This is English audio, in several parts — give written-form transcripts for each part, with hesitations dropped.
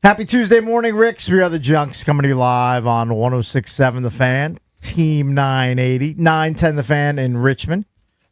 Happy Tuesday morning, Ricks. We are the Junks coming to you live on 106.7 The Fan, Team 980, 910 The Fan in Richmond.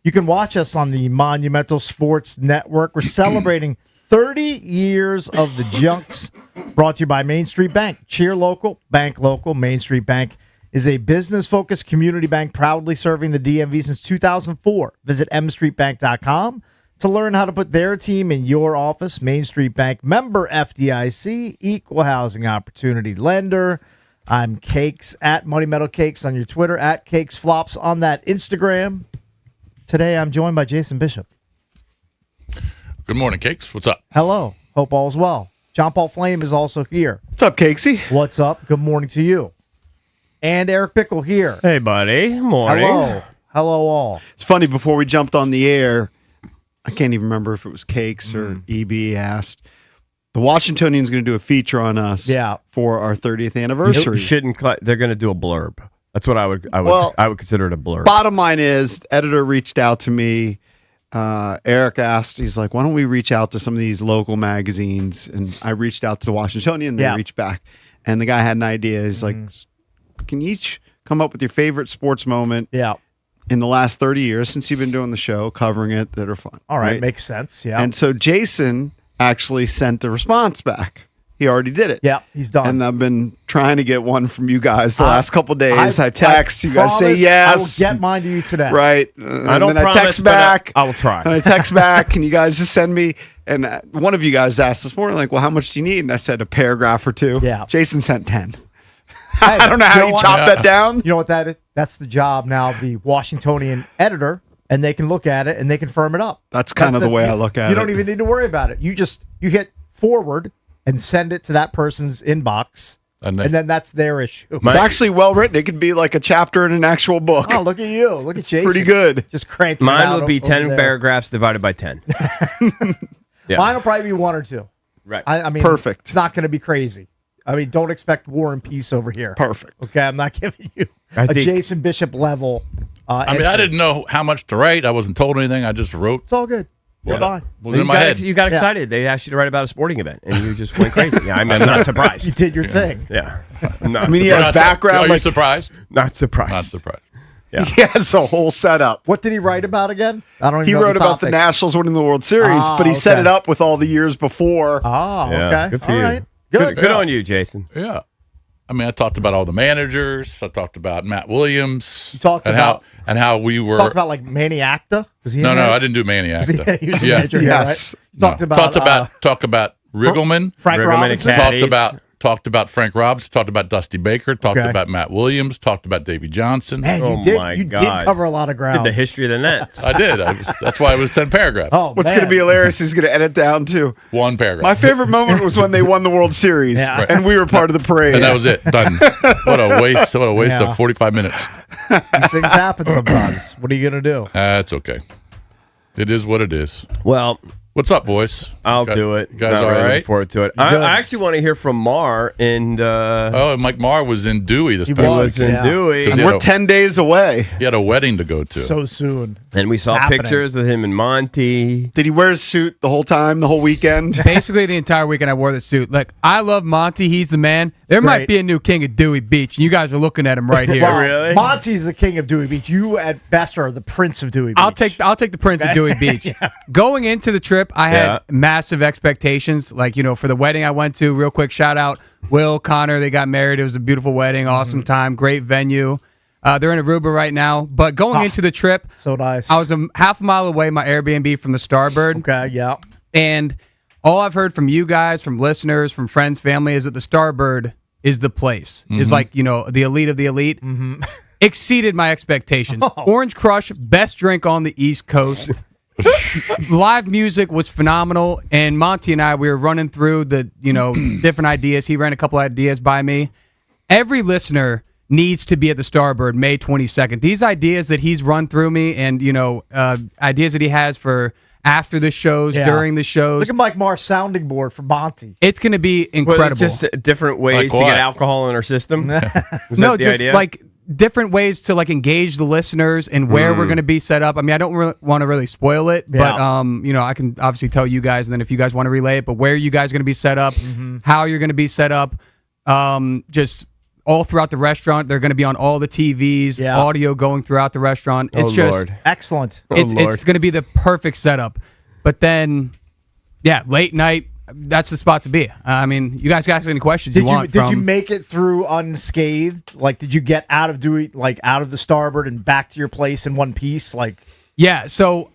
You can watch us on the Monumental Sports Network. We're celebrating 30 years of the Junks, brought to you by Main Street Bank. Cheer local, bank local. Main Street Bank is a business-focused community bank proudly serving the DMV since 2004. Visit mstreetbank.com to learn how to put their team in your office. Main Street Bank, member FDIC, equal housing opportunity lender. I'm Cakes at Money Metal Cakes on your Twitter, at Cakes Flops on that Instagram. Today I'm joined by Jason Bishop. Good morning, Cakes. What's up? Hello. Hope all's well. John Paul Flame is also here. What's up, Cakesy? What's up? Good morning to you. And Eric Pickle here. Hey, buddy. Morning. Hello. Hello all. It's funny, before we jumped on the air, I can't even remember if it was Cakes or EB asked, the Washingtonian's going to do a feature on us for our 30th anniversary. They're going to do a blurb. That's what I would consider it a blurb. Bottom line is, editor reached out to me. Eric asked, he's like, why don't we reach out to some of these local magazines? And I reached out to the Washingtonian, they reached back. And the guy had an idea. He's like, can you each come up with your favorite sports moment in the last 30 years since you've been doing the show, covering it, that are fun? All right, makes sense, And so Jason actually sent a response back. He already did it. Yeah, he's done. And I've been trying to get one from you guys the last couple of days. I text, you guys say yes. I will get mine to you today. Right. I don't promise, I text back. I will try. And I text back, and you guys just send me. And one of you guys asked this morning, like, well, how much do you need? And I said a paragraph or two. Yeah. Jason sent 10. Hey, I don't know how you chop that down. You know what that is? That's the job now of the Washingtonian editor, and they can look at it and they can firm it up. That's kind of the way I look at it. You don't even need to worry about it. You hit forward and send it to that person's inbox, and then that's their issue. It's actually well written. It could be like a chapter in an actual book. Oh, look at you. Look at Jason. Pretty good. Just crank it Mine out would be 10 there. paragraphs divided by 10. Yeah. Mine will probably be one or two. Right. I mean, perfect. It's not going to be crazy. I mean, don't expect war and peace over here. Perfect. Okay, I'm not giving you a Jason Bishop level. I didn't know how much to write. I wasn't told anything. I just wrote. It's all good. You're fine. Was in my head. You got excited. They asked you to write about a sporting event, and you just went crazy. I'm not surprised. You did your thing. Yeah. He has background. Are you surprised? Not surprised. Not surprised. Yeah. He has a whole setup. What did he write about again? I don't even know. He wrote about the Nationals winning the World Series, but he set it up with all the years before. Oh, Yeah, okay. good for all you. right. Good. Good on you, Jason. Yeah. I mean, I talked about all the managers. I talked about Matt Williams. You talked about how we were. Talked about like Manny Acta. Was he? No, I didn't do Manny Acta. He was the manager. Yes. Right? Talked about Riggleman. Frank Robinson. Talked about Frank Robinson. Talked about Dusty Baker. Talked about Matt Williams. Talked about Davey Johnson. Man, you did cover a lot of ground. Did the history of the Nets. I did. That's why it was 10 paragraphs. Oh, what's going to be hilarious is going to edit down to one paragraph. My favorite moment was when they won the World Series, and we were part of the parade. And that was it. Done. What a waste! What a waste of 45 minutes. These things happen sometimes. What are you going to do? That's okay. It is what it is. Well, what's up, boys? I'll do it. You guys Not all really right? Looking forward to it. I actually want to hear from Mar and Mike Marr was in Dewey this He past was week. in Dewey. Because and we're 10 days away. He had a wedding to go to. So soon. And we saw pictures with him and Monty. Did he wear his suit the whole time, the whole weekend? Basically, the entire weekend I wore the suit. Look, I love Monty. He's the man. There might be a new king of Dewey Beach, and you guys are looking at him right here. Well, Really? Monty's the king of Dewey Beach. You at best are the prince of Dewey Beach. I'll take the prince of Dewey Beach. Going into the trip, I had massive expectations. Like, for the wedding I went to, real quick shout out, Will, Connor, they got married. It was a beautiful wedding, awesome time, great venue. They're in Aruba right now. But going into the trip, so nice. I was half a mile away, my Airbnb from the Starbird. Okay, yeah. And all I've heard from you guys, from listeners, from friends, family, is that the Starbird is the place. Is like, the elite of the elite. Exceeded my expectations. Orange Crush, best drink on the East Coast. Live music was phenomenal. And Monty and I, we were running through the, different ideas. He ran a couple ideas by me. Every listener needs to be at the Starbird May 22nd. These ideas that he's run through me and, ideas that he has for after the shows, during the shows. Look at Mike Marr's sounding board for Monty. It's going to be incredible. Just different ways to get alcohol in our system. Was No, that the just idea? like different ways to like engage the listeners and where we're going to be set up. I mean, I don't want to really spoil it, but I can obviously tell you guys, and then if you guys want to relay it, but where you guys are going to be set up, how you're going to be set up, just all throughout the restaurant. They're going to be on all the TVs, audio going throughout the restaurant. It's Lord. Excellent. It's going to be the perfect setup. But then, late night. That's the spot to be. I mean, you guys got any questions you want? Did you make it through unscathed? Like, did you get out of the Starboard and back to your place in one piece? Yeah. So,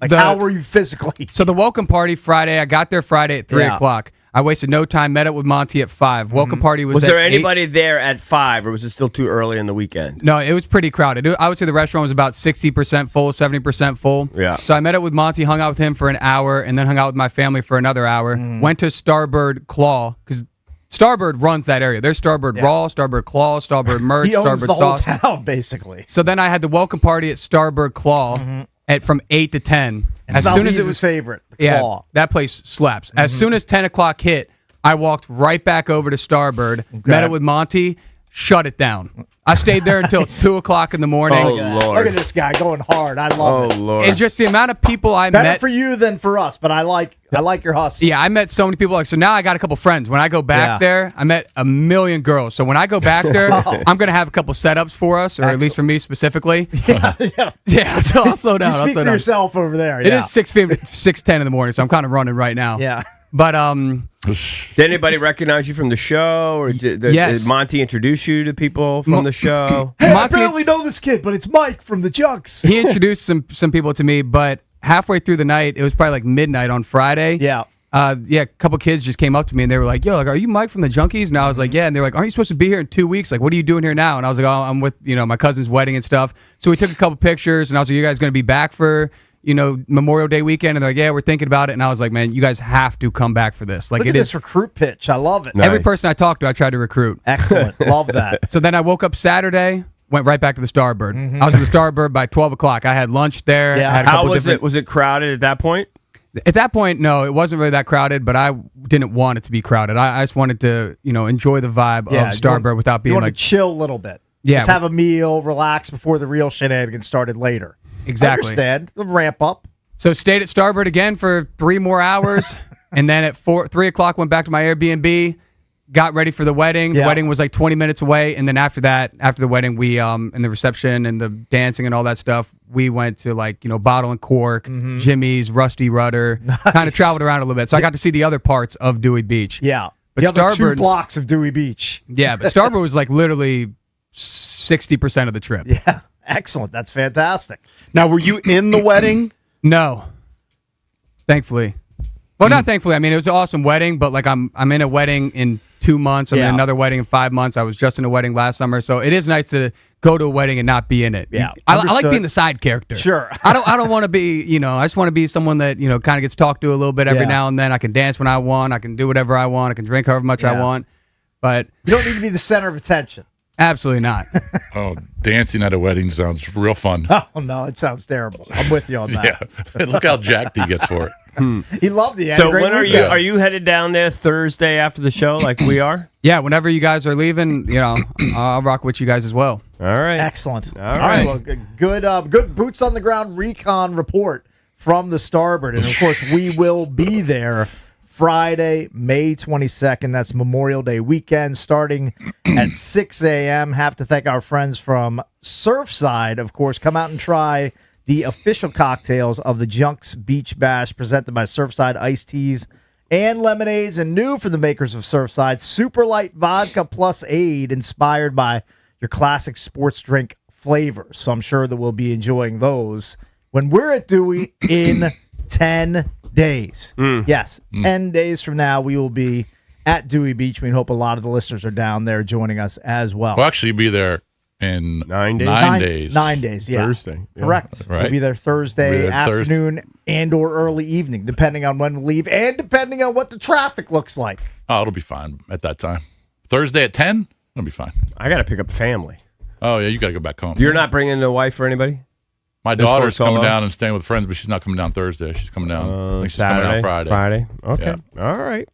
how were you physically? So the welcome party Friday. I got there Friday at 3:00. I wasted no time. Met up with Monty at 5. Welcome party was. Was at there 8. anybody there at 5, or was it still too early in the weekend? No, it was pretty crowded. I would say the restaurant was about 60% full, 70% full. Yeah. So I met up with Monty, hung out with him for an hour, and then hung out with my family for another hour. Went to Starboard Claw because Starboard runs that area. There's Starboard Raw, Starboard Claw, Starboard Merch, He owns Starboard the whole Sauce. town, basically. So then I had the welcome party at Starboard Claw from 8 to 10. As soon as it was favorite, the Claw. that place slaps. As soon as 10 o'clock hit, I walked right back over to Starboard, met up with Monty, shut it down. I stayed there until 2 o'clock in the morning. Oh, Look Lord. at this guy going hard. I love it. Lord. And just the amount of people I Better met. for you than for us, but I like your hustle. Yeah, I met so many people. So now I got a couple friends. When I go back there, I met a million girls. So when I go back there, I'm going to have a couple setups for us, or at least for me specifically. Yeah, so I'll slow down. You speak for yourself over there. It is 6:10 in the morning, so I'm kind of running right now. Yeah. But Did anybody recognize you from the show, or did Monty introduce you to people from the show? Hey, I Monty- barely know this kid, but it's Mike from the Junks. he introduced some people to me, but halfway through the night, it was probably like midnight on Friday. Yeah. A couple kids just came up to me and they were like, "Yo, are you Mike from the Junkies?" And I was like, "Yeah." And they're like, "Aren't you supposed to be here in 2 weeks? Like, what are you doing here now?" And I was like, "Oh, I'm with my cousin's wedding and stuff." So we took a couple pictures, and I was like, "You guys going to be back for Memorial Day weekend?" And they're like, "Yeah, we're thinking about it." And I was like, "Man, you guys have to come back for this." Like, Look at this recruit pitch. I love it. Nice. Every person I talked to, I tried to recruit. Excellent. Love that. So then I woke up Saturday, went right back to the Starboard. I was at the Starboard by 12 o'clock. I had lunch there. Yeah. I had a How couple was different. it? Was it crowded at that point? At that point, no, it wasn't really that crowded, but I didn't want it to be crowded. I just wanted to, enjoy the vibe of Starboard without being you want like, to chill a little bit. Yeah. Just have a meal, relax before the real shenanigans started later. Exactly. I understand. The ramp up. So stayed at Starboard again for 3 more hours, and then at 3 o'clock went back to my Airbnb, got ready for the wedding. Yeah. The wedding was like 20 minutes away, and then after the wedding, we and the reception and the dancing and all that stuff, we went to Bottle and Cork, Jimmy's, Rusty Rudder, kind of traveled around a little bit. So I got to see the other parts of Dewey Beach. Yeah. But the other 2 Starboard- blocks of Dewey Beach. Yeah, but Starboard was like literally 60% of the trip. Yeah. Excellent. That's fantastic. Now, were you in the wedding? No, thankfully. Well, not thankfully. I mean, it was an awesome wedding, but like I'm in a wedding in 2 months. I'm in another wedding in 5 months. I was just in a wedding last summer, so it is nice to go to a wedding and not be in it. Yeah, I like understood. being the side character. Sure. I don't want to be. I just want to be someone that kind of gets talked to a little bit every Yeah. now and then. I can dance when I want. I can do whatever I want. I can drink however much I Yeah. want. But You don't need to be the center of attention. absolutely not. Oh, dancing at a wedding sounds real fun. Oh, no. It sounds terrible. I'm with you on that. Yeah. Look how jacked he gets for it. He loved it. He had So a great when are you? weekend. Are you headed down there Thursday after the show, like we are? Yeah, whenever you guys are leaving, I'll rock with you guys as well. All right. Excellent. All right. Well, good boots on the ground recon report from the Starboard. And, of course, we will be there Friday, May 22nd. That's Memorial Day weekend starting at 6 a.m. Have to thank our friends from Surfside, of course. Come out and try the official cocktails of the Junks Beach Bash presented by Surfside Iced Teas and Lemonades. And new for the makers of Surfside, Super Light Vodka Plus Aid, inspired by your classic sports drink flavors. So I'm sure that we'll be enjoying those when we're at Dewey in 10 days. Yes, 10 days from now, we will be at Dewey Beach. We hope a lot of the listeners are down there joining us as well. We'll actually be there in 9 days? 9 days. 9 days, yeah. Thursday. Yeah. Correct. Right. We'll be there Thursday We'll be there afternoon and or early evening, depending on when we leave and depending on what the traffic looks like. Oh, it'll be fine at that time. Thursday at 10? It'll be fine. I got to pick up family. Oh, yeah, you got to go back home. You're not bringing the wife or anybody? My This daughter's works all coming out? down and staying with friends, but she's not coming down Thursday. She's coming down. I think she's coming down Friday. Friday. Okay. All right.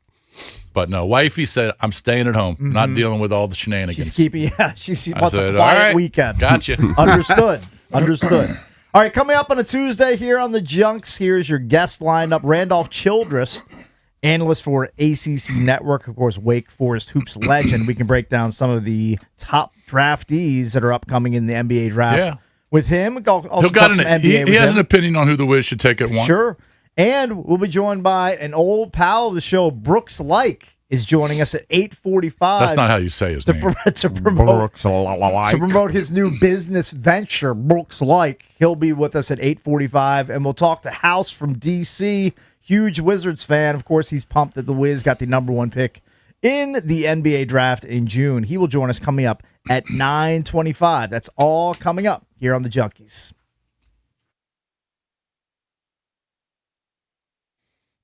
But no, wifey said, I'm staying at home, not dealing with all the shenanigans. She's keeping, she I wants said, a quiet "All right, weekend. Gotcha. Understood. All right, coming up on a Tuesday here on the Junks, here's your guest lineup. Randolph Childress, analyst for ACC Network, of course, Wake Forest Hoops legend. We can break down some of the top draftees that are upcoming in the NBA draft. Yeah. With him, also He'll got talk some an, NBA he with has him. an opinion on who the Wiz should take at one. Sure. And we'll be joined by an old pal of the show, Brooks Like, is joining us at 8:45. That's not how you say his name. to promote his new business venture, Brooks Like. He'll be with us at 8:45, and we'll talk to House from D.C., huge Wizards fan. Of course, he's pumped that the Wiz got the number one pick in the NBA draft in June. He will join us coming up at 9:25. That's all coming up here on the Junkies.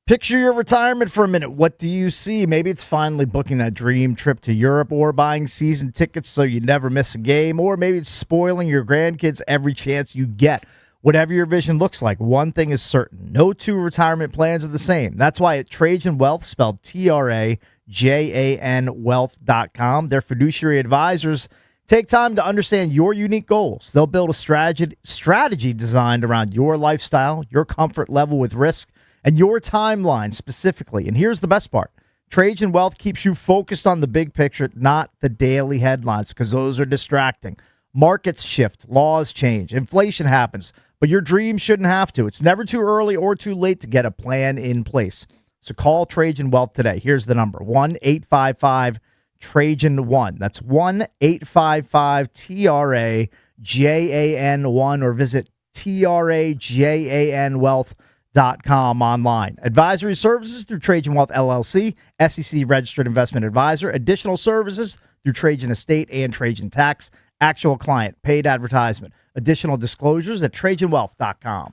Picture your retirement for a minute. What do you see? Maybe it's finally booking that dream trip to Europe, or buying season tickets so you never miss a game, or maybe it's spoiling your grandkids every chance you get. Whatever your vision looks like, one thing is certain. No two retirement plans are the same. That's why at Trajan Wealth, spelled TRAJAN Wealth.com, their fiduciary advisors take time to understand your unique goals. They'll build a strategy designed around your lifestyle, your comfort level with risk, and your timeline specifically. And here's the best part. Trajan Wealth keeps you focused on the big picture, not the daily headlines, because those are distracting. Markets shift, laws change, inflation happens, but your dream shouldn't have to. It's never too early or too late to get a plan in place. So call Trajan Wealth today. Here's the number, 1-855-TRAJAN-1. That's 1-855-TRAJAN-1, or visit TRAJANWealth.com online. Advisory services through Trajan Wealth LLC, SEC registered investment advisor. Additional services through Trajan Estate and Trajan Tax. Actual client, paid advertisement. Additional disclosures at TrajanWealth.com.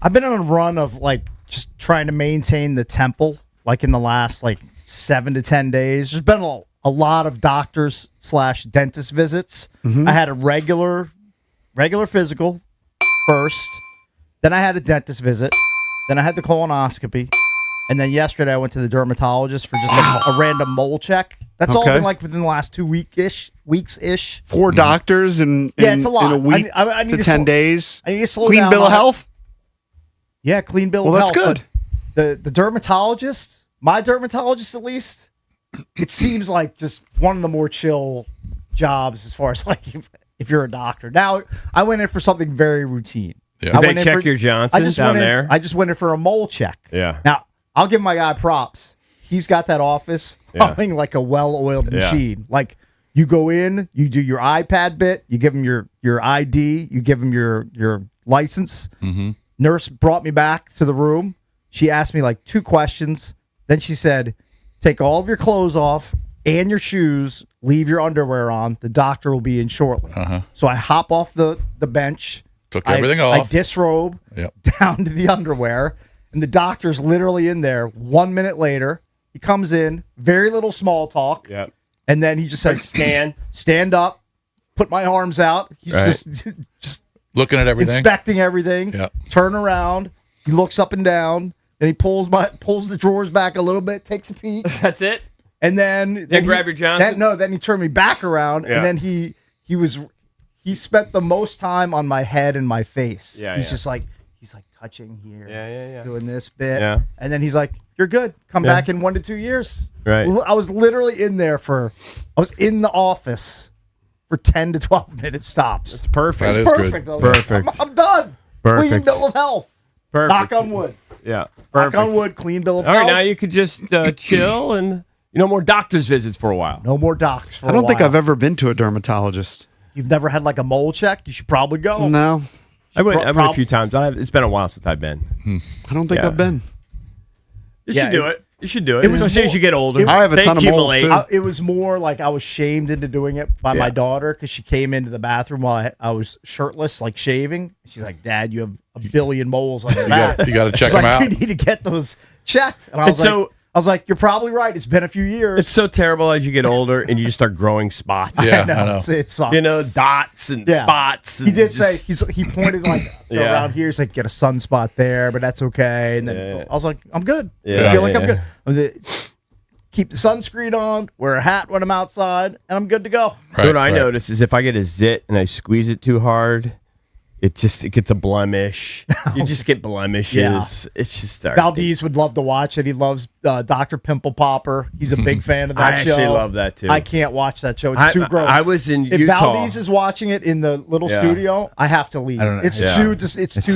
I've been on a run of like just trying to maintain the temple, like in the last like 7 to 10 days. There's been a lot of doctors / dentist visits. I had a regular physical first, then I had a dentist visit, then I had the colonoscopy, and then yesterday I went to the dermatologist for just like a random mole check. That's all been like within the last 2 weeks ish. 4 doctors in it's a lot. in a week I need to 10 days. I need to slow Clean down bill of on it. health. Yeah, clean bill Well, of that's health. good. The dermatologist, my dermatologist at least, it seems like just one of the more chill jobs as far as like if you're a doctor. Now, I went in for something very routine. Yeah. I They went in check for- your Johnson down there? I just went in for a mole check. Yeah. Now, I'll give my guy props. He's got that office humming like a well-oiled machine. Like, you go in, you do your iPad bit, you give him your ID, you give him your license. Nurse brought me back to the room. She asked me like 2 questions. Then she said, take all of your clothes off and your shoes, leave your underwear on. The doctor will be in shortly. So I hop off the bench. Took everything I off. disrobe down to the underwear, and the doctor's literally in there. 1 minute later, he comes in, very little small talk, Yep. and then he just says, stand up, put my arms out. He's just Looking at everything. inspecting everything. Yep. Turn around. He looks up and down, and he pulls the drawers back a little bit, takes a peek, That's it. and then grab your Johnson? Then he turned me back around, Yeah. and then he spent the most time on my head and my face. Yeah, he's yeah. just like touching here, Yeah. doing this bit, Yeah. and then he's like, "You're good. Come back in 1 to 2 years." Right. I was literally in there I was in the office for 10 to 12 minutes stops. It's perfect. That It's is perfect. good. I was like, Perfect. I'm done. Clean Perfect. bill of health. Perfect. Knock on wood. Yeah. Knock Perfect. on wood. Clean bill of All health. right, now you could just chill and more doctor's visits for a while. No more docs for I don't a think while. I've ever been to a dermatologist. You've never had like a mole check? You should probably go. No, I went a prob- few times. It's been a while since I've been. I don't think Yeah. I've been. You Yeah, should do it. You should do it. it was Especially as more- you get older. I have a They ton of moles, accumulate. too. It was more like I was shamed into doing it by my daughter because she came into the bathroom while I was shirtless, like shaving. She's like, "Dad, you have a billion moles on your back. You got to check She's them like, out. You need to get those checked." And I It's was like, so- "You're probably right. It's been a few years." It's so terrible as you get older and you just start growing spots. Yeah, I know, I know. It sucks. Dots and Yeah. spots. He and did just- say he pointed like Yeah. around here. He's like, "Get a sunspot there, but that's okay." And then Yeah. I was like, "I'm good. Yeah, I feel like I'm yeah. good. Keep the sunscreen on, wear a hat when I'm outside, and I'm good to go." Right, what I right. notice is if I get a zit and I squeeze it too hard, it gets a blemish. You just get blemishes. Yeah. It's just Valdez would love to watch it. He loves Dr. Pimple Popper. He's a big fan of that I show. actually love that, too. I can't watch that show. It's too gross. I was in if Utah. Valdez is watching it in the little Yeah. studio, I have to leave. don't know. It's Yeah. too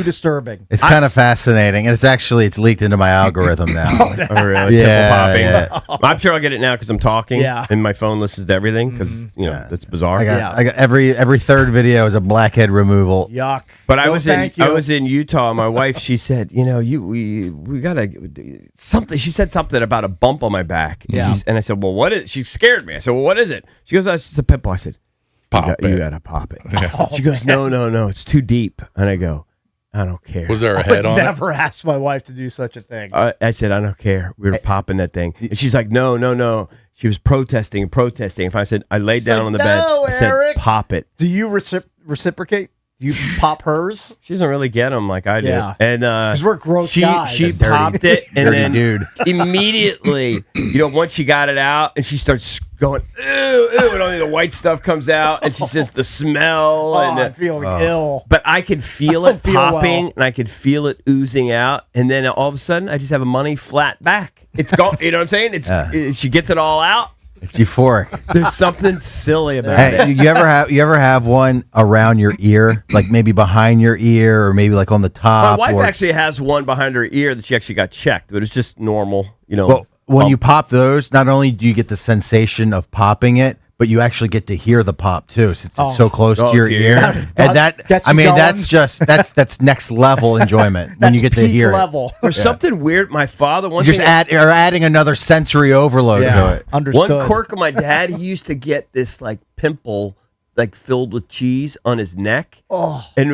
disturbing. It's kind of fascinating, and it's leaked into my algorithm now. Oh, really? Yeah, Pimple popping. I'm sure I'll get it now because I'm talking. Yeah. And my phone listens to everything because that's bizarre. I got every third video is a blackhead removal. Yuck. But I No, was thank you. I was in Utah. My wife, she said, we gotta something. She said something about a bump on my back. And, Yeah. and I said, well, what is? She scared me. I said, well, what is it? She goes, it's just a pimple. I said, Pop you it. gotta pop it. She goes, no, it's too deep. And I go, I don't care. Was there a I head would on it? never ask my wife to do such a thing. I said, I don't care. We were popping that thing. And she's like, no. She was protesting. If I said, I laid down like, on the "No, bed. I said, Eric." pop it. Do you reciprocate? Do you pop hers? She doesn't really get them like I do. Yeah. And 'Cause we're gross she, guys. She Dirty- popped it and dirty then dude. immediately, once she got it out and she starts going, ew, and only the white stuff comes out and she says the smell. Oh, and I'm feeling ill. but I could feel I it don't feel popping well. and I could feel it oozing out. And then all of a sudden, I just have a money flat back. It's gone. You know what I'm saying? She gets it all out. It's euphoric. There's something silly about it. Hey, you ever have one around your ear, like maybe behind your ear, or maybe like on the My top? wife or, actually has one behind her ear that she actually got checked, but it's just normal, Well, when bump. you pop those, not only do you get the sensation of popping it, but you actually get to hear the pop too, since it's so close to your ear. And Gets that's you going. that's next level enjoyment when you get That's to peak hear level. There's something weird. My father, one it. Just thing- adding another sensory overload to it. Understood. one quirk of my dad, he used to get this like pimple, like filled with cheese on his neck. Oh, and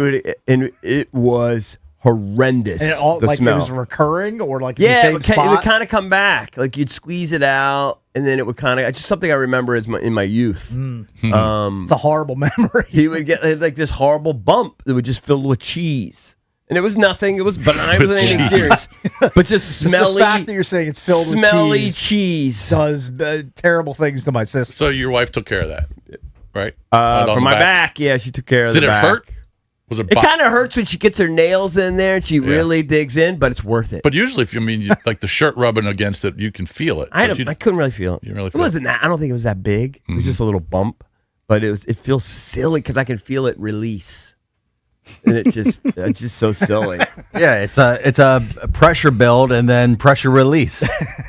it was horrendous. And it all the like smell. it was recurring, or like in the Yeah, same it would spot. kind of come back. Like you'd squeeze it out, and then it would kind of. It's just something I remember in my youth. It's a horrible memory. He would get like this horrible bump that would just fill with cheese, and it was nothing. It was benign. It wasn't anything cheese. serious, but just Just smelly. the fact that you're saying it's filled with smelly cheese cheese. does terrible things to my system. So your wife took care of that, right? On For the my back, yeah, she took care of Did the it back. hurt? Was it? It kind of hurts when she gets her nails in there and she really digs in, but it's worth it. But usually, if you like the shirt rubbing against it, you can feel it. I But you- couldn't really feel it. You really It feel wasn't that. I don't think it was that big. It was just a little bump, but it feels silly because I can feel it release, and it's just so silly. Yeah, it's a pressure build and then pressure release.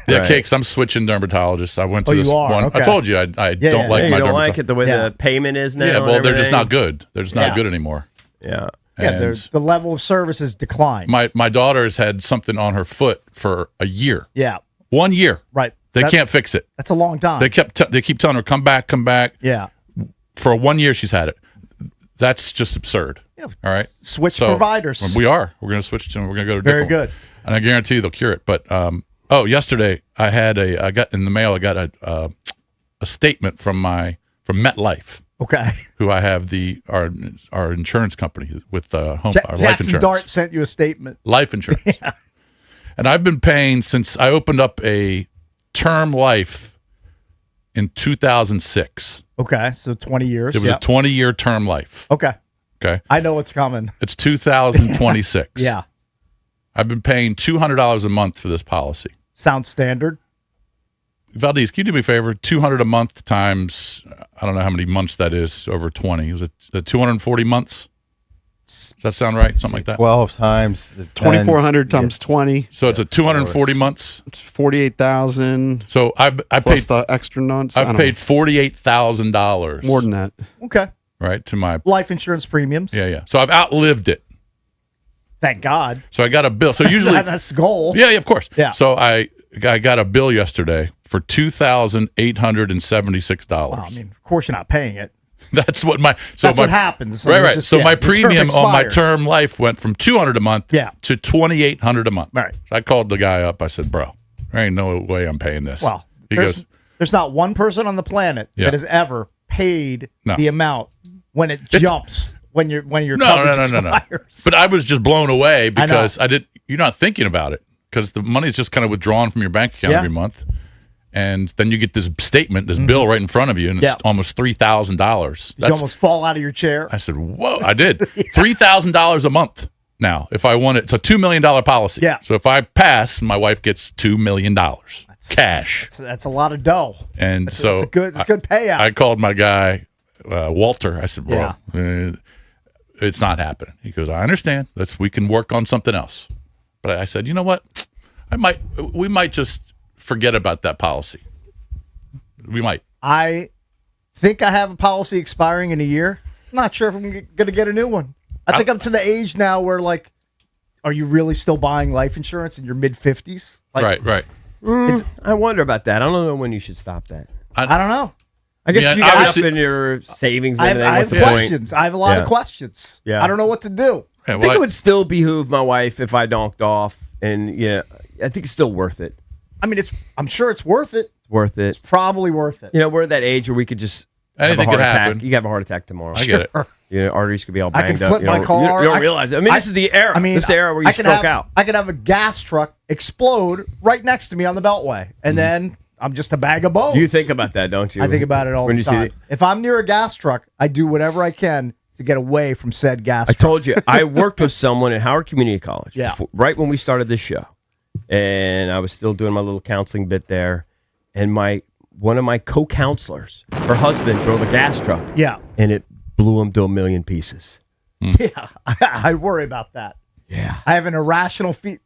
Yeah, Right. Cakes. I'm switching dermatologists. I went to Oh, you this are? one. Okay. I told you I don't yeah. like Yeah, my you don't dermatologist. like it the way Yeah. the payment is now. Yeah, and well, they're just everything? not good. They're just not Yeah. good anymore. Yeah. Yeah, And the level of service has declined. my daughter has had something on her foot for a year. Yeah, 1 year. right. They That- can't fix it. That's a long time. They keep telling her come back. yeah. For 1 year she's had it. That's just absurd. Yeah. All right. Switch providers. We are. We're going to switch to. We're going to go to a Very different one. good. And I guarantee you they'll cure it. But yesterday I got in the mail. I got a statement from MetLife, Okay. who I have our insurance company with our life Jackson insurance. Dart sent you a statement. Life insurance. And I've been paying since I opened up a term life in 2006. Okay, so 20 years. It was yeah. a 20-year term life. Okay, Okay. I know what's coming. It's 2026. Yeah, I've been paying $200 a month for this policy. sounds standard. Valdez, can you do me a favor? $200 a month times, I don't know how many months that is over 20. Is it 240 months? Does that sound right? Something like that? 12 times the 2,400 times 20. So it's a 240 months. It's 48,000 So I plus paid the extra months. I I've don't paid $48,000 know. More than that. Okay, right to my life insurance premiums. yeah. So I've outlived it. Thank God. So I got a bill. So usually That's the goal. yeah, of course. Yeah. So I got a bill yesterday for $2,876. Well, I mean, of course you're not paying it. That's what That's what happens. So Right, you right. just- So yeah, my the term premium on my expired. term life went from $200 a month Yeah. to $2,800 a month. Right. So I called the guy up. I said, "Bro, there ain't no way I'm paying this." Well, he there's, goes, there's not one person on the planet Yeah. that has ever paid No. the amount when it jumps when your "No. coverage expires. But I was just blown away I know. because you're not thinking about it because the money's just kind of withdrawn from your bank account Yeah. every month. And then you get this statement, this bill right in front of you, and Yeah. it's almost $3,000. you almost fall out of your chair. I said, "Whoa!" I did $3,000 a month. Now, if I want it, it's a $2 million policy. Yeah. So if I pass, my wife gets $2 million cash. That's a lot of dough. And so it's a good payout. I called my guy Walter. I said, "Bro, it's not happening." He goes, "I understand. We can work on something else." But I said, "You know what? We might just forget about that policy. We might." I think I have a policy expiring in a year. I'm not sure if I'm going to get a new one. I think I'm to the age now where, like, are you really still buying life insurance in your mid 50s? Like, Right. I wonder about that. I don't know when you should stop that. I don't know. I guess Yeah, you got enough obviously- in your savings. I And have, everything. I What's have the point? questions. I have a lot of Yeah. questions. Yeah. I don't know what to do. Yeah, I think it would still behoove my wife if I donked off, and I think it's still worth it. I mean, I'm sure it's worth it. Worth it. It's probably worth it. We're at that age where we could just Anything have a could heart attack. happen. You could have a heart attack tomorrow. I get it. Arteries could be all I banged can up. flip my car. You don't realize it. I mean, this is the era. I mean, this is the era where you I could stroke have, out. I could have a gas truck explode right next to me on the Beltway, and then I'm just a bag of bones. You think about that, don't you? I think about it all when the you time. See If I'm near a gas truck, I do whatever I can to get away from said gas I truck. told you, I worked with someone at Howard Community College. Yeah. Right when we started this show, and I was still doing my little counseling bit there, and one of my co-counselors, her husband drove a gas truck. Yeah. And it blew him to a million pieces. Yeah, I worry about that. Yeah. I have an irrational fear.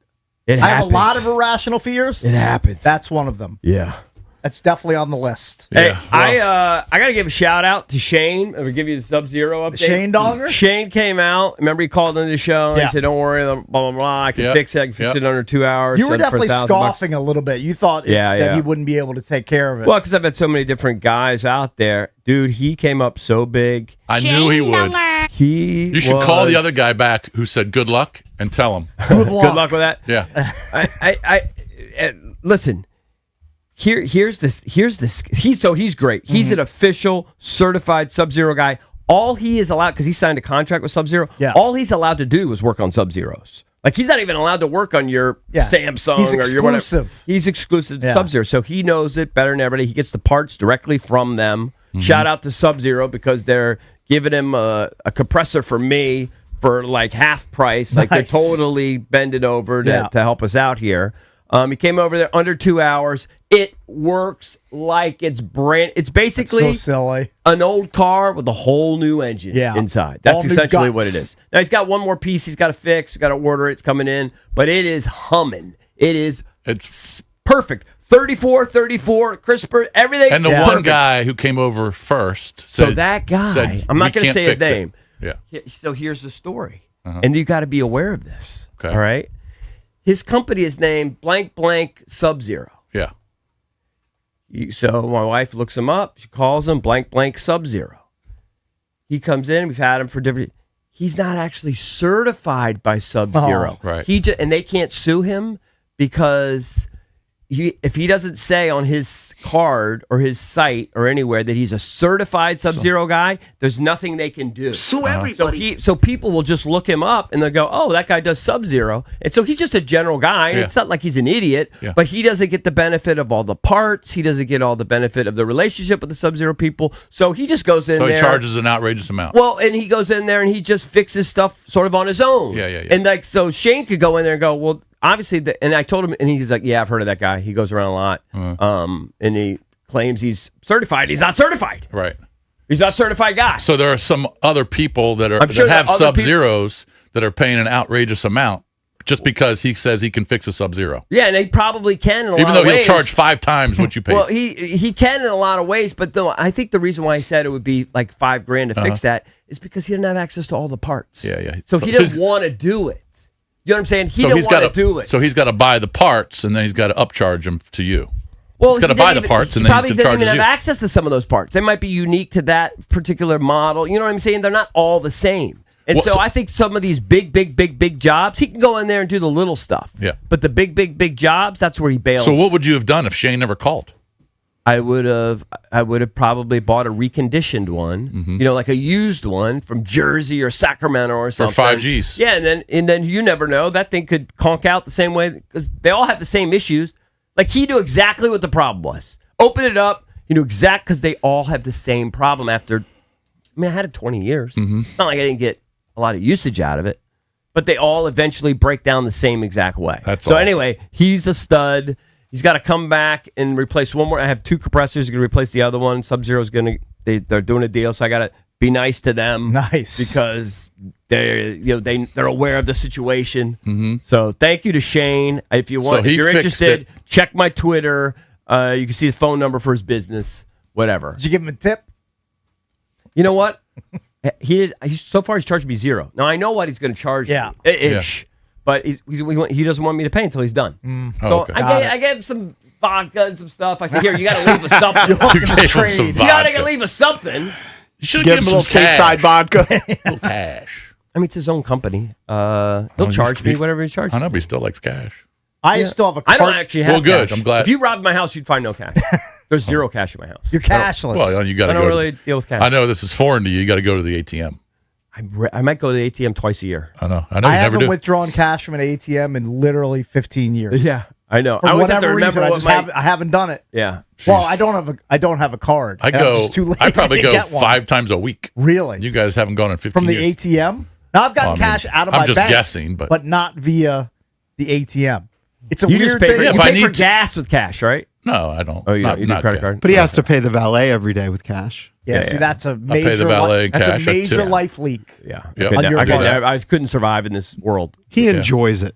It I have happens. a lot of irrational fears. It happens. That's one of them. Yeah. That's definitely on the list. Hey, Yeah, I got to give a shout out to Shane. I'm gonna give you the Sub-Zero update. Shane Donger? Shane came out. Remember, he called into the show and Yeah. he said, "Don't worry, blah blah blah. I can Yeah. fix it. I can fix Yeah. it in under 2 hours." You were Done for definitely $1,000 scoffing a little bit. You thought Yeah, that yeah. he wouldn't be able to take care of it. Well, because I've had so many different guys out there, dude. He came up so big. I knew he would. You should call the other guy back who said good luck and tell him. Good luck. Good luck with that. Yeah. Listen. Here's this. He's great. He's an official certified Sub-Zero guy. All he is allowed, because he signed a contract with Sub-Zero. Yeah. All he's allowed to do is work on Sub-Zeros. Like he's not even allowed to work on your Samsung He's or your whatever. exclusive. He's exclusive to Yeah. Sub-Zero, so he knows it better than everybody. He gets the parts directly from them. Shout out to Sub-Zero because they're giving him a compressor for me for like half price. Like they're Nice. totally bending over to help us out here. He came over there under 2 hours. It works like it's brand. It's basically So silly. an old car with a whole new engine inside. That's All new essentially guts. what it is. Now he's got one more piece he's got to fix. We got to order it. It's coming in, but it is humming. It is perfect. 34, crisper, everything. And the one guy who came over first said, So that guy, said, I'm not "We going to can't say his fix it." name. Yeah. So here's the story, and you got to be aware of this. Okay. All right. His company is named blank blank Sub-Zero. Yeah. So my wife looks him up. She calls him blank blank Sub-Zero. He comes in. We've had him for different. He's not actually certified by Sub-Zero. Oh, right. And they can't sue him because if he doesn't say on his card or his site or anywhere that he's a certified Sub-Zero guy, there's nothing they can do. Sue everybody. So people will just look him up and they'll go, oh, that guy does Sub-Zero. And so he's just a general guy. And it's not like he's an idiot, but he doesn't get the benefit of all the parts. He doesn't get all the benefit of the relationship with the Sub-Zero people. So he just goes in there. So he charges an outrageous amount. Well, and he goes in there and he just fixes stuff sort of on his own. Yeah. And like, so Shane could go in there and go, well, obviously, and I told him, and he's like, yeah, I've heard of that guy. He goes around a lot. And he claims he's certified. He's not certified. Right. He's not a certified guy. So there are some other people that I'm sure have that other Sub-Zeros that are paying an outrageous amount just because he says he can fix a Sub-Zero. Yeah, and he probably can in a lot Even of though ways. he'll charge 5 times what you pay. Well, he can in a lot of ways, but though I think the reason why he said it would be like $5,000 to fix that is because he didn't have access to all the parts. Yeah. So he doesn't want to do it. You know what I'm saying? He didn't want to do it. So he's got to buy the parts, and then he's got to upcharge them to you. Well, he's got to buy the parts, and then he's going to charge probably doesn't even you. have access to some of those parts. They might be unique to that particular model. You know what I'm saying? They're not all the same. And Well, so so- I think some of these big jobs, he can go in there and do the little stuff. Yeah. But the big jobs, that's where he bails. So what would you have done if Shane never called? I would have probably bought a reconditioned one, you know, like a used one from Jersey or Sacramento or something. 5Gs. Yeah, and then you never know, that thing could conk out the same way because they all have the same issues. Like he knew exactly what the problem was. Open it up, he knew because they all have the same problem. I had it 20 years. It's not like I didn't get a lot of usage out of it, but they all eventually break down the same exact way. That's so awesome. anyway, he's a stud. He's got to come back and replace one more. I have 2 compressors. He's going to replace the other one. Sub-Zero's going to. They're doing a deal, so I got to be nice to them. Nice. Because they're aware of the situation. So thank you to Shane. If you want, So he if you're fixed interested, it. check my Twitter. You can see the phone number for his business. Whatever. Did you give him a tip? You know what? So far he's charged me 0. Now I know what he's going to charge. Yeah. Me, ish. But he doesn't want me to pay until he's done. So okay. I gave him some vodka and some stuff. I said, here, you got to leave us something. You gave him some You got to vodka. leave us something. You should have Give given him him a some little cash. stateside vodka. Little cash. I mean, it's his own company. He'll charge me whatever he charges. I know, but he still likes cash. I still have a I card. don't actually have Well, good. cash. I'm glad. If you robbed my house, you'd find no cash. There's 0 cash in my house. You're cashless. Well, you got to I go. don't really deal with cash. I know this is foreign to you. You got to go to the ATM. I might go to the ATM twice a year. I know. I You never haven't do. withdrawn cash from an ATM in literally 15 years. Yeah, I know. For I always have to whatever remember reason, what I haven't done it. Yeah. Well, I don't have a card. I I'm go. just too lazy I probably to go get one. 5 times a week. Really? You guys haven't gone in 15 From the years. ATM? Now I've gotten I mean, cash out of I'm my just bank, guessing, but- not via the ATM. It's a You weird just pay thing. for, Yeah, you if I pay for need to- gas with cash, right? No, I don't. Oh, you not, don't. You do not credit yet. card? But he has to pay the valet every day with cash. Yeah, see, that's a pay the major. valet in That's cash, a that's major it. life leak. Yeah. Yep. On your bank. I couldn't survive in this world. He enjoys it.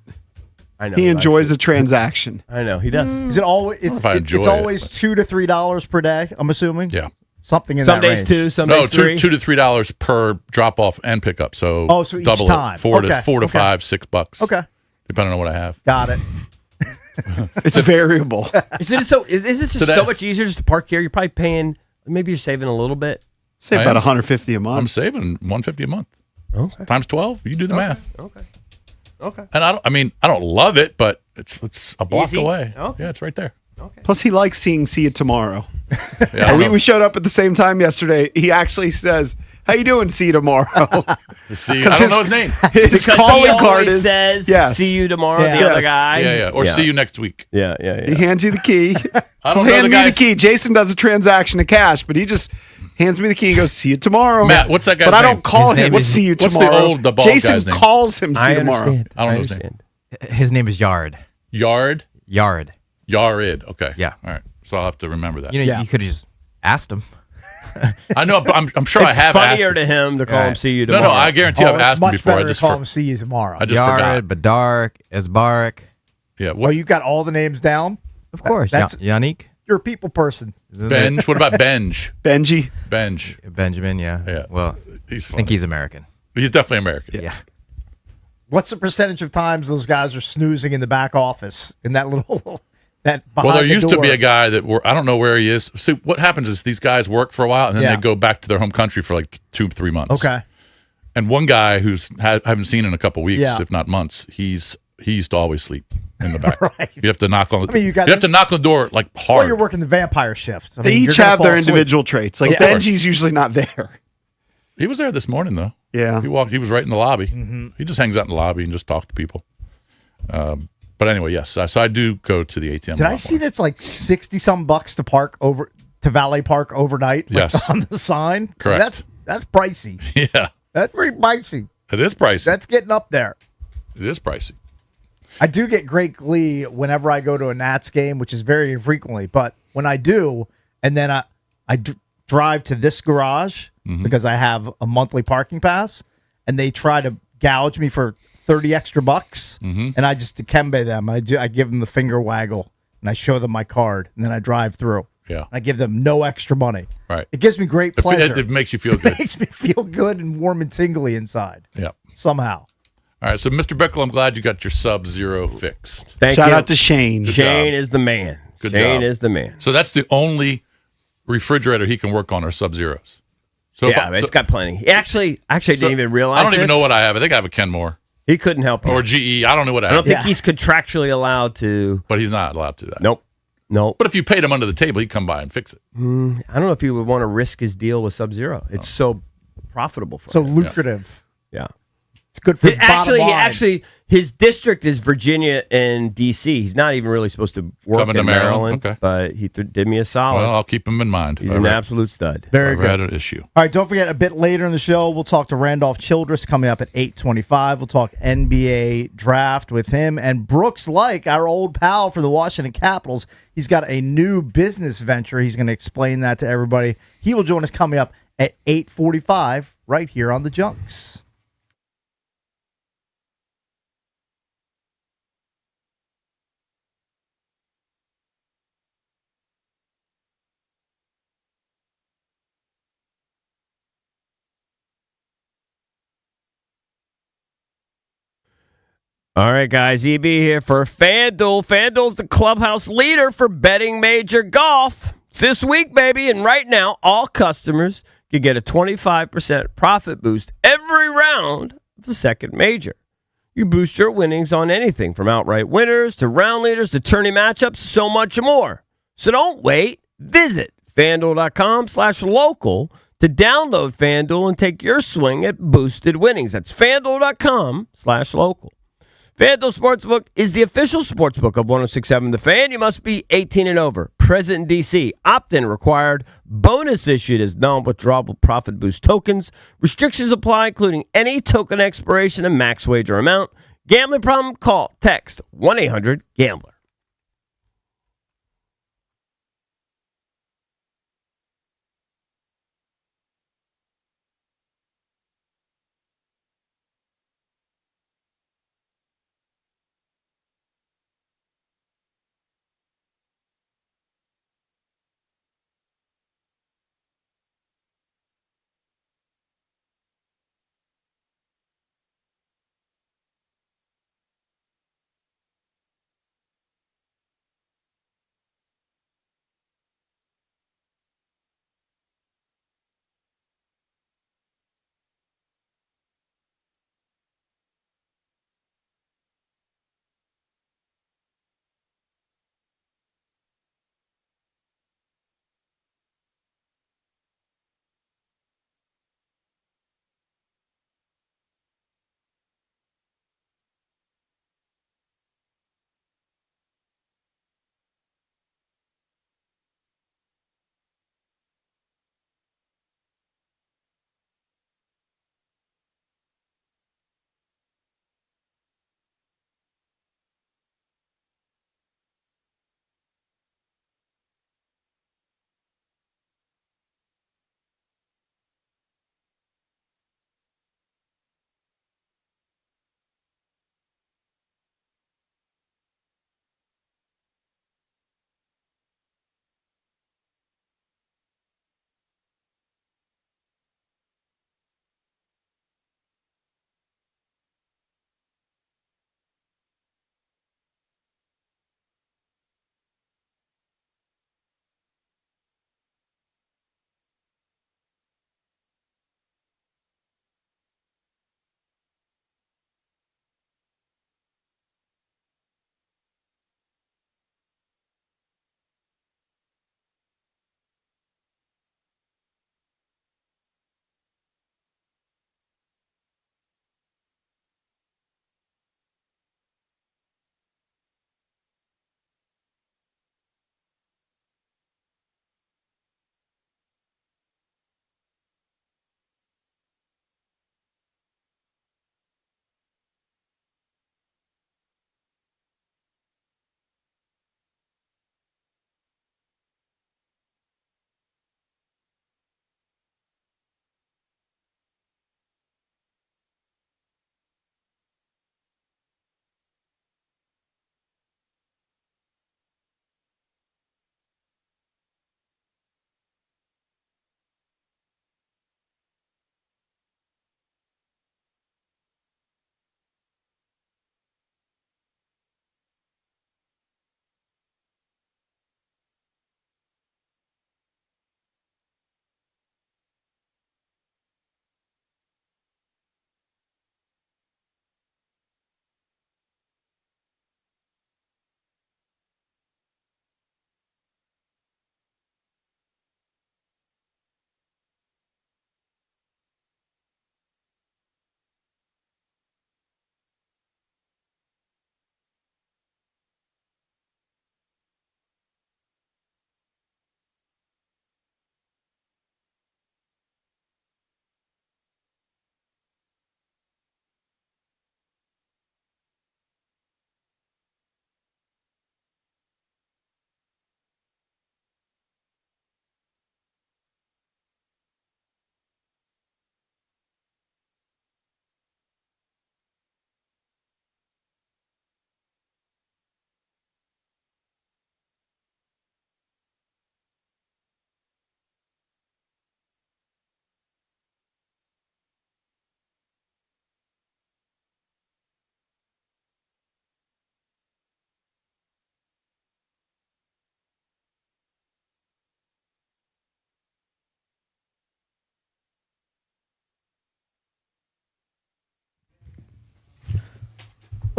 I know. He enjoys the transaction. I know. He does. Is it always? if I enjoy it's it, always but- $2 to $3 per day. I'm assuming. Yeah. Something in Some that days range. 2, some No, days 3. $2 to $3 per drop off and pickup. So So each double time. it. Four to Okay, $4 to okay. $5, $6. Okay, Depending on what I have. got it. It's variable. Is this just Today- so much easier just to park here? You're probably paying, maybe you're saving a little bit. Say I about am- $150 a month. I'm saving $150 a month. Okay. times 12. You do the math. Okay. And I don't love it, but it's a block Easy? away. Okay. Yeah, it's right there. Plus, he likes seeing "See You Tomorrow." Yeah, I don't know. We showed up at the same time yesterday. He actually says, "How you doing? See you tomorrow." See, I don't know his name. His Because calling he card always is says, yes. "See you tomorrow." Yeah. The other Yes. guy. Yeah. Or see you next week. Yeah. He hands you the key. I don't He'll know hand the me the guy's- key. Jason does a transaction of cash, but he just hands me the key and goes, "See you tomorrow." Matt, what's that guy's But I name? don't call His him. name What's is- "See you what's the tomorrow"? bald Jason guy's name? calls him "See I you tomorrow." understand. I don't know his name. understand. His name is Yard. Yard? Yard. Yarid. Okay. Yeah. All right. So I'll have to remember that. You know, Yeah. you could have just asked him. I know. I'm sure I It's have asked funnier him. to him to call him Right. "See you No, tomorrow." I guarantee I've it's asked him much before. better I to just call him see you tomorrow. I just forgot. Yard, Badark, Esbark. Yeah. Well, What? you got all the names down. Of course. That's- Yannick. You're a people person. Benj. What about Benj? Benji. Benj. Benjamin, yeah. Yeah. Well, He's I funny. think he's American. He's definitely American. Yeah. What's the percentage of times those guys are snoozing in the back office in that little that behind Well, there the used to be door? a guy that I don't know where he is. So what happens is these guys work for a while and then Yeah. they go back to their home country for like 2-3 months. Okay. And one guy who's haven't seen in a couple weeks, Yeah. if not months, he used to always sleep in the back. Right. You have to knock on. I mean, you got- have to knock on the door like hard. Well, you're working the vampire shift. I They mean, you're each gonna have fall their asleep. individual traits. Like Of course. Benji's usually not there. He was there this morning though. Yeah. He walked. He was right in the lobby. Mm-hmm. He just hangs out in the lobby and just talks to people. But anyway, yes. So I do go to the ATM. Did I see that's like 60 some bucks to park over to valet park overnight? Like Yes. on the sign. Correct. That's pricey. Yeah, That's pretty pricey. it is pricey. That's getting up there. It is pricey. I do get great glee whenever I go to a Nats game, which is very infrequently. But when I do, and then I drive to this garage because I have a monthly parking pass, and they try to gouge me for 30 extra bucks, and I just dikembe them. I give them the finger waggle, and I show them my card, and then I drive through. Yeah. I give them no extra money. Right. It gives me great It, pleasure. it makes you feel good. It makes me feel good and warm and tingly inside Yeah. somehow. All right. So, Mr. Bickle, I'm glad you got your Sub-Zero fixed. Thank Shout you. out to Shane. Shane is the man. Good Shane job. is the man. So that's the only refrigerator he can work on are Sub-Zeros. So if Yeah, I, it's got plenty. He actually didn't even realize. I don't even this. know what I have. I think I have a Kenmore He couldn't help or it. GE. I don't know what I I have, don't think Yeah. he's contractually allowed to. but he's not allowed to do that. Nope. But if you paid him under the table, he'd come by and fix it. I don't know if he would want to risk his deal with Sub-Zero. It's so profitable for So him. lucrative. Yeah. It's good for his bottom line. Actually, his district is Virginia and D.C. He's not even really supposed to work Coming to in Maryland? Maryland, Okay. but he did me a solid. Well, I'll keep him in mind. He's if an I ever- absolute stud. Very if I good. had an issue. All right, don't forget, a bit later in the show, we'll talk to Randolph Childress coming up at 8:25. We'll talk NBA draft with him. And Brooks Like, our old pal for the Washington Capitals, he's got a new business venture. He's going to explain that to everybody. He will join us coming up at 8:45 right here on The Junks. All right, guys. EB here for FanDuel. FanDuel's the clubhouse leader for betting major golf. It's this week, baby. And right now, all customers can get a 25% profit boost every round of the second major. You boost your winnings on anything from outright winners to round leaders to tourney matchups, so much more. So don't wait. Visit FanDuel.com/local to download FanDuel and take your swing at boosted winnings. That's FanDuel.com/local. FanDuel Sportsbook is the official sportsbook of 106.7 The Fan. You must be 18 and over. Present in D.C. Opt-in required. Bonus issued as non-withdrawable profit boost tokens. Restrictions apply, including any token expiration and max wager amount. Gambling problem? Call, text 1-800-GAMBLER.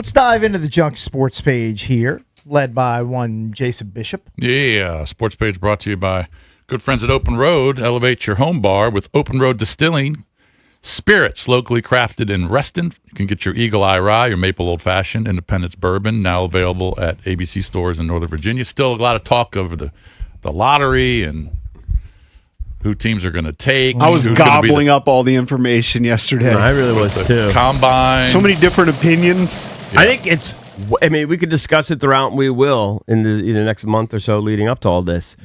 Let's dive into the Junk Sports page here, led by one Jason Bishop. Yeah, sports page brought to you by good friends at Open Road. Elevate your home bar with Open Road Distilling spirits, locally crafted in Reston. You can get your Eagle Eye Rye, your Maple Old Fashioned, Independence Bourbon, now available at ABC stores in Northern Virginia. Still a lot of talk over the lottery and who teams are going to take. I was who's gonna be gobbling up all the information yesterday. I really was the too. combine. So many different opinions. I think I mean, we could discuss it throughout, and we will in the next month or so leading up to all this.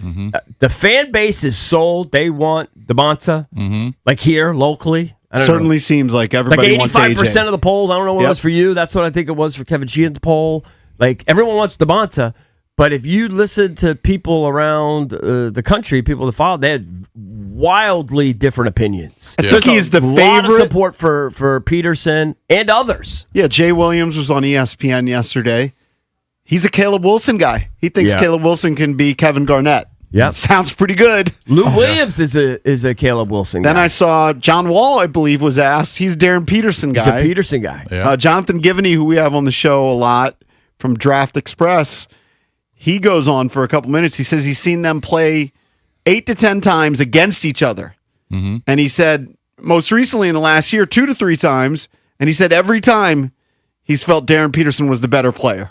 The fan base is sold. They want DeMonta, like here locally. I don't Certainly know. seems like Like everybody wants 85% AJ. of the polls. I don't know what it Yep. was for you. That's what I think it was for Kevin Sheehan's poll. Like, everyone wants DeMonta. But if you listen to people around the country, people that follow, they had wildly different opinions. I think There's he's the a lot of favorite. support for Peterson and others. Yeah, Jay Williams was on ESPN yesterday. He's a Caleb Wilson guy. He thinks Yeah. Caleb Wilson can be Kevin Garnett. Yep. Sounds pretty good. Lou Williams is a Caleb Wilson Then guy. I saw John Wall, I believe, was asked. He's Darren Peterson He's guy. a Peterson guy. Yeah. Jonathan Givney, who we have on the show a lot from Draft Express, he goes on for a couple minutes. He says he's seen them play 8 to 10 times against each other. And he said most recently in the last year, 2 to 3 times. And he said every time he's felt Darren Peterson was the better player.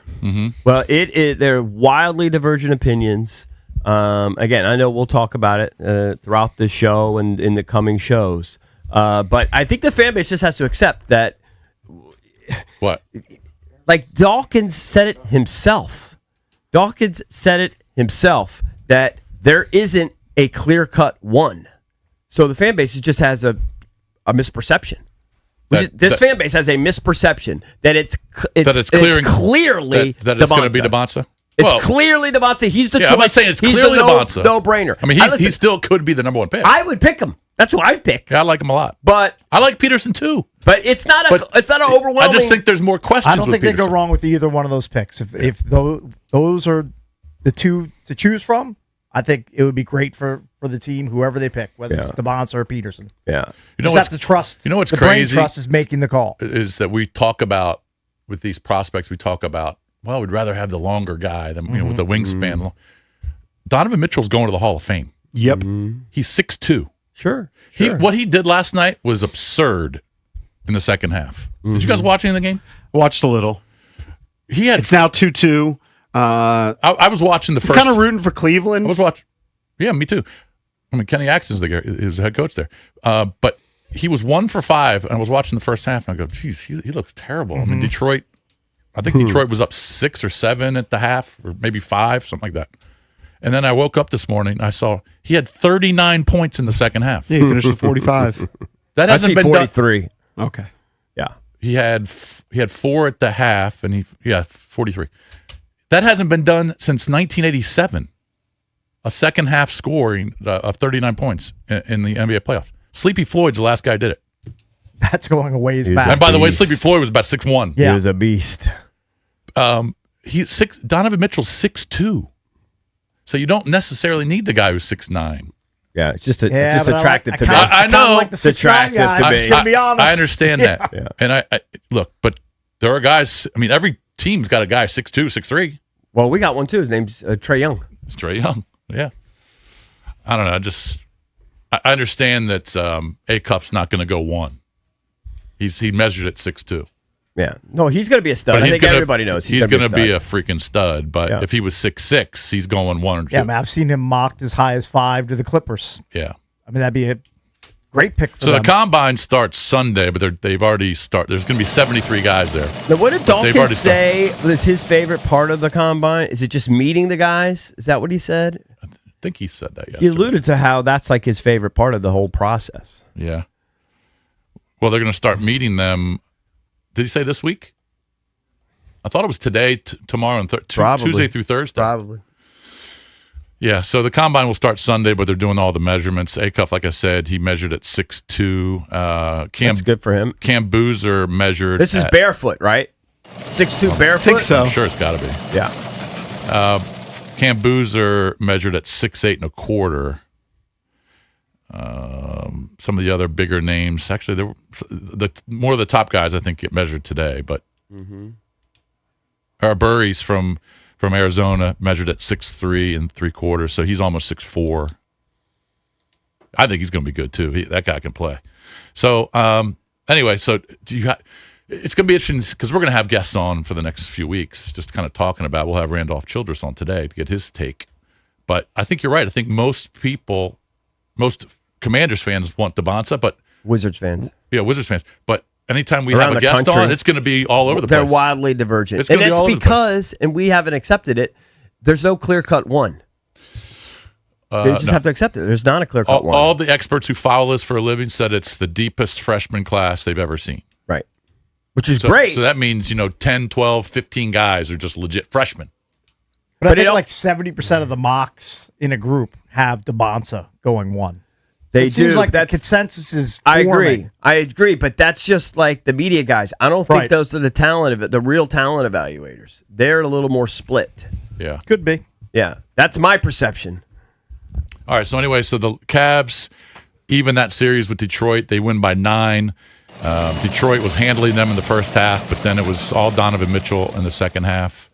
Well, they're wildly divergent opinions. Again, I know we'll talk about it throughout the show and in the coming shows. But I think the fan base just has to accept that, What? like Dawkins said it himself. Dawkins said it himself that there isn't a clear-cut one. So the fan base just has a misperception. This fan base has a misperception that it's clearly that it's going to be DeMonta. DeMonta. It's clearly DeMonta. He's the choice. I'm not saying it's He's clearly the DeMonta. no-brainer. I mean, Listen, he still could be the number one pick. I would pick him. That's who I'd pick. Yeah, I like him a lot. But I like Peterson too. it's not an overwhelming. I just think there's more questions. I don't with think they go Peterson. wrong with either one of those picks. If those are the two to choose from, I think it would be great for the team, whoever they pick, whether it's DeMonta or Peterson. Yeah. You know Just have to trust. You know what's the crazy? brain trust is making the call. Is that we talk about with these prospects? We talk about we'd rather have the longer guy than with the wingspan. Donovan Mitchell's going to the Hall of Fame. Yep. He's 6'2". Sure. What he did last night was absurd in the second half. Did you guys watch any of the game? Watched a little. He had. It's now 2-2. I was watching the first. Kind of rooting for Cleveland. I was watching. Yeah, me too. I mean, Kenny Axton's the guy. He was the head coach there. But he was 1 for 5, and I was watching the first half, and I go, geez, he looks terrible. I mean, Detroit, I think Detroit was up 6 or 7 at the half, or maybe 5, something like that. And then I woke up this morning, and I saw he had 39 points in the second half. Yeah, he finished with 45. That hasn't been done. 43. Okay. Yeah. He had 4 at the half, and 43. That hasn't been done since 1987. A second half scoring of 39 points in the NBA playoffs. Sleepy Floyd's the last guy who did it. That's going a ways He's back. And by the way, beast. Sleepy Floyd was about 6'1". Yeah. He was a beast. Donovan Mitchell's 6'2". So you don't necessarily need the guy who's 6'9". Yeah, it's just but attractive to me. I know. Like the It's attractive 6'9" guy. to I'm me. just gonna be honest. I understand that. Yeah. And I look, but there are guys. I mean, every team's got a guy 6'2", 6'3". Well, we got one too. His name's Trey Young. It's Trae Young. Yeah. I don't know. I understand that Acuff's not going to go 1. He measured at 6'2". Yeah. No, he's going to be a stud. But I think everybody knows he's going to be a freaking stud. But Yeah. if he was 6'6", he's going 1 or 2. Yeah, man, I've seen him mocked as high as 5 to the Clippers. Yeah. I mean, that'd be a great pick for So them. the combine starts Sunday, but they've already started. There's going to be 73 guys there. Now, what did already Dawkins say was his favorite part of the combine? Is it just meeting the guys? Is that what he said? I think he said that He yesterday. alluded to how that's like his favorite part of the whole process. Yeah. Well, they're going to start meeting them. Did he say this week? I thought it was today, tomorrow, and Probably. Tuesday through Thursday. Probably. Yeah, so the combine will start Sunday, but they're doing all the measurements. Acuff, like I said, he measured at 6'2". That's good for him. Cam Boozer measured. This is at, barefoot, right? 6'2" barefoot? I think so. I'm sure it's got to be. Yeah. Cam Boozer measured at 6'8.25". Some of the other bigger names, actually, there were more of the top guys I think get measured today, but Burries from Arizona measured at 6'3 3/4, so he's almost 6'4. I think he's going to be good too. That guy can play. So anyway, so it's going to be interesting because we're going to have guests on for the next few weeks, just kind of talking about. We'll have Randolph Childress on today to get his take. But I think you're right. I think most Commanders fans want DeBonsa, but Wizards fans. Yeah, Wizards fans. But anytime we Around have a the guest country, on, it's going to be all over the They're place. wildly divergent. It's gonna And be it's all over the because, and we haven't accepted it, there's no clear-cut one. They just have to accept it. There's not a clear-cut one. All the experts who follow this for a living said it's the deepest freshman class they've ever seen. Right. Which is So, great. So that means, 10, 12, 15 guys are just legit freshmen. But I think like 70% of the mocks in a group have DeBonsa going one. They It seems do. like the That's- consensus is I forming. agree, but that's just like the media guys. I don't think Right. those are the real talent evaluators. They're a little more split. Yeah. Could be. Yeah, that's my perception. All right. So anyway, so the Cavs, even that series with Detroit, they win by 9. Detroit was handling them in the first half, but then it was all Donovan Mitchell in the second half.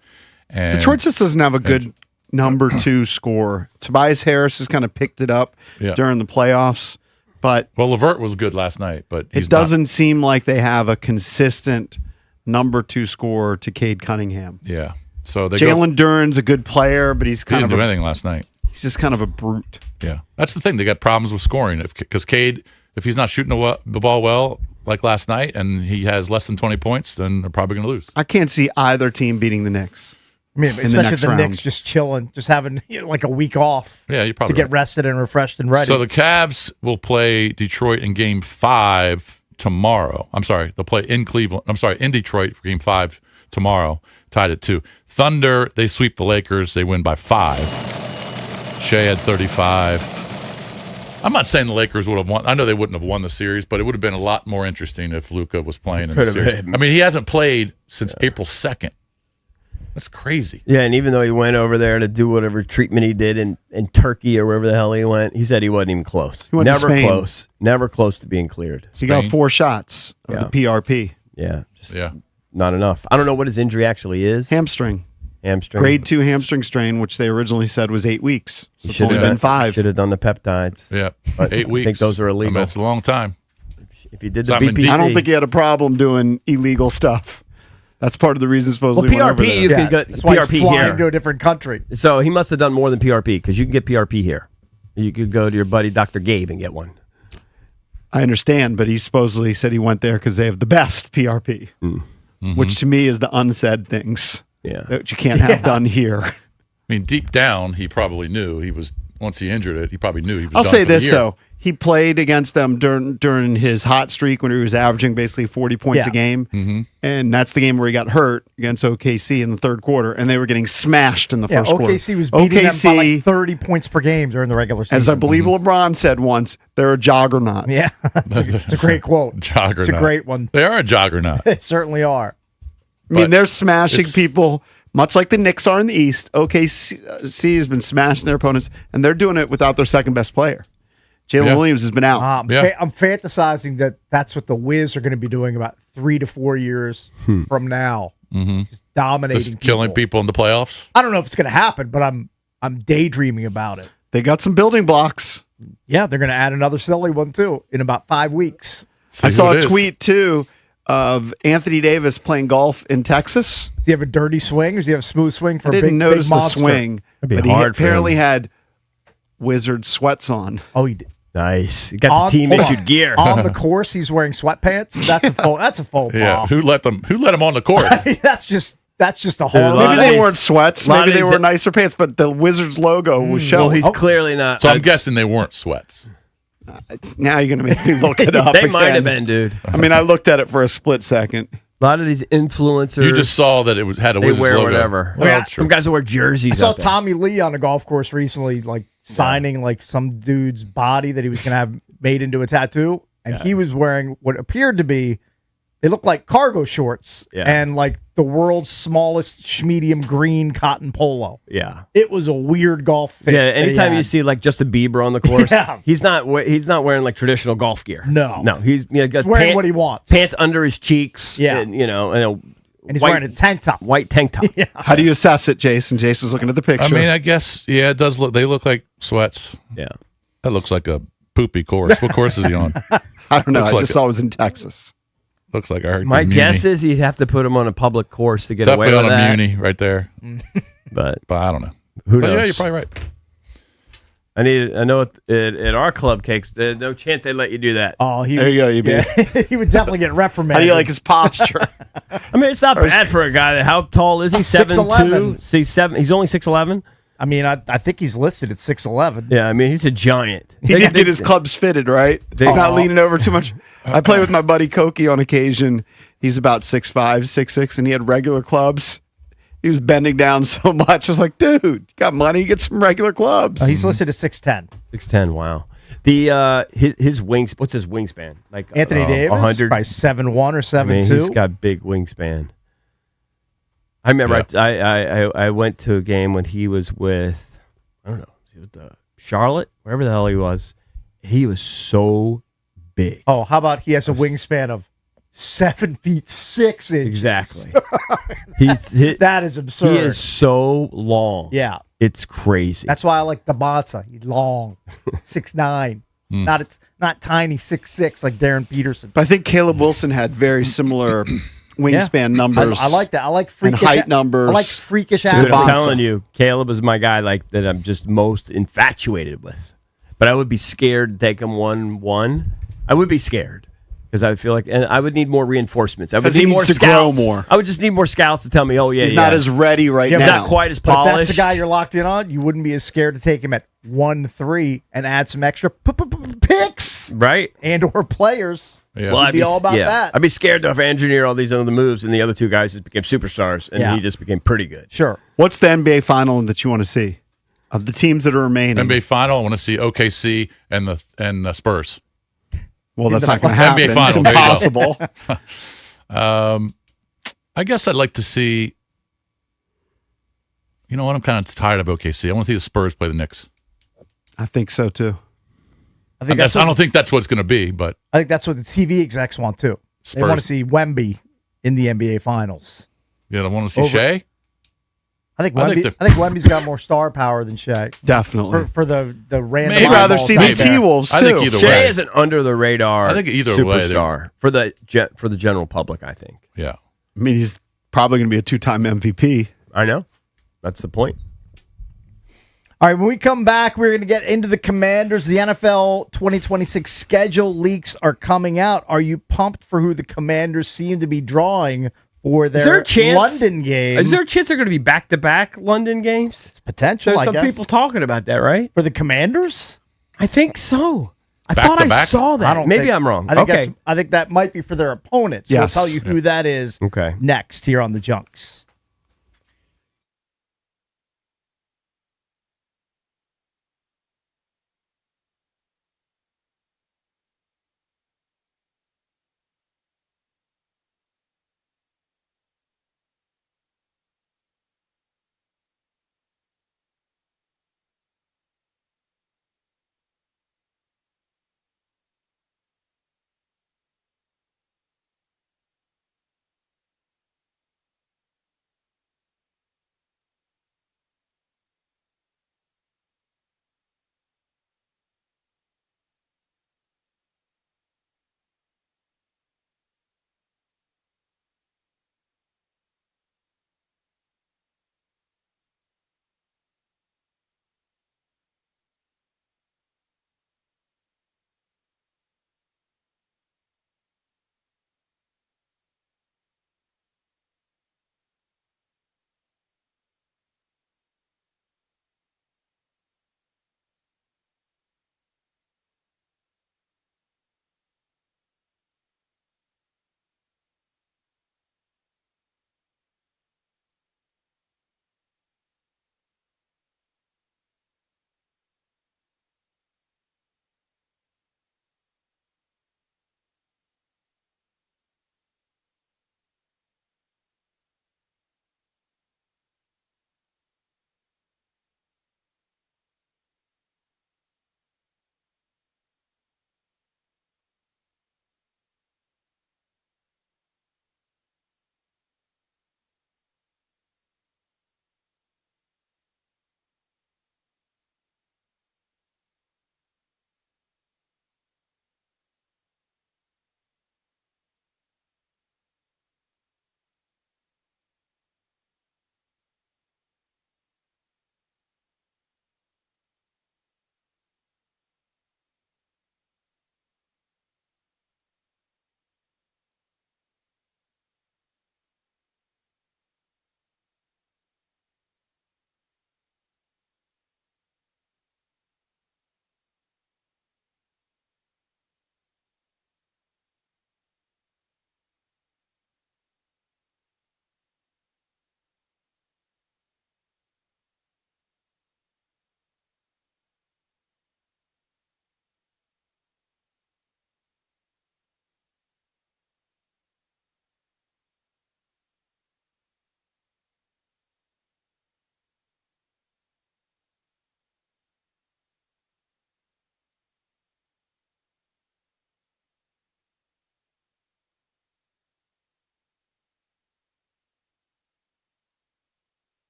And Detroit just doesn't have a good number 2 scorer. Tobias Harris has kind of picked it up during the playoffs, but well, LeVert was good last night, but it doesn't seem like they have a consistent number 2 scorer to Cade Cunningham. Yeah. So they Jalen Duren's a good player, but he's he kind didn't of do anything last night. he's just kind of a brute. Yeah, that's the thing. They got problems with scoring because Cade, if he's not shooting the ball well like last night, and he has less than 20 points, then they're probably going to lose. I can't see either team beating the Knicks. I mean, the especially next the round. Knicks just chilling, just having like a week off Yeah, you're to probably get right. rested and refreshed and ready. So the Cavs will play Detroit in Game 5 tomorrow. I'm sorry, they'll play in Cleveland. I'm sorry, in Detroit for Game 5 tomorrow, tied at 2. Thunder, they sweep the Lakers. They win by 5. Shea had 35. I'm not saying the Lakers would have won. I know they wouldn't have won the series, but it would have been a lot more interesting if Luka was playing in the series. I mean, he hasn't played since April 2nd. That's crazy. Yeah, and even though he went over there to do whatever treatment he did in Turkey or wherever the hell he went, he said he wasn't even close. He went to Never Spain. close. Never close to being cleared. He got 4 shots of the PRP. Yeah, just Yeah. not enough. I don't know what his injury actually is. Hamstring. Hamstring. Grade 2 hamstring strain, which they originally said was 8 weeks. So it's Should only have been 5. Should have done the peptides. Yeah. But 8 weeks. I think those are illegal. I mean, that's a long time. If he did So the I'm in BPC, deep- I don't think he had a problem doing illegal stuff. That's part of the reason supposedly Well, he went over PRP, there. you yeah, could go that's why he's PRP flying here. to a different country. So he must have done more than PRP because you can get PRP here. You could go to your buddy Dr. Gabe and get one. I understand, but he supposedly said he went there because they have the best PRP, which to me is the unsaid things Yeah. that you can't have done here. I mean, deep down, he probably knew he was. Once he injured it, he probably knew he was. I'll done say for the this year. though: he played against them during his hot streak when he was averaging basically 40 points Yeah. a game, and that's the game where he got hurt against OKC in the third quarter, and they were getting smashed in the Yeah, first quarter. OKC was beating them by like 30 points per game during the regular season. as I believe LeBron said once, they're a juggernaut. Yeah, it's a great quote. Juggernaut. It's a great one. They are a juggernaut. They certainly are. I mean, But they're smashing it's- people, much like the Knicks are in the East. OKC has been smashing their opponents, and they're doing it without their second best player. Jalen Yeah. Williams has been out. Yeah. I'm fantasizing that that's what the Wiz are going to be doing about 3 to 4 years from now. Just dominating Just killing people in the playoffs. I don't know if it's going to happen, but I'm daydreaming about it. They got some building blocks. Yeah, they're going to add another silly one too in about 5 weeks. See I saw who a it is. tweet too of Anthony Davis playing golf in Texas. Does he have a dirty swing or does he have a smooth swing for I a didn't big, notice big the monster? swing, That'd be but he hard for apparently him. had Wizard sweats on. Oh, he did. Nice. You got the team hold issued on. gear. On the course, he's wearing sweatpants. That's a faux Yeah. pas. Who let them on the court? that's just a a horrible. lot Maybe of they these- weren't sweats. lot Maybe of they these- were nicer pants, but the Wizards logo was Well, showing. he's clearly not. So I'm guessing they weren't sweats. Now you're going to make me look it up. they might again. have been, dude. I mean, I looked at it for a split second. A lot of these influencers. You just saw that had a they Wizards wear logo. whatever. Well, Yeah. true. Some guys will wear jerseys. I saw out there. Tommy Lee on a golf course recently, like signing like some dude's body that he was going to have made into a tattoo, and he was wearing what appeared to be, they looked like cargo shorts Yeah. and like the world's smallest medium green cotton polo. Yeah. It was a weird golf fit. Yeah, that he anytime you had. see like Justin Bieber on the course, Yeah. he's not wearing like traditional golf gear. No. he's got He's wearing what he wants. pants under his cheeks. Yeah. and, and And he's wearing a tank top. white tank top. How do you assess it, Jason? Jason's looking at the I picture. mean, I guess it does look. They look like sweats. Yeah. That looks like a poopy course. What course is he on? I don't know. looks I like just it. saw it was in Texas. Looks like I heard. My guess is you'd have to put him on a public course to get definitely away on with a that. muni right there. But But I don't know. who But knows? yeah, you're probably right. I know at our club cakes, there's no chance they let you do that. Oh, he There you go, you he would definitely get reprimanded. How do you like his posture? I mean, it's not bad for a guy. How tall is he? 6'11". 7'2". He's only 6'11". I mean, I think he's listed at 6'11". Yeah, I mean, he's a giant. He did get his clubs fitted, right? He's not leaning over too much. I play with my buddy Koki on occasion. He's about 6'5", 6'6", and he had regular clubs. He was bending down so much. I was like, dude, you got money? Get some regular clubs. He's listed at 6'10". 6'10". Wow. The his wings. What's his wingspan? Like Anthony Davis, 100. by 7'1" or I mean, 7'2". he's got big wingspan. I remember I went to a game when he was with, I don't know, he was with Charlotte, wherever the hell he was. He was so big. Oh, how about he has a wingspan of 7'6" Exactly. That is absurd. He is so long. Yeah, It's crazy. that's why I like the Matza. He's long, 6'9". Not tiny 6'6" like Darren Peterson. But I think Caleb Wilson had very similar wingspan numbers. I like that. I like and freakish height numbers. I like freakish to Dude, I'm athletes. telling you, Caleb is my guy like that I'm just most infatuated with. But I would be scared to take him 1-1. I would be scared because I feel like, and I would need more reinforcements. I would 'Cause he need more needs to grow scouts. more. I would just need more scouts to tell me, oh yeah, He's yeah. not as ready right Yeah, now. He's not quite as But if polished. that's the guy you're locked in on, you wouldn't be as scared to take him at 1-3 and add some extra picks right. and or players. Yeah. Well, I'd be all about yeah. that. I'd be scared though if I engineer all these other moves and the other two guys just became superstars and Yeah. he just became pretty good. Sure. What's the NBA final that you want to see of the teams that are remaining? NBA final. I want to see OKC and the Spurs. Well, that's the not going to happen. NBA final, It's there you go. impossible. I guess I'd like to see. You know what? I'm kind of tired of OKC. I want to see the Spurs play the Knicks. I think so too. I think I that's don't think that's what it's going to be, but I think that's what the TV execs want too. They want to Spurs. see Wemby in the NBA finals. yeah, I want to see Over- Shea. I think I think Wemby. they're- I think Wemby's got more star power than Shea Definitely. for the random. Maybe. I'd rather eyeballs see out the there. T-Wolves I too. think either Shea way. is an under the radar I think either way, superstar for the general public, I think. Yeah. I mean, he's probably going to be a 2-time MVP. I know. That's the point. All right, when we come back, we're going to get into the Commanders. The NFL 2026 schedule leaks are coming out. Are you pumped for who the Commanders seem to be drawing for Is there their a chance? London game? Is there a chance they're going to be back-to-back London games? potential? There's I some guess people talking about that, right? for the Commanders. I think so. I thought I Back-to-back? saw that. I don't. Maybe think- I'm wrong. I think Okay. I think that might be for their opponents. Yes. We'll tell you who that is. Okay. Next here on the Junks.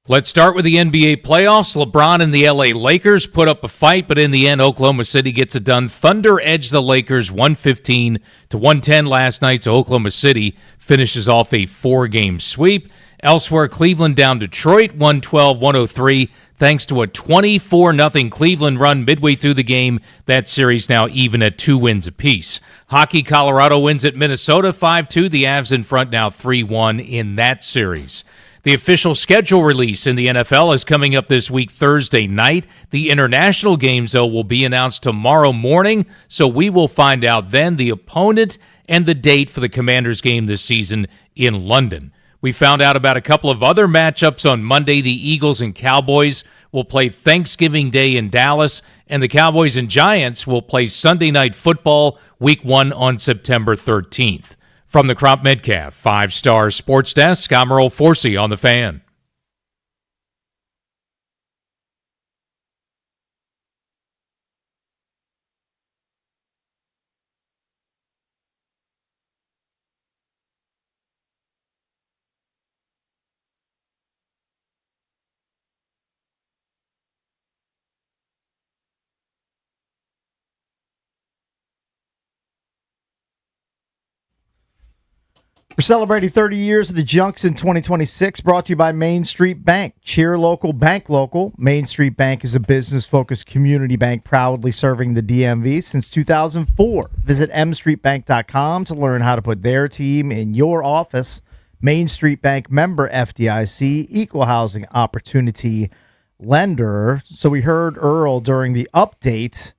Let's start with the NBA playoffs. LeBron and the LA Lakers put up a fight, but in the end, Oklahoma City gets it done. Thunder edged the Lakers 115-110 last night, so Oklahoma City finishes off a 4-game sweep. Elsewhere, Cleveland down Detroit 112-103 thanks to a 24-0 Cleveland run midway through the game. That series now even at 2 wins apiece. Hockey, Colorado wins at Minnesota 5-2. The Avs in front now 3-1 in that series. The official schedule release in the NFL is coming up this week, Thursday night. The international games, though, will be announced tomorrow morning, so we will find out then the opponent and the date for the Commanders game this season in London. We found out about a couple of other matchups on Monday. The Eagles and Cowboys will play Thanksgiving Day in Dallas, and the Cowboys and Giants will play Sunday Night Football, Week 1 on September 13th. From the Crop Metcalf 5-Star Sports Desk, I'm Earl Forsey on The Fan. We're celebrating 30 years of the Junks in 2026, brought to you by Main Street Bank. Cheer local, bank local. Main Street Bank is a business-focused community bank proudly serving the DMV since 2004. Visit mstreetbank.com to learn how to put their team in your office. Main Street Bank, member FDIC, equal housing opportunity lender. So we heard Earl during the update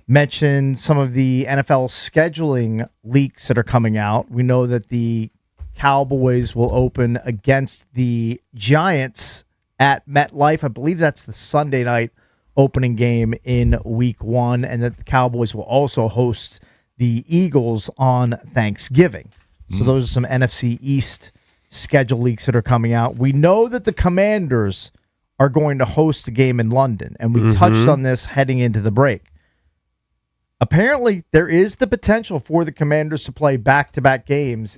mention some of the NFL scheduling leaks that are coming out. We know that the Cowboys will open against the Giants at MetLife. I believe that's the Sunday night opening game in Week 1, and that the Cowboys will also host the Eagles on Thanksgiving. So those are some NFC East schedule leaks that are coming out. We know that the Commanders are going to host a game in London, and we touched on this heading into the break. Apparently, there is the potential for the Commanders to play back-to-back games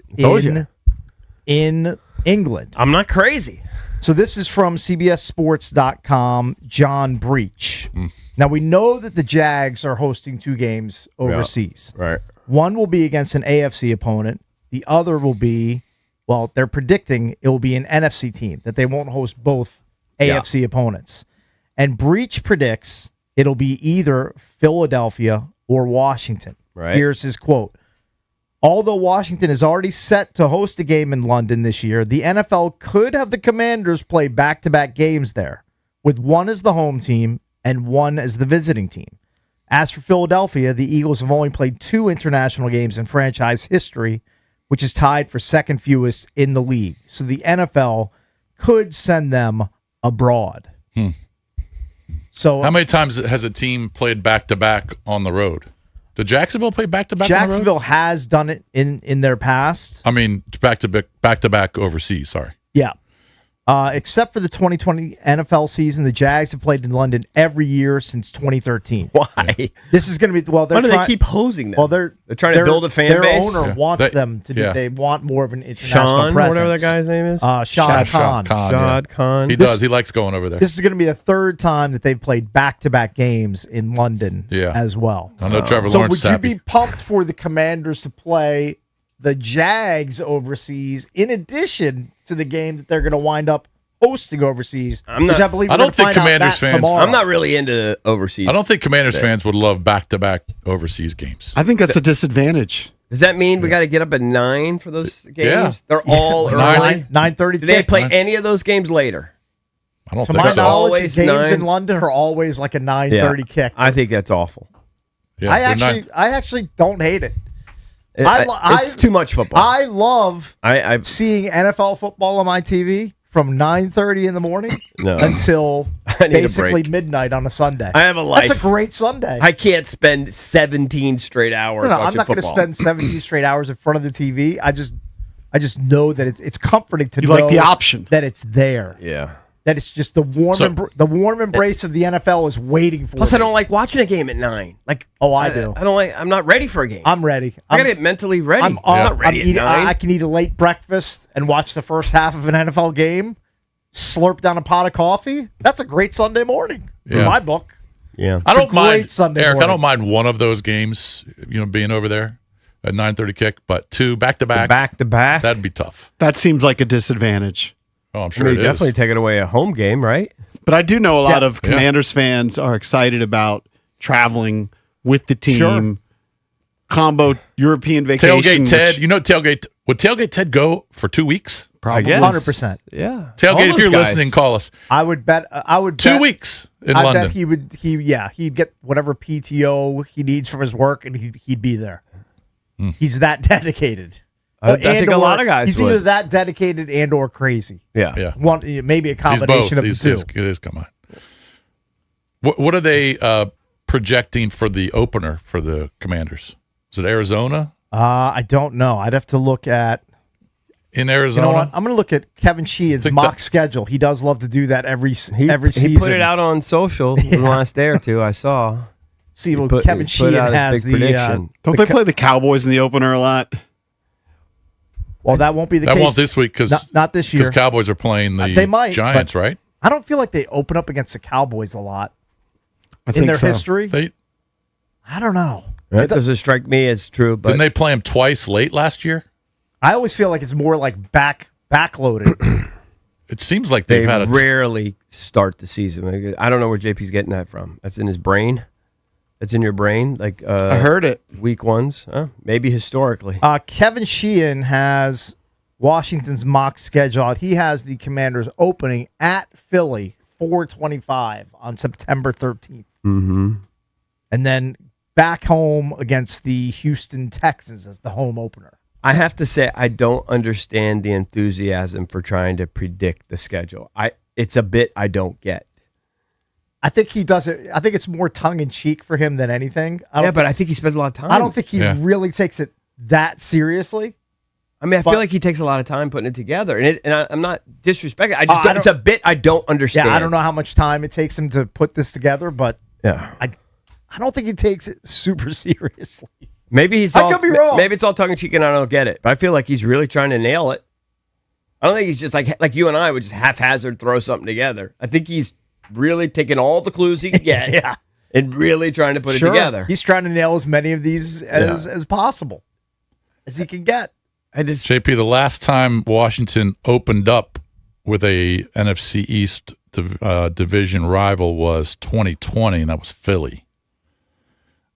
in England. I'm not crazy. So this is from CBSSports.com, John Breach. Now, we know that the Jags are hosting 2 games overseas. Right. One will be against an AFC opponent. The other will be, well, they're predicting it will be an NFC team, that they won't host both AFC opponents. And Breach predicts it'll be either Philadelphia or Washington. Right. Here's his quote. Although Washington is already set to host a game in London this year, the NFL could have the Commanders play back-to-back games there, with one as the home team and one as the visiting team. As for Philadelphia, the Eagles have only played 2 international games in franchise history, which is tied for second fewest in the league. So the NFL could send them abroad. So How many times has a team played back-to-back on the road? Did Jacksonville play back-to-back on the road? Jacksonville has done it in their past. I mean, back-to-back overseas, sorry. Yeah. Except for the 2020 NFL season, the Jags have played in London every year since 2013. Why? This is going to be, well, they're Why do trying, they keep hosing them? well, they're trying to build a fan their base. owner wants They- them to do, yeah. they want more of an international Sean, presence. whatever that guy's name is. Shad Khan. Shad Khan. He does. He likes going over there. This is going to be the 3rd time that they've played back-to-back games in London Yeah. as well. I know Trevor So Lawrence would is you happy. be pumped for the Commanders to play the Jags overseas in addition to the game that they're going to wind up hosting overseas, I'm not- which I believe I we're don't gonna think find out Commanders that fans- tomorrow. I'm not really into overseas. I don't think Commanders fans would love back-to-back overseas games. I think that's a disadvantage. Does that mean we got to get up at 9 for those games? Yeah. They're all early. 9:30. Do they play any of those games later? I don't To think my so. knowledge, Always games 9. in London are always like a 9:30 kick. I think that's awful. Yeah, I they're actually don't hate it. I- It's too much football. I love I seeing NFL football on my TV from 9:30 in the morning No. until I need a basically break. midnight on a Sunday. I have a life. That's a great Sunday. I can't spend 17 straight hours No, I'm watching not going to football. spend 17 straight hours in front of the TV. I just know that it's comforting to You know like the option. that it's there. Yeah. That it's just the warm embrace of the NFL is waiting for. Plus, me. I don't like watching a game at 9. Like, Oh, I do. I don't like. I'm not ready for a game. I'm ready. I gotta get mentally ready. I'm not ready I'm eating, at 9. I can eat a late breakfast and watch the first half of an NFL game, slurp down a pot of coffee. That's a great Sunday morning in Yeah. my book. Yeah. I don't It's a great mind, Sunday Eric. I morning. don't mind one of those games, being over there at 9:30 kick, but two back to back, Back to back. that'd be tough. That seems like a disadvantage. Oh, I'm I sure mean, it is. definitely taking away a home game, right? But I do know a lot Yeah. of Commanders fans are excited about traveling with the team. Sure. Combo European vacation. Tailgate Ted. which Would Tailgate Ted go for 2 weeks? probably guess. 100%. Yeah. All Tailgate, if those you're guys. listening, call us. I would bet. 2 weeks in I London. bet he'd get whatever PTO he needs from his work, and he'd be there. He's that dedicated. I think a lot of guys He's would. either that dedicated and or crazy. Yeah. Yeah. One, maybe a He's combination both. of the two. It is, come on. What are they projecting for the opener for the Commanders? Is it Arizona? I don't know. I'd have to look at. In You Arizona? know what? I'm going to look at Kevin Sheehan's Think mock that- schedule. He does love to do that every He season. He put it out on social in the last day or two. I saw. See, well, put- Kevin he put Sheehan out his has big the. prediction. Don't they play the Cowboys in the opener a lot? Well, that won't be the That case. won't this week because Not this year. Cowboys are playing the They might, Giants, but- right? I don't feel like they open up against the Cowboys a lot I in think their so. history. They I don't know. That doesn't strike me as true, but didn't they play them twice late last year? I always feel like it's more like backloaded. It seems like they they've had a rarely start the season. I don't know where JP's getting that from. That's in his brain. That's in your brain. Like I heard it. week ones. Maybe historically. Kevin Sheehan has Washington's mock schedule out. He has the Commanders opening at Philly 4:25 on September 13th. Mm-hmm. And then back home against the Houston Texans as the home opener. I have to say I don't understand the enthusiasm for trying to predict the schedule. It's a bit I don't get. I think he does it. I think it's more tongue in cheek for him than anything. But I think he spends a lot of time. I don't think he Yeah. really takes it that seriously. I mean, I but- feel like he takes a lot of time putting it together, I'm not disrespecting. I It's a bit I don't understand. Yeah, I don't know how much time it takes him to put this together, but Yeah, I don't think he takes it super seriously. maybe he's. I could be wrong. Maybe it's all tongue in cheek, and I don't get it. But I feel like he's really trying to nail it. I don't think he's just like you and I would just haphazard throw something together. I think he's really taking all the clues he can get, Yeah. and really trying to put Sure. it together. He's trying to nail as many of these as possible as he can get. I just JP, the last time Washington opened up with a NFC East division rival was 2020, and that was Philly.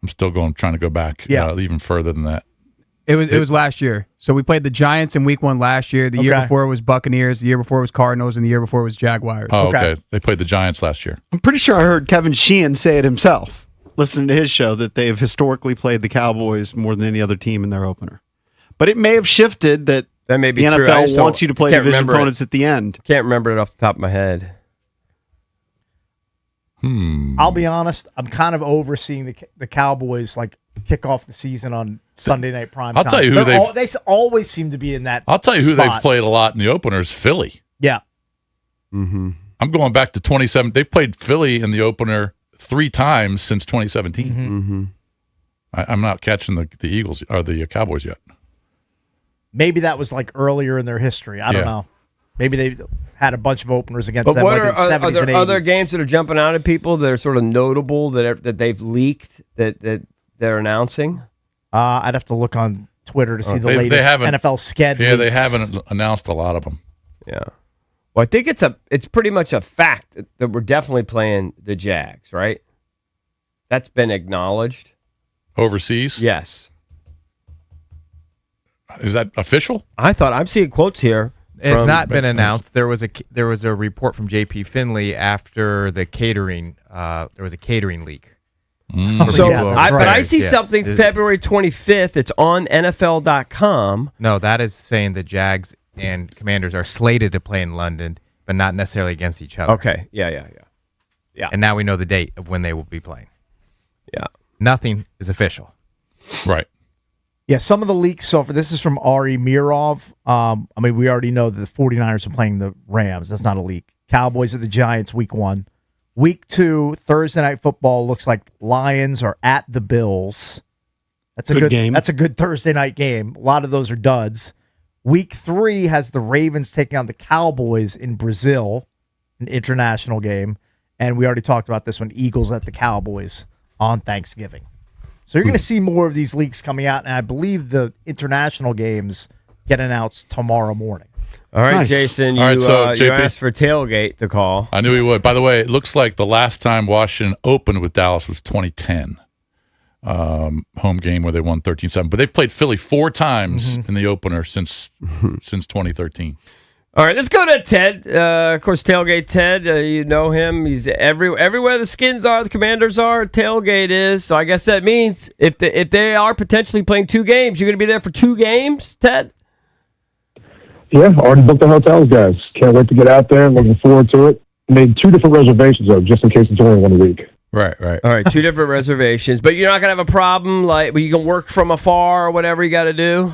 I'm still trying to go back even further than that. It was last year. So we played the Giants in week 1 last year. The year Okay. before it was Buccaneers. The year before it was Cardinals. And the year before it was Jaguars. Oh, Okay. okay. They played the Giants last year. I'm pretty sure I heard Kevin Sheehan say it himself, listening to his show, that they've historically played the Cowboys more than any other team in their opener. But it may have shifted that That may be the true. I NFL just wants don't- you to play can't division remember it. opponents at the end. Can't remember it off the top of my head. I'll be honest. I'm kind of overseeing the Cowboys like kick off the season on Sunday night prime. I'll time. tell you who they always seem to be in that. I'll tell you who spot. they've played a lot in the openers, Philly. Yeah, I'm going back to 2017. They've played Philly in the opener 3 times since 2017. Mm-hmm. I'm not catching the Eagles or the Cowboys yet. maybe that was like earlier in their history. I don't Yeah. know. Maybe they had a bunch of openers against But them what like in the 70s are and there 80s. other games that are jumping out at people that are sort of notable that they've leaked that they're announcing? I'd have to look on Twitter to see the They latest haven't- NFL schedule. Yeah, they haven't announced a lot of them. Yeah. Well, I think it's pretty much a fact that we're definitely playing the Jags, right? That's been acknowledged. Overseas? Yes. Is that official? I thought I'm seeing quotes here. It's from- not been announced. There was a report from JP Finley after the catering. There was a catering leak. So, Yeah, that's but I right. see Yes. something Is- February 25th. It's on NFL.com. No, that is saying the Jags and Commanders are slated to play in London, but not necessarily against each other. Okay. Yeah. And now we know the date of when they will be playing. Yeah. Nothing is official. Right. Yeah, some of the leaks. So this is from Ari Mirov. I mean, we already know that the 49ers are playing the Rams. That's not a leak. Cowboys at the Giants week 1. Week 2, Thursday Night Football, looks like Lions are at the Bills. That's a Good good game. That's a good Thursday night game. A lot of those are duds. Week 3 has the Ravens taking on the Cowboys in Brazil, an international game. And we already talked about this one, Eagles at the Cowboys on Thanksgiving. So you're going to see more of these leaks coming out, and I believe the international games get announced tomorrow morning. All right, Nice. Jason, All right, so, you JP. asked for tailgate to call. I knew he would. By the way, it looks like the last time Washington opened with Dallas was 2010. Home game where they won 13-7. But they've played Philly 4 times in the opener since 2013. All right, let's go to Ted. Of course, Tailgate Ted, you know him. He's everywhere the Skins are, the Commanders are, Tailgate is. So I guess that means if they are potentially playing 2 games, you're going to be there for 2 games, Ted? Yeah, already booked the hotels, guys. Can't wait to get out there. Looking forward to it. Made 2 different reservations, though, just in case it's only 1 week. Right. All right, 2 different reservations. But you're not going to have a problem, like, you can work from afar or whatever you got to do?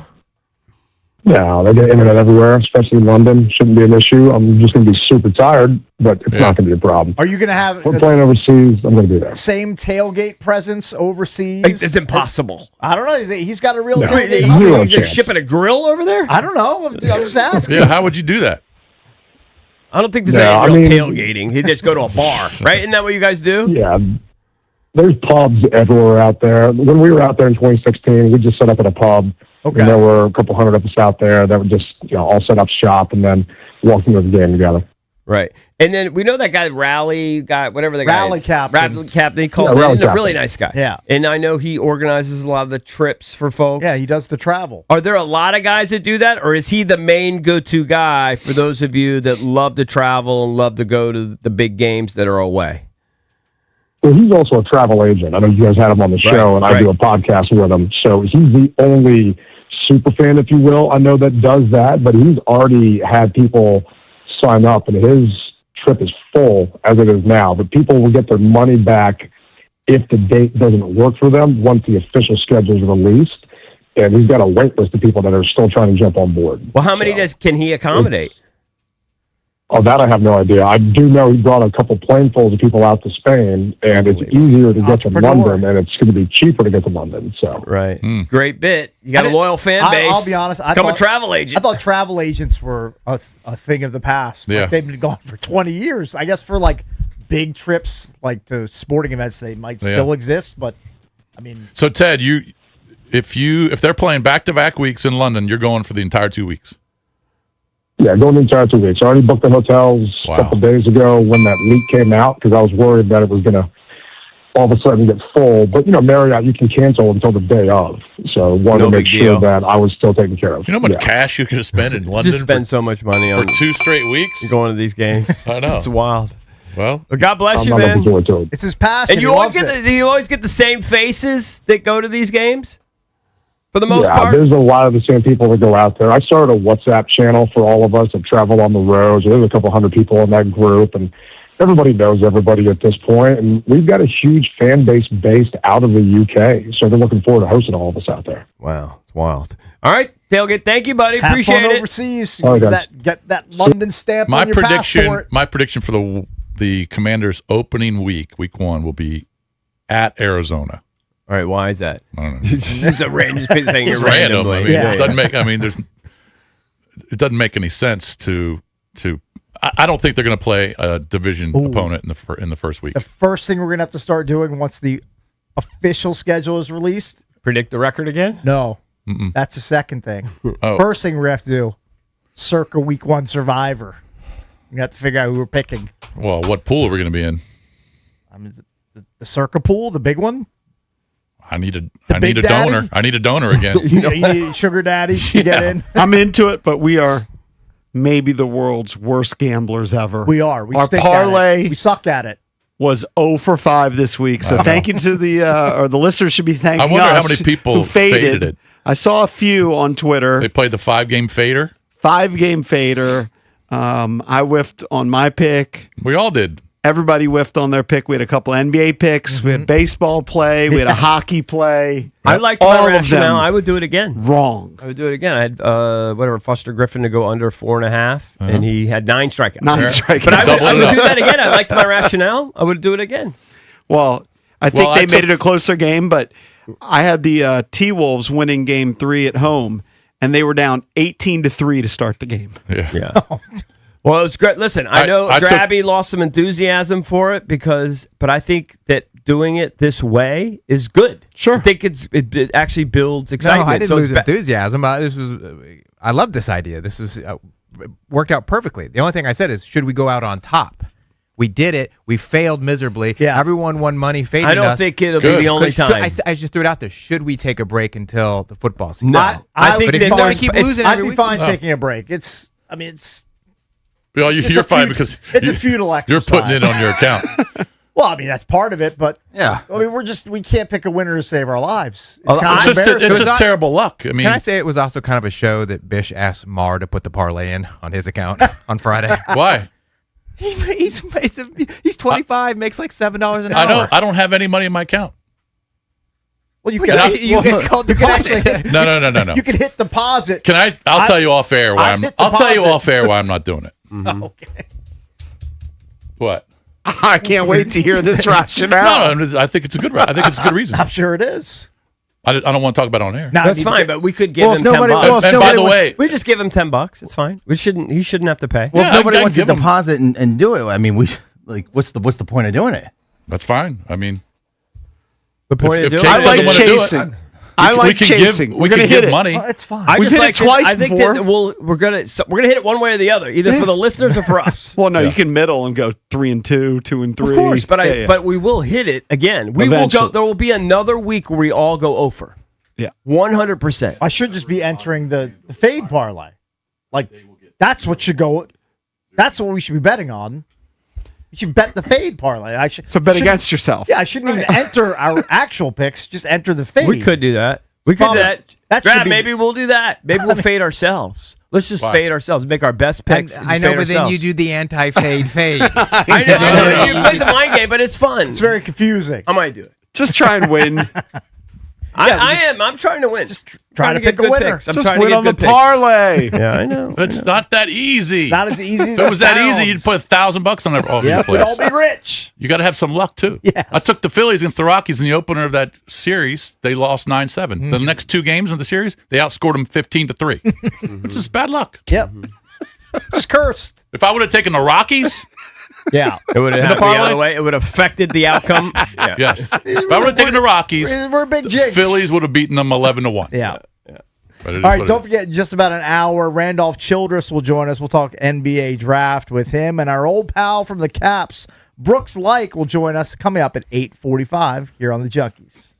Yeah, they get internet everywhere, especially in London. Shouldn't be an issue. I'm just going to be super tired, but it's not going to be a problem. Are you going to have We're playing overseas. I'm going to be there. same tailgate presence overseas? It's impossible. I don't know. He's got a real No. tailgate. Zero hustle. chance. You're shipping a grill over there? I don't know. I'm just asking. Yeah, how would you do that? I don't think there's No, any real I mean- tailgating. You just go to a bar, right? Isn't that what you guys do? Yeah, there's pubs everywhere out there. When we were out there in 2016, we just set up at a pub. Okay. And there were a couple hundred of us out there that would just, all set up shop and then walk into the game together. Right. And then we know that guy, Rally guy, whatever the guy Rally is. Captain. Rally Captain. He called Yeah, Rally in. He's a Captain. really nice guy. Yeah. And I know he organizes a lot of the trips for folks. Yeah, he does the travel. Are there a lot of guys that do that, or is he the main go-to guy for those of you that love to travel and love to go to the big games that are away? Well, he's also a travel agent. I know you guys had him on the show, and I do a podcast with him. So he's the only super fan, if you will, I know that does that, but he's already had people sign up, and his trip is full as it is now. But people will get their money back if the date doesn't work for them once the official schedule is released. And he's got a wait list of people that are still trying to jump on board. Well, how many can he accommodate? Oh, that I have no idea. I do know he brought a couple planefuls of people out to Spain, and it's easier to get to Entrepreneur. London, and it's going to be cheaper to get to London. So Right. Great bit. You got a loyal fan base. I'll be honest. Become a travel agent. I thought travel agents were a thing of the past. Yeah. Like they've been gone for 20 years. I guess for like big trips, like to sporting events, they might still exist. But I mean, So Ted, if they're playing back-to-back weeks in London, you're going for the entire 2 weeks. yeah, going the entire 2 weeks. I already booked the hotels Wow. a couple days ago when that leak came out because I was worried that it was going to all of a sudden get full. But, Marriott, you can cancel until the day of. So wanted No to make big sure deal. that I was still taken care of. You know how much Yeah. cash you could have spent in London Just spend so much money for on 2 straight weeks? going to these games. I know. It's wild. Well, But God bless I'm you, not looking man. forward to it. it's his passion. And He you always loves get it. do you always get the same faces that go to these games? For the most Yeah, part? there's a lot of the same people that go out there. I started a WhatsApp channel for all of us that travel on the road. So there's a couple hundred people in that group, and everybody knows everybody at this point. And we've got a huge fan base based out of the UK, so they're looking forward to hosting all of us out there. Wow, it's wild. All right, Tailgate, thank you, buddy. Have Appreciate fun it. overseas. All right, Get guys. get that London stamp my on your passport. prediction for the Commanders' opening week 1, will be at Arizona. All right, why is that? I don't know. It's a random saying It's it random. randomly. I mean, Yeah. it doesn't make. I mean, it doesn't make any sense to. I don't think they're going to play a division opponent in the first week. The first thing we're gonna have to start doing once the official schedule is released. Predict the record again? No, that's the second thing. Oh. First thing we have to do, circa week 1 Survivor. We have to figure out who we're picking. Well, what pool are we going to be in? I mean, the circa pool, the big one. I need a Big Daddy? donor. I need a donor again. You need a sugar daddy to get in. I'm into it, but we are maybe the world's worst gamblers ever. We are. We Our stink parlay At it. We suck at it. was 0 for 5 this week. So thank you to the or the listeners should be thanking I wonder how us many people who faded it. I saw a few on Twitter. They played the 5-game fader. 5-game fader. I whiffed on my pick. We all did. Everybody whiffed on their pick. We had a couple NBA picks. We had baseball play. We had a hockey play. I liked all my of rationale. them I would do it again. wrong. I would do it again. I had Foster Griffin to go under 4.5, and he had 9 strikeouts. 9 strikeouts. But I would Double it up. do that again. I liked my rationale. I would do it again. Well, I think Well, they I made took- it a closer game, but I had the T-Wolves winning game 3 at home, and they were down 18-3 to start the game. Yeah. Well, it was great. Listen, I know I took- Drabby lost some enthusiasm for it but I think that doing it this way is good. Sure. I think it actually builds excitement. No, I didn't So it's lose enthusiasm. I love this idea. This was worked out perfectly. The only thing I said is, should we go out on top? We did it. We failed miserably. Yeah. Everyone won money fading I don't us. think it'll be the only time. I just threw it out there. Should we take a break until the football season? No. I think but if that you want there's- to keep it's- losing I'd every be week, fine taking a break. It's Well, just you're a fine futile- because it's a futile You're exercise. putting it on your account. Well, I mean that's part of it, but Yeah. I mean we can't pick a winner to save our lives. It's Well, kind It's of just, embarrassing. it's just terrible luck. I mean, Can I say it was also kind of a show that Bish asked Marr to put the parlay in on his account on Friday? why? He's 25, makes like $7 an I hour. don't have any money in my account. Well, you Well, can. it's called you can actually deposit. hit, No. You can hit deposit. Can I? I'll tell you off air why I've I'm. hit I'll tell you deposit. off air why I'm not doing it. Okay. What? I can't wait to hear this rationale. No, I think it's a good. I think it's a good reason. I'm sure it is. I don't want to talk about it on air. Now, That's I mean, fine, but we could give Well, him if $10. nobody- well, if And by nobody the wants- way, We just give him $10. It's fine. He shouldn't have to pay. Well, Yeah, if nobody I'd wants to give 'em- deposit and do it, I mean, what's the point of doing it? that's fine. I mean, The point if of Kate doing I it. doesn't like wanna do it, chasing. I like chasing. We We're can gonna give hit it. money. well, it's fine. I We've just hit it like twice I think before. that we're gonna hit it one way or the other, either for the listeners or for us. Well, no, you can middle and go 3-2, 2-3. Of course, but Yeah, yeah. but we will hit it again. We will Eventually. go. There will be another week where we all go over. Yeah. 100%. I should just be entering the fade parlay. Like that's what should go. That's what we should be betting on. You should bet the fade parlay. I should So bet shouldn't- against yourself. Yeah, I shouldn't even enter our actual picks. Just enter the fade. We could do that. We could do Probably- that. that should Brad, be- maybe we'll do that. Maybe we'll fade ourselves. Let's just Why? fade ourselves. Make our best picks. and I just know, fade but then ourselves. you do the anti-fade fade. I know. You play some mind game, but it's fun. It's very confusing. I might do it. Just try and win. I am. I'm trying to win. Just try to get pick a good winner. picks. I'm Just trying win to get on the good picks. parlay. Yeah, I know. It's not that easy. It's not as easy as if it was that easy, you'd sounds. put $1,000 on every Yeah, we'd all place. be rich. You got to have some luck too. Yes. I took the Phillies against the Rockies in the opener of that series. They lost 9-7. The next two games of the series, they outscored them 15-3, which is bad luck. Yep. Just cursed. If I would have taken the Rockies, Yeah. It would have the happened the parlay? other way. It would have affected the outcome. Yeah. yes. If I would have taken the Rockies, We're big the jigs. Phillies would have beaten them 11-1. Yeah. But it is All right, what it don't is. forget, in just about an hour, Randolph Childress will join us. We'll talk NBA draft with him. And our old pal from the Caps, Brooks Like, will join us coming up at 8:45 here on the Junkies.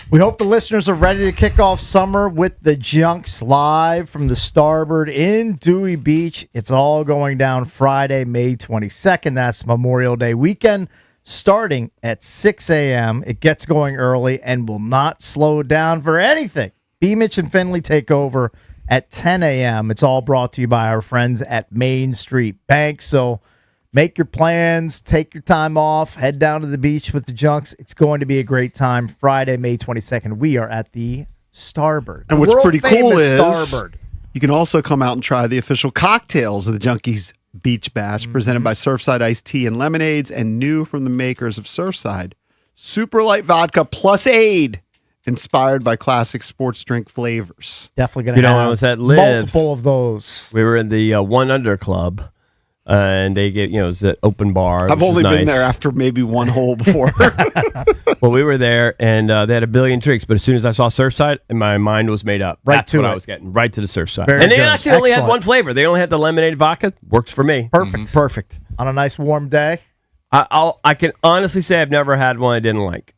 We hope the listeners are ready to kick off summer with the Junks live from the Starboard in Dewey Beach. It's all going down Friday, May 22nd. That's Memorial Day weekend, starting at 6 a.m. It gets going early and will not slow down for anything. B. Mitch and Finley take over at 10 a.m. It's all brought to you by our friends at Main Street Bank. So make your plans, take your time off, head down to the beach with the Junks. It's going to be a great time. Friday, May 22nd, we are at the Starboard. And what's pretty cool is Starboard. you can also come out and try the official cocktails of the Junkies Beach Bash, presented by Surfside Iced Tea and Lemonades, and new from the makers of Surfside, Super Light Vodka plus Aid, inspired by classic sports drink flavors. Definitely going to when I have was at Liv, multiple of those. we were in the One Under Club, and they get it was an open bar. I've which only is been nice. there after maybe one hole before. Well, we were there, and they had a billion drinks. But as soon as I saw Surfside, my mind was made up. Right That's to what it. I was getting. Right to the Surfside. Very And they good. actually only had Excellent. one flavor. They only had the lemonade vodka. Works for me. Perfect. Perfect. On a nice warm day. I can honestly say I've never had one I didn't like.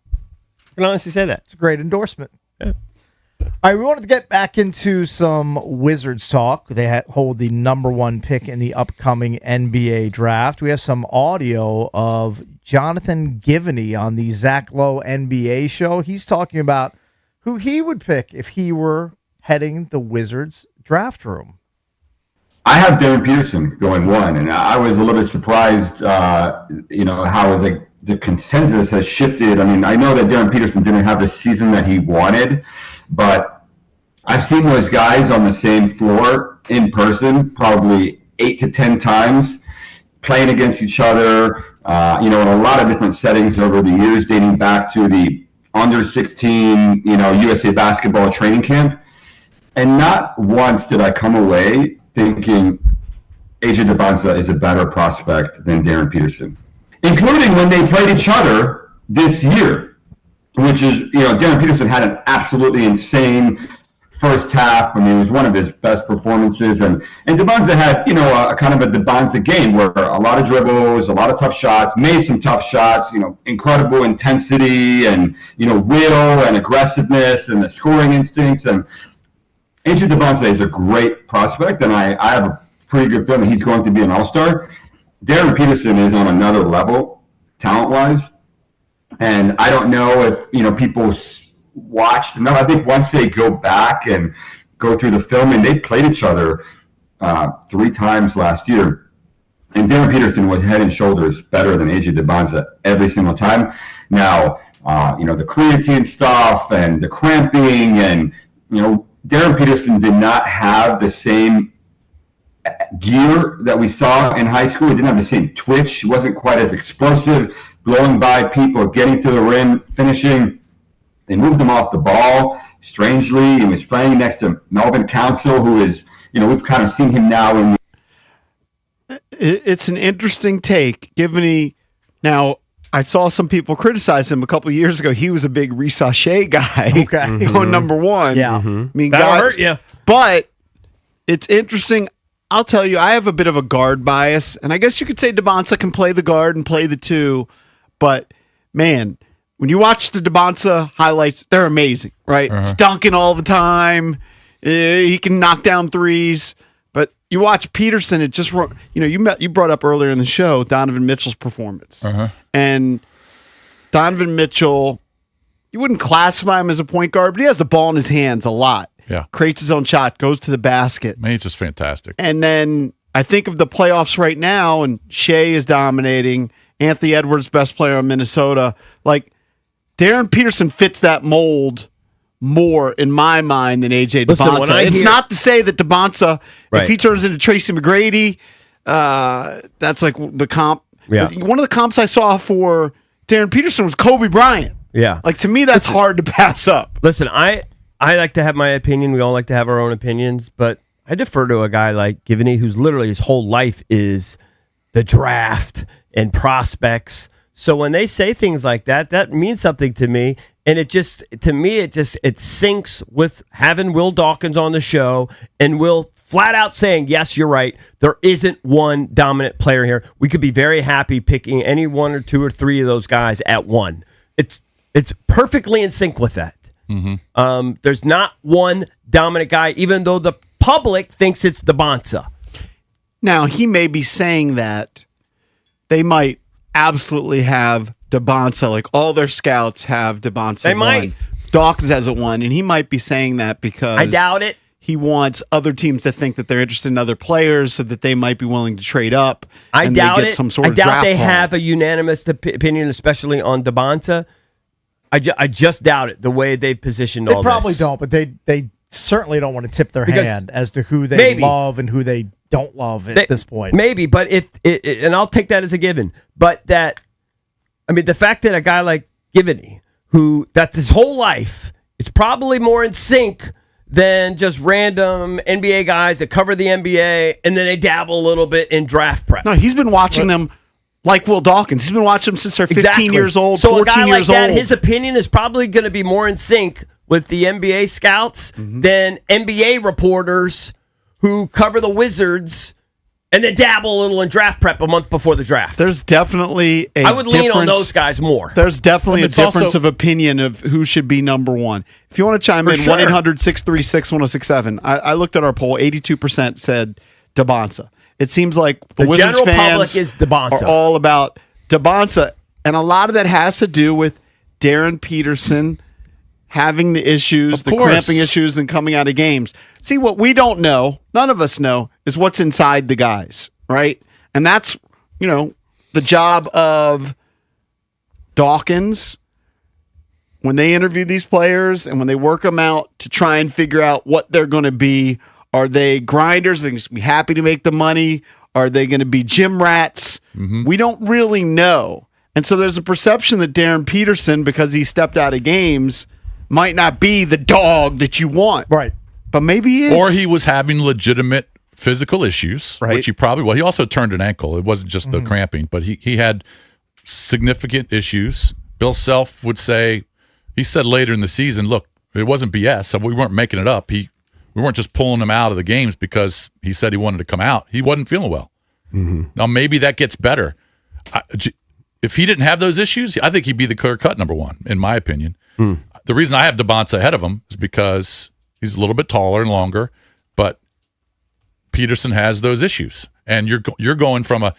I can honestly say that. It's a great endorsement. All right, we wanted to get back into some Wizards talk. They hold the number one pick in the upcoming NBA draft. We have some audio of Jonathan Givney on the Zach Lowe NBA show. He's talking about who he would pick if he were heading the Wizards draft room. I have Darren Peterson going one, and I was a little bit surprised, how the consensus has shifted. I mean, I know that Darren Peterson didn't have the season that he wanted, but I've seen those guys on the same floor in person probably 8 to 10 times, playing against each other, in a lot of different settings over the years, dating back to the under 16, USA basketball training camp. And not once did I come away thinking AJ Dybantsa is a better prospect than Darren Peterson, including when they played each other this year, which is, Darren Peterson had an absolutely insane first half. I mean, it was one of his best performances. And Dybantsa had, a kind of a Dybantsa game where a lot of dribbles, a lot of tough shots, made some tough shots, incredible intensity and, will and aggressiveness and the scoring instincts. And AJ Dybantsa is a great prospect, and I have a pretty good feeling he's going to be an all-star. Darren Peterson is on another level, talent-wise, and I don't know if people watched enough. I think once they go back and go through the film, and they played each other 3 times last year, and Darren Peterson was head and shoulders better than AJ Dybantsa every single time. Now, the creatine stuff and the cramping, and Darren Peterson did not have the same gear that we saw in high school. He didn't have the same twitch. He wasn't quite as explosive, blowing by people, getting to the rim, finishing. They moved him off the ball. Strangely, he was playing next to Melvin Council, who is, we've kind of seen him now in It's an interesting take. Now, I saw some people criticize him a couple of years ago. He was a big Risachet guy. Okay. Going number one. Yeah. I mean, That'll guys, hurt you. But it's interesting. I'll tell you, I have a bit of a guard bias, and I guess you could say Dybantsa can play the guard and play the 2. But man, when you watch the Dybantsa highlights, they're amazing, right? He's dunking all the time. He can knock down threes. But you watch Peterson, it just you brought up earlier in the show Donovan Mitchell's performance, and Donovan Mitchell, you wouldn't classify him as a point guard, but he has the ball in his hands a lot. Yeah. Creates his own shot, goes to the basket. Man, he's just fantastic. And then I think of the playoffs right now, and Shea is dominating. Anthony Edwards, best player in Minnesota. Like, Darren Peterson fits that mold more in my mind than AJ Listen, when Dybantsa. I It's hear- not to say that Dybantsa, Right. if he turns into Tracy McGrady, that's like the comp. Yeah. One of the comps I saw for Darren Peterson was Kobe Bryant. Yeah. Like, to me, that's hard to pass up. Listen, I like to have my opinion. We all like to have our own opinions, but I defer to a guy like Givney, who's literally his whole life is the draft and prospects. So when they say things like that, that means something to me. And it syncs with having Will Dawkins on the show and Will flat out saying, yes, you're right. There isn't one dominant player here. We could be very happy picking any 1 or 2 or 3 of those guys at 1. It's perfectly in sync with that. There's not one dominant guy, even though the public thinks it's DeBonsa. Now, he may be saying that they might absolutely have DeBonsa, like all their scouts have DeBonsa. They might. Dawkins hasn't won, and he might be saying that because I doubt it. he wants other teams to think that they're interested in other players so that they might be willing to trade up. I and doubt they get it. some sort I of doubt draft they haul. have a unanimous opinion, especially on DeBonsa. I just doubt it, the way they've positioned They all probably this. don't, but they certainly don't want to tip their Because hand as to who they maybe. love and who they don't love at this point. Maybe, but and I'll take that as a given. But the fact that a guy like Givney, who that's his whole life, it's probably more in sync than just random NBA guys that cover the NBA and then they dabble a little bit in draft prep. No, he's been watching them like Will Dawkins. He's been watching them since they're 15 years old, So 14 a guy like years that, old. his opinion is probably going to be more in sync with the NBA scouts than NBA reporters who cover the Wizards and then dabble a little in draft prep a month before the draft. There's definitely a I would lean on difference- those guys more. There's definitely a It's difference also- of opinion of who should be number one. If you want to chime For in, sure. 1-800-636-1067. I looked at our poll. 82% said DeBonsa. It seems like the Wizards general fans public is DeBonsa. are all about DeBonsa, and a lot of that has to do with Darren Peterson having the issues, Of the course. cramping issues, and coming out of games. See, what we don't know, none of us know, is what's inside the guys, right? And that's, the job of Dawkins when they interview these players and when they work them out to try and figure out what they're going to be. Are they grinders? Are they just be happy to make the money? Are they going to be gym rats? We don't really know. And so there's a perception that Darren Peterson, because he stepped out of games, might not be the dog that you want. Right. But maybe he is. Or he was having legitimate physical issues, Right. which he probably, well, he also turned an ankle. It wasn't just the cramping, but he had significant issues. Bill Self would say, he said later in the season, look, it wasn't BS. So we weren't making it up. We weren't just pulling him out of the games because he said he wanted to come out. He wasn't feeling well. Now, maybe that gets better. If he didn't have those issues, I think he'd be the clear-cut number one, in my opinion. The reason I have DeBonsa ahead of him is because he's a little bit taller and longer, but Peterson has those issues. And you're going from a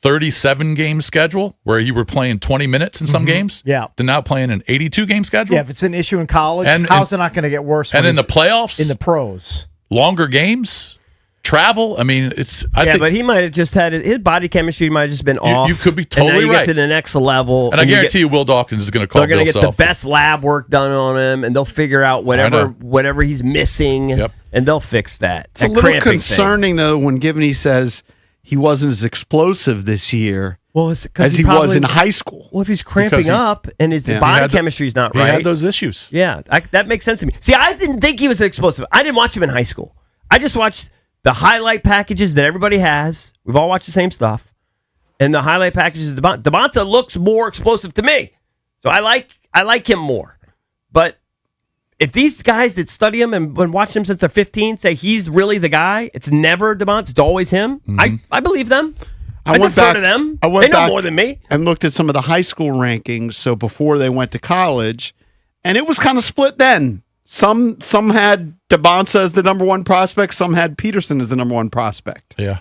37-game schedule where you were playing 20 minutes in some games Yeah. to now playing an 82-game schedule. Yeah, if it's an issue in college, And- how's it not going to get worse? and when in the it's playoffs, in the pros? longer games, travel. I mean, I think but he might have just had his body chemistry might have just been off. you could be and then totally you right. get to the next level, and I you guarantee you Will Dawkins is going to call they're going Bill to get Self. the best lab work done on him, and they'll figure out whatever he's missing, Yep. and they'll fix that. It's a little concerning, though, when Givney says he wasn't as explosive this year Well, it's 'cause as he was in high school. Well, if he's cramping Because he- up and his Yeah. body He had chemistry is not He right, had those issues. yeah, that makes sense to me. See, I didn't think he was explosive. I didn't watch him in high school. I just watched the highlight packages that everybody has. We've all watched the same stuff, and the highlight packages of DeBonsa looks more explosive to me. So I like him more. But if these guys that study him and been watching him since they're 15 say he's really the guy, it's never DeBonsa, it's always him. I believe them. I went defer back- to them. I went They know back more than me. and looked at some of the high school rankings. So before they went to college, and it was kind of split then. Some had DeBonsa as the number one prospect. Some had Peterson as the number one prospect. Yeah.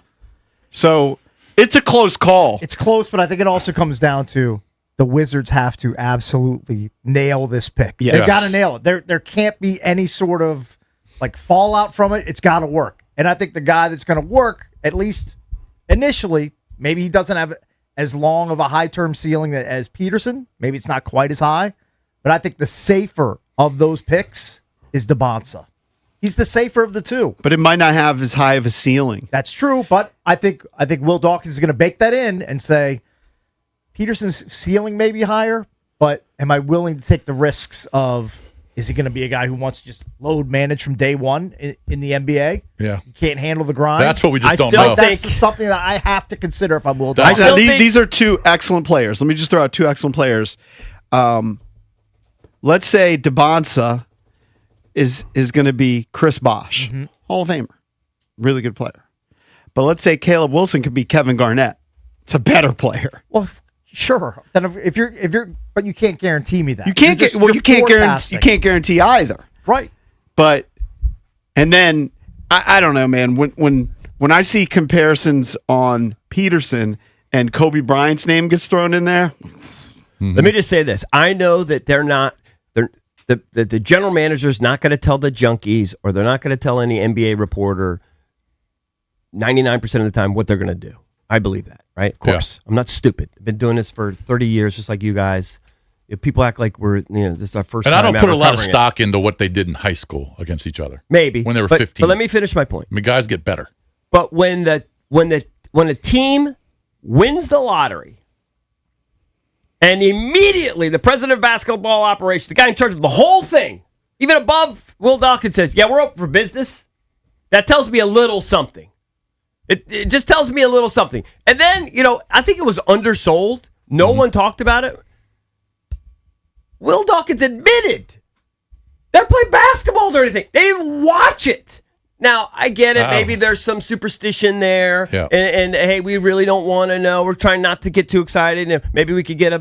So it's a close call. It's close, but I think it also comes down to the Wizards have to absolutely nail this pick. Yes. They've got to nail it. There can't be any sort of like fallout from it. It's got to work. And I think the guy that's going to work, at least initially, maybe he doesn't have as long of a high-term ceiling as Peterson. Maybe it's not quite as high. But I think the safer of those picks is DeBonsa. He's the safer of the two. But it might not have as high of a ceiling. That's true, but I think Will Dawkins is going to bake that in and say Peterson's ceiling may be higher, but am I willing to take the risks of is he going to be a guy who wants to just load manage from day one in the NBA? Yeah. He can't handle the grind. That's what we just I don't still know. That's think- something that I have to consider if I'm Will That's- Dawkins. Now, still think- these are two excellent players. Let me just throw out two excellent players. Let's say DeBonsa is going to be Chris Bosh, Hall of Famer, really good player. But let's say Caleb Wilson could be Kevin Garnett. It's a better player. Well, Sure. Then if you're, but you can't guarantee me that. You can't You're you can't guarantee forecasting. you can't guarantee either. Right. But and then I don't know, man. When I see comparisons on Peterson and Kobe Bryant's name gets thrown in there, Let me just say this. I know that the general manager's not going to tell the junkies or they're not going to tell any NBA reporter 99% of the time what they're going to do. I believe that, right? Of course. I'm not stupid. I've been doing this for 30 years, just like you guys. If people act like this is our first And time I don't put ever a lot of covering it. stock into what they did in high school against each other. Maybe. When they were but, 15. But let me finish my point. I mean, guys get better. But when a team wins the lottery, and immediately the president of basketball operations, the guy in charge of the whole thing, even above Will Dawkins, says, "Yeah, we're open for business." That tells me a little something. It just tells me a little something. And then, I think it was undersold. No one talked about it. Will Dawkins admitted they didn't play basketball or anything. They didn't even watch it. Now, I get it. Maybe there's some superstition there. Yeah. And hey, we really don't want to know. We're trying not to get too excited. And maybe we could get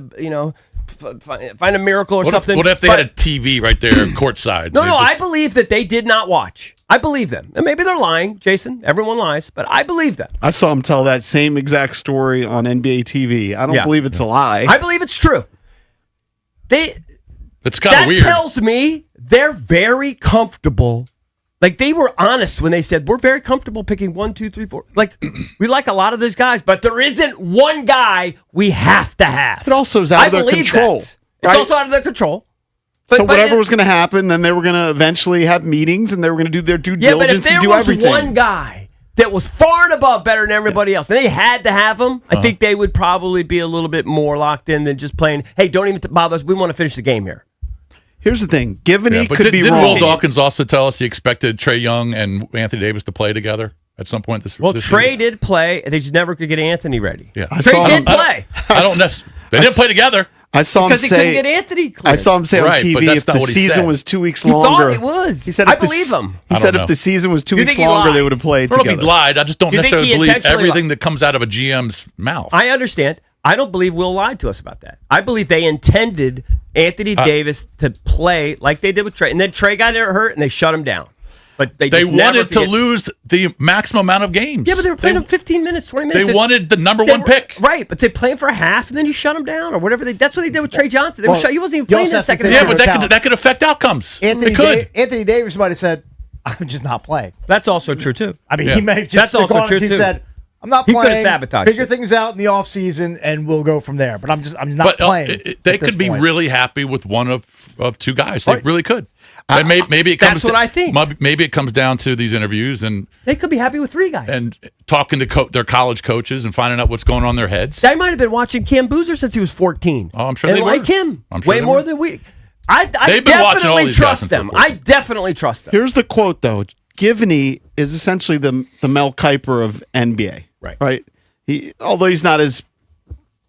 find a miracle or something. What if they had a TV right there courtside? No, I believe that they did not watch. I believe them. And maybe they're lying, Jason. Everyone lies, but I believe them. I saw him tell that same exact story on NBA TV. I don't believe it's a lie. I believe it's true. It's kind of That weird. tells me they're very comfortable. Like, they were honest when they said, we're very comfortable picking 1, 2, 3, 4. Like, we like a lot of those guys, but there isn't one guy we have to have. It also is out of their control. It's right? also out of their control. So whatever was going to happen, then they were going to eventually have meetings and they were going to do their due Yeah, but if diligence and there do was everything. one guy that was far and above better than everybody else, and they had to have him, I think they would probably be a little bit more locked in than just playing, hey, don't even bother us. We want to finish the game here. Here's the thing. Givney but could be didn't wrong. Will Dawkins also tell us he expected Trey Young and Anthony Davis to play together at some point this Well, this Trey season? did play. They just never could get Anthony ready. Yeah. I Trey saw did him- play. I don't necessarily. They didn't play together. I saw him Because he couldn't say. get Anthony cleared. I saw him say on Right, but TV that's if not the what he season said. was 2 weeks He longer. thought it was. He said I if the believe s- him. He I said don't if know. the season was 2 You weeks think he longer, they lied? would have played I don't know if together. he lied. I just don't You think necessarily he believe intentionally everything lied? that comes out of a GM's mouth. I understand. I don't believe Will lied to us about that. I believe they intended Anthony Davis to play like they did with Trey. And then Trey got hurt and they shut him down. But they They just never wanted could to get- lose the maximum amount of games. Yeah, but they were playing him 15 minutes, 20 minutes. They wanted the number They one were- pick. Right, but they play him for a half and then you shut him down or whatever. That's what they did with Trey Johnson. They were Well, shut, he wasn't even you playing also in the have to second take Yeah, half. but account. that could affect outcomes. Anthony, It could. Anthony Davis might have said, "I'm just not playing." That's also true, too. I mean, Yeah. he may have That's just also gone true, and he too. said, "I'm not He could have playing. sabotaged Figure it. things out in the off season, and we'll go from there." But I'm not But playing. they at this could be point. really happy with one of two guys. They Right. really could. And maybe it comes. That's what I think. Maybe it comes down to these interviews and They could be happy with 3 guys. talking to their college coaches and finding out what's going on in their heads. They might have been watching Cam Boozer since he was 14. Oh, I'm sure and they were. like him. I'm sure way they more were. than we. I They've been watching all definitely these guys trust since they're them. I 14. definitely trust them. Here's the quote though. Givney is essentially the Mel Kiper of NBA. Right. Right. Although he's not as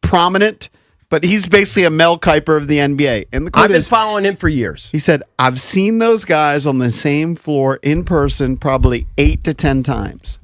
prominent, but he's basically a Mel Kiper of the NBA. And the quote I've been is, following him for years. he said, "I've seen those guys on the same floor in person probably 8 to 10 times.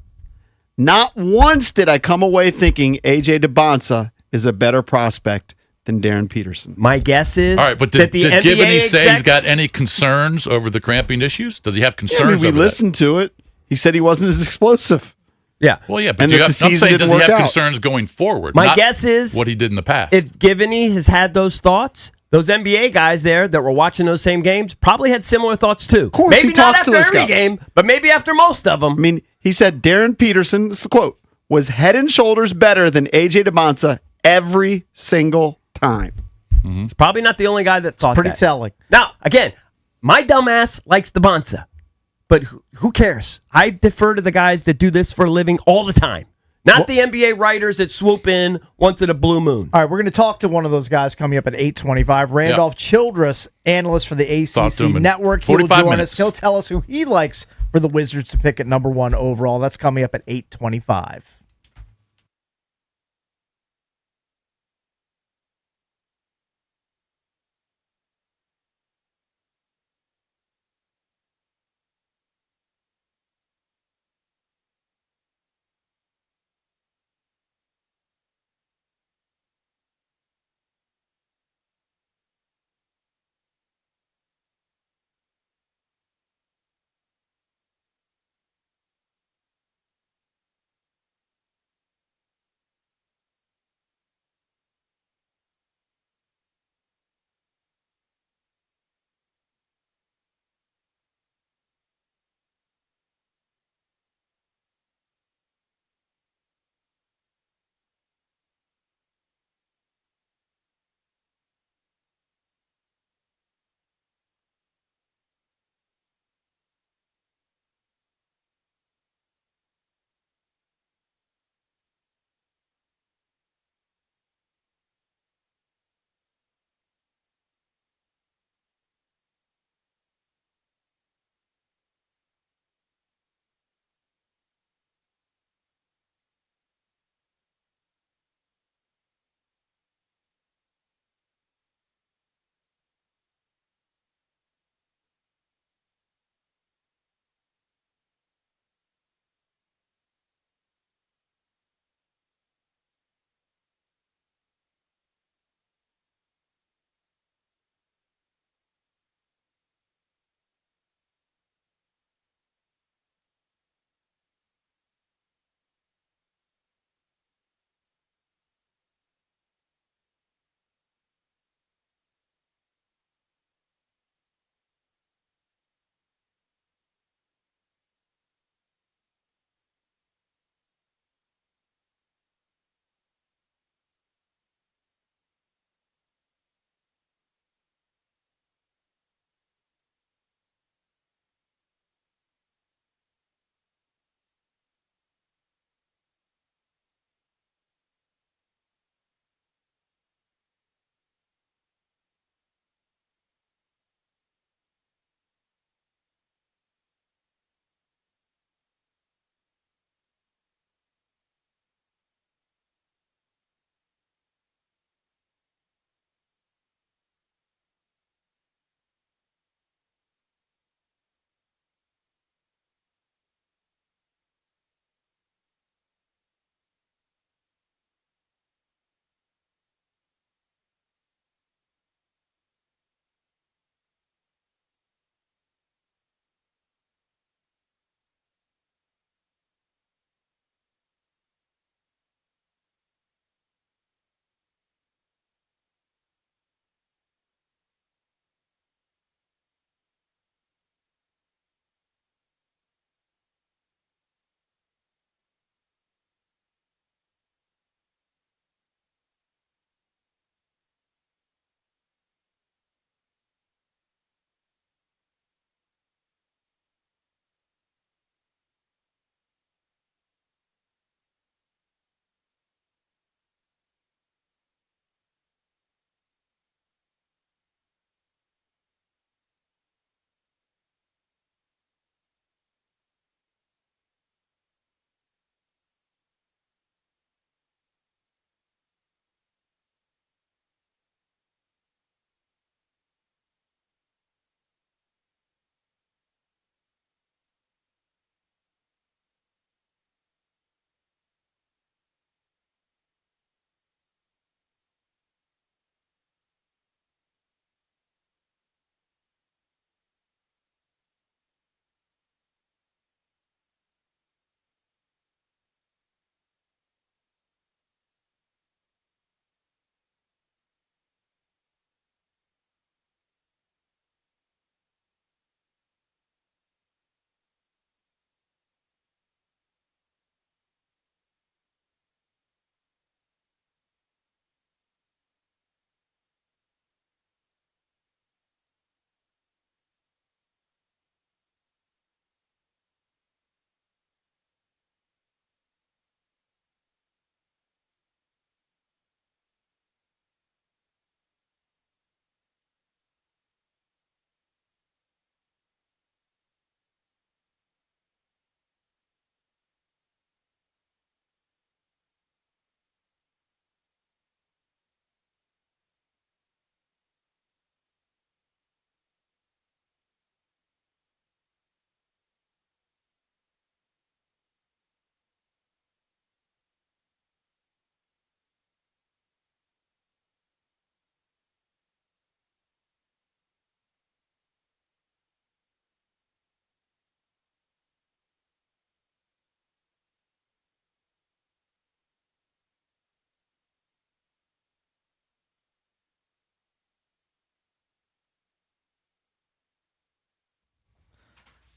Not once did I come away thinking AJ DeBonsa is a better prospect than Darren Peterson." My guess is All right, but that did the NBA Givney say he's execs- got any concerns over the cramping issues? Does he have Yeah, I concerns mean, we over that? listened to it. He said he wasn't as explosive. Yeah. Well, yeah, but And do you that have, the I'm season saying, does didn't he have work out. concerns going forward? My not guess is what he did in the past. if Givney has had those thoughts, those NBA guys there that were watching those same games probably had similar thoughts too. Of course, maybe he not talks to after those every guys. game, but maybe after most of them. I mean, he said Darren Peterson, this is the quote, was head and shoulders better than AJ DeBonsa every single time. It's probably not the only guy that thought Pretty that. telling. Now, again, my dumbass likes the Bonza, but who cares? I defer to the guys that do this for a living all the time, not the NBA writers that swoop in once in a blue moon. All right, we're going to talk to one of those guys coming up at 8:25. Randolph Childress, analyst for the Talk to him ACC in Network. He'll 45 join minutes. us. He'll tell us who he likes for the Wizards to pick at number 1 overall. That's coming up at 8:25.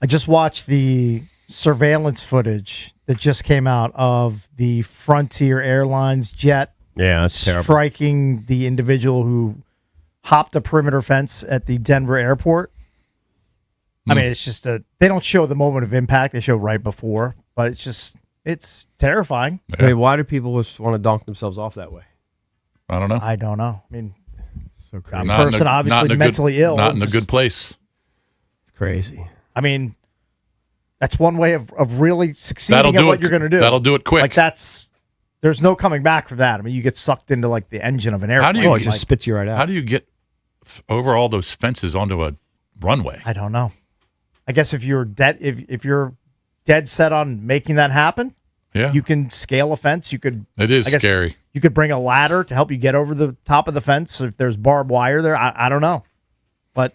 I just watched the surveillance footage that just came out of the Frontier Airlines jet that's terrible. striking the individual who hopped a perimeter fence at the Denver airport. I mean, it's just they don't show the moment of impact. They show right before, but it's terrifying. Yeah. Wait, why do people just want to donk themselves off that way? I don't know. I don't know. I mean, So a crazy. Not in person a- not obviously in a good- mentally ill. Not in a just- good place. It's crazy. I mean, that's one way of really succeeding at what you're going to do. That'll do it quick. Like there's no coming back from that. I mean, you get sucked into like the engine of an airplane. How do you Oh, it just spits you right out. How do you get over all those fences onto a runway? I don't know. I guess if you're if you're dead set on making that happen, Yeah, you can scale a fence. You could. it is I guess scary. You could bring a ladder to help you get over the top of the fence if there's barbed wire there. I don't know, but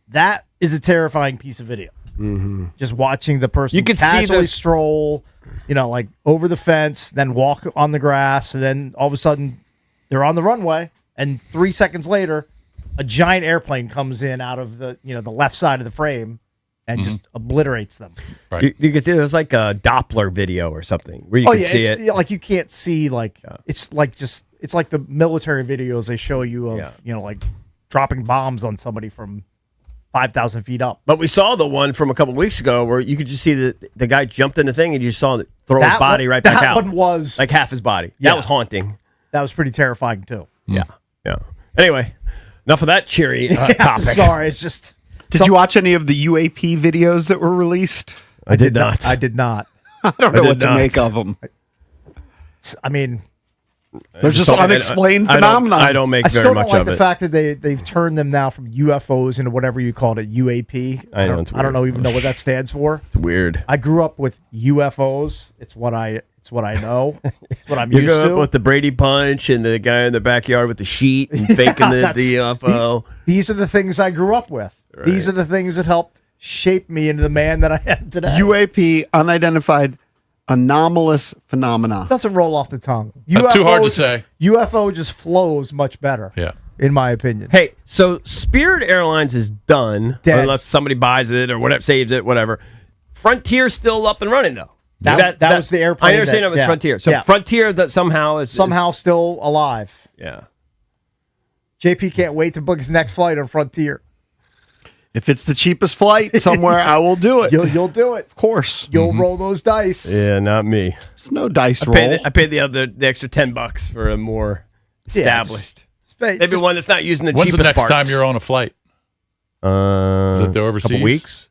that is a terrifying piece of video. Mm-hmm. Just watching the person You could see casually those- stroll, like over the fence, then walk on the grass, and then all of a sudden they're on the runway, and 3 seconds later, a giant airplane comes in out of the the left side of the frame and just obliterates them. Right. You can see there's like a Doppler video or something where you can see it's, it. like you can't see it's like the military videos they show you of like dropping bombs on somebody from 5,000 feet up. But we saw the one from a couple weeks ago where you could just see the guy jumped in the thing and you saw it throw his body right back out. That one was like half his body. Yeah. That was haunting. that was pretty terrifying too. Yeah. Anyway, enough of that cheery topic. Sorry, it's just Did you watch any of the UAP videos that were released? I did not. I did not. I don't know did what to not. make of them. I mean, They're just don't- unexplained I don't- phenomenon. I don't make I very still much don't like of the it. fact that they've turned them now from UFOs into whatever you called it, UAP. I know, it's I don't weird. even know what that stands for. It's weird. I grew up with UFOs. It's what I know. It's what I'm You used go to. up with the Brady Punch and the guy in the backyard with the sheet and faking the UFO. These are the things I grew up with. These are the things that helped shape me into the man that I am today. UAP, unidentified anomalous phenomena. Doesn't roll off the tongue. That's too hard to just- say. UFO just flows much better. Yeah. in my opinion. Hey, so Spirit Airlines is done Dead. unless somebody buys it or whatever, saves it, whatever. Frontier's still up and running though. That was the airplane. I understand that- it was yeah. Frontier. So Yeah. Frontier that somehow is somehow still alive. yeah. JP can't wait to book his next flight on Frontier. If it's the cheapest flight somewhere, I will do it. You'll do it. Of course. You'll roll those dice. Yeah, not me. It's no dice I roll. paid the extra $10 for a more established. Maybe Just- one that's not using the When's cheapest the next parts. time you're on a flight? Is it the overseas? Couple weeks.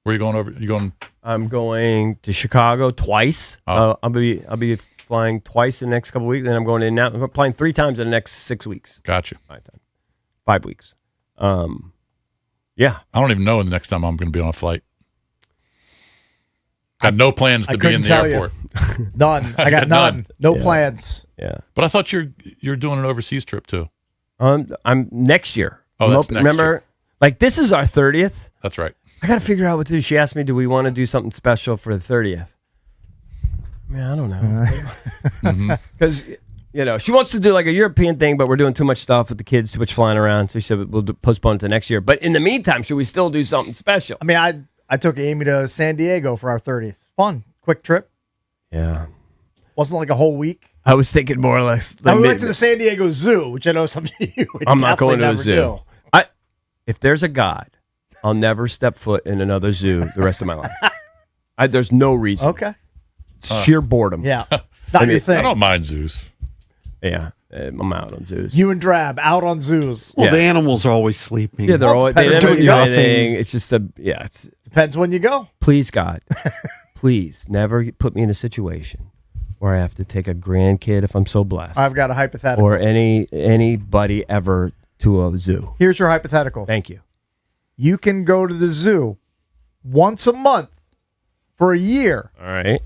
Where are you going over? You going? I'm going to Chicago twice. Oh. I'll be flying twice in the next couple weeks. Then I'm going in now. I'm flying 3 times in the next 6 weeks. Gotcha. 5 weeks. Yeah. I don't even know when the next time I'm going to be on a flight. Got no plans to be in couldn't the tell you. airport. None. I got none. No plans. Yeah. But I thought you're doing an overseas trip too. I'm next year. Oh, that's next remember, year. like this is our 30th. That's right. I got to figure out what to do. She asked me, do we want to do something special for the 30th? I mean, I don't know. Because, she wants to do like a European thing, but we're doing too much stuff with the kids, too much flying around. So she said we'll postpone it to next year. But in the meantime, should we still do something special? I mean, I took Amy to San Diego for our 30th. Fun. Quick trip. Yeah. Wasn't like a whole week. I was thinking more or less. Now, we went to the San Diego Zoo, which I know some of you would I'm not going to definitely a never zoo. do. If there's a God, I'll never step foot in another zoo the rest of my life. There's no reason. Okay. It's sheer boredom. Yeah. It's not your I thing. don't mind zoos. Yeah. I'm out on zoos. You and Drab out on zoos. Well, Yeah. the animals are always sleeping. Yeah, they're Well, it always, they depends never where do you go. anything. It's just it's Depends when you go. please God, please never put me in a situation where I have to take a grandkid if I'm so blessed, I've got a hypothetical. or anybody ever to a zoo. Here's your hypothetical. Thank you. You can go to the zoo once a month for a year, All right.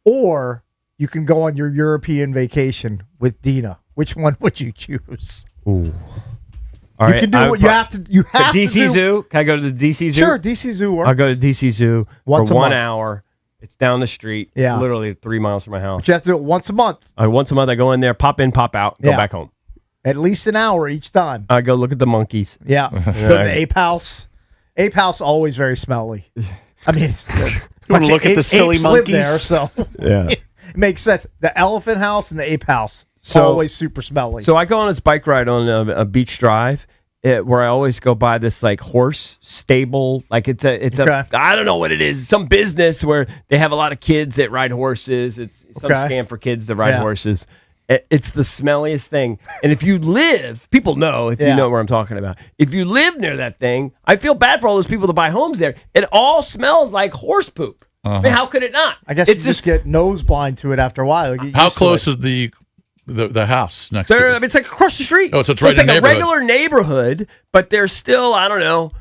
or you can go on your European vacation with Dina. Which one would you choose? Ooh. All You can do what you have to. You The have to DC do. Zoo. Can I go to the DC Zoo? Sure, DC Zoo works. I'll go to DC Zoo Once for a 1 month. hour. It's down the street. Yeah. Literally 3 miles from my house. But you have to do it once a month, Once a month, I go in there, pop in, pop out, go Yeah. back home. at least an hour each time. I go look at the monkeys. Yeah, go to the ape house, Ape House always very smelly. I mean, it's wanna look at the silly apes live monkeys? there, so Yeah. it makes sense. The Elephant House and the Ape House So- always super smelly. So I go on this bike ride on a beach drive. Where I always go by this like horse stable, like it's Okay. a I don't know what it is, some business where they have a lot of kids that ride horses. It's some Okay. scam for kids that ride Yeah. horses. It's the smelliest thing. And if you live, people know if you Yeah. know where I'm talking about. If you live near that thing, I feel bad for all those people that buy homes there. It all smells like horse poop. I mean, how could it not? I guess it's you just get nose blind to it after a while. You get How used to close it. is the house next There, to I it? mean, it's like across the street. Oh, so it's So right it's in like the a neighborhood. regular neighborhood, but there's still, I don't know,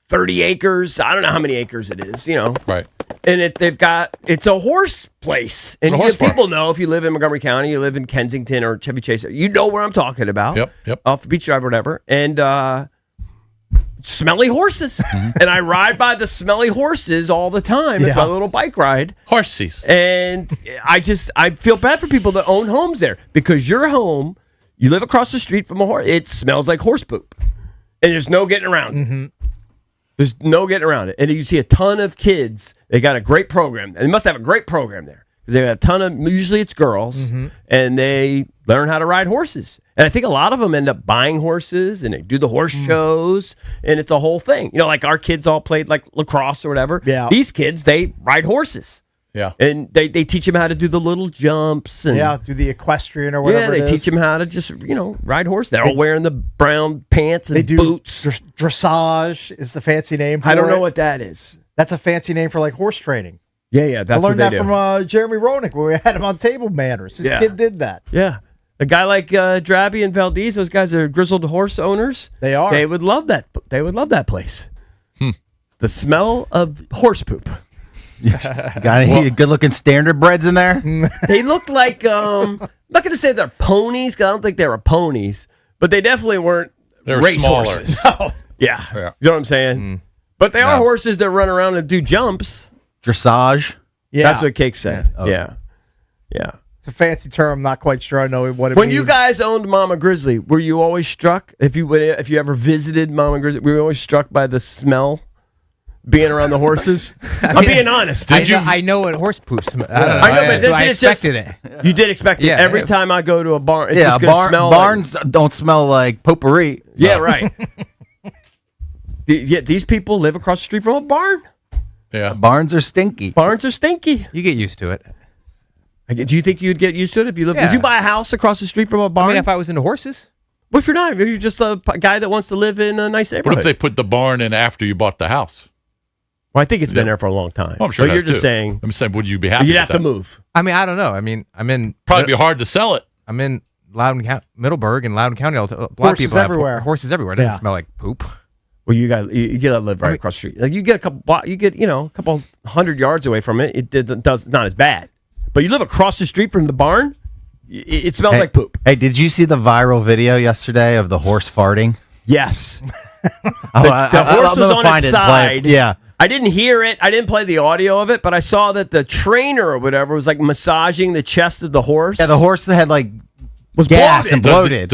30 acres. I don't know how many acres it is, you know. Right. And it's a horse place. And a horse farm. people know if you live in Montgomery County, you live in Kensington or Chevy Chase, you know where I'm talking about. Yep. Off the beach drive or whatever. And smelly horses. Mm-hmm. And I ride by the smelly horses all the time. It's Yeah. my little bike ride. Horses. And I feel bad for people that own homes there because your home, you live across the street from a horse. It smells like horse poop, and there's no getting around it. There's no getting around it. And you see a ton of kids. They got a great program, and they must have a great program there because they got a ton of. Usually, it's girls, and they learn how to ride horses. And I think a lot of them end up buying horses, and they do the horse shows, and it's a whole thing. You know, like our kids all played like lacrosse or whatever. Yeah. These kids, they ride horses. Yeah. And they teach them how to do the little jumps and do the equestrian or whatever. yeah, they it teach is. them how to just ride horse. They're all wearing the brown pants and They do boots. dressage is the fancy name. For I don't know it. what that is. That's a fancy name for like horse training. Yeah, that's I what learned they that do. from Jeremy Roenick when we had him on Table Manners. This Yeah. kid did that. Yeah, a guy like Drabby and Valdez, those guys are grizzled horse owners. They are. They would love that. They would love that place. The smell of horse poop. Got any good looking standard breads in there? They look like I'm not going to say they're ponies 'cause I don't think they were ponies, but they definitely weren't They were race smaller. horses. Yeah. Yeah. You know what I'm saying? But they are horses that run around and do jumps. Dressage. Yeah, That's what Cake said. Okay. Yeah. it's a fancy term. Not quite sure I know what it When means. you guys owned Mama Grizzly, were you always struck if you ever visited Mama Grizzly? Were you always struck by the smell being around the horses? I'm being honest. I know what horse poop smells. I don't know. I know, but so I it's just- expected it. You did expect it. Yeah, Every yeah. time I go to a barn, it's Yeah, just going to smell like- barns don't smell like potpourri. Yeah, right. These people live across the street from a barn. Yeah. Barns are stinky. Barns are stinky. You get used to it. Do you think you'd get used to it if you lived? Yeah. Would you buy a house across the street from a barn? I mean, if I was into horses, What if you're not? If you're just a guy that wants to live in a nice What neighborhood. if they put the barn in after you bought the house? Well, I think it's been there for a long time. Oh, I'm sure But it you're has just too. saying I'm saying, would you be happy? you'd with have to that? move. I mean, I don't know. I mean, I'm in Probably be hard to sell it. I'm in Middleburg and Loudoun County. A lot of Horses people have everywhere. horses everywhere. It doesn't Yeah. smell like poop. Well, you get to live right across the street. Like you get a couple 100 yards away from it. It's not as bad. But you live across the street from the barn, it smells like poop. Hey, did you see the viral video yesterday of the horse farting? Yes. The The horse was on its side. Yeah. I didn't hear it. I didn't play the audio of it, but I saw that the trainer or whatever was like massaging the chest of the horse. Yeah, the horse that had like was gas bloated. and bloated.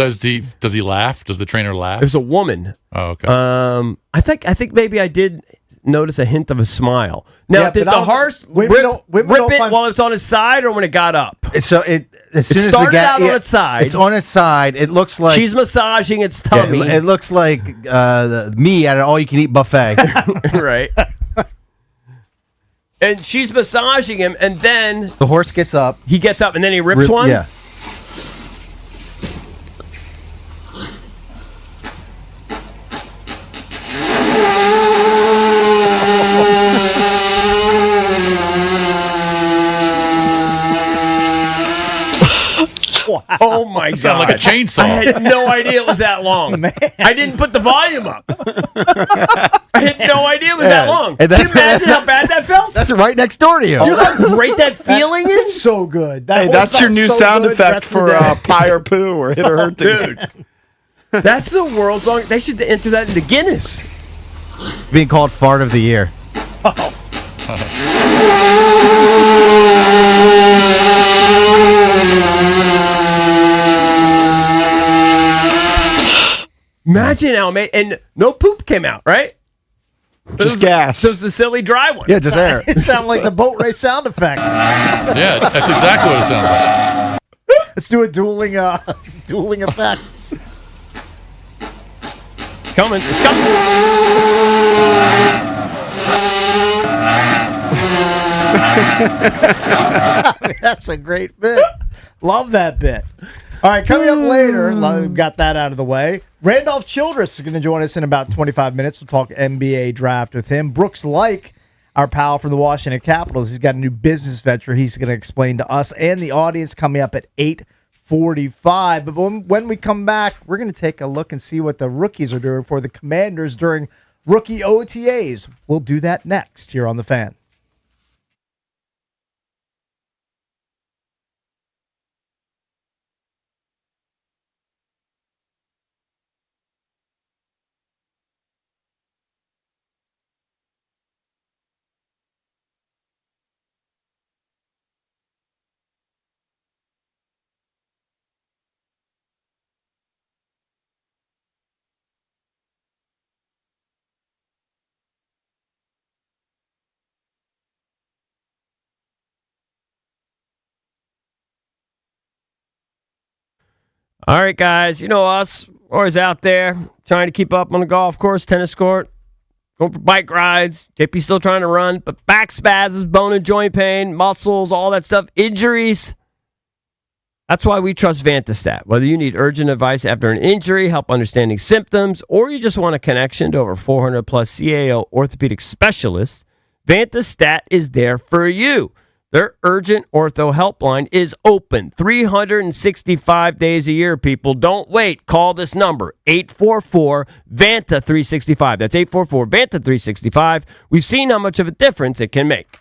Does he laugh? Does the trainer laugh? It was a woman. Oh, okay. I think maybe I did notice a hint of a smile. Now, Yeah, did but the I don't- horse women rip don't- women it don't find- while it's on its side or when it got up? So as soon as the started gas out on its side. It's on its side. It looks like She's massaging its yeah, tummy. it looks like me at an all-you-can-eat buffet. Right. And she's massaging him, and then The horse gets up. he gets up, and then he rips one. Yeah. Oh my god! Sound like a chainsaw. I had no idea it was that long. I didn't put the volume up. I had no idea it was that long. And Can you that's- imagine how bad that felt? That's right next door to you. You know how great that feeling is, so good. Hey, horse that's your sounds new so sound good, effect rest of for the day. pie or poo or hit or hurt. dude. That's the world's long. They should enter that into Guinness. Being called fart of the year. Imagine how and no poop came out, right? Just gas. Those are the silly dry ones. Yeah, just air. It sounded like the boat race sound effect. Yeah, that's exactly what it sounds like. Let's do a dueling effects. Coming. It's coming. That's a great bit. Love that bit. All right, coming up later, got that out of the way. Randolph Childress is going to join us in about 25 minutes. We'll talk NBA draft with him. Brooks Like, our pal from the Washington Capitals, he's got a new business venture he's going to explain to us and the audience coming up at 8:45. But when we come back, we're going to take a look and see what the rookies are doing for the Commanders during rookie OTAs. We'll do that next here on The Fan. All right, guys. You know us. Always out there trying to keep up on the golf course, tennis court, going for bike rides. JP still trying to run, but back spasms, bone and joint pain, muscles, all that stuff, injuries. That's why we trust Vantastat. Whether you need urgent advice after an injury, help understanding symptoms, or you just want a connection to over 400 plus CAO orthopedic specialists, Vantastat is there for you. Their urgent ortho helpline is open 365 days a year, people. Don't wait. Call this number, 844-VANTA-365. That's 844-VANTA-365. We've seen how much of a difference it can make.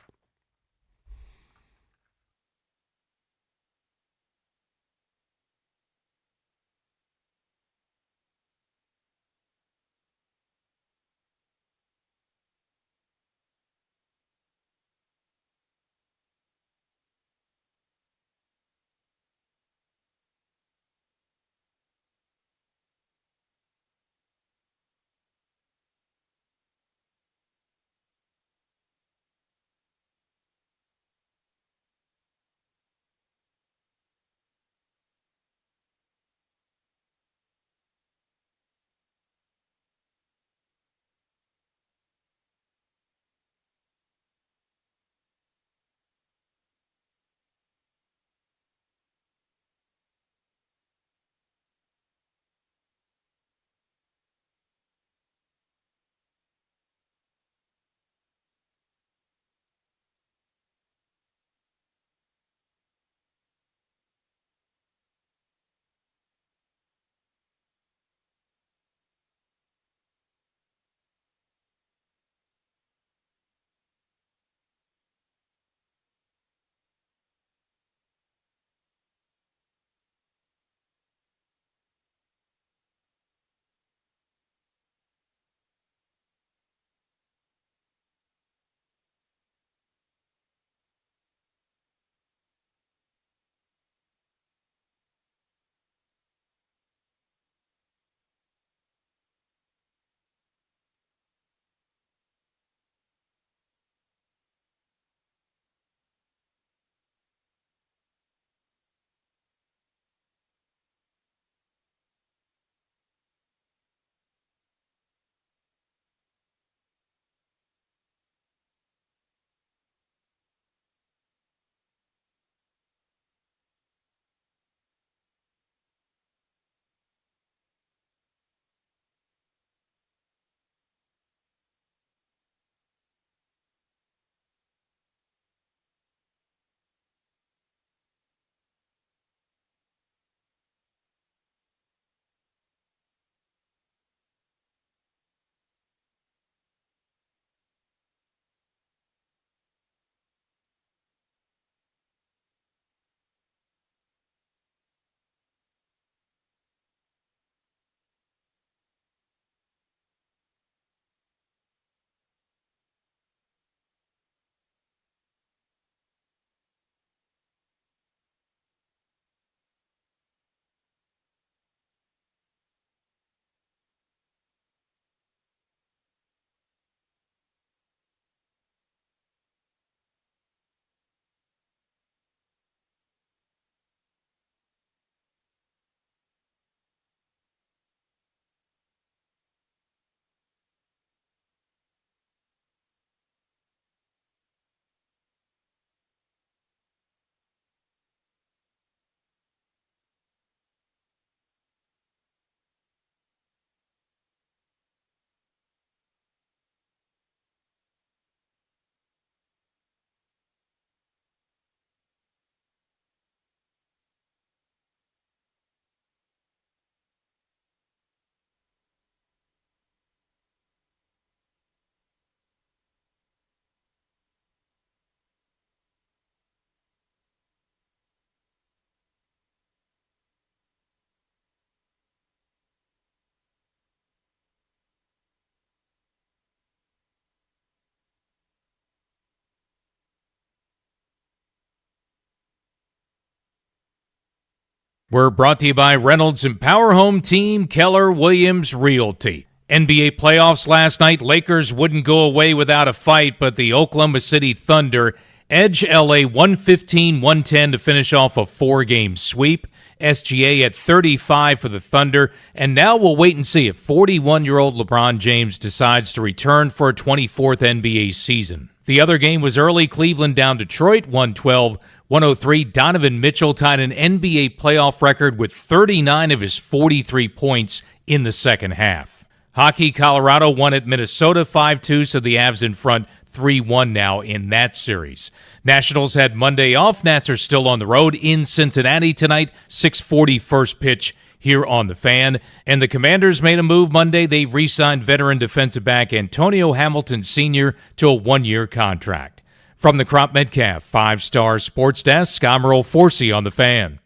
We're brought to you by Reynolds and Power Home Team, Keller Williams Realty. NBA playoffs last night. Lakers wouldn't go away without a fight, but the Oklahoma City Thunder edge LA 115-110 to finish off a 4-game sweep. SGA at 35 for the Thunder, and now we'll wait and see if 41-year-old LeBron James decides to return for a 24th NBA season. The other game was early. Cleveland down Detroit 112-103. Donovan Mitchell tied an NBA playoff record with 39 of his 43 points in the second half. Hockey, Colorado won at Minnesota 5-2, so the Avs in front 3-1 now in that series. Nationals had Monday off. Nats are still on the road in Cincinnati tonight, 6:40 first pitch here on the Fan. And the Commanders made a move Monday. They re-signed veteran defensive back Antonio Hamilton Sr. to a 1-year contract. From the Crop Metcalf 5-Star Sports Desk, I'm Earl Forsey on the Fan.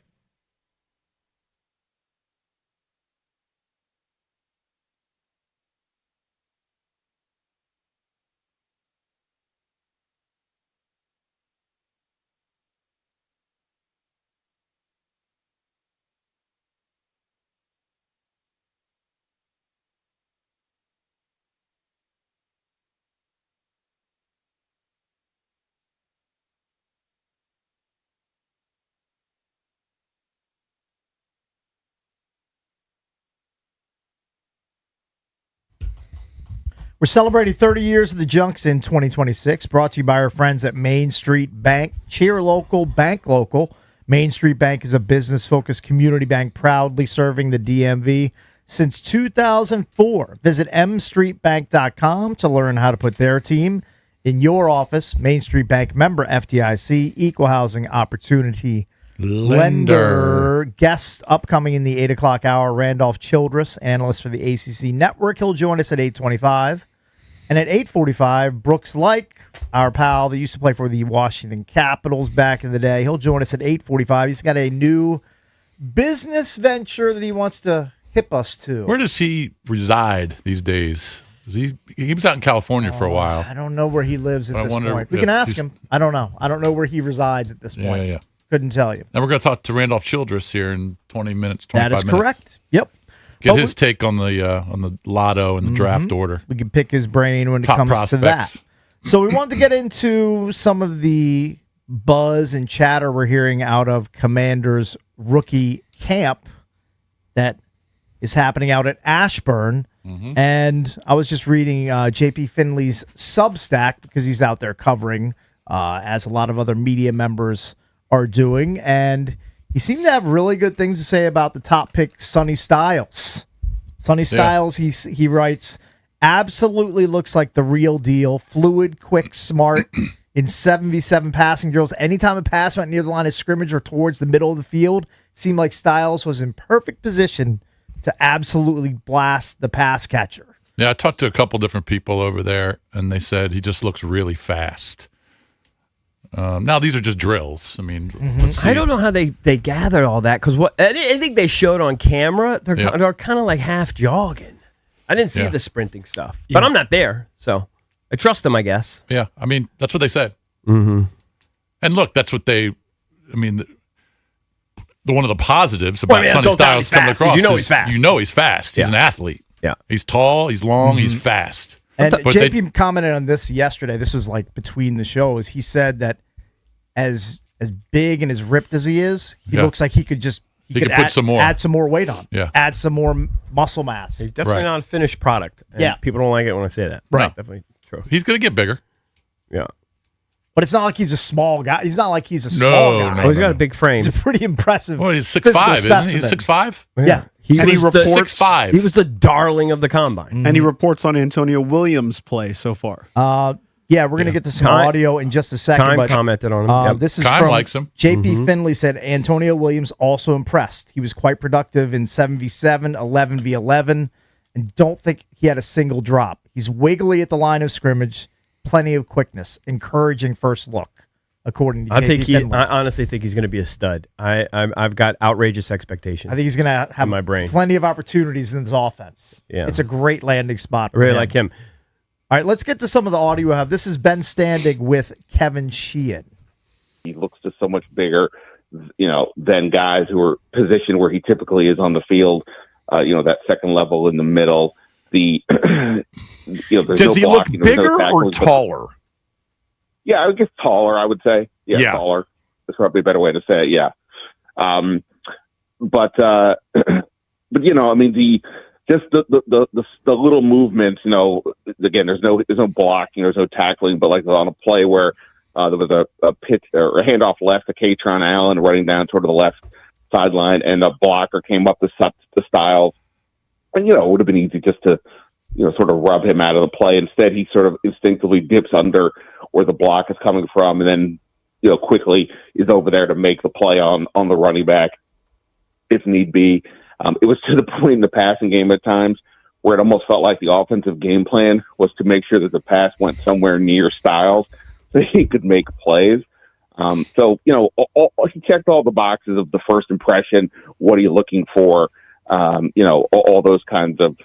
We're celebrating 30 years of the Junks in 2026, brought to you by our friends at Main Street Bank. Cheer local, bank local. Main Street Bank is a business-focused community bank proudly serving the DMV since 2004. Visit mstreetbank.com to learn how to put their team in your office. Main Street Bank, member FDIC, equal housing opportunity lender. Guest upcoming in the 8 o'clock hour, Randolph Childress, analyst for the ACC Network. He'll join us at 8:25. And at 8:45, Brooks Like, our pal that used to play for the Washington Capitals back in the day, he'll join us at 8:45. He's got a new business venture that he wants to hip us to. Where does he reside these days? He was out in California for a while. I don't know where he lives at But I this wonder point. We if can ask he's- him. I don't know. I don't know where he resides at this point. Yeah. Couldn't tell you. And we're going to talk to Randolph Childress here in 20 minutes, 25 That is minutes. correct. Yep. Get But his take on the lotto and the draft order. we can pick his brain when it Top comes to that. prospects. So we wanted to get into some of the buzz and chatter we're hearing out of Commanders rookie camp that is happening out at Ashburn. And I was just reading JP Finley's Substack because he's out there covering, as a lot of other media members are doing. And he seemed to have really good things to say about the top pick, Sonny Styles. Sonny Styles, he writes, absolutely looks like the real deal. Fluid, quick, smart. In 7v7 passing drills, anytime a pass went near the line of scrimmage or towards the middle of the field, seemed like Styles was in perfect position to absolutely blast the pass catcher. Yeah, I talked to a couple different people over there, and they said he just looks really fast. Now, these are just drills. I mean, let's see. I don't know how they gathered all that because what I think they showed on camera, they're kind of like half jogging. I didn't see the sprinting stuff, but I'm not there, so I trust them, I guess. Yeah, I mean, that's what they said. Mm-hmm. And look, that's what they, I mean, the one of the positives about Sonny Styles coming across he's fast. You know he's fast. He's an athlete. Yeah. He's tall, he's long, he's fast. And But JP commented on this yesterday. This is like between the shows. He said that as big and as ripped as he is, he looks like he could just He could put some more. add some more weight on. Yeah. Add some more muscle mass. He's definitely not a finished product. And Yeah. people don't like it when I say that. Right. That's definitely true. He's going to get bigger. Yeah. But it's not like he's a small guy. He's not like he's a small guy. Oh, he's got a big frame. He's a pretty impressive. Well, he's physical 6'5", isn't he? He's specimen. 6'5"? Yeah. He And he was the reports 6'5". He was the darling of the combine. And he reports on Antonio Williams' play so far. Yeah, we're going to get to some Kime- audio in just a second. Kime but commented on him. Yep. This is Kime from likes him. JP Finley said Antonio Williams also impressed. He was quite productive in 7v7, 11v11, and don't think he had a single drop. He's wiggly at the line of scrimmage, plenty of quickness, encouraging first look, according to JP Finley. I honestly think he's going to be a stud. I've got outrageous expectations. I think he's going to have my brain. plenty of opportunities in this offense. Yeah. It's a great landing spot. I really like him. All right, let's get to some of the audio we have. This is Ben Standig with Kevin Sheehan. He looks just so much bigger than guys who are positioned where he typically is on the field. That second level in the middle. There's Does he look bigger or taller? Yeah, I would guess taller. I would say, taller. That's probably a better way to say it. Yeah, but the little movements. Again, there's no blocking, there's no tackling, but like on a play where there was a pitch or a handoff left to Katron Allen running down toward the left sideline, and a blocker came up to Styles, and it would have been easy just to sort of rub him out of the play. Instead, he sort of instinctively dips under where the block is coming from, and then quickly is over there to make the play on the running back if need be. It was to the point in the passing game at times where it almost felt like the offensive game plan was to make sure that the pass went somewhere near Styles so he could make plays. He checked all the boxes of the first impression. What are you looking for? All those kinds of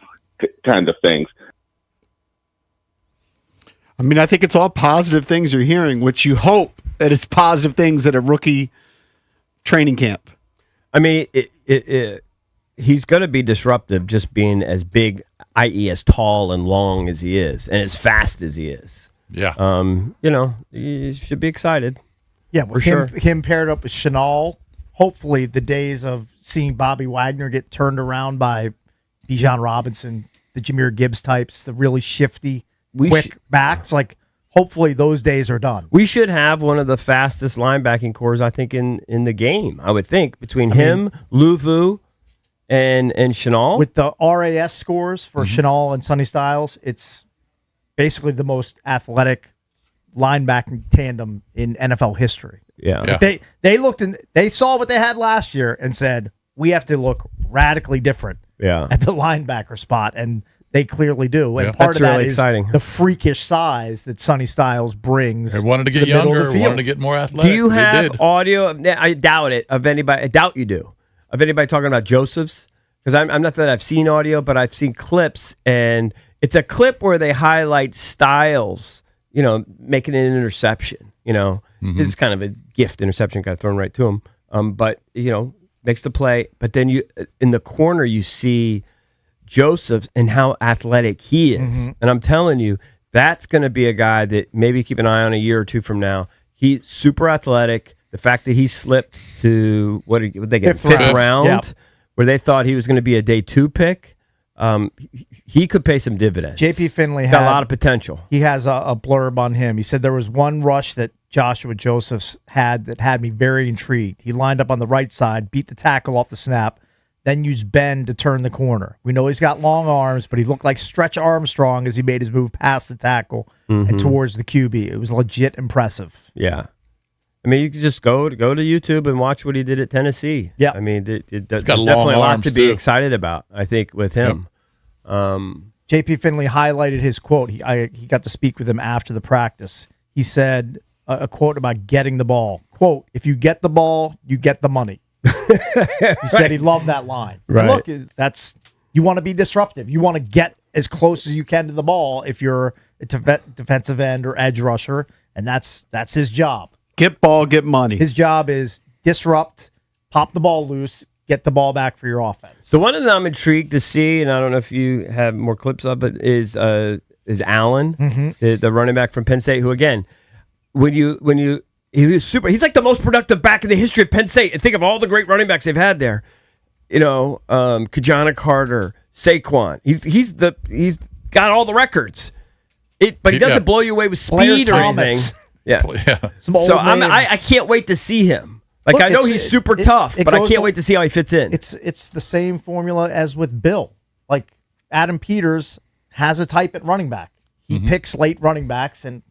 things. I mean, I think it's all positive things you're hearing, which you hope that it's positive things at a rookie training camp. I mean, he's going to be disruptive just being as big, i.e. as tall and long as he is and as fast as he is. Yeah. You should be excited. Yeah, with him paired up with Chenal, hopefully the days of seeing Bobby Wagner get turned around by Bijan Robinson, the Jahmyr Gibbs types, the really shifty, quick backs, hopefully those days are done. We should have one of the fastest linebacking cores, I think, in the game, I would think, between him, Luvu, and Chenal. With the RAS scores for Chenal and Sonny Styles, it's basically the most athletic linebacking tandem in NFL history. Yeah. They looked and they saw what they had last year and said, we have to look radically different at the linebacker spot, and they clearly do. And part of that really is exciting. The freakish size that Sonny Styles brings. They wanted to get younger, wanted to get more athletic. Do you have audio? I doubt it. Of anybody, I doubt you do. Of anybody talking about Joseph's? Because I'm not that I've seen audio, but I've seen clips, and it's a clip where they highlight Styles, making an interception. It's kind of a gift interception, kind of thrown right to him. But makes the play. But then you in the corner you see Joseph and how athletic he is, and I'm telling you, that's going to be a guy that maybe keep an eye on a year or two from now. He's super athletic. The fact that he slipped to what did they get fifth round, where they thought he was going to be a day 2 pick. He could pay some dividends. JP Finley got a lot of potential. He has a blurb on him. He said there was one rush that Joshua Josephs had that had me very intrigued. He lined up on the right side, beat the tackle off the snap, then used Ben to turn the corner. We know he's got long arms, but he looked like Stretch Armstrong as he made his move past the tackle and towards the QB. It was legit impressive. Yeah. I mean, you could just go to YouTube and watch what he did at Tennessee. Yeah. I mean, there's definitely a lot to be excited about, I think, with him. JP Finley highlighted his quote. He got to speak with him after the practice. He said a quote about getting the ball. Quote, if you get the ball, you get the money. He said he loved that line. Right. Look, you want to be disruptive. You want to get as close as you can to the ball if you're a defensive end or edge rusher, and that's his job. Get ball, get money. His job is disrupt, pop the ball loose, get the ball back for your offense. The one that I'm intrigued to see, and I don't know if you have more clips of it, is Allen, the running back from Penn State, who again, he was super. He's like the most productive back in the history of Penn State. And think of all the great running backs they've had there. Kajana Carter, Saquon. He's got all the records. But he doesn't blow you away with speed or anything. Yeah. So I can't wait to see him. Look, I know he's super tough, but I can't wait to see how he fits in. It's the same formula as with Bill. Like Adam Peters has a type at running back. He picks late running backs, and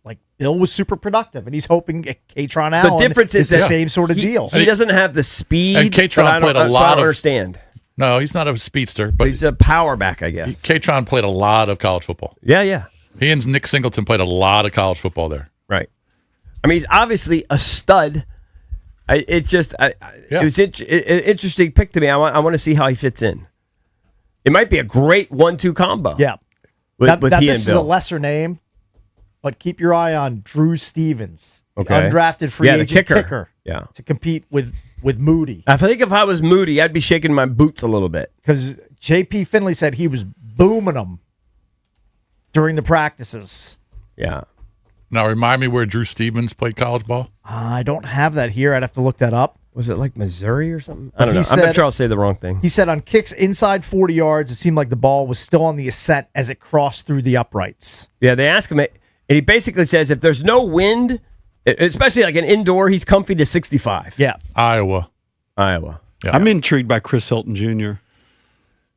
like Bill was super productive, and he's hoping Katron Allen. The difference is the same sort of deal. He doesn't have the speed. And Katron played a lot I don't understand. No, he's not a speedster, but he's a power back, I guess. Katron played a lot of college football. Yeah. He and Nick Singleton played a lot of college football there. Right. I mean, he's obviously a stud. It was an interesting pick to me. I want to see how he fits in. It might be a great 1-2 combo. Yeah. With he this and is Bill. a lesser name, but keep your eye on Drew Stevens, the Okay. undrafted free Yeah, the agent kicker. Yeah. to compete with Moody. I think if I was Moody, I'd be shaking my boots a little bit. Because J.P. Finley said he was booming them during the practices. Yeah. Now, remind me where Drew Stevens played college ball. I don't have that here. I'd have to look that up. Was it like Missouri or something? I don't He know. I'm said- not sure I'll say the wrong thing. He said on kicks inside 40 yards, it seemed like the ball was still on the ascent as it crossed through the uprights. Yeah, they ask him, and he basically says if there's no wind, especially like an indoor, he's comfy to 65. Yeah. Iowa. Iowa. Yeah. I'm intrigued by Chris Hilton Jr.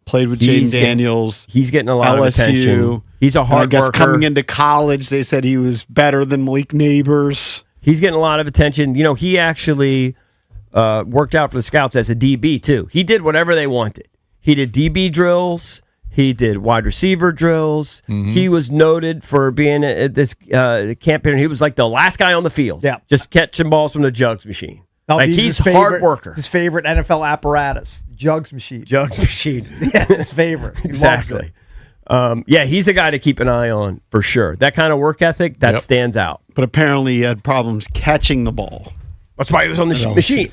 Played with He's Jaden getting- Daniels. He's getting a lot of attention. He's a And hard I guess worker. coming into college, they said he was better than Malik Neighbors. He's getting a lot of attention. You know, he actually worked out for the Scouts as a DB, too. He did whatever they wanted. He did DB drills. He did wide receiver drills. He was noted for being at this camp here. He was like the last guy on the field. Yeah. Just catching balls from the jugs machine. Now, Like, he's he's his hard favorite- worker. His favorite NFL apparatus, jugs machine. Jugs machine. Yeah, it's his favorite. He loves Exactly. it. Yeah, he's a guy to keep an eye on for sure. That kind of work ethic, that Yep. stands out. But apparently he had problems catching the ball. That's why he was on the machine.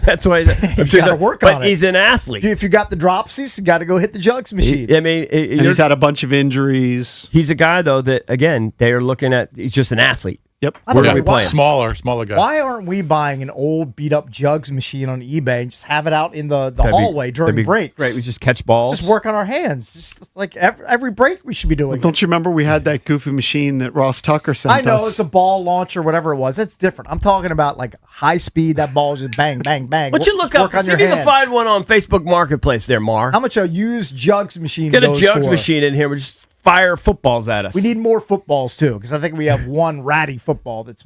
That's why I'm You gotta work but on it. he's an athlete. If you got the dropsies, you got to go hit the jugs machine. I mean, And he's had a bunch of injuries. he's a guy though that again they are looking at. He's just an athlete. Yep. I don't Where know do we play him? Smaller guy. Why aren't we buying an old beat up jugs machine on eBay and just have it out in the That'd be- hallway during that'd be breaks? Great, we just catch balls. Just work on our hands. Just like every break we should be doing. Don't you remember we had that goofy machine that Ross Tucker sent I know us? it's a ball launcher, whatever it was. That's different. I'm talking about like high speed. That ball just bang, bang, bang. Why don't you look Just up? work on See your if you can hands. find one on Facebook Marketplace there, Mar. How much a used jugs machine? Get a goes jugs for? machine in here. We just fire footballs at us. We need more footballs too, because I think we have one ratty football that's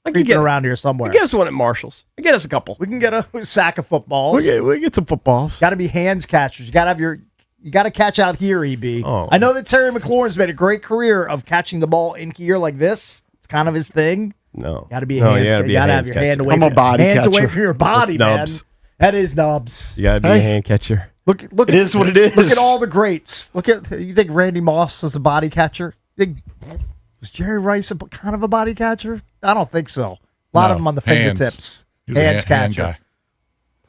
I can creeping get around here somewhere. Get us one at Marshall's. Get us a couple. We can get a sack of footballs. We get some footballs. Got to be hands catchers. You got to have you got to catch out here, EB. Oh. I know that Terry McLaurin's made a great career of catching the ball in here like this. It's kind of his thing. No, Got to be a hands. you gotta be a gotta hands have your hand catcher. away. I'm a from, body hands away catcher. from your body, That's man. nubs. That is nubs. You gotta be a hand catcher. Look. It is what it is. Look at all the greats. Look at you. Think Randy Moss was a body catcher? Was Jerry Rice kind of a body catcher? I don't think so. A lot No, of them on the hands. fingertips. He was a Hands hand catcher. guy.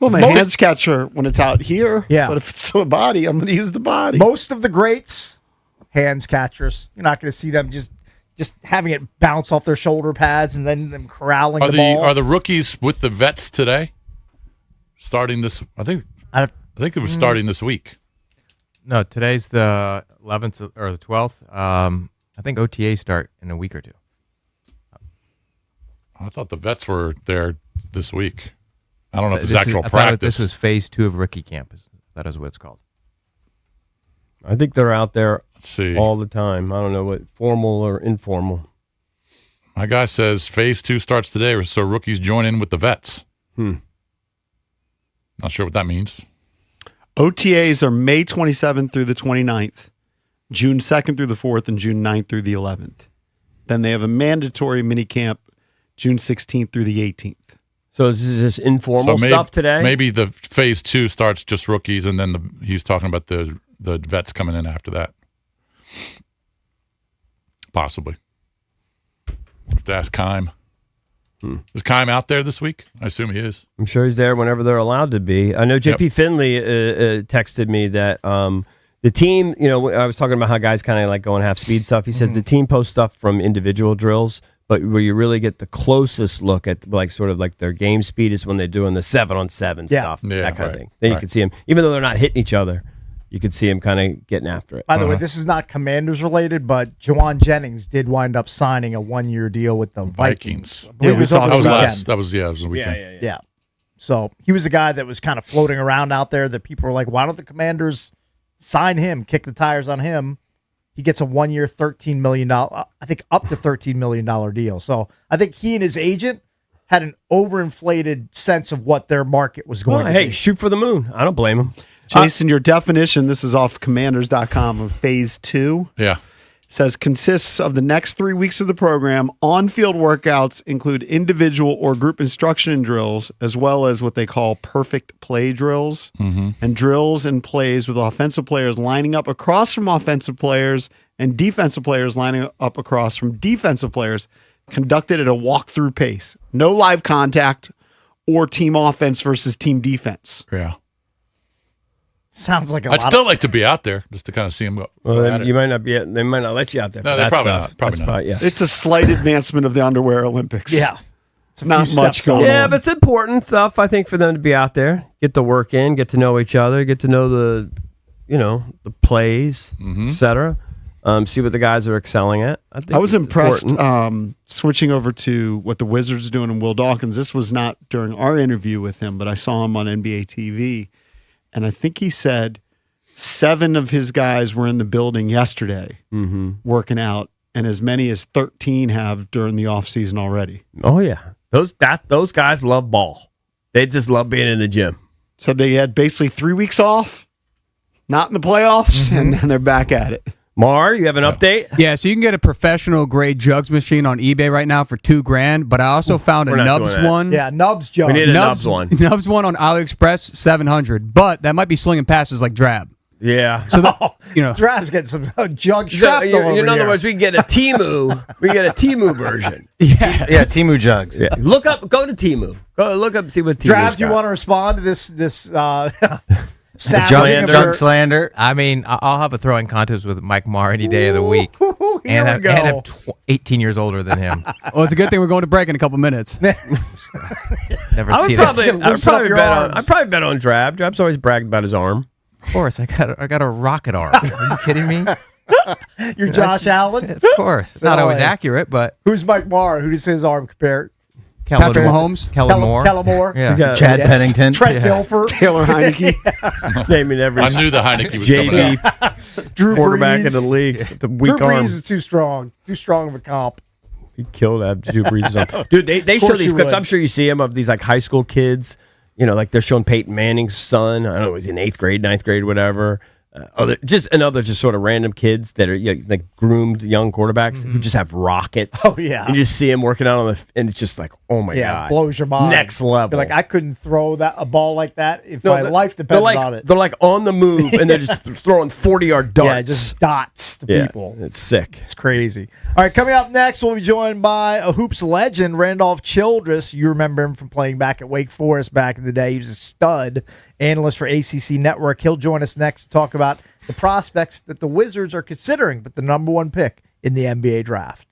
Well, my Most- hands catcher when it's out here. Yeah. But if it's to the body, I'm going to use the body. Most of the greats, hands catchers. You're not going to see them just having it bounce off their shoulder pads and then them corralling Are the ball. the rookies with the vets today? Starting this, I think it was starting this week. No, today's the 11th or the 12th. I think OTA start in a week or two. I thought the vets were there this week. I don't know if it's This is- actual I thought practice. This was phase 2 of rookie camp. That is what it's called. I think they're out there Let's see. all the time. I don't know what formal or informal. My guy says phase 2 starts today, so rookies join in with the vets. Not sure what that means. OTAs are May 27th through the 29th, June 2nd through the 4th, and June 9th through the 11th. Then they have a mandatory mini camp June 16th through the 18th. So is this just informal So stuff today? Maybe the phase 2 starts just rookies, and then he's talking about the vets coming in after that. Possibly. Have to ask Keim. Is Keim out there this week? I assume he is. I'm sure he's there whenever they're allowed to be. I know JP Finley texted me that the team, I was talking about how guys kind of like going half speed stuff. He says the team posts stuff from individual drills, but where you really get the closest look at like sort of like their game speed is when they're doing the 7-on-7 stuff, Yeah, that kind of right, thing. Then you right. can see them, even though they're not hitting each other, you could see them kind of getting after it. By the way, this is not Commanders related, but Jawan Jennings did wind up signing a 1-year deal with the Vikings. I believe it was over That the was weekend. last. That was the weekend. Yeah. So he was the guy that was kind of floating around out there that people were like, why don't the Commanders sign him, kick the tires on him? He gets a 1-year, $13 million, I think up to $13 million deal. So I think he and his agent had an overinflated sense of what their market was going to Hey, be. shoot for the moon. I don't blame him. Jason, your definition, this is off commanders.com, of phase 2. Yeah. Says consists of the next 3 weeks of the program. On-field workouts include individual or group instruction drills, as well as what they call perfect play drills, and drills and plays with offensive players lining up across from offensive players and defensive players lining up across from defensive players, conducted at a walk-through pace. No live contact or team offense versus team defense. Yeah. Sounds like a I'd lot. still like to be out there just to kind of see them go. Well, go then at it. you might not be. They might not let you out there. No, for they that probably stuff. not. Probably That's not. probably- yeah. It's a slight advancement of the underwear Olympics. Yeah. It's a Not few much steps going on. Yeah, on. but it's important stuff, I think, for them to be out there, get the work in, get to know each other, get to know the plays, et cetera. See what the guys are excelling at. I was it's impressed important. switching over to what the Wizards are doing and Will Dawkins. This was not during our interview with him, but I saw him on NBA TV. And I think he said 7 of his guys were in the building yesterday working out, and as many as 13 have during the offseason already. Oh yeah, those guys love ball. They just love being in the gym. So they had basically 3 weeks off, not in the playoffs, and they're back at it. Mar, you have an update? Yeah, so you can get a professional grade jugs machine on eBay right now for $2,000. But I also found a we're not Nubs doing that. one. Yeah, Nubs We jug. need a Nubs one. Nubs one on AliExpress, $700. But that might be slinging passes like Drab. Yeah. So Drab's getting some jug So, shrapnel over in other here. words, we can get a Timu. We can get a Timu version. Yeah, Timu jugs. Yeah. Go to Timu. Go look up, see what Timu. Drab, do you want to respond to this savaging of Jug your- slander. I mean, I'll have a throwing contest with Mike Marr any day of the week. Ooh, here And we I'm, go. and I'm 18 years older than him. Well, it's a good thing we're going to break in a couple minutes. Never I would see probably, that. I'd probably bet on Drab. Drab's always bragged about his arm. Of course, I got a rocket arm. Are you kidding me? You're Josh Allen? Of course, it's not always accurate, but Who's Mike Marr? Who does his arm compare? Kellen Patrick Moore. Mahomes? Kellen Moore. Kellen Moore? Yeah. Yeah. Chad Pennington. Trent Dilfer? Taylor Heineke. Naming every I knew the Heineke was coming out. JV Drew quarterback Brees. in the league. with The Drew weak arm. Brees is too strong. Too strong of a comp. He killed that Drew Brees' arm. Dude, they show course these you clips. would. I'm sure you see them of these like high school kids. You know, like they're showing Peyton Manning's son. I don't know, he's in 8th grade, 9th grade, whatever. Other sort of random kids that are like groomed young quarterbacks who just have rockets. Oh, yeah. You just see him working out on and it's just like, oh my Yeah, god, blows your mind. next level. You're like, I couldn't throw a ball like that if No, my they're- life they're depended like, on it. They're like on the move and they're just throwing 40-yard darts. Yeah, just dots to Yeah, people. it's sick. It's crazy. All right, coming up next, we'll be joined by a hoops legend, Randolph Childress. You remember him from playing back at Wake Forest back in the day. He was a stud analyst for ACC Network. He'll join us next to talk about the prospects that the Wizards are considering, but the number 1 pick in the NBA draft.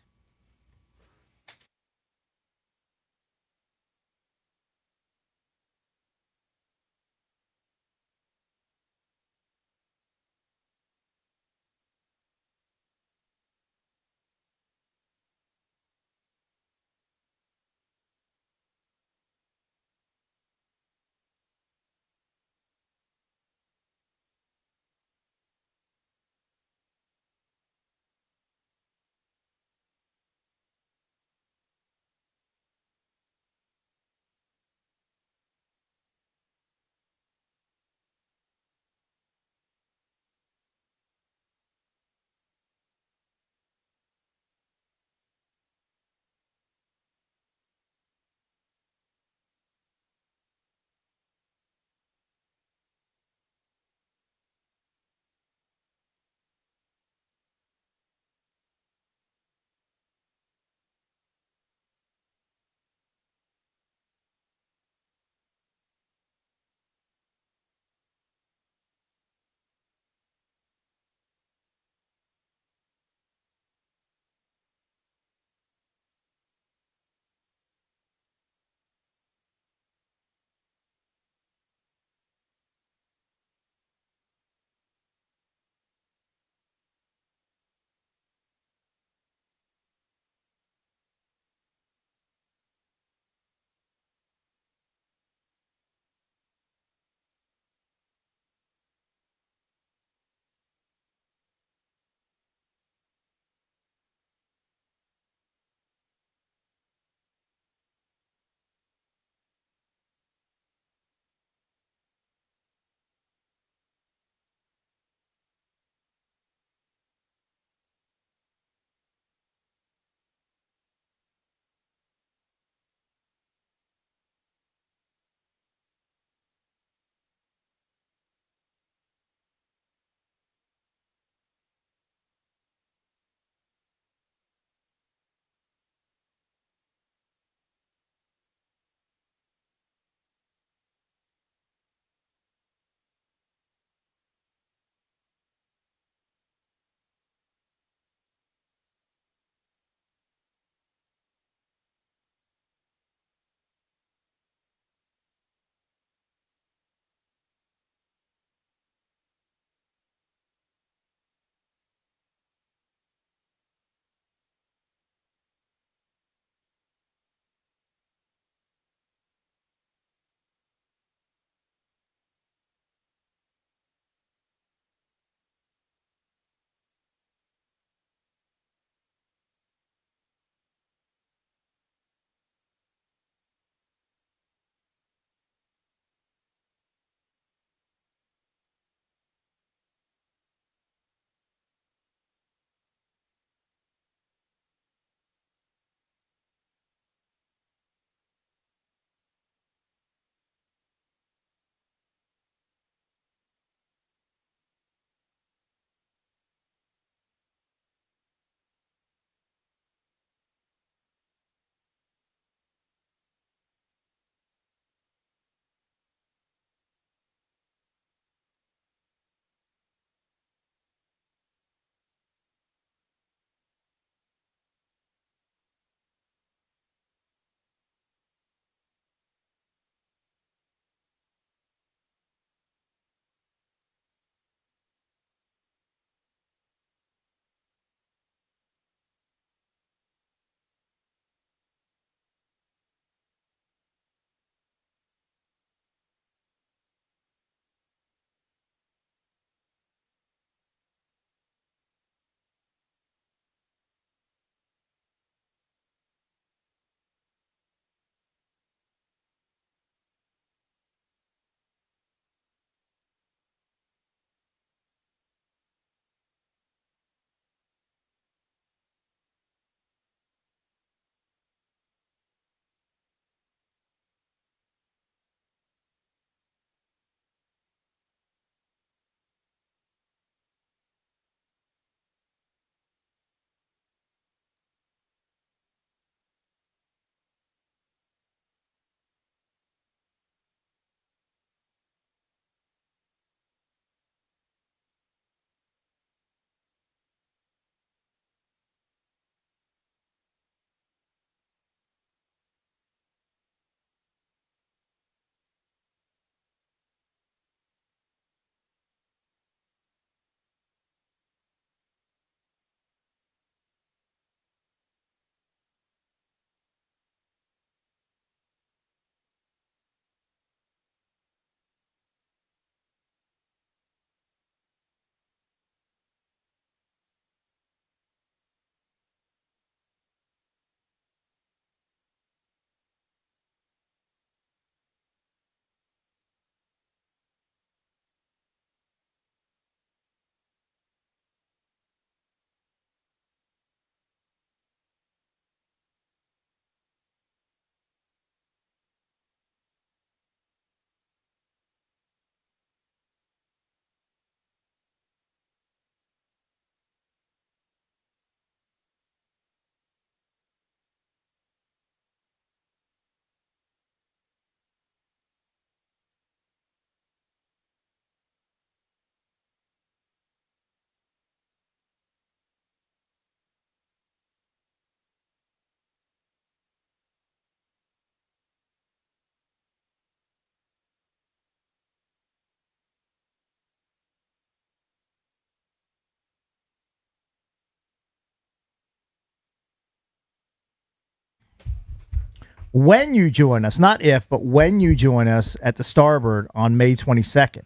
when you join us, not if, but when you join us at the Starboard on May 22nd,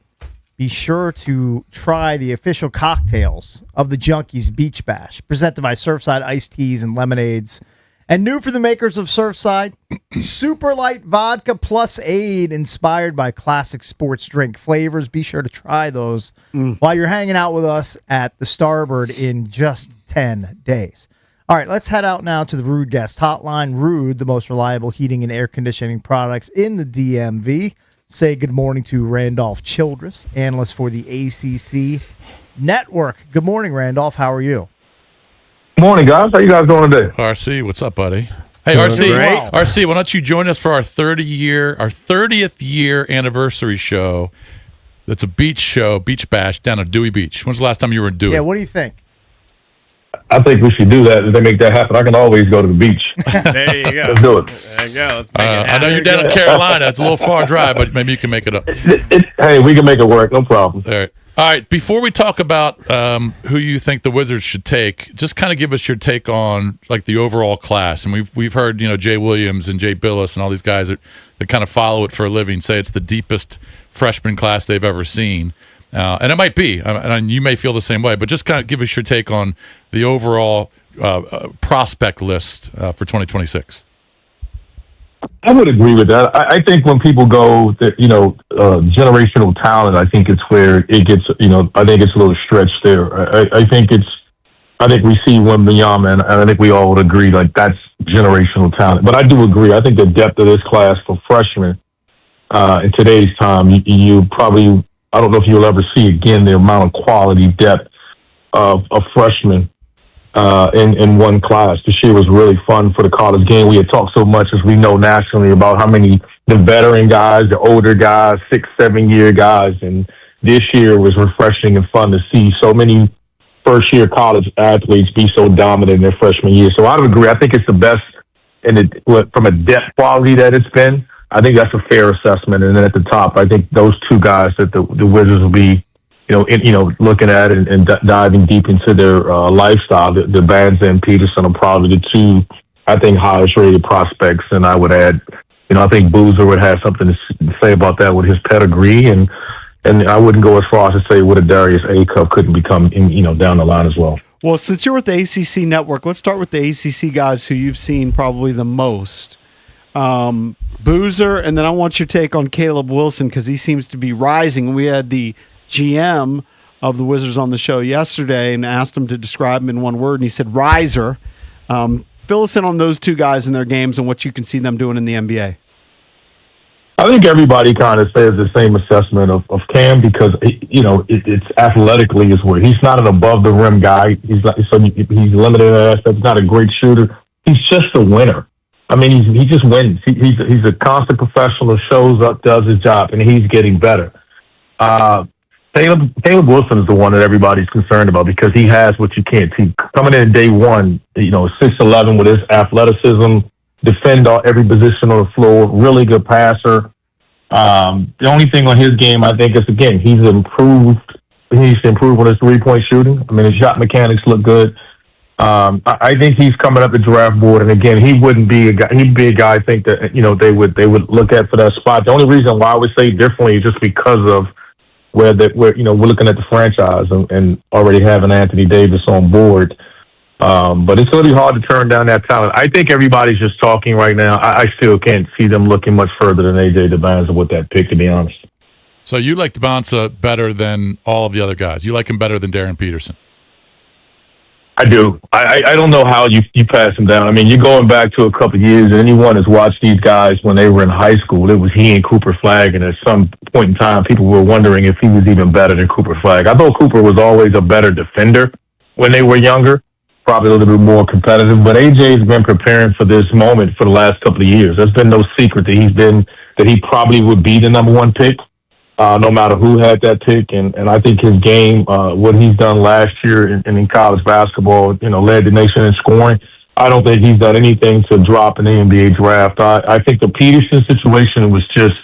be sure to try the official cocktails of the Junkies Beach Bash, presented by Surfside Iced Teas and Lemonades. And new for the makers of Surfside, Super Light Vodka plus Aid, inspired by classic sports drink flavors. Be sure to try those while you're hanging out with us at the Starboard in just 10 days. All right, let's head out now to the Rude Guest Hotline. Rude, the most reliable heating and air conditioning products in the DMV. Say good morning to Randolph Childress, analyst for the ACC Network. Good morning, Randolph. How are you? Morning, guys. How you guys doing today? RC, what's up, buddy? Hey, RC, why don't you join us for our 30th year anniversary show? That's a beach bash down at Dewey Beach. When's the last time you were in Dewey? Yeah, what do you think? I think we should do that. If they make that happen, I can always go to the beach. There you go. Let's do it. There you go. Let's make it happen. I know you're down in Carolina. It's a little far drive, but maybe you can make it up. Hey, we can make it work. No problem. All right. Before we talk about who you think the Wizards should take, just kind of give us your take on like the overall class. And we've heard Jay Williams and Jay Billis and all these guys that kind of follow it for a living say it's the deepest freshman class they've ever seen. And it might be, and you may feel the same way, but just kind of give us your take on the overall prospect list for 2026. I would agree with that. I think when people go, generational talent, I think it's where it gets, I think it's a little stretched there. I think we see Wembanyama, and I think we all would agree, like that's generational talent. But I do agree. I think the depth of this class for freshmen in today's time, you probably, I don't know if you'll ever see again the amount of quality depth of freshmen in one class. This year was really fun for the college game. We had talked so much, as we know nationally, about how many the veteran guys, the older guys, 6-7 year guys, and this year was refreshing and fun to see so many first year college athletes be so dominant in their freshman year. So I would agree. I think it's the best from a depth quality that it's been. I think that's a fair assessment. And then at the top, I think those two guys that the Wizards will be, looking at and diving deep into their lifestyle. The Banza and Peterson are probably the two, I think, highest rated prospects. And I would add, I think Boozer would have something to say about that with his pedigree. And I wouldn't go as far as to say what a Darius A-Cup couldn't become, down the line as well. Well, since you're with the ACC Network, let's start with the ACC guys who you've seen probably the most. Boozer, and then I want your take on Caleb Wilson because he seems to be rising. We had the GM of the Wizards on the show yesterday and asked him to describe him in one word, and he said riser. Fill us in on those two guys in their games and what you can see them doing in the NBA. I think everybody kind of says the same assessment of Cam because, it's athletically is where he's not an above the rim guy. He's limited in that aspect. He's not a great shooter. He's just a winner. I mean, he just wins. He's a constant professional, shows up, does his job, and he's getting better. Caleb Wilson is the one that everybody's concerned about because he has what you can't see. Coming in day one, 6'11" with his athleticism, defend every position on the floor, really good passer. The only thing on his game, I think, is, again, he's improved. He needs to improve on his three-point shooting. I mean, his shot mechanics look good. I think he's coming up the draft board, and again, he wouldn't be a guy. He'd be a guy I think that they would look at for that spot. The only reason why I would say differently is just because of where we're looking at the franchise and already having Anthony Davis on board. But it's going to be hard to turn down that talent. I think everybody's just talking right now. I still can't see them looking much further than AJ DeBanza with that pick, to be honest. So you like DeBanza better than all of the other guys? You like him better than Darren Peterson? I do. I don't know how you pass him down. I mean, you're going back to a couple of years, and anyone has watched these guys when they were in high school. It was he and Cooper Flagg, and at some point in time, people were wondering if he was even better than Cooper Flagg. I thought Cooper was always a better defender when they were younger, probably a little bit more competitive. But AJ's been preparing for this moment for the last couple of years. There's been no secret that he probably would be the number one pick. No matter who had that pick, and I think his game, what he's done last year in college basketball, led the nation in scoring. I don't think he's done anything to drop in the NBA draft. I think the Peterson situation was just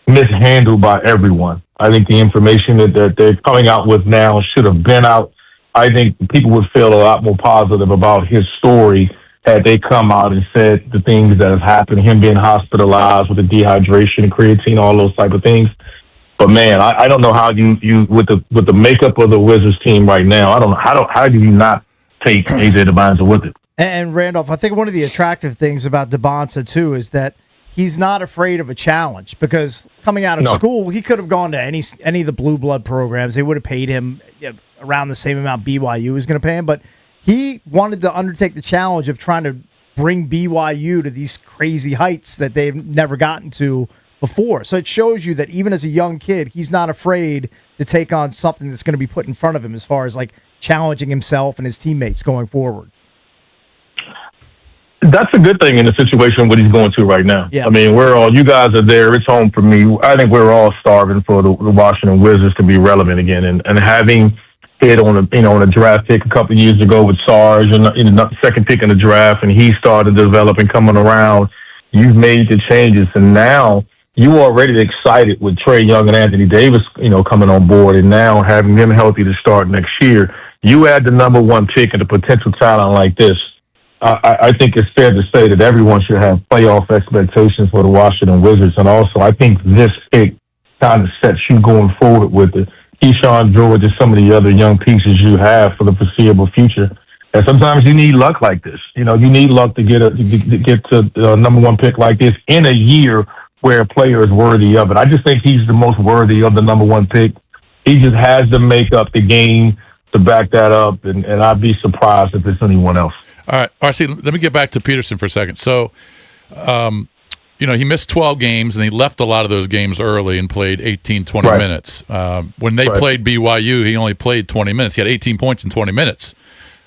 mishandled by everyone. I think the information that they're coming out with now should have been out. I think people would feel a lot more positive about his story had they come out and said the things that have happened, him being hospitalized with the dehydration, creatine, all those type of things. But man, I don't know how you with the makeup of the Wizards team right now. I don't know how do you not take AJ DeBonza with it. And Randolph, I think one of the attractive things about DeBonza too is that he's not afraid of a challenge, because coming out of school, he could have gone to any of the blue blood programs. They would have paid him around the same amount BYU was going to pay him, but he wanted to undertake the challenge of trying to bring BYU to these crazy heights that they've never gotten to before. So it shows you that even as a young kid, he's not afraid to take on something that's going to be put in front of him as far as like challenging himself and his teammates going forward. That's a good thing in the situation what he's going to right now. Yeah. I mean, you guys are there. It's home for me. I think we're all starving for the Washington Wizards to be relevant again, and having hit on a draft pick a couple of years ago with Sarge and the second pick in the draft, and he started developing, coming around. You've made the changes, and now you already excited with Trae Young and Anthony Davis, coming on board, and now having them healthy to start next year. You add the number one pick and a potential talent like this. I think it's fair to say that everyone should have playoff expectations for the Washington Wizards. And also, I think this pick kind of sets you going forward with it. Keyshawn George and some of the other young pieces you have for the foreseeable future. And sometimes you need luck like this. You need luck to get to the number one pick like this in a year where a player is worthy of it. I just think he's the most worthy of the number one pick. He just has to make up the game to back that up, and I'd be surprised if it's anyone else. All right, RC, let me get back to Peterson for a second. So, he missed 12 games, and he left a lot of those games early and played 18, 20 minutes. When they played BYU, he only played 20 minutes. He had 18 points in 20 minutes.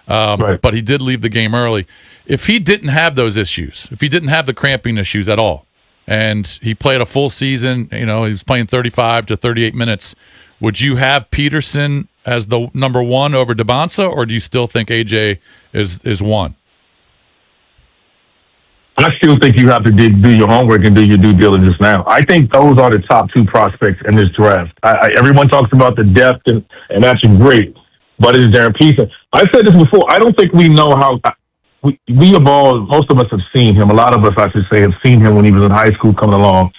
But he did leave the game early. If he didn't have those issues, if he didn't have the cramping issues at all, and he played a full season, he was playing 35 to 38 minutes, would you have Peterson as the number one over DeBonza, or do you still think AJ is one? I still think you have to do your homework and do your due diligence now. I think those are the top two prospects in this draft. Everyone talks about the depth, and that's great, but it's Darren Peterson. I said this before. I don't think we know how we have all, most of us have seen him. A lot of us, I should say, have seen him when he was in high school coming along.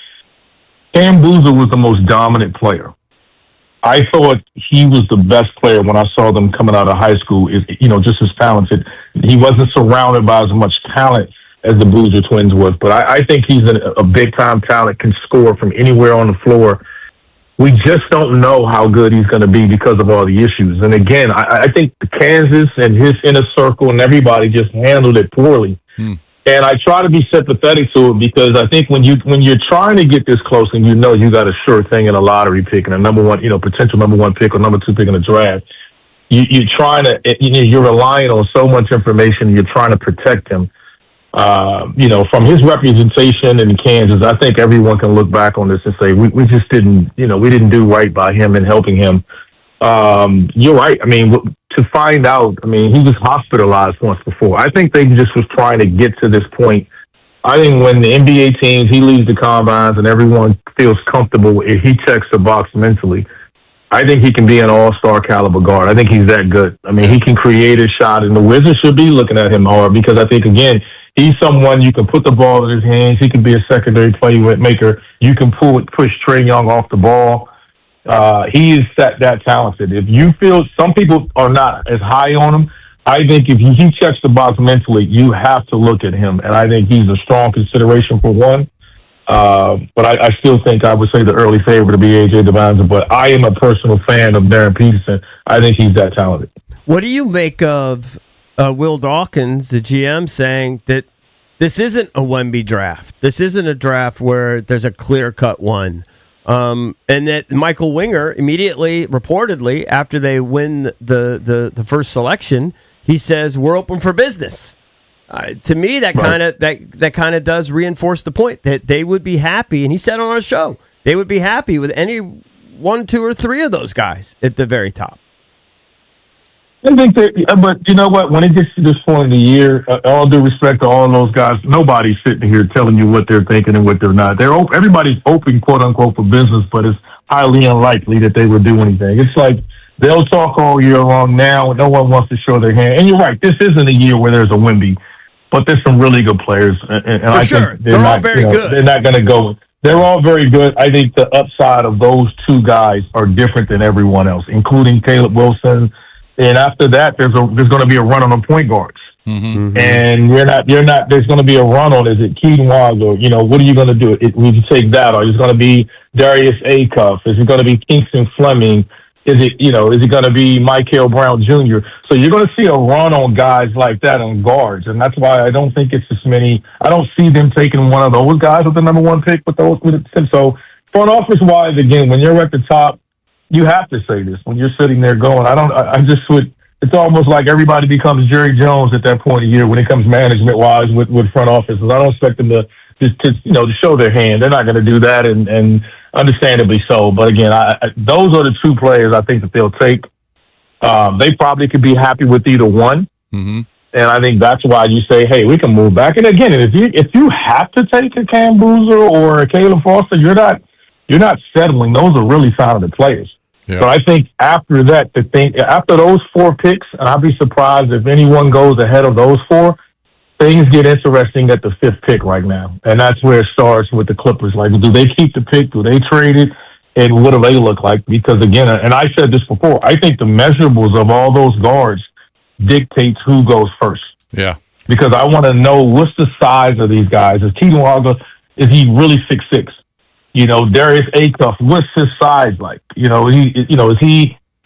Cam Boozer was the most dominant player. I thought he was the best player when I saw them coming out of high school. Just as talented. He wasn't surrounded by as much talent as the Boozer twins was, but I think he's a big-time talent, can score from anywhere on the floor. We just don't know how good he's going to be because of all the issues. And again, I think the Kansas and his inner circle and everybody just handled it poorly. And I try to be sympathetic to it, because I think when you're trying to get this close and you got a sure thing in a lottery pick and a number one, potential number one pick or number two pick in the draft, you're trying to, you're relying on so much information. You're trying to protect him. From his representation in Kansas, I think everyone can look back on this and say we just didn't, we didn't do right by him and helping him. You're right. I mean, to find out, he was hospitalized once before. I think they just was trying to get to this point. I think when the NBA teams, he leaves the combines and everyone feels comfortable, if he checks the box mentally, I think he can be an all-star caliber guard. I think he's that good. He can create a shot, and the Wizards should be looking at him hard, because I think, again, he's someone you can put the ball in his hands. He can be a secondary playmaker. You can push Trae Young off the ball. He is that talented. If you feel some people are not as high on him, I think if he checks the box mentally, you have to look at him. And I think he's a strong consideration for one. But I still think I would say the early favorite to be AJ DeBonza. But I am a personal fan of Darren Peterson. I think he's that talented. What do you make of Will Dawkins, the GM, saying that this isn't a Wemby draft? This isn't a draft where there's a clear-cut one. And that Michael Winger immediately, reportedly, after they win the first selection, he says, we're open for business. To me, that kind of does reinforce the point that they would be happy, and he said on our show, they would be happy with any 1, 2, or 3 of those guys at the very top. I think but you know what? When it gets to this point in the year, all due respect to all those guys, nobody's sitting here telling you what they're thinking and what they're not. Everybody's open, quote unquote, for business, but it's highly unlikely that they would do anything. It's like they'll talk all year long now, and no one wants to show their hand. And you're right, this isn't a year where there's a Wemby. but there's some really good players, and For I sure. think They're all not, very good. They're not going to go. They're all very good. I think the upside of those two guys are different than everyone else, including Caleb Wilson. And after that, there's going to be a run on the point guards. And you're not. There's going to be a run on. Is it Keaton Wog, or what are you going to do? We can take that, or is it going to be Darius Acuff? Is it going to be Kingston Fleming? Is it going to be Michael Brown Jr.? So you're going to see a run on guys like that on guards, and that's why I don't think it's as many. I don't see them taking one of those guys with the number one pick with those. So front office wise, again, when you're at the top, you have to say this when you're sitting there going. I just would. It's almost like everybody becomes Jerry Jones at that point of year when it comes management wise with front offices. I don't expect them to to show their hand. They're not going to do that, and understandably so. But again, those are the two players I think that they'll take. They probably could be happy with either one, and I think that's why you say, "Hey, we can move back." And again, if you have to take a Cam Boozer or a Caleb Foster, you're not settling. Those are really solid players. Yeah. So I think after that, after those 4 picks, and I'd be surprised if anyone goes ahead of those 4. Things get interesting at the 5th pick right now, and that's where it starts with the Clippers. Like, do they keep the pick? Do they trade it? And what do they look like? Because again, and I said this before, I think the measurables of all those guards dictates who goes first. Yeah. Because I want to know what's the size of these guys. Is Keaton Walker, is he really 6'6"? Darius Acuff, what's his size like?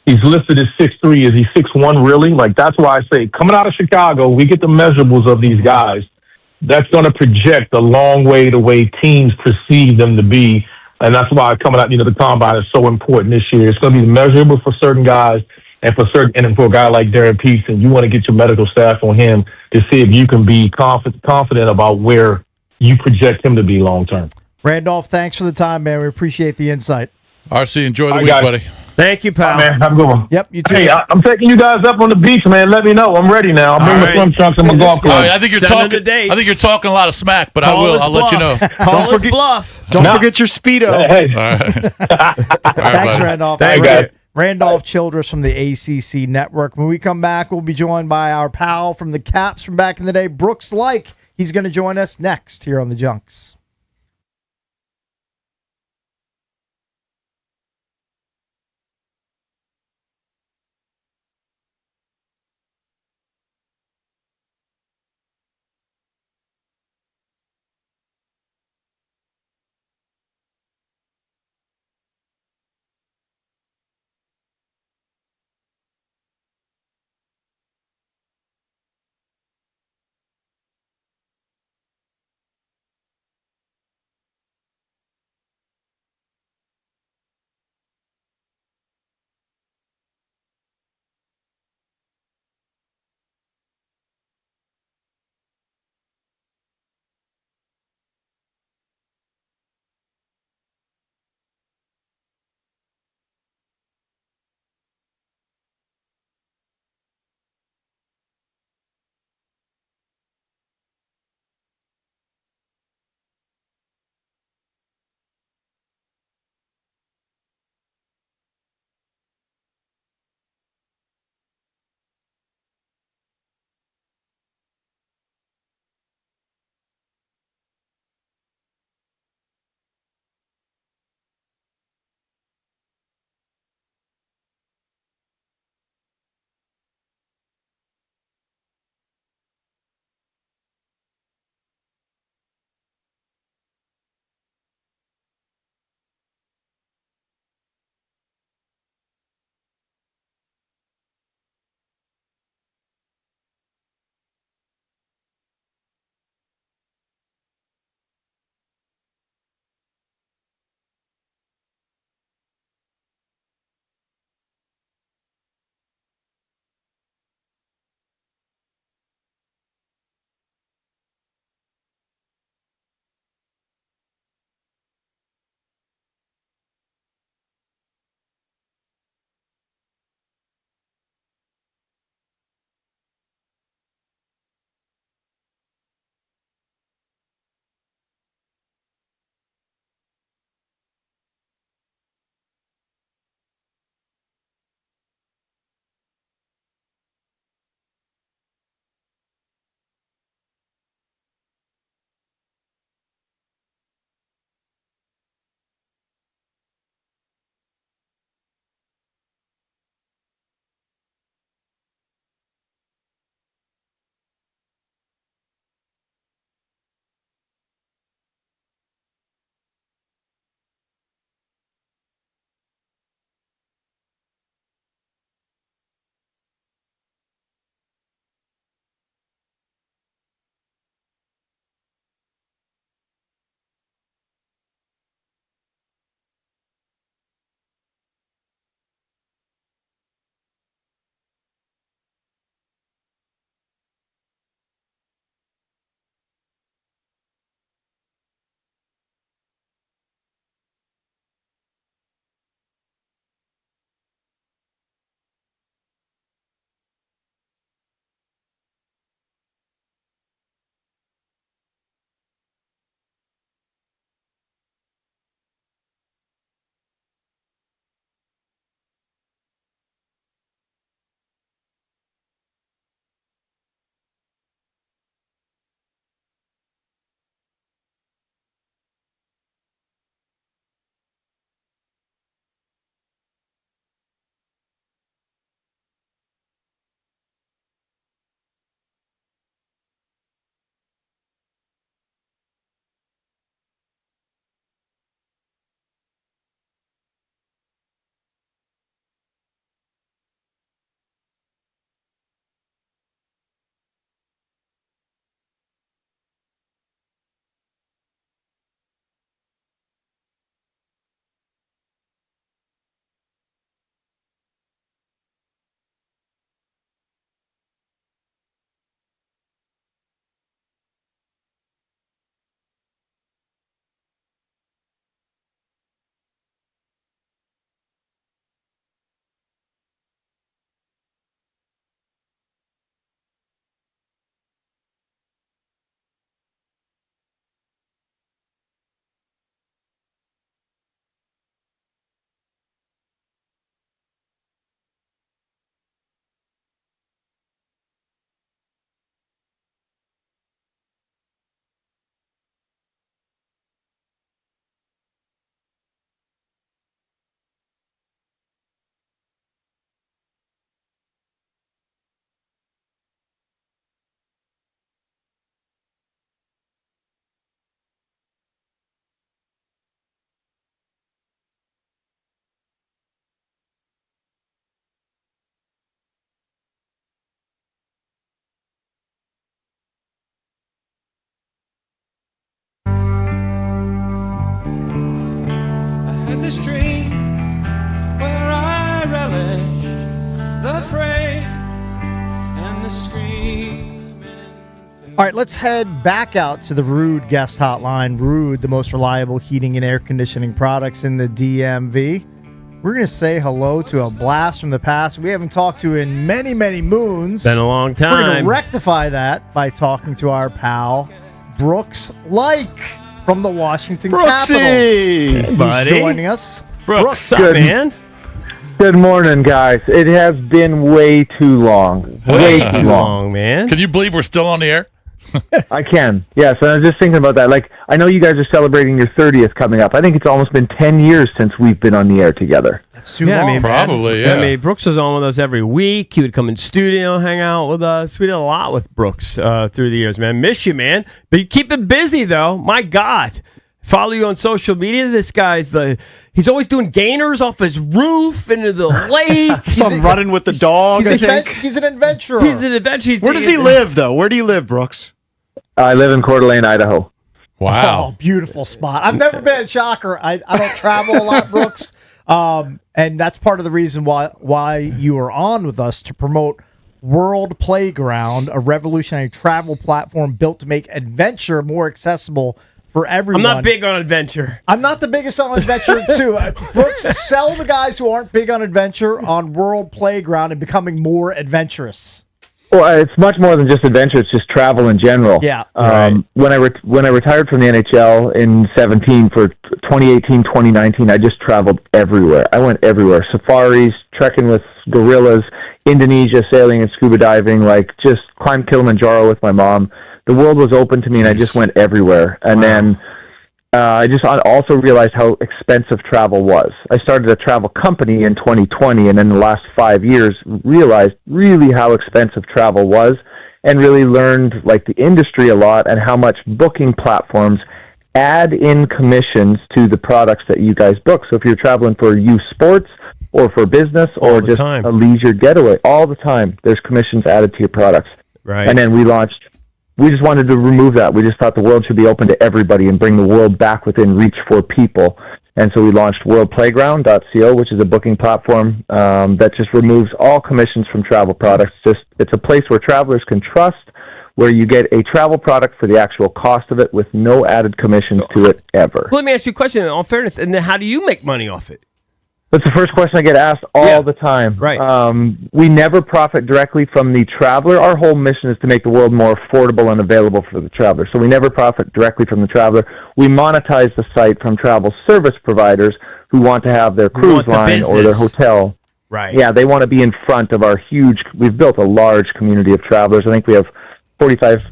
He's listed as 6'3". Is he 6'1" really? Like, that's why I say coming out of Chicago, we get the measurables of these guys. That's going to project a long way the way teams perceive them to be. And that's why coming out, the combine is so important this year. It's going to be measurable for certain guys, and for a guy like Darren Peterson, you want to get your medical staff on him to see if you can be confident about where you project him to be long term. Randolph, thanks for the time, man. We appreciate the insight. RC, enjoy the I week, got it. buddy. Thank you, pal. Man, have a good one. Yep, you too. Hey, I'm taking you guys up on the beach, man. Let me know. I'm ready now. I'll bring my swim trunks and my golf All clubs. right, I think you're Send him talking. the dates. I think you're talking a lot of smack, but I will. I'll let you know. Call his bluff. Don't forget your Speedo. Hey. All right. Thanks, buddy. Randolph. Thanks, guys. Randolph Childress from the ACC Network. When we come back, we'll be joined by our pal from the Caps from back in the day, Brooks Like. He's going to join us next here on the Junks. this dream where I relished the fray and the scream. All right, let's head back out to the Rude guest hotline. Rude, the most reliable heating and air conditioning products in the DMV. We're going to say hello to a blast from the past we haven't talked to in many, many moons. Been a long We're going time. to rectify that by talking to our pal, Brooks Like, from the Washington Brooksy! Capitals. Buddy. He's joining us. Brooks. Brooks, What's up, man? Good morning, guys. It has been way too long. Way too long. Man. Can you believe we're still on the air? I can. Yes, and I was just thinking about that. Like, I know you guys are celebrating your 30th coming up. I think it's almost been 10 years since we've been on the air together. That's too long. Probably, yeah. I mean, Brooks was on with us every week. He would come in studio, hang out with us. We did a lot with Brooks through the years, man. Miss you, man. But you keep him busy, though. My God. Follow you on social media. This guy's he's always doing gainers off his roof into the lake. Some running with the dog, I think. He's an adventurer. He's an adventurer. Where does he live, though? Where do you live, Brooks? I live in Coeur d'Alene, Idaho. Wow. Oh, beautiful spot. I've never been at Shocker. I don't travel a lot, Brooks. And that's part of the reason why you are on with us, to promote World Playground, a revolutionary travel platform built to make adventure more accessible for everyone. I'm not big on adventure. I'm not the biggest on adventure, too. Brooks, sell the guys who aren't big on adventure on World Playground and becoming more adventurous. Well, it's much more than just adventure. It's just travel in general. Yeah. When I retired from the NHL in 17 for 2018, 2019, I just traveled everywhere. I went everywhere. Safaris, trekking with gorillas, Indonesia, sailing and scuba diving, like just climbed Kilimanjaro with my mom. The world was open to me, and I just went everywhere. And then I just also realized how expensive travel was. I started a travel company in 2020, and in the last 5 years, realized really how expensive travel was, and really learned like the industry a lot and how much booking platforms add in commissions to the products that you guys book. So if you're traveling for youth sports or for business or just a leisure getaway, all the time there's commissions added to your products. Right. And then we just wanted to remove that. We just thought the world should be open to everybody and bring the world back within reach for people. And so we launched worldplayground.co, which is a booking platform that just removes all commissions from travel products. It's a place where travelers can trust, where you get a travel product for the actual cost of it with no added commissions to it ever. Well, let me ask you a question in all fairness. And then how do you make money off it? That's the first question I get asked all the time. Right. We never profit directly from the traveler. Our whole mission is to make the world more affordable and available for the traveler. So we never profit directly from the traveler. We monetize the site from travel service providers who want to have their cruise line or their hotel. Right. Yeah, they want to be in front of our we've built a large community of travelers. I think we have 45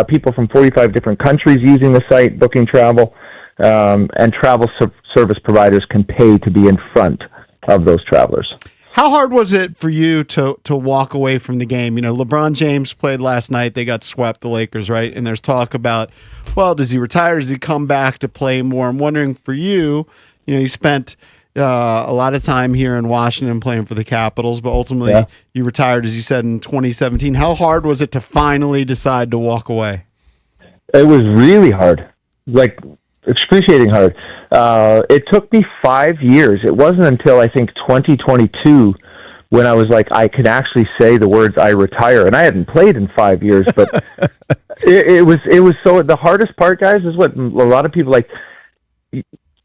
people from 45 different countries using the site, booking travel. And travel service providers can pay to be in front of those travelers. How hard was it for you to walk away from the game? You know, LeBron James played last night. They got swept, the Lakers, right? And there's talk about, well, does he retire? Does he come back to play more? I'm wondering for you, you spent a lot of time here in Washington playing for the Capitals, but ultimately you retired, as you said, in 2017. How hard was it to finally decide to walk away? It was really hard. Like, excruciating hard. It took me 5 years. It wasn't until I think 2022 when I was like, I can actually say the words "I retire," and I hadn't played in 5 years. But it was so. The hardest part, guys, is what a lot of people like.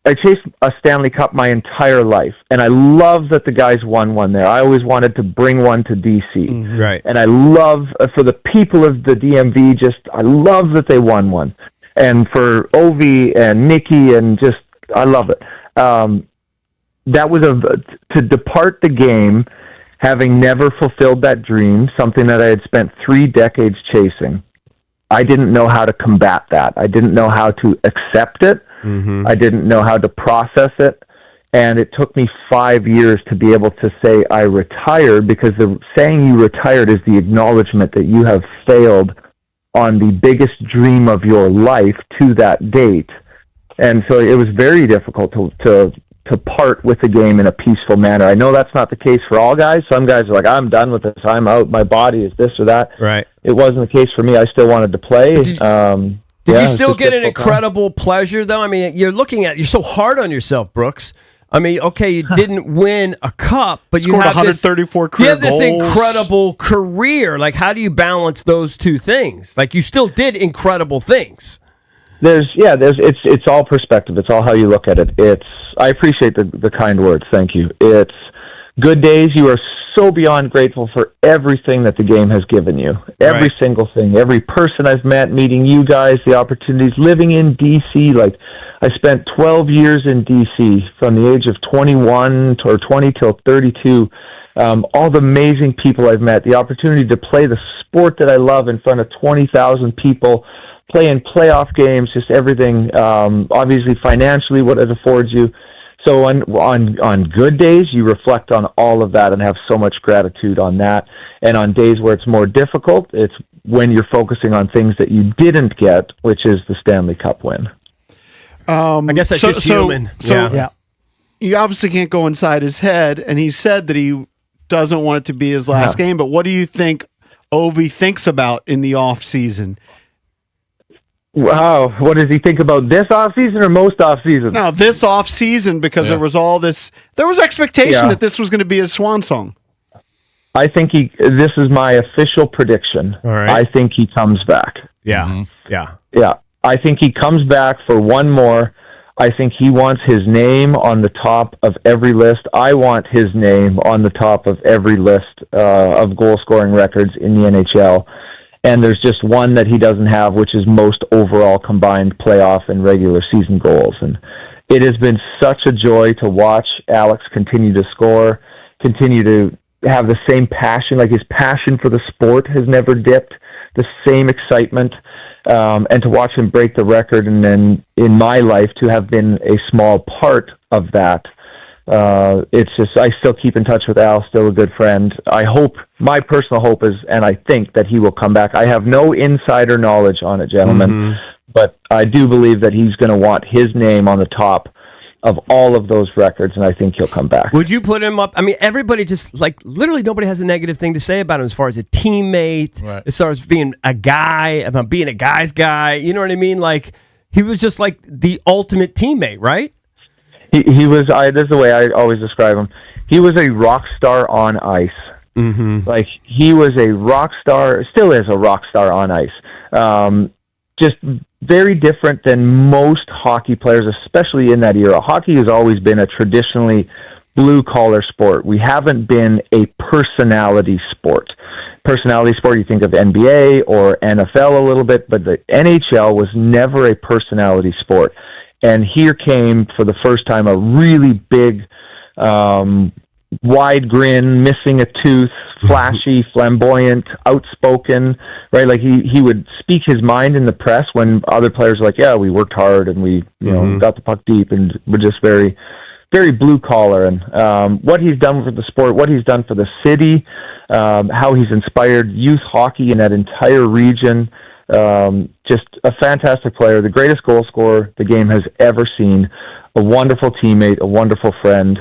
I chased a Stanley Cup my entire life, and I love that the guys won one there. I always wanted to bring one to DC, right? And I love for the people of the DMV. I love that they won one. And for Ovi and Nikki, and just, I love it. That was to depart the game, having never fulfilled that dream, something that I had spent 3 decades chasing. I didn't know how to combat that. I didn't know how to accept it. Mm-hmm. I didn't know how to process it. And it took me 5 years to be able to say I retired, because saying you retired is the acknowledgement that you have failed on the biggest dream of your life to that date. And so it was very difficult to part with the game in a peaceful manner. I know that's not the case for all guys. Some guys are like, I'm done with this. I'm out. My body is this or that. Right. It wasn't the case for me. I still wanted to play. Did you still get an incredible pleasure, though? I mean, you're so hard on yourself, Brooks. I mean, okay, you didn't win a cup, but you Scored have 134 you career have this goals. incredible career. Like, how do you balance those two things? Like, you still did incredible things. It's all perspective. It's all how you look at it. I appreciate the kind words. Thank you. It's good days. You are so beyond grateful for everything that the game has given you. Every single thing, every person I've met, meeting you guys, the opportunities, living in DC. Like, I spent 12 years in DC from the age of 21 or 20 till 32. All the amazing people I've met, the opportunity to play the sport that I love in front of 20,000 people, play in playoff games, just everything. Obviously, financially, what it affords you. So on good days, you reflect on all of that and have so much gratitude on that. And on days where it's more difficult, it's when you're focusing on things that you didn't get, which is the Stanley Cup win. I guess that's just human. So you obviously can't go inside his head, and he said that he doesn't want it to be his last game. But what do you think Ovi thinks about in the off season? Wow, what does he think about this off season or most off season? No, this off season, because there was all this. There was expectation that this was going to be his swan song. I think this is my official prediction. All right. I think he comes back. Yeah. Yeah. I think he comes back for one more. I think he wants his name on the top of every list. I want his name on the top of every list of goal-scoring records in the NHL. And there's just one that he doesn't have, which is most overall combined playoff and regular season goals. And it has been such a joy to watch Alex continue to score, continue to have the same passion. Like, his passion for the sport has never dipped, the same excitement. And to watch him break the record, and then in my life to have been a small part of that. It's just, I still keep in touch with Al, still a good friend. My personal hope is, and I think that he will come back. I have no insider knowledge on it, gentlemen, but I do believe that he's going to want his name on the top of all of those records, and I think he'll come back. Would you put him up? I mean, everybody just, like, literally nobody has a negative thing to say about him as far as a teammate, as far as being a guy, about being a guy's guy. You know what I mean? Like, he was just like the ultimate teammate, right? He was, this is the way I always describe him. He was a rock star on ice. Like, he was a rock star, still is a rock star on ice. Just very different than most hockey players, especially in that era. Hockey has always been a traditionally blue-collar sport. We haven't been a personality sport. Personality sport, you think of NBA or NFL a little bit, but the NHL was never a personality sport. And here came, for the first time, a really big, wide grin, missing a tooth, flashy, flamboyant, outspoken, right? Like, he would speak his mind in the press when other players were like, yeah, we worked hard and we got the puck deep, and we're just very, very blue collar. And what he's done for the sport, what he's done for the city, how he's inspired youth hockey in that entire region. Just a fantastic player, the greatest goal scorer the game has ever seen, a wonderful teammate, a wonderful friend,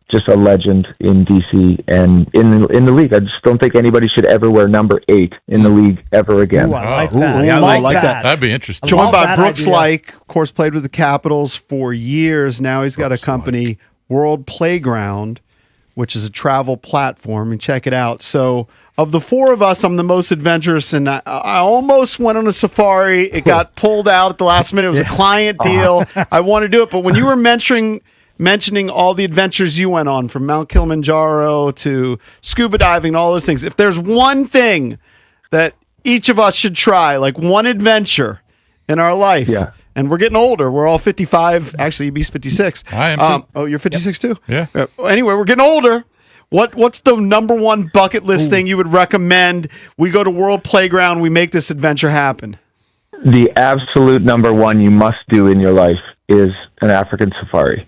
just a legend in DC and in the league. I just don't think anybody should ever wear number 8 in the league ever again. Ooh, I like that. I like that. That'd be interesting. Joined by that Brooks idea. Laich, of course, played with the Capitals for years. Now he's got a company, World Playground, which is a travel platform, and check it out. So, of the four of us, I'm the most adventurous, and I almost went on a safari. It got pulled out at the last minute. It was a client deal. I want to do it, but when you were mentioning all the adventures you went on, from Mount Kilimanjaro to scuba diving, all those things, if there's one thing that each of us should try, like one adventure in our life, and we're getting older. We're all 55. Actually, you'd 56. I am too. Oh, you're 56 too? Yeah. Anyway, we're getting older. What's the number one bucket list thing you would recommend? We go to World Playground, we make this adventure happen. The absolute number one you must do in your life is an African safari.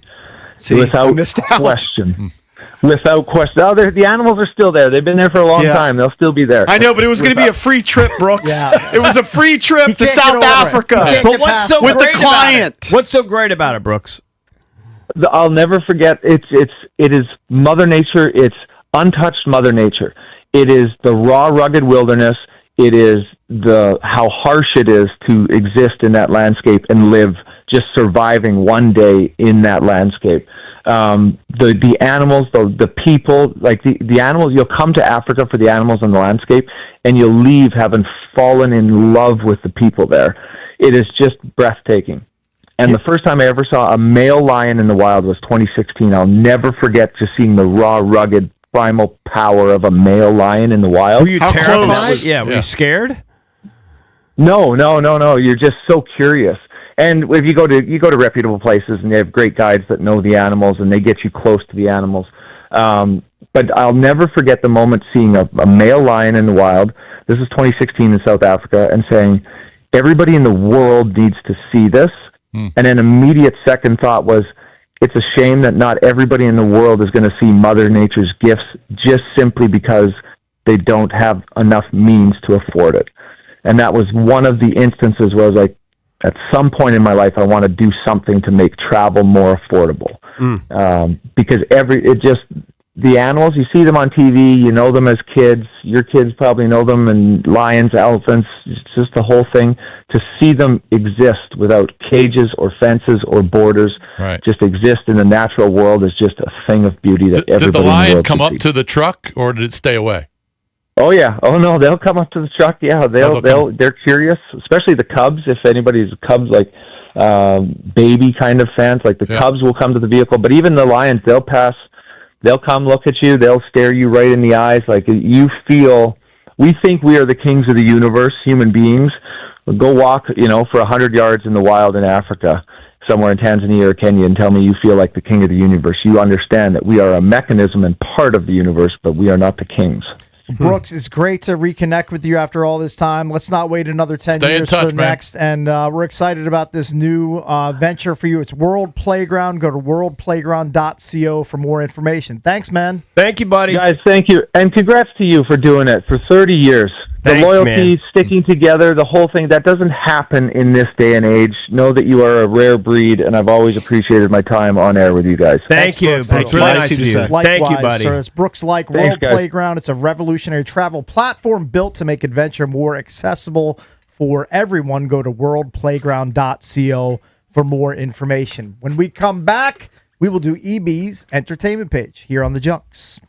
See, without question. Without question. Oh, the animals are still there. They've been there for a long time. They'll still be there. I know, but it was going to be a free trip, Brooks. It was a free trip to South Africa But what's so with the great client. About it? What's so great about it, Brooks? I'll never forget. It is Mother Nature. It's untouched Mother Nature. It is the raw, rugged wilderness. It is how harsh it is to exist in that landscape and live just surviving one day in that landscape. the animals, the people, like the animals. You'll come to Africa for the animals and the landscape, and you'll leave having fallen in love with the people there. It is just breathtaking. And the first time I ever saw a male lion in the wild was 2016. I'll never forget just seeing the raw, rugged, primal power of a male lion in the wild. Were you terrified? Yeah. Were you scared? No. You're just so curious. And if you go to reputable places and they have great guides that know the animals and they get you close to the animals. But I'll never forget the moment seeing a male lion in the wild. This is 2016 in South Africa, and saying, everybody in the world needs to see this. And an immediate second thought was, it's a shame that not everybody in the world is going to see Mother Nature's gifts just simply because they don't have enough means to afford it. And that was one of the instances where I was like, at some point in my life, I want to do something to make travel more affordable. Because the animals, you see them on TV, you know them as kids, your kids probably know them, and lions, elephants, it's just the whole thing. To see them exist without cages or fences or borders, just exist in the natural world is just a thing of beauty that everybody Did the in lion world come should up see. to the truck, or did it stay away? Oh yeah. Oh no, they'll come up to the truck. Yeah, they're curious, especially the cubs. If anybody's cubs like baby kind of fans, like the cubs will come to the vehicle. But even the lions, they'll come look at you. They'll stare you right in the eyes. Like you feel. We think we are the kings of the universe, human beings. Go walk, for 100 yards in the wild in Africa, somewhere in Tanzania or Kenya, and tell me you feel like the king of the universe. You understand that we are a mechanism and part of the universe, but we are not the kings. Brooks, it's great to reconnect with you after all this time. Let's not wait another 10 Stay in years touch, for the man. next. And we're excited about this new venture for you. It's World Playground. Go to worldplayground.co for more information. Thanks, man. Thank you, buddy. Guys, thank you. And congrats to you for doing it for 30 years. Thanks, the loyalty, man. sticking together, the whole thing, that doesn't happen in this day and age. Know that you are a rare breed, and I've always appreciated my time on air with you guys. Thank you. Brooks. It's really nice of you. Likewise, Thank you, buddy. sir. It's Brooks Like Thanks, World guys. Playground. It's a revolutionary travel platform built to make adventure more accessible for everyone. Go to worldplayground.co for more information. When we come back, we will do EB's entertainment page here on the Junks.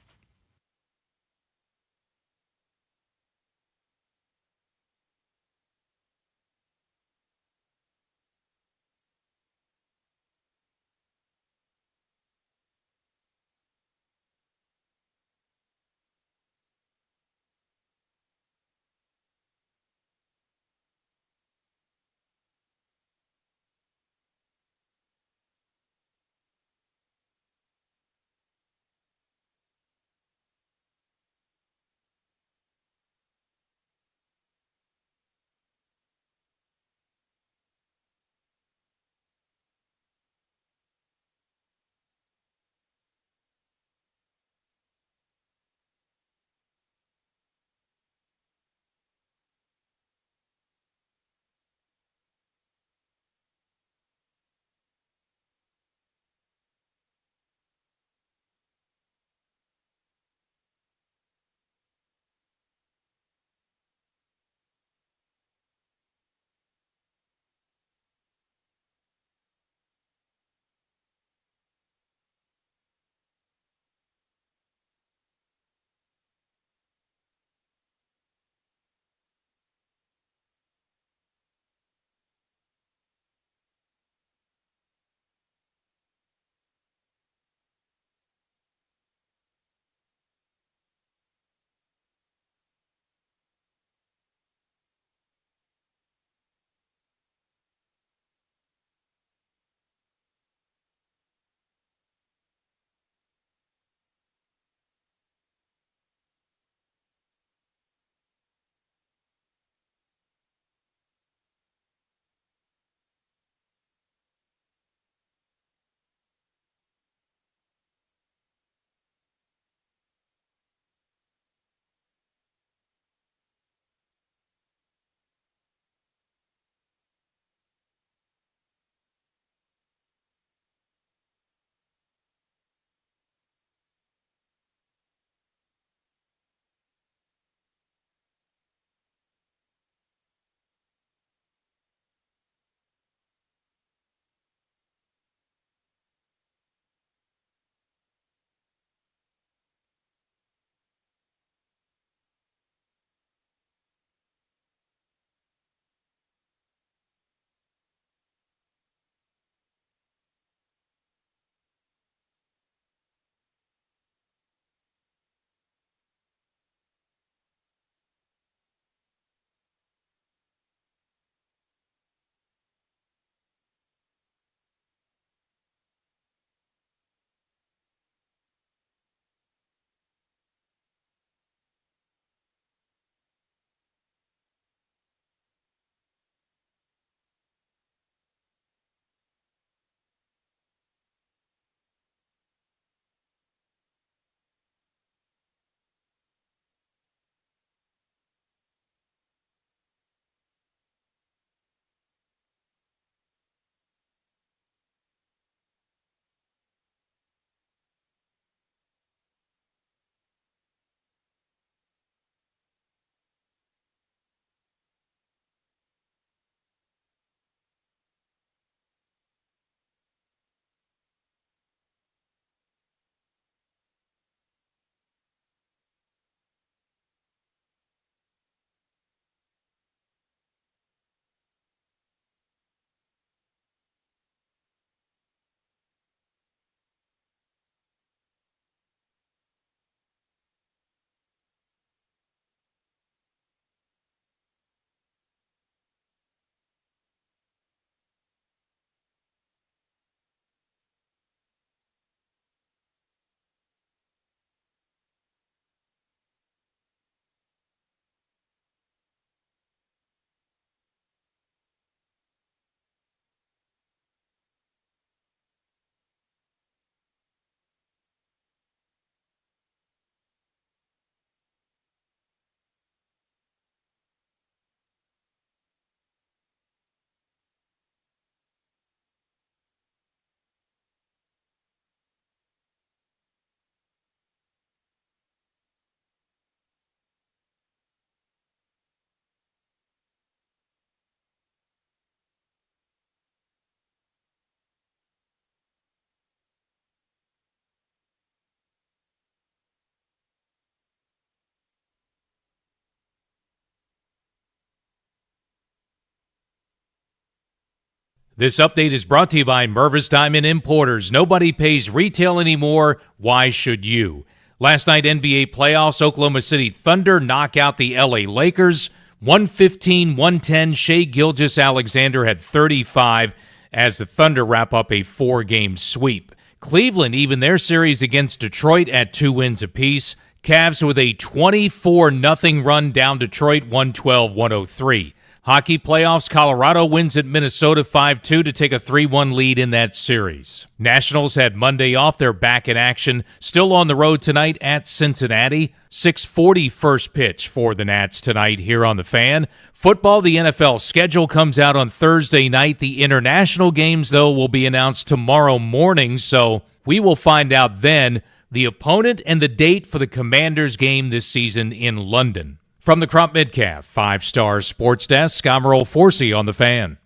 This update is brought to you by Mervis Diamond Importers. Nobody pays retail anymore. Why should you? Last night, NBA playoffs, Oklahoma City Thunder knock out the LA Lakers. 115-110. Shai Gilgeous-Alexander had 35 as the Thunder wrap up a 4-game sweep. Cleveland even their series against Detroit at 2 wins apiece. Cavs with a 24-0 run down Detroit, 112-103. Hockey playoffs, Colorado wins at Minnesota 5-2 to take a 3-1 lead in that series. Nationals had Monday off. They're back in action. Still on the road tonight at Cincinnati. 6:40 first pitch for the Nats tonight here on The Fan. Football, the NFL schedule comes out on Thursday night. The international games, though, will be announced tomorrow morning, so we will find out then the opponent and the date for the Commanders game this season in London. From the Crump Midcalf 5-Star Sports Desk, I'm Earl Forsey on The Fan.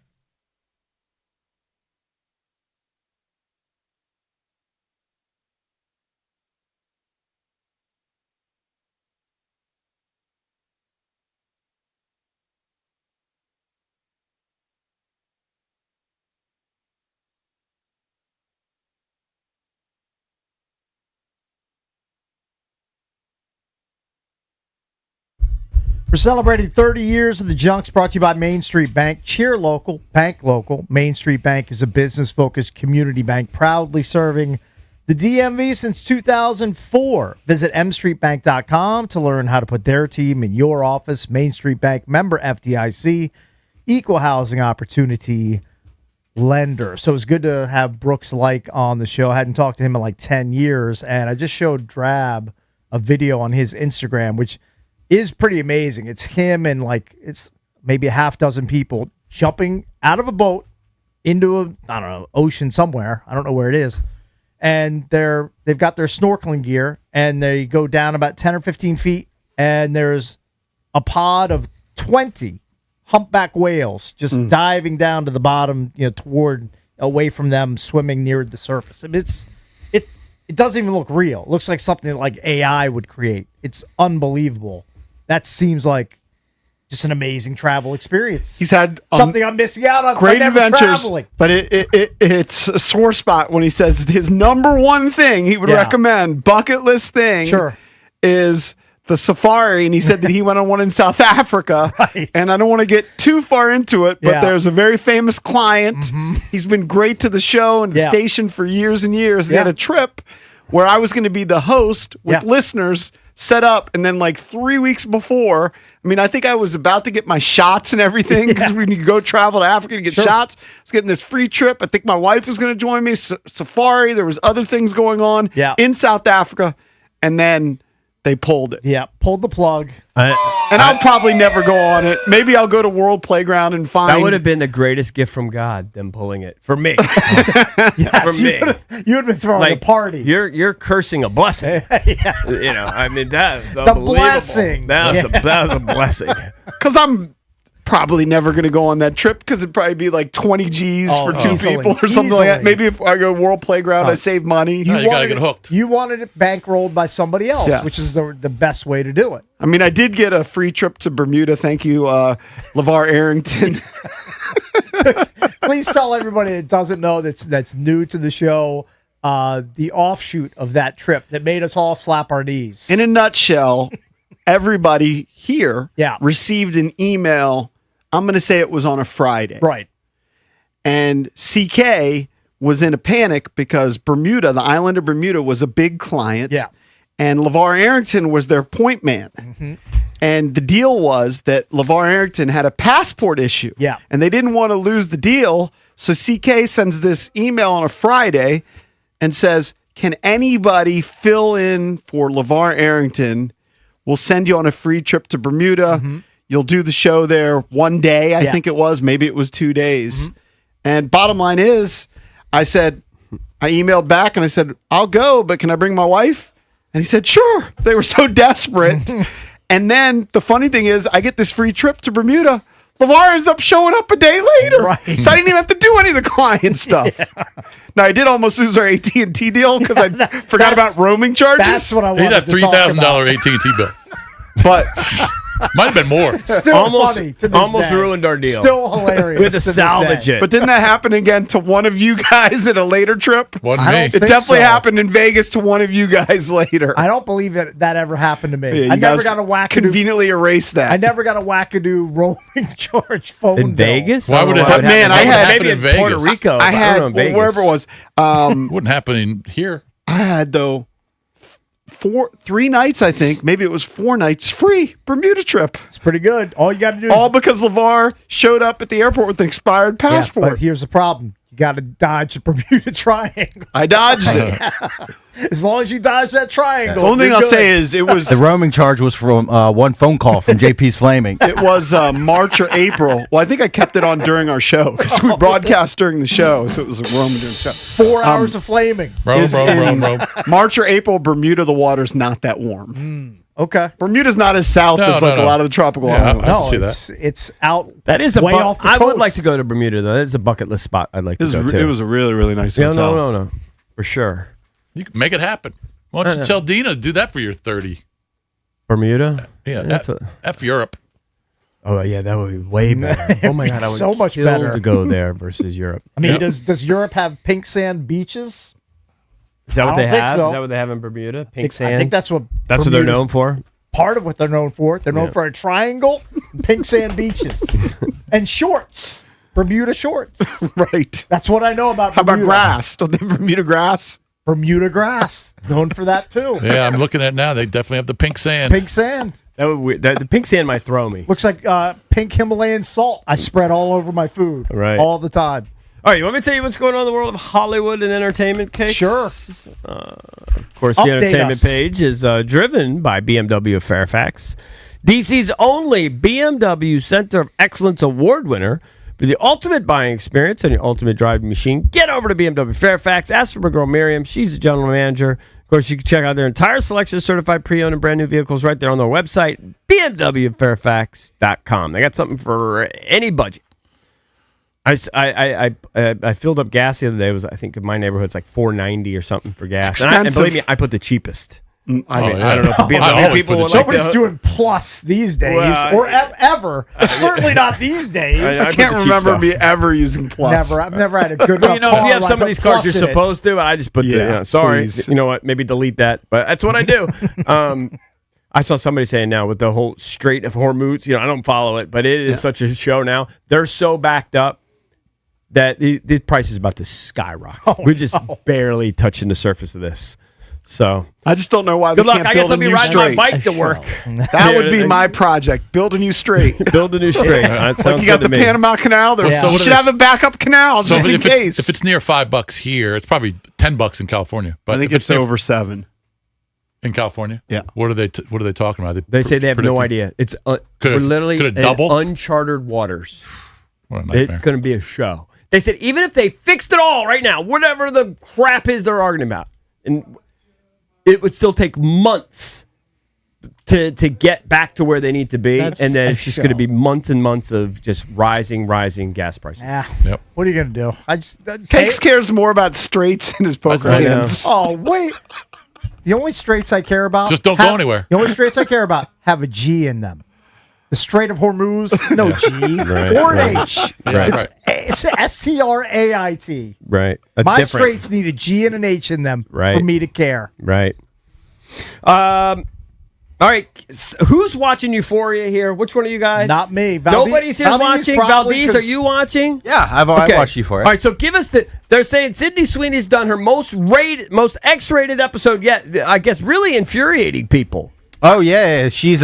We're celebrating 30 years of the Junks, brought to you by Main Street Bank. Cheer local, bank local. Main Street Bank is a business-focused community bank proudly serving the DMV since 2004. Visit mstreetbank.com to learn how to put their team in your office. Main Street Bank, member FDIC, equal housing opportunity lender. So it's good to have Brooks Like on the show. I hadn't talked to him in like 10 years, and I just showed Drab a video on his Instagram, which is pretty amazing. It's him and like it's maybe a half dozen people jumping out of a boat into a ocean somewhere. I don't know where it is. And they've got their snorkeling gear and they go down about 10 or 15 feet and there's a pod of 20 humpback whales just diving down to the bottom, toward away from them, swimming near the surface. I mean, it doesn't even look real. It looks like something that like AI would create. It's unbelievable. That seems like just an amazing travel experience. He's had something I'm missing out on. Great adventures, traveling. But it's a sore spot when he says his number one thing he would recommend, bucket list thing, is the safari. And he said that he went on one in South Africa. Right. And I don't want to get too far into it, but there's a very famous client. He's been great to the show and the station for years and years. They had a trip where I was going to be the host with listeners set up, and then like 3 weeks before, I think I was about to get my shots and everything because when you go travel to Africa to get shots, I was getting this free trip. I think my wife was going to join me, safari. There was other things going on in South Africa, and then they pulled it. Yeah, pulled the plug. And I'll probably never go on it. Maybe I'll go to World Playground and find... That would have been the greatest gift from God, them pulling it. For me. Yes, for me. You would have been throwing a party. You're cursing a blessing. That is The unbelievable. blessing. That was a blessing. Because I'm probably never going to go on that trip because it'd probably be like 20 G's for two people or something like that. Maybe if I go World Playground, I save money. You gotta get hooked. You wanted it bankrolled by somebody else, which is the best way to do it. I did get a free trip to Bermuda. Thank you, LeVar Arrington. Please tell everybody that doesn't know that's new to the show the offshoot of that trip that made us all slap our knees. In a nutshell, everybody here received an email. I'm going to say it was on a Friday. Right. And CK was in a panic because Bermuda, the island of Bermuda, was a big client. Yeah. And LeVar Arrington was their point man. Mm-hmm. And the deal was that LeVar Arrington had a passport issue. Yeah. And they didn't want to lose the deal. So CK sends this email on a Friday and says, can anybody fill in for LeVar Arrington? We'll send you on a free trip to Bermuda. Mm-hmm. You'll do the show there one day, I think it was. Maybe it was 2 days. Mm-hmm. And bottom line is, I emailed back and I said, I'll go, but can I bring my wife? And he said, sure. They were so desperate. And then the funny thing is, I get this free trip to Bermuda. LeVar ends up showing up a day later. Right. So I didn't even have to do any of the client stuff. Now, I did almost lose our AT&T deal because I forgot about roaming charges. That's what I He wanted had a to talk about. $3,000 AT&T bill. But Might have been more. Still funny to this almost day. ruined our deal. Still hilarious. We had to this salvage day. it. But didn't that happen again to one of you guys at a later trip? Wasn't I me. don't It think definitely so. happened in Vegas to one of you guys later. I don't believe that ever happened to me. Yeah, I you never guys got a wackadoo. conveniently erased that. I never got a wackadoo roaming charge phone in bill. Vegas? Why would it But happen? man, Why I would it had happen maybe in in Vegas? Puerto Rico. I but had don't know in Vegas. wherever it was. It wouldn't happen in here. I had though 3 nights, I think. Maybe it was 4 nights free Bermuda trip. It's pretty good. All you got to do is All because LeVar showed up at the airport with an expired Yeah, passport. but here's the problem: you got to dodge the Bermuda Triangle. I dodged it. As long as you dodge that triangle, The only thing you're I'll good. say is it was The roaming charge was from one phone call from JP's Flaming. it was March or April. Well, I think I kept it on during our show because we broadcast during the show, so it was a roaming during the show. 4 hours of flaming. Rome, Is Rome, in Rome, Rome. March or April, Bermuda, the water's not that warm. Okay. Bermuda's not as south No, as like no. a lot of the tropical Yeah, islands. I No, can see that. it's out. That is a way off the I would coast. like to go to Bermuda, though. That is a bucket list spot I'd like to go to. It was a really, really nice yeah, hotel. no. For sure. You can make it happen. Why don't you tell Dina to do that for your 30? Bermuda? Yeah, that's F Europe. Oh, yeah, that would be way better. Oh, my It'd God. be I would so much kill better. to go there versus Europe. I mean, Yep. does Europe have pink sand beaches? Is that I what they don't think have? so. Is that what they have in Bermuda? Pink sand? I think that's what That's what they're Bermuda's known for? Part of what they're known for. They're known for a triangle, and pink sand beaches, and shorts. Bermuda shorts. Right. That's what I know about. How about Bermuda. grass? Don't they have Bermuda grass? Bermuda grass, known for that too. Yeah, I'm looking at it now. They definitely have the pink sand. Pink sand. The pink sand might throw me. Looks like pink Himalayan salt. I spread all over my food. Right. All the time. All right, you want me to tell you what's going on in the world of Hollywood and entertainment, Case? Sure. Of course, the Update entertainment us. page is driven by BMW of Fairfax, DC's only BMW Center of Excellence Award winner. For the ultimate buying experience and your ultimate driving machine, get over to BMW Fairfax. Ask for my girl Miriam. She's the general manager. Of course, you can check out their entire selection of certified pre-owned and brand new vehicles right there on their website, bmwfairfax.com. They got something for any budget. I filled up gas the other day. It was, I think, in my neighborhood, it's like $4.90 or something for gas. And believe me, I put the cheapest. I mean, I don't know if the I BMW always people put the would like Nobody's to. doing plus these days, Well, or ever. Certainly not these days. I put can't the cheap remember stuff. me ever using plus. Never. I've never had a good Well, enough you know, car if you have where I some of put these cars plus you're in it. supposed to, I just put Yeah, sorry, please. you know what? Maybe delete that, but that's what I do. I saw somebody saying now with the whole Strait of Hormuz, I don't follow it, but it is such a show now. They're so backed up that the price is about to skyrocket. We're just barely touching the surface of this. So I just don't know why good they luck. can't I build guess a I'll be new riding my straight. bike to work. That would be my project. Build a new straight. Build a new straight. That Like sounds you got good the to me. Panama Canal there. Yeah. So You what should is- have a backup canal So just in case. if it's near $5 here, it's probably $10 in California. But I think if it's near- over 7. in California. Yeah. What are they talking about? They say they have no predicting- idea. It's Could we're it- literally could it in double? uncharted waters. What a nightmare. It's going to be a show. They said even if they fixed it all right now, whatever the crap is they're arguing about, and it would still take months to get back to where they need to be, That's and then a it's just going to show. be months and months of just rising gas prices. Yeah. Yep. What are you gonna do? I just Cakes cares more about straights in his poker I know. hands. Oh wait. The only straights I care about Just don't go anywhere. The only straights I care about have a G in them. The Strait of Hormuz, no G Right, or an right. H. Right. It's STRAIT. Right. That's My different. straights need a G and an H in them Right. for me to care. Right. All right. Who's watching Euphoria here? Which one of you guys? Not me. Nobody's here watching. probably Valdez, are 'cause- you watching? Yeah, I've watched you for it. All right, so give us they're saying Sydney Sweeney's done her most X-rated episode yet. I guess really infuriating people. Oh yeah, she's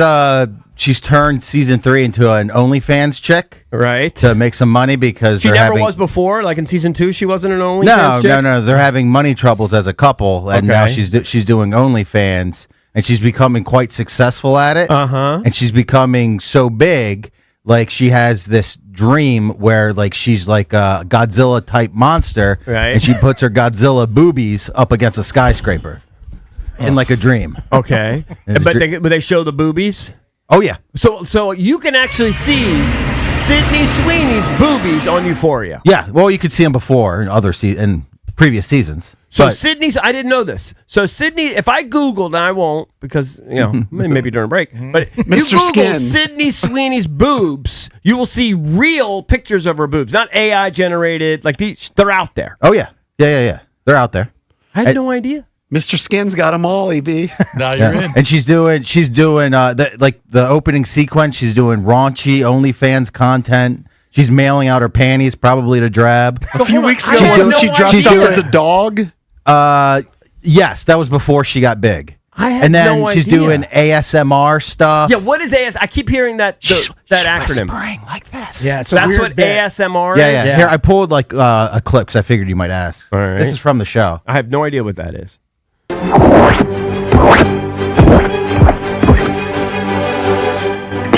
turned season 3 into an OnlyFans chick, right? To make some money because She they're never having was before. Like in season 2, she wasn't an OnlyFans no, chick? no. They're having money troubles as a couple, and now Okay. she's doing OnlyFans, and she's becoming quite successful at it. And she's becoming so big, like she has this dream where like she's like a Godzilla type monster, Right. and she puts her Godzilla boobies up against a skyscraper in like a dream. Okay, And but the they show the boobies. Oh yeah. So you can actually see Sydney Sweeney's boobies on Euphoria. Yeah, well, you could see them before in other in previous seasons. So But- Sydney's, I didn't know this. So Sydney, if I Googled, and I won't because, maybe during break, but if you Mr. Google Skin. Sydney Sweeney's boobs, you will see real pictures of her boobs, not AI generated. Like they're out there. Oh yeah, yeah. They're out there. I had no idea. Mr. Skin's got them all, EB. Now you're in. And she's doing the opening sequence. She's doing raunchy OnlyFans content. She's mailing out her panties, probably to Drab. A few weeks ago, I had wasn't no she dressed idea. up as a dog? Yes, that was before she got big. I had and then no she's idea. doing ASMR stuff. Yeah, what is AS? I keep hearing that that acronym. whispering like this. Yeah, it's a That's weird what bit. ASMR Yeah. is. Here, I pulled like a clip because I figured you might ask. All right. This is from the show. I have no idea what that is. Do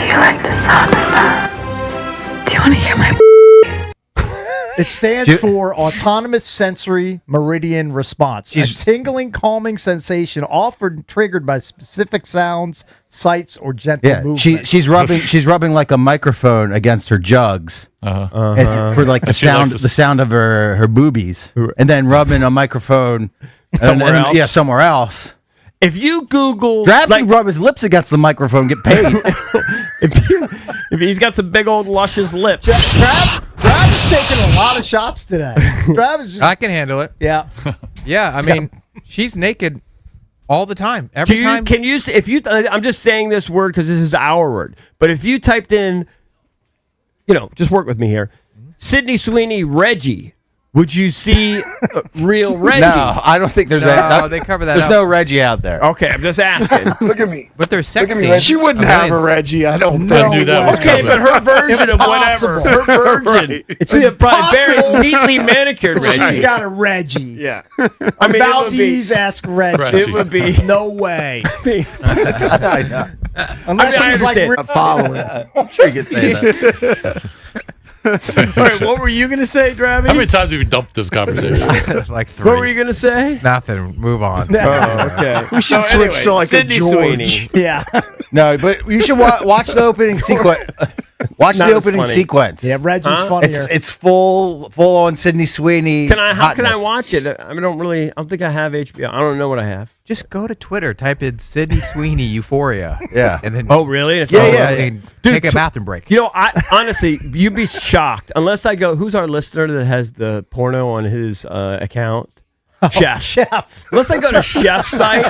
you like the sound of that? Do you want to hear my It stands for Autonomous Sensory Meridian Response, a tingling, calming sensation often triggered by specific sounds, sights, or gentle Yeah, movements. she's rubbing like a microphone against her jugs and for like the sound of her boobies, and then rubbing a microphone Somewhere else? Yeah, somewhere else. If you Google, Drab can rub his lips against the microphone, get paid. if he's got some big old luscious lips. Trav is taking a lot of shots today. Trav is just I can handle it. yeah. Yeah, I mean, she's naked all the time. Every time. Can you if you? I'm just saying this word because this is our word. But if you typed in, just work with me here, Sydney Sweeney Reggie. Would you see real Reggie? No, I don't think there's they cover that There's up. no Reggie out there. Okay, I'm just asking. Look at me. But they're sexy. Reggie. She wouldn't have a Reggie, I don't think. I knew that was Okay, coming. but her version of whatever, her version, it's probably very neatly manicured Reggie. She's got a Reggie. Yeah. I mean, it would be, Valdez-esque Reggie. it would be. No way. I know. Unless I she's like understand. following. I'm sure you could say that. All right, what were you gonna say, Drabby? How many times have you dumped this conversation? Like 3. What were you gonna say? Nothing. Move on. Okay, We should switch to like Sydney a George. Sweeney. Yeah. No, but you should watch the opening sequence. Watch Not the as opening funny. sequence. Yeah, Reggie's funnier. It's full on Sydney Sweeney. How can I hotness. watch it? I don't think I have HBO. I don't know what I have. Just go to Twitter, type in Sydney Sweeney Euphoria. Yeah. And then Oh, really? It's Yeah, all- yeah. and Dude, take a so- bathroom break. I honestly, you'd be shocked unless I go. Who's our listener that has the porno on his account? Chef. Chef. Unless I go to Chef's site,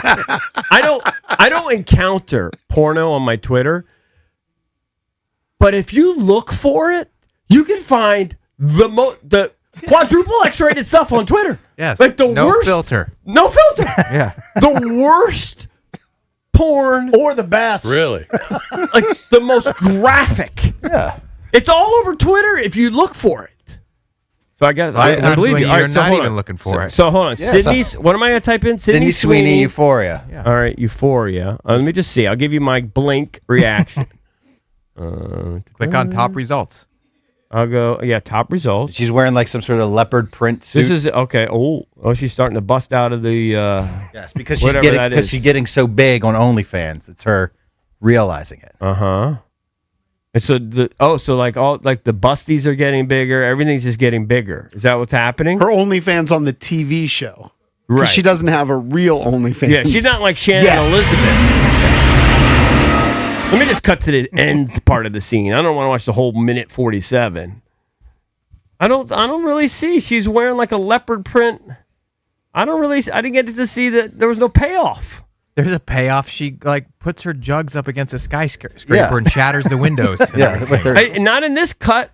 I don't encounter porno on my Twitter. But if you look for it, you can find the quadruple X-rated stuff on Twitter. Yes. Like the no worst filter. No filter. Yeah. The worst porn, Or the best. Really? like the most graphic. Yeah. It's all over Twitter if you look for it. So I guess I Sometimes believe when you. All you're right, so not hold even on. looking for it. So hold on. Yeah, Sydney's. What am I going to type in? Sydney Sweeney Euphoria. Yeah. All right, Euphoria. Let me just see. I'll give you my blink reaction. Click on top results. I'll go. Yeah, top results. She's wearing like some sort of leopard print suit. This is okay. Oh, she's starting to bust out of the. yes, because she's whatever getting that because is. she's getting so big on OnlyFans. It's her realizing it. And so so like all like the busties are getting bigger. Everything's just getting bigger. Is that what's happening? Her OnlyFans on the TV show. 'Cause Right. She doesn't have a real OnlyFans. Yeah, she's not like Shannon Yet. Elizabeth. Let me just cut to the end part of the scene. I don't want to watch the whole minute 47. I don't really see. She's wearing like a leopard print. I didn't get to see that there was no payoff. There's a payoff. She like puts her jugs up against a skyscraper Yeah. and shatters the windows. And Yeah, everything. with her, Hey, not in this cut.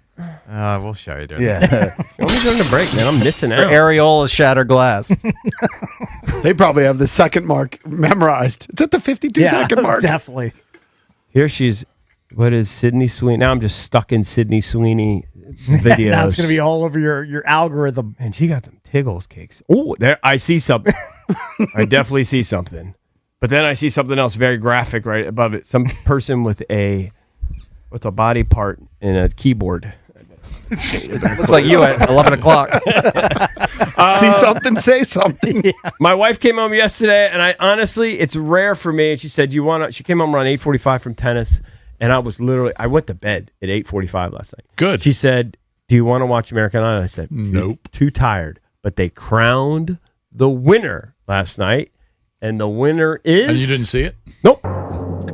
We'll show you. During yeah. Let me turn the break, man. I'm missing Her out. areola shattered glass. They probably have the second mark memorized. It's at the 52-second mark. Definitely. Here she's. What is Sydney Sweeney? Now I'm just stuck in Sydney Sweeney videos. Now it's going to be all over your algorithm. And she got them Tiggles cakes. Oh, there I see something. I definitely see something. But then I see something else very graphic right above it. Some person with a body part in a keyboard. Looks like you at 11 o'clock. See something, say something. My wife came home yesterday, and I honestly, it's rare for me. And she said, "You want to?" She came home around 8:45 from tennis, and I went to bed at 8:45 last night. Good. She said, "Do you want to watch American Idol?" I said, Nope. Too tired." But they crowned the winner last night, and the winner is. And you didn't see it? Nope.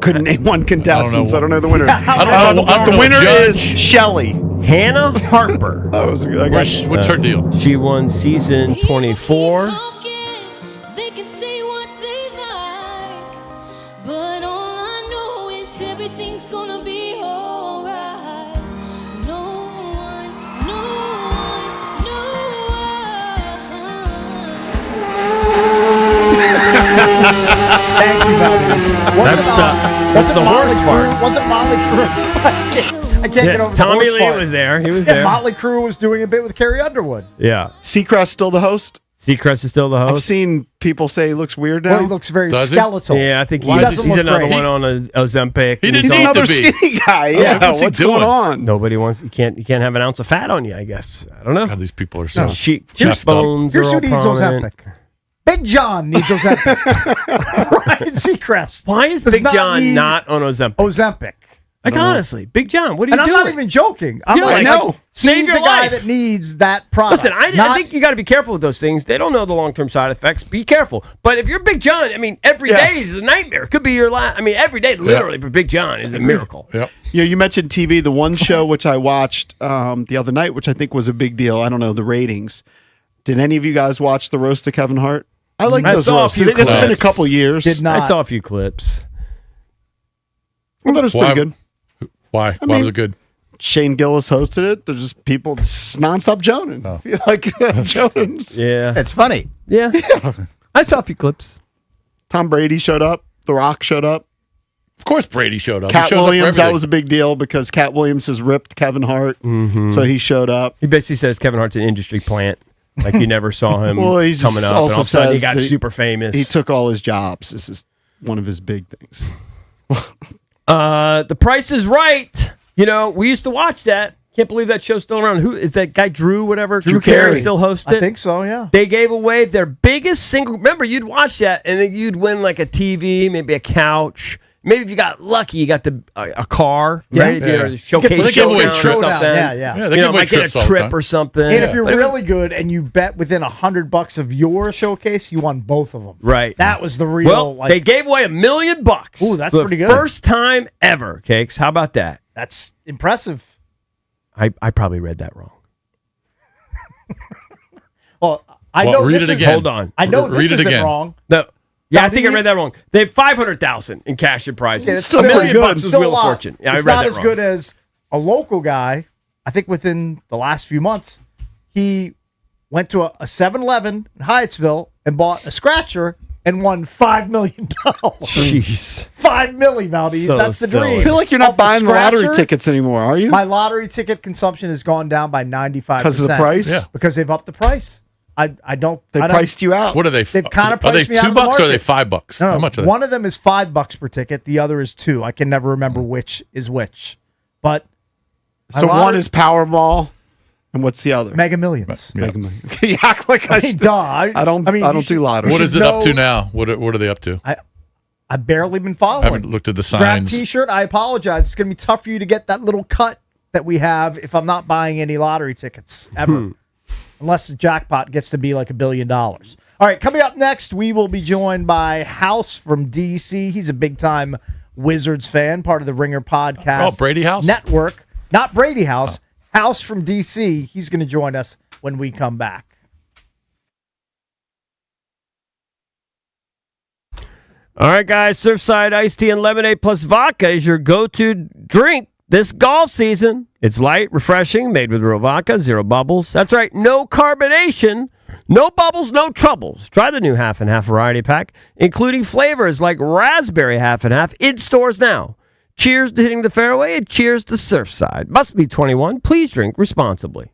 Couldn't name one contestant, so I don't know the winner. I don't know the winner judge. is Shelly. Hannah Harper. That was good. What's her deal? She won season 24. They can say what they like, but all I know is everything's gonna be alright. No one, no one, Thank you, Valdez. That's the horse part. Wasn't Motley Crue? I can't get over the Tommy horse Lee part. was there. He was Yeah, there. Motley Crue was doing a bit with Carrie Underwood. Yeah. Seacrest still the host? Seacrest is still the host. I've seen people say he looks weird now. Well, he looks very Does he? skeletal. Yeah, I think He he's doesn't look another great. one on a Ozempic. He didn't He's need another to be. skinny guy. Yeah, what's he what's doing? going on? Nobody wants. You can't have an ounce of fat on you. I guess. I don't know. God, these people are so Cheek jacked up. bones Here's are who all needs prominent. Ozempic. Big John needs Ozempic. Ryan Seacrest. Why is does Big John need not on Ozempic? Ozempic? Like honestly, Big John, what are you And I'm doing? not even joking. I'm Yeah, like, I know. Save he's your a guy life. that needs that product. Listen, I think you got to be careful with those things. They don't know the long-term side effects. Be careful. But if you're Big John, I mean, every day Yes. is a nightmare. It could be your last. I mean, every day, literally, for Big John is a miracle. Yep. Yeah, you mentioned TV. The one show which I watched the other night, which I think was a big deal. I don't know the ratings. Did any of you guys watch the roast of Kevin Hart? I like I those saw a roasts. few It's been a clips. couple years. Did not. I saw a few clips. I thought it was Why- pretty good. Why? Why was it good? Shane Gillis hosted it. There's just people just nonstop joning. I feel like Jones. Yeah. It's funny. Yeah. I saw a few clips. Tom Brady showed up. The Rock showed up. Of course, Brady showed up. He Cat shows up for Williams, that everything. was a big deal because Cat Williams has ripped Kevin Hart. So he showed up. He basically says Kevin Hart's an industry plant. Like you never saw him Well, he coming just up. And also all of a sudden he says got that super famous. He took all his jobs. This is one of his big things. The Price is Right. You know, we used to watch that. Can't believe that show's still around. Who is that guy? Drew, whatever. Drew Carey still hosts it. I think so, yeah. They gave away their biggest single. Remember, you'd watch that and then you'd win like a TV, maybe a couch. Maybe if you got lucky, you got a car. Yeah. Right? If you're Yeah. a showcase They give away showdown or trips. something. Yeah. Yeah, they You give know, away might get trips a all the trip time. or something. And if you're But it was- really good and you bet within $100 of your showcase, you won both of them. right. That was the real. Well, like, they gave away $1 million. Ooh, that's for the pretty good. First time ever, Cakes. How about that? that's impressive. I probably read that wrong. Well, I Well, know read this it is. again. Hold on. I know Read this it isn't again. wrong. No. Yeah, Now, I think I these- read that wrong. They have $500,000 in cash and prizes. Yeah, it's $1 still million pretty good. bucks was Still a Wheel of lot. Fortune. Yeah, It's I read not that as wrong. good as a local guy. I think within the last few months, he went to a 7-Eleven in Hyattsville and bought a scratcher and won $5 million. Jeez. $5 million, Valdez. So That's the silly. dream. I feel like you're not Off the buying the lottery scratcher, tickets anymore, are you? My lottery ticket consumption has gone down by 95%. Because of the price? Yeah. Because they've upped the price. I don't. They I don't- priced you out. What are they? They've kinda Are they priced me out of $2 the or are they market. $5? No, How much are they? one of them is $5 per ticket. The other is $2. I can never remember which is which. But So my one lottery- is Powerball, and what's the other? Mega Millions. Yeah. You act like I, I mean, duh. I don't you do should- lottery. What you is it should up to know- now? What are they up to? I've barely been I following. haven't looked at the Draft signs. T-shirt. I apologize. It's going to be tough for you to get that little cut that we have if I'm not buying any lottery tickets ever, unless the jackpot gets to be like $1 billion. All right, coming up next, we will be joined by House from DC. He's a big time Wizards fan, part of the Ringer podcast. Oh, Brady House? Network, not Brady House. House from DC. He's going to join us when we come back. All right, guys. Surfside iced tea and lemonade plus vodka is your go-to drink this golf season. It's light, refreshing, made with real vodka, zero bubbles. That's right, no carbonation, no bubbles, no troubles. Try the new half and half variety pack, including flavors like raspberry half and half in stores now. Cheers to hitting the fairway and cheers to Surfside. Must be 21. Please drink responsibly.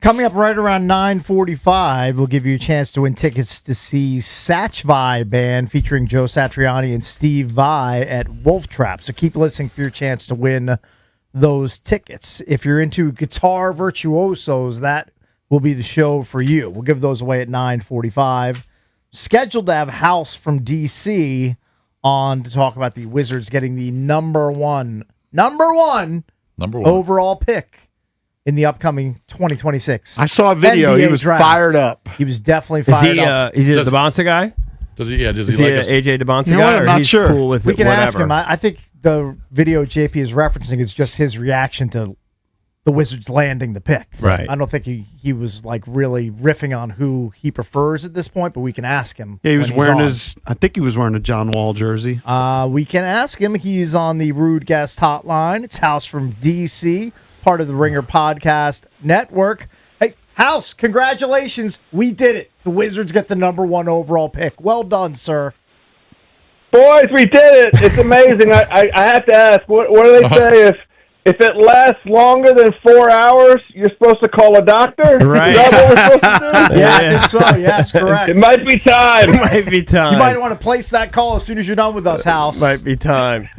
Coming up right around 9:45, we'll give you a chance to win tickets to see Satch Vai Band featuring Joe Satriani and Steve Vai at Wolf Trap. So keep listening for your chance to win those tickets. If you're into guitar virtuosos, that will be the show for you. We'll give those away at 9:45. Scheduled to have House from DC on to talk about the Wizards getting the number one overall pick in the upcoming 2026. I saw a video. NBA He was draft. fired up. He was definitely fired up. Is he a DeBonsa guy? Does he? Yeah. Does Is he he like us? a AJ DeBonsa You know guy? what? I'm or not he's sure. cool with We it, can whatever? ask him. I think the video JP is referencing is just his reaction to the Wizards landing the pick. Right. I don't think he was like really riffing on who he prefers at this point, but we can ask him. Yeah, he was when he's wearing on. I think he was wearing a John Wall jersey. We can ask him. He's on the Rude Guest Hotline. It's House from DC, part of the Ringer Podcast Network. Hey, House, congratulations. We did it. The Wizards get the number one overall pick. Well done, sir. Boys, we did it. It's amazing. I have to ask, what do they say if it lasts longer than 4 hours, you're supposed to call a doctor? Right. Is that what we're supposed to do? Yeah, I think so. Yes, correct. It might be time. Might be time. You might want to place that call as soon as you're done with us, House. Might be time.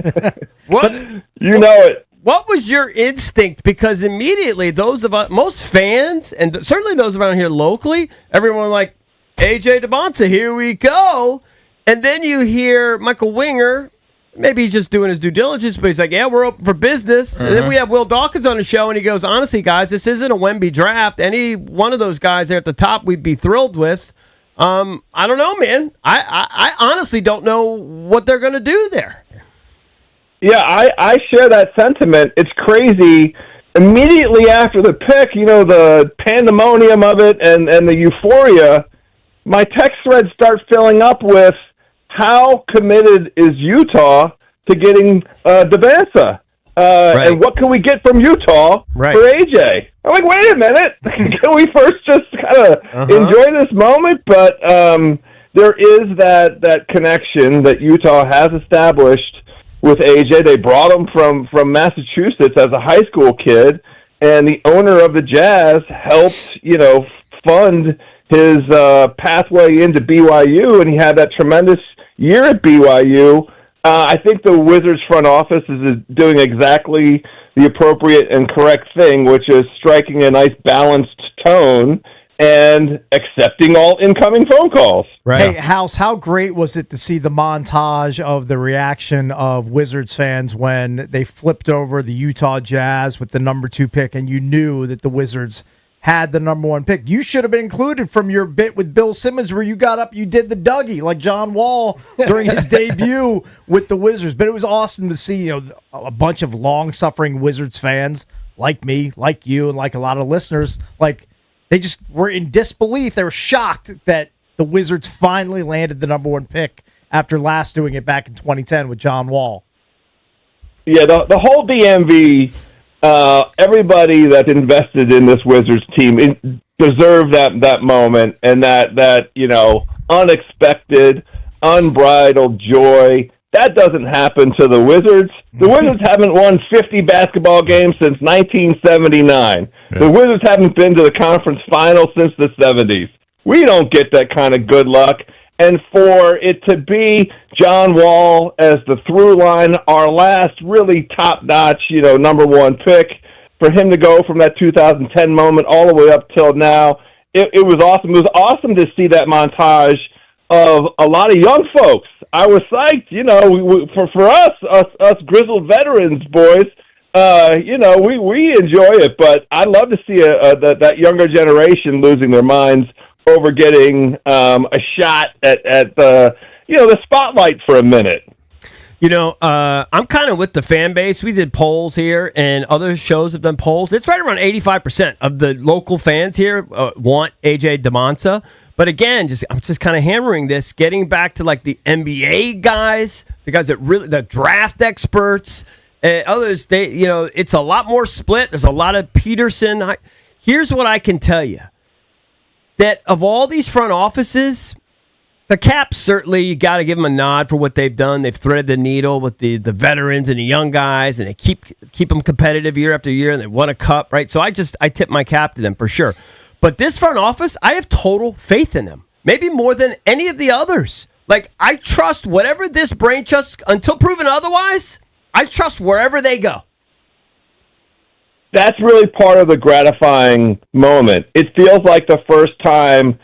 What? You know it. What was your instinct? Because immediately those of us, most fans, and certainly those around here locally, everyone like, AJ DeBonsa, here we go. And then you hear Michael Winger, maybe he's just doing his due diligence, but he's like, yeah, we're open for business. And then we have Will Dawkins on the show, and he goes, honestly, guys, this isn't a Wemby draft. Any one of those guys there at the top we'd be thrilled with. I don't know, man. I honestly don't know what they're going to do there. Yeah, I share that sentiment. It's crazy. Immediately after the pick, the pandemonium of it and the euphoria, my text threads start filling up with how committed is Utah to getting DeBonsa? And what can we get from Utah for AJ? I'm like, wait a minute. Can we first just kind of enjoy this moment? But there is that connection that Utah has established with AJ. They brought him from Massachusetts as a high school kid, and the owner of the Jazz helped, fund his pathway into BYU, and he had that tremendous year at BYU. I think the Wizards front office is doing exactly the appropriate and correct thing, which is striking a nice balanced tone and accepting all incoming phone calls. Hey, House, how great was it to see the montage of the reaction of Wizards fans when they flipped over the Utah Jazz with the number 2 pick, and you knew that the Wizards had the number 1 pick? You should have been included from your bit with Bill Simmons where you got up, you did the Dougie like John Wall during his debut with the Wizards. But it was awesome to see a bunch of long-suffering Wizards fans like me, like you, and like a lot of listeners, like they just were in disbelief. They were shocked that the Wizards finally landed the number 1 pick after last doing it back in 2010 with John Wall. Yeah, the whole DMV, everybody that's invested in this Wizards team deserved that moment and that unexpected, unbridled joy. That doesn't happen to the Wizards. The Wizards haven't won 50 basketball games since 1979. Yeah. The Wizards haven't been to the conference final since the 70s. We don't get that kind of good luck. And for it to be John Wall as the through line, our last really top-notch, number 1 pick, for him to go from that 2010 moment all the way up till now, it was awesome. It was awesome to see that montage of a lot of young folks. I was psyched, for us grizzled veterans, boys. We enjoy it, but I'd love to see that younger generation losing their minds over getting a shot at the spotlight for a minute. I'm kind of with the fan base. We did polls here, and other shows have done polls. It's right around 85% of the local fans here want AJ DeBonsa. But again, I'm just kind of hammering this, getting back to like the NBA guys, the guys that really, the draft experts, others. It's a lot more split. There's a lot of Peterson. Here's what I can tell you: that of all these front offices, The Caps, certainly, you got to give them a nod for what they've done. They've threaded the needle with the veterans and the young guys, and they keep them competitive year after year, and they won a cup, right? So I tip my cap to them for sure. But this front office, I have total faith in them, maybe more than any of the others. Like, I trust whatever this brain trust, until proven otherwise, I trust wherever they go. That's really part of the gratifying moment. It feels like the first time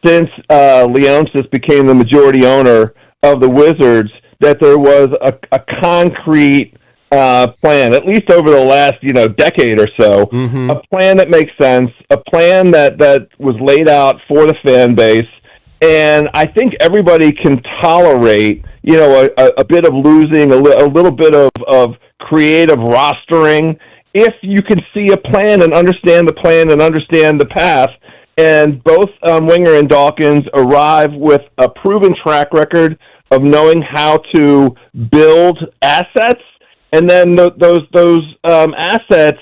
since Leonsis became the majority owner of the Wizards that there was a concrete plan, at least over the last decade or so, a plan that makes sense, a plan that was laid out for the fan base, and I think everybody can tolerate a bit of losing, a little bit of creative rostering, if you can see a plan and understand the path. And both Winger and Dawkins arrive with a proven track record of knowing how to build assets, and then those assets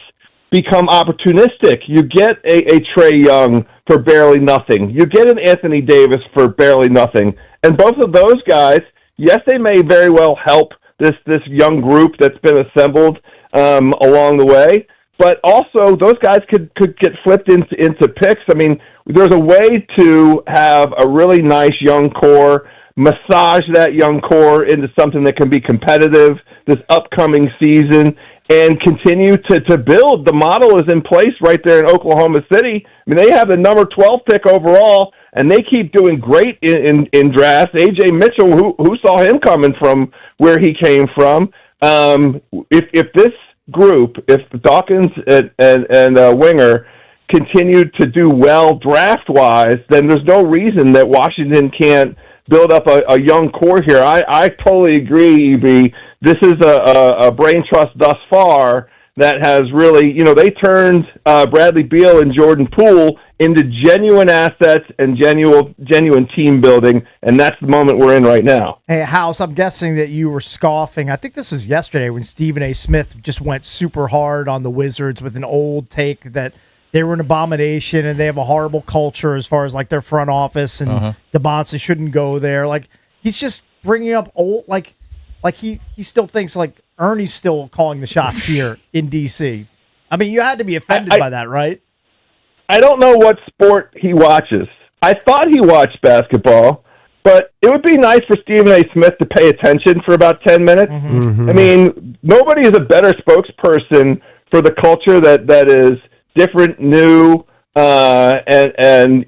become opportunistic. You get a Trae Young for barely nothing. You get an Anthony Davis for barely nothing. And both of those guys, yes, they may very well help this young group that's been assembled along the way. But also, those guys could get flipped into picks. I mean, there's a way to have a really nice young core, massage that young core into something that can be competitive this upcoming season, and continue to build. The model is in place right there in Oklahoma City. I mean, they have the number 12 pick overall, and they keep doing great in drafts. A.J. Mitchell, who saw him coming from where he came from, if this group, if Dawkins and Winger continue to do well draft-wise, then there's no reason that Washington can't build up a young core here. I totally agree, EB. This is a brain trust thus far that has really, they turned Bradley Beal and Jordan Poole into genuine assets and genuine team building, and that's the moment we're in right now. Hey, House, I'm guessing that you were scoffing. I think this was yesterday when Stephen A. Smith just went super hard on the Wizards with an old take that they were an abomination and they have a horrible culture as far as like their front office, and DeBonsa shouldn't go there. Like, he's just bringing up old, like he still thinks like Ernie's still calling the shots here in D.C. I mean, you had to be offended by that, right? I don't know what sport he watches. I thought he watched basketball, but it would be nice for Stephen A. Smith to pay attention for about 10 minutes. I mean, nobody is a better spokesperson for the culture that is different, new, and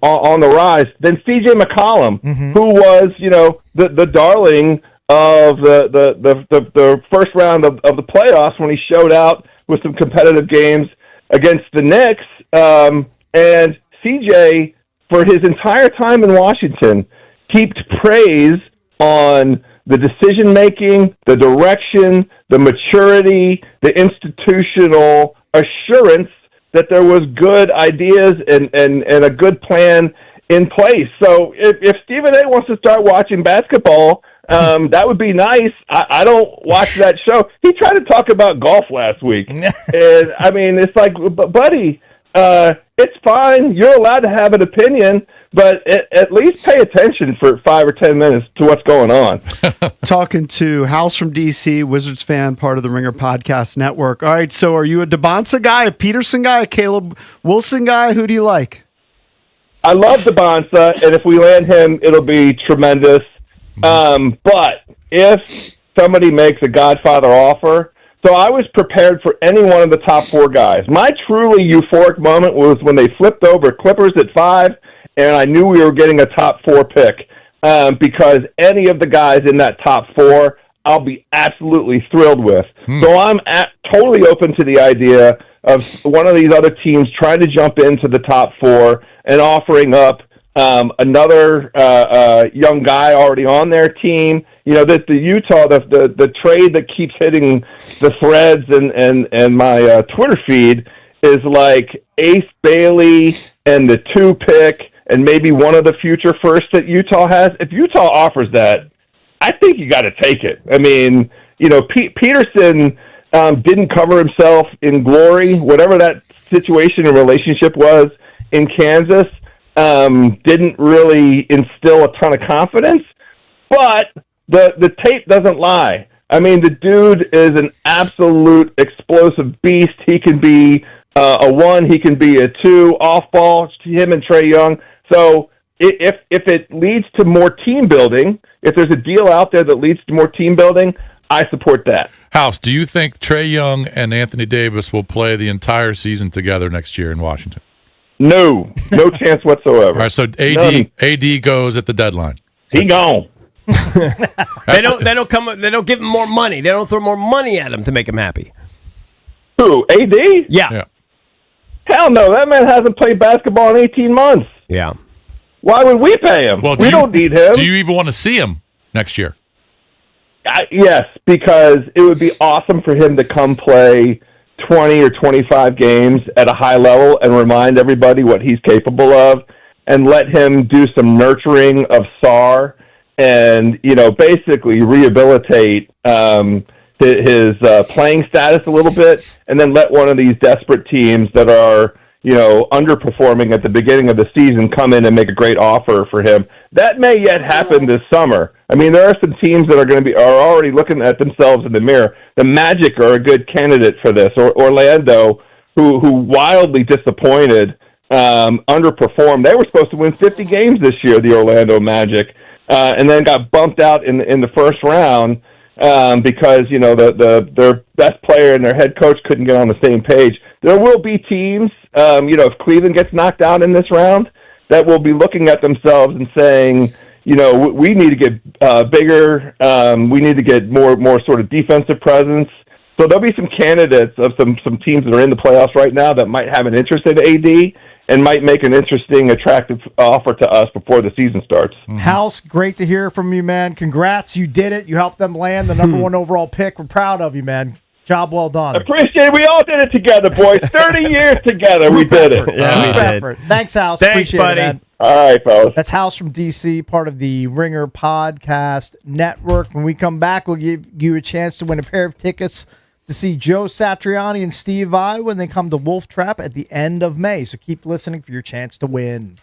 on the rise than C.J. McCollum, who was the darling of the first round of the playoffs when he showed out with some competitive games against the Knicks. And CJ, for his entire time in Washington, heaped praise on the decision-making, the direction, the maturity, the institutional assurance that there was good ideas and a good plan in place. So if Stephen A. wants to start watching basketball, that would be nice. I don't watch that show. He tried to talk about golf last week. And I mean, it's like, buddy, it's fine. You're allowed to have an opinion, but at least pay attention for 5 or 10 minutes to what's going on. Talking to House from DC, Wizards fan, part of the Ringer Podcast Network. All right, so are you a DeBonsa guy, a Peterson guy, a Caleb Wilson guy? Who do you like? I love DeBonsa, and if we land him, it'll be tremendous. But if somebody makes a Godfather offer, so I was prepared for any one of the top 4 guys. My truly euphoric moment was when they flipped over Clippers at 5, and I knew we were getting a top 4 pick, because any of the guys in that top 4, I'll be absolutely thrilled with. So I'm totally open to the idea of one of these other teams trying to jump into the top 4 and offering up another young guy already on their team. The Utah, the trade that keeps hitting the threads and my Twitter feed is like Ace Bailey and the 2 pick and maybe one of the future firsts that Utah has. If Utah offers that, I think you got to take it. I mean, Peterson didn't cover himself in glory, whatever that situation and relationship was in Kansas. didn't really instill a ton of confidence. But the tape doesn't lie. I mean, the dude is an absolute explosive beast. He can be a 1, he can be a 2 off ball. Him and Trae Young. So if it leads to more team building, if there's a deal out there that leads to more team building, I support that. House, do you think Trae Young and Anthony Davis will play the entire season together next year in Washington? No chance whatsoever. All right, so None. AD goes at the deadline. He gone. They don't give him more money. They don't throw more money at him to make him happy. Who? AD? Yeah. Hell no. That man hasn't played basketball in 18 months. Yeah. Why would we pay him? Well, we don't need him. Do you even want to see him next year? Yes, because it would be awesome for him to come play 20 or 25 games at a high level and remind everybody what he's capable of, and let him do some nurturing of SAR and, basically rehabilitate his playing status a little bit, and then let one of these desperate teams that are, underperforming at the beginning of the season come in and make a great offer for him. That may yet happen this summer. I mean, there are some teams that are already looking at themselves in the mirror. The Magic are a good candidate for this, or Orlando, who wildly disappointed, underperformed. They were supposed to win 50 games this year, the Orlando Magic, and then got bumped out in the first round because their best player and their head coach couldn't get on the same page. There will be teams, if Cleveland gets knocked out in this round, that will be looking at themselves and saying, we need to get bigger. We need to get more sort of defensive presence. So there'll be some candidates of some teams that are in the playoffs right now that might have an interest in AD and might make an interesting, attractive offer to us before the season starts. House, great to hear from you, man. Congrats. You did it. You helped them land the number 1 overall pick. We're proud of you, man. Job well done. Appreciate it. We all did it together, boys. 30 years together. We did it. Yeah, we did. Effort. Thanks, House. Thanks, Appreciate buddy. it, man. All right, fellas. That's House from D.C., part of the Ringer Podcast Network. When we come back, we'll give you a chance to win a pair of tickets to see Joe Satriani and Steve Vai when they come to Wolf Trap at the end of May. So keep listening for your chance to win.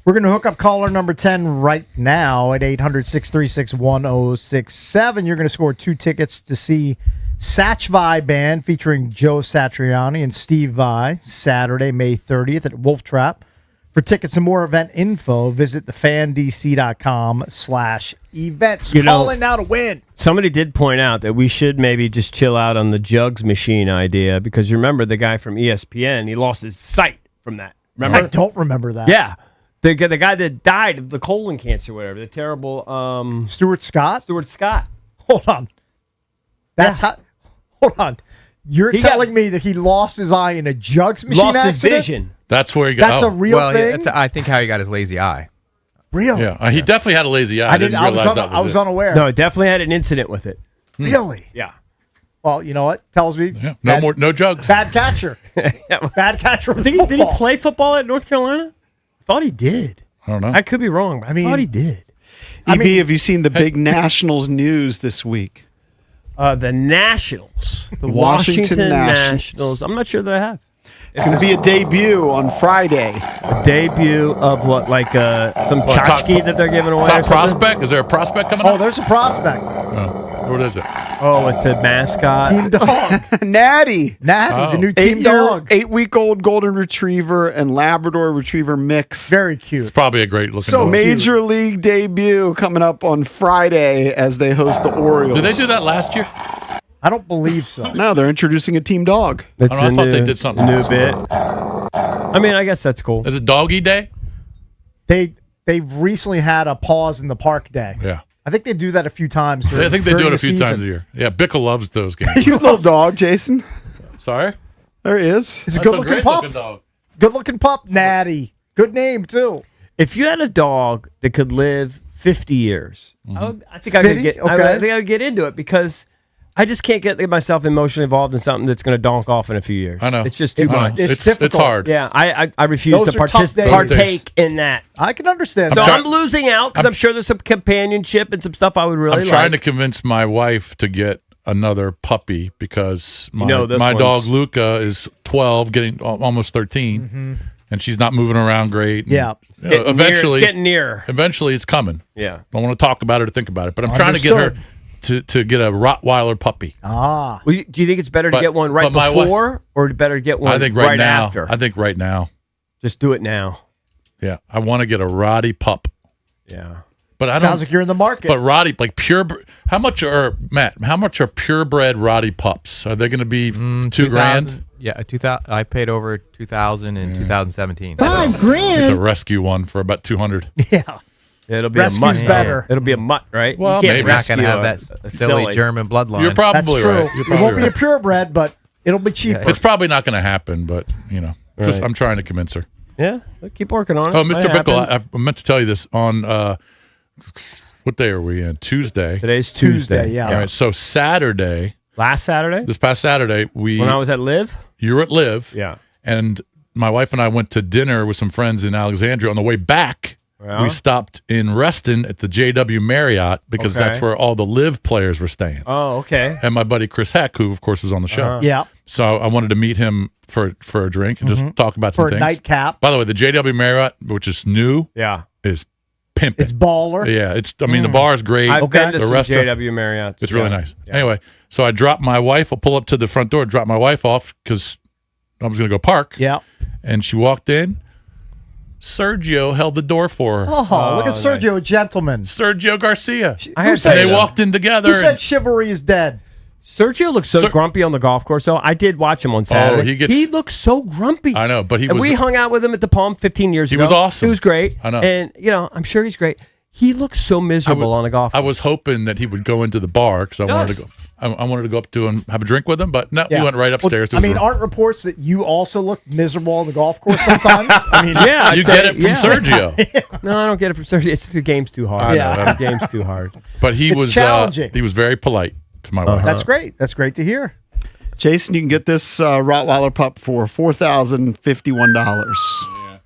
We're going to hook up caller number 10 right now at 800-636-1067. You're going to score 2 tickets to see Satch Vai Band featuring Joe Satriani and Steve Vai Saturday, May 30th at Wolf Trap. For tickets and more event info, visit thefandc.com/events. Calling now to win. Somebody did point out that we should maybe just chill out on the jugs machine idea because you remember the guy from ESPN, he lost his sight from that. Remember? I don't remember that. Yeah. The guy that died of the colon cancer, whatever, the terrible Stuart Scott? Stuart Scott. Hold on. That's how. Hold on. You're telling me that he lost his eye in a jugs machine lost accident? his vision. That's where he got. That's a real thing? That's, I think, how he got his lazy eye. Really? Yeah, he definitely had a lazy eye. I didn't realize that was I was it. unaware. No, definitely had an incident with it. Really? Yeah. Well, you know what? Tells me. Yeah. No jugs. Bad catcher. Bad catcher. Did he play football at North Carolina? I thought he did. I don't know. I could be wrong, but I thought he did. EB, have you seen the big Nationals news this week? The Nationals. The Washington Nationals. I'm not sure that I have. It's going to be a debut on Friday. A debut of what, like some tchotchke that they're giving away? Top or something? prospect? Is there a prospect coming Oh, up? there's a prospect. What is it? Oh, it's a mascot. Team dog. Natty. Natty, the new team dog. 8-week-old golden retriever and Labrador retriever mix. Very cute. It's probably a great looking So dog. major league debut coming up on Friday as they host the Orioles. Did they do that last year? I don't believe so. No, they're introducing a team dog. I thought they did something new else. bit. I mean, I guess that's cool. Is it Doggy Day? They've recently had a pause in the park day. Yeah. I think they do that a few times. I think they do during it a the few season. times a year. Yeah, Bickle loves those games. You love dog, Jason. Sorry? There he is. He's a That's good-looking great pup. looking dog. Good-looking pup, Natty. Good name too. If you had a dog that could live 50 years, Mm-hmm. I think I could 50? get. Okay. I think I would get into it because I just can't get myself emotionally involved in something that's going to donk off in a few years. I know. It's just too It's- much. it's difficult. It's hard. Yeah, I refuse Those to are tough days. partake in that. I can understand. So that. I'm losing out because I'm sure there's some companionship and some stuff I would really I'm trying like. to convince my wife to get another puppy because my, this my one's- dog Luca is 12, getting almost 13, and she's not moving around great. And, Yeah. It's getting eventually, near, it's getting near. eventually, it's coming. Yeah. I don't want to talk about it or think about it, but I'm trying to get her to get a Rottweiler puppy. Ah. Well, do you think it's better to But- get one right but my before or better to get one I think right now. after? I think right now. Just do it now. Yeah, I want to get a Roddy pup. Yeah. But I don't. Sounds like you're in the market. But Roddy, like pure. How much are purebred Roddy pups? Are they going to be $2,000? Yeah, 2000. I paid over 2000 in 2017. Get the rescue one for about 200. Yeah. It'll be Rescue's a mutt. better. It'll be a mutt, right? Well, you can't maybe. You're not going to rescue have a that silly German bloodline. You're That's probably true. right. You're It probably won't be a right. purebred, but it'll be cheaper. It's probably not going to happen, but just Right. I'm trying to convince her. Yeah, keep working on it. Oh, Mr. Might Bickle, happen. I meant to tell you this on what day are we in? Tuesday. Today's Tuesday, yeah. All right. So Saturday, Last Saturday this past Saturday, when I was at Live. you were at Live. Yeah. And my wife and I went to dinner with some friends in Alexandria. On the way back, Yeah. we stopped in Reston at the JW Marriott because Okay. that's where all the Live players were staying. Oh, okay. And my buddy Chris Heck, who of course was on the show. Yeah. So I wanted to meet him for a drink and just talk about some For a things. nightcap. By the way, the JW Marriott, which is new, Yeah. is pimping. It's baller. Yeah, the bar is great. I've been to the some restaurant, JW Marriotts. it's really nice. Anyway, so I dropped my wife. I'll pull up to the front door, drop my wife off because I was going to go park. Yeah. And she walked in. Sergio held the door for her. Oh, look at Sergio, a gentleman. Sergio Garcia. I Who had said, And they walked in together. who said and- chivalry is dead? Sergio looks so grumpy on the golf course, though. I did watch him on Saturday. he looks so grumpy. I know, but he and was. we hung out with him at the Palm 15 years ago. was awesome. He was great. I know. And, I'm sure he's great. He looks so miserable on a golf I course. was hoping that he would go into the bar because I wanted to Yes. go. I wanted to go up to and have a drink with him, but no, Yeah. he went right upstairs. to Well, his room. aren't reports that you also look miserable on the golf course sometimes? I mean, yeah. you I'd get say- it from yeah. Sergio. No, I don't get it from Sergio. It's the game's too hard. I know, Yeah. The game's too hard. But he It's was challenging. he was very polite to my wife. That's great. That's great to hear. Jason, you can get this Rottweiler pup for $4,051.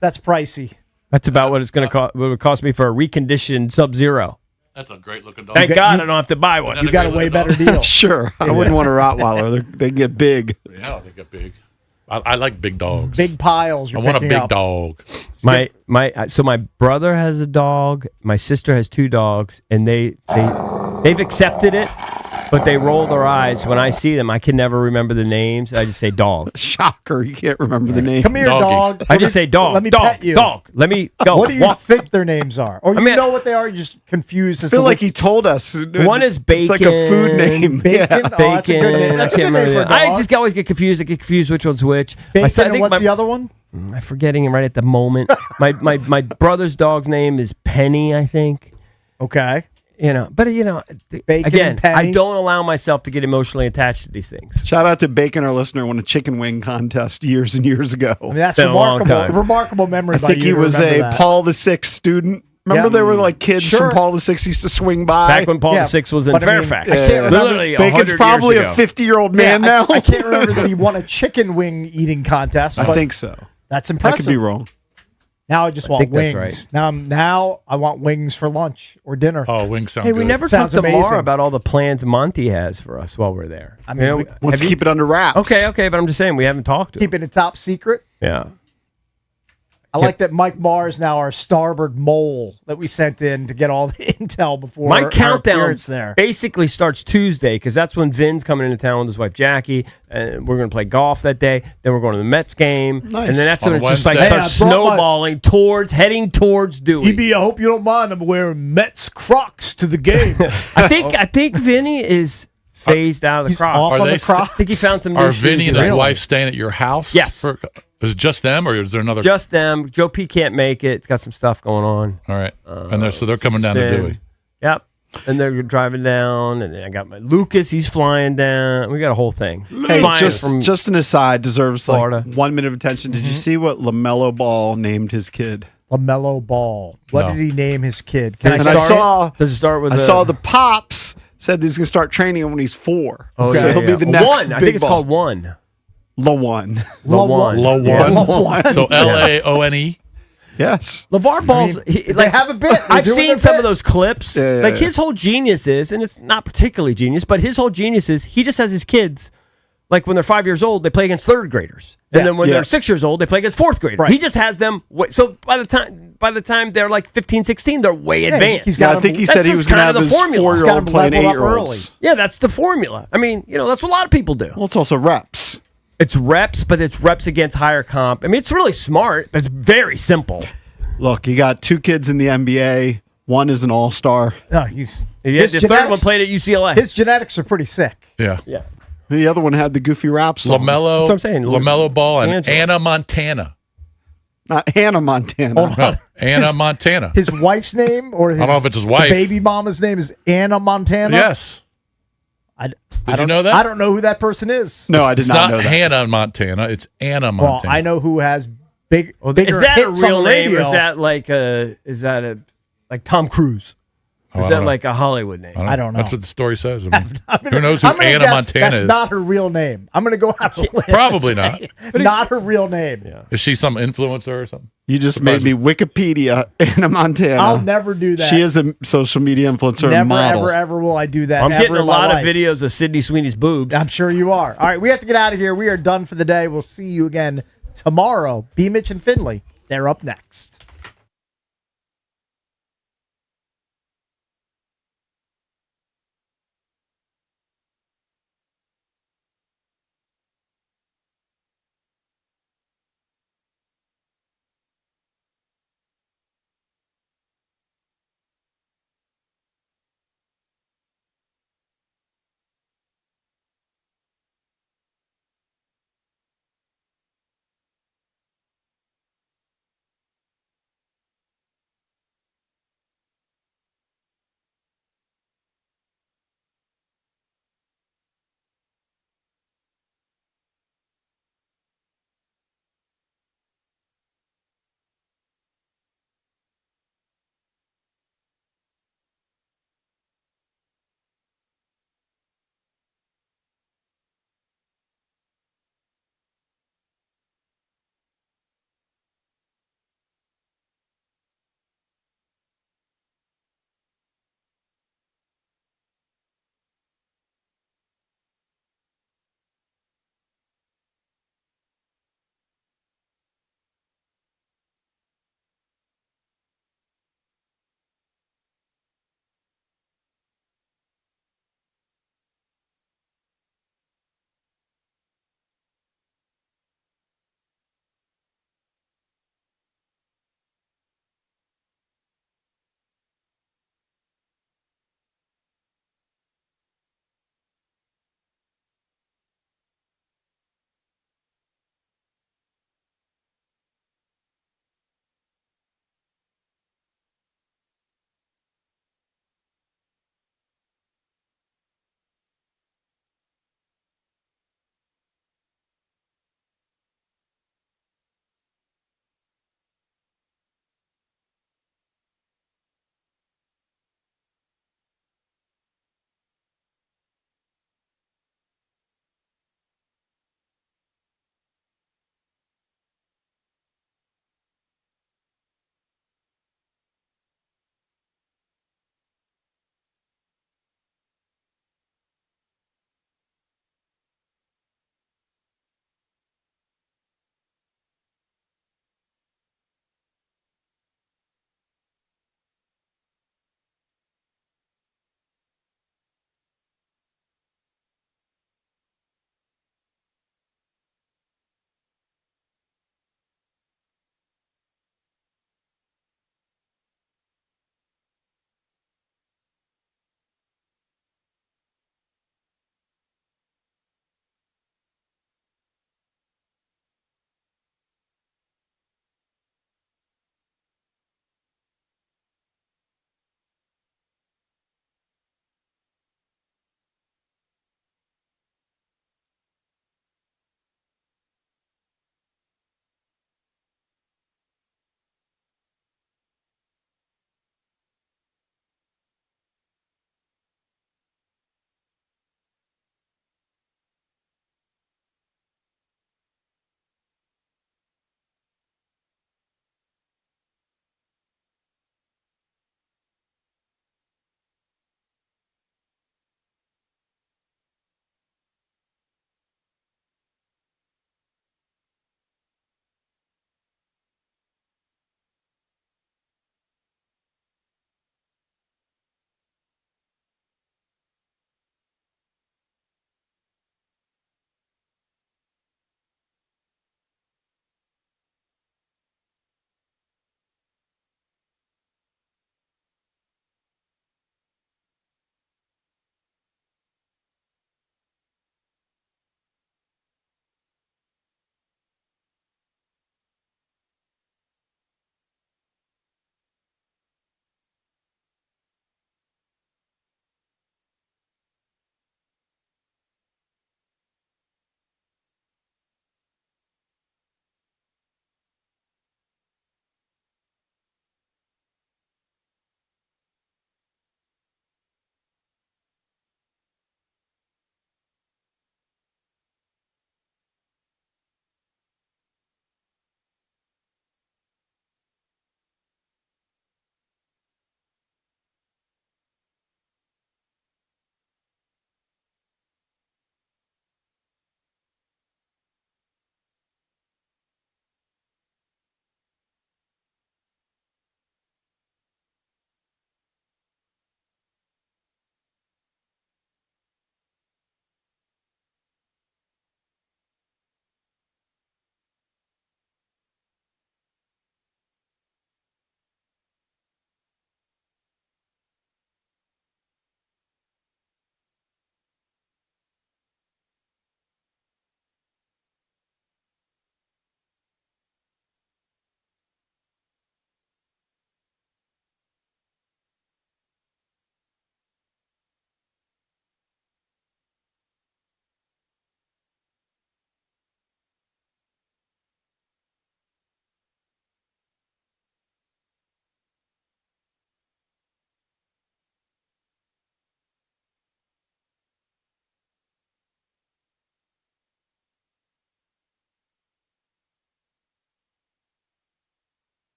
That's pricey. That's about what it's going to cost. What it would cost me for a reconditioned Sub-Zero. That's a great looking dog. Thank God I don't have to buy one. You got a way better deal. Sure. I wouldn't want a Rottweiler. They get big. Yeah, they get big. I like big dogs. Big piles. I You're want a picking big up. dog. So my brother has a dog. My sister has 2 dogs, and they've accepted it, but they roll their eyes when I see them. I can never remember the names. I just say dog. Shocker! You can't remember the name. Come here, Doggy. dog. I just say dog. Let me dog, pet you. Dog. Let me go. What do you think their names are? Or you mean, know what they are? You're just confused I as feel to like which- he told us. One is bacon. It's like a food name. Bacon. Yeah. Oh, that's a good name. That's a good name for a dog. I just always get confused. I get confused which one's which. Bacon. And what's the other one? I'm forgetting him right at the moment. my brother's dog's name is Penny, I think. Okay. But Bacon again, and Penny. I don't allow myself to get emotionally attached to these things. Shout out to Bacon, our listener, won a chicken wing contest years and years ago. I mean, that's Been a long remarkable. time. Remarkable memory. I by think you he to was remember a that. Paul VI student. Remember, Yeah. there were like kids Sure. from Paul VI used to swing by. Back when Paul Yeah, VI was in but I mean, Fairfax. I can't remember- Literally Bacon's 100 probably years a ago. 50-year-old Yeah, man now. I can't remember that he won a chicken wing eating contest. I but think so. that's I impressive. could be wrong. Now I just want think that's wings. right. Now I want wings for lunch or dinner. Oh, wings sound Hey, good. we never Sounds talked to amazing. Mara about all the plans Monty has for us while we're there. I mean, Let's have you- keep it under wraps. Okay, but I'm just saying we haven't talked to him. Keeping it top secret. Yeah. I like that Mike Marr is now our starboard mole that we sent in to get all the intel before My our countdown appearance there. basically starts Tuesday because that's when Vin's coming into town with his wife Jackie, and we're going to play golf that day. Then we're going to the Mets game, Nice. and then that's On when it just like Wednesday. starts Hey, I brought my- snowballing heading towards Dewey. EB, I hope you don't mind. I'm wearing Mets Crocs to the game. I think Vinny is phased out of the He's Crocs. off Are on they the Crocs. I think he found some new Are shoes Vinny and in his there. wife staying at your house? Yes. Is it just them, or is there another? Just them. Joe P can't make it. It's got some stuff going on. All right. And they're coming down to Finn. Dewey. Yep. And they're driving down, and then I got my Lucas. He's flying down. We got a whole thing. Hey, Flying just an aside, deserves Florida. like 1 minute of attention. Did you see what LaMelo Ball named his kid? LaMelo Ball. What No. did he name his kid? Can And I I start? saw, Does it start with I saw the pops said he's going to start training him when he's 4. Oh, so yeah, he'll yeah. be the next One. I think big it's ball. called One. LaOne. LaOne. Low one. Yeah, LaOne. So LaOne. Yes. LeVar Ball's they have a bit. They're I've doing seen their some bit. of those clips. Yeah, yeah, like yeah. his whole genius is, and it's not particularly genius, but his whole genius is he just has his kids. Like when they're 5 years old, they play against third graders, and Yeah. then when Yeah. they're 6 years old, they play against fourth graders. Right. He just has them. So by the time they're like 15, 16, they're way advanced. he's Yeah, got I think he That's said he just was going to kind have of his the formula. He's got 4-year-old him playing leveled up 8-year-olds. early. Yeah, that's the formula. I mean, that's what a lot of people do. Well, it's also reps. It's reps, but it's reps against higher comp. I mean, it's really smart, but it's very simple. Look, you got 2 kids in the NBA. One is an all-star. No, he's Yeah, his the third one genetics- played at UCLA. His genetics are pretty sick. Yeah. yeah. The other one had the goofy rap song. LaMelo. That's what I'm saying. LaMelo Ball and Angela. Anna Montana. Not Hannah Montana. Hold on. No, Anna Montana. His wife's name or his, I don't know if it's his wife. the baby mama's name is Anna Montana. Yes. I you don't know that? I don't know who that person is. No, I did It's not not know that. Hannah Montana. It's Anna Well, Montana. I know who has bigger Is that a hits on real the name, or radio. is that like Tom Cruise? Oh, Or is I that don't know. like a Hollywood name? I don't know. That's what the story says. I mean, I'm gonna- who knows who I'm gonna Anna guess Montana that's is? not her real name. I'm going to go out on a limb Probably and not. say not her real name. Is she some influencer or something? You just made me Wikipedia Anna Montana. I'll never do that. She is a social media influencer and Never, model. ever will I do that. I'm ever getting a in my lot life. of videos of Sydney Sweeney's boobs. I'm sure you are. All right, we have to get out of here. We are done for the day. We'll see you again tomorrow. B. Mitch and Finley, they're up next.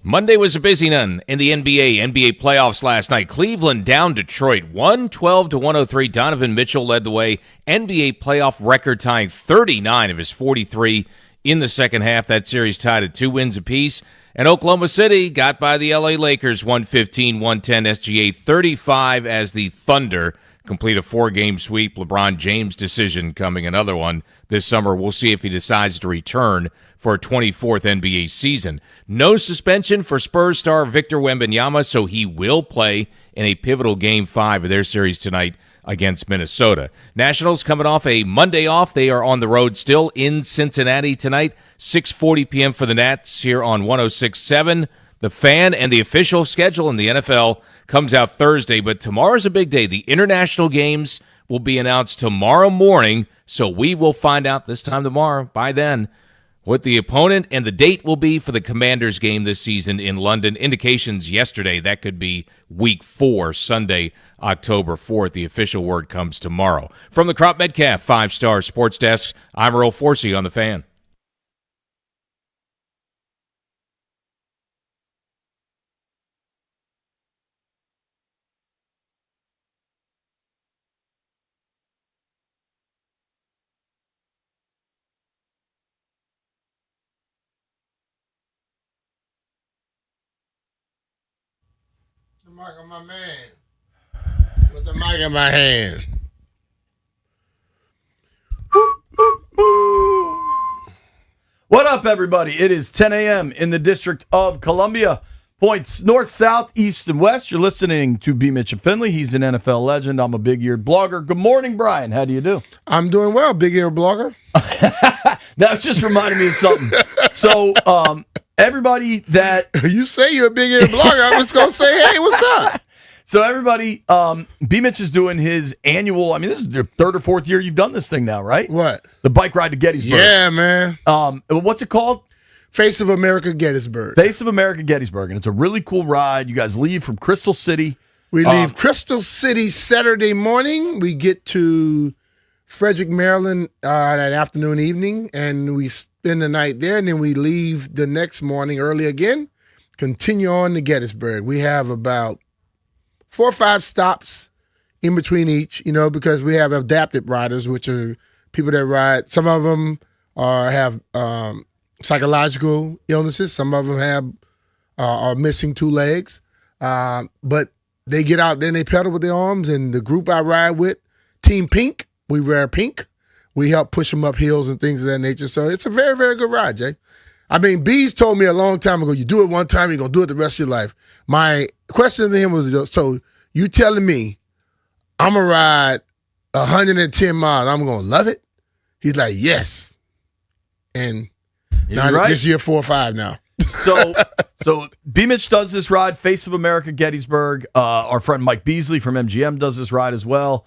Monday was a busy one in the NBA playoffs last night. Cleveland down Detroit 112-103. Donovan Mitchell led the way. NBA playoff record tying 39 of his 43 in the second half. That series tied at 2 wins apiece. And Oklahoma City got by the LA Lakers 115-110. SGA 35 as the Thunder complete a 4-game sweep. LeBron James decision coming, another one this summer. We'll see if he decides to return for a 24th NBA season. No suspension for Spurs star Victor Wembanyama, so he will play in a pivotal Game 5 of their series tonight against Minnesota. Nationals coming off a Monday off. They are on the road still in Cincinnati tonight. 6:40 p.m. for the Nats here on 106.7. The Fan, and the official schedule in the NFL comes out Thursday, but tomorrow's a big day. The international games will be announced tomorrow morning, so we will find out this time tomorrow, by then, what the opponent and the date will be for the Commanders game this season in London. Indications yesterday that could be week 4, Sunday, October 4th. The official word comes tomorrow. From the Crop Metcalf 5-Star Sports Desk, I'm Earl Forsey on The Fan. The mic on my man. With the mic in my hand. What up, everybody? It is 10 a.m. in the District of Columbia. Points north, south, east, and west. You're listening to B. Mitch Finley. He's an NFL legend. I'm a big-eared blogger. Good morning, Brian. How do you do? I'm doing well, big-eared blogger. That just reminded me of something. So, everybody that... You say you're a big-eared blogger. I was going to say, hey, what's up? So everybody, B. Mitch is doing his annual, I mean, this is your 3rd or 4th year you've done this thing now, right? What? The bike ride to Gettysburg. Yeah, man. What's it called? Face of America Gettysburg. Face of America Gettysburg. And it's a really cool ride. You guys leave from Crystal City. We leave Crystal City Saturday morning. We get to Frederick, Maryland that afternoon, evening, and we spend the night there. And then we leave the next morning early again, continue on to Gettysburg. We have about 4 or 5 stops in between each, because we have adapted riders, which are people that ride. Some of them have psychological illnesses. Some of them have are missing 2 legs. But they get out there and they pedal with their arms. And the group I ride with, Team Pink, we wear pink. We help push them up hills and things of that nature. So it's a very, very good ride, Jay. I mean, Bees told me a long time ago, you do it one time, you're going to do it the rest of your life. My question to him was, so you telling me I'm going to ride 110 miles, I'm going to love it? He's like, yes. And now right. This year 4 or 5 now. So B. Mitch does this ride, Face of America Gettysburg. Our friend Mike Beasley from MGM does this ride as well.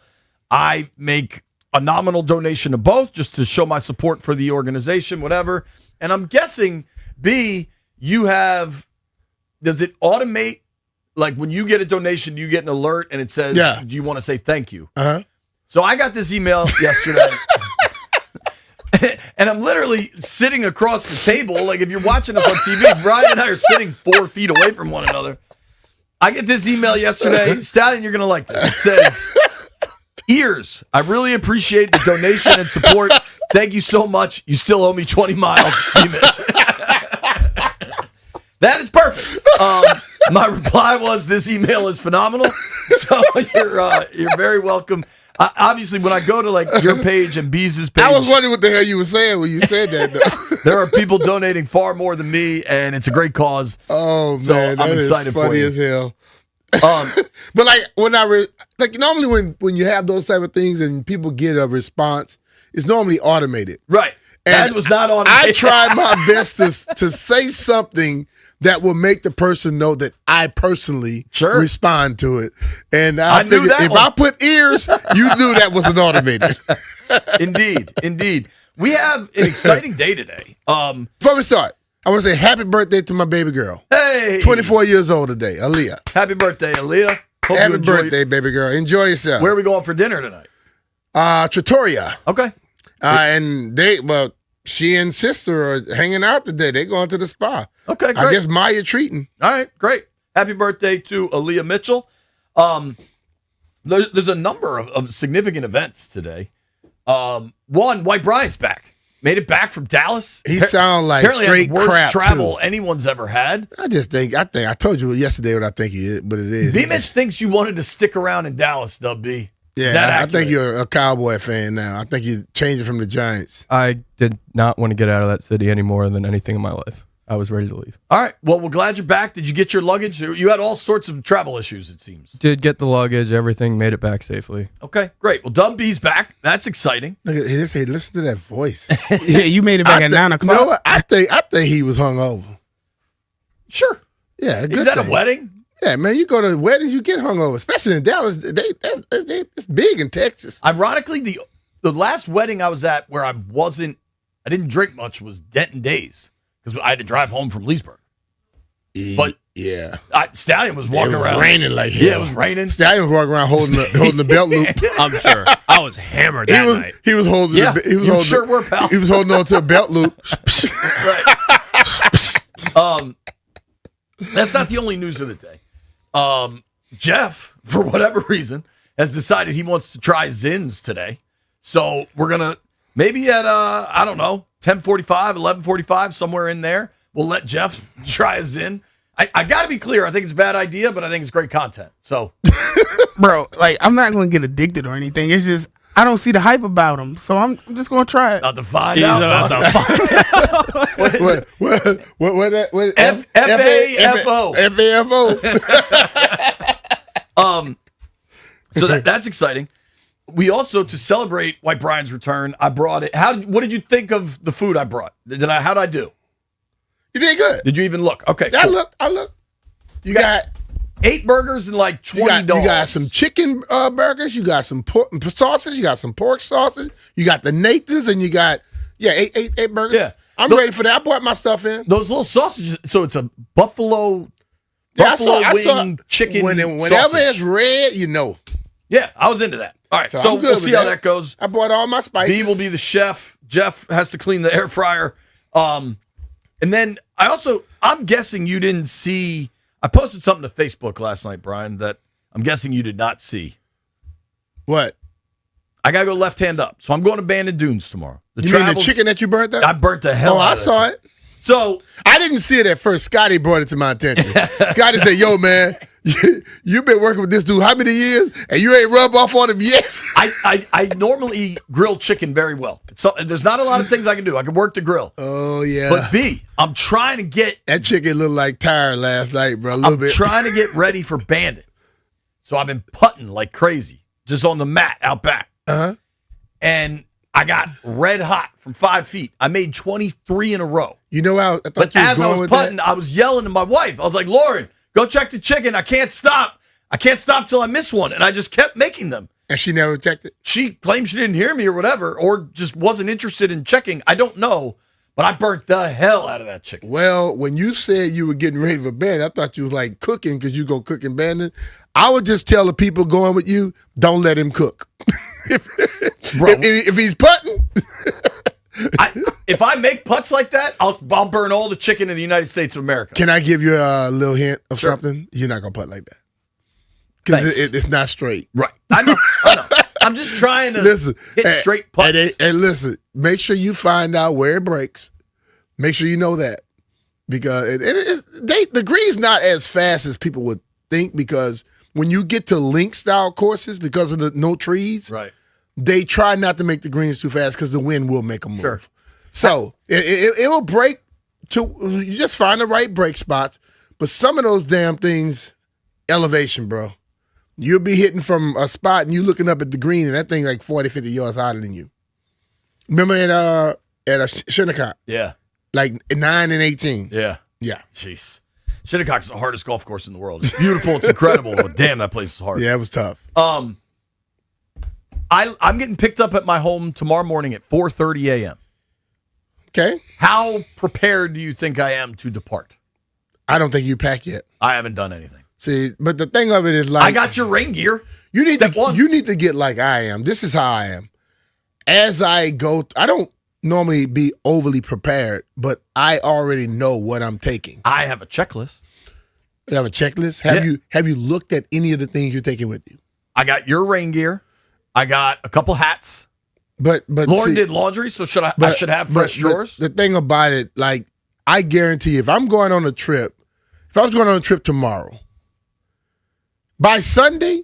I make a nominal donation to both just to show my support for the organization, whatever. And I'm guessing, B, does it automate, like when you get a donation, you get an alert and it says, do you want to say thank you? Uh-huh. So I got this email yesterday. And I'm literally sitting across the table. Like if you're watching us on TV, Brian and I are sitting 4 feet away from one another. I get this email yesterday. Stallion, you're going to like this. It says, Ears, I really appreciate the donation and support. Thank you so much. You still owe me 20 miles. That is perfect. My reply was, this email is phenomenal. So you're very welcome. Obviously, when I go to like your page and Bees' page, I was wondering what the hell you were saying when you said that. Though. There are people donating far more than me, and it's a great cause. Oh so man, I'm that excited is for funny you. as hell. But like when normally when you have those type of things and people get a response, it's normally automated. Right. And that was not automated. I tried my best to say something that will make the person know that I personally respond to it. And I figured if I put ears, you knew that wasn't automated. Indeed. We have an exciting day today. From the start, I want to say happy birthday to my baby girl. Hey! 24 years old today, Aaliyah. Happy birthday, Aaliyah. Hope happy you enjoy birthday, baby girl. Enjoy yourself. Where are we going for dinner tonight? Trattoria. Okay. And she and sister are hanging out today. They're going to the spa. Okay, great. I guess Maya treating. All right, great. Happy birthday to Aaliyah Mitchell. There's a number of significant events today. One, White Bryant's back. Made it back from Dallas. He sound like apparently straight had the worst crap, travel too. anyone's ever had. I told you yesterday what I think he is, but it is. B-Mitch thinks you wanted to stick around in Dallas, Dub B. Yeah, Is that I accurate? think you're a Cowboy fan now. I think you're changing from the Giants. I did not want to get out of that city any more than anything in my life. I was ready to leave. All right. Well, we're glad you're back. Did you get your luggage? You had all sorts of travel issues, it seems. Did get the luggage, everything, made it back safely. Okay, great. Well, Dub B's back. That's exciting. Look at hey, listen to that voice. Yeah, you made it back at 9 o'clock. You know what? I think he was hungover. Sure. Yeah, a good Is at a thing. wedding? Yeah, man, you go to weddings, you get hungover, especially in Dallas. It's big in Texas. Ironically, the last wedding I was at where I didn't drink much was Denton Days because I had to drive home from Leesburg. But yeah, Stallion was walking it was around. raining like hell. Yeah, it was raining. Stallion was walking around holding the belt loop. I'm sure. I was hammered that night. He was holding. Yeah, he was you holding, sure were, pal. He was holding on to a belt loop. That's not the only news of the day. Jeff, for whatever reason, has decided he wants to try Zins today. So we're gonna maybe at 10:45, 11:45, somewhere in there. We'll let Jeff try a Zin. I got to be clear. I think it's a bad idea, but I think it's great content. So, Bro, like, I'm not going to get addicted or anything. It's just, I don't see the hype about them. So I'm just going to try it. Not to find out. What? F-A-F-O. F-A-F-O. So that's exciting. We also, to celebrate White Brian's return, I brought it. What did you think of the food I brought? How'd I do? You did good. Did you even look? Okay. I cool. look. You got 8 burgers and like $20. You got some chicken burgers. You got some pork sausage. You got some pork sausage. You got the Nathan's, and you got eight burgers. Yeah, I'm ready for that. I brought my stuff in. Those little sausages. So it's a buffalo I saw chicken. Whenever sausage. it's red, you know. Yeah, I was into that. All right, so I'm good we'll with see how that goes. I bought all my spices. B will be the chef. Jeff has to clean the air fryer. And then I'm guessing you didn't see. I posted something to Facebook last night, Brian, that I'm guessing you did not see. What? I gotta go left hand up, so I'm going to Bandon Dunes tomorrow. You mean the chicken that you burnt up? I burnt the hell. Oh, out I of saw that it. So I didn't see it at first. Scotty brought it to my attention. Scotty said, "Yo, man, you've been working with this dude how many years, and you ain't rubbed off on him yet?" I normally grill chicken very well. There's not a lot of things I can do. I can work the grill. Oh yeah. But B, I'm trying to get that chicken looked like tired last night, bro. A little bit. Trying to get ready for Bandon. So I've been putting like crazy, just on the mat out back. And I got red hot from 5 feet. I made 23 in a row. You know how? But as I was putting, I was yelling to my wife. I was like, "Lauren, go check the chicken. I can't stop. I can't stop till I miss one." And I just kept making them. And she never checked it? She claimed she didn't hear me or whatever, or just wasn't interested in checking. I don't know, but I burnt the hell out of that chicken. Well, when you said you were getting ready for Bandon, I thought you was like cooking because you go cook in Bandon. I would just tell the people going with you, don't let him cook. if he's putting. If I make putts like that, I'll burn all the chicken in the United States of America. Can I give you a little hint of something? You're not going to putt like that. Because it's not straight. Right. I know. I'm just trying to hit straight putts. And listen, make sure you find out where it breaks. Make sure you know that. Because the green's not as fast as people would think, because when you get to link style courses, because of the no trees, right, they try not to make the greens too fast because the wind will make them move. Sure. So it will break you just find the right break spots. But some of those damn things, elevation, bro. You'll be hitting from a spot and you looking up at the green and that thing like 40, 50 yards higher than you. Remember at Shinnecock? Yeah. Like 9 and 18. Yeah. Yeah. Jeez. Shinnecock's the hardest golf course in the world. It's beautiful. It's incredible. But damn, that place is hard. Yeah, it was tough. I'm getting picked up at my home tomorrow morning at 4:30 a.m. Okay. How prepared do you think I am to depart? I don't think you packed yet. I haven't done anything. See, but the thing of it is, like, I got your rain gear. You need to get like I am. This is how I am. As I go, I don't normally be overly prepared, but I already know what I'm taking. I have a checklist. You have a checklist? Yeah. Have you looked at any of the things you're taking with you? I got your rain gear. I got a couple hats. But Lauren see, did laundry, so I should have fresh drawers. The thing about it, like, I guarantee you, if I'm going on a trip, if I was going on a trip tomorrow, by Sunday,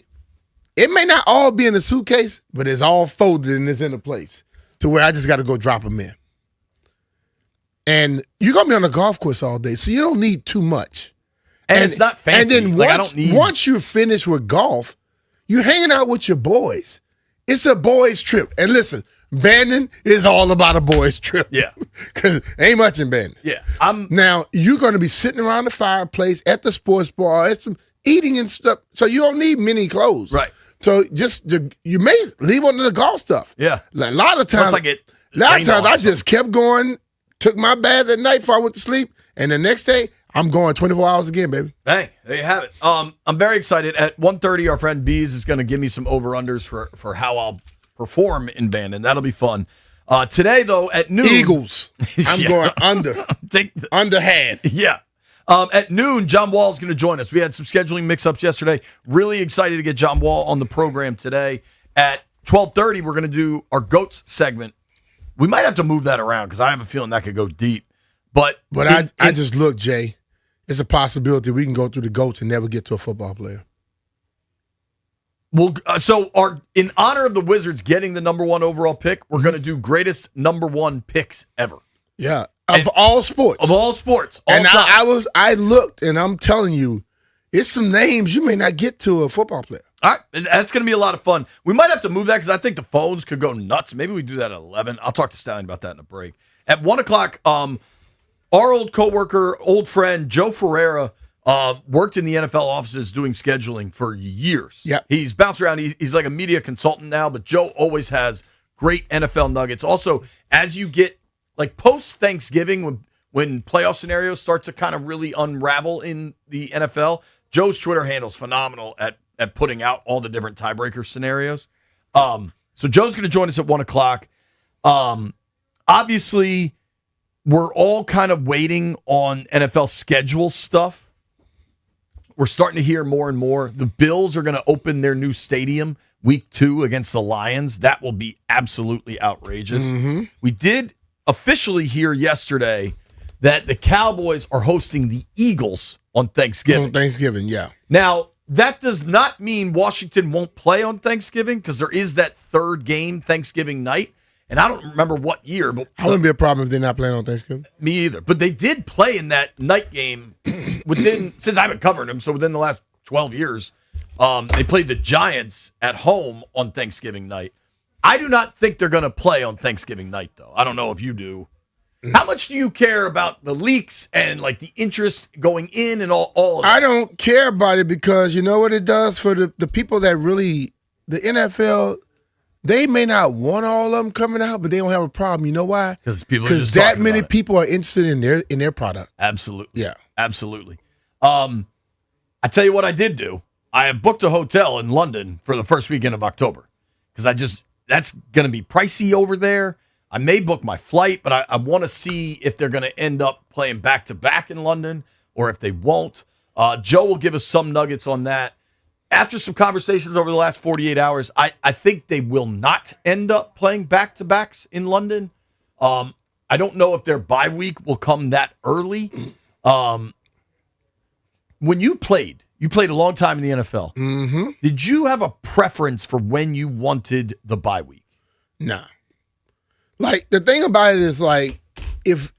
it may not all be in a suitcase, but it's all folded and it's in a place to where I just got to go drop them in. And you're going to be on the golf course all day, so you don't need too much. And it's not fancy. And then Like, I don't need- once you're finished with golf, you're hanging out with your boys. It's a boys' trip. And listen, Bandon is all about a boys' trip. Yeah. Because ain't much in Bandon. Yeah. Now, you're going to be sitting around the fireplace at the sports bar, at some eating and stuff. So you don't need many clothes. Right. So you may leave on the golf stuff. Yeah. Like, a lot of times, Plus I get a lot of rained times on I or just kept going, took my bath at night before I went to sleep, and the next day, I'm going 24 hours again, baby. Hey, there you have it. I'm very excited. At 1:30, our friend Bees is going to give me some over-unders for how I'll perform in Bandon. That'll be fun. Today, though, at noon... Eagles. I'm Yeah. going under half. Yeah. At noon, John Wall is going to join us. We had some scheduling mix-ups yesterday. Really excited to get John Wall on the program today. At 12:30, we're going to do our GOATS segment. We might have to move that around because I have a feeling that could go deep. But I just look, Jay. It's a possibility we can go through the GOATs and never get to a football player. Well, in honor of the Wizards getting the number 1 overall pick, we're going to do greatest number 1 picks ever. Yeah, of all sports. Of all sports. And I looked, and I'm telling you, it's some names you may not get to a football player. All right, that's going to be a lot of fun. We might have to move that because I think the phones could go nuts. Maybe we do that at 11. I'll talk to Stallion about that in a break. At 1 o'clock, our old coworker, old friend, Joe Ferreira, worked in the NFL offices doing scheduling for years. Yeah. He's bounced around. He's like a media consultant now, but Joe always has great NFL nuggets. Also, as you get, like, post-Thanksgiving, when playoff scenarios start to kind of really unravel in the NFL, Joe's Twitter handle's phenomenal at putting out all the different tiebreaker scenarios. So Joe's going to join us at 1 o'clock. Obviously, we're all kind of waiting on NFL schedule stuff. We're starting to hear more and more. The Bills are going to open their new stadium week 2 against the Lions. That will be absolutely outrageous. Mm-hmm. We did officially hear yesterday that the Cowboys are hosting the Eagles on Thanksgiving. On Thanksgiving, yeah. Now, that does not mean Washington won't play on Thanksgiving because there is that third game Thanksgiving night. And I don't remember what year, but I wouldn't be a problem if they're not playing on Thanksgiving. Me either. But they did play in that night game since I haven't covered them, so within the last 12 years, they played the Giants at home on Thanksgiving night. I do not think they're going to play on Thanksgiving night, though. I don't know if you do. How much do you care about the leaks and, like, the interest going in and all of that? I don't care about it because you know what it does for the people that really, the NFL, they may not want all of them coming out, but they don't have a problem. You know why? Because people are Because just that talking many about it. people are interested in their product. Absolutely. Yeah. Absolutely. I tell you what I did do. I have booked a hotel in London for the first weekend of October because that's going to be pricey over there. I may book my flight, but I want to see if they're going to end up playing back-to-back in London or if they won't. Joe will give us some nuggets on that. After some conversations over the last 48 hours, I think they will not end up playing back-to-backs in London. I don't know if their bye week will come that early. When you played a long time in the NFL. Mm-hmm. Did you have a preference for when you wanted the bye week? Nah. Like, the thing about it is, like, if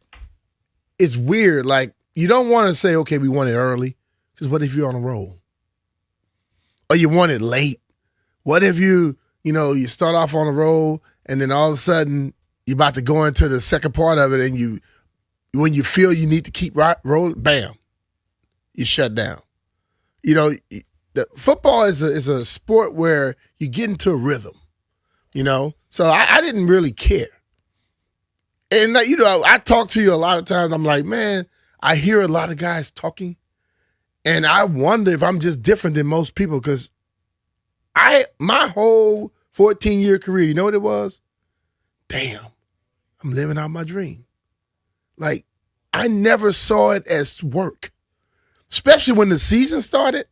it's weird, like, you don't want to say, okay, we want it early. Because what if you're on a roll? Or you want it late? What if you start off on a roll and then all of a sudden you're about to go into the second part of it and when you feel you need to keep rolling, bam, you shut down. The football is a sport where you get into a rhythm, So I didn't really care. And, I talk to you a lot of times. I'm like, man, I hear a lot of guys talking. And I wonder if I'm just different than most people because my whole 14-year career, you know what it was? Damn, I'm living out my dream. Like, I never saw it as work, especially when the season started.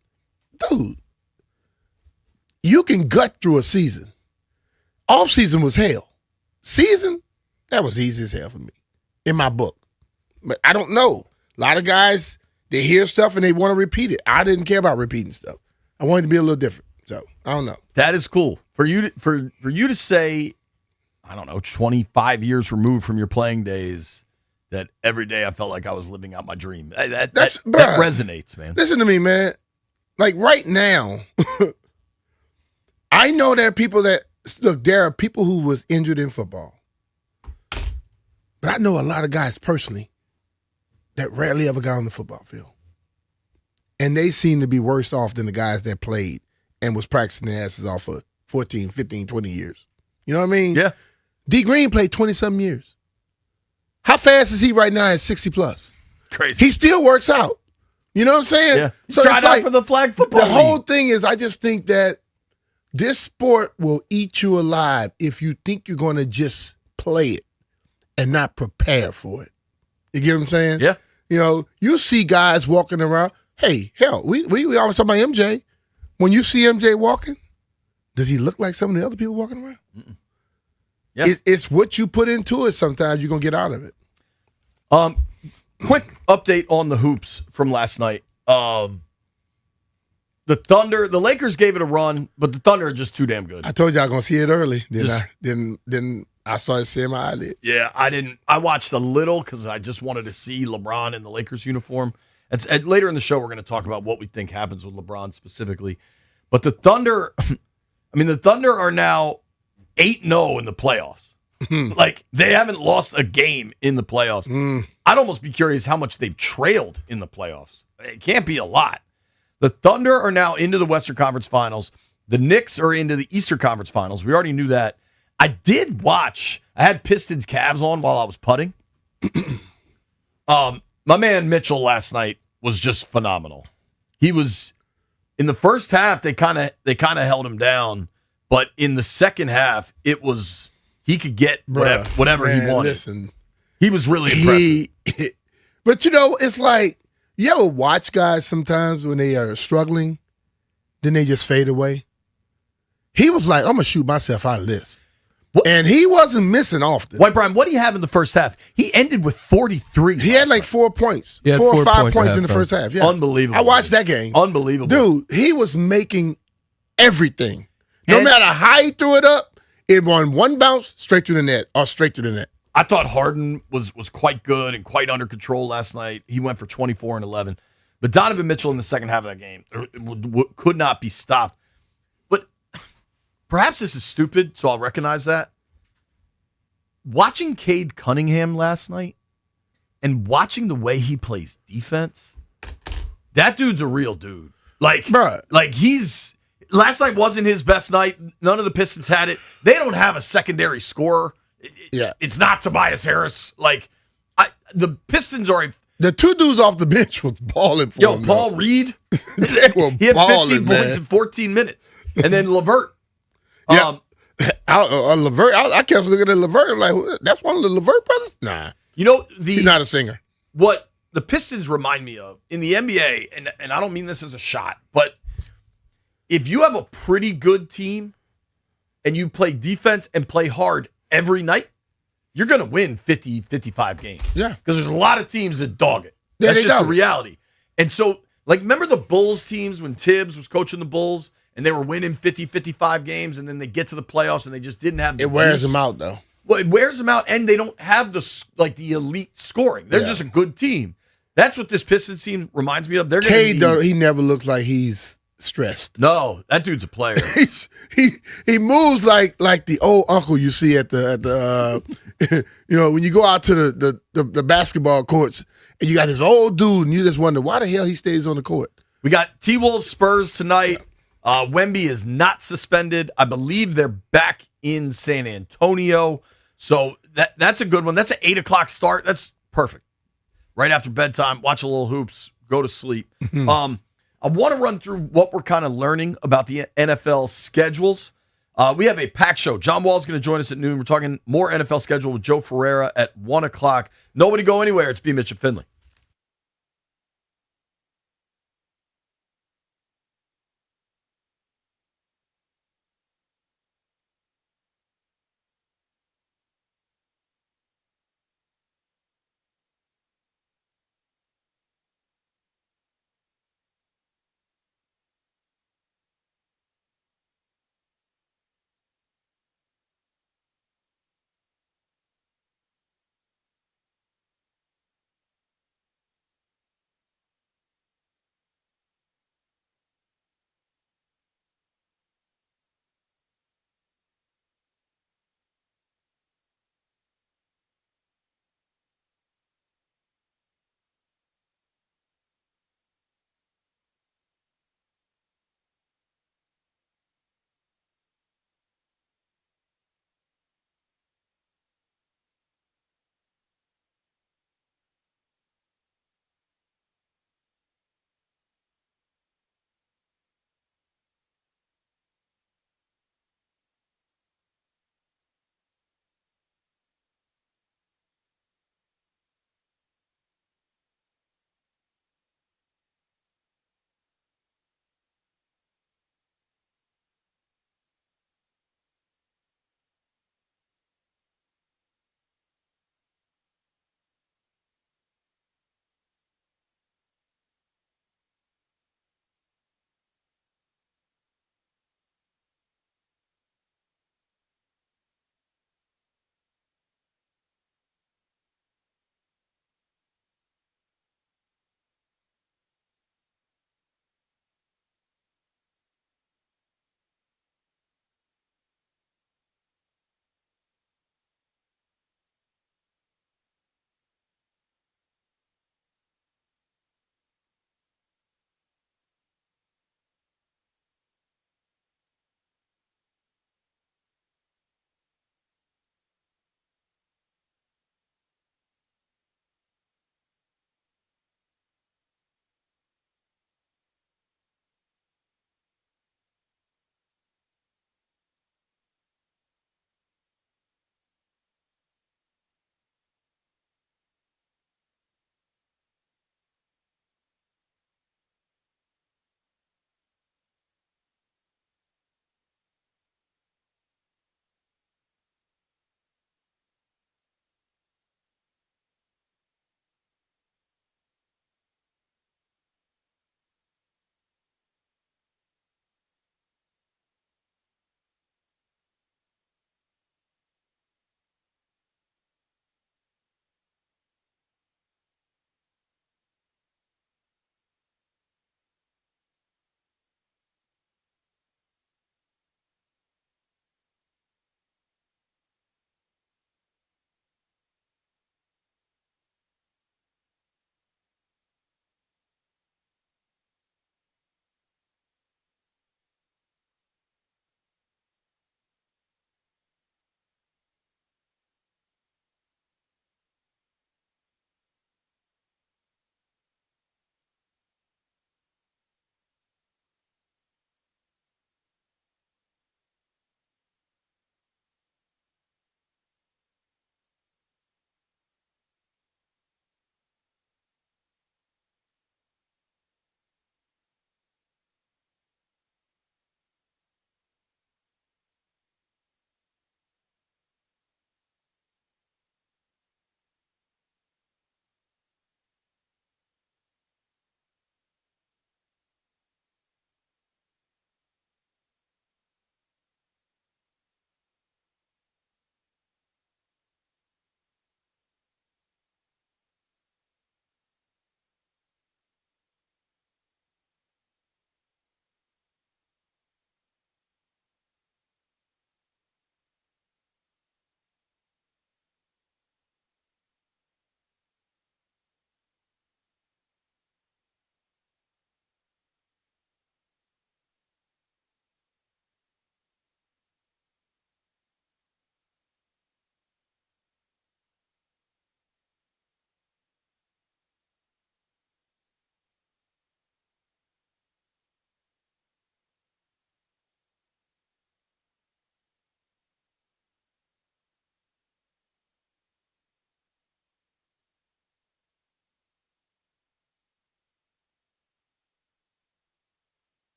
Dude, you can gut through a season. Off season was hell. Season, that was easy as hell for me in my book. But I don't know. A lot of guys, they hear stuff and they want to repeat it. I didn't care about repeating stuff. I wanted to be a little different. So I don't know. That is cool for you to, for you to say, I don't know, 25 years removed from your playing days, that every day I felt like I was living out my dream. That resonates, man. Listen to me, man. Like right now, I know there are people that look. There are people who was injured in football, but I know a lot of guys personally that rarely ever got on the football field, and they seem to be worse off than the guys that played and was practicing their asses off for 14, 15, 20 years. You know what I mean? Yeah. D. Green played 20-something years. How fast is he right now at 60+? Crazy. He still works out. You know what I'm saying? Yeah. So Tried it's out like for the flag football The whole league. thing is, I just think that this sport will eat you alive if you think you're going to just play it and not prepare for it. You get what I'm saying? Yeah. You know, you see guys walking around. Hey, hell, we always talk about MJ. When you see MJ walking, does he look like some of the other people walking around? Yeah. It's what you put into it sometimes you're going to get out of it. Quick update on the hoops from last night. The Thunder, the Lakers gave it a run, but the Thunder are just too damn good. I told you I was going to see it early. Just- Then I started seeing my eyelids. Yeah, I watched a little because I just wanted to see LeBron in the Lakers uniform. Later in the show, we're going to talk about what we think happens with LeBron specifically. But the Thunder, the Thunder are now 8-0 in the playoffs. Like, they haven't lost a game in the playoffs. I'd almost be curious how much they've trailed in the playoffs. It can't be a lot. The Thunder are now into the Western Conference Finals. The Knicks are into the Eastern Conference Finals. We already knew that. I had Pistons Cavs on while I was putting. My man Mitchell last night was just phenomenal. He was in the first half, they kind of held him down, but in the second half, it was he could get whatever he wanted. Listen, he was really impressive. But you know, it's like you ever watch guys sometimes when they are struggling, then they just fade away. He was like, I'm gonna shoot myself out of this. And he wasn't missing often. White Brian, what do you have in the first half? He ended with 43. He had like 4 points. He had 4 or 4 5 points points at in the halftime. first half. Yeah. Unbelievable. I watched that game. Unbelievable. Dude, he was making everything. No And- matter how he threw it up, it won one bounce straight to the net or straight to the net. I thought Harden was quite good and quite under control last night. He went for 24 and 11. But Donovan Mitchell in the second half of that game could not be stopped. But perhaps this is stupid, so I'll recognize that. Watching Cade Cunningham last night and watching the way he plays defense, that dude's a real dude. Like he's last night wasn't his best night. None of the Pistons had it. They don't have a secondary scorer. It's not Tobias Harris. Like the Pistons are the two dudes off the bench was balling for him. Paul Reed. They were He had 15 balling, man. points in 14 minutes. And then LeVert. Yeah. LeVert, I kept looking at LeVert. I'm like, that's one of the LeVert brothers? Nah. You know, he's not a singer. What the Pistons remind me of in the NBA, and I don't mean this as a shot, but if you have a pretty good team and you play defense and play hard every night, you're going to win 50, 55 games. Yeah. Because there's a lot of teams that dog it. Yeah, That's they just the dog it. reality. And so, like, remember the Bulls teams when Tibbs was coaching the Bulls and they were winning 50, 55 games and then they get to the playoffs and they just didn't have the It wears juice? them out, though. Well, it wears them out, and they don't have the elite scoring. They're just a good team. That's what this Pistons team reminds me of. They're going Cade, to though, he never looks like he's stressed. No, that dude's a player. He moves like the old uncle you see at the you know, when you go out to the basketball courts and you got this old dude and you just wonder why the hell he stays on the court. We got T-Wolves Spurs tonight. Wemby is not suspended. I believe they're back in San Antonio. So that's a good one. That's an 8 o'clock start. That's perfect. Right after bedtime, watch a little hoops, go to sleep. I want to run through what we're kind of learning about the NFL schedules. We have a packed show. John Wall's going to join us at noon. We're talking more NFL schedule with Joe Ferreira at 1 o'clock. Nobody go anywhere. It's B. Mitch and Finley.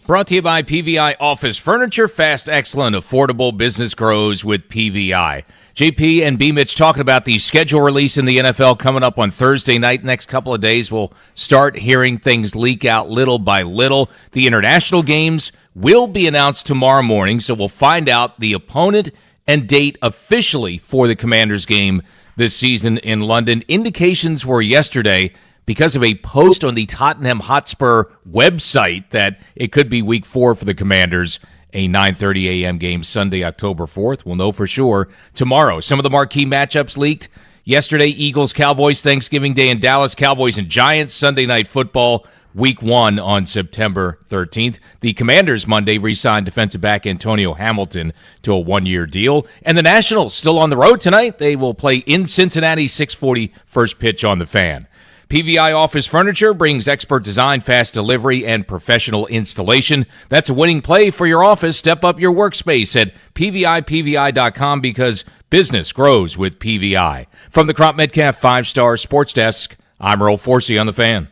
Brought to you by PVI Office Furniture. Fast, excellent, affordable business grows with PVI. JP and B. Mitch talking about the schedule release in the NFL coming up on Thursday night. Next couple of days, we'll start hearing things leak out little by little. The international games will be announced tomorrow morning, so we'll find out the opponent and date officially for the Commanders game this season in London. Indications were yesterday, because of a post on the Tottenham Hotspur website, that it could be week 4 for the Commanders, a 9:30 a.m. game Sunday, October 4th. We'll know for sure tomorrow. Some of the marquee matchups leaked yesterday: Eagles, Cowboys, Thanksgiving Day in Dallas, Cowboys and Giants, Sunday Night Football, week 1 on September 13th. The Commanders Monday re-signed defensive back Antonio Hamilton to a 1-year deal. And the Nationals still on the road tonight. They will play in Cincinnati, 6:40 first pitch on the Fan. PVI Office Furniture brings expert design, fast delivery, and professional installation. That's a winning play for your office. Step up your workspace at PVI.com because business grows with PVI. From the Crop Metcalf 5-Star Sports Desk, I'm Earl Forsey on the Fan.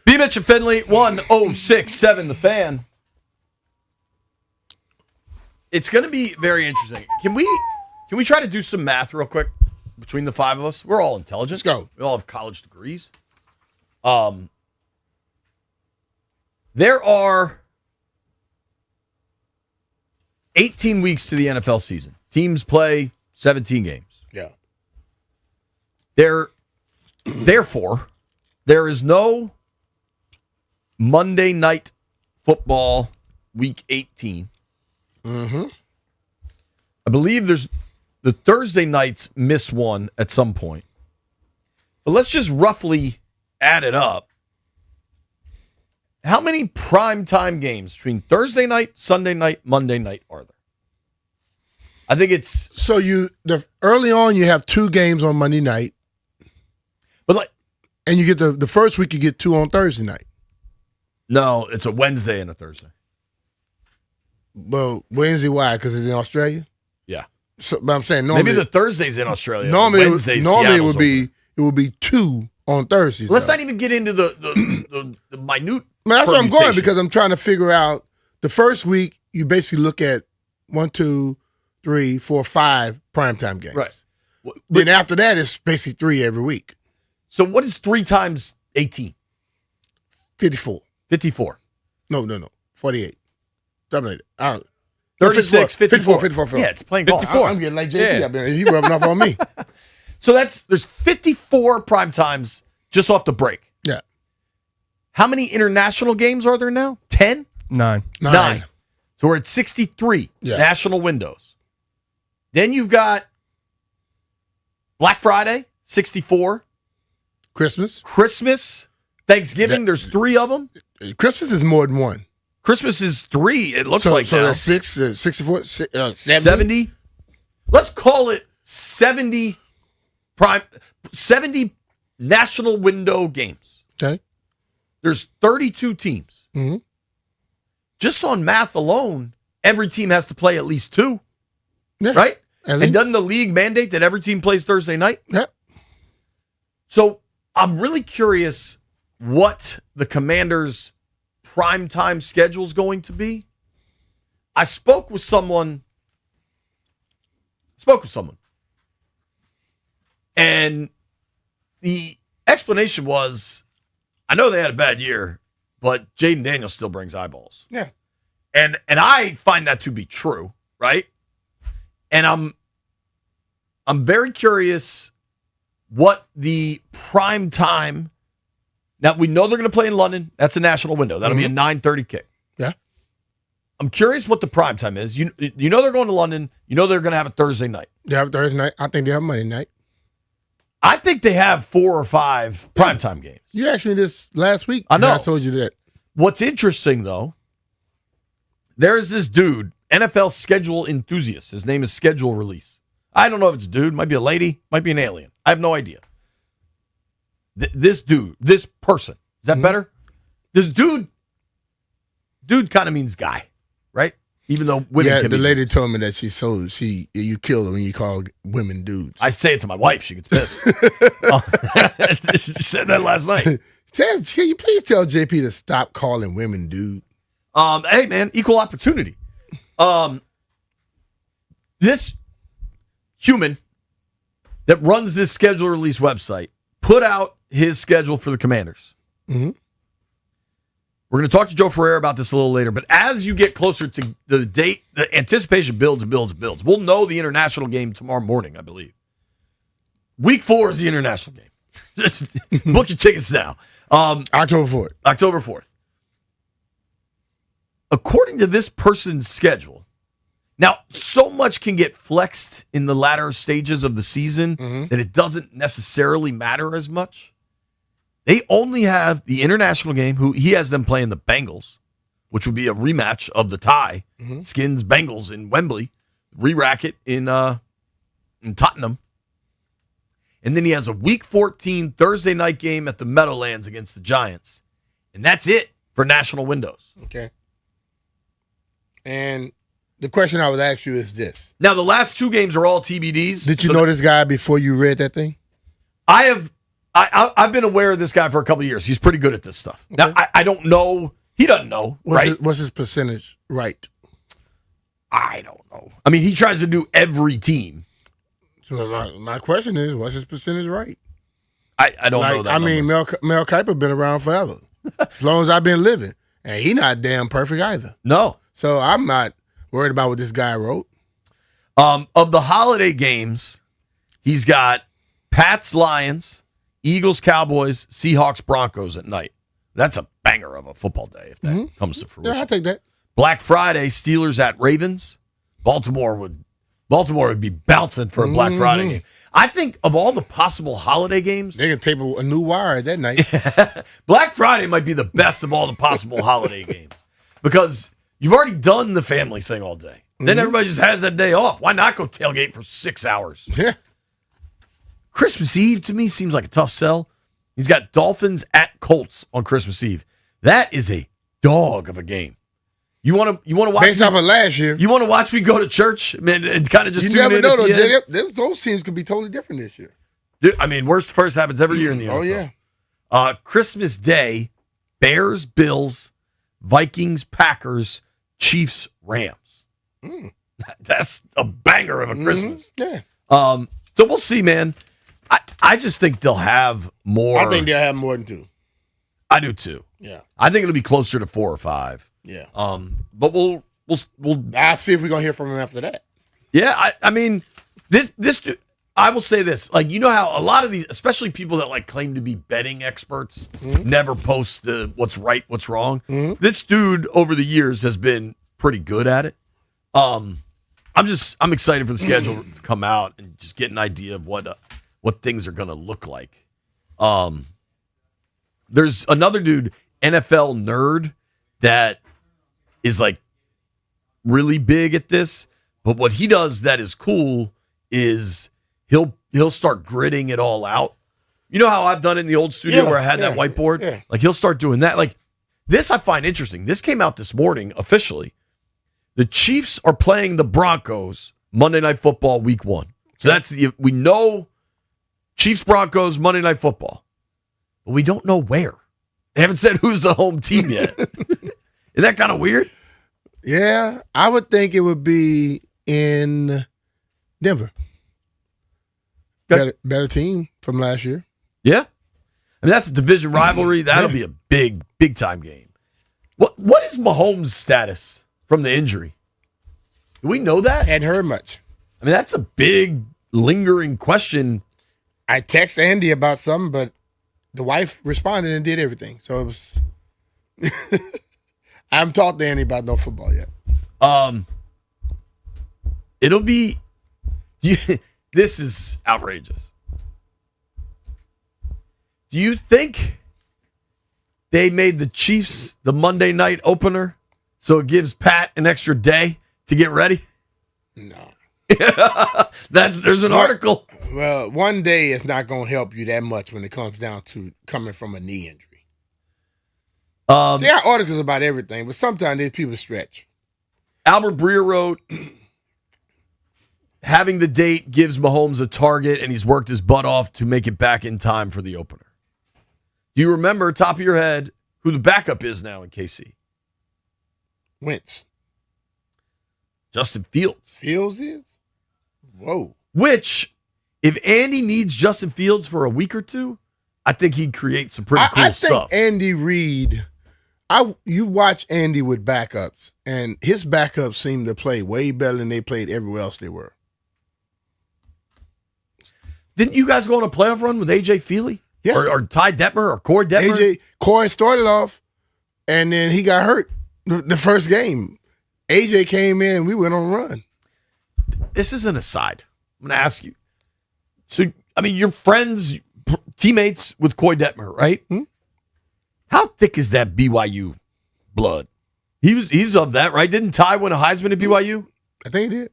B. Mitch and Finley, 1067 The Fan. It's going to be very interesting. Can we try to do some math real quick between the 5 of us? We're all intelligent. Let's go. We all have college degrees. There are 18 weeks to the NFL season. Teams play 17 games. Yeah. Therefore, there is no Monday Night Football Week 18. Mm-hmm. I believe there's the Thursday nights miss one at some point. But let's just roughly add it up. How many primetime games between Thursday night, Sunday night, Monday night are there? I think it's early on you have 2 games on Monday night. But and you get the first week you get 2 on Thursday night. No, it's a Wednesday and a Thursday. Well, Wednesday, why? Because it's in Australia? Yeah. So, but I'm saying normally maybe the Thursday's in Australia. Normally, Wednesday, it would be 2 on Thursdays. Let's not even get into the minute. That's where I'm going, because I'm trying to figure out the first week. You basically look at 1, 2, 3, 4, 5 primetime games. Right. Then after that, it's basically 3 every week. So what is 3 times 18? 54. 54. No. 48. Something like that. 36, 54. 54. Yeah, it's playing golf. 54. I'm getting like JP up there. He rubbing off on me. So there's 54 prime times just off the break. Yeah. How many international games are there now? 10? 9. 9. So we're at 63 national windows. Then you've got Black Friday, 64. Christmas. Thanksgiving, there's 3 of them. Christmas is more than 1. Christmas is 3, it looks like so now. that's 6, 64, 70. Let's call it 70 national window games. Okay. There's 32 teams. Mm-hmm. Just on math alone, every team has to play at least 2. Yeah, right? And doesn't the league mandate that every team plays Thursday night? Yeah. So I'm really curious what the Commanders' primetime schedule is going to be. I spoke with someone. And the explanation was, I know they had a bad year, but Jaden Daniels still brings eyeballs. Yeah. And I find that to be true, right? And I'm very curious what the prime time. Now we know they're going to play in London. That's a national window. That'll be a 9:30 kick. Yeah. I'm curious what the prime time is. You know they're going to London. You know they're going to have a Thursday night. They have Thursday night. I think they have Monday night. I think they have 4 or 5 primetime games. You asked me this last week. I know. I told you that. What's interesting, though, there's this dude, NFL schedule enthusiast. His name is Schedule Release. I don't know if it's a dude, might be a lady, might be an alien. I have no idea. This dude, this person, is that better? This dude kind of means guy, right? Even though women Yeah, can the be lady told me that you killed her when you call women dudes. I say it to my wife. She gets pissed. She said that last night. Can you please tell JP to stop calling women dude? Hey, man, equal opportunity. This human that runs this schedule release website put out his schedule for the Commanders. Mm-hmm. We're going to talk to Joe Ferreira about this a little later, but as you get closer to the date, the anticipation builds and builds and builds. We'll know the international game tomorrow morning, I believe. Week 4 is the international game. Just book your tickets now. October 4th. October 4th. According to this person's schedule, now so much can get flexed in the latter stages of the season that it doesn't necessarily matter as much. They only have the international game. He has them playing the Bengals, which would be a rematch of the tie. Skins Bengals in Wembley, re-rack it in Tottenham. And then he has a Week 14 Thursday night game at the Meadowlands against the Giants. And that's it for national windows. Okay. And the question I would ask you is this. Now, the last 2 games are all TBDs. Did you know this guy before you read that thing? I've been aware of this guy for a couple of years. He's pretty good at this stuff. Okay. Now, I don't know. He doesn't know, right? What's his percentage right? I don't know. I mean, he tries to do every team. So my question is, what's his percentage right? I don't know that. I mean, Mel Kiper been around forever, as long as I've been living, and he not damn perfect either. No. So I'm not worried about what this guy wrote. Of the holiday games, he's got Pats, Lions, Eagles, Cowboys, Seahawks, Broncos at night. That's a banger of a football day if that comes to fruition. Yeah, I'll take that. Black Friday, Steelers at Ravens. Baltimore would be bouncing for a Black Friday game. I think of all the possible holiday games, they can tape a new wire that night. Black Friday might be the best of all the possible holiday games because you've already done the family thing all day. Then everybody just has that day off. Why not go tailgate for 6 hours? Yeah. Christmas Eve to me seems like a tough sell. He's got Dolphins at Colts on Christmas Eve. That is a dog of a game. You want to watch based off of last year. You want to watch me go to church, man, and kind of just You tune never in know at the though. end? Those teams could be totally different this year. Dude, I mean, worst first happens every year in the NFL. Oh yeah. Christmas Day, Bears, Bills, Vikings, Packers, Chiefs, Rams. That's a banger of a Christmas. Yeah. So we'll see, man. I just think they'll have more. I think they'll have more than 2. I do too. Yeah. I think it'll be closer to 4 or 5. Yeah. But we'll. I'll see if we're gonna hear from him after that. Yeah. I mean, this. I will say this. Like, you know how a lot of these, especially people that like claim to be betting experts, never post what's right, what's wrong. This dude over the years has been pretty good at it. I'm excited for the schedule to come out and just get an idea of what things are going to look like. There's another dude, NFL Nerd, that is like really big at this. But what he does that is cool is he'll start gridding it all out. You know how I've done it in the old studio where I had that whiteboard? Yeah. Like he'll start doing that. Like this I find interesting. This came out this morning officially. The Chiefs are playing the Broncos Monday Night Football Week 1. So we know Chiefs Broncos Monday Night Football. But we don't know where. They haven't said who's the home team yet. Isn't that kind of weird? Yeah, I would think it would be in Denver. Better team from last year. Yeah. I mean, that's a division rivalry. That'll be a big time game. What is Mahomes' status from the injury? Do we know that? Hadn't heard much. I mean, that's a big lingering question. I text Andy about something, but the wife responded and did everything. So it was I haven't talked to Andy about no football yet. It'll be this is outrageous. Do you think they made the Chiefs the Monday night opener so it gives Pat an extra day to get ready? No. There's an article. Well, one day is not going to help you that much when it comes down to coming from a knee injury. There are articles about everything, but sometimes these people stretch. Albert Breer wrote, having the date gives Mahomes a target, and he's worked his butt off to make it back in time for the opener. Do you remember, top of your head, who the backup is now in KC? Wentz. Justin Fields. Fields is? Whoa. Which, if Andy needs Justin Fields for a week or two, I think he'd create some pretty cool stuff. I think Andy Reid, you watch Andy with backups, and his backups seem to play way better than they played everywhere else they were. Didn't you guys go on a playoff run with A.J. Feely? Yeah. Or Ty Detmer or Corey Detmer? Corey started off, and then he got hurt the first game. AJ came in, we went on a run. This is an aside. I'm going to ask you. So, I mean, you're friends, teammates with Corey Detmer, right? How thick is that BYU blood? He's of that, right? Didn't Ty win a Heisman at BYU? I think he did.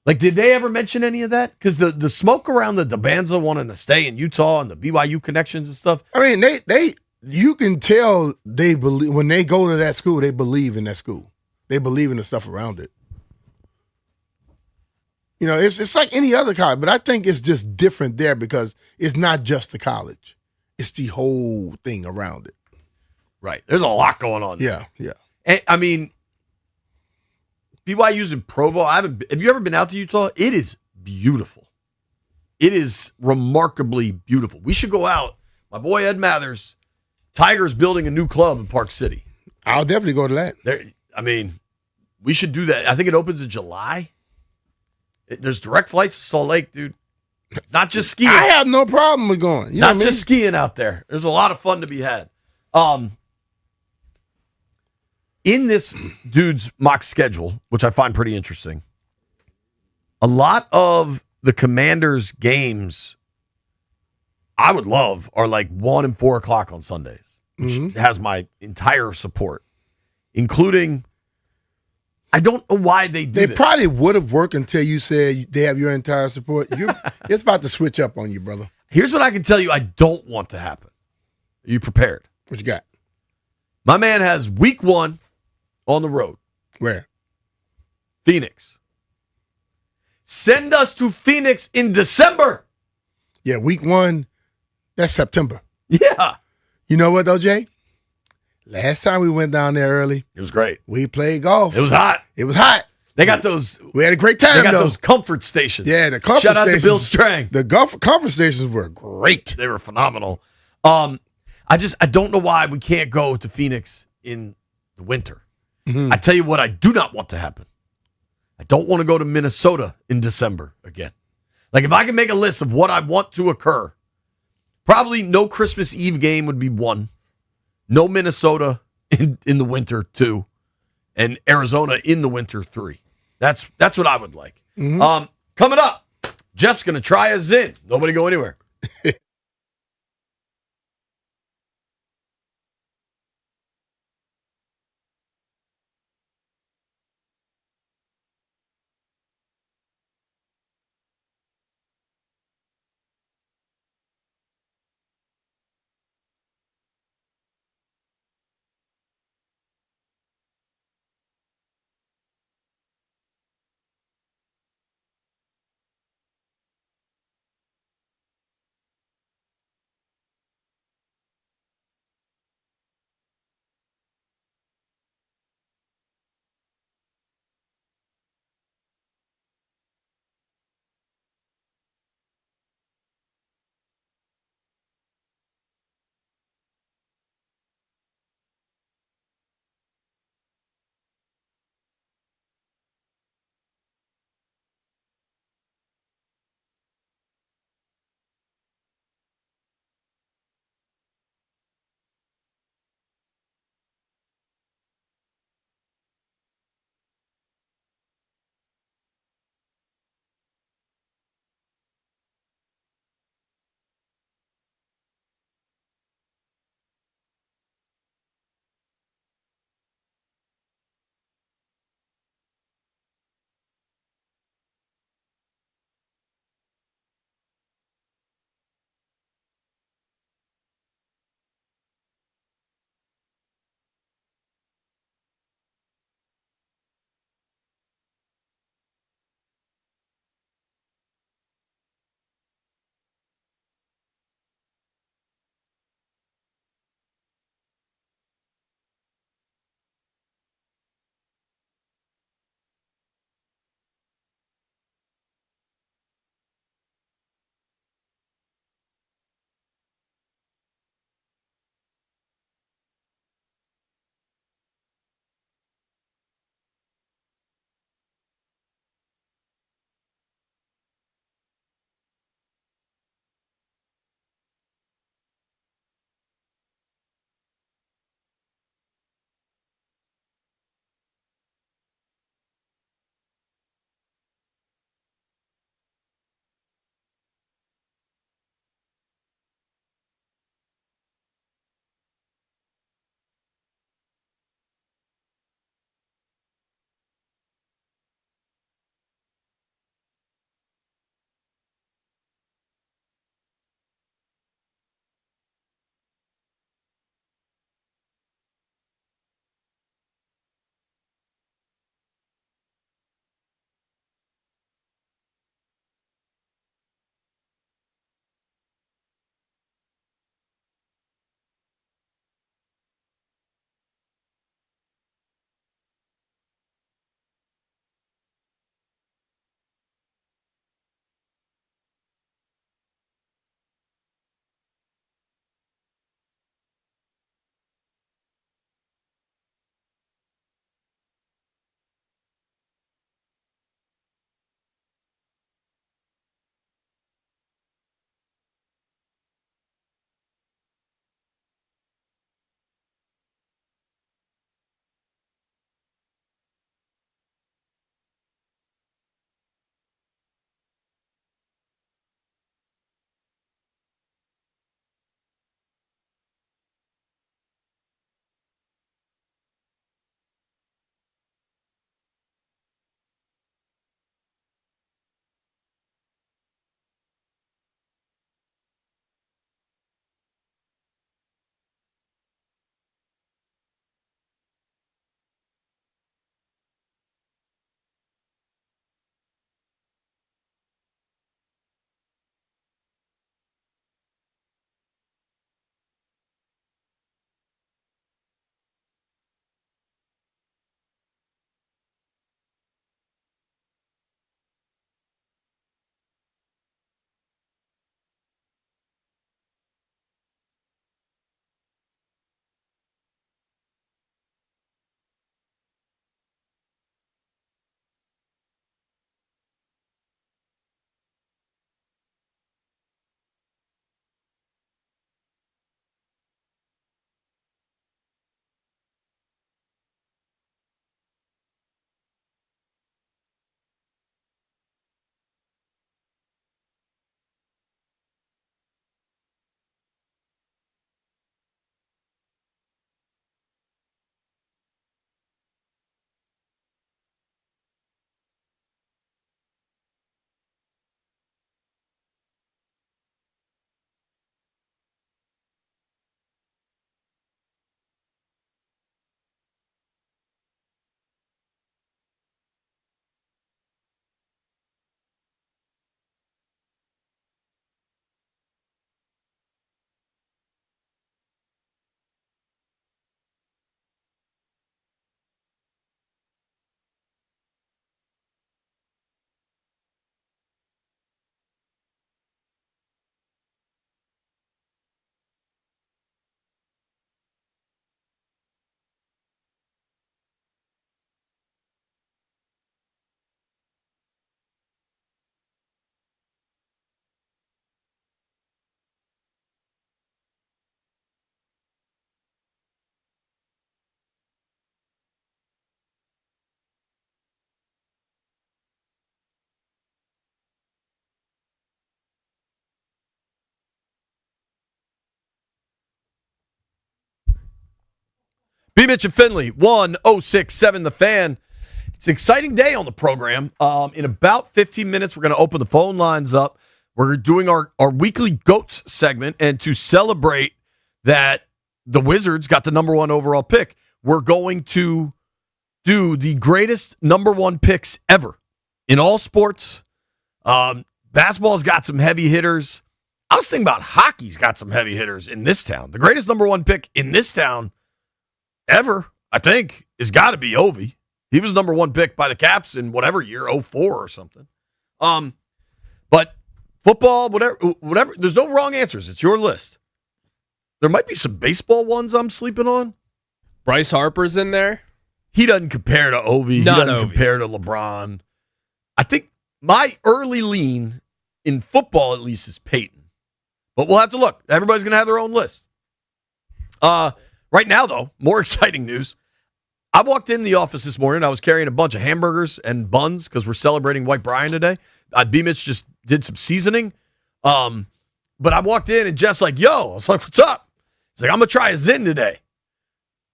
Like, did they ever mention any of that? Because the smoke around the DeBanza wanting to stay in Utah and the BYU connections and stuff. I mean, you can tell they believe when they go to that school, they believe in that school. They believe in the stuff around it. You know, it's like any other college, but I think it's just different there because it's not just the college. It's the whole thing around it. Right. There's a lot going on there. Yeah. And, I mean, BYU's in Provo. Have you ever been out to Utah? It is beautiful. It is remarkably beautiful. We should go out. My boy Ed Mathers, Tiger's building a new club in Park City. I'll definitely go to that. We should do that. I think it opens in July. There's direct flights to Salt Lake, dude. It's not just skiing. I have no problem with going. You know Not what I mean? just skiing out there. There's a lot of fun to be had. In this dude's mock schedule, which I find pretty interesting, a lot of the Commanders' games I would love are like 1 and 4 o'clock on Sundays, which has my entire support, including. I don't know why they did They probably would have worked until you said they have your entire support. It's about to switch up on you, brother. Here's what I can tell you I don't want to happen. Are you prepared? What you got? My man has week 1 on the road. Where? Phoenix. Send us to Phoenix in December. Yeah, week 1, that's September. Yeah. You know what, though, Jay? Last time we went down there early. It was great. We played golf. It was hot. It was hot. They got those. We had a great time, They got though. those comfort stations. Yeah, the comfort Shout out stations. to Bill Strang. The comfort stations were great. They were phenomenal. I don't know why we can't go to Phoenix in the winter. I tell you what I do not want to happen. I don't want to go to Minnesota in December again. Like, if I can make a list of what I want to occur, probably no Christmas Eve game would be 1. No Minnesota in the winter 2. And Arizona in the winter 3. That's what I would like. Coming up, Jeff's going to try us in. Nobody go anywhere. B. Mitch and Finley, 1067 The Fan. It's an exciting day on the program. In about 15 minutes, we're going to open the phone lines up. We're doing our weekly GOATS segment, and to celebrate that the Wizards got the number 1 overall pick, we're going to do the greatest number 1 picks ever in all sports. Basketball's got some heavy hitters. I was thinking about hockey's got some heavy hitters in this town. The greatest number 1 pick in this town ever, I think, has got to be Ovi. He was number 1 pick by the Caps in whatever year, 04 or something. But football, whatever. There's no wrong answers. It's your list. There might be some baseball ones I'm sleeping on. Bryce Harper's in there. He doesn't compare to Ovi. He doesn't compare to LeBron. I think my early lean in football, at least, is Peyton. But we'll have to look. Everybody's going to have their own list. Right now, though, more exciting news. I walked in the office this morning. I was carrying a bunch of hamburgers and buns because we're celebrating White Brian today. B-Mitch just did some seasoning. But I walked in, and Jeff's like, yo. I was like, what's up? He's like, I'm going to try a Zyn today.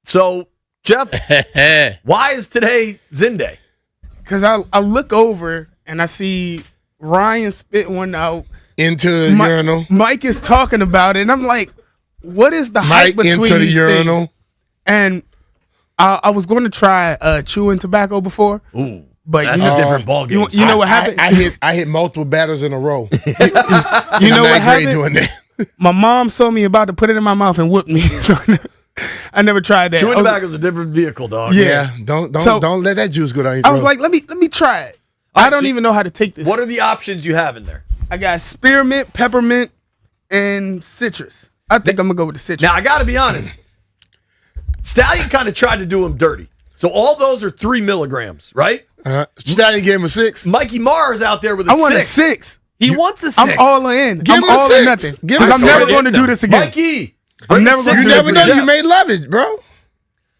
So, Jeff, why is today Zyn Day? Because I look over, and I see Ryan spit one out. Into the urinal. Mike is talking about it, and I'm like, what is the hype between into the these urinal. things? And I was going to try chewing tobacco before. Ooh, but that's a different ballgame. You know what happened? I hit multiple batters in a row. You know what happened? Doing that. My mom saw me about to put it in my mouth and whoop me. So I never tried that. Chewing tobacco is a different vehicle, dog. Yeah. Don't let that juice go down your I throat. was like, let me try it. I don't even know how to take this. What are the options you have in there? I got spearmint, peppermint, and citrus. I think I'm gonna go with the citrus. Now I got to be honest. Stallion kind of tried to do him dirty. So all those are 3 milligrams, right? Stallion gave him a 6. Mikey Mars out there with a 6. I want a 6. He wants a 6. I'm all in. Give I'm him a all 6. or nothing. Give him I'm a never 6. going to do this again. Mikey, I'm never going to You do this never know. again. You may love it, bro.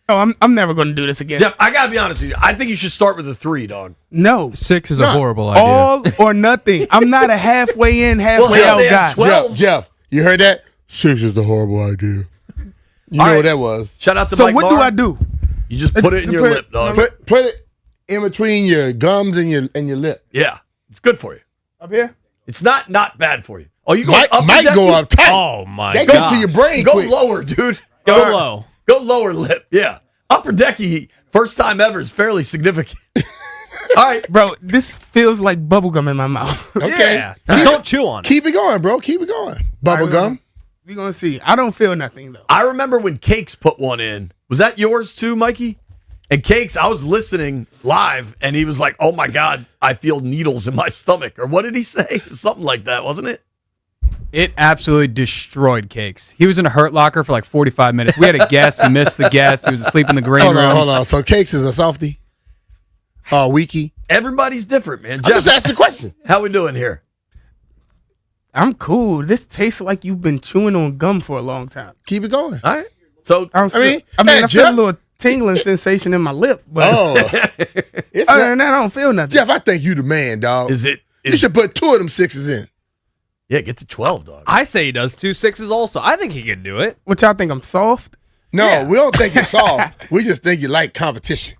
No, I'm never going to do this again. Jeff, I got to be honest with you. I think you should start with a 3, dog. No. 6 is a horrible idea. All or nothing. I'm not a halfway in, halfway out guy. Jeff, you heard that? 6 is the horrible idea. You know what that was. Shout out to So Mike what Marr. do I do? You just put it in your lip, dog. Put it in between your gums and your lip. Yeah, it's good for you. Up here? It's not bad for you. Oh, you go Might up? go up tight. Oh my That god. go to your brain Go quick. lower, dude. Go low. Go lower lip. Yeah. Upper decky, first time ever, is fairly significant. All right. Bro, this feels like bubblegum in my mouth. Okay. Yeah. Just don't chew on it. Keep it going, bro. Keep it going. Bubble gum. We're going to see. I don't feel nothing, though. I remember when Cakes put one in. Was that yours too, Mikey? And Cakes, I was listening live, and he was like, oh, my God, I feel needles in my stomach. Or what did he say? Something like that, wasn't it? It absolutely destroyed Cakes. He was in a Hurt Locker for like 45 minutes. We had a guest. He missed the guest. He was asleep in the green room. Hold on. So Cakes is a softie? Weekie? Everybody's different, man. I just asked the question. How we doing here? I'm cool. This tastes like you've been chewing on gum for a long time. Keep it going. All right. So, I hey, feel a Jeff. little tingling sensation in my lip. But other than that, I don't feel nothing. Jeff, I think you the man, dog. You should put 2 of them 6s in. Yeah, get to 12, dog. I say he does 2 6s also. I think he can do it. What y'all think? I'm soft? No, we don't think you're soft. We just think you like competition.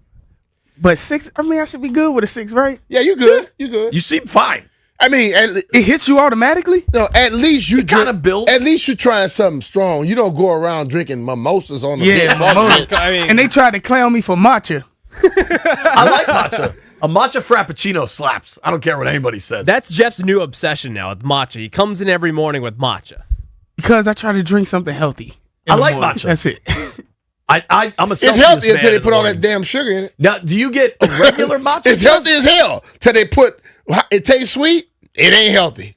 But 6, I should be good with a 6, right? Yeah, you good. You good. You seem fine. I mean, it hits you automatically? No, at least you kind of builds. At least you're trying something strong. You don't go around drinking mimosas on the Yeah, bench. mimosa. And they tried to clown me for matcha. I like matcha. A matcha frappuccino slaps. I don't care what anybody says. That's Jeff's new obsession now with matcha. He comes in every morning with matcha. Because I try to drink something healthy. I like matcha. That's it. I'm a It's Celsius healthy man until they in the put all that mornings. damn sugar in it. Now, do you get a regular matcha? It's healthy as hell. Till they put it tastes sweet. It ain't healthy.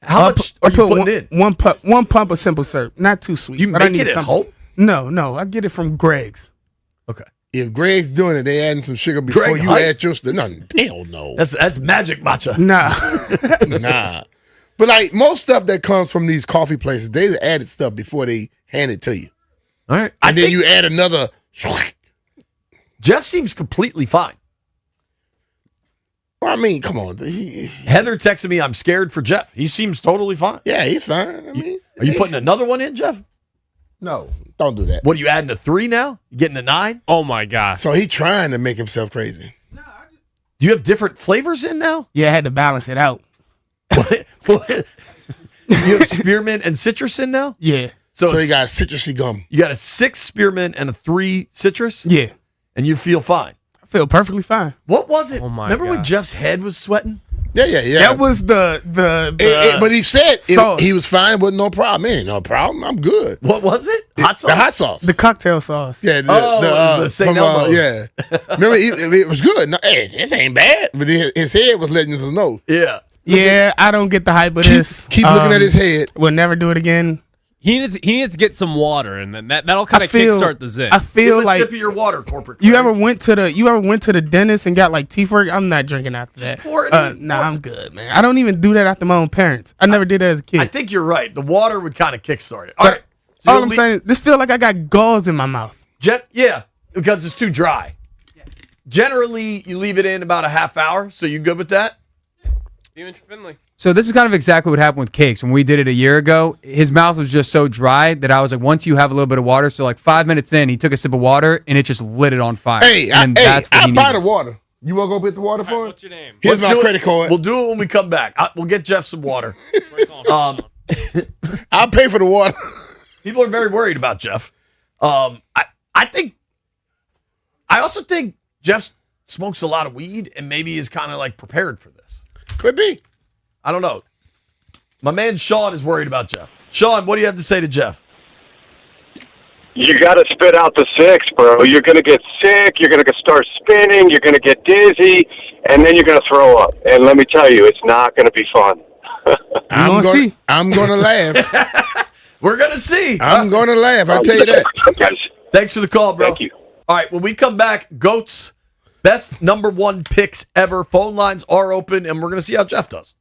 How much are you putting in? One pump of Simple Syrup. Not too sweet. You but I make need it at something. home? No. I get it from Greg's. Okay. If Greg's doing it, they adding some sugar before Greg you Hype? add your stuff. No, hell no. That's magic matcha. Nah. Nah. But like most stuff that comes from these coffee places, they added stuff before they hand it to you. All right. And then you add another. Jeff seems completely fine. Well, I mean, come on. Heather texted me, I'm scared for Jeff. He seems totally fine. Yeah, he's fine. I mean, Are you putting another one in, Jeff? No, don't do that. What are you adding a 3 now? You getting a 9? Oh my gosh. So he trying to make himself crazy. Do you have different flavors in now? Yeah, I had to balance it out. You have spearmint and citrus in now? Yeah. So you got citrusy gum. You got a 6 spearmint and a 3 citrus? Yeah. And you feel fine. I feel perfectly fine. What was it? Oh my Remember when God. Jeff's head was sweating? Yeah. That was the But he said sauce. he was fine, but no problem. Ain't no problem. I'm good. What was it? Hot sauce? The hot sauce. the cocktail sauce. Yeah. the St. Elmo's. Yeah. Remember, it was good. No, hey, this ain't bad. But his head was letting us know. Yeah. Yeah, I don't get the hype of this. Keep looking at his head. We'll never do it again. He needs to get some water, and then that'll kind I of feel- kickstart the zit. I feel Give a like sip of your water, corporate. you Craig. ever went to the dentist and got like teeth work? I'm not drinking after that. pour it in. Nah, I'm good, man. I don't even do that after my own parents. I never did that as a kid. I think you're right. The water would kind of kickstart it. All right. So All you'll I'm leave- saying is this feel like I got gauze in my mouth. Yeah, because it's too dry. Generally, you leave it in about a half hour. So you good with that? Finley. So this is kind of exactly what happened with Cakes. When we did it a year ago, his mouth was just so dry that I was like, once you have a little bit of water, so like 5 minutes in, he took a sip of water and it just lit it on fire. And that's what I he buy needed. the water. You want to go get the water for him? What's your name? Here's Let's my do it. credit card. We'll do it when we come back. We'll get Jeff some water. I'll pay for the water. People are very worried about Jeff. I also think Jeff smokes a lot of weed and maybe is kind of like prepared for this. Could be. I don't know. My man Sean is worried about Jeff. Sean, what do you have to say to Jeff? You got to spit out the 6, bro. You're going to get sick. You're going to start spinning. You're going to get dizzy, and then you're going to throw up. And let me tell you, it's not going to be fun. I'm going to laugh. We're going to see. I'm going to laugh. I'll tell you that. Thanks for the call, bro. Thank you. All right, when we come back, GOAT's best number 1 picks ever. Phone lines are open, and we're going to see how Jeff does.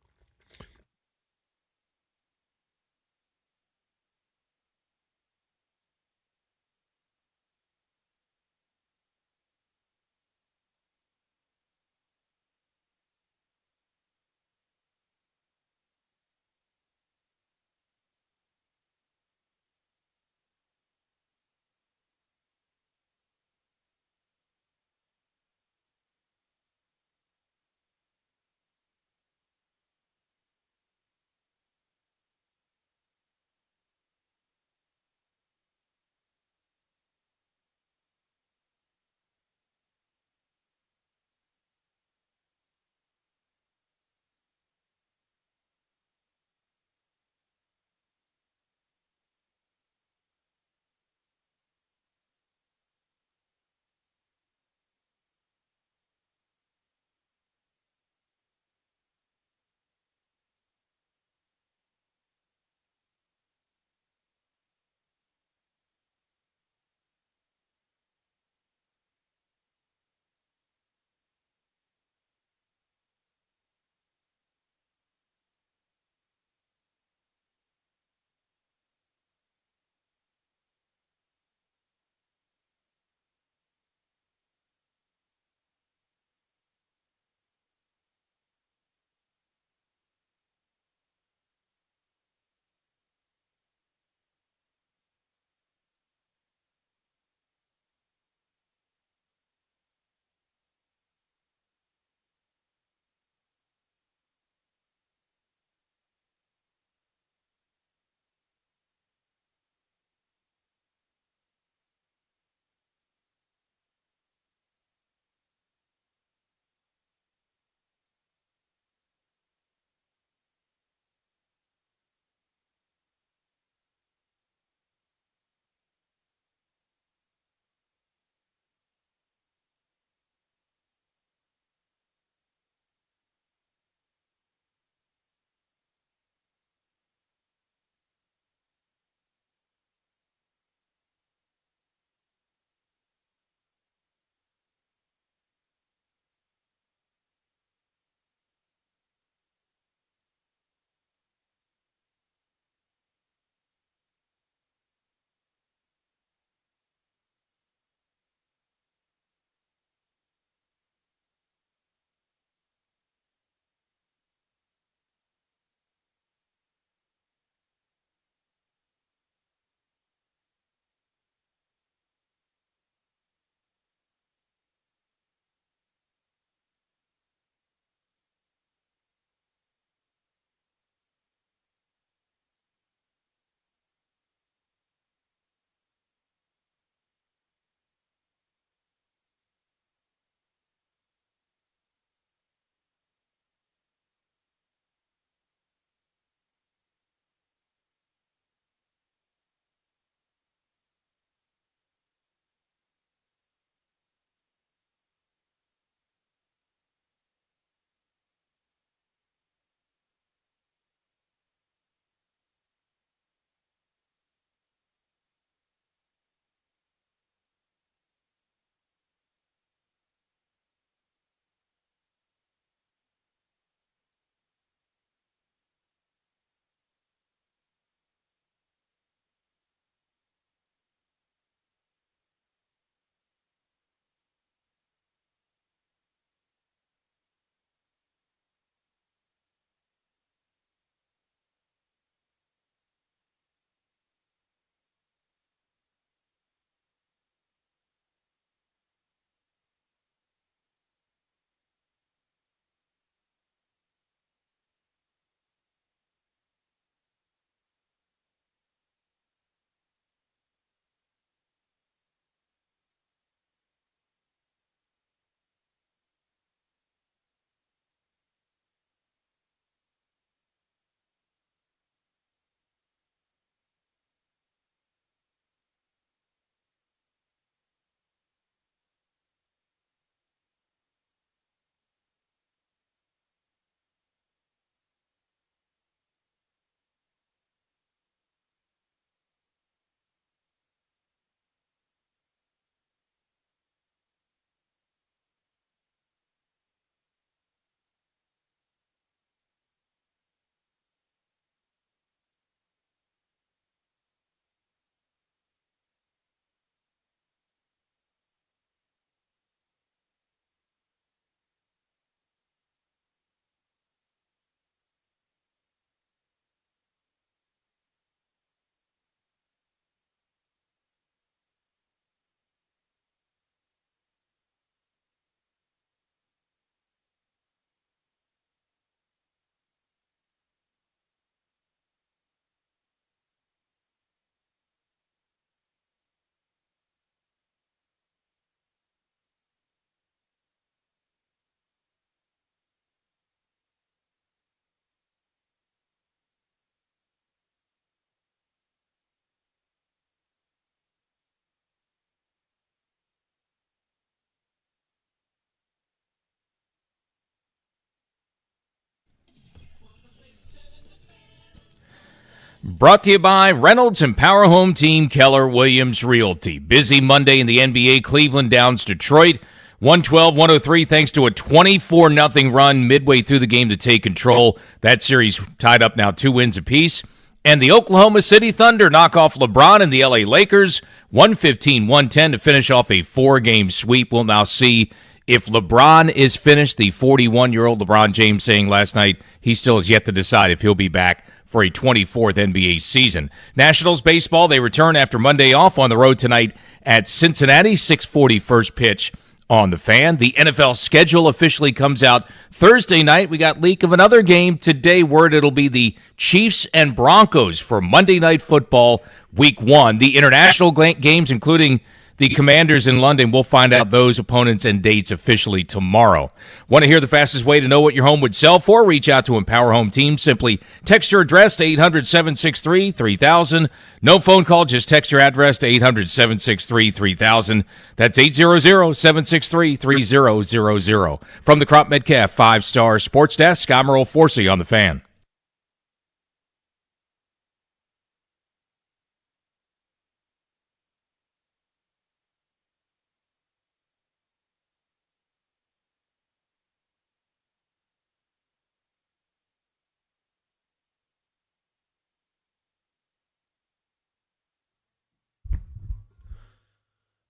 Brought to you by Reynolds and Power Home Team Keller Williams Realty. Busy Monday in the NBA. Cleveland Downs Detroit 112-103 thanks to a 24-0 run midway through the game to take control. That series tied up now 2 wins apiece. And the Oklahoma City Thunder knock off LeBron and the LA Lakers 115-110 to finish off a 4-game sweep. We'll now see if LeBron is finished. The 41-year-old LeBron James saying last night he still has yet to decide if he'll be back for a 24th NBA season. Nationals baseball, they return after Monday off on the road tonight at Cincinnati, 6:40 first pitch on the Fan. The NFL schedule officially comes out Thursday night. We got leak of another game today. Word it'll be the Chiefs and Broncos for Monday Night Football Week 1. The international games, including the Commanders in London, we'll find out those opponents and dates officially tomorrow. Want to hear the fastest way to know what your home would sell for? Reach out to Empower Home Team. Simply text your address to 800-763-3000. No phone call, just text your address to 800-763-3000. That's 800-763-3000. From the Crop Metcalf 5-Star Sports Desk, I'm Earl Forsey on the Fan.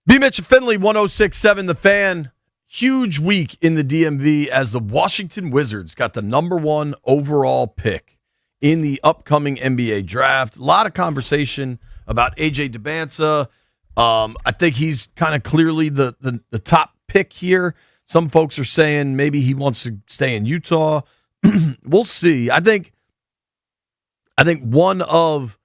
B. Mitch and Finley, 106.7 The Fan. Huge week in the DMV as the Washington Wizards got the #1 overall pick in the upcoming NBA draft. A lot of conversation about AJ Dybantsa. I think he's kind of clearly the top pick here. Some folks are saying maybe he wants to stay in Utah. We'll see. I think one of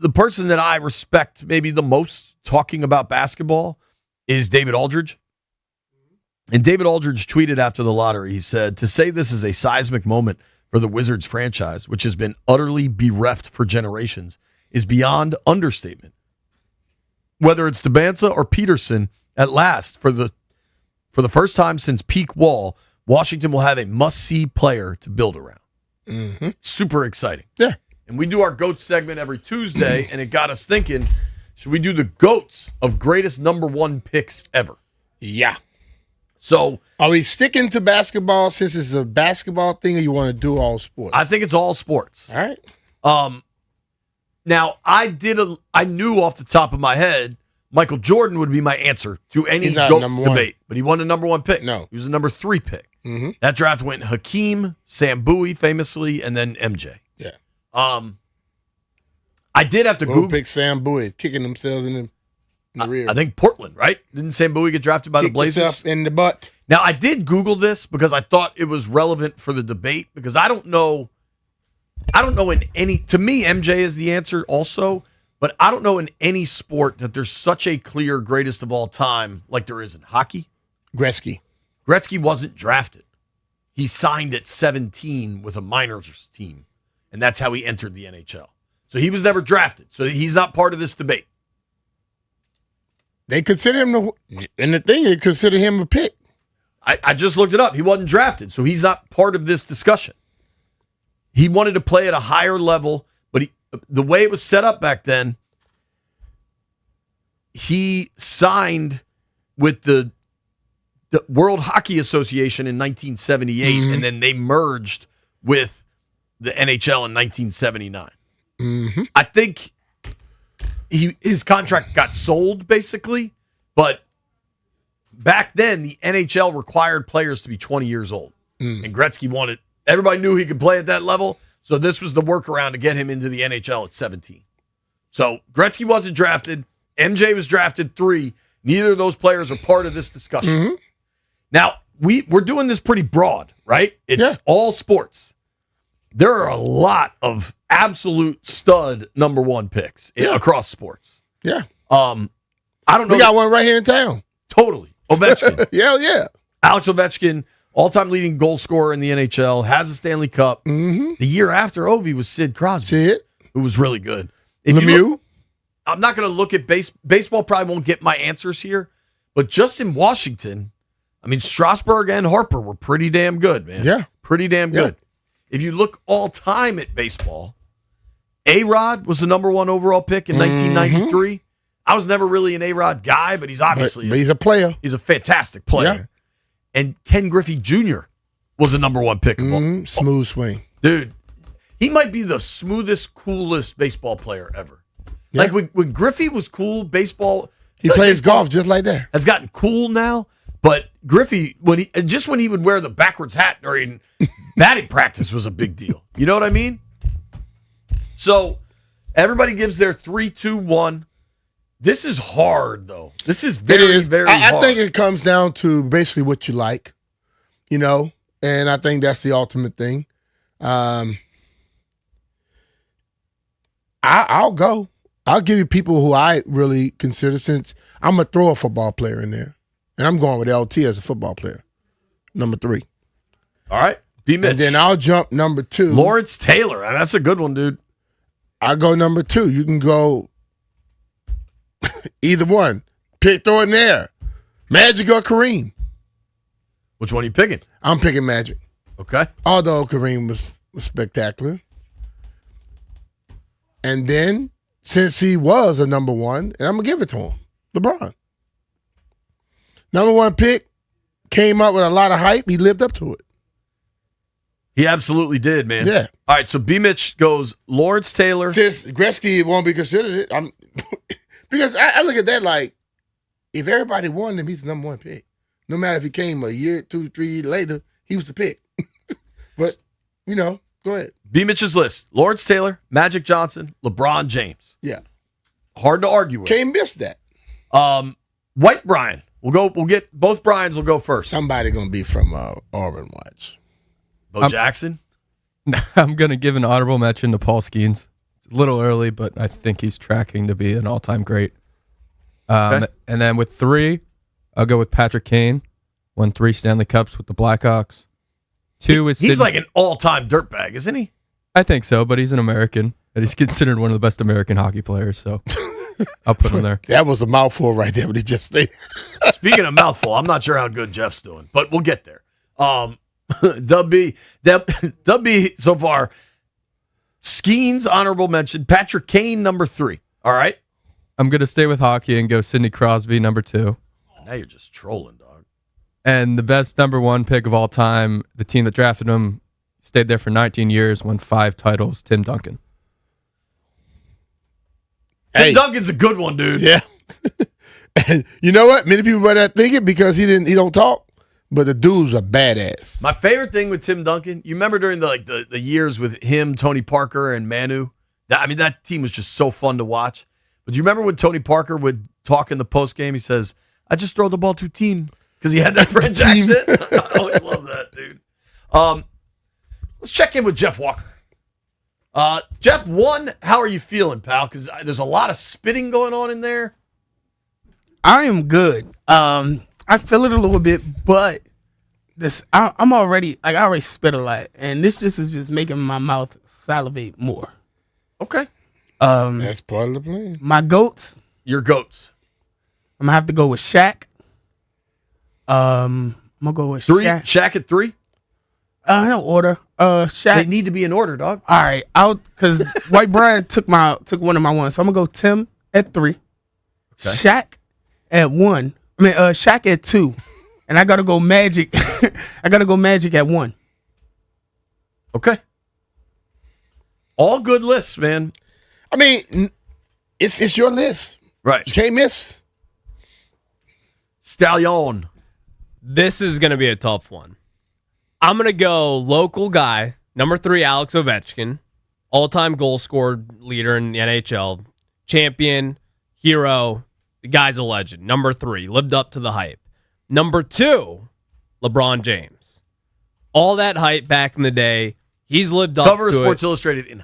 the person that I respect maybe the most talking about basketball is David Aldridge. And David Aldridge tweeted after the lottery, he said, "To say this is a seismic moment for the Wizards franchise, which has been utterly bereft for generations, is beyond understatement. Whether it's Dybantsa or Peterson, at last, for the first time since peak Wall, Washington will have a must-see player to build around." Mm-hmm. Super exciting. Yeah. And we do our GOAT segment every Tuesday, and it got us thinking, should we do the GOATs of greatest #1 picks ever? Yeah. So, are we sticking to basketball since it's a basketball thing, or you want to do all sports? I think it's all sports. All right. Now, I knew off the top of my head Michael Jordan would be my answer to any GOAT debate, but he won the #1 pick. No. He was the #3 pick. Mm-hmm. That draft went Hakeem, Sam Bowie famously, and then MJ. Yeah. I did have to Google. Pick Sam Bowie, kicking themselves in the rear. I think Portland, right? Didn't Sam Bowie get drafted by the Blazers? In the butt. Now, I did Google this because I thought it was relevant for the debate, because I don't know in any, to me, MJ is the answer also, but I don't know in any sport that there's such a clear greatest of all time like there is in hockey. Gretzky wasn't drafted. He signed at 17 with a minors team, and that's how he entered the NHL. So he was never drafted. So he's not part of this debate. They consider him they consider him a pick. I just looked it up. He wasn't drafted, so he's not part of this discussion. He wanted to play at a higher level, but the way it was set up back then, he signed with the World Hockey Association in 1978, Mm-hmm. and then they merged with the NHL in 1979. Mm-hmm. I think his contract got sold, basically, but back then, the NHL required players to be 20 years old, and Gretzky wanted, everybody knew he could play at that level, so this was the workaround to get him into the NHL at 17. So Gretzky wasn't drafted. MJ was drafted 3. Neither of those players are part of this discussion. Mm-hmm. Now, we're doing this pretty broad, right? It's all sports. There are a lot of absolute stud #1 picks across sports. Yeah. I don't know. We got one right here in town. Totally. Ovechkin. yeah. Alex Ovechkin, all-time leading goal scorer in the NHL, has a Stanley Cup. Mm-hmm. The year after Ovi was Sid Crosby, who was really good. Lemieux? I'm not going to look at baseball. Probably won't get my answers here, but just in Washington, I mean, Strasburg and Harper were pretty damn good, man. Yeah. Pretty damn good. If you look all time at baseball, A-Rod was the number 1 overall pick in 1993. I was never really an A-Rod guy, but he's obviously but he's a player. He's a fantastic player. Yeah. And Ken Griffey Jr. was the number 1 pick. Smooth swing. Dude, he might be the smoothest, coolest baseball player ever. Like when Griffey was cool, baseball. He plays golf just like that. Has gotten cool now. But Griffey, when he would wear the backwards hat during batting practice was a big deal. You know what I mean? So everybody gives their 3, 2, 1. This is hard, though. This is very hard. I think it comes down to basically what you like, and I think that's the ultimate thing. I'll go. I'll give you people who I really consider, since I'm going to throw a football player in there. And I'm going with LT as a football player, number 3. All right. B-Mitch. And then I'll jump number 2. Lawrence Taylor. That's a good one, dude. I'll go number 2. You can go either one. Throw it in there. Magic or Kareem. Which one are you picking? I'm picking Magic. Okay. Although Kareem was spectacular. And then, since he was a number 1, and I'm going to give it to him, LeBron. Number 1 pick, came up with a lot of hype. He lived up to it. He absolutely did, man. Yeah. All right, so B-Mitch goes Lawrence Taylor. Since Gretzky won't be considered it, because I look at that like, if everybody won him, he's the number 1 pick. No matter if he came a year, 2, 3 years later, he was the pick. But, go ahead. B-Mitch's list: Lawrence Taylor, Magic Johnson, LeBron James. Yeah. Hard to argue with. Can't miss that. White Brian. We'll get both Brians will go first. Somebody gonna be from Auburn, watch. Bo Jackson. I'm gonna give an honorable mention to Paul Skeens. It's a little early, but I think he's tracking to be an all-time great. Okay. And then with 3, I'll go with Patrick Kane. Won 3 Stanley Cups with the Blackhawks. 2 is he's Sidney- like an all-time dirtbag, isn't he? I think so, but he's an American, and he's considered one of the best American hockey players. So I'll put him there. That was a mouthful right there, but he just stayed. Speaking of mouthful, I'm not sure how good Jeff's doing, but we'll get there. Dub B so far. Skeens, honorable mention. Patrick Kane, number 3. All right. I'm going to stay with hockey and go Sidney Crosby, number 2. Now you're just trolling, dog. And the best number 1 pick of all time, the team that drafted him, stayed there for 19 years, won 5 titles, Tim Duncan. Tim Duncan's a good one, dude. Yeah. And you know what? Many people might not think it because he don't talk, but the dude's a badass. My favorite thing with Tim Duncan, you remember during the years with him, Tony Parker, and Manu? That team was just so fun to watch. But you remember when Tony Parker would talk in the post game? He says, "I just throw the ball to team," because he had that French accent. I always love that, dude. Let's check in with Jeff Walker. Jeff, 1, how are you feeling, pal? Because there's a lot of spitting going on in there. I am good. I feel it a little bit, but I'm already I already spit a lot, and this is just making my mouth salivate more. Okay. That's part of the plan. My goats. Your goats. I'm gonna have to go with Shaq. I'm gonna go with 3. Shaq. Shaq at 3. No order. Shaq. They need to be in order, dog. All right, because White Brian took one of my ones, so I'm gonna go Tim at 3, Okay. Shaq at 1. Shaq at 2, and I gotta go Magic. I gotta go Magic at 1. Okay. All good lists, man. I mean, it's your list, right? You can't miss. Stallion. This is going to be a tough one. I'm going to go local guy, number 3, Alex Ovechkin, all-time goal scorer leader in the NHL, champion, hero. The guy's a legend. Number 3, lived up to the hype. Number 2, LeBron James. All that hype back in the day, he's lived up Cover of to Sports it Illustrated in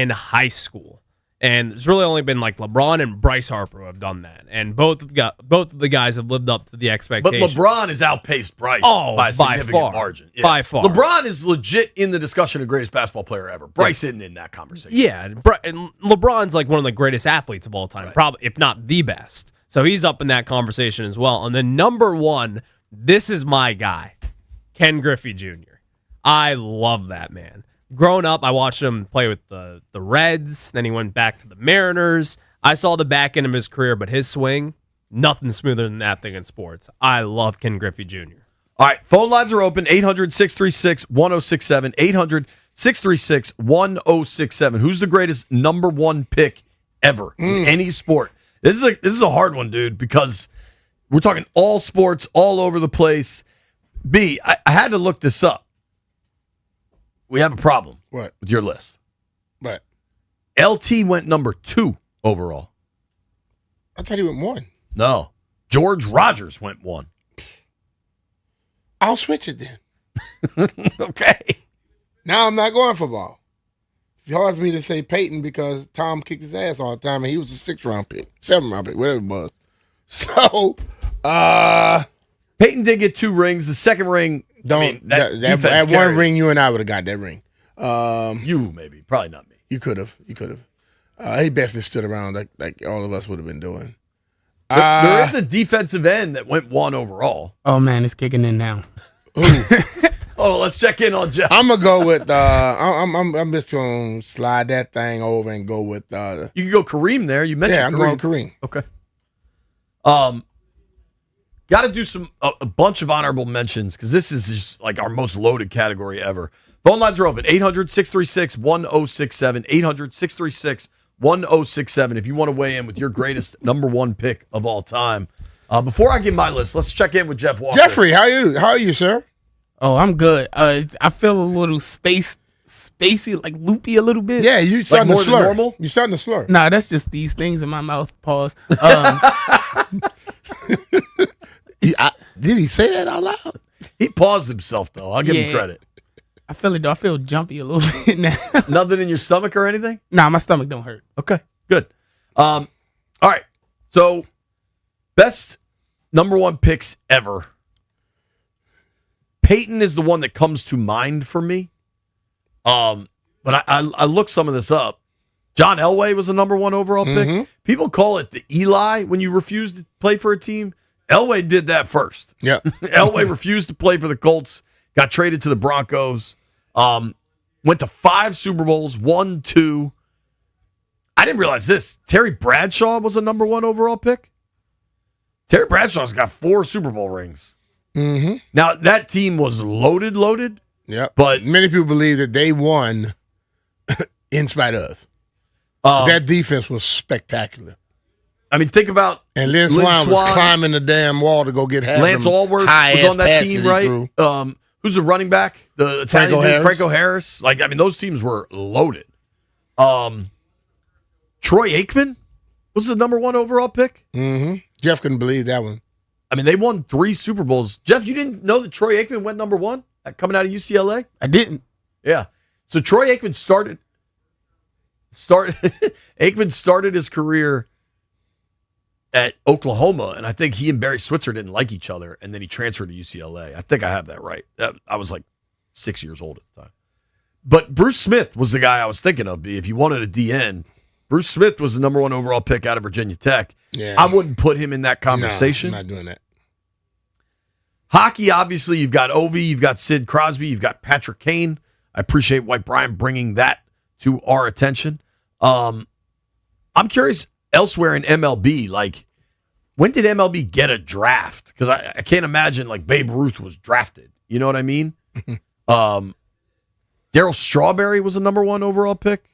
high school. And there's really only been like LeBron and Bryce Harper who have done that. And both of the guys have lived up to the But expectation. LeBron has outpaced Bryce by a significant far. margin. Yeah. By far. LeBron is legit in the discussion of greatest basketball player ever. Bryce isn't in that conversation. Yeah, and LeBron's like one of the greatest athletes of all time, probably if not the best. So he's up in that conversation as well. And then number 1, this is my guy, Ken Griffey Jr. I love that man. growing up, I watched him play with the Reds. Then he went back to the Mariners. I saw the back end of his career, but his swing, nothing smoother than that thing in sports. I love Ken Griffey Jr. All right, phone lines are open, 800-636-1067, 800-636-1067. Who's the greatest number one pick ever in any sport? This is a hard one, dude, because we're talking all sports, all over the place. B, I had to look this up. We have a problem. What? With your list. What? LT went number 2 overall. I thought he went 1. No. George Rogers went 1. I'll switch it then. Okay. Now I'm not going for ball. It's hard for me to say Peyton because Tom kicked his ass all the time, and he was a 6th-round pick, 7th-round pick, whatever it was. So, Peyton did get 2 rings. The second ring, that one ring, you and I would have got that ring. You maybe, probably not me. You could have. He basically stood around like all of us would have been doing. There is a defensive end that went 1 overall. Oh man, it's kicking in now. Hold on, let's check in on Jeff. I'm gonna go with. I'm just gonna slide that thing over and go with. You can go Kareem there. You mentioned. Yeah, I'm going Kareem. Okay. Got to do a bunch of honorable mentions because this is just like our most loaded category ever. Phone lines are open, 800-636-1067, 800-636-1067 if you want to weigh in with your greatest number one pick of all time. Before I give my list, let's check in with Jeff Walker. Jeffrey, how are you, sir? Oh, I'm good. I feel a little spacey, like loopy a little bit. Yeah, you starting more to slur. than normal? You starting to slur. Nah, that's just these things in my mouth. Pause. Did he say that out loud? He paused himself, though. I'll give him credit. I feel it, though. I feel jumpy a little bit now. Nothing in your stomach or anything? Nah, my stomach don't hurt. Okay, good. All right. So, best number one picks ever. Peyton is the one that comes to mind for me. But I looked some of this up. John Elway was the number one overall pick. People call it the Eli when you refuse to play for a team. Elway did that first. Yeah. Elway refused to play for the Colts, got traded to the Broncos, went to 5 Super Bowls, won 2. I didn't realize this. Terry Bradshaw was a number one overall pick. Terry Bradshaw's got 4 Super Bowl rings. Now, that team was loaded. Yeah. But many people believe that they won in spite of. That defense was spectacular. I mean, think about and Lynn Swann was climbing the damn wall to go get half. Lance Allworth was on that team, right? Who's the running back? The Italian dude, Franco Harris. Like, I mean, those teams were loaded. Troy Aikman was the number one overall pick. Jeff couldn't believe that one. I mean, they won 3 Super Bowls. Jeff, you didn't know that Troy Aikman went number 1 coming out of UCLA? I didn't. Yeah. So Troy Aikman Aikman started his career at Oklahoma, and I think he and Barry Switzer didn't like each other, and then he transferred to UCLA. I think I have that right. I was like 6 years old at the time. But Bruce Smith was the guy I was thinking of. If you wanted a DN, Bruce Smith was the number 1 overall pick out of Virginia Tech. Yeah. I wouldn't put him in that conversation. No, I'm not doing that. Hockey, obviously, you've got Ovi, you've got Sid Crosby, you've got Patrick Kane. I appreciate White Brian bringing that to our attention. I'm curious elsewhere in MLB, like, when did MLB get a draft? Because I can't imagine, like, Babe Ruth was drafted. You know what I mean? Darryl Strawberry was a number 1 overall pick.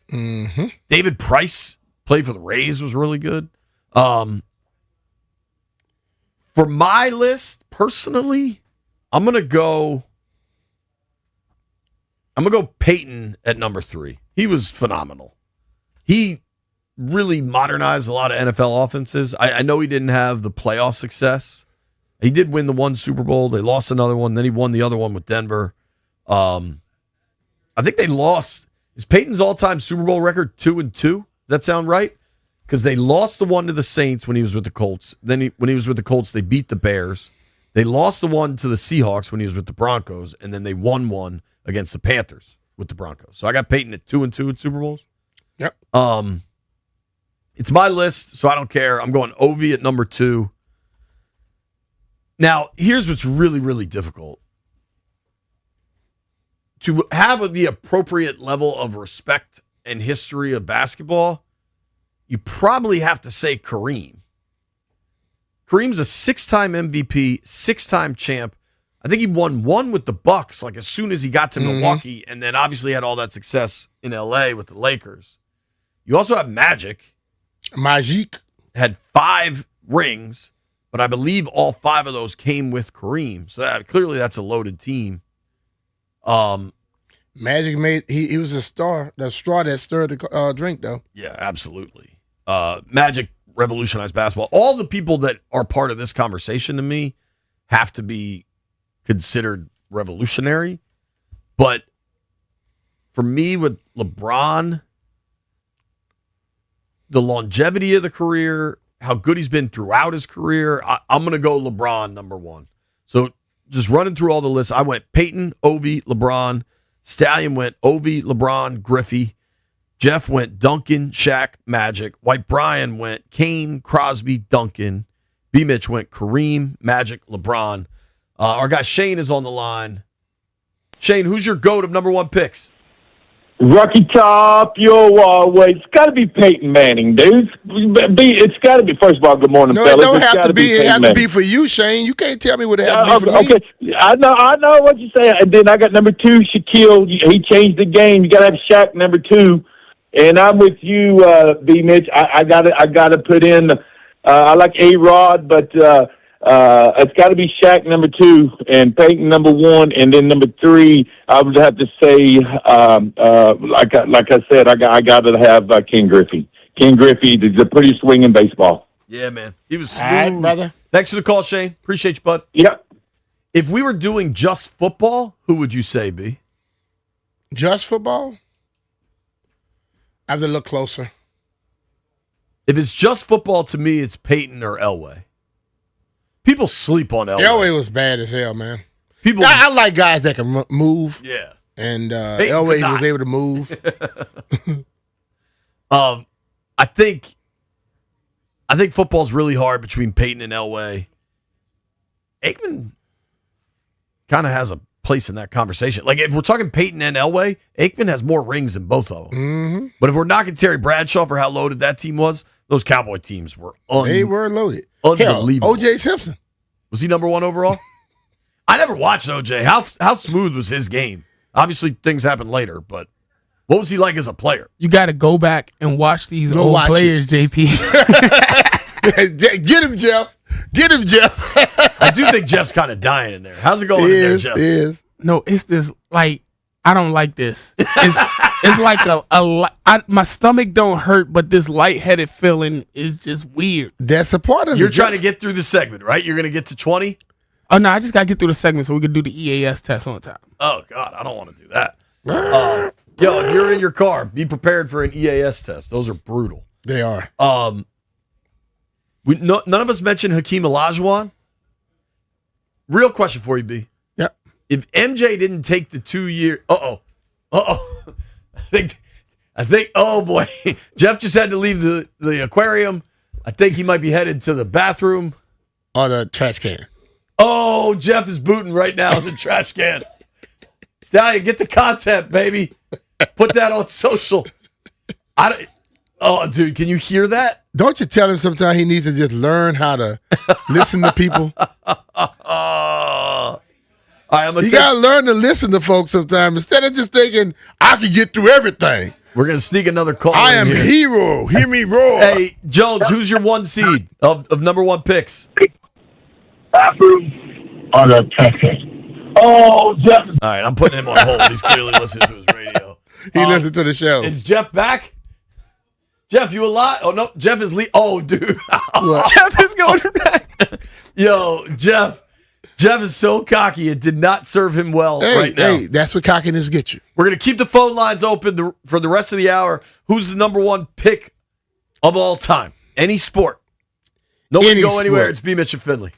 David Price played for the Rays, was really good. For my list, personally, I'm gonna go Peyton at number 3. He was phenomenal. He really modernized a lot of NFL offenses. I know he didn't have the playoff success. He did win the 1 Super Bowl. They lost another one. Then he won the other one with Denver. I think they lost. Is Peyton's all-time Super Bowl record 2-2? Does that sound right? Because they lost the one to the Saints when he was with the Colts. Then when he was with the Colts, they beat the Bears. They lost the one to the Seahawks when he was with the Broncos, and then they won one against the Panthers with the Broncos. So I got Peyton at 2-2 in Super Bowls. Yep. It's my list, so I don't care. I'm going Ovi at number 2. Now, here's what's really, really difficult. to have the appropriate level of respect and history of basketball, you probably have to say Kareem. Kareem's a 6-time MVP, 6-time champ. I think he won one with the Bucks like as soon as he got to Milwaukee, and then obviously had all that success in LA with the Lakers. You also have Magic. Had 5 rings, but I believe all 5 of those came with Kareem. So clearly that's a loaded team. Magic made he was the straw that stirred the drink though. Yeah, absolutely. Magic revolutionized basketball. All the people that are part of this conversation to me have to be considered revolutionary. But for me, with LeBron, the longevity of the career, how good he's been throughout his career, I'm going to go LeBron number 1. So just running through all the lists, I went Peyton, Ovi, LeBron. Stallion went Ovi, LeBron, Griffey. Jeff went Duncan, Shaq, Magic. White Brian went Kane, Crosby, Duncan. B. Mitch went Kareem, Magic, LeBron. Our guy Shane is on the line. Shane, who's your GOAT of number 1 picks? Rocky Top, your way. It's got to be Peyton Manning, dude. It's got to be. First of all, good morning, No, fellas. it don't It's have gotta to be. It Peyton have to Manning. be for you, Shane. You can't tell me what it has to be for me. Okay, I know what you say. And then I got number 2, Shaquille. He changed the game. You got to have Shaq number 2. And I'm with you, B. Mitch. I gotta put in. I like A-Rod, but it's got to be Shaq number 2 and Peyton number 1, and then number 3. I would have to say, like I said, I got to have King Griffey. King Griffey is the prettiest swing in baseball. Yeah, man. He was smooth. All right, brother. Thanks for the call, Shane. Appreciate you, bud. Yep. If we were doing just football, who would you say, B? Just football? I have to look closer. If it's just football, to me, it's Peyton or Elway. People sleep on Elway. Elway was bad as hell, man. People, I like guys that can move. Yeah. And Peyton Elway could not. was able to move. I think football's really hard between Peyton and Elway. Aikman kind of has a place in that conversation. Like, if we're talking Peyton and Elway, Aikman has more rings than both of them. Mm-hmm. But if we're knocking Terry Bradshaw for how loaded that team was, those Cowboy teams were They were loaded. unbelievable. Hell, O.J. Simpson. Was he number 1 overall? I never watched O.J. How smooth was his game? Obviously, things happened later, but what was he like as a player? You got to go back and watch these Go old watch players, JP. Get him, Jeff. Get him, Jeff. I do think Jeff's kind of dying in there. How's it going in there, Jeff? No, it's this, like, I don't like this. It's like my stomach don't hurt, but this lightheaded feeling is just weird. That's a part of You're trying to get through the segment, right? You're going to get to 20? Oh, no, I just got to get through the segment so we can do the EAS test on time. Oh, God, I don't want to do that. Yo, if you're in your car, be prepared for an EAS test. Those are brutal. They are. None of us mentioned Hakeem Olajuwon. Real question for you, B. Yep. If MJ didn't take the 2-year, I think. Oh boy, Jeff just had to leave the aquarium. I think he might be headed to the bathroom or the trash can. Oh, Jeff is booting right now in the trash can. Stallion, get the content, baby. Put that on social. Dude, can you hear that? Don't you tell him sometimes he needs to just learn how to listen to people? All right, you got to learn to listen to folks sometimes instead of just thinking, I can get through everything. We're going to sneak another call. I in am here. hero. Hear me roar. Hey, Jones, who's your 1 seed of number 1 picks? Bathroom on the Texas. Oh, Jeff. All right, I'm putting him on hold. He's clearly listening to his radio. He listened to the show. Is Jeff back? Jeff, you alive? Oh, no, Jeff is Oh, dude. Jeff is going back. Yo, Jeff is so cocky. It did not serve him well right now. Hey, that's what cockiness gets you. We're going to keep the phone lines open for the rest of the hour. Who's the number 1 pick of all time? Any sport. Nobody go anywhere. sport. It's B. Mitch and Finley.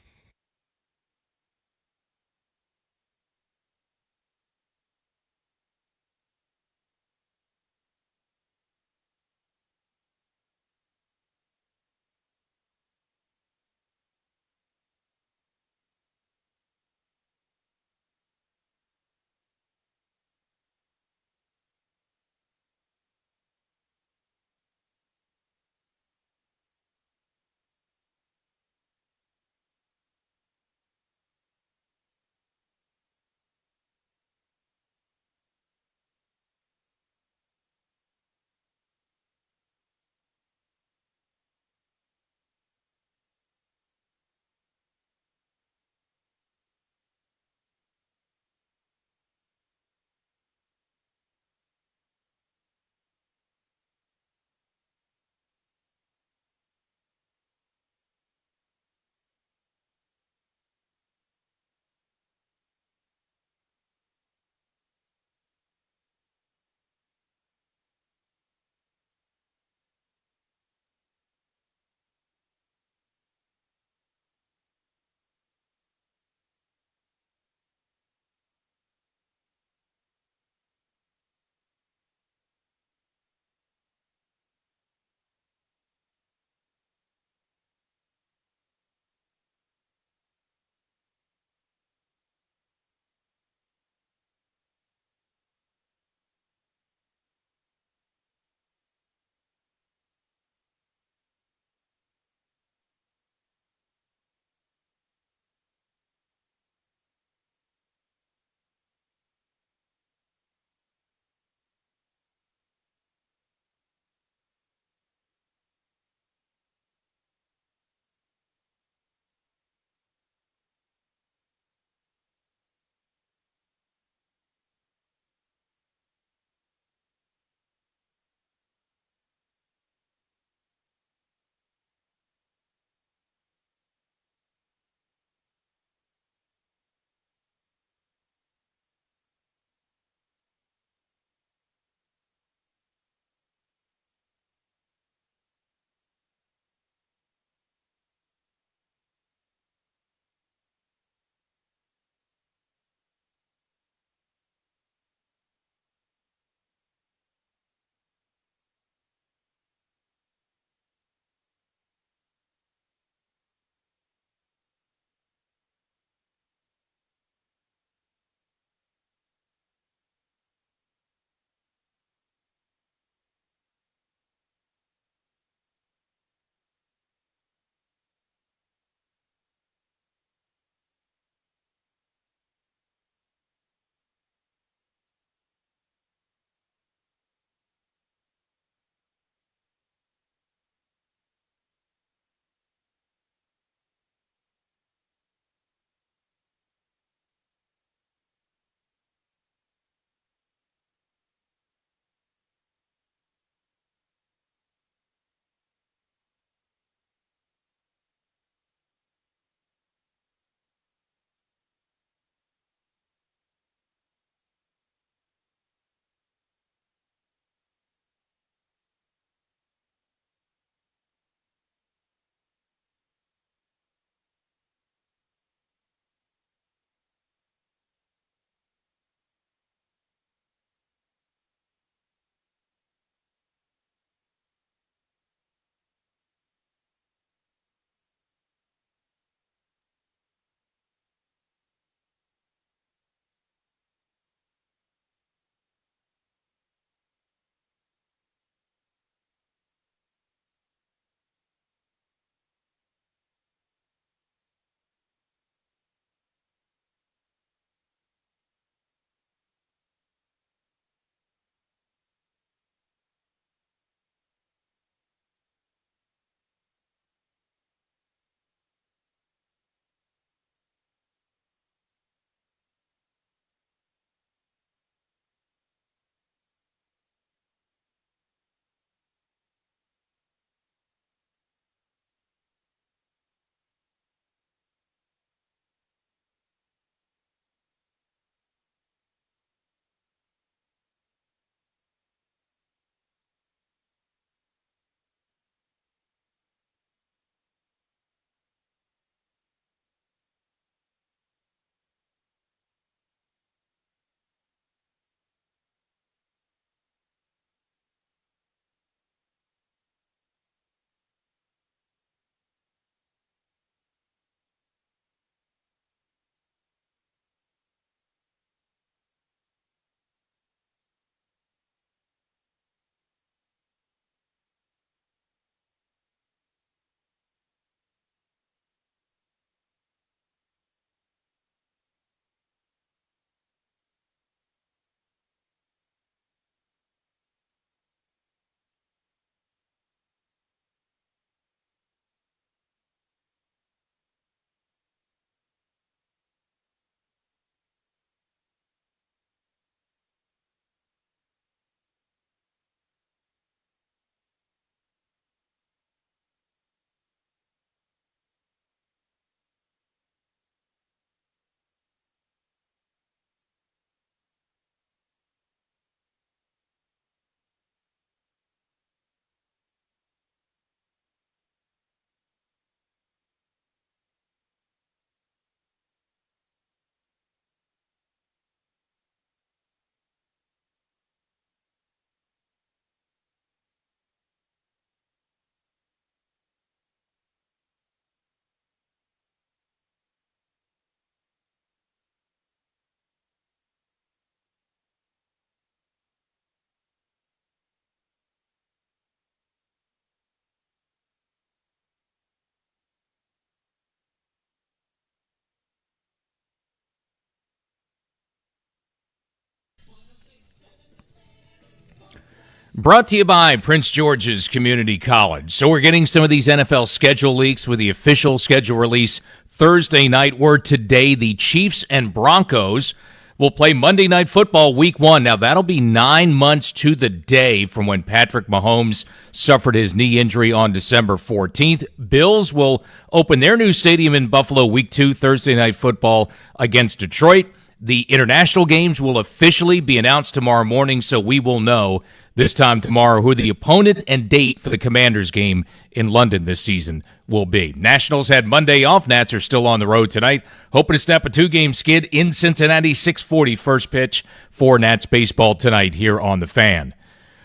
Brought to you by Prince George's Community College. So we're getting some of these NFL schedule leaks with the official schedule release Thursday night. Word today, the Chiefs and Broncos will play Monday Night Football Week 1. Now, that'll be 9 months to the day from when Patrick Mahomes suffered his knee injury on December 14th. Bills will open their new stadium in Buffalo Week 2, Thursday Night Football against Detroit. The international games will officially be announced tomorrow morning, so we will know this time tomorrow who the opponent and date for the Commanders game in London this season will be. Nationals had Monday off. Nats are still on the road tonight, hoping to snap a 2-game skid in Cincinnati. 6:40 first pitch for Nats baseball tonight here on The Fan.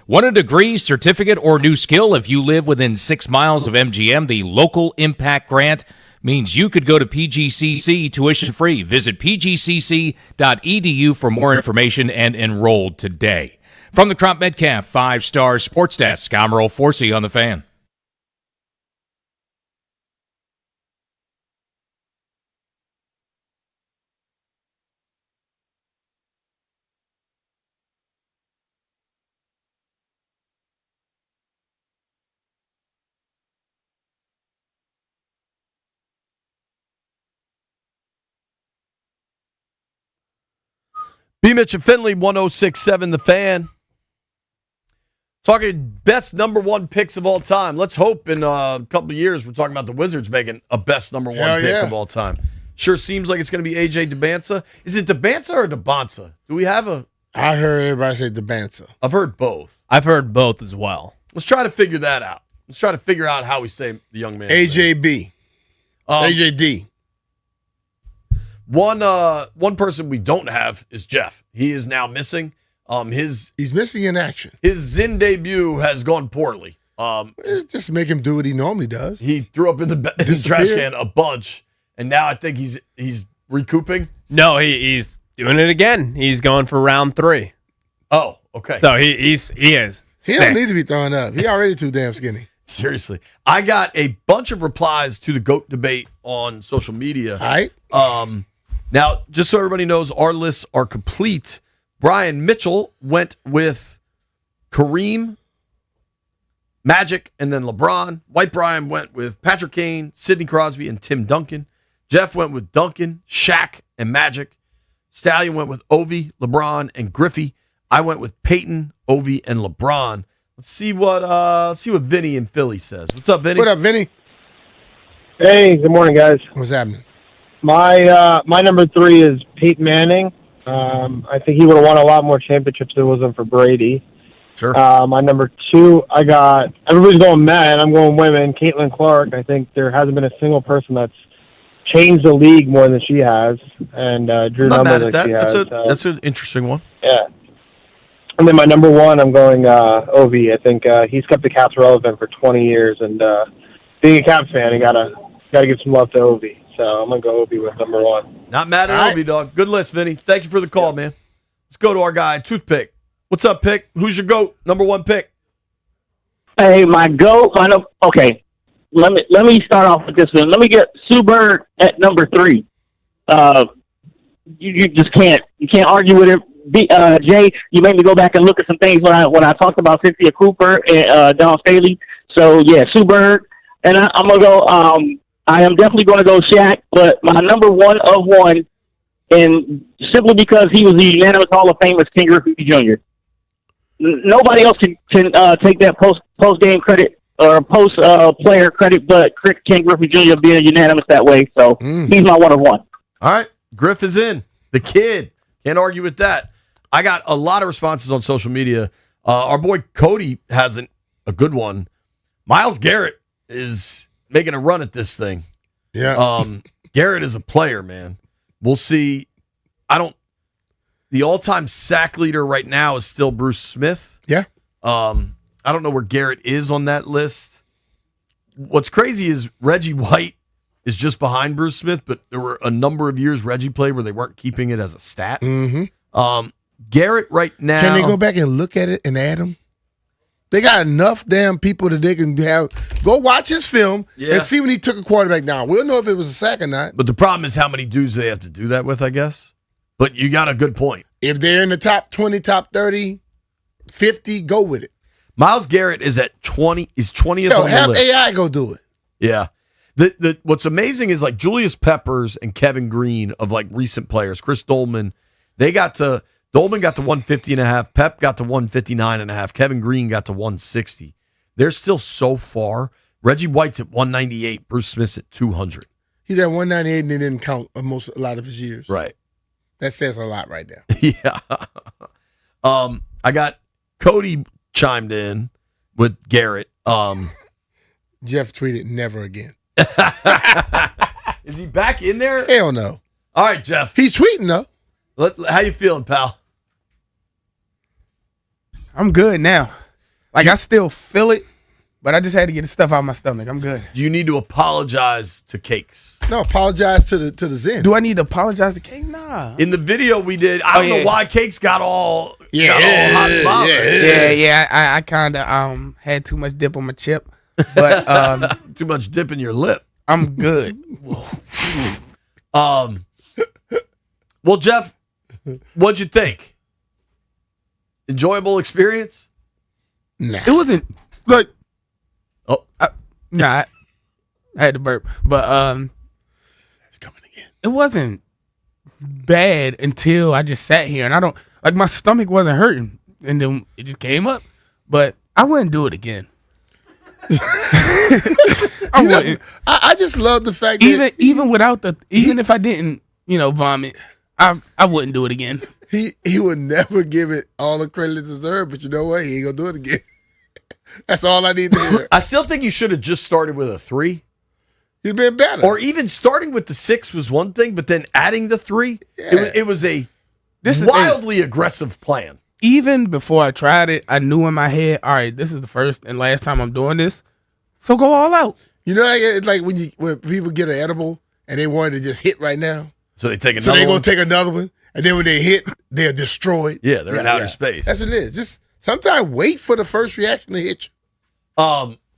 Want a degree, certificate, or new skill? If you live within 6 miles of MGM, the Local Impact Grant means you could go to PGCC tuition free. Visit pgcc.edu for more information and enroll today. From the Crop Metcalf 5-Star Sports Desk, I'm Earl Forsey on The Fan. B. Mitch and Finley, 106.7 The Fan. Talking best number one picks of all time. Let's hope in a couple of years we're talking about the Wizards making a best number one pick of all time. Sure seems like it's going to be A.J. DeBanza. Is it DeBanza or DeBanza? Do we have a... I heard everybody say DeBanza. I've heard both. I've heard both as well. Let's try to figure that out. Let's try to figure out how we say the young man. AJB. AJD. One person we don't have is Jeff. He is now missing. He's missing in action. His Zin debut has gone poorly. Just make him do what he normally does. He threw up in the trash can a bunch, and now I think he's recouping. No, he's doing it again. He's going for round 3. Oh, okay. So he is. He sick. don't need to be throwing up. He already too damn skinny. Seriously. I got a bunch of replies to the GOAT debate on social media. All right. Now, just so everybody knows, our lists are complete. Brian Mitchell went with Kareem, Magic, and then LeBron. White Brian went with Patrick Kane, Sidney Crosby, and Tim Duncan. Jeff went with Duncan, Shaq, and Magic. Stallion went with Ovi, LeBron, and Griffey. I went with Peyton, Ovi, and LeBron. Let's see what Vinny in Philly says. What's up, Vinny? What up, Vinny? Hey, good morning, guys. What's happening? My number 3 is Peyton Manning. I think he would have won a lot more championships if it wasn't for Brady. Sure. My number 2, I got everybody's going men. I'm going women. Caitlin Clark. I think there hasn't been a single person that's changed the league more than she has, and drew Not numbers mad at like that. she has. That's an interesting one. Yeah. And then my number 1, I'm going Ovi. I think he's kept the Caps relevant for 20 years, and being a Caps fan, you gotta give some love to Ovi. So I'm gonna go Ovi with number 1. Not mad at Ovi, dog. Good list, Vinny. Thank you for the call, man. Let's go to our guy, Toothpick. What's up, Pick? Who's your GOAT? Number 1 pick. Hey, my GOAT. Okay, let me start off with this one. Let me get Sue Bird at number 3. You just can't argue with it. Jay, you made me go back and look at some things when I talked about Cynthia Cooper and Don Staley. So yeah, Sue Bird, and I'm gonna go. I am definitely going to go Shaq, but my number 1 of 1, and simply because he was the unanimous Hall of Famer, King Griffey Jr. Nobody else can take that post game credit or post player credit, but King Griffey Jr. being unanimous that way. So he's my 1 of 1. All right, Griff is in. The kid. Can't argue with that. I got a lot of responses on social media. Our boy Cody has a good one. Myles Garrett is making a run at this thing. Yeah. Garrett is a player, man. We'll see. The all-time sack leader right now is still Bruce Smith. Yeah. I don't know where Garrett is on that list. What's crazy is Reggie White is just behind Bruce Smith, but there were a number of years Reggie played where they weren't keeping it as a stat. Mm-hmm. Garrett right now. Can they go back and look at it and add him? They got enough damn people that they can have. Go watch his film and see when he took a quarterback down. We'll know if it was a sack or not. But the problem is how many dudes they have to do that with, I guess. But you got a good point. If they're in the top 20, top 30, 50, go with it. Myles Garrett is at 20. He's 20th Yo, on the have list. AI go do it. Yeah. The what's amazing is like Julius Peppers and Kevin Green of like recent players. Chris Dolman, Dolman got to 150.5. Pep got to 159.5. Kevin Green got to 160. They're still so far. Reggie White's at 198. Bruce Smith's at 200. He's at 198 and they didn't count a lot of his years. Right. That says a lot right there. Yeah. I got Cody chimed in with Garrett. Jeff tweeted never again. Is he back in there? Hell no. All right, Jeff. He's tweeting though. How you feeling, pal? I'm good now. Like I still feel it, but I just had to get the stuff out of my stomach. I'm good. Do you need to apologize to Cakes? No, apologize to the Zen. Do I need to apologize to Cakes? Nah. In the video we did, I don't know why Cakes got all hot and bothered. I kind of had too much dip on my chip, but too much dip in your lip. I'm good. Well, Jeff, what'd you think? Enjoyable experience? Nah. It wasn't like I had to burp, but it's coming again. It wasn't bad until I just sat here and I don't like my stomach wasn't hurting, and then it just came up. But I wouldn't do it again. I just love the fact that even if I didn't, vomit, I wouldn't do it again. He would never give it all the credit it deserves, but you know what? He ain't gonna do it again. That's all I need to hear. I still think you should have just started with a 3. You'd been better. Or even starting with the 6 was one thing, but then adding the 3, it was a wildly aggressive plan. Even before I tried it, I knew in my head, all right, this is the first and last time I'm doing this, so go all out. You know, it's like when people get an edible and they want to just hit right now. So they take another So they're one? going to take another one. And then when they hit, they're destroyed. Yeah, they're in outer space. That's what it is. Just sometimes wait for the first reaction to hit you.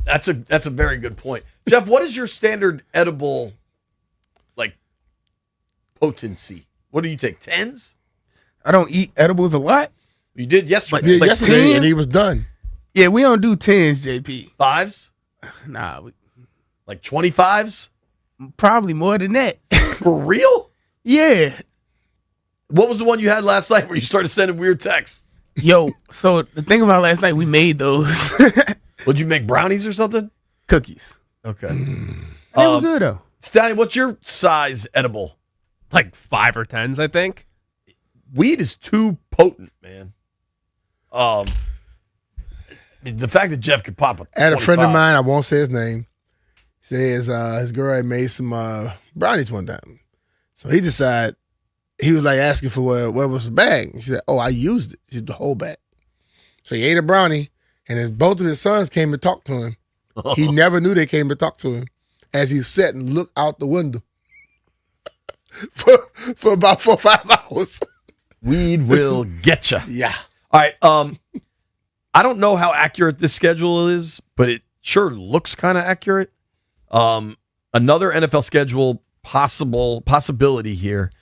That's a very good point. Jeff, what is your standard edible potency? What do you take? 10s? I don't eat edibles a lot. You did yesterday. But yesterday, and he was done. Yeah, we don't do 10s, JP. 5s? Nah. Like 25s? Probably more than that. For real? Yeah. What was the one you had last night where you started sending weird texts? Yo, so the thing about last night, we made those. Would you make brownies or something? Cookies. Okay. That was good, though. Stallion, what's your size edible? Like 5 or 10s, I think. Weed is too potent, man. The fact that Jeff could pop I had a friend of mine, I won't say his name, says his girl had made some brownies one time. So he decided, he was like asking for where was the bag. She said, oh, I used it. She said, the whole bag. So he ate a brownie, and as both of his sons came to talk to him, he never knew they came to talk to him as he sat and looked out the window for about 4 or 5 hours. Weed will get you. Yeah. All right. I don't know how accurate this schedule is, but it sure looks kind of accurate. Another NFL schedule possibility here.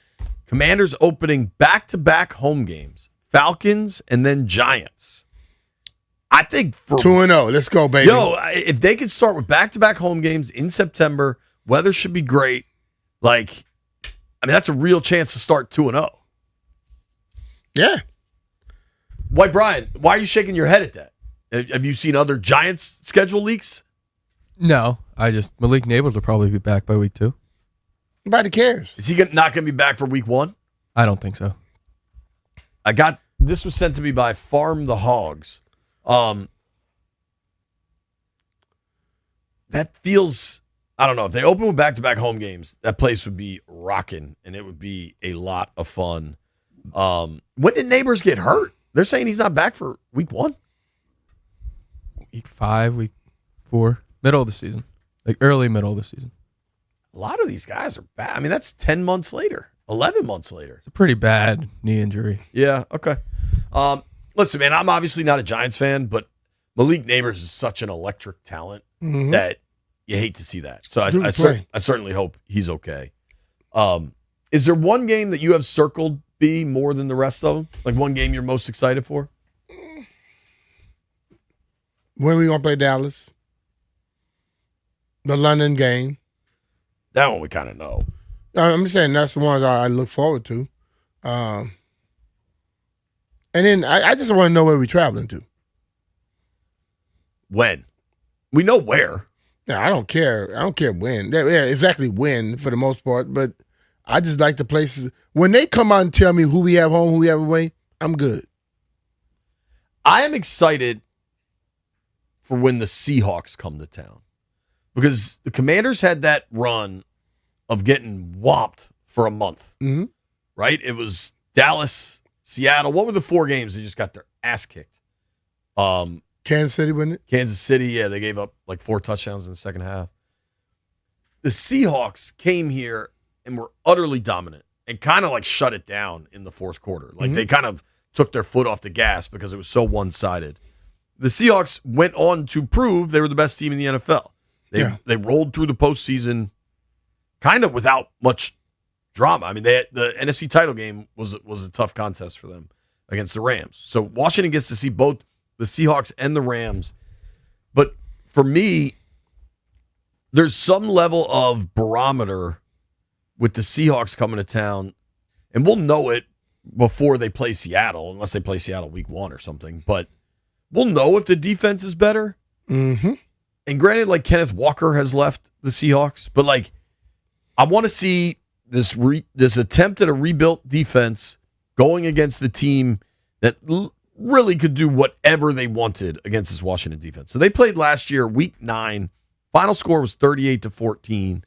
Commanders opening back-to-back home games. Falcons and then Giants. I think for 2-0. Let's go, baby. Yo, if they could start with back-to-back home games in September, weather should be great. That's a real chance to start 2-0. Yeah. Why, Brian? Why are you shaking your head at that? Have you seen other Giants schedule leaks? No, Malik Neighbors will probably be back by week 2. Nobody cares. Is he not going to be back for week 1? I don't think so. This was sent to me by Farm the Hogs. That feels, I don't know, if they open with back-to-back home games, that place would be rocking, and it would be a lot of fun. When did Neighbors get hurt? They're saying he's not back for week 1? Week 5, week 4, middle of the season. Early middle of the season. A lot of these guys are bad. That's 10 months later, 11 months later. It's a pretty bad knee injury. Yeah, okay. Listen, man, I'm obviously not a Giants fan, but Malik Neighbors is such an electric talent that you hate to see that. So I certainly hope he's okay. Is there one game that you have circled, B, more than the rest of them? Like one game you're most excited for? When we gonna play Dallas? The London game. That one we kind of know. I'm just saying that's the ones I look forward to. And then I just want to know where we're traveling to. When? We know where. Yeah, I don't care. I don't care when. Yeah, exactly when for the most part. But I just like the places. When they come out and tell me who we have home, who we have away, I'm good. I am excited for when the Seahawks come to town because the Commanders had that run of getting whopped for a month, right? It was Dallas, Seattle. What were the 4 games they just got their ass kicked? Kansas City, wasn't it? Kansas City, yeah, they gave up like 4 touchdowns in the second half. The Seahawks came here and were utterly dominant and kind of like shut it down in the fourth quarter. Like they kind of took their foot off the gas because it was so one-sided. The Seahawks went on to prove they were the best team in the NFL. They rolled through the postseason kind of without much drama. I mean, the NFC title game was a tough contest for them against the Rams. So Washington gets to see both the Seahawks and the Rams. But for me, there's some level of barometer with the Seahawks coming to town, and we'll know it before they play Seattle, unless they play Seattle week 1 or something. But we'll know if the defense is better. Mm-hmm. And granted, like Kenneth Walker has left the Seahawks, but like I want to see this attempt at a rebuilt defense going against the team that really could do whatever they wanted against this Washington defense. So they played last year, week 9. Final score was 38-14.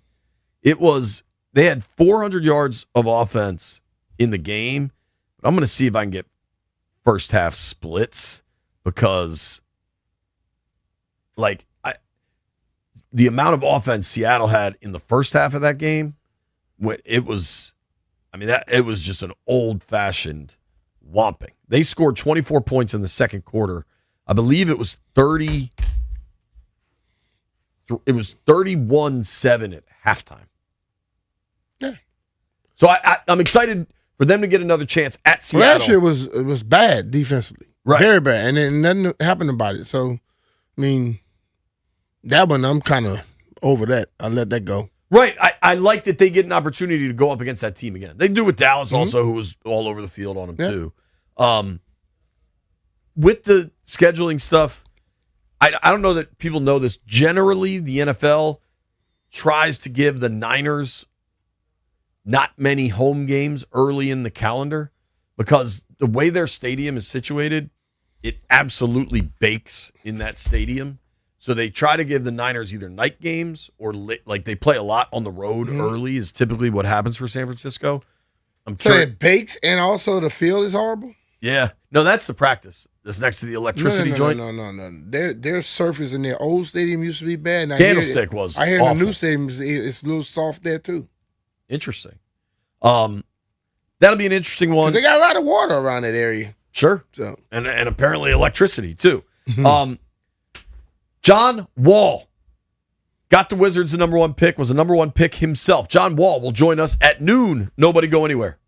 They had 400 yards of offense in the game. But I'm going to see if I can get first half splits because, the amount of offense Seattle had in the first half of that game, it was just an old fashioned whomping. They scored 24 points in the second quarter. I believe it was 30. It was 31-7 at halftime. Yeah. So I'm excited for them to get another chance at Seattle. Last year it was bad defensively, right? Very bad, and then nothing happened about it. So, I mean, that one I'm kind of over that. I let that go. Right. I like that they get an opportunity to go up against that team again. They do with Dallas also, who was all over the field on them too. With the scheduling stuff, I don't know that people know this. Generally, the NFL tries to give the Niners not many home games early in the calendar because the way their stadium is situated, it absolutely bakes in that stadium. So they try to give the Niners either night games or like they play a lot on the road early is typically what happens for San Francisco. So it bakes and also the field is horrible? Yeah. No, that's the practice. That's next to the electricity joint. No. Their surface in their old stadium used to be bad. Now Candlestick was I hear awful. in the new stadium it's a little soft there too. Interesting. That'll be an interesting one. They got a lot of water around that area. Sure. So and apparently electricity too. John Wall got the Wizards the number 1 pick, was a number 1 pick himself. John Wall will join us at noon. Nobody go anywhere.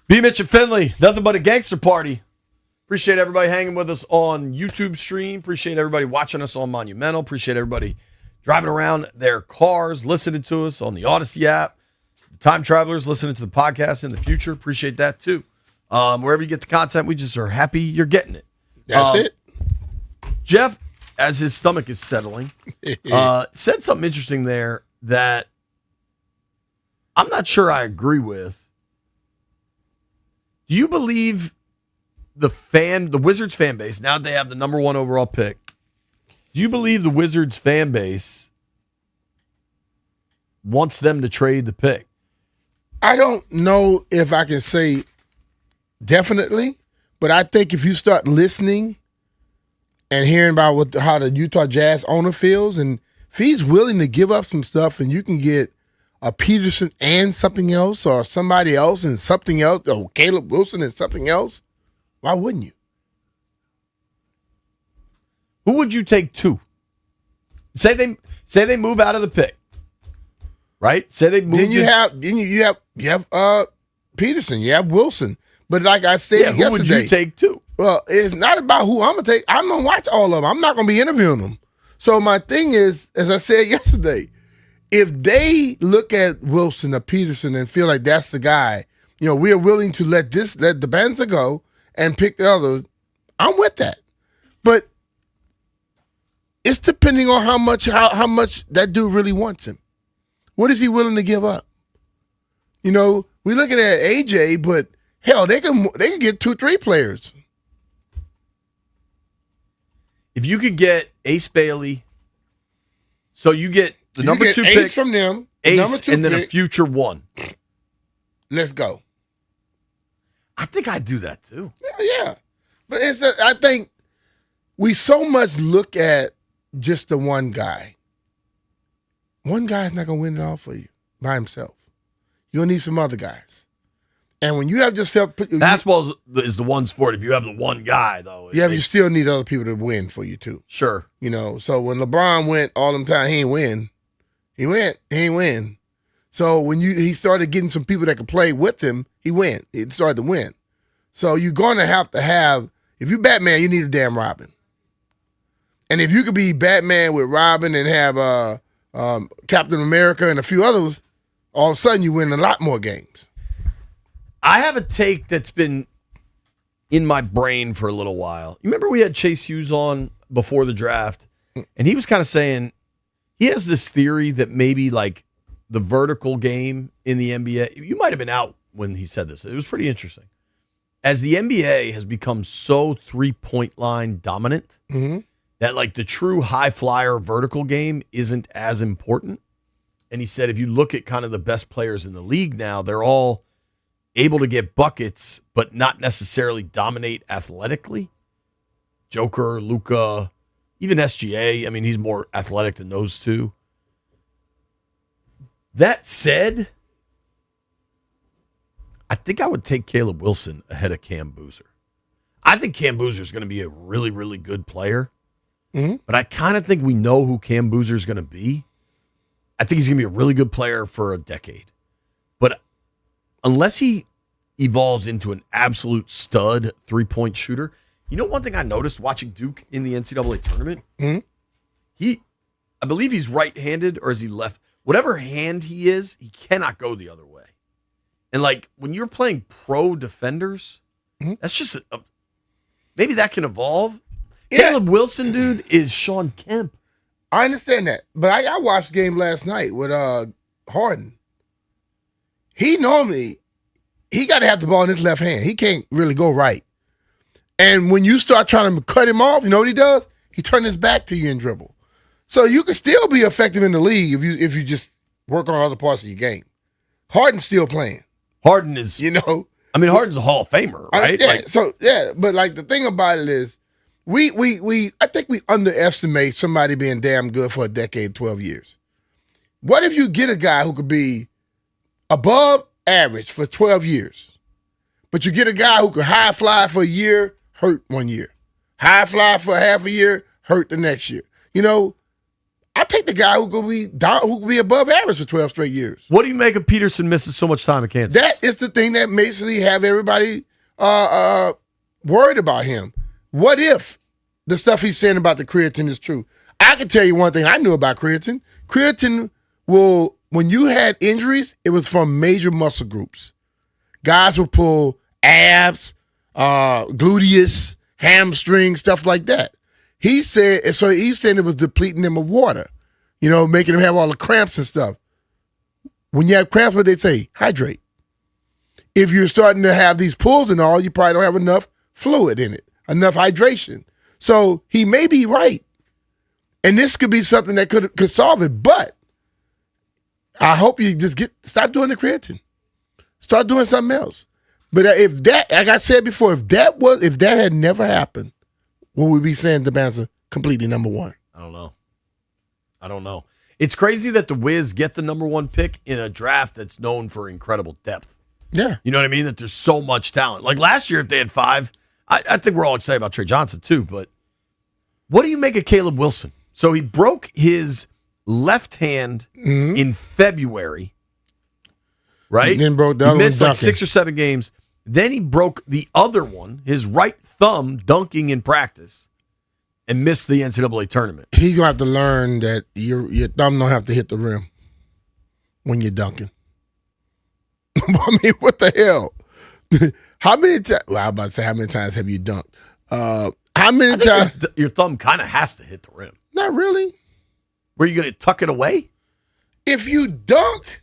B. Mitch and Finley, nothing but a gangster party. Appreciate everybody hanging with us on YouTube stream. Appreciate everybody watching us on Monumental. Appreciate everybody driving around their cars, listening to us on the Odyssey app. The time travelers listening to the podcast in the future. Appreciate that too. Wherever you get the content, we just are happy you're getting it. That's it. Jeff, as his stomach is settling, said something interesting there that I'm not sure I agree with. Do you believe the Wizards fan base, now that they have the number 1 overall pick, do you believe the Wizards fan base wants them to trade the pick? I don't know if I can say definitely, but I think if you start listening and hearing about how the Utah Jazz owner feels, and if he's willing to give up some stuff and you can get a Peterson and something else, or somebody else and something else, or Caleb Wilson and something else, why wouldn't you? Who would you take 2? Say they move out of the pick, right? Say they move. Then you have Peterson, you have Wilson, but like I stated who yesterday, would you take 2? Well, it's not about who I'm gonna take. I'm gonna watch all of them. I'm not gonna be interviewing them. So my thing is, as I said yesterday, if they look at Wilson or Peterson and feel like that's the guy, we are willing to let the Banza go and pick the others, I'm with that. But it's depending on how much that dude really wants him. What is he willing to give up? We're looking at AJ, but hell, they can get 2-3 players. If you could get Ace Bailey, so you get the number 2 Ace pick from them, Ace, number 2 and then a pick. future 1. Let's go. I think I'd do that too. Yeah. But I think we so much look at just the one guy. One guy's not going to win it all for you by himself. You'll need some other guys. And when you have yourself... Basketball is the one sport. If you have the one guy, though. You still need other people to win for you, too. Sure. So when LeBron went all them time, he ain't win. He ain't win. So when he started getting some people that could play with him, he went. He started to win. So you're going to have, if you're Batman, you need a damn Robin. And if you could be Batman with Robin and have Captain America and a few others, all of a sudden you win a lot more games. I have a take that's been in my brain for a little while. You remember we had Chase Hughes on before the draft, and he was kind of saying he has this theory that maybe like the vertical game in the NBA, you might have been out when he said this. It was pretty interesting. As the NBA has become so 3-point line dominant, that like the true high flyer vertical game isn't as important. And he said, if you look at kind of the best players in the league now, they're all able to get buckets, but not necessarily dominate athletically. Joker, Luka, even SGA. I mean, he's more athletic than those two. That said, I think I would take Caleb Wilson ahead of Cam Boozer. I think Cam Boozer is going to be a really, really good player. But I kind of think we know who Cam Boozer is going to be. I think he's going to be a really good player for a decade. But unless he evolves into an absolute stud 3-point shooter, one thing I noticed watching Duke in the NCAA tournament? I believe he's right-handed, or is he left? Whatever hand he is, he cannot go the other way. And like when you're playing pro defenders, that's just maybe that can evolve. Yeah. Caleb Wilson, dude, is Sean Kemp. I understand that, but I watched the game last night with Harden. He got to have the ball in his left hand. He can't really go right. And when you start trying to cut him off, you know what he does? He turns his back to you and dribble. So you can still be effective in the league if you just work on other parts of your game. Harden's still playing. Harden is, Harden's a Hall of Famer, right? But like the thing about it is, I think we underestimate somebody being damn good for a decade, 12 years. What if you get a guy who could be above average for 12 years, but you get a guy who could high fly for a year, hurt 1 year, high fly for half a year, hurt the next year? I take the guy who could be above average for 12 straight years. What do you make of Peterson misses so much time at Kansas? That is the thing that makes me have everybody worried about him. What if the stuff he's saying about the creatine is true? I can tell you one thing I knew about creatine. Creatine will, when you had injuries, it was from major muscle groups. Guys will pull abs, gluteus, hamstring, stuff like that. He said, so he's saying it was depleting them of water, making them have all the cramps and stuff. When you have cramps, what they say? Hydrate. If you're starting to have these pulls and all, you probably don't have enough fluid in it, enough hydration. So he may be right. And this could be something that could solve it. But I hope you just stop doing the creatine. Start doing something else. But if that, like I said before, if that had never happened, will we be saying the Bands completely number one? I don't know. It's crazy that the Wiz get the number one pick in a draft that's known for incredible depth. Yeah. You know what I mean? That there's so much talent. Like last year, if they had 5, I think we're all excited about Trey Johnson too, but what do you make of Caleb Wilson? So he broke his left hand in February, right? And then broke the he other missed one like 6 or 7 games. Then he broke the other one, his right thumb dunking in practice, and missed the NCAA tournament. He's going to have to learn that your thumb don't have to hit the rim when you're dunking. I mean, what the hell? How many times? Well, I was about to say, how many times have you dunked? How many times? Your thumb kind of has to hit the rim. Not really. Were you going to tuck it away? If you dunk,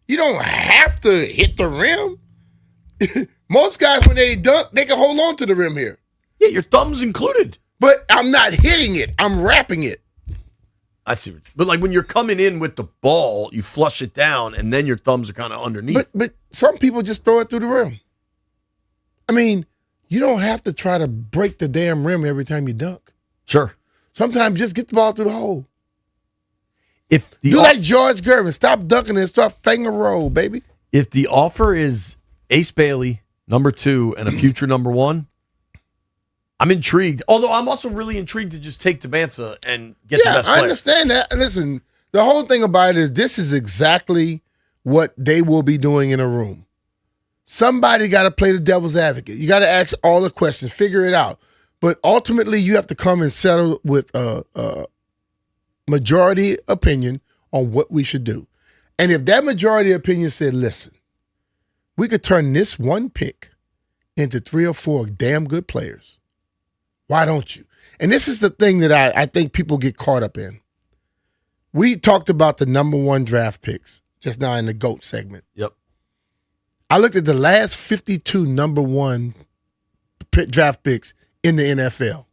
you don't have to hit the rim. Most guys, when they dunk, they can hold on to the rim here. Yeah, your thumb's included. But I'm not hitting it. I'm wrapping it. I see. But like when you're coming in with the ball, you flush it down, and then your thumbs are kind of underneath. But some people just throw it through the rim. I mean, you don't have to try to break the damn rim every time you dunk. Sure. Sometimes just get the ball through the hole. Do like George Gervin. Stop dunking and start finger roll, baby. If the offer is Ace Bailey, number 2, and a future number 1, I'm intrigued. Although I'm also really intrigued to just take Tabansa and get the best player. I understand that. Listen, the whole thing about it is this is exactly what they will be doing in a room. Somebody got to play the devil's advocate. You got to ask all the questions, figure it out. But ultimately, you have to come and settle with a majority opinion on what we should do. And if that majority opinion said, listen, we could turn this one pick into 3 or 4 damn good players, why don't you? And this is the thing that I think people get caught up in. We talked about the number 1 draft picks just now in the GOAT segment. Yep. I looked at the last 52 number 1 draft picks in the NFL.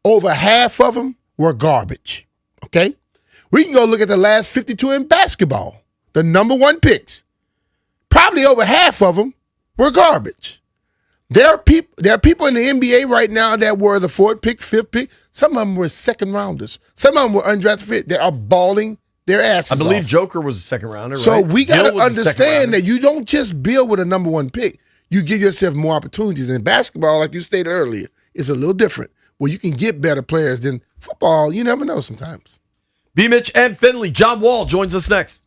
Over half of them were garbage. Okay? We can go look at the last 52 in basketball. The number 1 picks. Probably over half of them were garbage. There are people in the NBA right now that were the 4th pick, 5th pick. Some of them were second rounders. Some of them were undrafted that are balling their asses I believe off. Joker was a second rounder, So right? we got Gill to was a second understand rounder. that you don't just build with a number 1 pick. You give yourself more opportunities. And basketball, like you stated earlier, is a little different. Where you can get better players than football. You never know sometimes. B. Mitch and Finley. John Wall joins us next.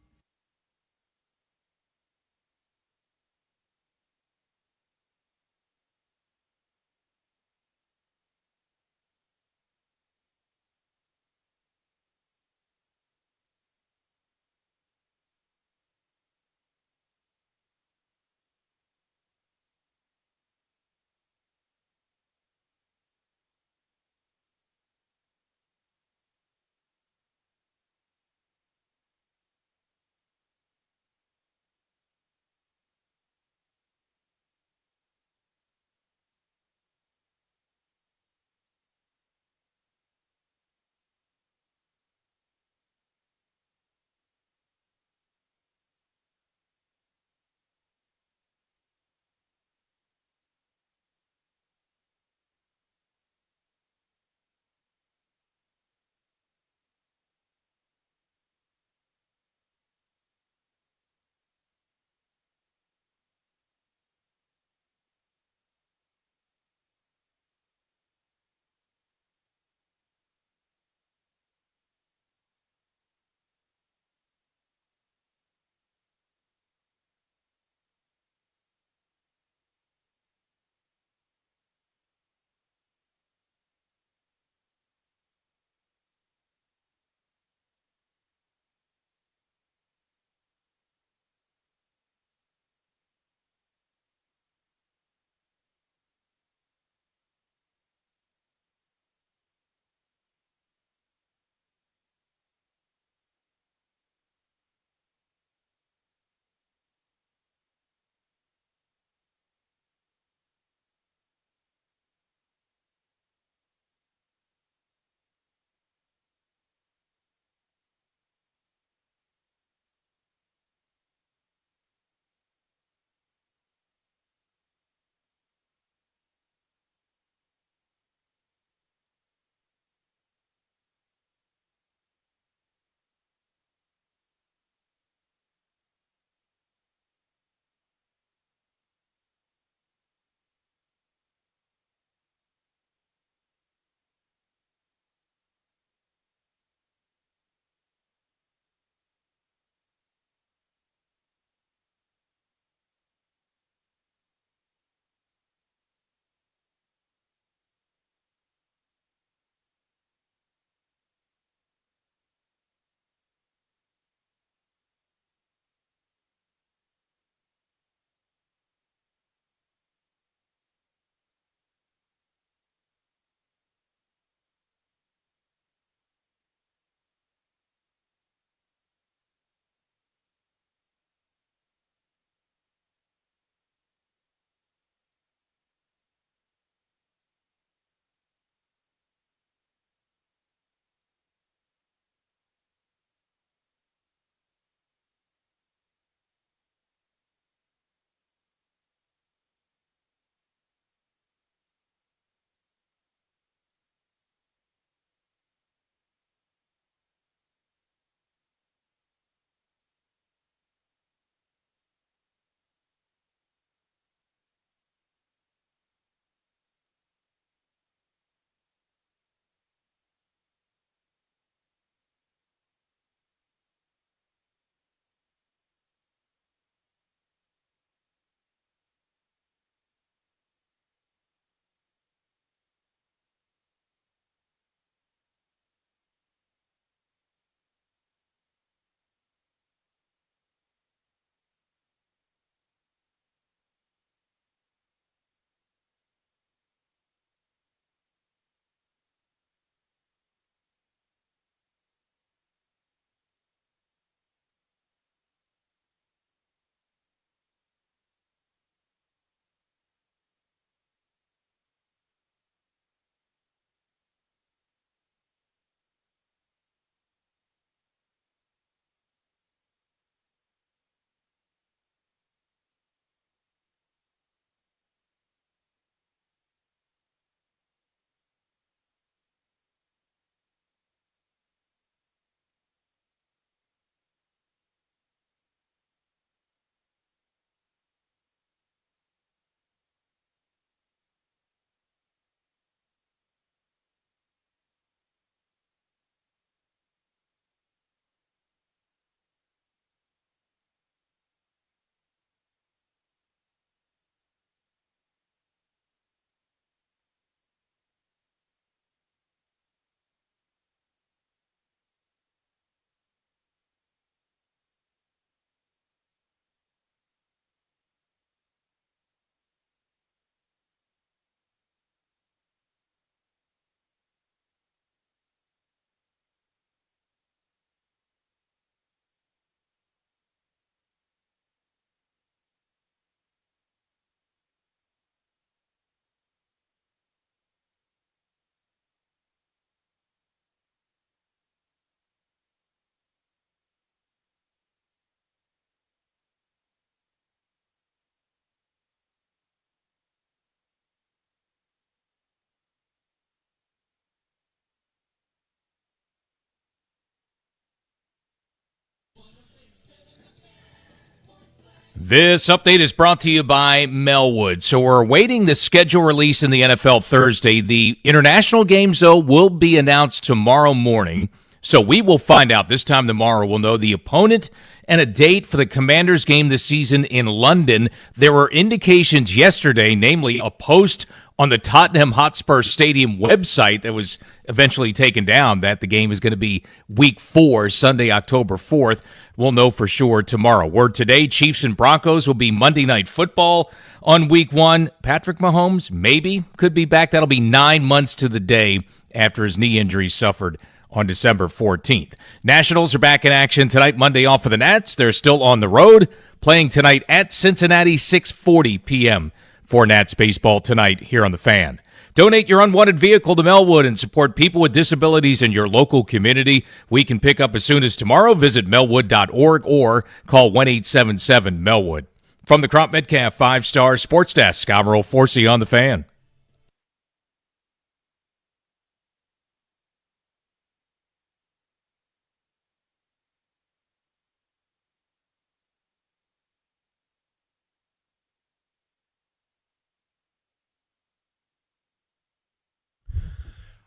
This update is brought to you by Melwood. So we're awaiting the schedule release in the NFL Thursday. The international games, though, will be announced tomorrow morning. So we will find out this time tomorrow. We'll know the opponent and a date for the Commanders game this season in London. There were indications yesterday, namely a post on the Tottenham Hotspur Stadium website that was eventually taken down, that the game is going to be Week 4, Sunday, October 4th. We'll know for sure tomorrow. Word today, Chiefs and Broncos will be Monday Night Football on Week 1. Patrick Mahomes maybe could be back. That'll be 9 months to the day after his knee injury suffered on December 14th. Nationals are back in action tonight, Monday off for the Nats. They're still on the road, playing tonight at Cincinnati, 6:40 p.m. for Nats baseball tonight here on The Fan. Donate your unwanted vehicle to Melwood and support people with disabilities in your local community. We can pick up as soon as tomorrow. Visit melwood.org or call 1-877-MELWOOD. From the Crop Metcalf 5-Star Sports Desk, I'm Earl Forsey on The Fan.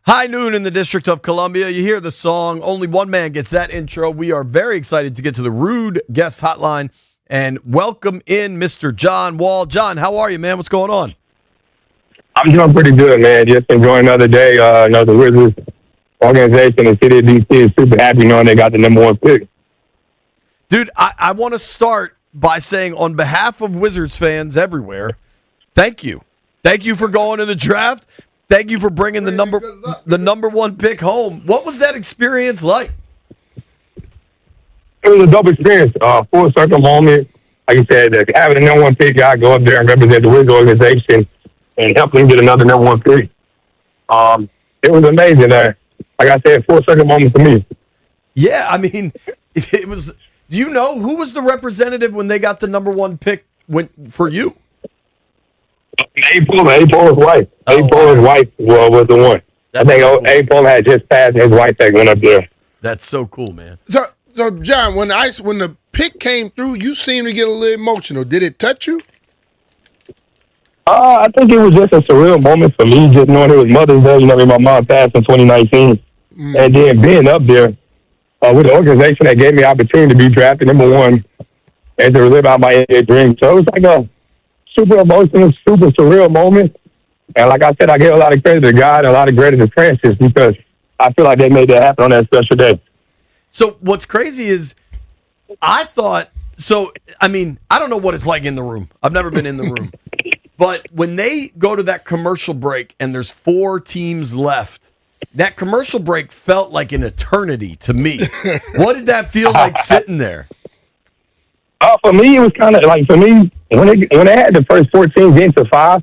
High noon in the District of Columbia. You hear the song. Only one man gets that intro. We are very excited to get to the Rude Guest Hotline and welcome in Mr. John Wall. John, how are you, man? What's going on? I'm doing pretty good, man. Just enjoying another day. The Wizards organization and city of D.C. is super happy knowing they got the number 1 pick. Dude, I want to start by saying on behalf of Wizards fans everywhere, thank you. Thank you for going to the draft. Thank you for bringing the number 1 pick home. What was that experience like? It was a dope experience. Full circle moment. Like you said, having the number 1 pick, I go up there and represent the Wizards organization and help them get another number 1 pick. It was amazing. Like I said, full circle moment for me. Yeah, I mean, it was. Do you know who was the representative when they got the number 1 pick for you? A-Pole's wife. A-Pole's wife was the one. I think A-Pole had just passed his wife that went up there. That's so cool, man. So John, when the pick came through, you seemed to get a little emotional. Did it touch you? I think it was just a surreal moment for me, just knowing it was Mother's Day. You know, my mom passed in 2019. And then being up there with an organization that gave me the opportunity to be drafted number 1 and to live out my NBA dream. So it was like a super emotional, super surreal moment. And like I said, I give a lot of credit to God and a lot of credit to Francis because I feel like they made that happen on that special day. So what's crazy is I don't know what it's like in the room. I've never been in the room. But when they go to that commercial break and there's 4 teams left, that commercial break felt like an eternity to me. What did that feel like sitting there? For me, it was kind of like, when they had the first 4 teams into 5,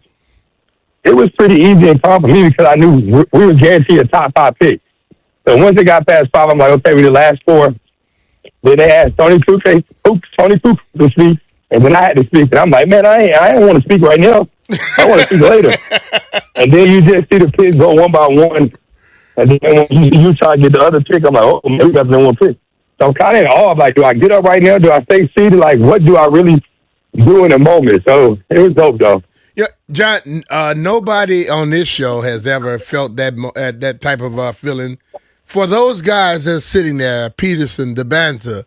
it was pretty easy and calm for me because I knew we were guaranteed a top 5 pick. So once it got past 5, I'm like, okay, we the last 4. Then they asked Tony Kukoc to speak, and then I had to speak. And I'm like, man, I don't want to speak right now. I want to speak later. And then you just see the picks go one by one. And then when you try to get the other pick, I'm like, oh, maybe that's the 1 pick. So I'm kind of in awe of, like, do I get up right now? Do I stay seated? Like, what do I really do in a moment? So it was dope, though. Yeah, John, nobody on this show has ever felt that type of feeling. For those guys that are sitting there, Peterson, DeBanza,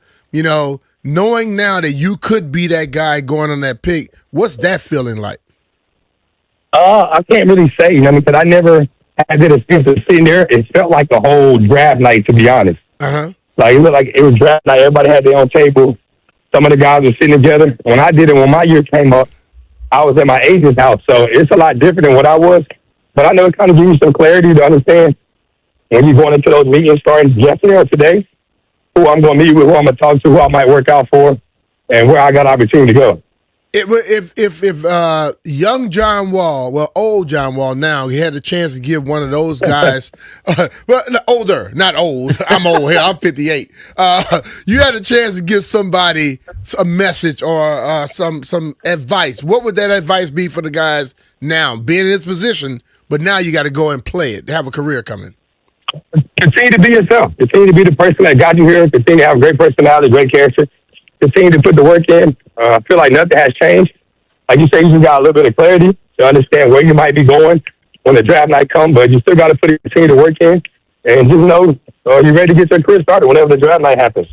knowing now that you could be that guy going on that pick, what's that feeling like? I can't really say, because I never had that experience of sitting there. It felt like the whole draft night, to be honest. Uh-huh. Like, it looked like it was draft night. Everybody had their own table. Some of the guys were sitting together. When I did it, when my year came up, I was at my agent's house. So it's a lot different than what I was. But I know it kind of gives you some clarity to understand when you're going into those meetings starting yesterday or today, who I'm going to meet with, who I'm going to talk to, who I might work out for, and where I got opportunity to go. If young John Wall, well, old John Wall now, he had a chance to give one of those guys, older, not old. I'm old here. I'm 58. You had a chance to give somebody a message or some advice. What would that advice be for the guys now, being in this position, but now you got to go and play it, have a career coming? Continue to be yourself. Continue to be the person that got you here. Continue to have a great personality, great character. Continue to put the work in. I feel like nothing has changed. Like you say, you just got a little bit of clarity to understand where you might be going when the draft night comes, but you still got to put your team to work in and just know you're ready to get your career started whenever the draft night happens.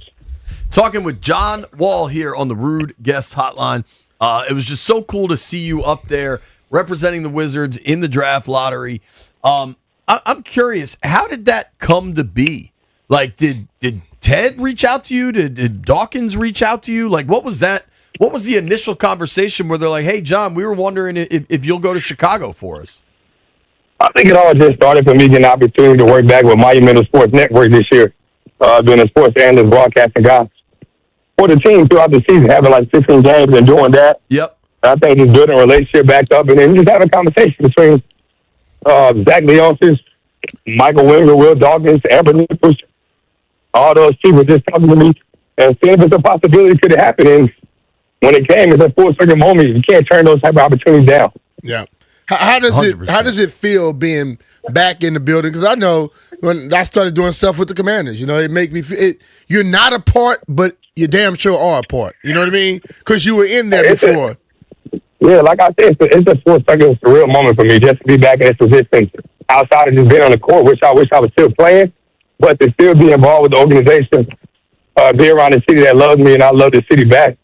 Talking with John Wall here on the Rude Guest Hotline. It was just so cool to see you up there representing the Wizards in the draft lottery. I'm curious, how did that come to be? Like, did Ted reach out to you? Did Dawkins reach out to you? Like, what was that? What was the initial conversation where they're like, hey, John, we were wondering if you'll go to Chicago for us? I think it all just started for me getting an opportunity to work back with Monumental Sports Network this year, being a sports analyst, broadcasting guy. For the team throughout the season, having like 15 games and doing that. Yep. I think just building a relationship back up and then just having a conversation between Zach Leonsis, Michael Winger, Will Dawkins, Amber Nichols, all those people just talking to me and seeing if it's a possibility could happen. And when it came, it's a full circle moment. You can't turn those type of opportunities down. Yeah. How does it feel being back in the building? Because I know when I started doing stuff with the Commanders, it make me feel you're not a part, but you damn sure are a part. You know what I mean? Because you were in there before. Yeah, like I said, it's a full circle, surreal moment for me just to be back in this position outside of just being on the court, which I wish I was still playing, but to still be involved with the organization, be around the city that loves me, and I love the city back.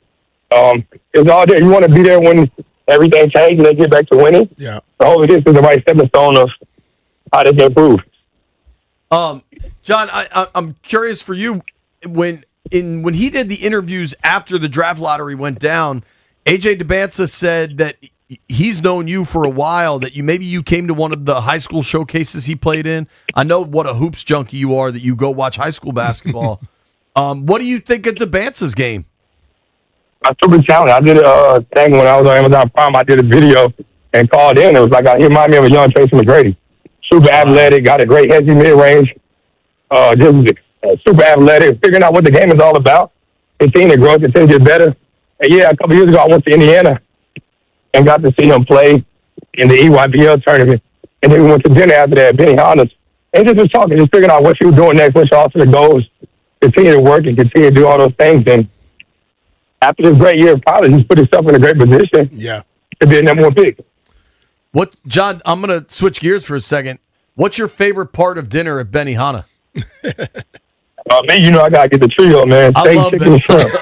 It's all there. You want to be there when everything changes and they get back to winning. Yeah. So hopefully this is the right stepping stone of how they can improve. John, I'm curious for you when he did the interviews after the draft lottery went down. AJ DeBanza said that he's known you for a while. That you came to one of the high school showcases he played in. I know what a hoops junkie you are. That you go watch high school basketball. What do you think of DeBanza's game? I'm super talented. I did a thing when I was on Amazon Prime. I did a video and called in. It was like he reminded me of a young Tracy McGrady. Super athletic, got a great heavy mid-range. Just super athletic, figuring out what the game is all about. Continue to grow, continue to get better. And yeah, a couple years ago, I went to Indiana and got to see him play in the EYBL tournament. And then we went to dinner after that at Benny Hanna's. And just was talking, just figuring out what she was doing next, what your ultimate goals. Continue to work and continue to do all those things. And after this great year of college, he's put himself in a great position to be a number one pick. John, I'm going to switch gears for a second. What's your favorite part of dinner at Benny Hanna? Man, I got to get the trio, man. Steak, chicken, and shrimp.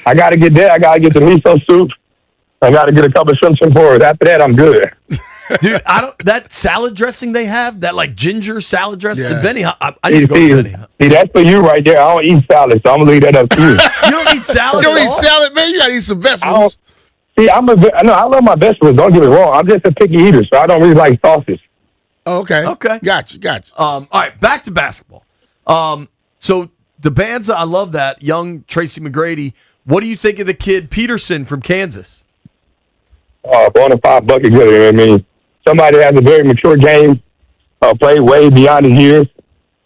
I got to get that. I got to get the miso soup. I got to get a couple of shrimp tempura. After that, I'm good. Dude, that salad dressing they have, that like ginger salad dressing, the Benny Hanna. I need to go to Benny. See, that's for you right there. I don't eat salad, so I'm going to leave that up to you. You don't eat salad? You don't eat salad, man? You got to eall eat some vegetables. I love my vegetables. Don't get me wrong. I'm just a picky eater, so I don't really like sauces. Oh, okay. Gotcha. All right, back to basketball. So DeBanza, I love that. Young Tracy McGrady. What do you think of the kid Peterson from Kansas? Bonafide bucket getter. I mean, somebody that has a very mature game, played way beyond his years.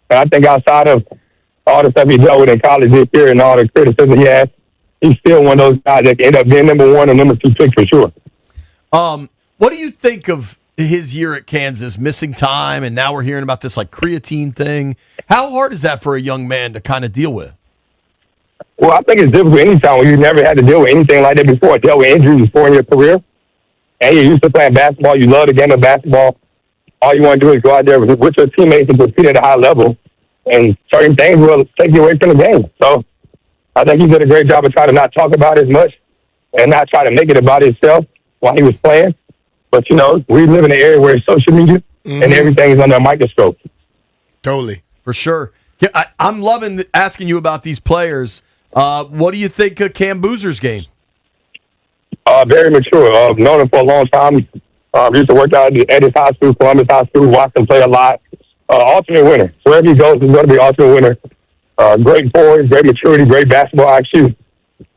And I think outside of all the stuff he dealt with in college this year and all the criticism he has, he's still one of those guys that can end up being number one or number two pick for sure. What do you think of his year at Kansas, missing time, and now we're hearing about this like creatine thing? How hard is that for a young man to kind of deal with? Well, I think it's difficult anytime when you never had to deal with anything like that before. Dealt with injuries before in your career, and you're used to playing basketball. You love the game of basketball. All you want to do is go out there with your teammates and compete at a high level, and certain things will take you away from the game. So I think he did a great job of trying to not talk about it as much and not try to make it about himself while he was playing. But, we live in an area where it's social media and everything is under a microscope. Totally. For sure. I'm loving asking you about these players. What do you think of Cam Boozer's game? Very mature. Known him for a long time. Used to work out at his high school, Columbus High School, watched him play a lot. Ultimate winner. Wherever he goes, he's going to be ultimate winner. Great poise, great maturity, great basketball IQ.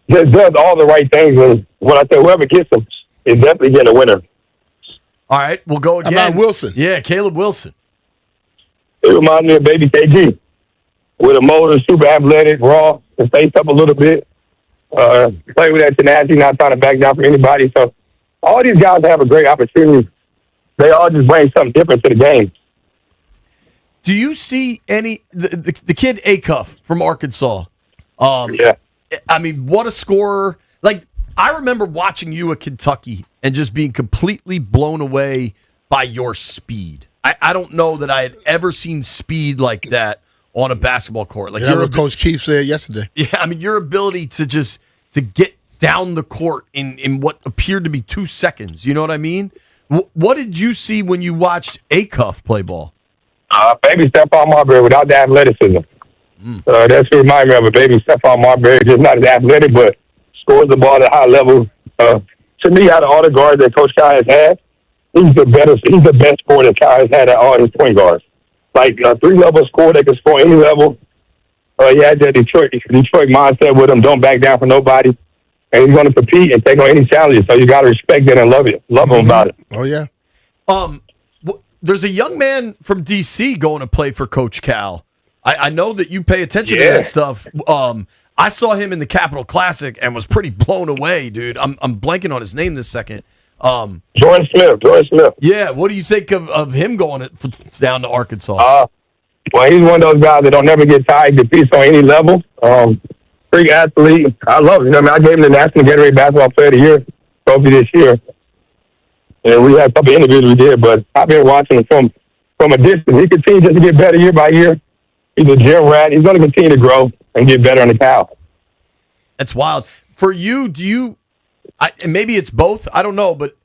Just does all the right things. And when I say whoever gets him is definitely getting a winner. All right, we'll go again. How about Wilson? Yeah, Caleb Wilson. It reminds me of baby KG. With a motor, super athletic, raw, and face up a little bit. Play with that tenacity, not trying to back down from anybody. So all these guys have a great opportunity. They all just bring something different to the game. Do you see any the kid Acuff from Arkansas? I mean, what a scorer. Like, I remember watching you at Kentucky and just being completely blown away by your speed. I don't know that I had ever seen speed like that on a basketball court. Like, That's what Coach Keefe said yesterday. Yeah, I mean, your ability to get down the court in what appeared to be 2 seconds. You know what I mean? What did you see when you watched Acuff play ball? Baby Stephon Marbury without the athleticism. That's what reminded me of a baby Stephon Marbury. Just not as athletic, but scores the ball at a high level. To me, out of all the guards that Coach Kai has had, he's the best scorer that Kai has had at all his point guards. Like a 3-level scorer that can score any level. He had that Detroit mindset with him. Don't back down for nobody. And he's going to compete and take on any challenges. So you got to respect it and love him about it. Oh, yeah. There's a young man from D.C. going to play for Coach Cal. I know that you pay attention to that stuff. I saw him in the Capital Classic and was pretty blown away, dude. I'm blanking on his name this second. Jordan Smith. Yeah, what do you think of him going down to Arkansas? Well, he's one of those guys that don't never get tired. He competes on any level. Freak athlete. I love him. I gave him the National Gatorade Basketball Player of the Year trophy this year. And we had a couple of interviews we did, but I've been watching him from a distance. He continues just to get better year by year. He's a gym rat. He's going to continue to grow and get better on the Cal. That's wild. For you, and maybe it's both, I don't know, but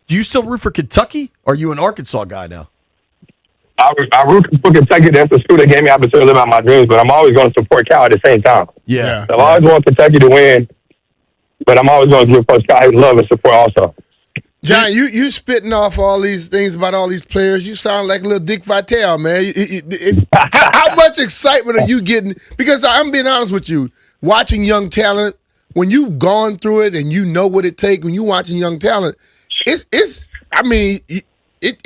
do you still root for Kentucky, or are you an Arkansas guy now? I root for Kentucky. That's the school that gave me opportunity to live out my dreams, but I'm always going to support Cal at the same time. Yeah. So I always want Kentucky to win, but I'm always going to give Coach Cal his love and support also. John, you spitting off all these things about all these players. You sound like a little Dick Vitale, man. How much excitement are you getting? Because I'm being honest with you, watching young talent, when you've gone through it and you know what it takes, when you're watching young talent, it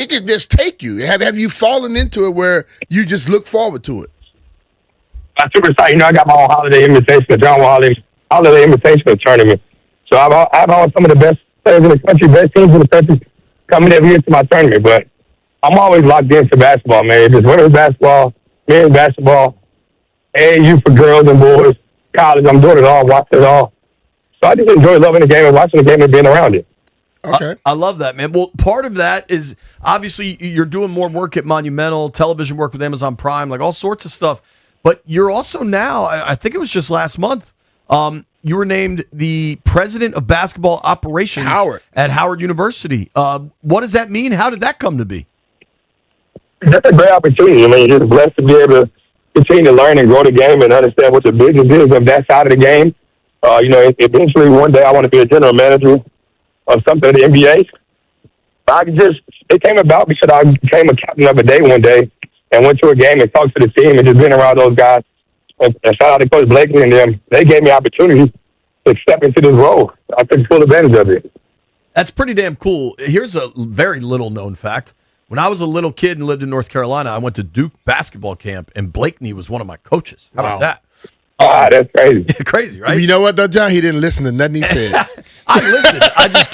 can just take you. Have you fallen into it where you just look forward to it? I'm super excited. I got my own holiday invitation, the John Wall holiday invitation tournament. So I've all some of the best players in the country, best teams in the country coming every year to my tournament. But I'm always locked into basketball, man. Just women's basketball, men's basketball, AAU for girls and boys, college. I'm doing it all, watching it all. So I just enjoy loving the game and watching the game and being around it. Okay. I love that, man. Well, part of that is obviously you're doing more work at Monumental, television work with Amazon Prime, like all sorts of stuff. But you're also now, I think it was just last month, you were named the president of basketball operations at Howard University. What does that mean? How did that come to be? That's a great opportunity. I mean, you're just blessed to be able to continue to learn and grow the game and understand what the business is of that side of the game. Eventually one day I want to be a general manager of something in the NBA. It came about because I became a captain of a day one day and went to a game and talked to the team and just been around those guys. And shout out to Coach Blakely and them. They gave me opportunity to step into this role. I took full advantage of it. That's pretty damn cool. Here's a very little known fact. When I was a little kid and lived in North Carolina, I went to Duke basketball camp, and Blakeney was one of my coaches. How about that? That's crazy. Crazy, right? You know what, though, John? He didn't listen to nothing he said. I listened.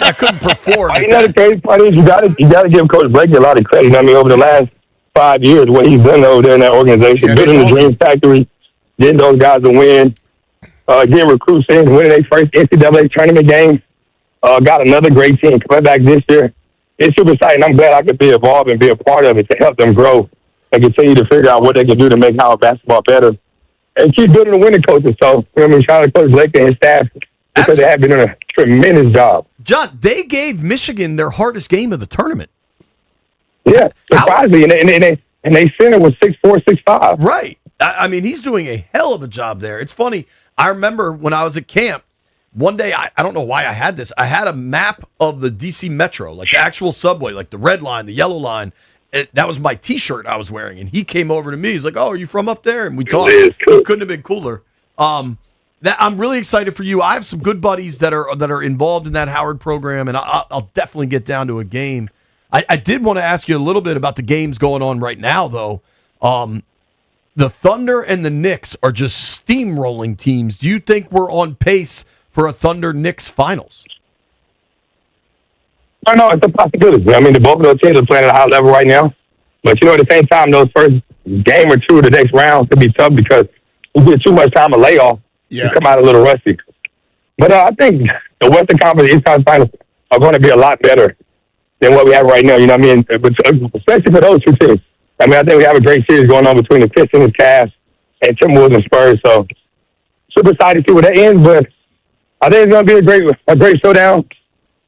I couldn't perform. You know the crazy part is you got to give Coach Blakely a lot of credit. I mean, over the last 5 years, what he's done over there in that organization, building the Dream Factory, getting those guys to win, getting recruits in, winning their first NCAA tournament game, got another great team coming back this year. It's super exciting. I'm glad I could be involved and be a part of it to help them grow and continue to figure out what they can do to make Howard basketball better and keep building the winning coaches. So, shout out to Coach Blake and his staff because they have been doing a tremendous job. John, they gave Michigan their hardest game of the tournament. Yeah, surprisingly. And they center was 6'4", 6'5". Right. I mean, he's doing a hell of a job there. It's funny. I remember when I was at camp, one day, I don't know why I had this. I had a map of the D.C. Metro, like the actual subway, like the red line, the yellow line. That was my T-shirt I was wearing. And he came over to me. He's like, "Oh, are you from up there?" And we talked. It couldn't have been cooler. I'm really excited for you. I have some good buddies that are involved in that Howard program, and I'll definitely get down to a game. I did want to ask you a little bit about the games going on right now, though. The Thunder and the Knicks are just steamrolling teams. Do you think we're on pace for a Thunder-Knicks finals? I know it's a possibility. I mean, both of those teams are playing at a high level right now. But, at the same time, those first game or two of the next round could be tough because you get too much time of layoff. Yeah. You come out a little rusty. But I think the Western Conference East Conference Finals are going to be a lot better than what we have right now. You know what I mean? But especially for those two teams. I mean, I think we have a great series going on between the Pistons, Cavs, and Timberwolves and Spurs. So super excited to see where that ends. But I think it's going to be a great showdown.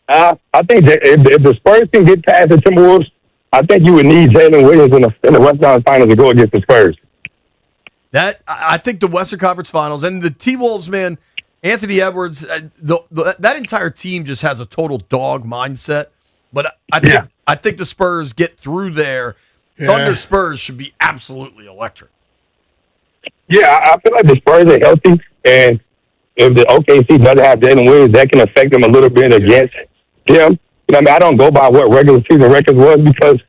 I think that if the Spurs can get past the Timberwolves, I think you would need Jalen Williams in the Western Conference Finals to go against the Spurs. I think the Western Conference Finals and the T-Wolves, man, Anthony Edwards, that entire team just has a total dog mindset. But I think the Spurs get through there. Yeah. Thunder Spurs should be absolutely electric. Yeah, I feel like the Spurs are healthy, and if the OKC doesn't have Jalen Williams, that can affect them a little bit against them. You know what I mean? I don't go by what regular season records was because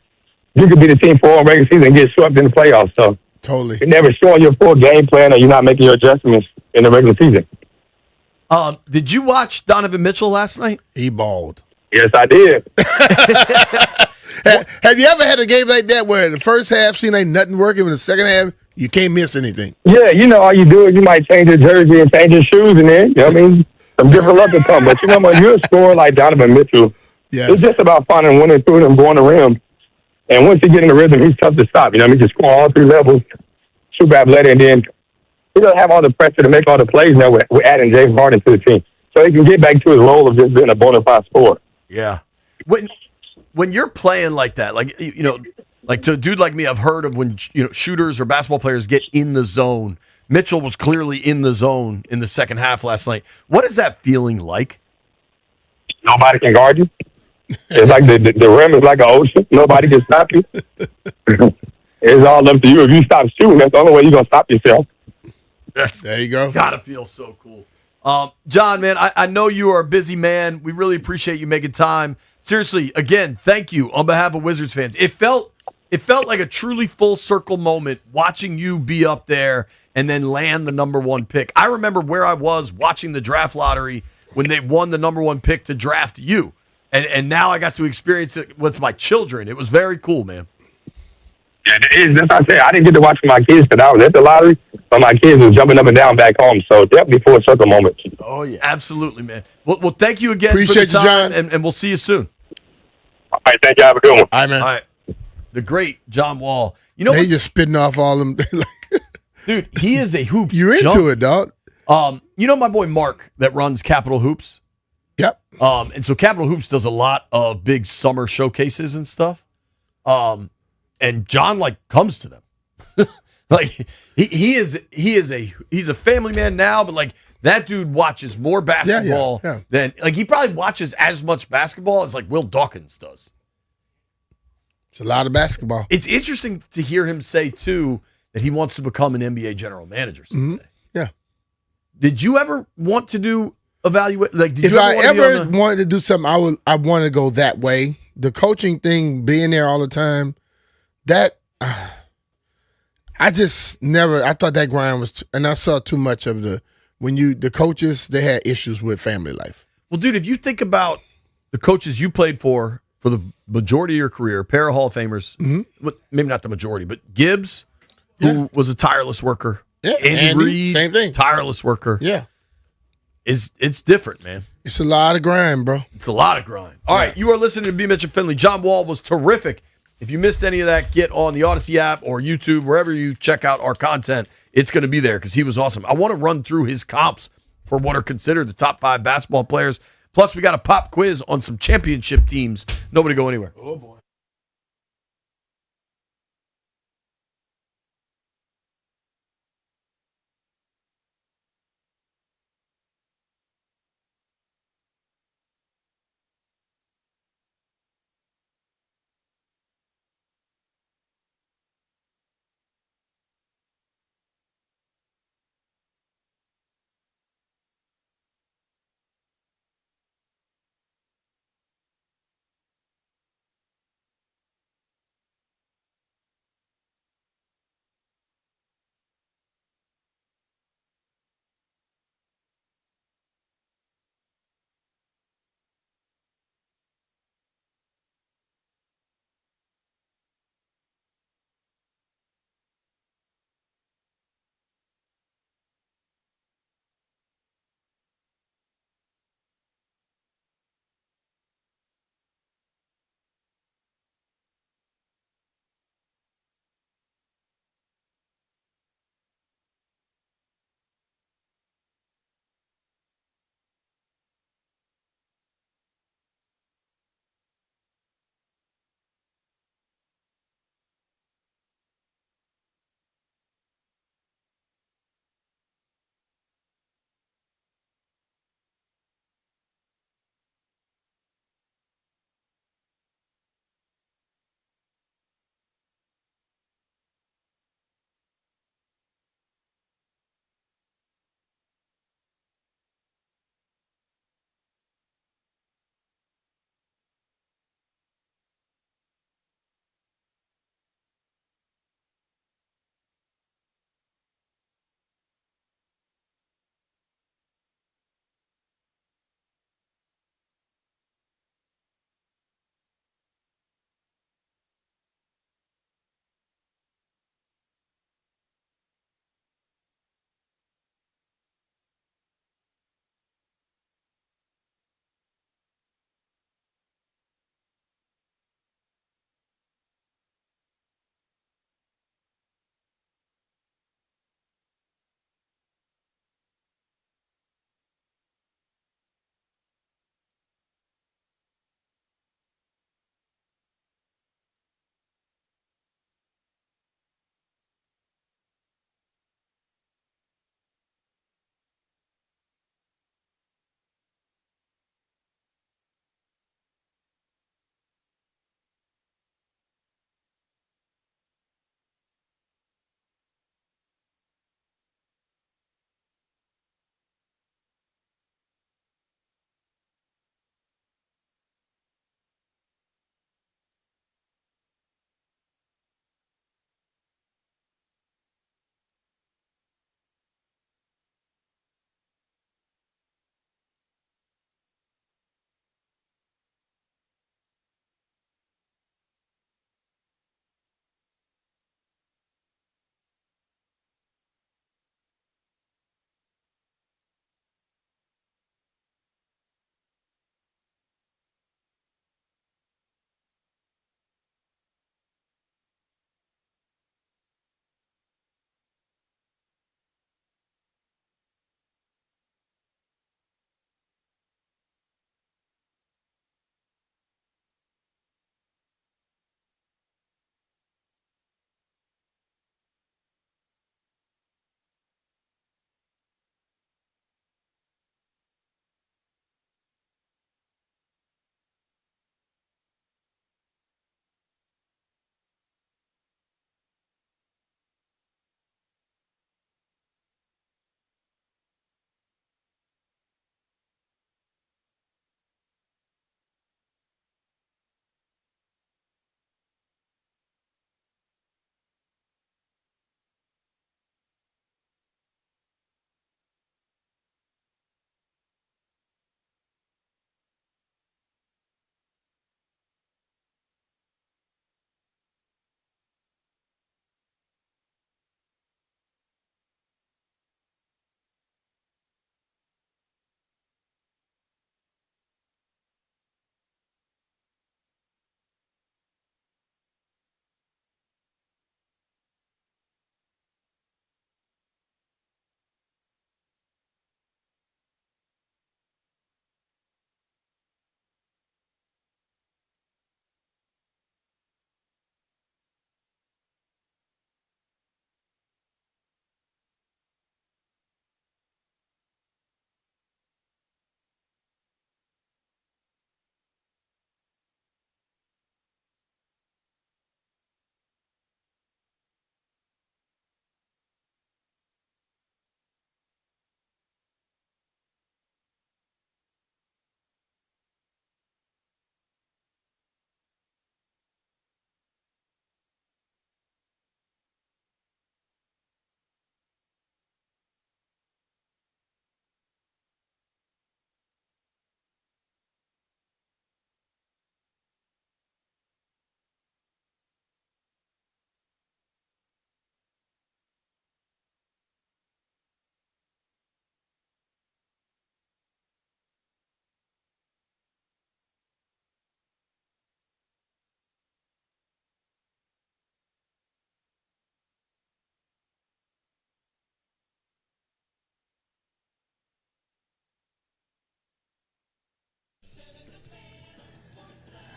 you could be the team 4 on regular season and get swept in the playoffs. So totally, you're never showing your full game plan, or you're not making your adjustments in the regular season. Did you watch Donovan Mitchell last night? He balled. Yes, I did. Have you ever had a game like that where in the first half seemed like nothing working, in the second half you can't miss anything? Yeah, you know, all you do is you might change your jersey and change your shoes, and then, you know what I mean, some different luck will come. But you know, when you're a scorer like Donovan Mitchell, it's just about finding one or two of them going the rim. And once you get in the rhythm, he's tough to stop. You know what I mean? Just score all 3 levels, super athletic, and then he doesn't have all the pressure to make all the plays now. We're adding James Harden to the team. So he can get back to his role of just being a bona fide scorer. Yeah. When you're playing like that, like, you know, like to a dude like me, I've heard of when, you know, shooters or basketball players get in the zone. Mitchell was clearly in the zone in the second half last night. What is that feeling like? Nobody can guard you. It's like the rim is like an ocean. Nobody can stop you. It's all up to you. If you stop shooting, that's the only way you're going to stop yourself. There you go. Gotta feel so cool. John, man, I know you are a busy man. We really appreciate you making time. Seriously, again, thank you on behalf of Wizards fans. It felt like a truly full circle moment watching you be up there and then land the number 1 pick. I remember where I was watching the draft lottery when they won the number 1 pick to draft you. And now I got to experience it with my children. It was very cool, man. Yeah, that's what I said. I didn't get to watch my kids because I was at the lottery, but my kids was jumping up and down back home. So definitely full circle moment. Oh, yeah. Absolutely, man. Well, thank you again Appreciate for the you, time, John. and we'll see you soon. All right, thank you. Have a good one. All right, man. All right. The great John Wall. You know They what? just spitting off all them. Dude, he is a hoops You're into junkie. it, dog. You know my boy Mark that runs Capital Hoops? Yep. And so Capital Hoops does a lot of big summer showcases and stuff. And John comes to them. Like he's a family man now, but like that dude watches more basketball than he probably watches as much basketball as like Will Dawkins does. It's a lot of basketball. It's interesting to hear him say too that he wants to become an NBA general manager someday. Yeah. Did you ever want to do evaluate? Like, did If you I ever ever want to wanted to do something, I want to go that way. The coaching thing, being there all the time, that I just never. I thought that grind was, and I saw too much of the coaches. They had issues with family life. Well, dude, if you think about the coaches you played for the majority of your career, a pair of Hall of Famers, maybe not the majority, but Gibbs, who was a tireless worker. Yeah, Andy Reid, same thing. Tireless worker. Yeah. It's different, man. It's a lot of grind, bro. It's a lot of grind. All right, you are listening to B. Mitch and Finley. John Wall was terrific. If you missed any of that, get on the Odyssey app or YouTube, wherever you check out our content. It's going to be there because he was awesome. I want to run through his comps for what are considered the top 5 basketball players. Plus, we got a pop quiz on some championship teams. Nobody go anywhere. Oh, boy.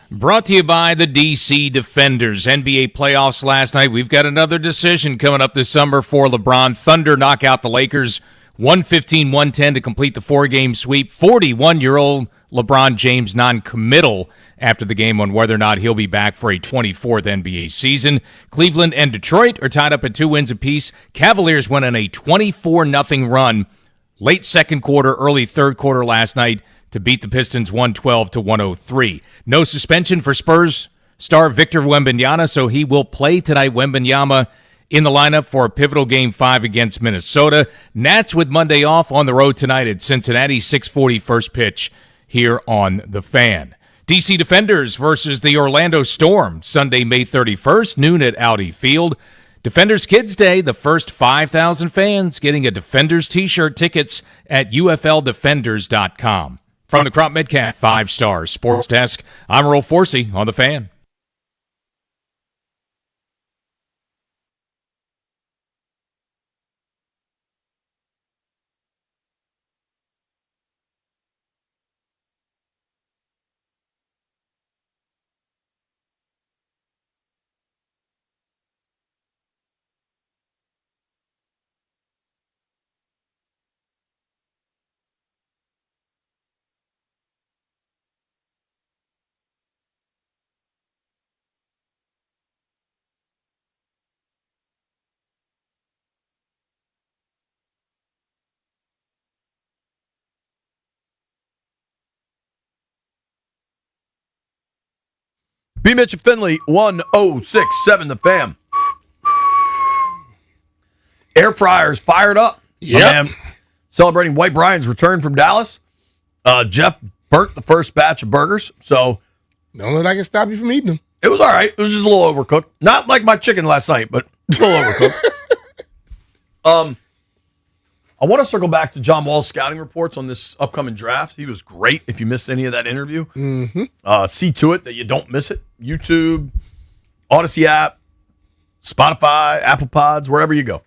Brought to you by the DC Defenders. NBA playoffs last night. We've got another decision coming up this summer for LeBron. Thunder knock out the Lakers 115-110 to complete the 4-game sweep. 41-year-old LeBron James non-committal after the game on whether or not he'll be back for a 24th NBA season. Cleveland and Detroit are tied up at 2 wins apiece. Cavaliers went on a 24-0 run late second quarter, early third quarter last night to beat the Pistons 112-103. No suspension for Spurs star Victor Wembanyama, so he will play tonight. Wembanyama in the lineup for a pivotal Game 5 against Minnesota. Nats with Monday off on the road tonight at Cincinnati, 6:40 first pitch here on The Fan. DC Defenders versus the Orlando Storm, Sunday, May 31st, noon at Audi Field. Defenders Kids Day, the first 5,000 fans getting a Defenders t-shirt. Tickets at ufldefenders.com. From the Crop Metcalf 5-Star Sports Desk, I'm Earl Forsey on The Fan. B. Mitch and Finley, 1067 The Fam. Air fryers fired up. Yep. Celebrating White Brian's return from Dallas. Jeff burnt the first batch of burgers, so don't look like it stopped you from eating them. it was all right. It was just a little overcooked. Not like my chicken last night, but a little overcooked. I want to circle back to John Wall's scouting reports on this upcoming draft. He was great. If you missed any of that interview, see to it that you don't miss it. YouTube, Odyssey app, Spotify, Apple Pods, wherever you go.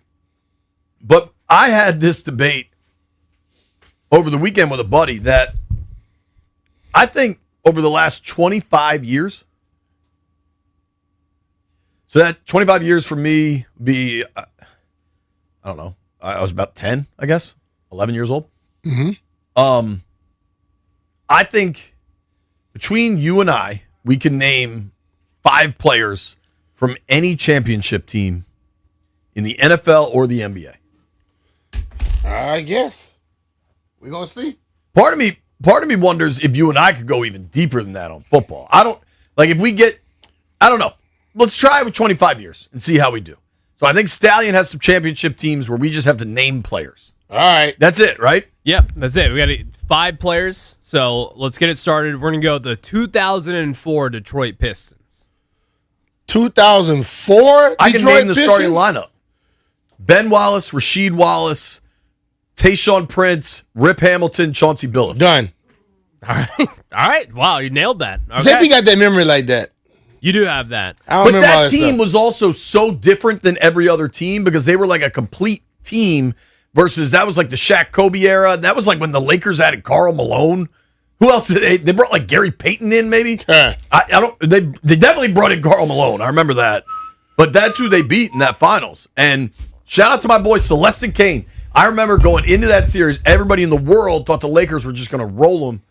But I had this debate over the weekend with a buddy that I think over the last 25 years, so that 25 years for me be, I don't know, I was about 10, I guess, 11 years old. I think between you and I, we can name 5 players from any championship team in the NFL or the NBA. I guess. We're going to see. Part of me wonders if you and I could go even deeper than that on football. I don't know. Let's try it with 25 years and see how we do. So I think Stallion has some championship teams where we just have to name players. All right. That's it, right? Yep, that's it. We got 5 players. So let's get it started. We're going to go the 2004 Detroit Pistons. 2004 I can Detroit name the starting Pistons? lineup. Ben Wallace, Rasheed Wallace, Tayshaun Prince, Rip Hamilton, Chauncey Billups. Done. All right. Wow, you nailed that. Okay. Except he got that memory like that. You do have that. I don't But remember all that that team stuff. was also so different than every other team because they were like a complete team versus that was like the Shaq Kobe era. That was like when the Lakers added Karl Malone. Who else did they brought like Gary Payton in maybe? I don't they definitely brought in Karl Malone. I remember that. But that's who they beat in that finals. And shout out to my boy Celestin Kane. I remember going into that series, everybody in the world thought the Lakers were just going to roll them.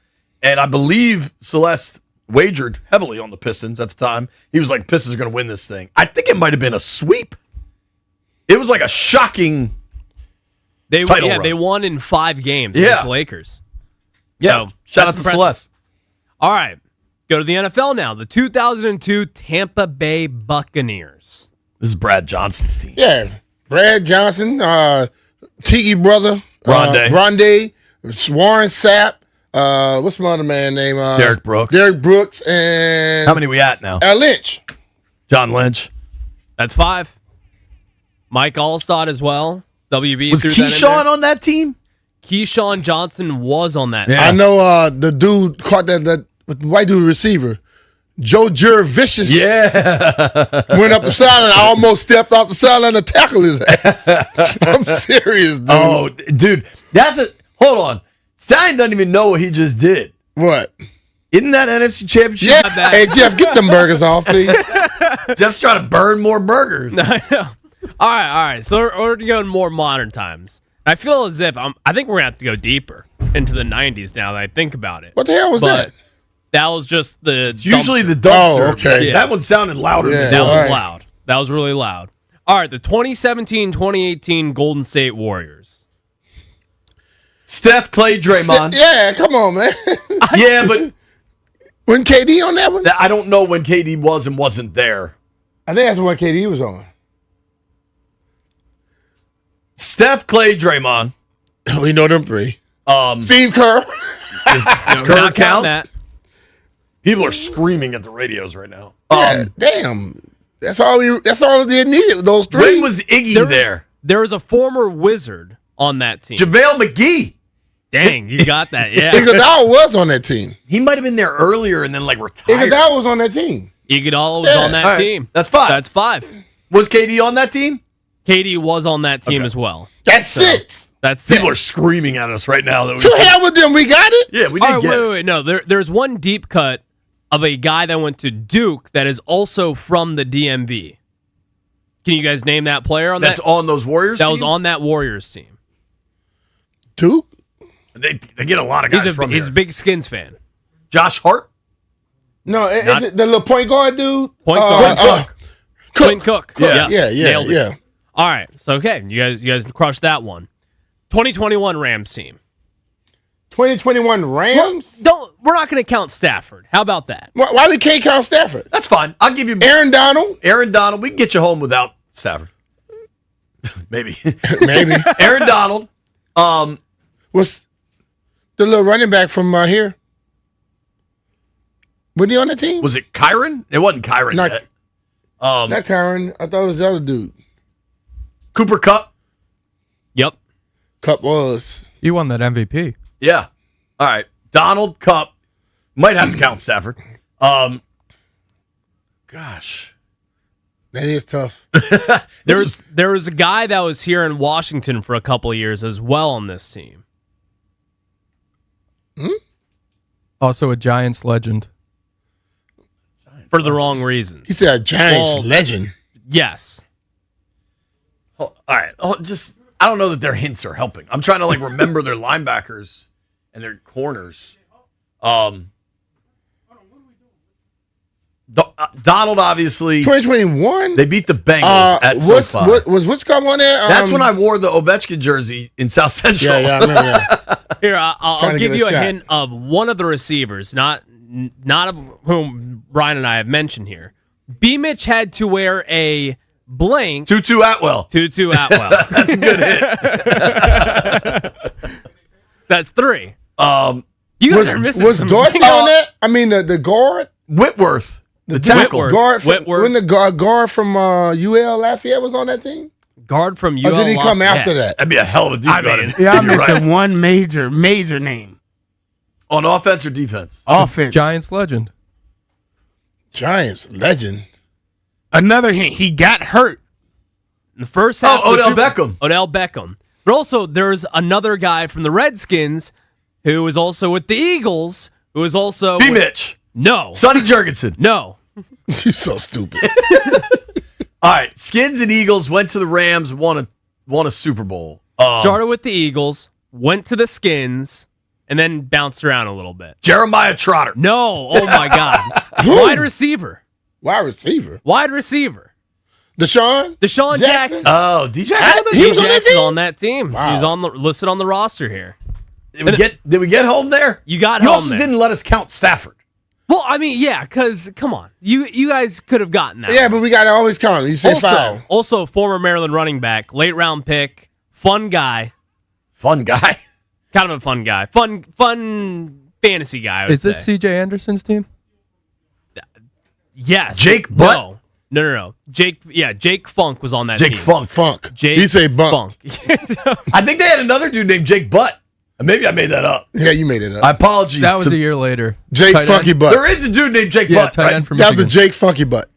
And I believe Celeste wagered heavily on the Pistons at the time. He was like, Pistons are going to win this thing. I think it might have been a sweep. It was like a shocking title run. They won in 5 games Yeah. against the Lakers. Yeah, So, shout out that's to impressive. Celeste. All right. Go to the NFL now. The 2002 Tampa Bay Buccaneers. This is Brad Johnson's team. Yeah. Brad Johnson, Tiki brother, Rondé, Warren Sapp, what's my other man name? Derek Brooks. Derek Brooks, and How many we at now? Lynch. John Lynch. That's 5. Mike Allstott as well. WB Was threw that in Keyshawn there. on that team? Keyshawn Johnson was on that. I know the dude caught that white dude receiver. Joe Jurevicious went up the sideline. I almost stepped off the sideline to tackle his ass. I'm serious, dude. Oh, dude. Hold on. Stallion doesn't even know what he just did. What? Isn't that NFC Championship? Yeah. Hey, Jeff, get them burgers off, please. Jeff's trying to burn more burgers. I know. All right. So we're going more modern times. I feel as if I think we're gonna have to go deeper into the '90s now that I think about it. What the hell was that? That was just the. It's usually the Oh, dumpster. okay. Yeah. That one sounded louder. Yeah. That was right. loud. That was really loud. All right, the 2017-2018 Golden State Warriors. Steph, Clay, Draymond. Yeah, come on, man. Yeah, but when KD on that one? I don't know when KD was and wasn't there. I think that's when KD was on. Steph, Clay, Draymond. We know them three. Steve Kerr. Does Kerr Not count? that. People are screaming at the radios right now. Yeah, damn. That's all they needed. Those three. When was Iggy there? There was a former Wizard on that team. JaVale McGee. Dang, you got that. Yeah. Iguodala was on that team. He might have been there earlier and then retired. Iguodala was on that team. Iguodala was Yeah. on that All right, team. That's 5. That's 5. Was KD on that team? KD was on that team as well. That's 6. That's 6. People are screaming at us right now. That To hell with them. We got it. Yeah, we All did right, get it. wait. No, there's one deep cut of a guy that went to Duke that is also from the DMV. Can you guys name that player on That's that? on those Warriors That teams? was on that Warriors team. Duke? They get a lot of guys from He's here. a big Skins fan. Josh Hart? No, Not- is it the little point guard dude? Point guard. Cook. Quinn Cook. Yeah. Yes, Yeah. nailed it. Yeah. All right. So okay, you guys crushed that one. 2021 Rams team. 2021 Rams? We're not going to count Stafford. How about that? Why they can't count Stafford? That's fine. I'll give you Aaron Donald. We can get you home without Stafford. Maybe. Maybe. Aaron Donald. What's the little running back from here? Was he on the team? Was it Kyron? It wasn't Kyron Not- yet. Not Kyron. I thought it was the other dude. Cooper Kupp. Yep. Cup was. You won that MVP. Yeah. All right. Donald, Kupp. Might have to count Stafford. Gosh. That is tough. There was a guy that was here in Washington for a couple of years as well on this team. Also a Giants legend. For the wrong reasons. He said a Giants Well, legend. Yes. All right. I don't know that their hints are helping. I'm trying to remember their linebackers and their corners. Donald, obviously. 2021? They beat the Bengals at SoFi. Was Witzcom on there? That's when I wore the Ovechkin jersey in South Central. Yeah, I remember that. Here, Trying I'll to give get you a a shot. hint of one of the receivers, not of whom Ryan and I have mentioned here. B. Mitch had to wear a blank. Tutu Atwell. Tutu Atwell. That's a good hit. That's 3. You guys was are missing was some Dorsey big- on that? I mean, the guard? Whitworth. The tackle. Guard from, Whitworth. when the guard from UL Lafayette was on that team? Guard from Or UL did he come Lafayette. after that? That'd be a hell of a deep cut. Yeah, I'm You're missing right. one major name. On offense or defense? Offense. Giants legend. Giants legend. Another hint. He got hurt. In the first half. Oh, of the Odell Beckham. Odell Beckham. But also, there's another guy from the Redskins who was also with the Eagles, who was also B. Mitch. No. Sonny Jurgensen. No. You're so stupid. All right. Skins and Eagles went to the Rams, won a Super Bowl. Started with the Eagles, went to the Skins, and then bounced around a little bit. Jeremiah Trotter. No. Oh, my God. Wide receiver. Wide receiver. Wide receiver. Deshaun Jackson. Jackson? Oh, DJ. He was on that Jackson team? on that team. Wow. He was listed on the roster here. Did we get home there? You got You home also there. didn't let us count Stafford. Well, I mean, yeah, because, come on. You guys could have gotten that. Yeah, but we got to always count. You say 5. Also, former Maryland running back, late round pick, fun guy. Fun guy. Kind of a fun guy. Fun fantasy guy, I would Is this say. CJ Anderson's team? Yes. Jake Butt? No. Jake Funk was on that Jake team. Funk. Jake He say bunk. I think they had another dude named Jake Butt. Maybe I made that up. Yeah, you made it up. I apologize. That was a year later. Jake Tight Funky end. Butt. There is a dude named Jake Yeah, Butt. tight Right? end from That was Michigan. a Jake Funky Butt.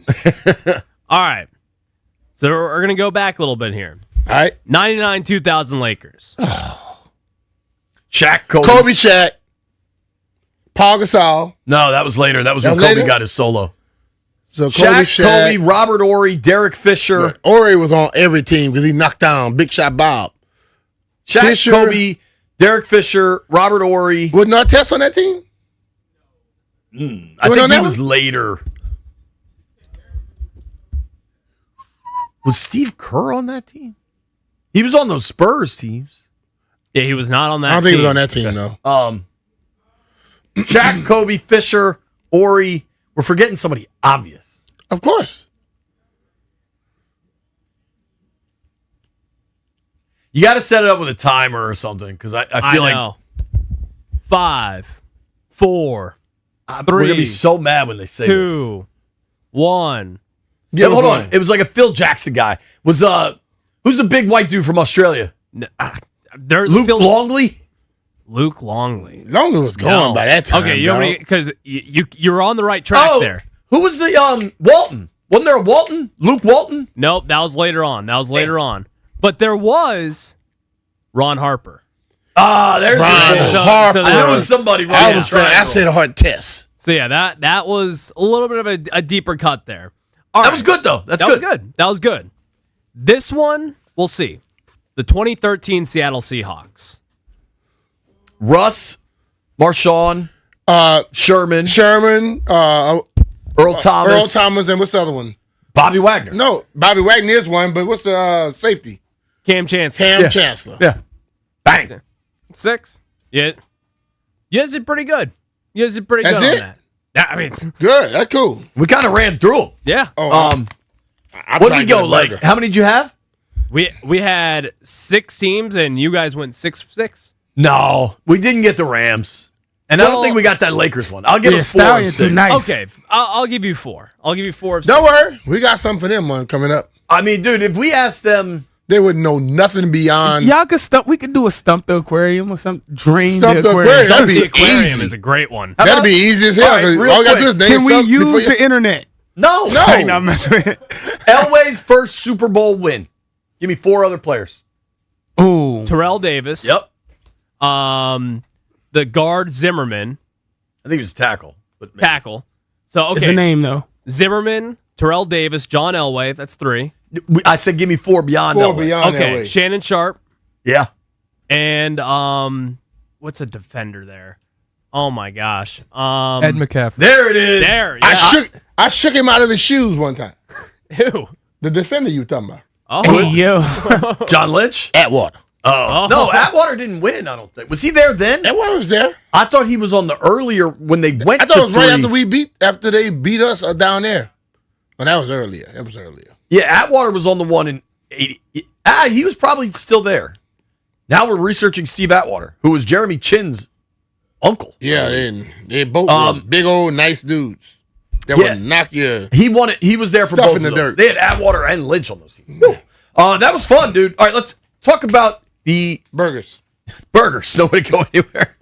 All right. So we're going to go back a little bit here. All right. 99-2000 Lakers. Shaq, Kobe. Kobe Shaq. Paul Gasol. No, that was later. That was when That was Kobe later? got his solo. So Kobe, Robert Ory, Derek Fisher. Ory was on every team because he knocked down Big Shot Bob. Shaq, Fisher. Kobe, Derek Fisher, Robert Ory. Was Artest on that team? I on think he that was one? later. Was Steve Kerr on that team? He was on those Spurs teams. Yeah, he was not on that. I don't think he was team. on that team, though. Shaq, Kobe, Fisher, Ory. We're forgetting somebody obvious. Of course. You got to set it up with a timer or something because I feel like know. 5, 4, we're 3, going to be so mad when they say 2, 1. this. Hold on. It was like a Phil Jackson guy. Was who's the big white dude from Australia? Luke Longley? Luke Longley. Longley was gone by that time. Okay, dog. because you're on the right track there. Who was the Walton? Wasn't there a Walton? Luke Walton? Nope, that was later on. But there was Ron Harper. There's Ron So Harper. there I knew it was- was somebody. I said Artest. So yeah, that was a little bit of a deeper cut there. That was good though. That was good. This one, we'll see. The 2013 Seattle Seahawks. Russ, Marshawn, Sherman, Earl Thomas, and what's the other one? Bobby Wagner. No, Bobby Wagner is one, but what's the safety? Cam Chancellor. Cam Chancellor. Yeah. Bang. 6. Yeah. You guys did pretty good. You guys did pretty That's good on it? that. Yeah, I mean, Good. That's cool. We kind of ran through them. yeah. I'm What did trying we to go get a like? burger. How many did you have? We had 6 teams and you guys went 6-6. No, we didn't get the Rams, and I don't Well- think we got that Lakers one. I'll give us 4 Stallion and too 6. nice. Okay, I'll give you 4. I'll give you 4 of 6. Don't worry. We got something for them one coming up. I mean, dude, if we asked them, They wouldn't know nothing beyond. Y'all could stump. We could do a stump the aquarium or something. Drain Stump the the aquarium. aquarium. That'd The be aquarium easy. is a great one. How That'd about- be easy as hell. All right, 'Cause real all you got to do quick. is name Can we something before use you- the internet? no, Hey, not messing with it. Elway's first Super Bowl win. Give me 4 other players. Ooh. Terrell Davis. Yep, The guard Zimmerman. I think it was a tackle, but maybe. Tackle. So It's a okay. name though. Zimmerman, Terrell Davis, John Elway. That's 3. I said give me 4 beyond. Four Elway. beyond Okay. that way. Shannon Sharp Yeah, and what's a defender there? Oh my gosh. Ed McCaffrey. there it is. There. Yeah. I shook him out of his shoes one time. Who? The defender you talking about? Oh. Hey, yo. John Lynch. Atwater. Oh no, Atwater didn't win. I don't think. Was he there then? Atwater was there. I thought he was on the earlier when they went. I thought to it was right 3. after they beat us down there. Well, that was earlier. Yeah, Atwater was on the one in 80. He was probably still there. Now we're researching Steve Atwater, who was Jeremy Chin's uncle. Yeah, they both were big old nice dudes that Yeah. would knock your. He won it. He was there for Stuff both in of the those. dirt. They had Atwater and Lynch on those teams. That was fun, dude. All right, let's talk about the burgers. Burgers. Nobody go anywhere.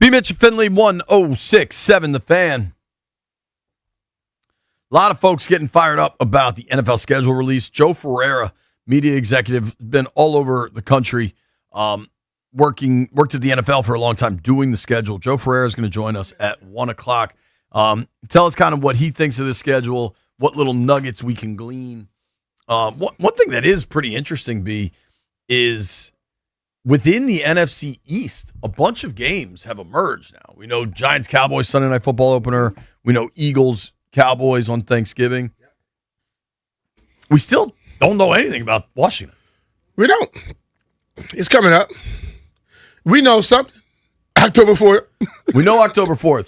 B. Mitch Finley, 1067 The Fan. A lot of folks getting fired up about the NFL schedule release. Joe Ferreira, media executive, been all over the country, worked at the NFL for a long time, doing the schedule. Joe Ferreira is going to join us at 1 o'clock. Tell us kind of what he thinks of the schedule, what little nuggets we can glean. One thing that is pretty interesting, B, is within the NFC East, a bunch of games have emerged now. We know Giants-Cowboys Sunday Night Football opener. We know Eagles-Cowboys on Thanksgiving. We still don't know anything about Washington. We don't. It's coming up. We know something. October 4th. We know October 4th.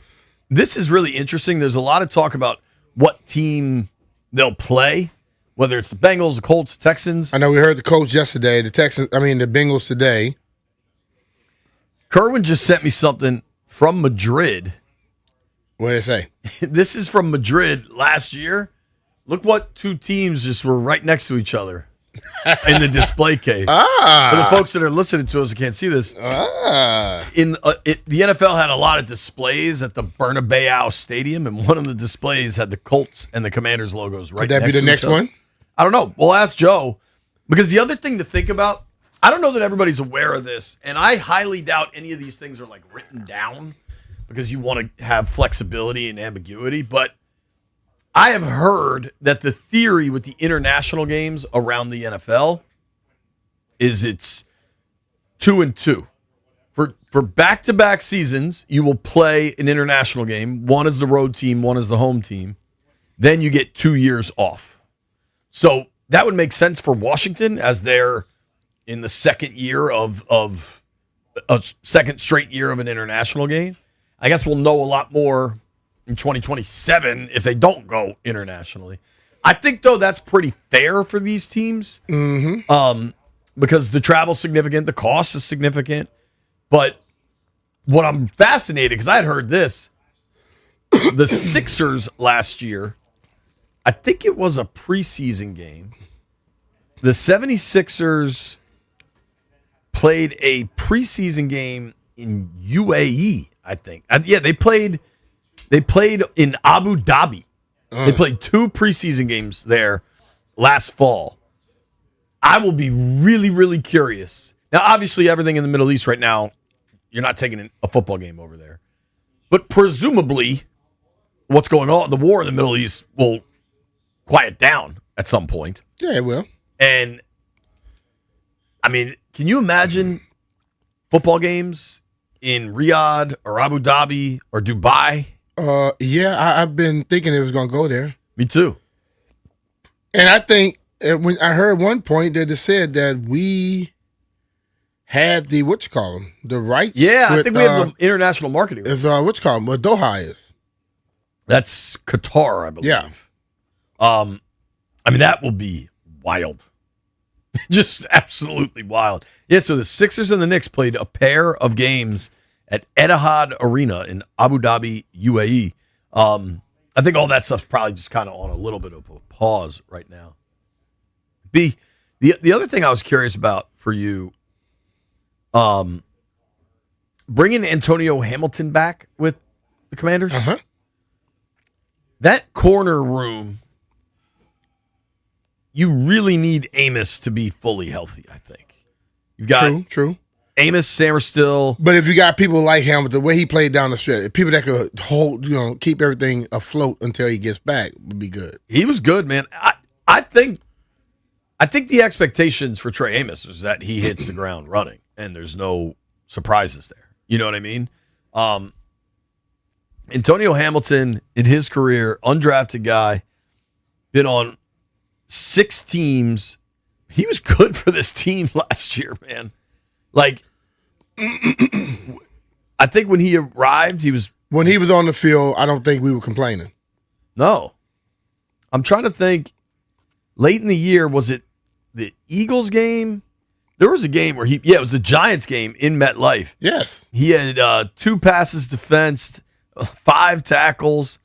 This is really interesting. There's a lot of talk about what team they'll play, whether it's the Bengals, the Colts, the Texans. I know we heard the Colts yesterday, the Bengals today. Kerwin just sent me something from Madrid. What did it say? This is from Madrid last year. Look what two teams just were right next to each other in the display case. For the folks that are listening to us and can't see this, the NFL had a lot of displays at the Bernabeu Stadium, and one of the displays had the Colts and the Commanders logos right next to each other. Could that be the next one? I don't know. We'll ask Joe. Because the other thing to think about, I don't know that everybody's aware of this, and I highly doubt any of these things are like written down because you want to have flexibility and ambiguity, but I have heard that the theory with the international games around the NFL is it's 2 and 2. For back-to-back seasons, you will play an international game. One is the road team, one is the home team. Then you get 2 years off. So that would make sense for Washington as they're in the second year of a second straight year of an international game. I guess we'll know a lot more in 2027 if they don't go internationally. I think, though, that's pretty fair for these teams because the travel's significant, the cost is significant. But what I'm fascinated, because I had heard this, the Sixers last year, I think it was a preseason game. The 76ers played a preseason game in UAE, I think. Yeah, they played in Abu Dhabi. They played 2 preseason games there last fall. I will be really, really curious. Now, obviously, everything in the Middle East right now, you're not taking a football game over there. But presumably, what's going on, the war in the Middle East will quiet down at some point. Yeah, it will. And, I mean, can you imagine football games in Riyadh or Abu Dhabi or Dubai? Yeah, I've been thinking it was going to go there. Me too. And I think when I heard one point that it said that we had the the rights. Yeah, I think we have the international marketing. Is what Doha is. That's Qatar, I believe. Yeah. I mean, that will be wild. Just absolutely wild. Yeah, so the Sixers and the Knicks played a pair of games at Etihad Arena in Abu Dhabi, UAE. I think all that stuff's probably just kind of on a little bit of a pause right now. B, the other thing I was curious about for you, bringing Antonio Hamilton back with the Commanders. That corner room, you really need Amos to be fully healthy, I think. You've got True. Amos, Samerstill. But if you got people like him, the way he played down the stretch, people that could hold, keep everything afloat until he gets back would be good. He was good, man. I think the expectations for Trey Amos is that he hits the ground running and there's no surprises there. You know what I mean? Antonio Hamilton, in his career, undrafted guy, been on 6 teams. He was good for this team last year, man. Like, I think when he arrived, when he was on the field, I don't think we were complaining. No. I'm trying to think. Late in the year, was it the Eagles game? There was a game where it was the Giants game in MetLife. Yes. He had 2 passes defensed, 5 tackles.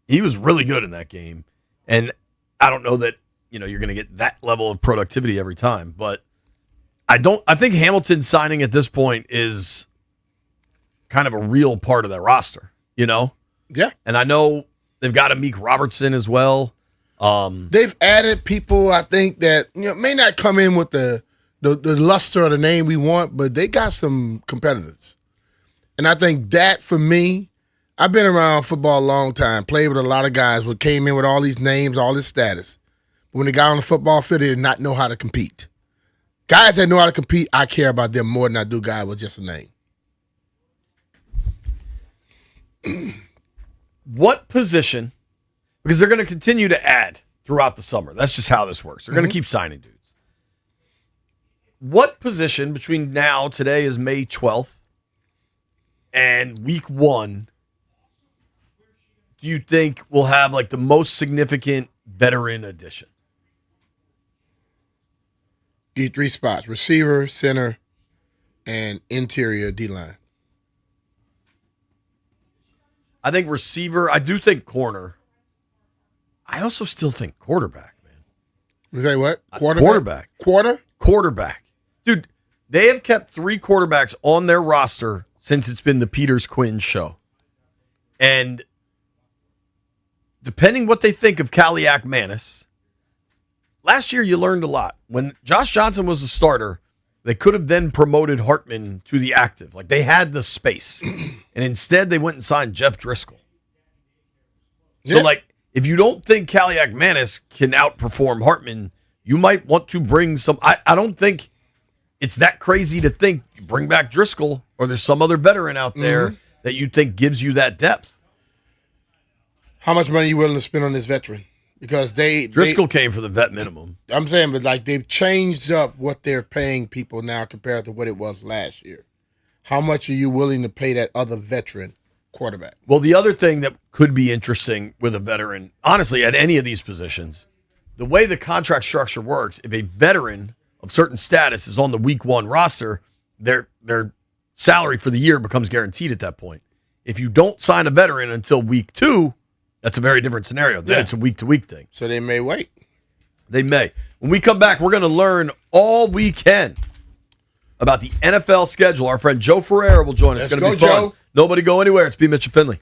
He was really good in that game. And I don't know that, you're going to get that level of productivity every time, but I think Hamilton signing at this point is kind of a real part of their roster, you know? Yeah. And I know they've got Amik Robertson as well. They've added people, I think, that may not come in with the luster of the name we want, but they got some competitors. And I think that, for me, I've been around football a long time, played with a lot of guys who came in with all these names, all this status. But when they got on the football field, they did not know how to compete. Guys that know how to compete, I care about them more than I do guys with just a name. What position, because they're going to continue to add throughout the summer. That's just how this works. They're going to keep signing dudes. What position between now, today is May 12th, and week 1, do you think will have like the most significant veteran addition? Get 3 spots: receiver, center, and interior D-line. I think receiver. I do think corner. I also still think quarterback, man. You say what? Quarterback? Quarterback. Dude, they have kept 3 quarterbacks on their roster since it's been the Peters Quinn show. And depending what they think of Kaliak Manis, last year you learned a lot. When Josh Johnson was the starter, they could have then promoted Hartman to the active. Like, they had the space. And instead, they went and signed Jeff Driscoll. So, if you don't think Kaliak Manis can outperform Hartman, you might want to bring some. I don't think it's that crazy to think you bring back Driscoll or there's some other veteran out there that you think gives you that depth. How much money are you willing to spend on this veteran? Because Driscoll came for the vet minimum. I'm saying, but they've changed up what they're paying people now compared to what it was last year. How much are you willing to pay that other veteran quarterback? Well, the other thing that could be interesting with a veteran, honestly, at any of these positions, the way the contract structure works, if a veteran of certain status is on the week 1 roster, their salary for the year becomes guaranteed at that point. If you don't sign a veteran until week 2, that's a very different scenario. Then it's a week-to-week thing. So they may wait. They may. When we come back, we're going to learn all we can about the NFL schedule. Our friend Joe Ferreira will join us. It's going to be fun. Joe. Nobody go anywhere. It's B. Mitch and Finley.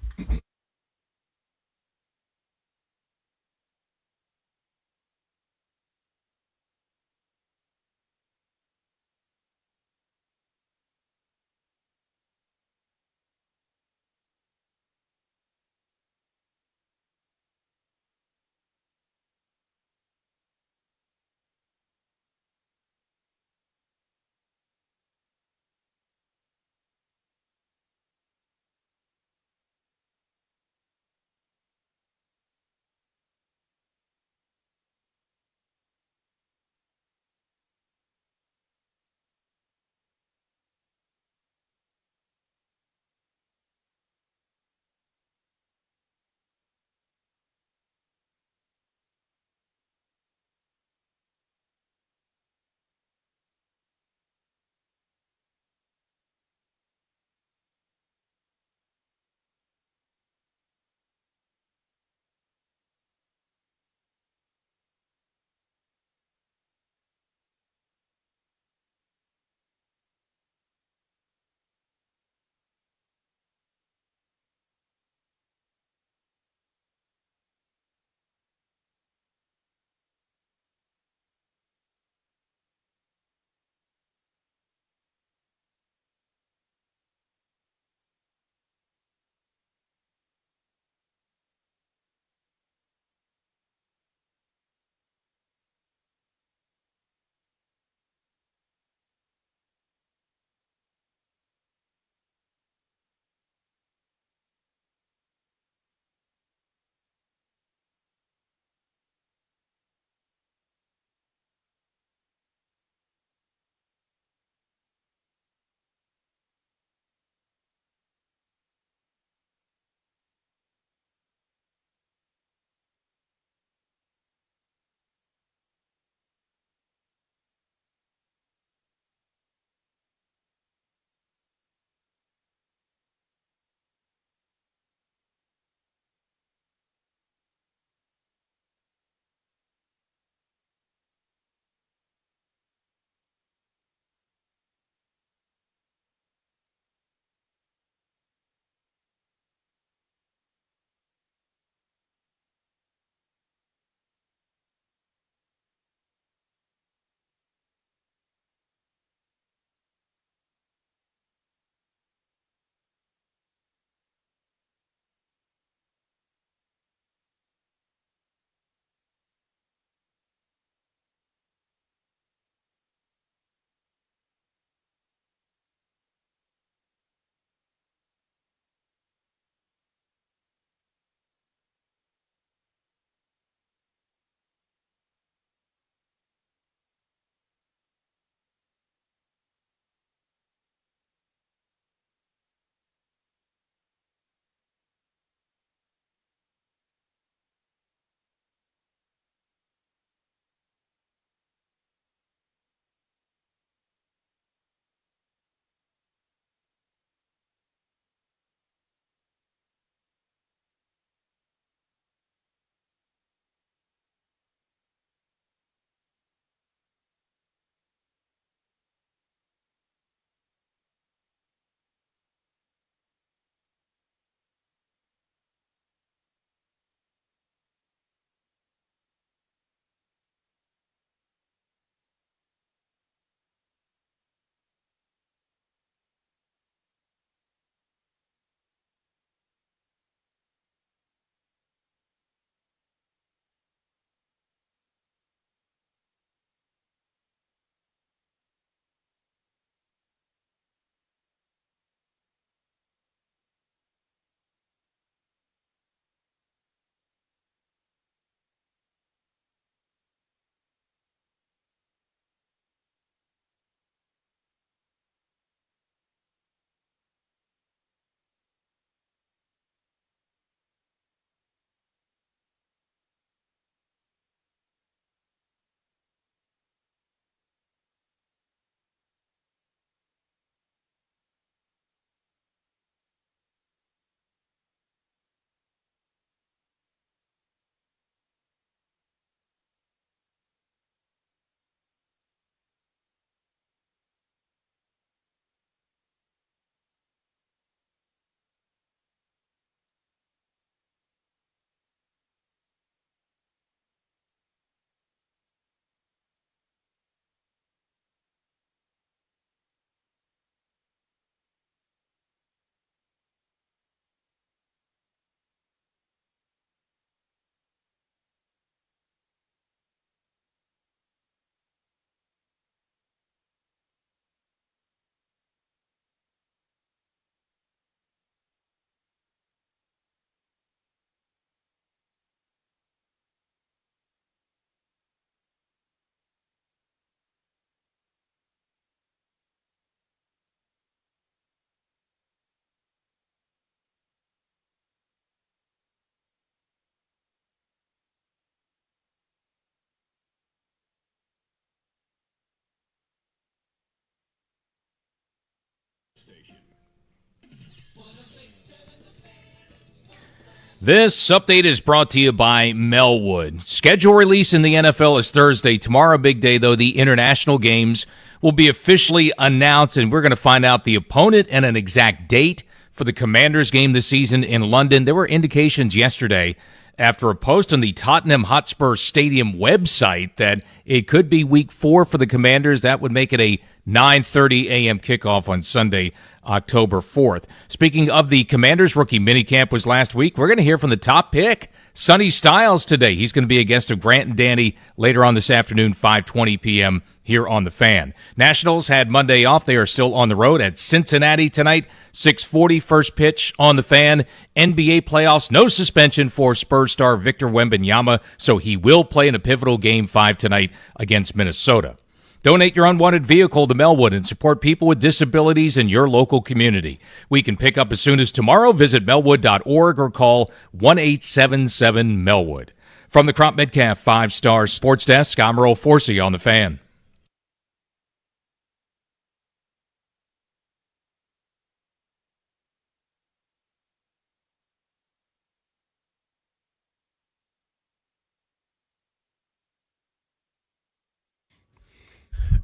This update is brought to you by Melwood. Schedule release in the NFL is Thursday. Tomorrow, big day, though. The international games will be officially announced, and we're going to find out the opponent and an exact date for the Commanders game this season in London. There were indications yesterday after a post on the Tottenham Hotspur Stadium website that it could be week 4 for the Commanders. That would make it a 9:30 a.m. kickoff on Sunday, October 4th. Speaking of the Commanders, rookie minicamp was last week. We're going to hear from the top pick, Sonny Styles, today. He's going to be a guest of Grant and Danny later on this afternoon, 5:20 p.m. here on The Fan. Nationals had Monday off. They are still on the road at Cincinnati tonight, 6:40 first pitch on The Fan. NBA playoffs, no suspension for Spurs star Victor Wembanyama, so he will play in a pivotal Game 5 tonight against Minnesota. Donate your unwanted vehicle to Melwood and support people with disabilities in your local community. We can pick up as soon as tomorrow. Visit melwood.org or call 1-877-MELWOOD. From the Crop Metcalf 5-Star Sports Desk, I'm Earl Forsey on The Fan.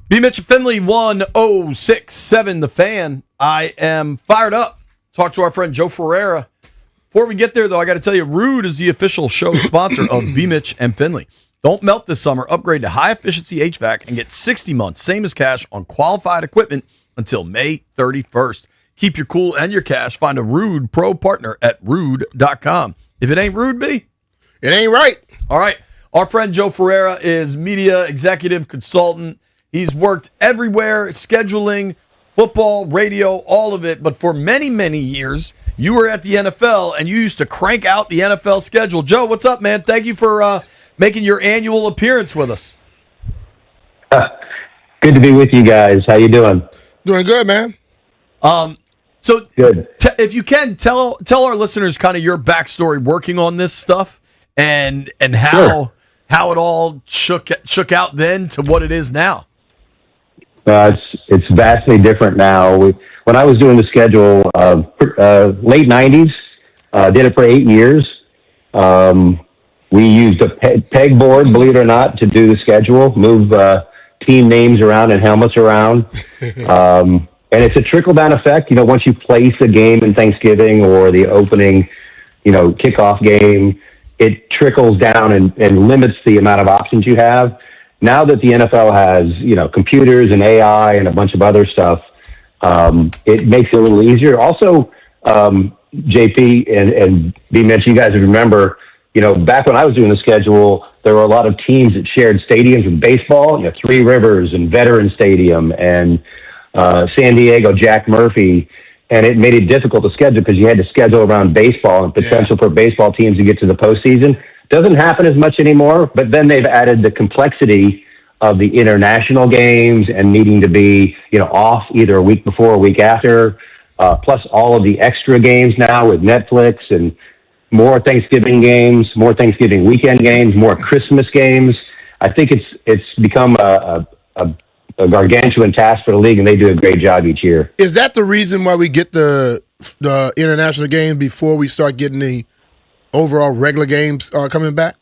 B. Mitch and Finley, 1067 The Fan. I am fired up. Talk to our friend Joe Ferreira. Before we get there, though, I got to tell you, Rude is the official show sponsor of B. Mitch and Finley. Don't melt this summer. Upgrade to high-efficiency HVAC and get 60 months, same as cash, on qualified equipment until May 31st. Keep your cool and your cash. Find a Rude Pro partner at rude.com. If it ain't Rude, B, it ain't right. All right. Our friend Joe Ferreira is media executive consultant. He's worked everywhere, scheduling, football, radio, all of it. But for many, many years, you were at the NFL, and you used to crank out the NFL schedule. Joe, what's up, man? Thank you for making your annual appearance with us. Good to be with you guys. How you doing? Doing good, man. So good. If you can, tell our listeners kind of your backstory working on this stuff and how it all shook out then to what it is now. It's vastly different now. When I was doing the schedule, late 90s, did it for 8 years. We used a pegboard, believe it or not, to do the schedule, move team names around and helmets around. And it's a trickle-down effect. You know, once you place a game in Thanksgiving or the opening, kickoff game, it trickles down and limits the amount of options you have. Now that the NFL has, computers and AI and a bunch of other stuff, it makes it a little easier. Also, JP and B. Mitch, you guys remember, back when I was doing the schedule, there were a lot of teams that shared stadiums with baseball, Three Rivers and Veteran Stadium and San Diego, Jack Murphy. And it made it difficult to schedule because you had to schedule around baseball and potential for baseball teams to get to the postseason. Doesn't happen as much anymore, but then they've added the complexity of the international games and needing to be, off either a week before or a week after, plus all of the extra games now with Netflix and more Thanksgiving games, more Thanksgiving weekend games, more Christmas games. I think it's become a gargantuan task for the league, and they do a great job each year. Is that the reason why we get the international games before we start getting the overall regular games coming back?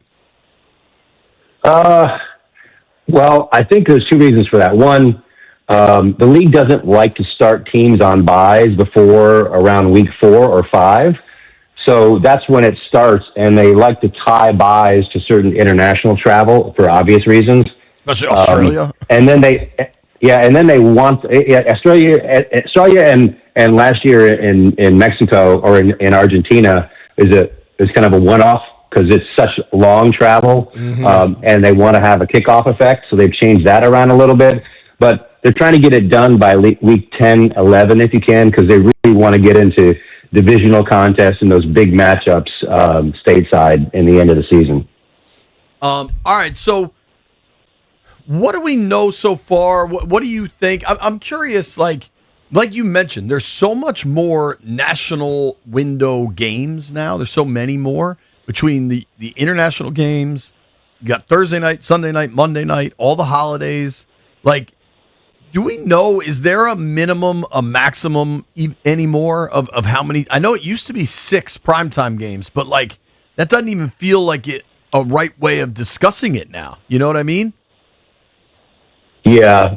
Well, I think there's two reasons for that. One, the league doesn't like to start teams on buys before around week 4 or 5. So that's when it starts, and they like to tie buys to certain international travel for obvious reasons. Especially Australia. And then they want Australia and last year in Mexico or in Argentina is kind of a one-off because it's such long travel, and they want to have a kickoff effect, so they've changed that around a little bit. But they're trying to get it done by week 10, 11 if you can, because they really want to get into divisional contests and those big matchups stateside in the end of the season. All right, so what do we know so far? What do you think? I'm curious, like you mentioned, there's so much more national window games now. There's so many more between the international games. You got Thursday night, Sunday night, Monday night, all the holidays. Like, Do we know, is there a minimum, a maximum anymore of how many? I know it used to be 6 primetime games, but like that doesn't even feel like a right way of discussing it now. You know what I mean? Yeah,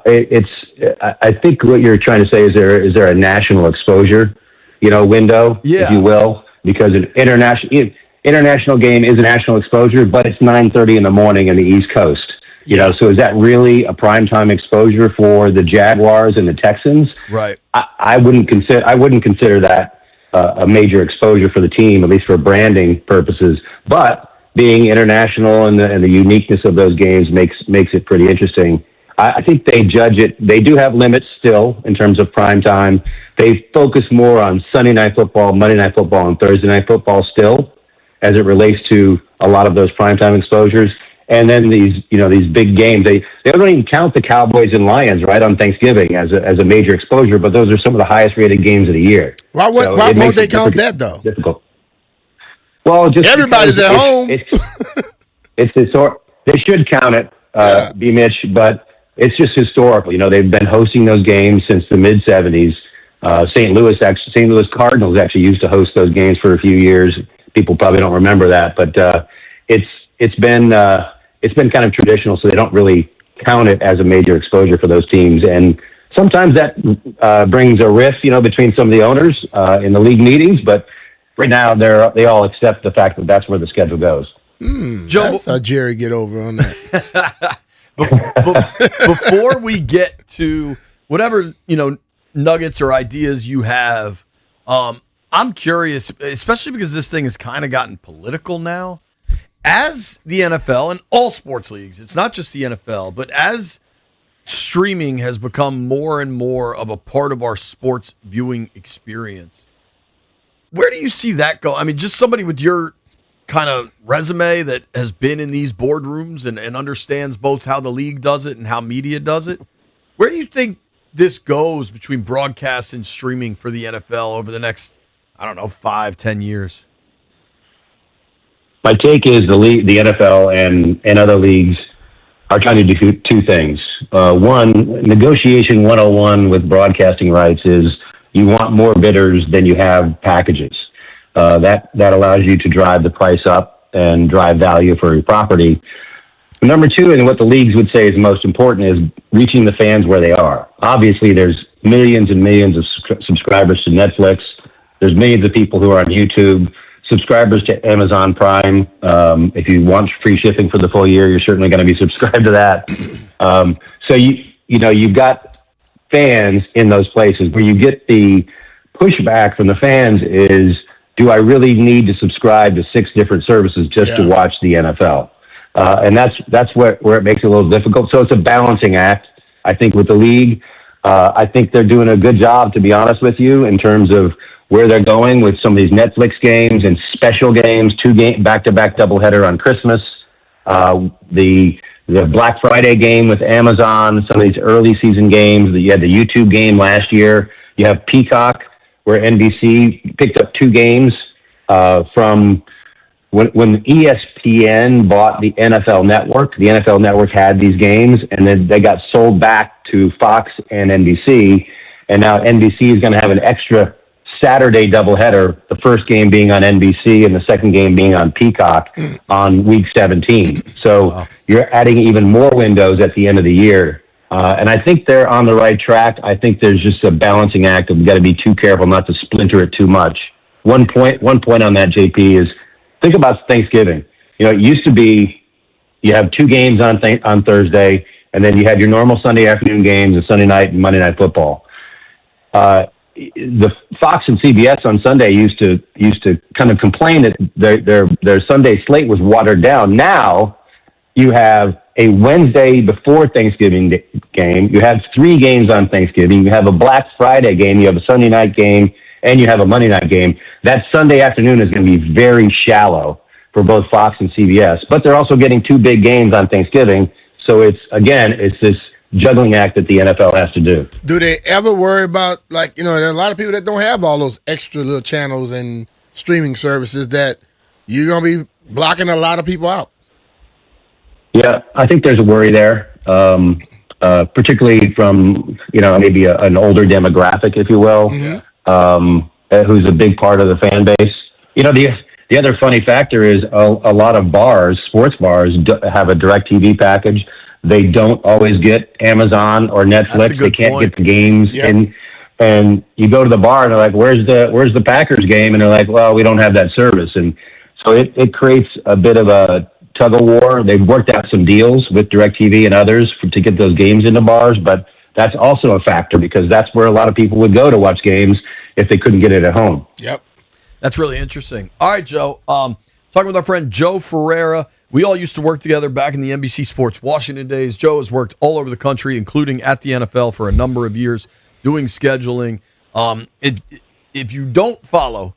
I think what you're trying to say is there a national exposure, window, if you will, because an international game is a national exposure, but it's 9:30 in the morning in the East Coast. So is that really a primetime exposure for the Jaguars and the Texans? Right. I wouldn't consider that a major exposure for the team, at least for branding purposes. But being international and the uniqueness of those games makes it pretty interesting. I think they judge it. They do have limits still in terms of prime time. They focus more on Sunday Night Football, Monday Night Football, and Thursday Night Football still, as it relates to a lot of those primetime exposures. And then these big games, they don't even count the Cowboys and Lions right on Thanksgiving as a major exposure, but those are some of the highest rated games of the year. Why won't they count that though? Difficult. Well, just everybody's at home. They should count it, B. Mitch, but it's just historical. They've been hosting those games since the mid '70s. St. Louis Cardinals actually used to host those games for a few years. People probably don't remember that, but it's been kind of traditional, so they don't really count it as a major exposure for those teams. And sometimes that brings a rift, between some of the owners in the league meetings. But right now, they all accept the fact that that's where the schedule goes. Joe, that's how Jerry get over on that. Before we get to whatever nuggets or ideas you have, I'm curious, especially because this thing has kind of gotten political now. As the NFL and all sports leagues, it's not just the NFL, but as streaming has become more and more of a part of our sports viewing experience, where do you see that go? I mean, just somebody with your kind of resume that has been in these boardrooms and understands both how the league does it and how media does it. Where do you think this goes between broadcast and streaming for the NFL over the next, 5-10 years? My take is the NFL and other leagues are trying to do two things. One, negotiation 101 with broadcasting rights is you want more bidders than you have packages. That allows you to drive the price up and drive value for your property. Number two, and what the leagues would say is most important, is reaching the fans where they are. Obviously, there's millions and millions of subscribers to Netflix. There's millions of people who are on YouTube, subscribers to Amazon Prime. If you want free shipping for the full year, you're certainly going to be subscribed to that. So you've got fans in those places. Where you get the pushback from the fans is, do I really need to subscribe to 6 different services just to watch the NFL? And that's where it makes it a little difficult. So it's a balancing act, I think, with the league. I think they're doing a good job, to be honest with you, in terms of where they're going with some of these Netflix games and special games, 2 back-to-back doubleheader on Christmas, the Black Friday game with Amazon, some of these early season games. You had the YouTube game last year. You have Peacock, where NBC picked up 2 games from when ESPN bought the NFL Network. The NFL Network had these games, and then they got sold back to Fox and NBC. And now NBC is going to have an extra Saturday doubleheader, the first game being on NBC and the second game being on Peacock on week 17. So you're adding even more windows at the end of the year. And I think they're on the right track. I think there's just a balancing act. We've got to be too careful not to splinter it too much. One point on that, JP, is think about Thanksgiving. It used to be you have 2 games on Thursday, and then you had your normal Sunday afternoon games and Sunday night and Monday Night Football. The Fox and CBS on Sunday used to kind of complain that their Sunday slate was watered down. Now you have a Wednesday before Thanksgiving game. You have 3 games on Thanksgiving. You have a Black Friday game. You have a Sunday night game, and you have a Monday night game. That Sunday afternoon is going to be very shallow for both Fox and CBS. But they're also getting 2 big games on Thanksgiving. So it's this juggling act that the NFL has to do. Do they ever worry about, there are a lot of people that don't have all those extra little channels and streaming services that you're going to be blocking a lot of people out? Yeah, I think there's a worry there. particularly from maybe an older demographic, if you will, who's a big part of the fan base. The other funny factor is a lot of bars, sports bars, have a DirecTV package. They don't always get Amazon or Netflix. They can't get the games. And you go to the bar and they're like, where's the Packers game? And they're like, well, we don't have that service. And so it creates a bit of a tug of war. They've worked out some deals with DirecTV and others to get those games into bars, but that's also a factor because that's where a lot of people would go to watch games if they couldn't get it at home. Yep. That's really interesting. All right, Joe. Talking with our friend Joe Ferreira. We all used to work together back in the NBC Sports Washington days. Joe has worked all over the country, including at the NFL for a number of years, doing scheduling. If you don't follow,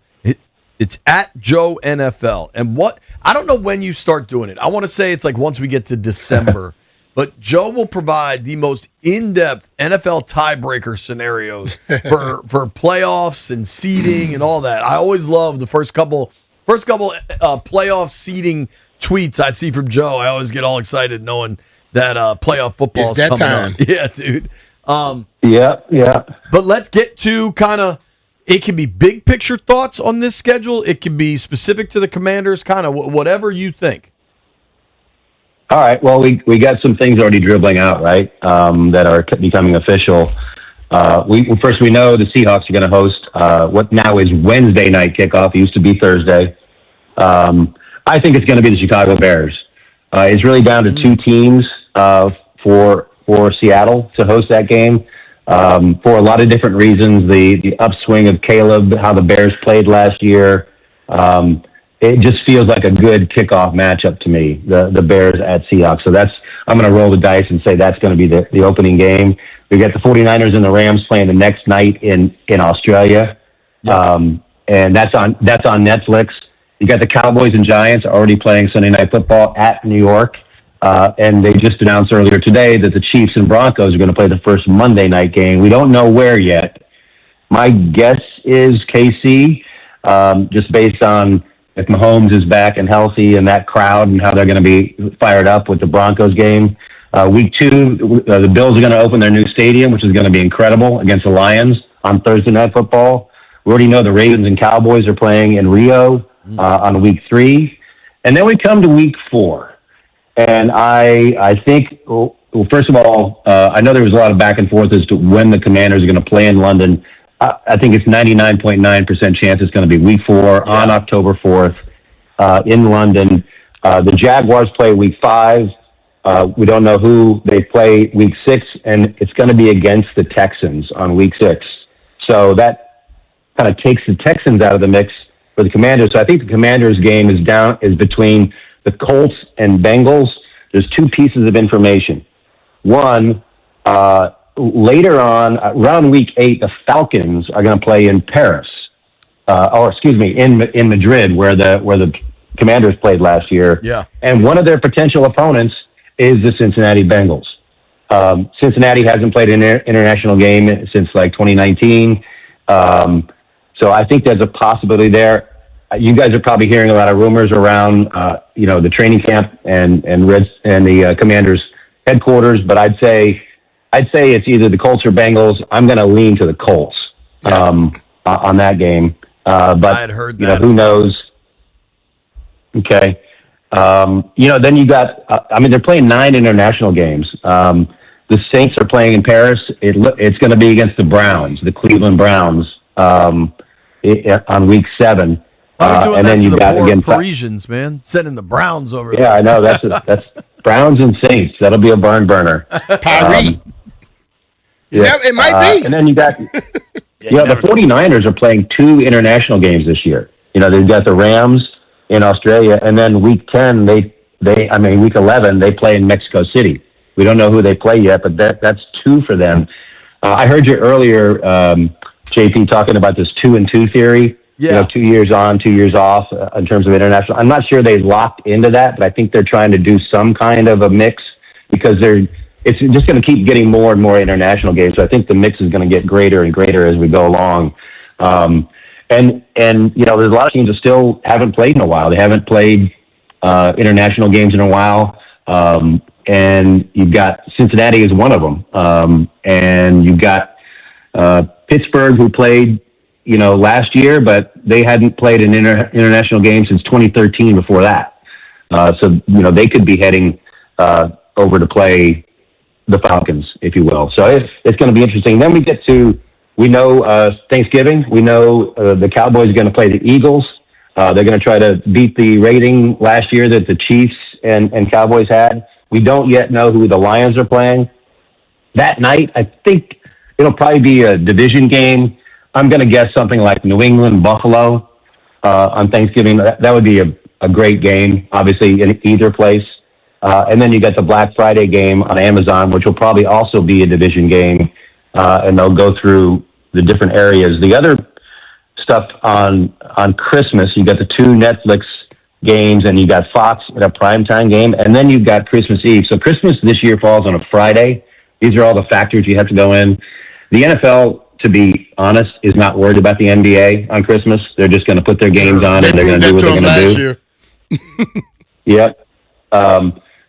it's at Joe NFL. And I don't know when you start doing it. I want to say it's like once we get to December. But Joe will provide the most in-depth NFL tiebreaker scenarios for playoffs and seeding and all that. I always love the first couple playoff seeding tweets I see from Joe. I always get all excited knowing that playoff football is coming time. on. Yeah, dude. Yeah. But let's get to kind of. It can be big picture thoughts on this schedule. It can be specific to the Commanders. Kind of whatever you think. All right. Well, we got some things already dribbling out, right? That are becoming official. We know the Seahawks are going to host what now is Wednesday night kickoff. It used to be Thursday. I think it's going to be the Chicago Bears. It's really down to two teams for Seattle to host that game for a lot of different reasons. The upswing of Caleb, how the Bears played last year. It just feels like a good kickoff matchup to me, the Bears at Seahawks. So I'm going to roll the dice and say that's going to be the opening game. We got the 49ers and the Rams playing the next night in Australia. And that's on Netflix. You got the Cowboys and Giants already playing Sunday Night Football at New York. And they just announced earlier today that the Chiefs and Broncos are going to play the first Monday night game. We don't know where yet. My guess is KC, just based on if Mahomes is back and healthy and that crowd and how they're going to be fired up with the Broncos game. Week 2, the Bills are going to open their new stadium, which is going to be incredible, against the Lions on Thursday Night Football. We already know the Ravens and Cowboys are playing in Rio on week 3. And then we come to week 4. And I think, well, first of all, I know there was a lot of back and forth as to when the Commanders are going to play in London. I think it's 99.9% chance it's going to be week 4 on October 4th in London. The Jaguars play week 5. We don't know who they play week 6, and it's going to be against the Texans on week 6. So that kind of takes the Texans out of the mix for the Commanders. So I think the Commanders game is between the Colts and Bengals. There's 2 pieces of information. One, later on, around week 8, the Falcons are going to play in Paris, in Madrid, where the Commanders played last year. Yeah. And one of their potential opponents is the Cincinnati Bengals. Cincinnati hasn't played an international game since like 2019. So I think there's a possibility there. You guys are probably hearing a lot of rumors around, the training camp and the Commanders headquarters, but I'd say it's either the Colts or Bengals. I'm going to lean to the Colts on that game. But I had heard that. Who knows? Okay. Then you got, they're playing 9 international games. The Saints are playing in Paris. It's going to be against the Browns, the Cleveland Browns, on week 7. I'm doing and that then to you the got poor again Parisians, man. Sending the Browns over there. Yeah, I know. That's Browns and Saints. That'll be a barn burner. Paris. It might be. And then you got the 49ers are playing 2 international games this year. They've got the Rams in Australia, and then week 10 week 11 they play in Mexico City. We don't know who they play yet, but that's 2 for them. I heard you earlier, JP, talking about this 2 and 2 theory. Yeah. 2 years on, 2 years off in terms of international. I'm not sure they locked into that, but I think they're trying to do some kind of a mix because it's just going to keep getting more and more international games. So I think the mix is going to get greater and greater as we go along. And there's a lot of teams that still haven't played in a while. They haven't played international games in a while. and you've got Cincinnati is one of them, and you've got Pittsburgh, who played, last year, but they hadn't played an international game since 2013 before that. So they could be heading over to play the Falcons, if you will. So it's going to be interesting. Then we know Thanksgiving. We know the Cowboys are going to play the Eagles. They're going to try to beat the rating last year that the Chiefs and Cowboys had. We don't yet know who the Lions are playing. That night, I think it'll probably be a division game. I'm going to guess something like New England, Buffalo on Thanksgiving. That would be a great game, obviously, in either place. And then you got the Black Friday game on Amazon, which will probably also be a division game, and they'll go through the different areas. The other stuff on Christmas, you got the 2 Netflix games, and you got Fox at a primetime game, and then you've got Christmas Eve. So Christmas this year falls on a Friday. These are all the factors you have to go in. The NFL, to be honest, is not worried about the NBA on Christmas. They're just going to put their games on, and they're going to do what they're going to do. Yep.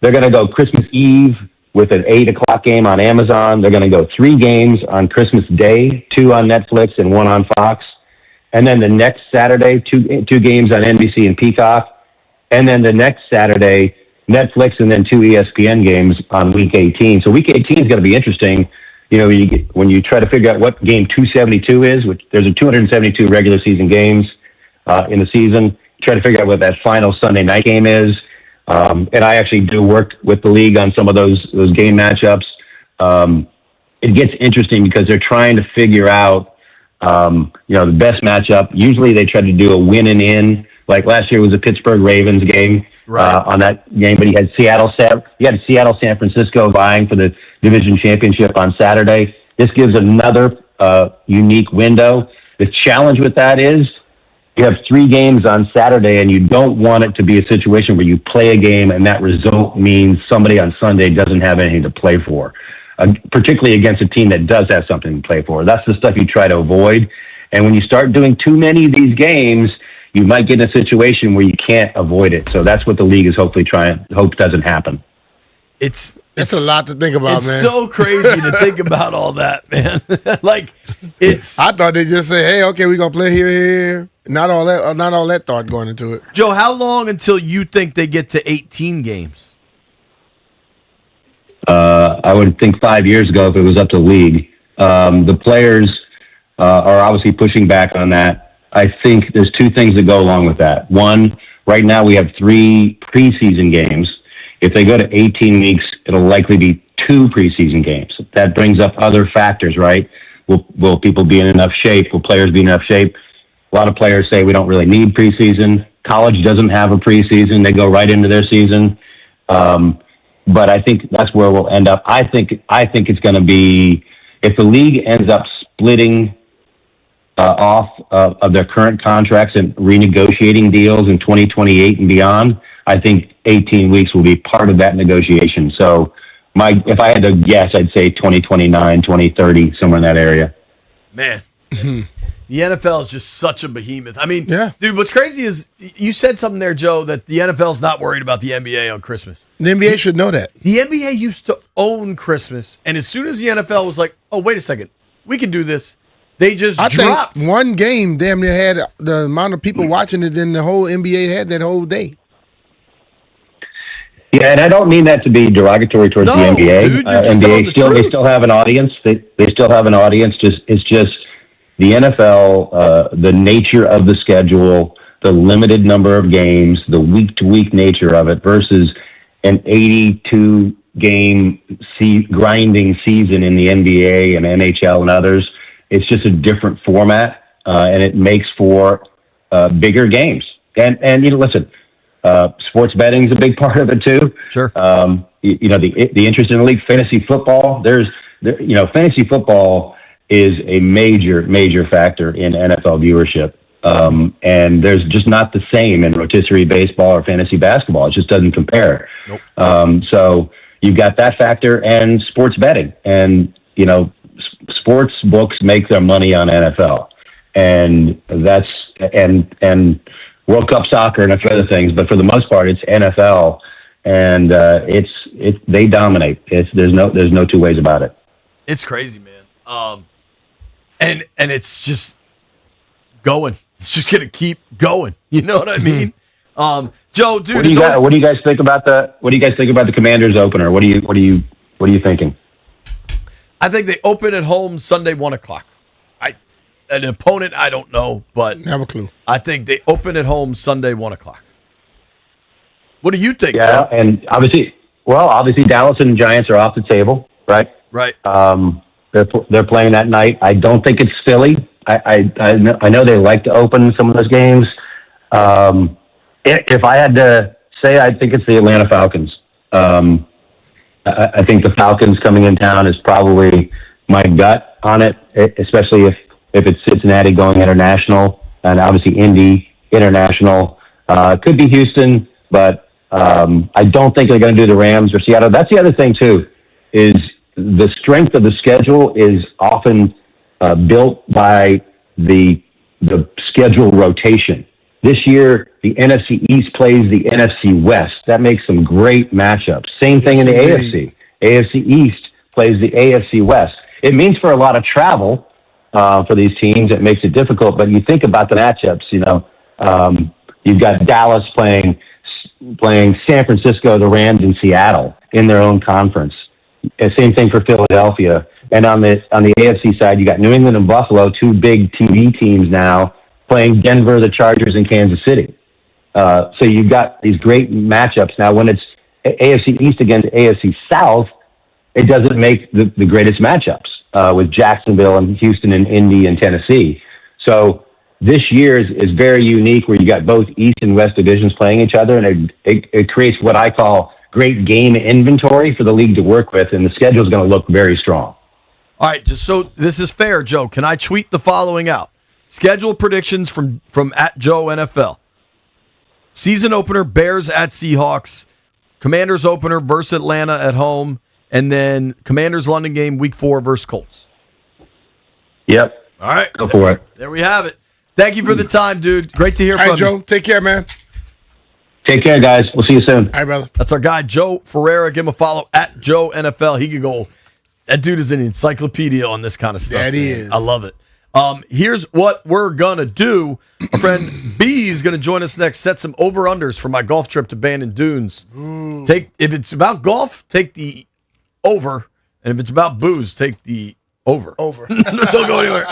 They're going to go Christmas Eve with an 8 o'clock game on Amazon. They're going to go 3 games on Christmas Day, 2 on Netflix and 1 on Fox. And then the next Saturday, two games on NBC and Peacock. And then the next Saturday, Netflix, and then 2 ESPN games on Week 18. So Week 18 is going to be interesting. When you try to figure out what game 272 is, which there's a 272 regular season games in the season, try to figure out what that final Sunday night game is. And I actually do work with the league on some of those game matchups. It gets interesting because they're trying to figure out, the best matchup. Usually they try to do a win and in. Like last year was a Pittsburgh Ravens game on that game, but you had Seattle, San Francisco vying for the division championship on Saturday. This gives another unique window. The challenge with that is you have 3 games on Saturday, and you don't want it to be a situation where you play a game and that result means somebody on Sunday doesn't have anything to play for, particularly against a team that does have something to play for. That's the stuff you try to avoid. And when you start doing too many of these games, you might get in a situation where you can't avoid it. So that's what the league is hope doesn't happen. It's a lot to think about, it's man. It's so crazy to think about all that, man. I thought they just say, "Hey, okay, we're gonna play here." Not all that thought going into it. Joe, how long until you think they get to 18 games? I would think 5 years ago if it was up to the league. The players are obviously pushing back on that. I think there's 2 things that go along with that. One, right now we have 3 preseason games. If they go to 18 weeks, it'll likely be 2 preseason games. That brings up other factors, right? Will people be in enough shape? Will players be in enough shape? A lot of players say we don't really need preseason. College doesn't have a preseason. They go right into their season. But I think that's where we'll end up. I think it's going to be, if the league ends up splitting off of their current contracts and renegotiating deals in 2028 and beyond, I think 18 weeks will be part of that negotiation. So if I had to guess, I'd say 2029, 2030, somewhere in that area. Man, the NFL is just such a behemoth. I mean, dude, what's crazy is you said something there, Joe, that the NFL is not worried about the NBA on Christmas. The NBA should know that. The NBA used to own Christmas, and as soon as the NFL was like, oh, wait a second, we can do this, they just dropped. Think one game damn near had the amount of people watching it than the whole NBA had that whole day. Yeah, and I don't mean that to be derogatory towards the NBA. Dude, NBA they still have an audience. They still have an audience. It's just the NFL, the nature of the schedule, the limited number of games, the week-to-week nature of it versus an 82-game grinding season in the NBA and NHL and others. It's just a different format, and it makes for bigger games. And listen. Sports betting is a big part of it too. Sure. The interest in the league, fantasy football. Fantasy football is a major factor in NFL viewership. And there's just not the same in rotisserie baseball or fantasy basketball. It just doesn't compare. Nope. So you've got that factor and sports betting, and sports books make their money on NFL, and and World Cup soccer and a few other things, but for the most part, it's NFL. and they dominate. There's no two ways about it. It's crazy, man. And it's just going. It's just gonna keep going. You know what I mean? Joe, dude. What do you guys think about the Commanders opener? What are you thinking? I think they open at home Sunday 1:00. An opponent I don't know, but have a clue. I think they open at home Sunday 1:00. What do you think, Yeah, Joe? and obviously Dallas and the Giants are off the table, right? Right. They're playing that night. I don't think it's Philly. I know they like to open some of those games. If I had to say, I think it's the Atlanta Falcons. I think the Falcons coming in town is probably my gut on it, especially if it's Cincinnati going international, and obviously Indy international. Could be Houston, but I don't think they're going to do the Rams or Seattle. That's the other thing too, is the strength of the schedule is often built by the schedule rotation. This year, the NFC East plays the NFC West. That makes some great matchups. Same thing in the AFC. AFC East plays the AFC West. It means for a lot of travel for these teams. It makes it difficult. But you think about the matchups. You've got Dallas playing San Francisco, the Rams in Seattle in their own conference. Same thing for Philadelphia. And on the AFC side, you got New England and Buffalo, two big TV teams now, playing Denver, the Chargers, and Kansas City. So you've got these great matchups. Now, when it's AFC East against AFC South, it doesn't make the greatest matchups with Jacksonville and Houston and Indy and Tennessee. So this year is very unique, where you got both East and West divisions playing each other, and it creates what I call great game inventory for the league to work with, and the schedule is going to look very strong. All right, just so this is fair, Joe, can I tweet the following out? Schedule predictions from @JoeNFL. Season opener, Bears at Seahawks. Commanders opener versus Atlanta at home. And then Commanders London game, week 4 versus Colts. Yep. All right. Go for it. There we have it. Thank you for the time, dude. Great to hear All from right, you. Joe. Take care, man. Take care, guys. We'll see you soon. All right, brother. That's our guy, Joe Ferreira. Give him a follow @JoeNFL. He can go. That dude is an encyclopedia on this kind of stuff. That he man. is. I love it. Here's what we're going to do. Our friend B is going to join us next. Set some over-unders for my golf trip to Bandon Dunes. If it's about golf, take the over. And if it's about booze, take the over. Over. Don't go anywhere.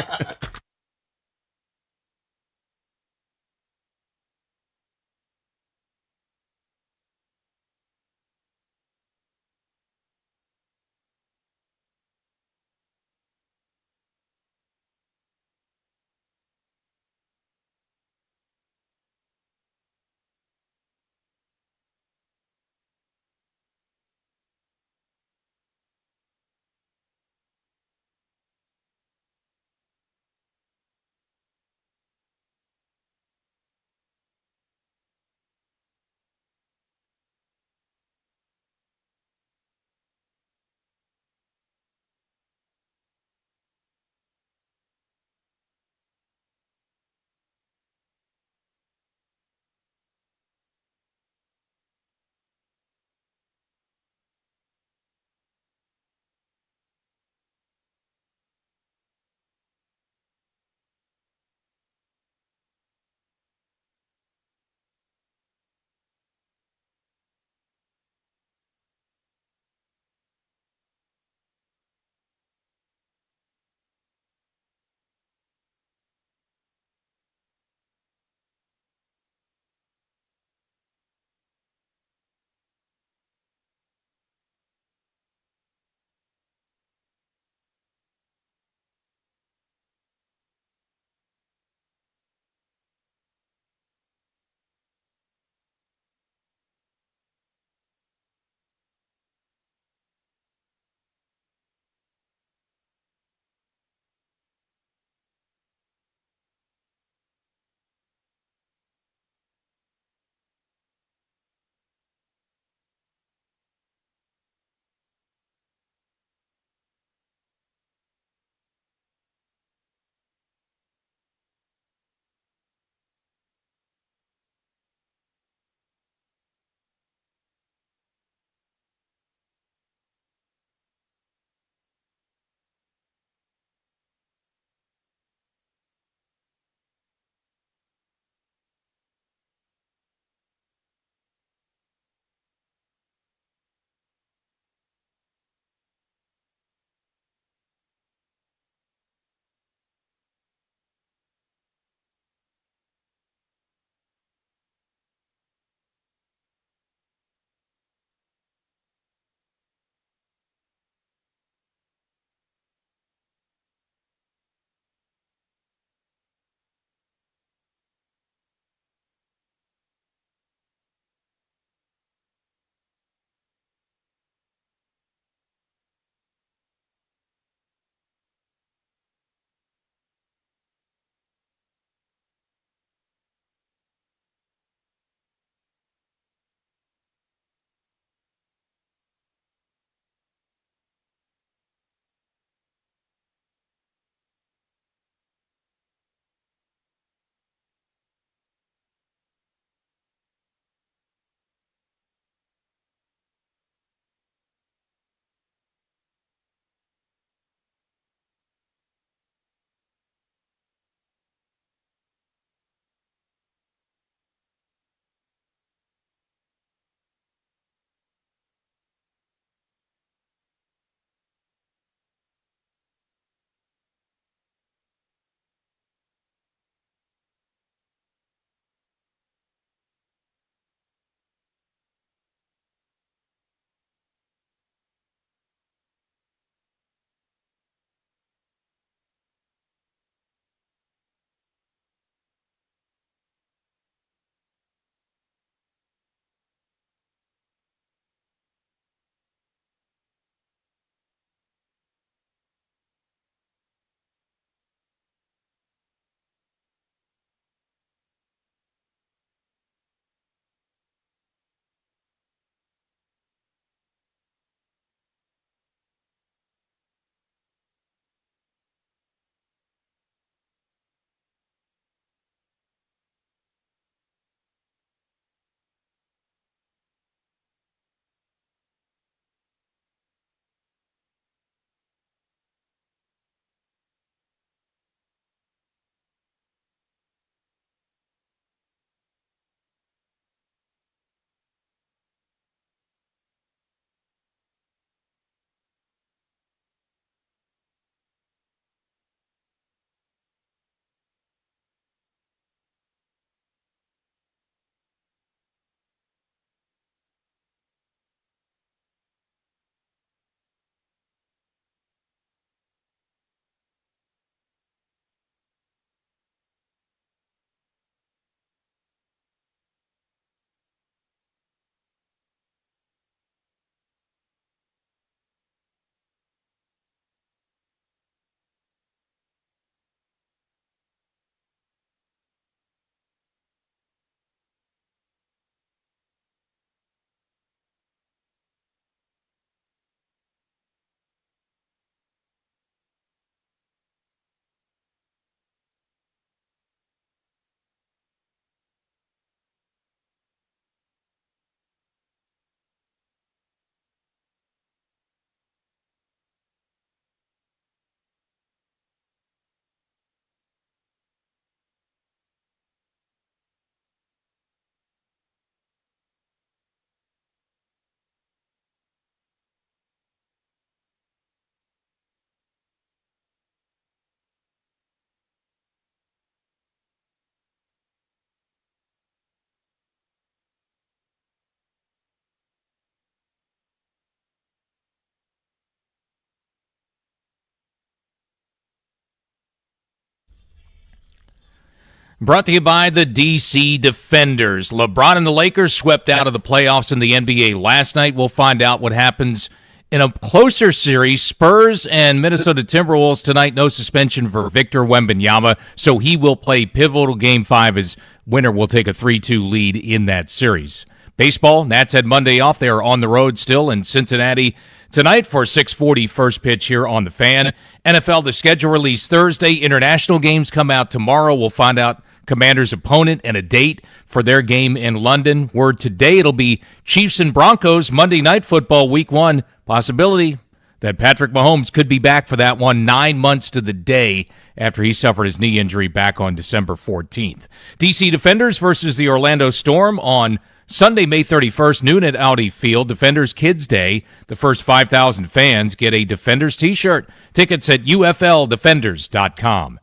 Brought to you by the DC Defenders. LeBron and the Lakers swept out of the playoffs in the NBA last night. We'll find out what happens in a closer series. Spurs and Minnesota Timberwolves tonight. No suspension for Victor Wembanyama, so he will play pivotal Game 5 as winner will take a 3-2 lead in that series. Baseball, Nats had Monday off. They are on the road still in Cincinnati tonight for 6:40 first pitch here on the Fan. NFL, the schedule released Thursday. International games come out tomorrow. We'll find out Commanders' opponent and a date for their game in London. Word today, it'll be Chiefs and Broncos Monday Night Football Week 1. Possibility that Patrick Mahomes could be back for that one 9 months to the day after he suffered his knee injury back on December 14th. DC Defenders versus the Orlando Storm on Sunday, May 31st, noon at Audi Field, Defenders Kids Day. The first 5,000 fans get a Defenders t-shirt. Tickets at ufldefenders.com.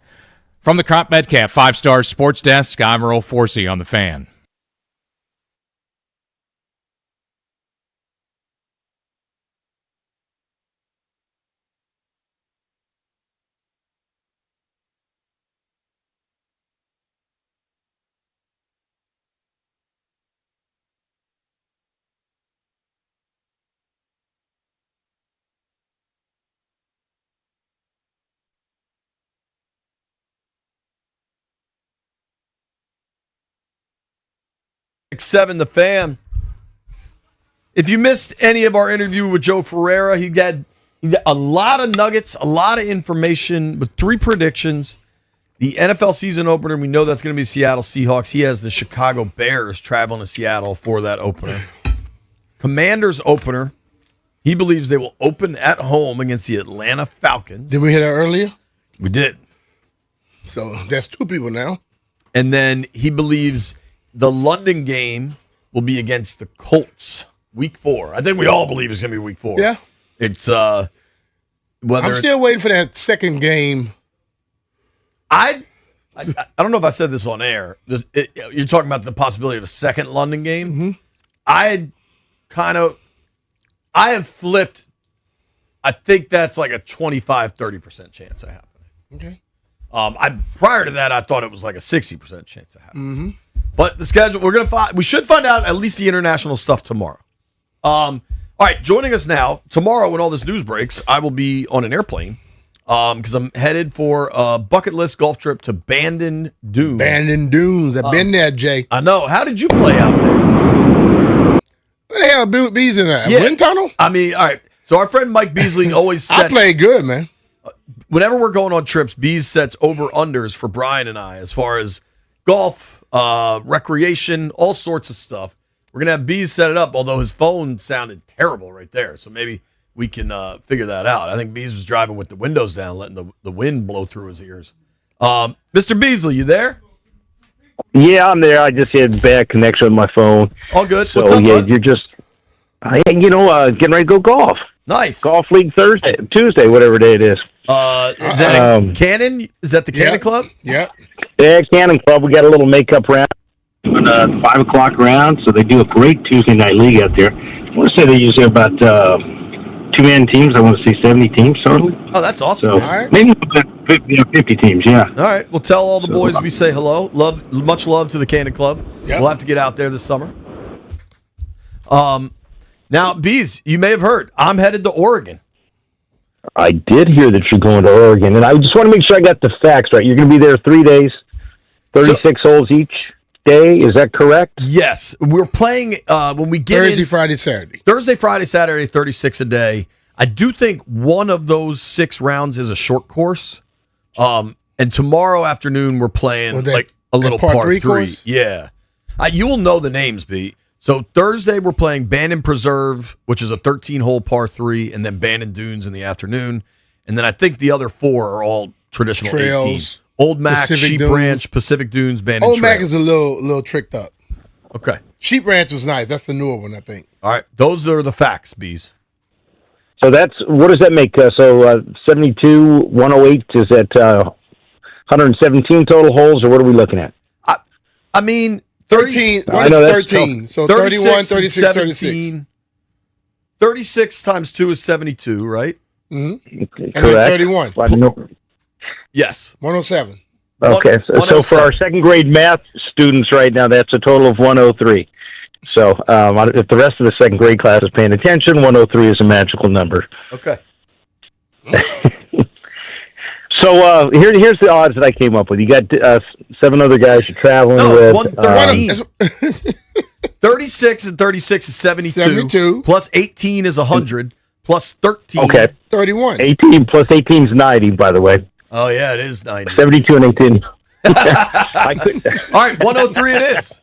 From the Crop Metcalf 5-Star Sports Desk, I'm Earl Forsey on the Fan. Seven, the Fan. If you missed any of our interview with Joe Ferreira, he got a lot of nuggets, a lot of information with 3 predictions. The NFL season opener, we know that's going to be Seattle Seahawks. He has the Chicago Bears traveling to Seattle for that opener. Commanders opener, he believes they will open at home against the Atlanta Falcons. Did we hear that earlier? We did. So that's 2 people now. And then he believes the London game will be against the Colts, week 4. I think we all believe it's going to be week 4. Yeah. It's I'm still waiting for that second game. I don't know if I said this on air. You're talking about the possibility of a second London game. Mm-hmm. I have flipped. I think that's like a 25-30% chance of happening. Okay. Prior to that, I thought it was like a 60% chance of happening. Mm-hmm. But the schedule, we should find out at least the international stuff tomorrow. All right, joining us now, tomorrow when all this news breaks, I will be on an airplane because I'm headed for a bucket list golf trip to Bandon Dunes. Bandon Dunes. I've been there, Jay. I know. How did you play out there? What the hell, Bees in a wind tunnel? I mean, all right. So our friend Mike Beasley always sets. I played good, man. Whenever we're going on trips, Bees sets over-unders for Brian and I as far as golf, recreation, all sorts of stuff. We're going to have Bees set it up, although his phone sounded terrible right there. So maybe we can figure that out. I think Bees was driving with the windows down, letting the wind blow through his ears. Mr. Beasley, you there? Yeah, I'm there. I just had bad connection with my phone. All good. So, What's up, bud? you're just, getting ready to go golf. Nice. Golf League Tuesday, whatever day it is. Is that Cannon? Is that the Cannon Club? Yeah. Yeah, Cannon Club. We got a little makeup round. Doing a 5 o'clock round, so they do a great Tuesday night league out there. I want to say they usually have about 2-man teams. I want to say 70 teams total. Oh, that's awesome. So All right. maybe 50 teams, yeah. All right. We'll tell all the boys we say hello. Much love to the Cannon Club. Yep. We'll have to get out there this summer. Now, Bees, you may have heard, I'm headed to Oregon. I did hear that you're going to Oregon, and I just want to make sure I got the facts right. You're going to be there 3 days, 36 holes each day. Is that correct? Yes. We're playing when we get Thursday, Friday, Saturday. Thursday, Friday, Saturday, 36 a day. I do think one of those 6 rounds is a short course. And tomorrow afternoon, we're playing like a little par 3. Course? Yeah. You'll know the names, B. So Thursday, we're playing Bandon Preserve, which is a 13-hole par 3, and then Bandon Dunes in the afternoon. And then I think the other 4 are all traditional Trails, 18. Old Mac, Pacific Sheep Dunes. Ranch, Pacific Dunes, Bandon Old Mac Trails. is a little tricked up. Okay. Sheep Ranch was nice. That's the newer one, I think. All right. Those are the facts, Bees. So what does that make? 72, 108, is that 117 total holes, or what are we looking at? I mean, 13. I know that's 13. So 36 31, and 36, 17. 36 times 2 is 72, right? Mm-hmm. And Correct. then 31. Well, no. Yes. 107. Okay, so for our second grade math students right now, that's a total of 103. So if the rest of the second grade class is paying attention, 103 is a magical number. Okay. So here's the odds that I came up with. You got 7 other guys you're traveling with. 113. 36 and 36 is 72. Plus 18 is 100. Plus 13. Okay. 31. 18 plus 18 is 90, by the way. Oh, yeah, it is 90. 72 and 18. All right, 103 it is.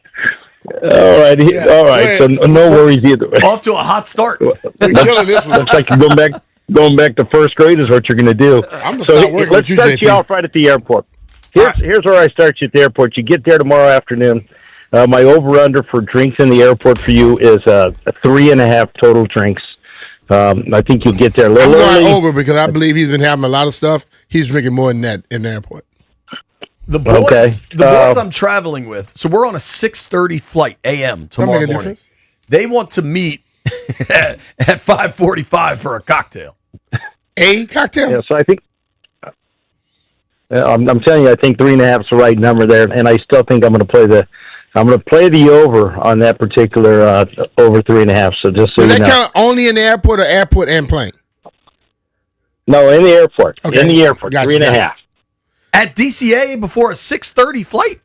All right. So no worries either way. Off to a hot start. We're killing this one. Looks like you're going back to first grade is what you're going to do. I'm gonna start working let's with you, start JP. you off right at the airport. Here's where I start you at the airport. You get there tomorrow afternoon. My over-under for drinks in the airport for you is 3.5 total drinks. I think you'll get there a little I'm early. going over because I believe he's been having a lot of stuff. He's drinking more than that in the airport. The boys I'm traveling with, so we're on a 6:30 flight a.m. tomorrow make a morning. difference. They want to meet at 5:45 for a cocktail. A cocktail? Yeah, so I think I'm telling you, I think 3.5 is the right number there, and I still think I'm going to play the over on that particular over 3.5. So just so Does you that know. count only in the airport or airport and plane? No, in the airport. Okay. In the airport, Gotcha, 3.5. At DCA before a 6:30 flight?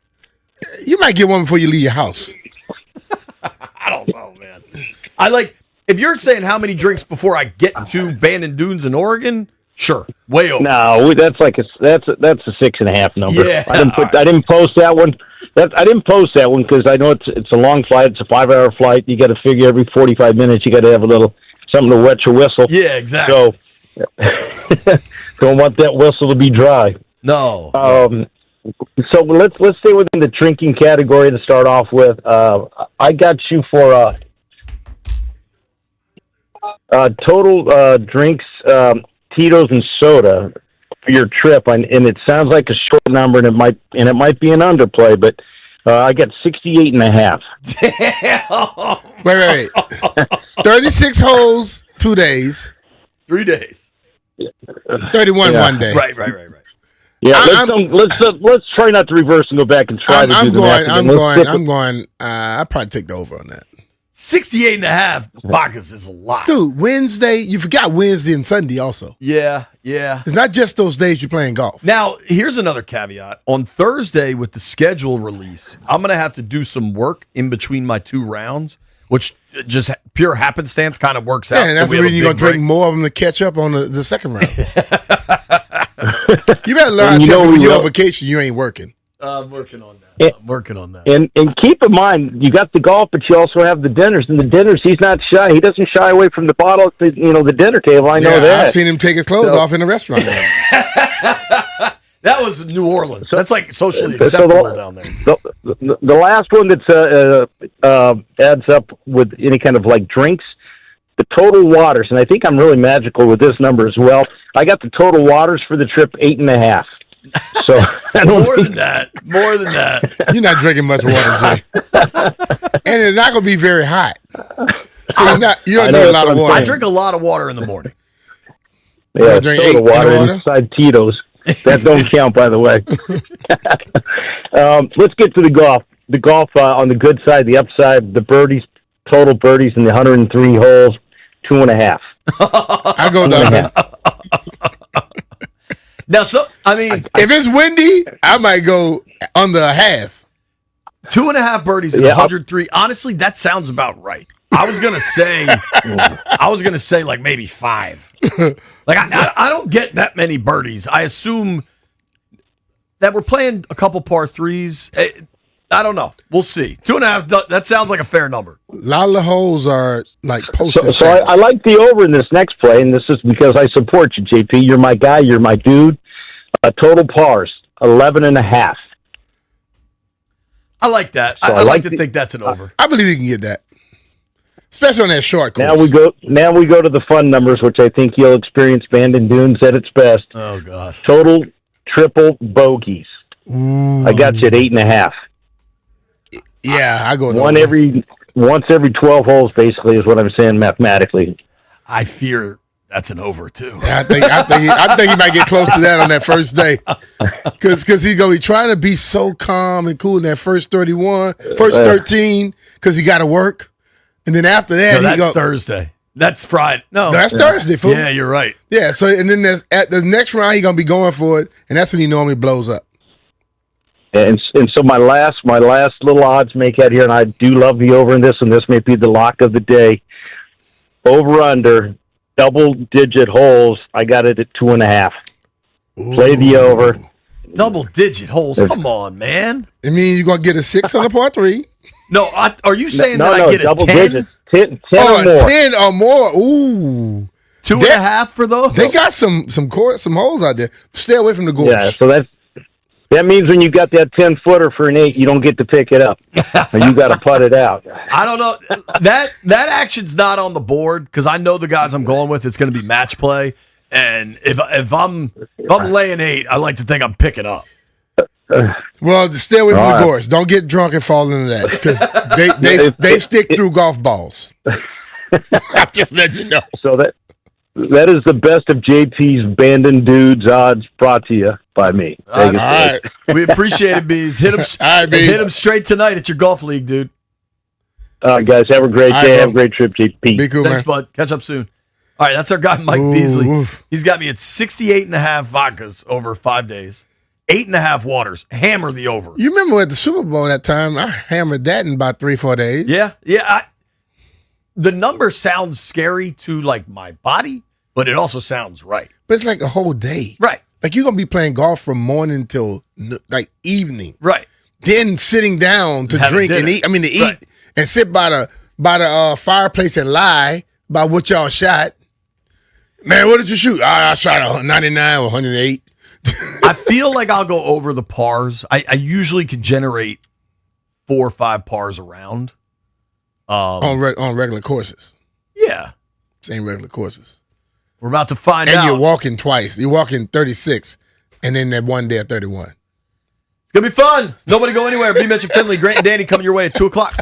You might get one before you leave your house. I don't know, man. I like, if you're saying how many drinks before I get to Bandon Dunes in Oregon, sure, way over. No, that's like that's a 6.5 number. Yeah, I didn't post that one. I didn't post that one because I know it's a long flight. It's a 5-hour flight. You got to figure every 45 minutes you got to have a little something to wet your whistle. Yeah, exactly. So don't want that whistle to be dry. No. So let's stay within the drinking category to start off with. I got you for total drinks, Tito's and soda for your trip, and it sounds like a short number, and it might be an underplay, but I got 68.5. Wait. 36 holes, 2 days. 3 days. 31 Yeah. one day. Right. Yeah, let's try not to reverse and go back and try to do the math again. I'm going. I'll probably take the over on that. 68.5 Bacchus is a lot. Dude, Wednesday, you forgot Wednesday and Sunday also. Yeah. It's not just those days you're playing golf. Now, here's another caveat. On Thursday with the schedule release, I'm going to have to do some work in between my 2 rounds, which just pure happenstance kind of works out. Yeah, and that's the reason you're going to drink more of them to catch up on the second round. You better learn how to tell me when you're on vacation, you ain't working. I'm working on that. And keep in mind, you got the golf, but you also have the dinners. And the dinners, he's not shy. He doesn't shy away from the bottle at the dinner table. I know that. I've seen him take his clothes off in the restaurant. That was New Orleans. That's like socially acceptable down there. The last one that's adds up with any kind of like drinks, the total waters, and I think I'm really magical with this number as well. I got the total waters for the trip 8.5. So more than that. You're not drinking much water, Jay. And it's not going to be very hot. So you don't need a lot of water. I drink a lot of water in the morning. Yeah, drink soda 8 water water? inside Tito's. That don't count, by the way. Let's get to the golf. The golf on the good side, the upside, the birdies, total birdies in the 103 holes, 2.5. I go down there. Now, if it's windy, I might go under a half. 2.5 birdies in 103. Honestly, that sounds about right. I was gonna say like maybe 5. Like I don't get that many birdies. I assume that we're playing a couple par 3s. I don't know. We'll see. 2.5. That sounds like a fair number. A lot of the holes are like posted. So I like the over in this next play, and this is because I support you, JP. You're my guy. You're my dude. Total pars, 11.5. I like that. So I like to think that's an over. I believe you can get that, especially on that short course. Now we go to the fun numbers, which I think you'll experience Bandon Dunes at its best. Oh gosh. Total triple bogeys. I got you at 8.5. Yeah, I go once every 12 holes, basically, is what I'm saying mathematically. I fear That's an over too. Yeah, I think he might get close to that on that first day, because he's gonna be trying to be so calm and cool in that first 13, because he got to work, and then after that, No, that's Thursday. That's Friday. No, that's Thursday, fool. Yeah, you're right. Yeah, so and then at the next round, he's gonna be going for it, and that's when he normally blows up. And so my last little odds make out here, and I do love the over in this, and this may be the lock of the day. Over under double digit holes. I got it at 2.5. Play the over. Double digit holes. Come on, man. It means you're gonna get a 6 on the par 3. No, are you saying No, that no, I get double a 10? digit. 10 Oh, or more. 10 or more. Ooh. 2.5 for those? They got some holes out there. Stay away from the gorge. Yeah, so that means when you got that 10-footer for an 8, you don't get to pick it up. You got to putt it out. I don't know. That action's not on the board because I know the guys I'm going with. It's going to be match play, and if I'm laying 8, I like to think I'm picking up. Well, stay away from All the right. gorge. Don't get drunk and fall into that, because they stick through golf balls. I'm just letting you know. So that is the best of JT's Bandon Dudes odds brought to you by me. All Vegas right. Boys. We appreciate it, Bees. Hit him straight tonight at your golf league, dude. All right, guys, have a great All day. right, Have a great trip, JP. Be cool, Thanks, bud. Catch up soon. All right, that's our guy, Mike Beasley. He's got me at 68.5 vodkas over 5 days, 8.5 waters. Hammer the over. You remember at the Super Bowl that time? I hammered that in about 3-4 days. Yeah. The number sounds scary to like my body, but it also sounds right. But it's like a whole day. Right. Like you're going to be playing golf from morning till like evening. Right. Then sitting down to Have a drink and dinner. eat. I mean, to eat and sit by the fireplace and lie about what y'all shot. Man, what did you shoot? I shot a 99 or 108. I feel like I'll go over the pars. I usually can generate 4 or 5 pars around. on regular courses. Yeah. Same regular courses. We're about to find and out. you're walking twice. You're walking 36 and then that one day at 31. It's going to be fun. Nobody go anywhere. B. Mitchell Finley, Grant and Danny coming your way at 2 o'clock.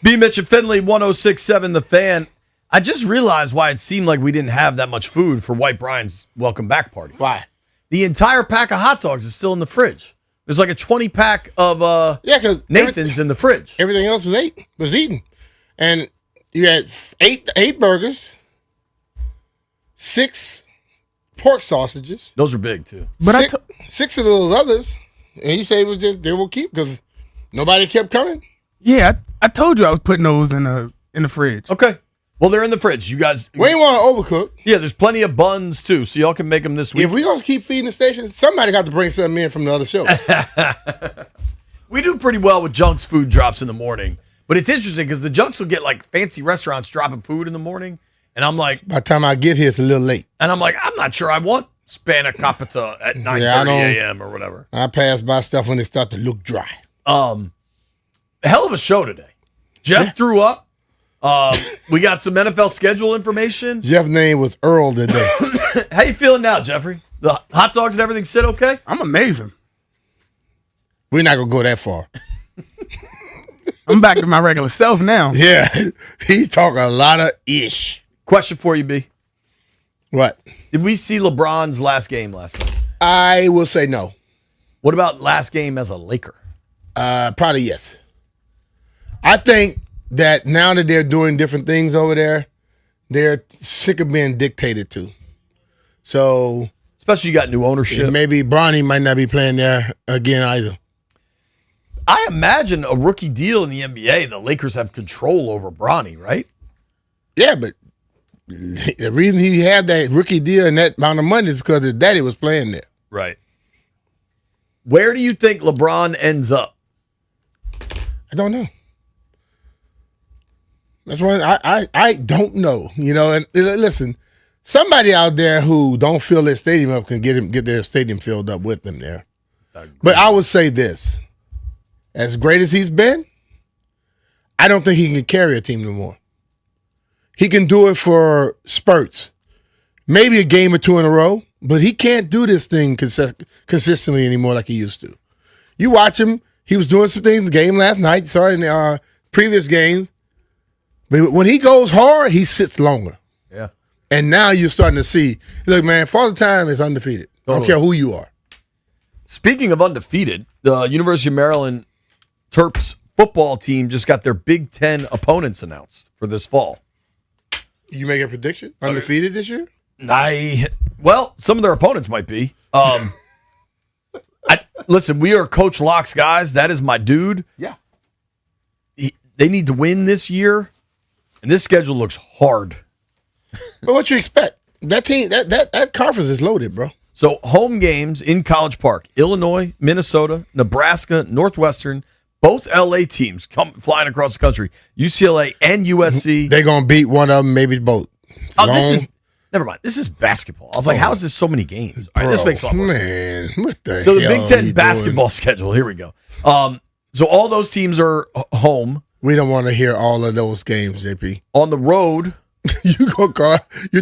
B. Mitch and Finley, 106.7 The Fan. I just realized why it seemed like we didn't have that much food for White Brian's welcome back party. Why? The entire pack of hot dogs is still in the fridge. There's like a 20 pack of because Nathan's in the fridge. Everything else was eaten, and you had eight burgers, 6 pork sausages. Those are big too. But six of those others, and he said they will keep because nobody kept coming. Yeah, I told you I was putting those in the fridge. Okay. Well, they're in the fridge. You guys, we ain't want to overcook. Yeah, there's plenty of buns too, so y'all can make them this week. If we gonna keep feeding the station, somebody got to bring something in from the other shows. We do pretty well with Junk's food drops in the morning, but it's interesting because the Junks will get like fancy restaurants dropping food in the morning, and I'm like, by the time I get here, it's a little late. And I'm like, I'm not sure I want spanakopita at 9:30 a.m. or whatever. I pass by stuff when they start to look dry. Hell of a show today. Jeff threw up. We got some NFL schedule information. Jeff's name was Earl today. How you feeling now, Jeffrey? The hot dogs and everything sit okay? I'm amazing. We're not gonna go that far. I'm back to my regular self now. Yeah, he's talking a lot of ish. Question for you, B. What? Did we see LeBron's last game last night? I will say no. What about last game as a Laker? Probably yes. I think that now that they're doing different things over there, they're sick of being dictated to. So, especially you got new ownership. Maybe Bronny might not be playing there again either. I imagine a rookie deal in the NBA, the Lakers have control over Bronny, right? Yeah, but the reason he had that rookie deal and that amount of money is because his daddy was playing there. Right. Where do you think LeBron ends up? I don't know. That's why I don't know. You know, and listen, somebody out there who don't fill their stadium up can get their stadium filled up with them there. But I would say this. As great as he's been, I don't think he can carry a team anymore. He can do it for spurts. Maybe a game or two in a row, but he can't do this thing consistently anymore like he used to. You watch him, he was doing some things in the game last night, sorry, in the previous game. But when he goes hard, he sits longer. Yeah. And now you're starting to see, look, man, Father Time is undefeated. I don't care who you are. Speaking of undefeated, the University of Maryland Terps football team just got their Big Ten opponents announced for this fall. You make a prediction? Undefeated this year? Well, some of their opponents might be. Listen, we are Coach Locke's guys. That is my dude. Yeah. They need to win this year, and this schedule looks hard. But what you expect? That team, that conference is loaded, bro. So home games in College Park, Illinois, Minnesota, Nebraska, Northwestern, both LA teams come flying across the country. UCLA and USC. They're going to beat one of them, maybe both. Never mind. This is basketball. I was like, how is this so many games? All right, this makes a lot more sense. What the So the hell Big Ten are you basketball doing? schedule, here we go. So all those teams are home. We don't want to hear all of those games, JP. On the road. You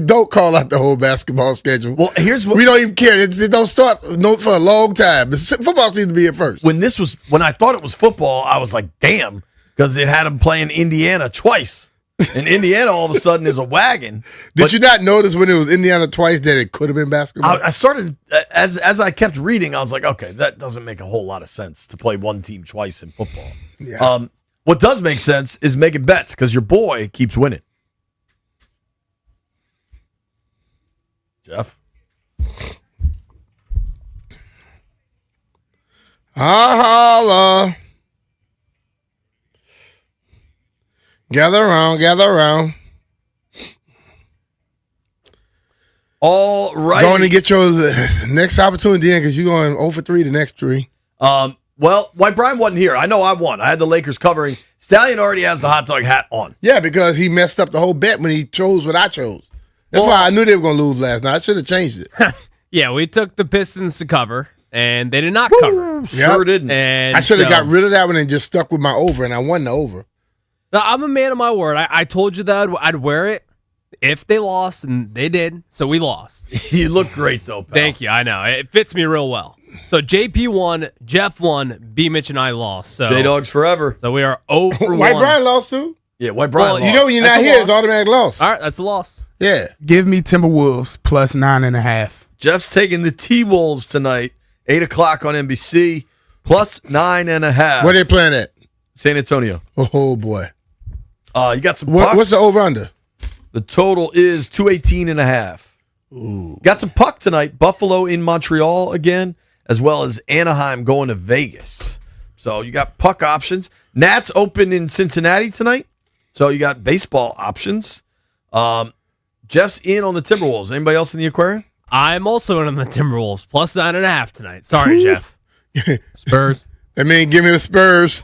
don't call out the whole basketball schedule. Well, here's what we don't even care. It don't start for a long time. Football seems to be at first. When I thought it was football, I was like, damn, because it had them playing Indiana twice. And Indiana all of a sudden is a wagon. Did you not notice when it was Indiana twice that it could have been basketball? I started, as I kept reading, I was like, okay, that doesn't make a whole lot of sense to play one team twice in football. Yeah. What does make sense is making bets because your boy keeps winning. Jeff? Holla. Gather around. All right. Going to get your next opportunity in because you're going 0 for 3 the next 3. Well, White Brian wasn't here. I know I won. I had the Lakers covering. Stallion already has the hot dog hat on. Yeah, because he messed up the whole bet when he chose what I chose. That's why I knew they were going to lose last night. I should have changed it. Yeah, we took the Pistons to cover, and they did not cover. Sure didn't. And I should have got rid of that one and just stuck with my over, and I won the over. Now, I'm a man of my word. I told you that I'd wear it if they lost, and they did, so we lost. You look great, though, pal. Thank you. I know. It fits me real well. So JP won, Jeff won, B Mitch and I lost. So J-Dogs forever. So we are 0 for White 1. Brian lost too. Yeah, White Brian lost. You know when you're That's not a here, loss. it's automatic loss. All right, that's a loss. Yeah. Give me Timberwolves plus 9.5. Jeff's taking the T-Wolves tonight, 8 o'clock on NBC, plus 9.5. Where they playing at? San Antonio. Oh boy. You got some pucks. What's the over under? The total is 218.5. Ooh. Got some puck tonight. Buffalo in Montreal again, as well as Anaheim going to Vegas. So you got puck options. Nats open in Cincinnati tonight. So you got baseball options. Jeff's in on the Timberwolves. Anybody else in the aquarium? I'm also in on the Timberwolves, plus 9.5 tonight. Sorry, Jeff. Spurs. That mean give me the Spurs.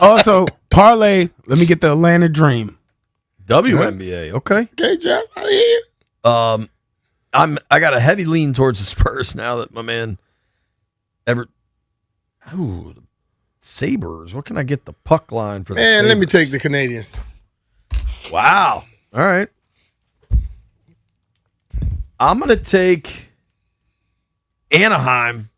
Also, parlay, let me get the Atlanta Dream. WNBA. Okay. Okay, Jeff. I hear you. I got a heavy lean towards the Spurs now that my man the Sabres. What can I get the puck line for the Man, Sabres? let me take the Canadians. Wow. All right. I'm going to take Anaheim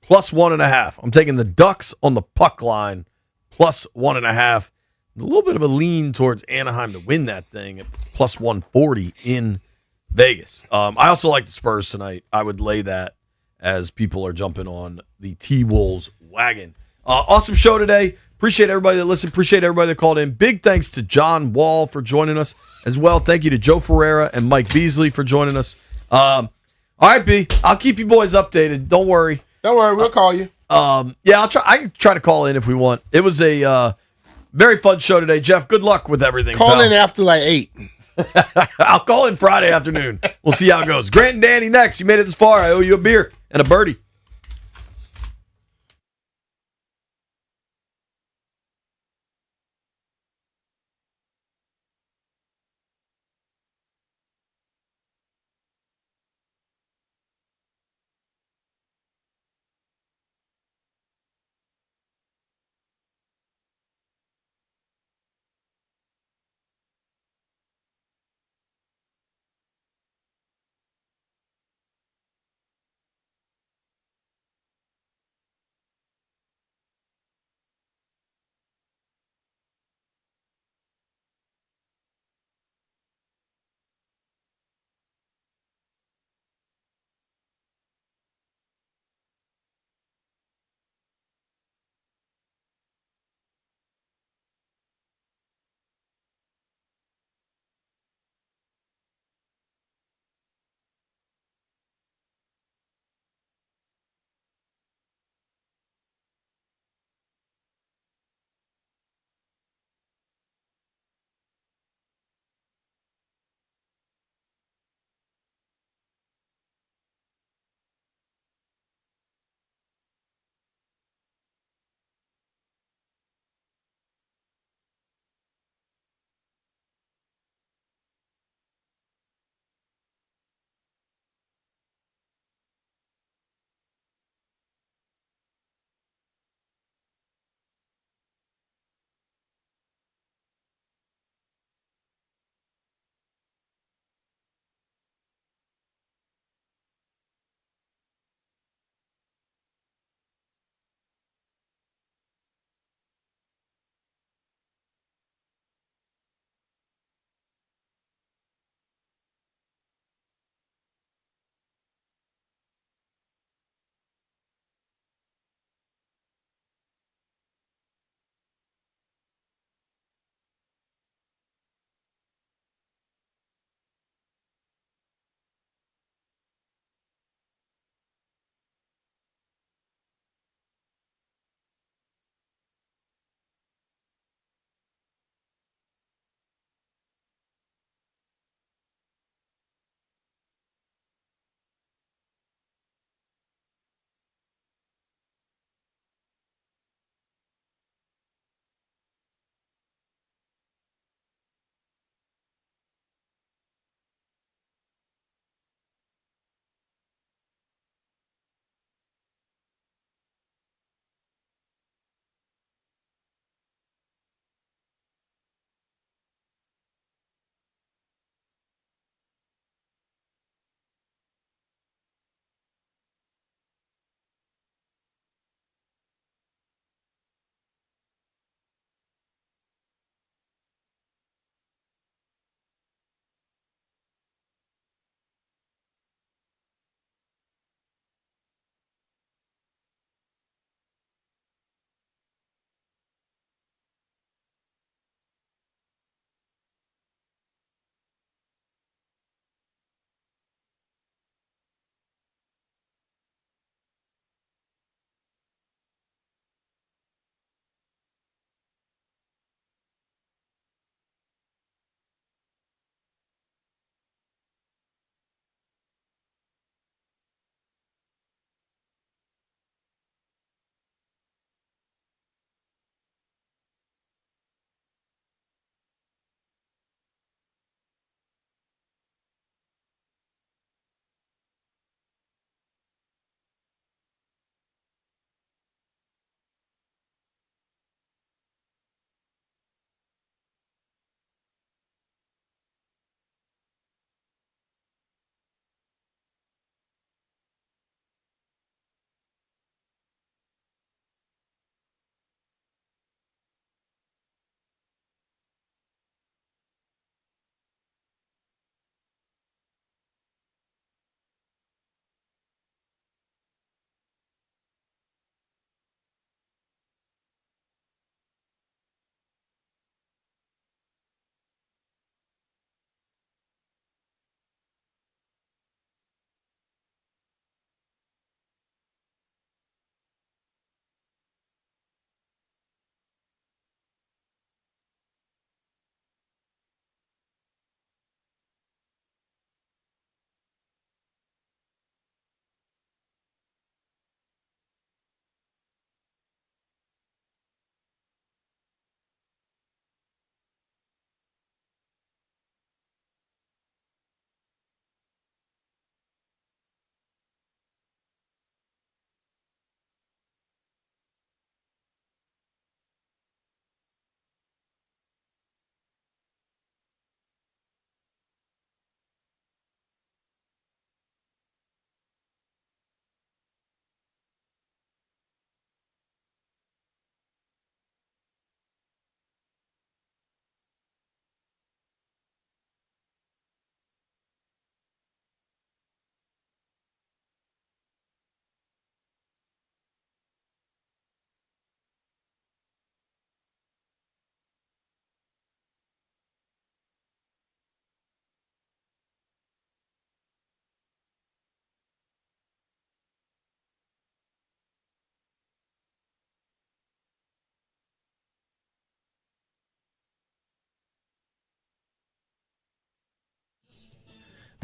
plus 1.5. I'm taking the Ducks on the puck line plus 1.5. A little bit of a lean towards Anaheim to win that thing at plus 140 in Vegas. I also like the Spurs tonight. I would lay that as people are jumping on the T-Wolves wagon. Awesome show today. Appreciate everybody that listened. Appreciate everybody that called in. Big thanks to John Wall for joining us as well. Thank you to Joe Ferreira and Mike Beasley for joining us. All right, B. I'll keep you boys updated. Don't worry. Don't worry, we'll call you. Yeah, I'll try. I can try to call in if we want. It was a very fun show today, Jeff. Good luck with everything. Call pal. in after like 8. I'll call in Friday afternoon. We'll see how it goes. Grant and Danny next. You made it this far. I owe you a beer and a birdie.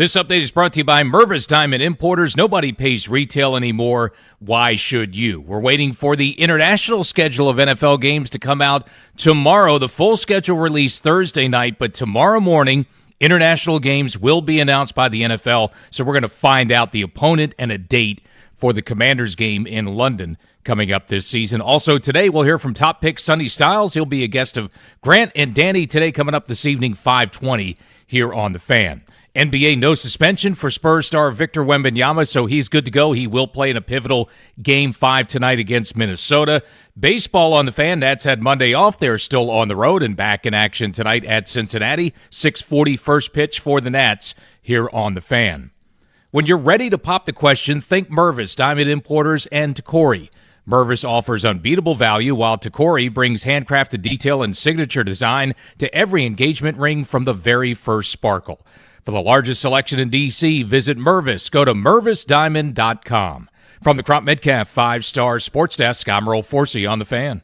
This update is brought to you by Mervis Diamond Importers. Nobody pays retail anymore. Why should you? We're waiting for the international schedule of NFL games to come out tomorrow. The full schedule released Thursday night, but tomorrow morning, international games will be announced by the NFL. So we're going to find out the opponent and a date for the Commanders game in London coming up this season. Also today, we'll hear from top pick Sonny Styles. He'll be a guest of Grant and Danny today coming up this evening, 5:20 here on The Fan. NBA no suspension for Spurs star Victor Wembanyama, so he's good to go. He will play in a pivotal Game 5 tonight against Minnesota. Baseball on The Fan, Nats had Monday off. They're still on the road and back in action tonight at Cincinnati. 6:40 first pitch for the Nats here on The Fan. When you're ready to pop the question, think Mervis, Diamond Importers, and Tacori. Mervis offers unbeatable value, while Tacori brings handcrafted detail and signature design to every engagement ring from the very first sparkle. For the largest selection in D.C., visit Mervis. Go to MervisDiamond.com. From the Crop Metcalf 5-Star Sports Desk, I'm Earl Forsey on The Fan.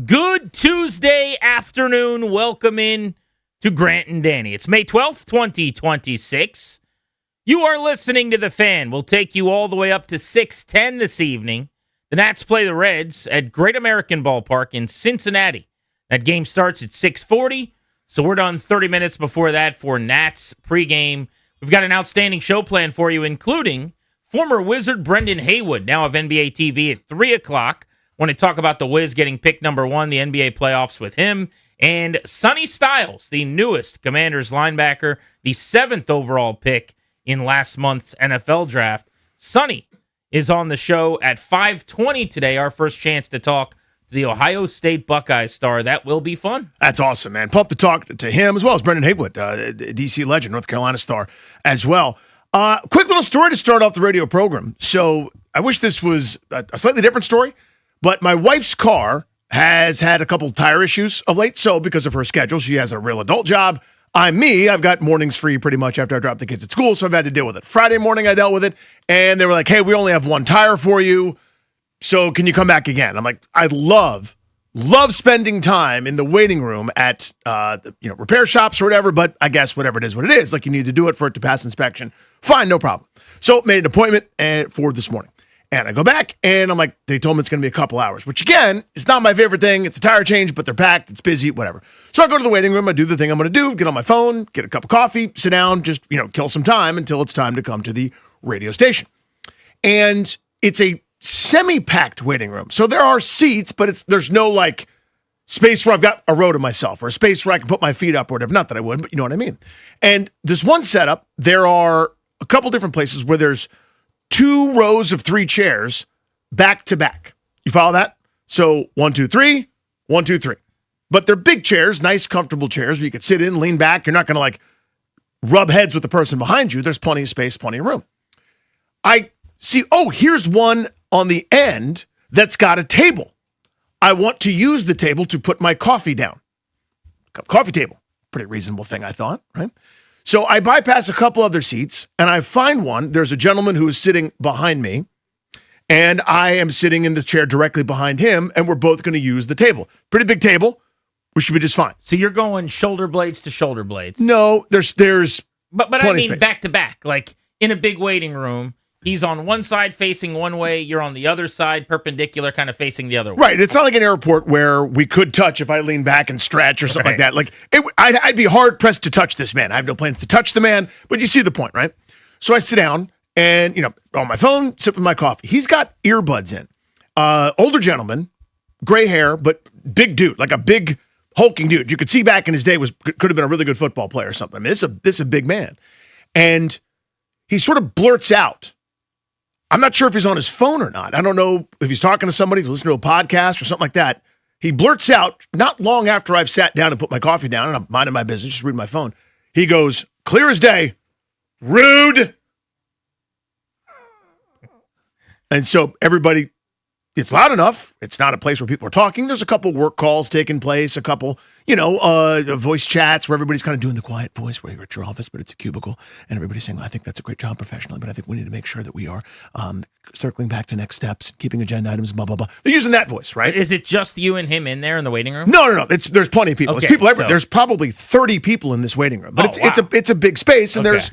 Good Tuesday afternoon. Welcome in to Grant and Danny. It's May 12th, 2026. You are listening to The Fan. We'll take you all the way up to 6:10 this evening. The Nats play the Reds at Great American Ballpark in Cincinnati. That game starts at 6:40, so we're done 30 minutes before that for Nats pregame. We've got an outstanding show planned for you, including former Wizard Brendan Haywood, now of NBA TV at 3 o'clock. Want to talk about the Wiz getting pick number 1, the NBA playoffs with him, and Sonny Styles, the newest Commanders linebacker, the 7th overall pick in last month's NFL draft. Sonny is on the show at 5:20 today, our first chance to talk to the Ohio State Buckeyes star. That will be fun. That's awesome, man. Pumped to talk to him as well as Brendan Haywood, DC legend, North Carolina star as well. Quick little story to start off the radio program. So I wish this was a slightly different story, but my wife's car has had a couple tire issues of late. So because of her schedule, she has a real adult job. I'm me. I've got mornings free pretty much after I drop the kids at school, so I've had to deal with it. Friday morning, I dealt with it, and they were like, hey, we only have one tire for you, so can you come back again? I'm like, I love spending time in the waiting room at repair shops or whatever, but I guess whatever it is, what it is. Like, you need to do it for it to pass inspection. Fine, no problem. So made an appointment for this morning. And I go back, and I'm like, they told me it's going to be a couple hours, which, again, is not my favorite thing. It's a tire change, but they're packed. It's busy, whatever. So I go to the waiting room. I do the thing I'm going to do, get on my phone, get a cup of coffee, sit down, just, kill some time until it's time to come to the radio station. And it's a semi-packed waiting room. So there are seats, but there's no, like, space where I've got a row to myself or a space where I can put my feet up or whatever. Not that I would, but you know what I mean. And this one setup, there are a couple different places where there's 2 rows of 3 chairs back to back. You follow that? So 1, 2, 3, 1, 2, 3. But they're big chairs, nice, comfortable chairs where you could sit in, lean back. You're not going to like rub heads with the person behind you. There's plenty of space, plenty of room. I see, here's one on the end that's got a table. I want to use the table to put my coffee down. Coffee table. Pretty reasonable thing, I thought, right? So I bypass a couple other seats, and I find one. There's a gentleman who is sitting behind me, and I am sitting in the chair directly behind him, and we're both going to use the table. Pretty big table. We should be just fine. So you're going shoulder blades to shoulder blades? No, there's But I plenty mean space. back to back, like in a big waiting room. He's on one side facing one way. You're on the other side, perpendicular, kind of facing the other way. Right. It's not like an airport where we could touch if I lean back and stretch or something like that. Like I'd be hard pressed to touch this man. I have no plans to touch the man, but you see the point, right? So I sit down and, on my phone, sipping my coffee. He's got earbuds in. Older gentleman, gray hair, but big dude, like a big hulking dude. You could see back in his day could have been a really good football player or something. I mean, this is a big man. And he sort of blurts out, I'm not sure if he's on his phone or not. I don't know if he's talking to somebody, if he's listening to a podcast or something like that. He blurts out, not long after I've sat down and put my coffee down and I'm minding my business, just reading my phone. He goes, clear as day, rude. And so everybody, it's loud enough. It's not a place where people are talking. There's a couple work calls taking place, a couple, voice chats where everybody's kind of doing the quiet voice where you're at your office, but it's a cubicle. And everybody's saying, well, I think that's a great job professionally, but I think we need to make sure that we are circling back to next steps, keeping agenda items, blah, blah, blah. They're using that voice, right? Is it just you and him in there in the waiting room? No. There's plenty of people. Okay, It's people everywhere. so- There's probably 30 people in this waiting room, but Oh, it's a big space, and Okay.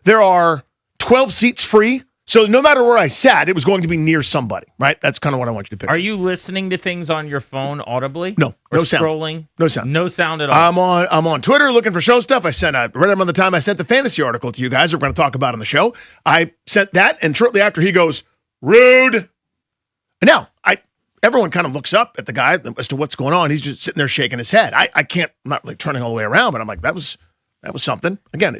there are 12 seats free. So no matter where I sat, it was going to be near somebody, right? That's kind of what I want you to picture. Are you listening to things on your phone audibly? No, Or no sound. scrolling? No sound. No sound at all. I'm on Twitter looking for show stuff. I sent right around the time I sent the fantasy article to you guys that we're going to talk about on the show. I sent that, and shortly after he goes, rude. And now everyone kind of looks up at the guy as to what's going on. He's just sitting there shaking his head. I'm not like turning all the way around, but I'm like, that was something. Again,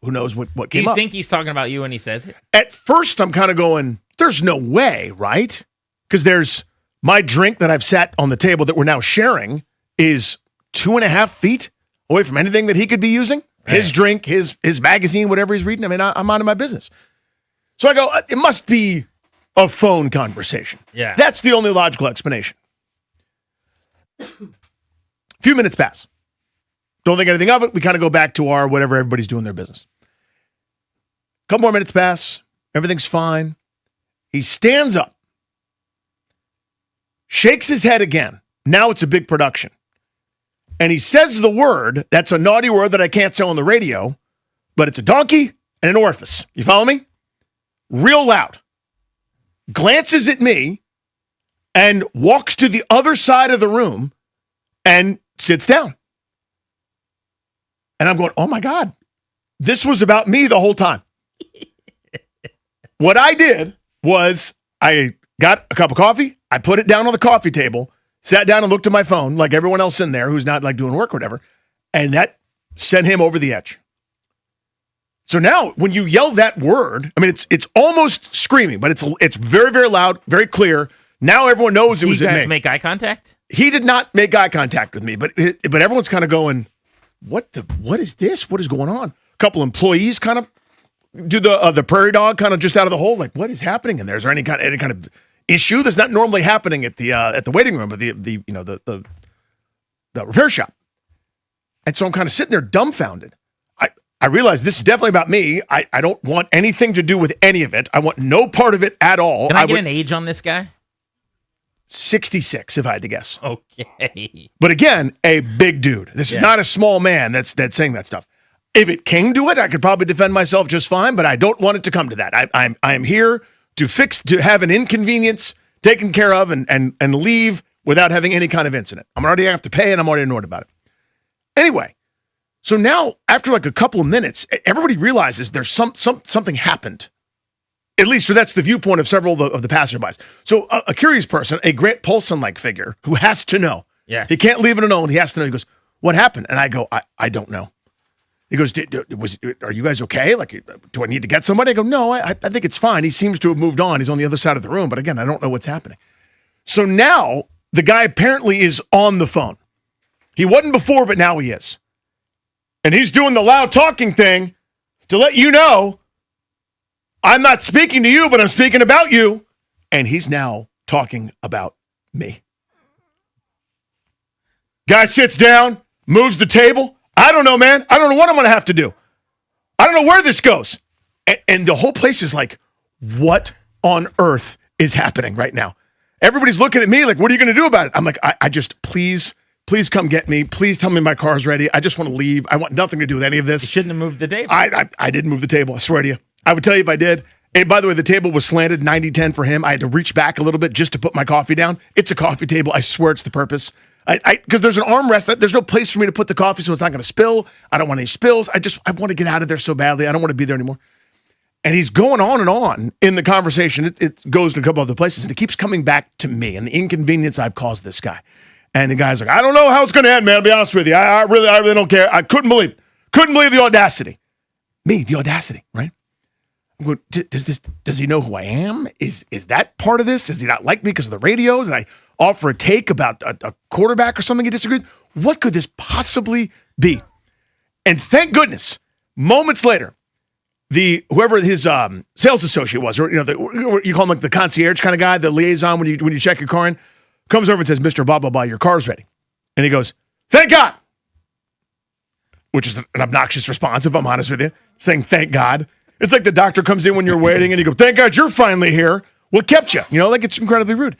who knows what Do came you up. think he's talking about you when he says it? At first, I'm kind of going, there's no way, right? Because there's my drink that I've sat on the table that we're now sharing is 2.5 feet away from anything that he could be using. His drink, his magazine, whatever he's reading. I mean, I'm out of my business. So I go, it must be a phone conversation. Yeah. That's the only logical explanation. A few minutes pass. Don't think anything of it. We kind of go back to our whatever everybody's doing their business. A couple more minutes pass. Everything's fine. He stands up, shakes his head again. Now it's a big production. And he says the word, that's a naughty word that I can't say on the radio, but it's a donkey and an orifice. You follow me? Real loud. Glances at me and walks to the other side of the room and sits down. And I'm going, oh my God, this was about me the whole time. What I did was I got a cup of coffee, I put it down on the coffee table, sat down and looked at my phone like everyone else in there who's not like doing work or whatever, and that sent him over the edge. So now when you yell that word, I mean, it's almost screaming, but it's very, very loud, very clear. Now everyone knows it was you at guys me. make eye contact? He did not make eye contact with me, but everyone's kind of going, what is this? What is going on? A couple employees kind of do the prairie dog kind of just out of the hole, like what is happening in there? Is there any kind of issue that's not normally happening at the waiting room, but the repair shop? And so I'm kind of sitting there dumbfounded. I realize this is definitely about me. I don't want anything to do with any of it. I want no part of it at all. Can I get an age on this guy? 66, if I had to guess. Okay. But again, a big dude. This is not a small man that's saying that stuff. If it came to it, I could probably defend myself just fine, but I don't want it to come to that. I am here to have an inconvenience taken care of and leave without having any kind of incident. I'm already have to pay and I'm already annoyed about it. Anyway, so now after like a couple of minutes, everybody realizes there's something happened. At least, or that's the viewpoint of several of the passerbys. So a curious person, a Grant Paulson-like figure who has to know. Yes. He can't leave it alone. He has to know. He goes, what happened? And I go, I don't know. He goes, are you guys okay? Like, do I need to get somebody? I go, no, I think it's fine. He seems to have moved on. He's on the other side of the room. But again, I don't know what's happening. So now the guy apparently is on the phone. He wasn't before, but now he is. And he's doing the loud talking thing to let you know, I'm not speaking to you, but I'm speaking about you. And he's now talking about me. Guy sits down, moves the table. I don't know, man. I don't know what I'm going to have to do. I don't know where this goes. And the whole place is like, what on earth is happening right now? Everybody's looking at me like, what are you going to do about it? I'm like, I just, please come get me. Please tell me my car's ready. I just want to leave. I want nothing to do with any of this. You shouldn't have moved the table. I didn't move the table. I swear to you. I would tell you if I did. And by the way, the table was slanted 90-10 for him. I had to reach back a little bit just to put my coffee down. It's a coffee table. I swear it's the purpose. Because there's an armrest. There's no place for me to put the coffee so it's not going to spill. I don't want any spills. I want to get out of there so badly. I don't want to be there anymore. And he's going on and on in the conversation. It goes to a couple other places, and it keeps coming back to me and the inconvenience I've caused this guy. And the guy's like, I don't know how it's going to end, man. I'll be honest with you. I really don't care. I couldn't believe it. Couldn't believe the audacity. Me, the audacity, right? I'm going, does he know who I am? Is that part of this? Does he not like me because of the radio? Did I offer a take about a quarterback or something he disagrees? What could this possibly be? And thank goodness, moments later, whoever his sales associate was, or you call him like the concierge kind of guy, the liaison when you check your car in, comes over and says, "Mr. Blah blah blah, your car's ready," and he goes, "Thank God," which is an obnoxious response, if I'm honest with you, saying "Thank God." It's like the doctor comes in when you're waiting and you go, "Thank God you're finally here. What kept you?" Like it's incredibly rude.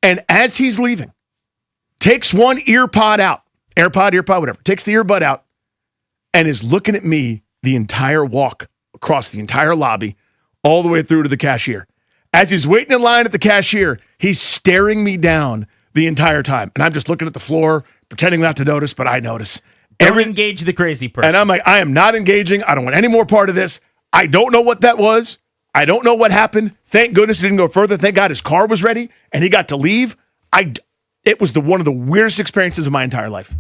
And as he's leaving, takes one earpod out, earpod, whatever, takes the earbud out, and is looking at me the entire walk across the entire lobby, all the way through to the cashier. As he's waiting in line at the cashier, he's staring me down the entire time. And I'm just looking at the floor, pretending not to notice, but I notice. Don't engage the crazy person. And I'm like, I am not engaging. I don't want any more part of this. I don't know what that was. I don't know what happened. Thank goodness it didn't go further. Thank God his car was ready and he got to leave. It was one of the weirdest experiences of my entire life.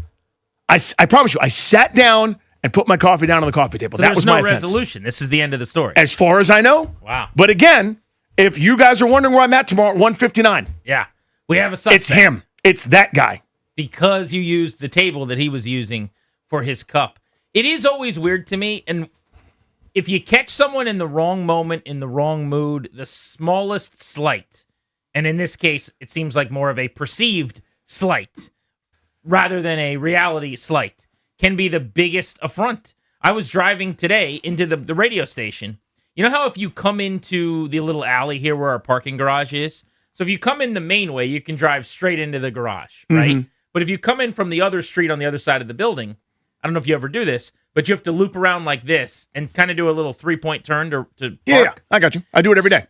I promise you, I sat down and put my coffee down on the coffee table. So That was my offense. resolution. This is the end of the story. As far as I know. Wow. But again, if you guys are wondering where I'm at tomorrow at 1:59. Yeah. We have a suspect. It's him. It's that guy. Because you used the table that he was using for his cup. It is always weird to me, and if you catch someone in the wrong moment, in the wrong mood, the smallest slight, and in this case, it seems like more of a perceived slight rather than a reality slight, can be the biggest affront. I was driving today into the radio station. You know how if you come into the little alley here where our parking garage is? So if you come in the main way, you can drive straight into the garage, right? Mhm. But if you come in from the other street on the other side of the building, I don't know if you ever do this, but you have to loop around like this and kind of do a little 3-point turn to park. Yeah, I got you. I do it every day.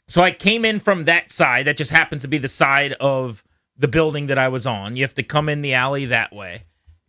So I came in from that side. That just happens to be the side of the building that I was on. You have to come in the alley that way.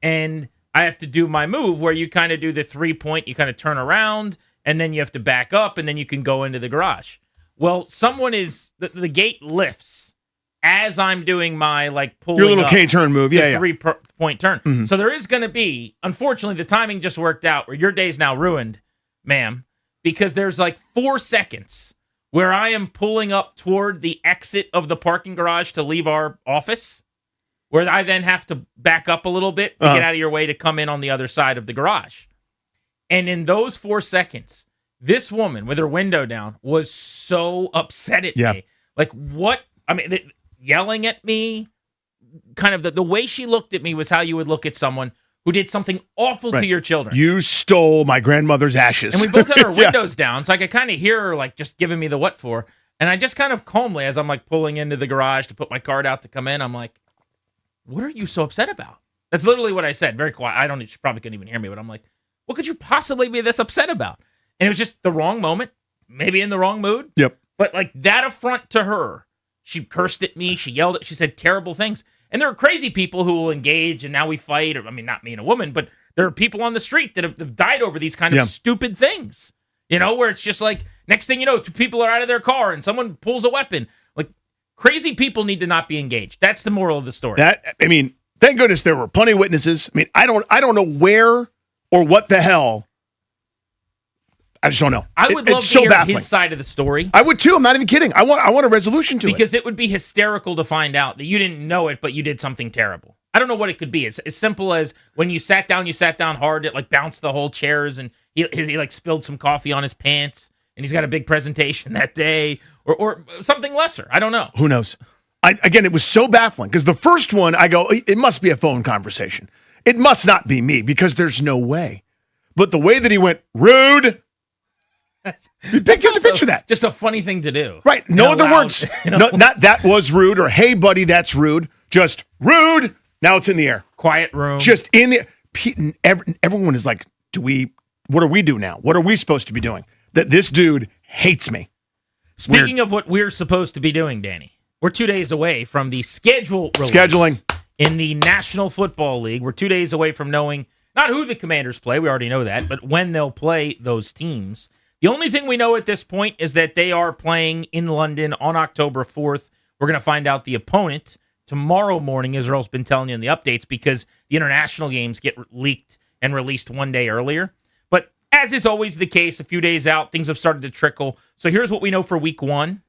And I have to do my move where you kind of do the 3-point, you kind of turn around, and then you have to back up, and then you can go into the garage. Well, the gate lifts as I'm doing my pulling Your little up, K-turn move. Yeah, yeah. 3-point turn. Mhm. So there is going to be, unfortunately, the timing just worked out where your day's now ruined, ma'am, because there's 4 seconds where I am pulling up toward the exit of the parking garage to leave our office, where I then have to back up a little bit to get out of your way to come in on the other side of the garage. And in those 4 seconds, this woman with her window down was so upset at me. What? I mean, yelling at me, kind of the way she looked at me was how you would look at someone who did something awful to your children. You stole my grandmother's ashes. And we both had our Yeah. windows down, so I could kind of hear her just giving me the what for. And I just kind of calmly, as I'm pulling into the garage to put my card out to come in, I'm like, what are you so upset about? That's literally what I said, very quiet. She probably couldn't even hear me, but I'm like, what could you possibly be this upset about? And it was just the wrong moment, maybe in the wrong mood. Yep. But that affront to her, she cursed at me, she yelled she said terrible things. And there are crazy people who will engage and now we fight, or not me and a woman, but there are people on the street that have died over these kind of stupid things. Where it's just next thing you know, 2 people are out of their car and someone pulls a weapon. Crazy people need to not be engaged. That's the moral of the story. Thank goodness there were plenty of witnesses. I don't know where or what the hell. I just don't know. I would love to hear his side of the story. I would too. I'm not even kidding. I want a resolution to it. Because it would be hysterical to find out that you didn't know it, but you did something terrible. I don't know what it could be. It's as simple as when you sat down hard, it bounced the whole chairs, and he spilled some coffee on his pants, and he's got a big presentation that day, or something lesser. I don't know. Who knows? Again, it was so baffling because the first one, I go, it must be a phone conversation. It must not be me because there's no way. But the way that he went, rude. Picture that. Just a funny thing to do. Right. No other words. No, not that was rude or hey, buddy, that's rude. Just rude. Now it's in the air. Quiet room. Just in the everyone is like, what do we do now? What are we supposed to be doing? That this dude hates me. Speaking of what we're supposed to be doing, Danny, we're 2 days away from the schedule release scheduling in the National Football League. We're 2 days away from knowing not who the Commanders play. We already know that, but when they'll play those teams. The only thing we know at this point is that they are playing in London on October 4th. We're going to find out the opponent tomorrow morning. Israel's been telling you in the updates because the international games get leaked and released one day earlier. But as is always the case, a few days out, things have started to trickle. So here's what we know for week 1.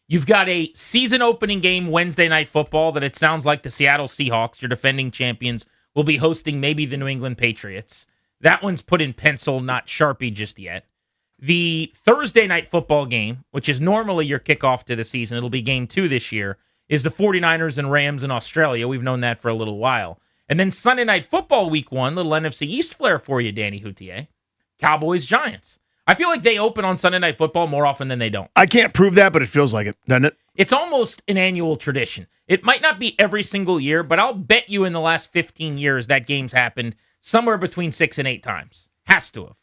You've got a season opening game Wednesday Night Football that it sounds like the Seattle Seahawks, your defending champions, will be hosting maybe the New England Patriots. That one's put in pencil, not Sharpie just yet. The Thursday night football game, which is normally your kickoff to the season, it'll be game 2 this year, is the 49ers and Rams in Australia. We've known that for a little while. And then Sunday night football week 1, little NFC East flair for you, Danny Houtier. Cowboys, Giants. I feel like they open on Sunday night football more often than they don't. I can't prove that, but it feels like it, doesn't it? It's almost an annual tradition. It might not be every single year, but I'll bet you in the last 15 years that game's happened somewhere between 6 and 8 times. Has to have.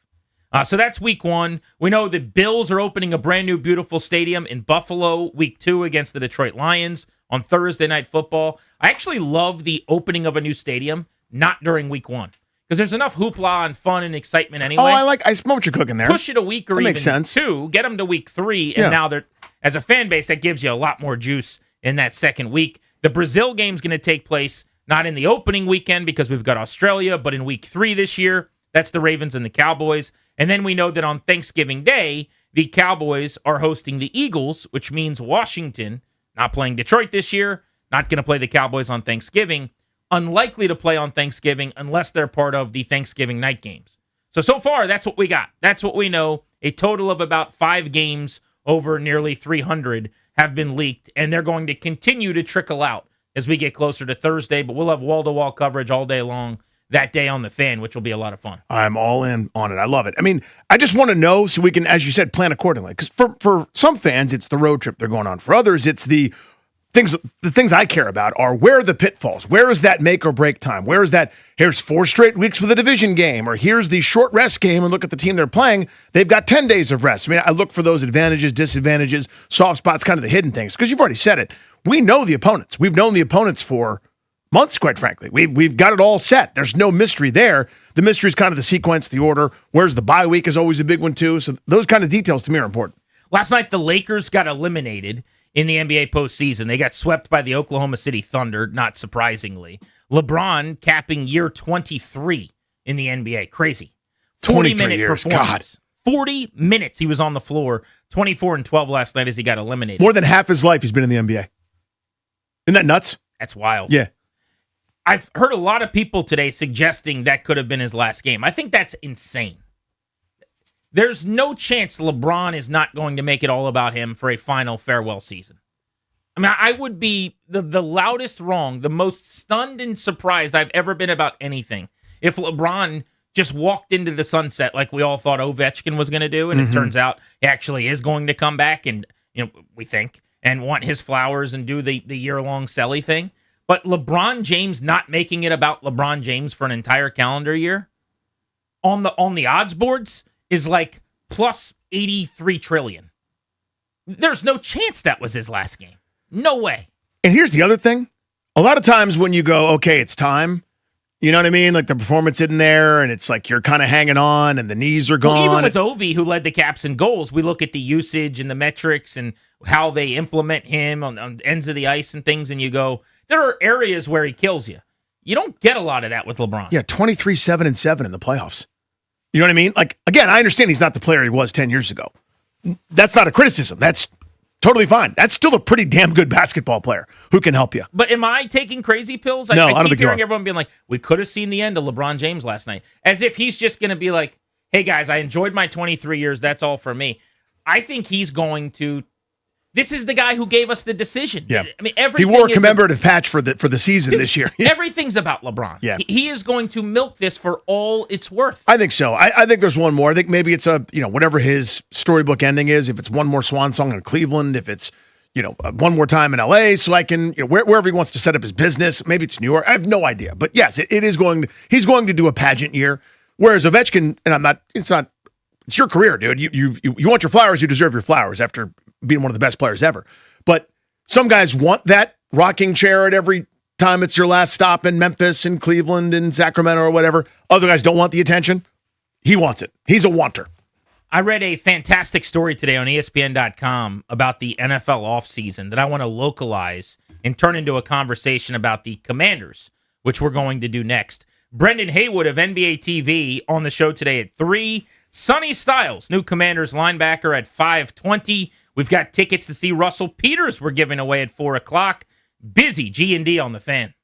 So that's week 1. We know the Bills are opening a brand new, beautiful stadium in Buffalo week 2 against the Detroit Lions on Thursday night football. I actually love the opening of a new stadium, not during week 1. Because there's enough hoopla and fun and excitement anyway. I smell what you're cooking there. Push it a week or that even makes sense. 2. Get them to week 3, and now they're, as a fan base, that gives you a lot more juice in that second week. The Brazil game's going to take place not in the opening weekend because we've got Australia, but in week 3 this year. That's the Ravens and the Cowboys. And then we know that on Thanksgiving Day, the Cowboys are hosting the Eagles, which means Washington, not playing Detroit this year, not going to play the Cowboys on Thanksgiving, unlikely to play on Thanksgiving unless they're part of the Thanksgiving night games. So far, that's what we got. That's what we know. A total of about 5 games over nearly 300 have been leaked, and they're going to continue to trickle out as we get closer to Thursday, but we'll have wall-to-wall coverage all day long that day on the Fan, which will be a lot of fun. I'm all in on it. I love it. I mean, I just want to know so we can, as you said, plan accordingly. Because for some fans, it's the road trip they're going on. For others, it's the things I care about are where are the pitfalls? Where is that make or break time? Where is that, here's 4 straight weeks with a division game, or here's the short rest game and look at the team they're playing. They've got 10 days of rest. I mean, I look for those advantages, disadvantages, soft spots, kind of the hidden things. Because you've already said it. We know the opponents. We've known the opponents for months, quite frankly. We've got it all set. There's no mystery there. The mystery is kind of the sequence, the order. Where's the bye week is always a big one too. So those kind of details to me are important. Last night, the Lakers got eliminated in the NBA postseason. They got swept by the Oklahoma City Thunder, not surprisingly. LeBron capping year 23 in the NBA. Crazy. 40-minute performance. God. 40 minutes he was on the floor. 24 and 12 last night as he got eliminated. More than half his life he's been in the NBA. Isn't that nuts? That's wild. Yeah. I've heard a lot of people today suggesting that could have been his last game. I think that's insane. There's no chance LeBron is not going to make it all about him for a final farewell season. I mean, I would be the loudest wrong, the most stunned and surprised I've ever been about anything if LeBron just walked into the sunset like we all thought Ovechkin was going to do, and it turns out he actually is going to come back and, we think, and want his flowers and do the year-long Selly thing. But LeBron James not making it about LeBron James for an entire calendar year on the odds boards is like plus 83 trillion. There's no chance that was his last game. No way. And here's the other thing. A lot of times when you go, okay, it's time, you know what I mean? Like the performance isn't there, and it's like you're kind of hanging on, and the knees are gone. Well, even with Ovi, who led the Caps in goals, we look at the usage and the metrics and how they implement him on ends of the ice and things, and you go, there are areas where he kills you. You don't get a lot of that with LeBron. Yeah, 23-7-7 in the playoffs. You know what I mean? Like, again, I understand he's not the player he was 10 years ago. That's not a criticism. That's totally fine. That's still a pretty damn good basketball player who can help you. But am I taking crazy pills? No, I I don't keep think you hearing are. everyone being like, we could have seen the end of LeBron James last night. As if he's just going to be like, hey, guys, I enjoyed my 23 years. That's all for me. I think he's going to... This is the guy who gave us the decision. Yeah. I mean, He everything wore a is commemorative patch for the season this year. Everything's about LeBron. Yeah. He is going to milk this for all it's worth. I think so. I think there's one more. I think maybe it's whatever his storybook ending is, if it's one more swan song in Cleveland, if it's, one more time in LA, so I can, wherever he wants to set up his business, maybe it's New York. I have no idea. But yes, he's going to do a pageant year. Whereas Ovechkin, and it's your career, dude. You want your flowers, you deserve your flowers after being one of the best players ever. But some guys want that rocking chair at every time it's your last stop in Memphis and Cleveland and Sacramento or whatever. Other guys don't want the attention. He wants it. He's a wanter. I read a fantastic story today on ESPN.com about the NFL offseason that I want to localize and turn into a conversation about the Commanders, which we're going to do next. Brendan Haywood of NBA TV on the show today at 3. Sonny Styles, new Commanders linebacker at 5:20. We've got tickets to see Russell Peters we're giving away at 4 o'clock. Busy G&D on the Fan.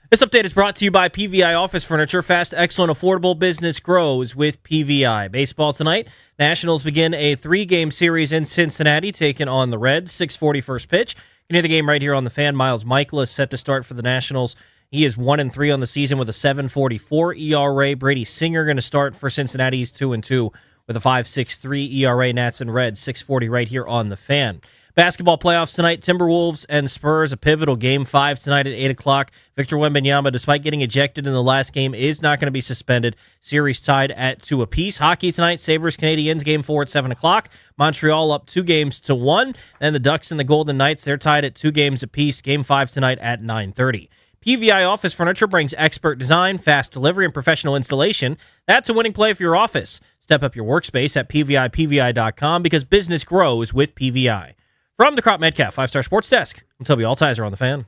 This update is brought to you by PVI Office Furniture. Fast, excellent, affordable business grows with PVI. Baseball tonight. Nationals begin a 3-game series in Cincinnati, taking on the Reds. 6:40 first pitch. You can hear the game right here on the Fan. Miles Michaelis set to start for the Nationals. He is 1-3 on the season with a 7.44 ERA. Brady Singer going to start for Cincinnati. He's 2-2 with a 5.63 ERA. Nats and Reds, 6:40 right here on the Fan. Basketball playoffs tonight, Timberwolves and Spurs, a pivotal game 5 tonight at 8 o'clock. Victor Wembanyama, despite getting ejected in the last game, is not going to be suspended. Series tied at 2 apiece. Hockey tonight, Sabres-Canadiens, game 4 at 7 o'clock. Montreal up 2-1. And the Ducks and the Golden Knights, they're tied at 2 games apiece. Game 5 tonight at 9:30. PVI Office Furniture brings expert design, fast delivery, and professional installation. That's a winning play for your office. Step up your workspace at PVI.com because business grows with PVI. From the Crop Metcalf 5-Star Sports Desk, I'm Toby Altizer on the Fan.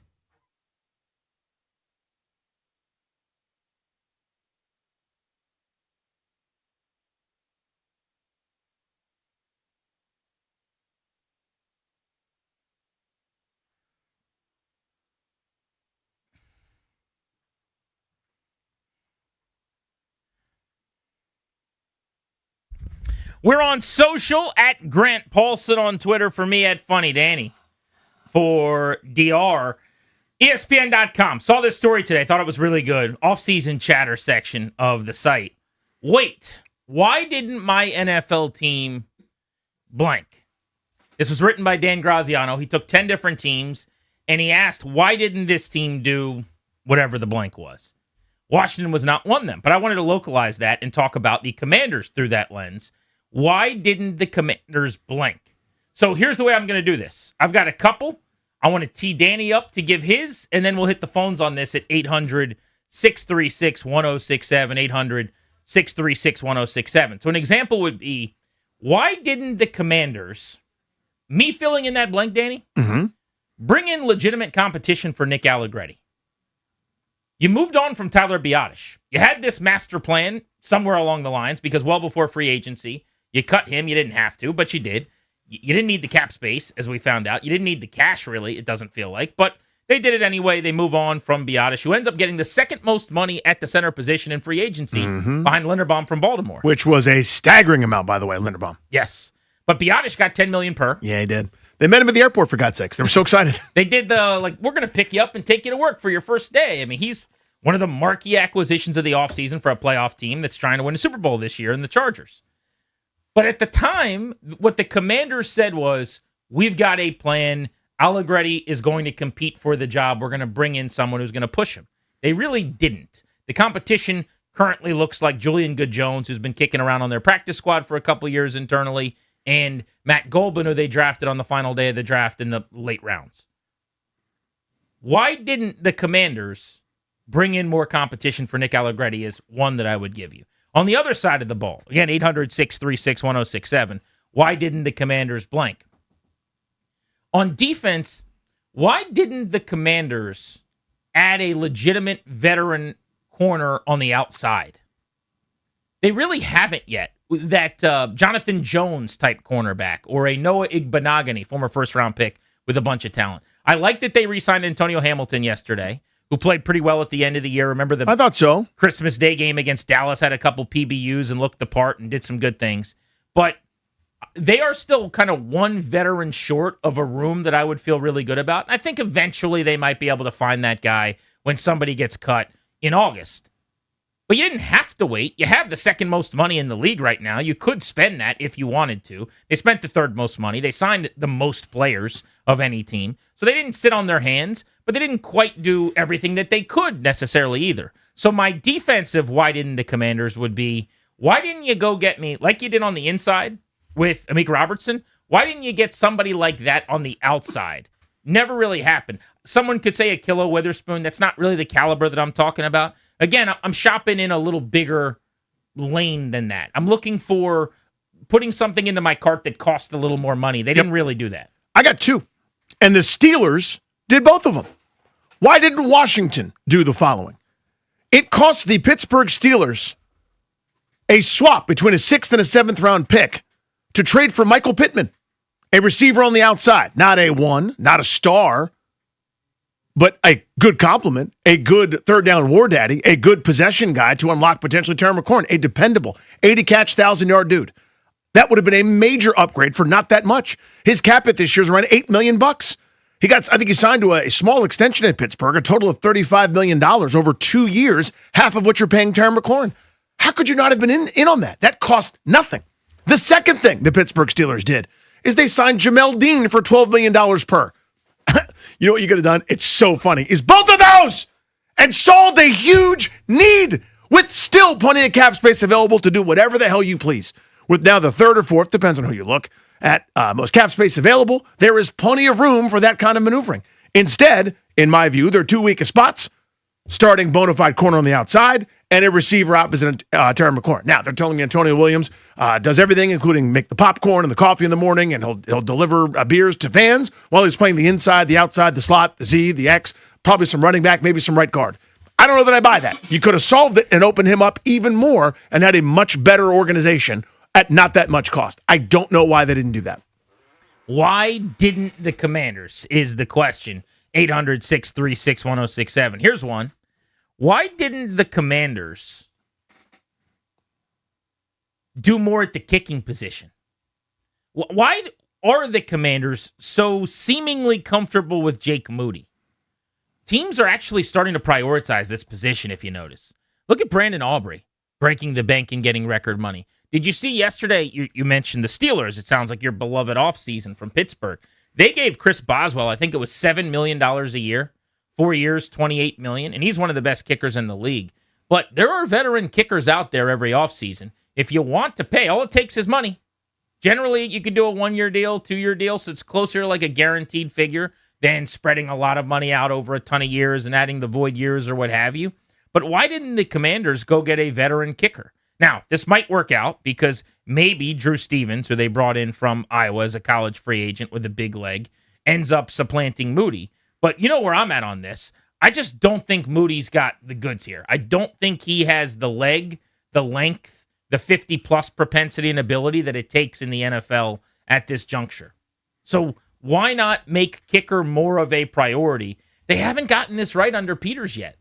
We're on social at Grant Paulson on Twitter. For me at Funny Danny. For DR, ESPN.com. Saw this story today. Thought it was really good. Off-season chatter section of the site. Wait, why didn't my NFL team blank? This was written by Dan Graziano. He took 10 different teams, and he asked, why didn't this team do whatever the blank was? Washington was not one of them, but I wanted to localize that and talk about the Commanders through that lens. Why didn't the Commanders blank? So here's the way I'm going to do this. I've got a couple. I want to tee Danny up to give his, and then we'll hit the phones on this at 800-636-1067, 800-636-1067. So an example would be, why didn't the Commanders, me filling in that blank, Danny, bring in legitimate competition for Nick Allegretti? You moved on from Tyler Biadasz. You had this master plan somewhere along the lines because well before free agency, you cut him. You didn't have to, but you did. You didn't need the cap space, as we found out. You didn't need the cash, really, it doesn't feel like. But they did it anyway. They move on from Biadasz, who ends up getting the second most money at the center position in free agency behind Linderbaum from Baltimore. Which was a staggering amount, by the way, Linderbaum. Yes. But Biadasz got $10 million per. Yeah, he did. They met him at the airport, for God's sakes. They were so excited. They did we're going to pick you up and take you to work for your first day. I mean, he's one of the marquee acquisitions of the offseason for a playoff team that's trying to win a Super Bowl this year in the Chargers. But at the time, what the Commanders said was, we've got a plan. Allegretti is going to compete for the job. We're going to bring in someone who's going to push him. They really didn't. The competition currently looks like Julian Good-Jones, who's been kicking around on their practice squad for a couple years internally, and Matt Golban, who they drafted on the final day of the draft in the late rounds. Why didn't the Commanders bring in more competition for Nick Allegretti is one that I would give you. On the other side of the ball, again, 800-636-1067, why didn't the Commanders blank? On defense, why didn't the Commanders add a legitimate veteran corner on the outside? They really haven't yet. That Jonathan Jones type cornerback or a Noah Igbenogany, former first-round pick with a bunch of talent. I like that they re-signed Antonio Hamilton yesterday, who played pretty well at the end of the year. Remember I thought so. Christmas Day game against Dallas, had a couple PBUs and looked the part and did some good things. But they are still kind of one veteran short of a room that I would feel really good about. I think eventually they might be able to find that guy when somebody gets cut in August. But you didn't have to wait. You have the second most money in the league right now. You could spend that if you wanted to. They spent the third most money. They signed the most players of any team. So they didn't sit on their hands, but they didn't quite do everything that they could necessarily either. So my defensive why didn't the Commanders would be, why didn't you go get me, like you did on the inside with Amik Robertson, why didn't you get somebody like that on the outside? Never really happened. Someone could say Ahkello Witherspoon. That's not really the caliber that I'm talking about. Again, I'm shopping in a little bigger lane than that. I'm looking for putting something into my cart that costs a little more money. They didn't really do that. I got two. And the Steelers did both of them. Why didn't Washington do the following? It cost the Pittsburgh Steelers a swap between a 6th and a 7th round pick to trade for Michael Pittman, a receiver on the outside. Not a one, not a star, but a good compliment, a good third down war daddy, a good possession guy to unlock potentially Terry McLaurin, a dependable 80-catch, 1,000-yard dude. That would have been a major upgrade for not that much. His cap hit this year is around $8 million. I think he signed to a small extension at Pittsburgh, a total of $35 million over 2 years, half of what you're paying Terry McLaurin. How could you not have been in on that? That cost nothing. The second thing the Pittsburgh Steelers did is they signed Jamel Dean for $12 million per. You know what you could have done? It's so funny. Is both of those and solved a huge need with still plenty of cap space available to do whatever the hell you please. With now the third or fourth, depends on who you look at, most cap space available, there is plenty of room for that kind of maneuvering. Instead, in my view, there are two weakest spots, starting bona fide corner on the outside and a receiver opposite Terry McLaurin. Now, they're telling me Antonio Williams does everything, including make the popcorn and the coffee in the morning, and he'll deliver beers to fans while he's playing the inside, the outside, the slot, the Z, the X, probably some running back, maybe some right guard. I don't know that I buy that. You could have solved it and opened him up even more and had a much better organization at not that much cost. I don't know why they didn't do that. Why didn't the Commanders is the question. 800-636-1067. Here's one. Why didn't the Commanders do more at the kicking position? Why are the Commanders so seemingly comfortable with Jake Moody? Teams are actually starting to prioritize this position, if you notice. Look at Brandon Aubrey breaking the bank and getting record money. Did you see yesterday, you mentioned the Steelers. It sounds like your beloved offseason from Pittsburgh. They gave Chris Boswell, I think it was $7 million a year. 4 years, $28 million, and he's one of the best kickers in the league. But there are veteran kickers out there every offseason. If you want to pay, all it takes is money. Generally, you could do a 1-year deal, 2-year deal, so it's closer to like a guaranteed figure than spreading a lot of money out over a ton of years and adding the void years or what have you. But why didn't the Commanders go get a veteran kicker? Now, this might work out because maybe Drew Stevens, who they brought in from Iowa as a college free agent with a big leg, ends up supplanting Moody. But you know where I'm at on this. I just don't think Moody's got the goods here. I don't think he has the leg, the length, the 50-plus propensity and ability that it takes in the NFL at this juncture. So why not make kicker more of a priority? They haven't gotten this right under Peters yet.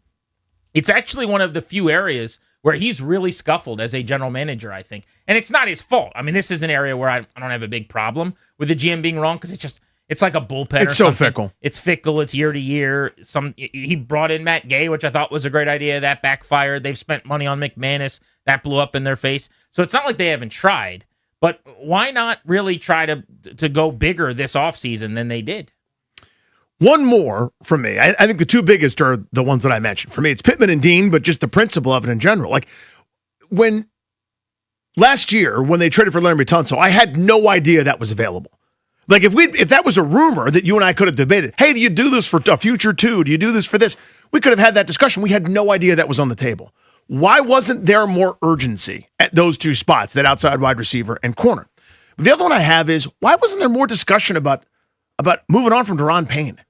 It's actually one of the few areas where he's really scuffled as a general manager, I think. And it's not his fault. I mean, this is an area where I don't have a big problem with the GM being wrong because it's like a bullpen. It's so fickle. It's fickle. It's year to year. He brought in Matt Gay, which I thought was a great idea. That backfired. They've spent money on McManus. That blew up in their face. So it's not like they haven't tried. But why not really try to go bigger this offseason than they did? One more from me. I think the two biggest are the ones that I mentioned. For me, it's Pittman and Dean, but just the principle of it in general. Like when last year, when they traded for Laremy Tunsil, I had no idea that was available. Like if that was a rumor that you and I could have debated, hey, do you do this for a future two? Do you do this for this? We could have had that discussion. We had no idea that was on the table. Why wasn't there more urgency at those two spots, that outside wide receiver and corner? The other one I have is, why wasn't there more discussion about moving on from Daron Payne?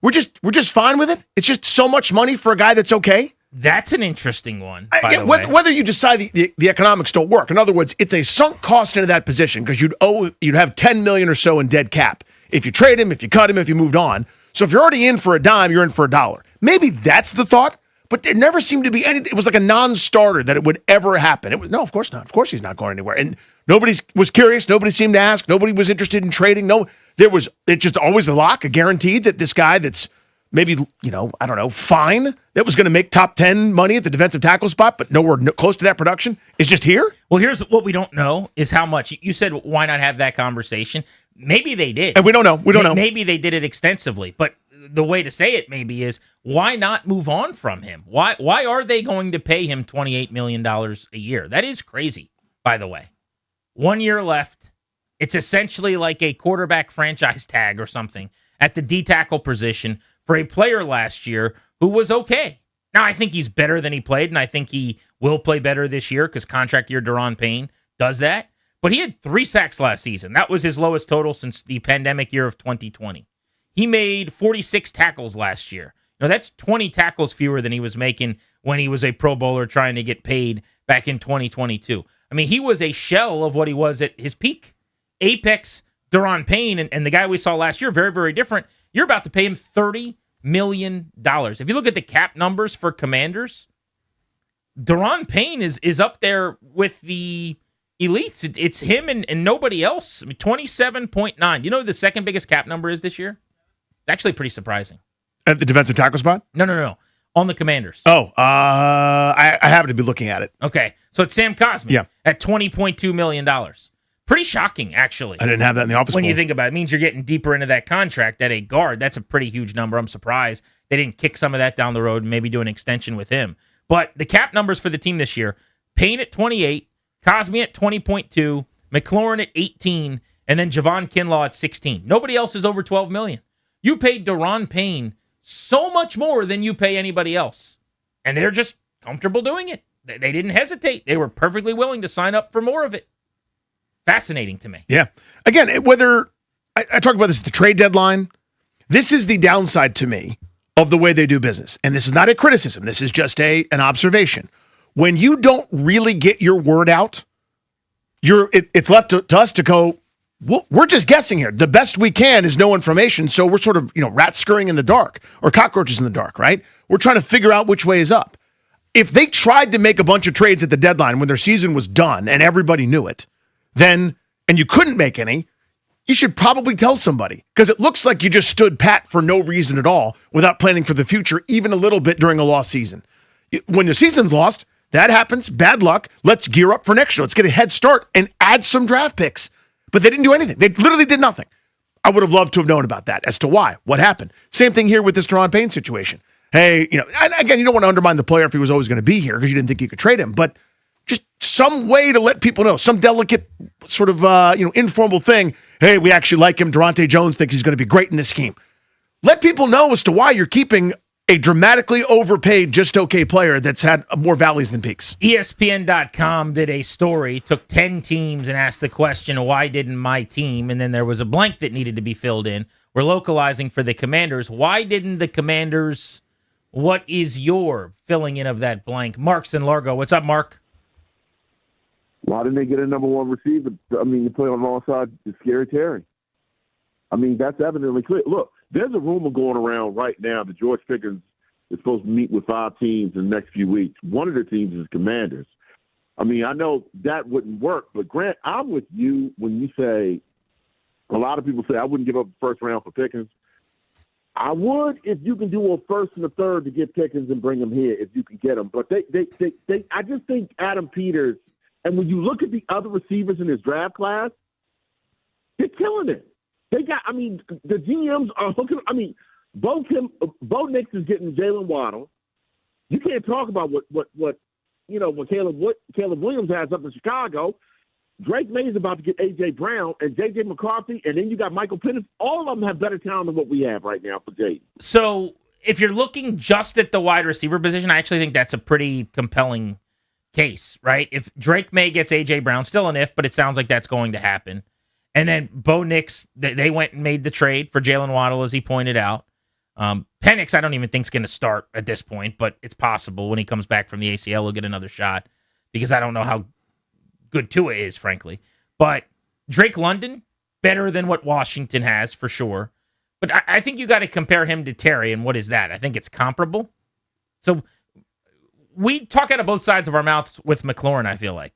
We're just fine with it. It's just so much money for a guy that's okay. That's an interesting one. Whether you decide the economics don't work. In other words, it's a sunk cost into that position because you'd have $10 million or so in dead cap if you trade him, if you cut him, if you moved on. So if you're already in for a dime, you're in for a dollar. Maybe that's the thought, but there never seemed to be any. It was like a non-starter that it would ever happen. No, of course not. Of course he's not going anywhere. And nobody was curious. Nobody seemed to ask. Nobody was interested in trading. No, it's just always a lock, a guaranteed that this guy that's maybe, fine, that was going to make top 10 money at the defensive tackle spot, but nowhere close to that production, is just here? Well, here's what we don't know is how much. You said, why not have that conversation? Maybe they did. And we don't know. We don't know. Maybe they did it extensively, but the way to say it maybe is, why not move on from him? Why are they going to pay him $28 million a year? That is crazy, by the way. 1 year left. It's essentially like a quarterback franchise tag or something at the D-tackle position for a player last year who was okay. Now, I think he's better than he played, and I think he will play better this year because contract year Daron Payne does that. But he had 3 sacks last season. That was his lowest total since the pandemic year of 2020. He made 46 tackles last year. That's 20 tackles fewer than he was making when he was a Pro Bowler trying to get paid back in 2022. I mean, he was a shell of what he was at his peak. Apex Daron Payne and the guy we saw last year, very, very different. You're about to pay him $30 million. If you look at the cap numbers for Commanders, Daron Payne is up there with the elites. It's him and nobody else. I mean, 27.9. You know who the second biggest cap number is this year? It's actually pretty surprising. At the defensive tackle spot? No. On the Commanders. Oh, I happen to be looking at it. Okay, so it's Sam Cosmi at $20.2 million. Pretty shocking, actually. I didn't have that in the office. When you think about it, it means you're getting deeper into that contract at a guard. That's a pretty huge number. I'm surprised they didn't kick some of that down the road and maybe do an extension with him. But the cap numbers for the team this year, Payne at 28, Cosmi at 20.2, McLaurin at 18, and then Javon Kinlaw at 16. Nobody else is over $12 million. You paid Daron Payne so much more than you pay anybody else. And they're just comfortable doing it. They didn't hesitate. They were perfectly willing to sign up for more of it. Fascinating to me. Yeah. Again, whether I talk about this at the trade deadline, this is the downside to me of the way they do business. And this is not a criticism. This is just an observation. When you don't really get your word out, it's left to us to go, well, we're just guessing here. The best we can is no information, so we're sort of, rat scurrying in the dark or cockroaches in the dark, right? We're trying to figure out which way is up. If they tried to make a bunch of trades at the deadline when their season was done and everybody knew it, and you couldn't make any, you should probably tell somebody, because it looks like you just stood pat for no reason at all without planning for the future, even a little bit during a lost season. When the season's lost, that happens. Bad luck. Let's gear up for next year. Let's get a head start and add some draft picks. But they didn't do anything. They literally did nothing. I would have loved to have known about that as to why, what happened. Same thing here with this Daron Payne situation. Hey, and again, you don't want to undermine the player if he was always going to be here because you didn't think you could trade him, but just some way to let people know, some delicate sort of, informal thing. Hey, we actually like him. Durante Jones thinks he's going to be great in this scheme. Let people know as to why you're keeping a dramatically overpaid, just okay player that's had more valleys than peaks. ESPN.com did a story, took 10 teams and asked the question, why didn't my team? And then there was a blank that needed to be filled in. We're localizing for the Commanders. Why didn't the Commanders? What is your filling in of that blank? Mark's in Largo. What's up, Mark? Why didn't they get a number one receiver? To play on alongside Scary Terry. That's evidently clear. Look, there's a rumor going around right now that George Pickens is supposed to meet with 5 teams in the next few weeks. One of the teams is Commanders. I know that wouldn't work, but Grant, I'm with you when you say, a lot of people say, I wouldn't give up the first round for Pickens. I would if you can do a first and a third to get Pickens and bring him here if you can get him. But I just think Adam Peters, and when you look at the other receivers in his draft class, they're killing it. They got, the GMs are hooking. Bo Nix is getting Jalen Waddle. You can't talk about what Caleb Williams has up in Chicago. Drake May is about to get A.J. Brown and J.J. McCarthy, and then you got Michael Penix. All of them have better talent than what we have right now for Jay. So if you're looking just at the wide receiver position, I actually think that's a pretty compelling case, right? If Drake May gets A.J. Brown, still an if, but it sounds like that's going to happen. And then Bo Nix, they went and made the trade for Jalen Waddle, as he pointed out. Penix, I don't even think is going to start at this point, but it's possible when he comes back from the ACL, he'll get another shot because I don't know how good Tua is, frankly. But Drake London, better than what Washington has for sure. But I think you got to compare him to Terry, and what is that? I think it's comparable. So we talk out of both sides of our mouths with McLaurin, I feel like.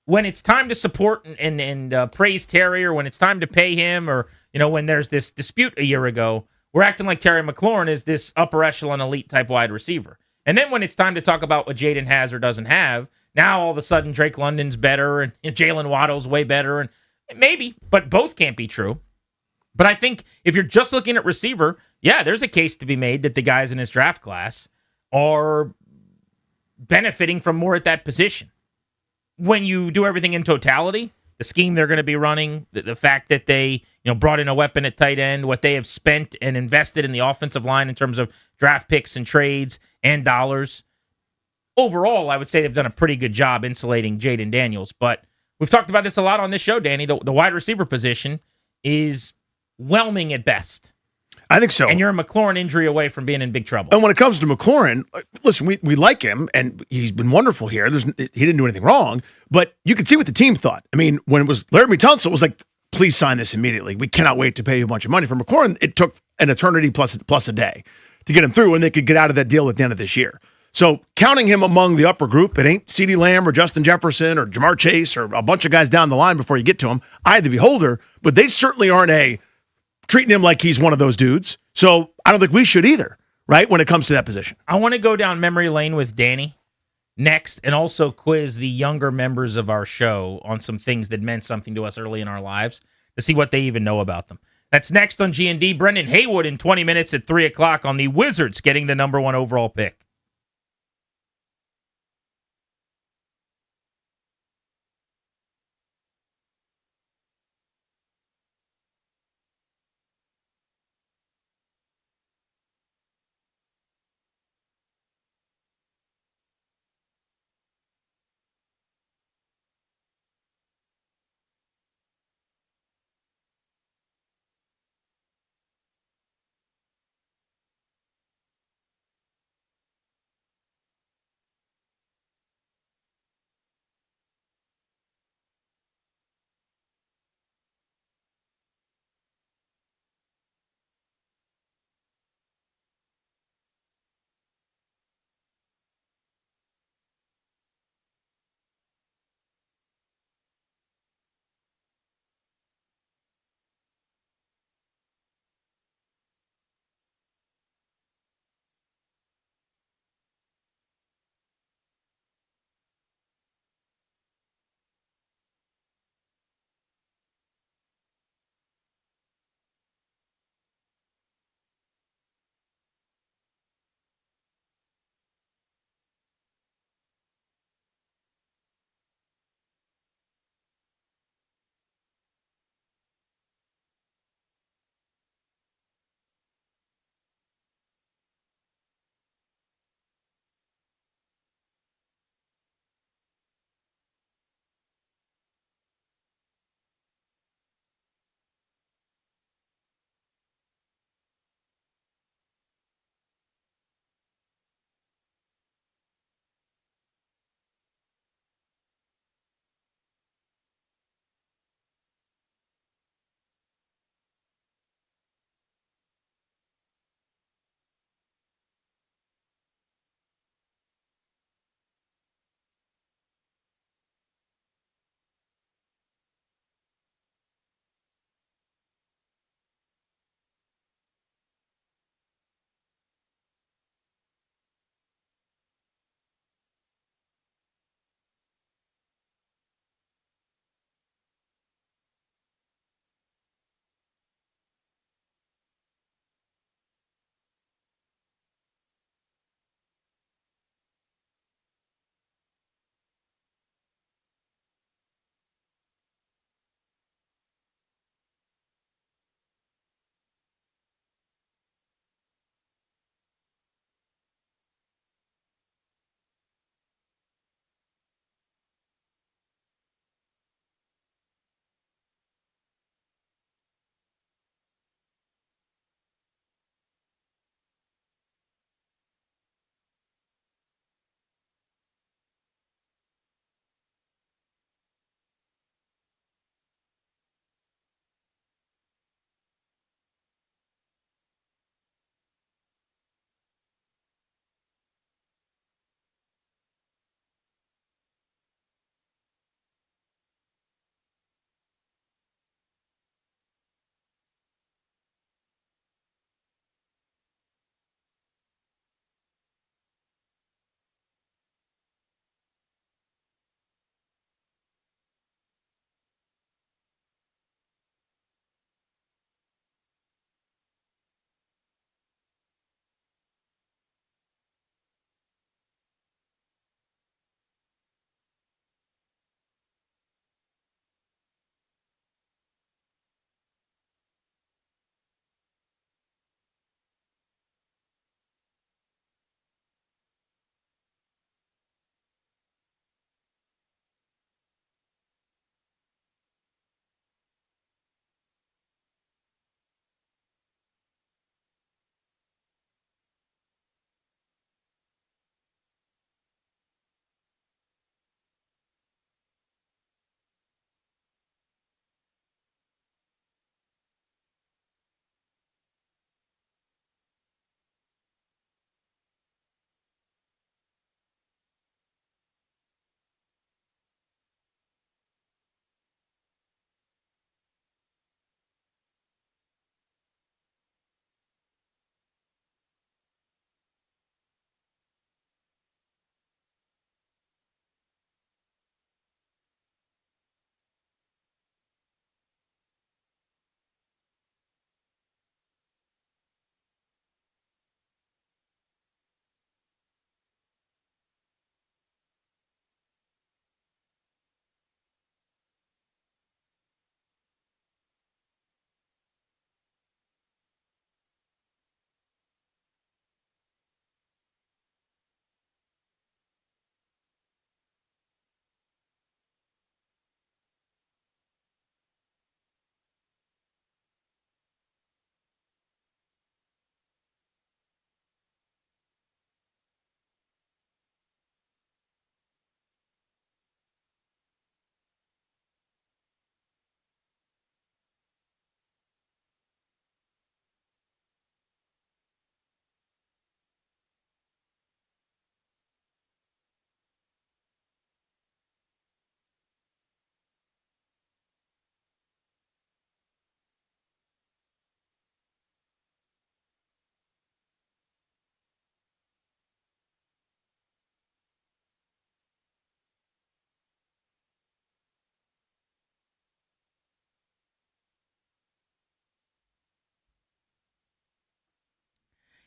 When it's time to support and praise Terry, or when it's time to pay him, or when there's this dispute a year ago, we're acting like Terry McLaurin is this upper echelon elite type wide receiver. And then when it's time to talk about what Jaden has or doesn't have, now all of a sudden Drake London's better and Jalen Waddle's way better, and maybe, but both can't be true. But I think if you're just looking at receiver, yeah, there's a case to be made that the guys in his draft class are benefiting from more at that position. When you do everything in totality, the scheme they're going to be running, the fact that they brought in a weapon at tight end, what they have spent and invested in the offensive line in terms of draft picks and trades and dollars, overall, I would say they've done a pretty good job insulating Jaden Daniels. But we've talked about this a lot on this show, Danny. The wide receiver position is whelming at best. I think so. And you're a McLaurin injury away from being in big trouble. And when it comes to McLaurin, listen, we like him, and he's been wonderful here. He didn't do anything wrong, but you could see what the team thought. When it was Laramie Tunsil, it was like, please sign this immediately. We cannot wait to pay you a bunch of money. For McLaurin, it took an eternity plus a day to get him through, and they could get out of that deal at the end of this year. So counting him among the upper group, it ain't CeeDee Lamb or Justin Jefferson or Jamar Chase or a bunch of guys down the line before you get to him. I the beholder, but they certainly aren't treating him like he's one of those dudes. So I don't think we should either, right, when it comes to that position. I want to go down memory lane with Danny next and also quiz the younger members of our show on some things that meant something to us early in our lives to see what they even know about them. That's next on G&D. Brendan Haywood in 20 minutes at 3 o'clock on the Wizards getting the number 1 overall pick.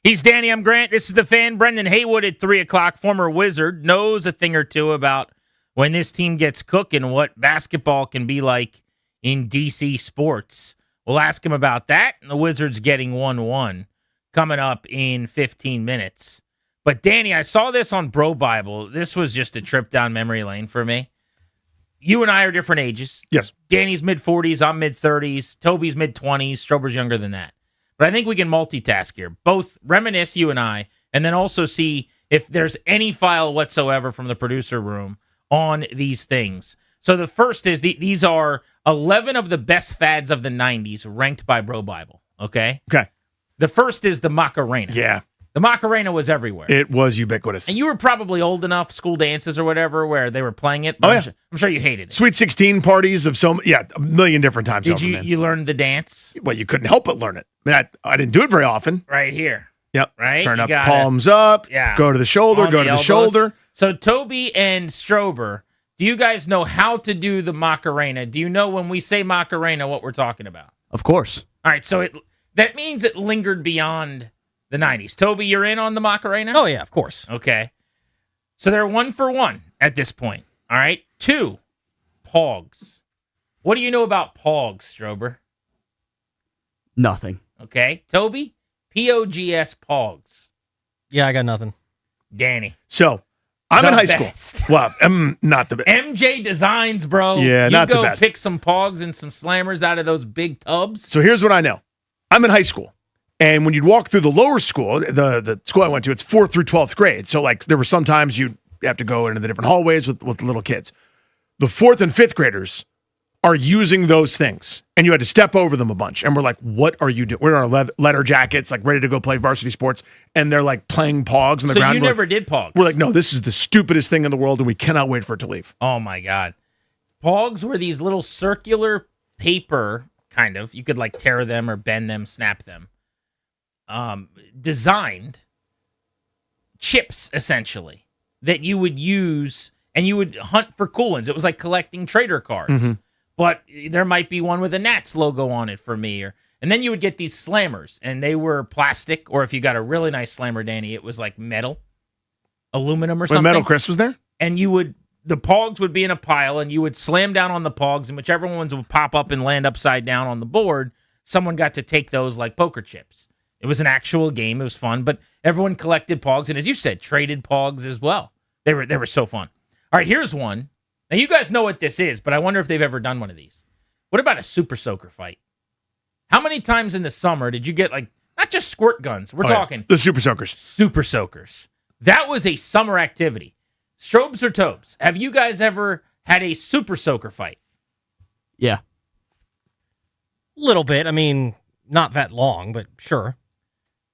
He's Danny. I'm Grant. This is the Fan. Brendan Haywood at 3 o'clock, former Wizard, knows a thing or two about when this team gets cooking, what basketball can be like in DC sports. We'll ask him about that. And the Wizards getting 1-1 coming up in 15 minutes. But Danny, I saw this on Bro Bible. This was just a trip down memory lane for me. You and I are different ages. Yes. Danny's mid-40s, I'm mid-30s. Toby's mid-20s. Strober's younger than that. But I think we can multitask here. Both reminisce, you and I, and then also see if there's any file whatsoever from the producer room on these things. So the first is these are 11 of the best fads of the 90s ranked by Bro Bible, okay? Okay. The first is the Macarena. Yeah. The Macarena was everywhere. It was ubiquitous. And you were probably old enough, school dances or whatever, where they were playing it. But I'm sure you hated it. Sweet 16 parties of a million different times. Did you learn the dance? Well, you couldn't help but learn it. I mean, I didn't do it very often. Right here. Yep. Right? Turn You up, got palms up, Yeah. go to the shoulder, On go to the elbows. shoulder. So Toby and Strober, do you guys know how to do the Macarena? Do you know when we say Macarena what we're talking about? Of course. All right, so that means it lingered beyond the 90s. Toby, you're in on the Macarena? Oh, yeah, of course. Okay. So they're 1-for-1 at this point. All right. 2, Pogs. What do you know about Pogs, Strober? Nothing. Okay. Toby? Pogs, Pogs. Yeah, I got nothing. Danny. So I'm The in high best. school. Well, I'm not the best. MJ Designs, bro. Yeah, you not the go best. pick some Pogs and some Slammers out of those big tubs. So here's what I know. I'm in high school. And when you'd walk through the lower school, the school I went to, it's 4th through 12th grade. So like there were sometimes you'd have to go into the different hallways with the little kids. The 4th and 5th graders are using those things. And you had to step over them a bunch. And we're like, what are you doing? We're in our leather jackets, like ready to go play varsity sports. And they're like playing Pogs on the So ground. you We're never like, did Pogs? We're like, no, this is the stupidest thing in the world. And we cannot wait for it to leave. Oh, my God. Pogs were these little circular paper, kind of. You could like tear them or bend them, snap them. Designed chips, essentially, that you would use and you would hunt for cool ones. It was like collecting trader cards. Mhm. But there might be one with a Nats logo on it for me. And then you would get these slammers, and they were plastic, or if you got a really nice slammer, Danny, it was like metal, aluminum or When something. Metal Chris was there? And the Pogs would be in a pile, and you would slam down on the Pogs, and whichever ones would pop up and land upside down on the board, someone got to take those like poker chips. It was an actual game. It was fun, but everyone collected Pogs, and as you said, traded Pogs as well. They were so fun. All right, here's one. Now, you guys know what this is, but I wonder if they've ever done one of these. What about a Super Soaker fight? How many times in the summer did you get, like, not just squirt guns? We're Oh, yeah. talking The Super Soakers. Super Soakers. That was a summer activity. Strobes or Tobes, have you guys ever had a Super Soaker fight? Yeah. Little bit. I mean, not that long, but sure.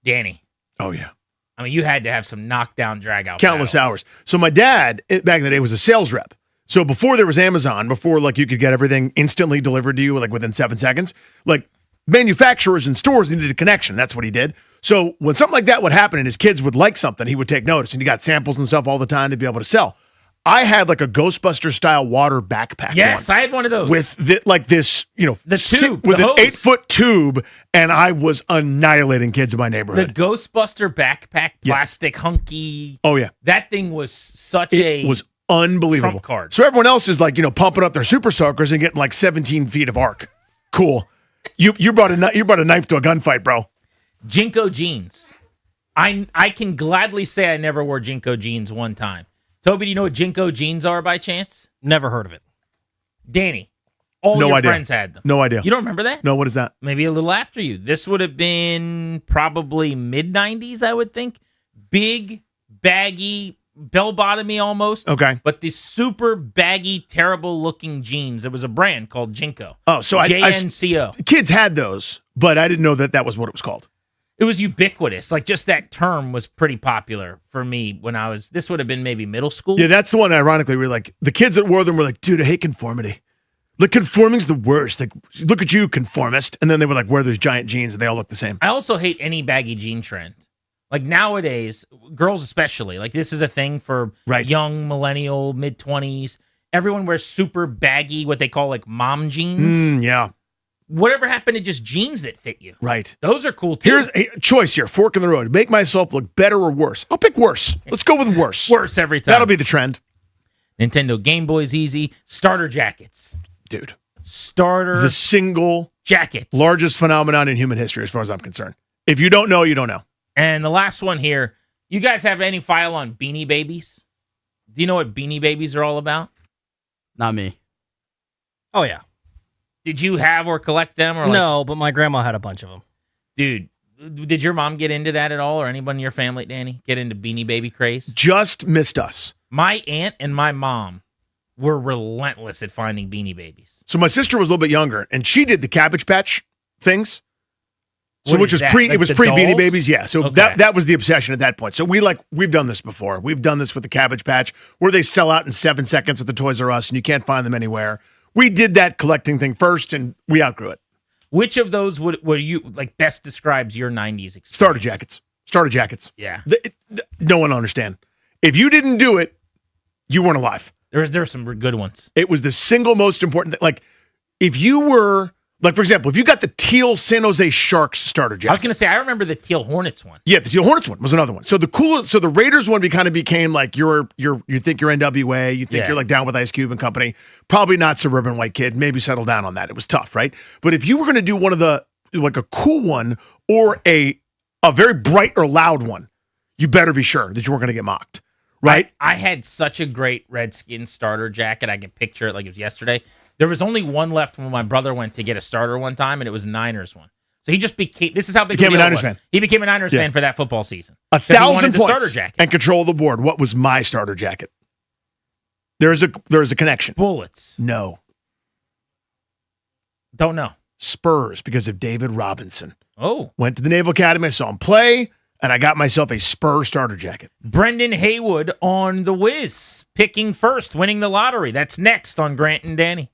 Danny. Oh, yeah. I mean, you had to have some knockdown, drag-out Countless battles. hours. So my dad, back in the day, was a sales rep. So before there was Amazon, before like you could get everything instantly delivered to you like within 7 seconds, like manufacturers and stores needed a connection. That's what he did. So when something like that would happen and his kids would like something, he would take notice, and he got samples and stuff all the time to be able to sell. I had like a Ghostbuster style water backpack. Yes, I had one of those. With this, The tube, with the an hose. 8-foot tube, and I was annihilating kids in my The neighborhood. Ghostbuster backpack, plastic, hunky. Oh yeah, that thing was such it was unbelievable. Trump card. So everyone else is like, pumping up their Super Soakers and getting like 17 feet of arc. Cool. You brought a knife to a gunfight, bro. Jinko jeans. I can gladly say I never wore Jinko jeans one time. Toby, do you know what Jinko jeans are by chance? Never heard of it. Danny, all No your idea. friends had them. No idea. You don't remember that? No, what is that? Maybe a little after you. This would have been probably mid-90s, I would think. Big, baggy, bell-bottomy almost. Okay. But the super baggy, terrible-looking jeans. It was a brand called Jinko. Oh, so JNCO. Kids had those, but I didn't know that was what it was called. It was ubiquitous. Like, just that term was pretty popular for me when this would have been maybe middle school. Yeah, that's the one. Ironically, we were like, the kids that wore them were like, dude, I hate conformity. Look, conforming's the worst. Like, look at you, conformist. And then they would like wear those giant jeans and they all look the same. I also hate any baggy jean trend. Like nowadays, girls especially, like this is a thing for young millennial, mid-20s. Everyone wears super baggy, what they call like mom jeans. Yeah. whatever happened to just jeans that fit you? Right. Those are cool too. Here's a choice here, fork in the road. Make myself look better or worse. I'll pick worse. Let's go with worse. Worse every time. That'll be the trend. Nintendo Game Boy's easy. Starter jackets. Dude. Starter The single jackets. largest phenomenon in human history, as far as I'm concerned. If you don't know, you don't know. And the last one here, you guys have any file on Beanie Babies? Do you know what Beanie Babies are all about? Not me. Oh, yeah. Did you have or collect them? Or No, but my grandma had a bunch of them. Dude, did your mom get into that at all, or anyone in your family, Danny, get into Beanie Baby craze? Just missed us. My aunt and my mom were relentless at finding Beanie Babies. So my sister was a little bit younger, and she did the Cabbage Patch things. So What which is was that? it Like was the pre Beanie dolls? Babies, yeah. So Okay. that was the obsession at that point. So we've done this before. We've done this with the Cabbage Patch, where they sell out in 7 seconds at the Toys R Us, and you can't find them anywhere. We did that collecting thing first, and we outgrew it. Which of those would you like best describes your 90s experience? Starter jackets. Starter jackets. Yeah. No one will understand. If you didn't do it, you weren't alive. There's some good ones. It was the single most important thing. Like, if you were, like, for example, if you got the teal San Jose Sharks starter jacket. I was going to say, I remember the Teal Hornets one. Yeah, the Teal Hornets one was another one. So the Raiders one became like you think you're NWA, you think Yeah. you're like down with Ice Cube and company. Probably not suburban white kid. Maybe settle down on that. It was tough, right? But if you were going to do one of the like a cool one or a very bright or loud one, you better be sure that you weren't going to get mocked, right? I had such a great Redskins starter jacket. I can picture it like it was yesterday. There was only one left when my brother went to get a starter one time, and it was a Niners one. So he just became. This is how big Became the a deal Niners was. fan. He became a Niners Yeah. fan for that football season. 1,000 the points starter jacket. and control the board. What was my starter jacket? There's a connection. Bullets. No. Don't know. Spurs because of David Robinson. Oh. Went to the Naval Academy, I saw him play, and I got myself a Spur starter jacket. Brendan Haywood on the Wiz, picking first, winning the lottery. That's next on Grant and Danny.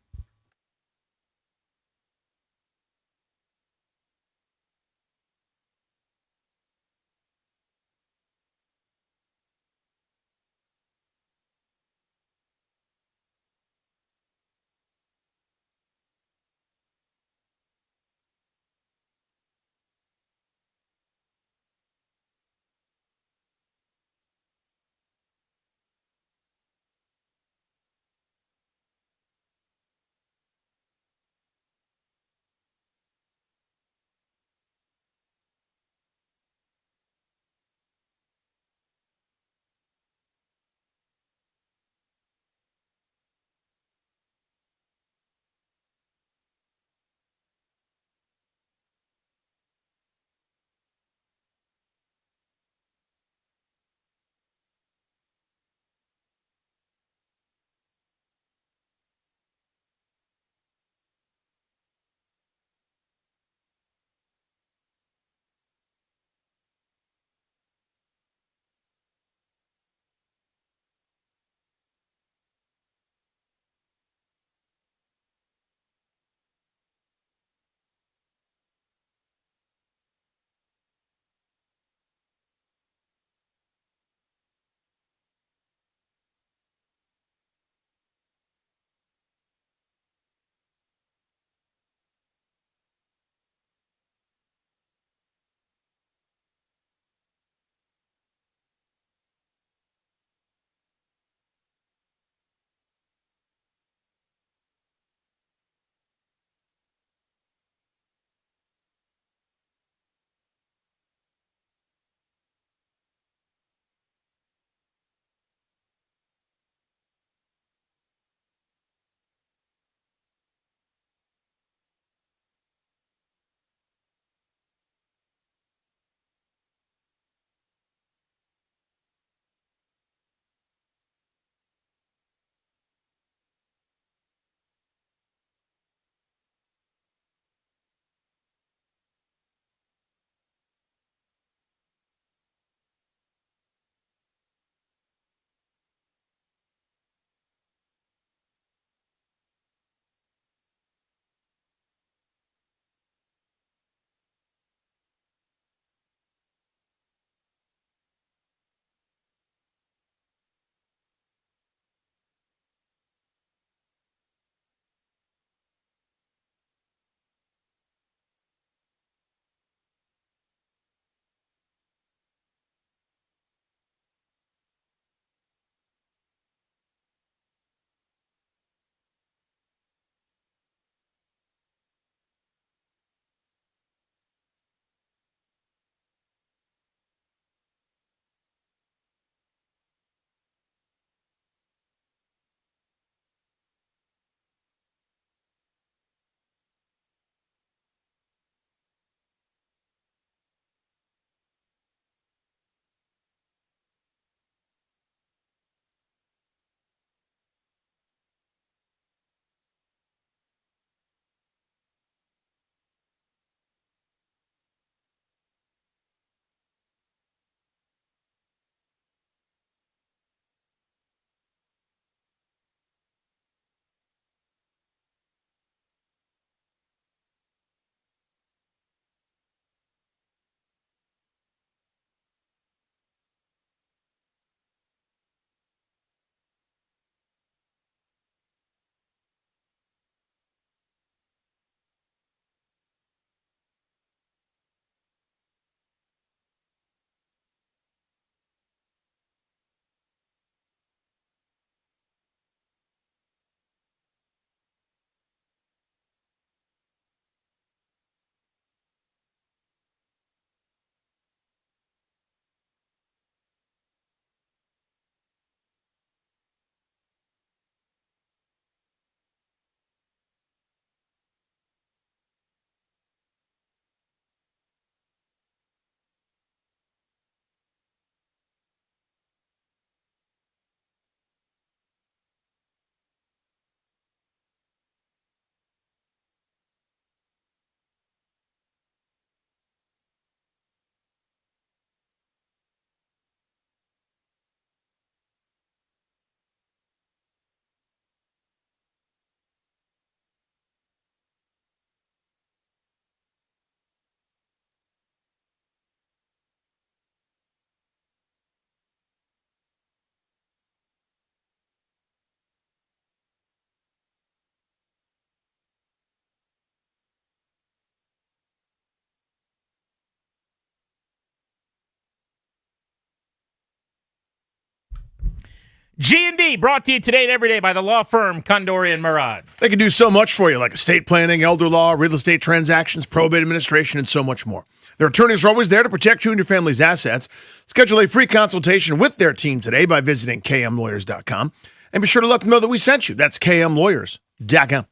G&D brought to you today and every day by the law firm Condori and Murad. They can do so much for you, like estate planning, elder law, real estate transactions, probate administration, and so much more. Their attorneys are always there to protect you and your family's assets. Schedule a free consultation with their team today by visiting kmlawyers.com. And be sure to let them know that we sent you. That's kmlawyers.com.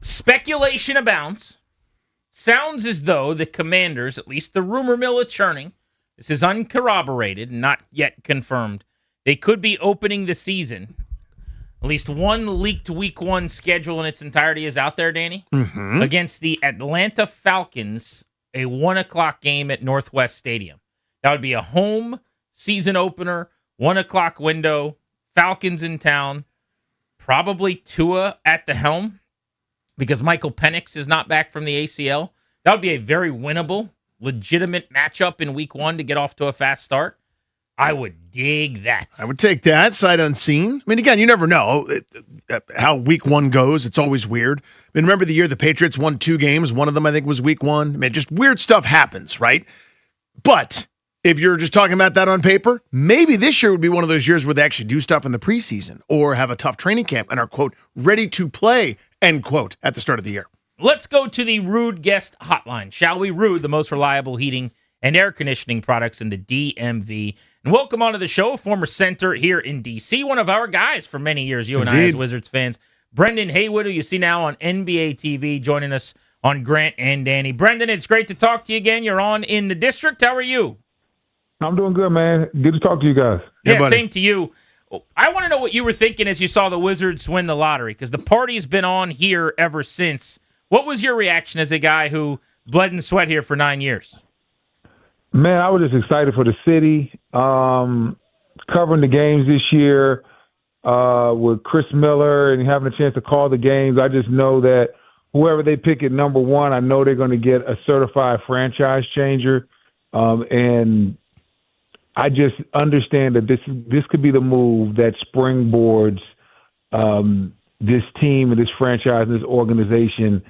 Speculation abounds. Sounds as though the Commanders, at least the rumor mill is churning. This is uncorroborated, not yet confirmed. They could be opening the season. At least one leaked week one schedule in its entirety is out there, Danny, against the Atlanta Falcons, a 1 o'clock game at Northwest Stadium. That would be a home season opener, 1 o'clock window, Falcons in town, probably Tua at the helm because Michael Penix is not back from the ACL. That would be a very winnable, legitimate matchup in week one to get off to a fast start. I would dig that. I would take that, sight unseen. I mean, again, you never know how week one goes. It's always weird. I mean, remember the year the Patriots won 2 games? One of them, I think, was week one. I mean, just weird stuff happens, right? But if you're just talking about that on paper, maybe this year would be one of those years where they actually do stuff in the preseason or have a tough training camp and are, quote, ready to play, end quote, at the start of the year. Let's go to the Ruud guest hotline, shall we? Ruud, the most reliable heating and air conditioning products in the DMV. And welcome onto the show, former center here in D.C., one of our guys for many years, you and I as Wizards fans, Brendan Haywood, who you see now on NBA TV, joining us on Grant and Danny. Brendan, it's great to talk to you again. You're on in the district. How are you? I'm doing good, man. Good to talk to you guys. Yeah, same to you. I want to know what you were thinking as you saw the Wizards win the lottery, because the party's been on here ever since. What was your reaction as a guy who bled and sweat here for 9 years? Man, I was just excited for the city. Covering the games this year with Chris Miller and having a chance to call the games. I just know that whoever they pick at number one, I know they're going to get a certified franchise changer. And I just understand that this could be the move that springboards this team and this franchise and this organization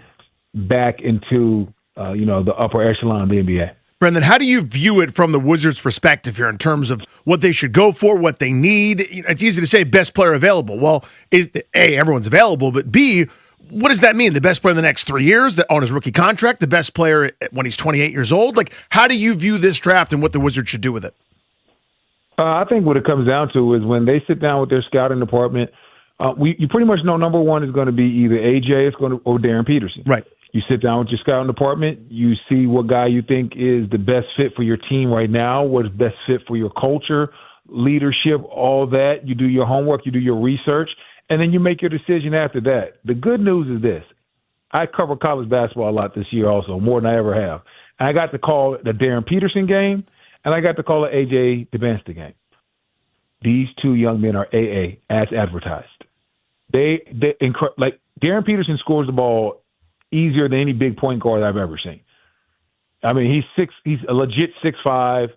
back into the upper echelon of the NBA. Brendan, how do you view it from the Wizards' perspective here in terms of what they should go for, what they need? It's easy to say best player available. Well, A, everyone's available, but B, what does that mean? The best player in the next 3 years on his rookie contract, the best player when he's 28 years old? Like, how do you view this draft and what the Wizards should do with it? I think what it comes down to is when they sit down with their scouting department, you pretty much know number one is going to be either AJ or Darren Peterson. Right. You sit down with your scouting department, you see what guy you think is the best fit for your team right now, what's best fit for your culture, leadership, all that. You do your homework, you do your research, and then you make your decision after that. The good news is this. I cover college basketball a lot this year also, more than I ever have. And I got to call the Darren Peterson game, and I got to call the AJ DeBansta game. These two young men are AA, as advertised. Like Darren Peterson scores the ball easier than any big point guard I've ever seen. I mean, he's a legit 6'5",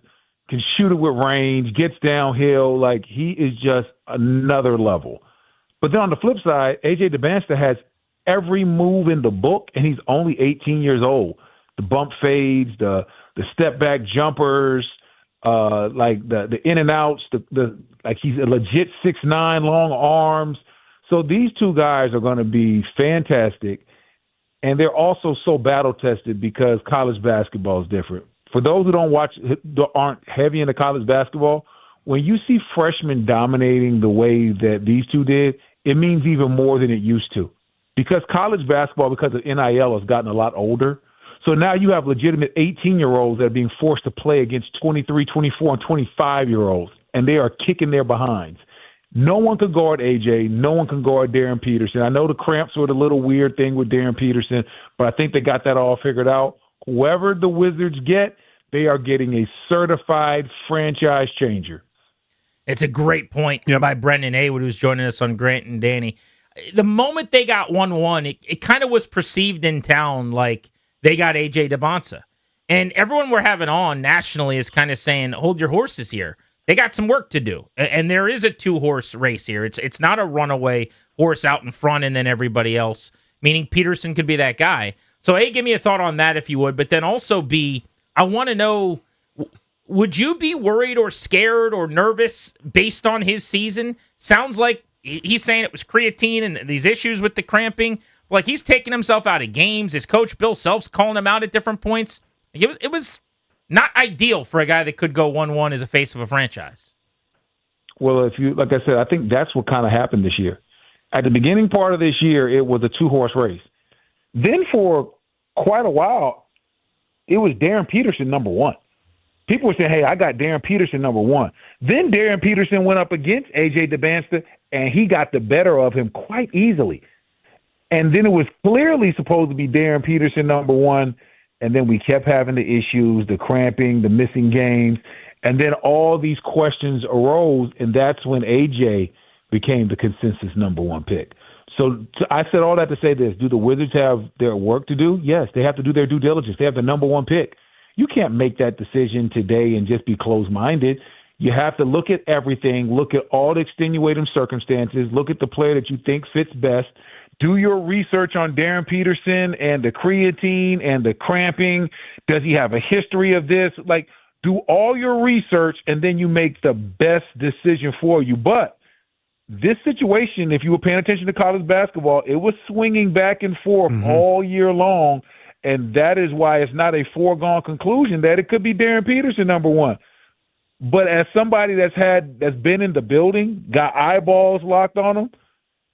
can shoot it with range, gets downhill. Like, he is just another level. But then on the flip side, AJ DeBansta has every move in the book, and he's only 18 years old. The bump fades, the step back jumpers, like the in and outs, like he's a legit 6'9", long arms. So these two guys are going to be fantastic. And they're also so battle-tested because college basketball is different. For those who aren't heavy into college basketball, when you see freshmen dominating the way that these two did, it means even more than it used to. Because college basketball, because of NIL, has gotten a lot older. So now you have legitimate 18-year-olds that are being forced to play against 23, 24, and 25-year-olds, and they are kicking their behinds. No one could guard AJ. No one can guard Darren Peterson. I know the cramps were the little weird thing with Darren Peterson, but I think they got that all figured out. Whoever the Wizards get, they are getting a certified franchise changer. It's a great point by Brendan Haywood, who's joining us on Grant and Danny. The moment they got 1-1, it kind of was perceived in town like they got AJ DeBansta. And everyone we're having on nationally is kind of saying, hold your horses here. They got some work to do, and there is a 2-horse race here. It's not a runaway horse out in front and then everybody else, meaning Peterson could be that guy. So, A, give me a thought on that if you would, but then also, B, I want to know, would you be worried or scared or nervous based on his season, sounds like he's saying it was creatine and these issues with the cramping. Like, he's taking himself out of games. His coach, Bill Self's calling him out at different points. It was not ideal for a guy that could go 1-1 as a face of a franchise. Well, like I said, I think that's what kind of happened this year. At the beginning part of this year, it was a 2-horse race. Then for quite a while, it was Darren Peterson number 1. People were saying, hey, I got Darren Peterson number 1. Then Darren Peterson went up against A.J. DeBanster, and he got the better of him quite easily. And then it was clearly supposed to be Darren Peterson number 1, and then we kept having the issues, the cramping, the missing games, and then all these questions arose, and that's when A.J. became the consensus number 1 pick. So I said all that to say this. Do the Wizards have their work to do? Yes, they have to do their due diligence. They have the number 1 pick. You can't make that decision today and just be closed-minded. You have to look at everything, look at all the extenuating circumstances, look at the player that you think fits best, do your research on Darren Peterson and the creatine and the cramping. Does he have a history of this? Like, do all your research, and then you make the best decision for you. But this situation, if you were paying attention to college basketball, it was swinging back and forth all year long, and that is why it's not a foregone conclusion that it could be Darren Peterson number 1. But as somebody that's been in the building, got eyeballs locked on them,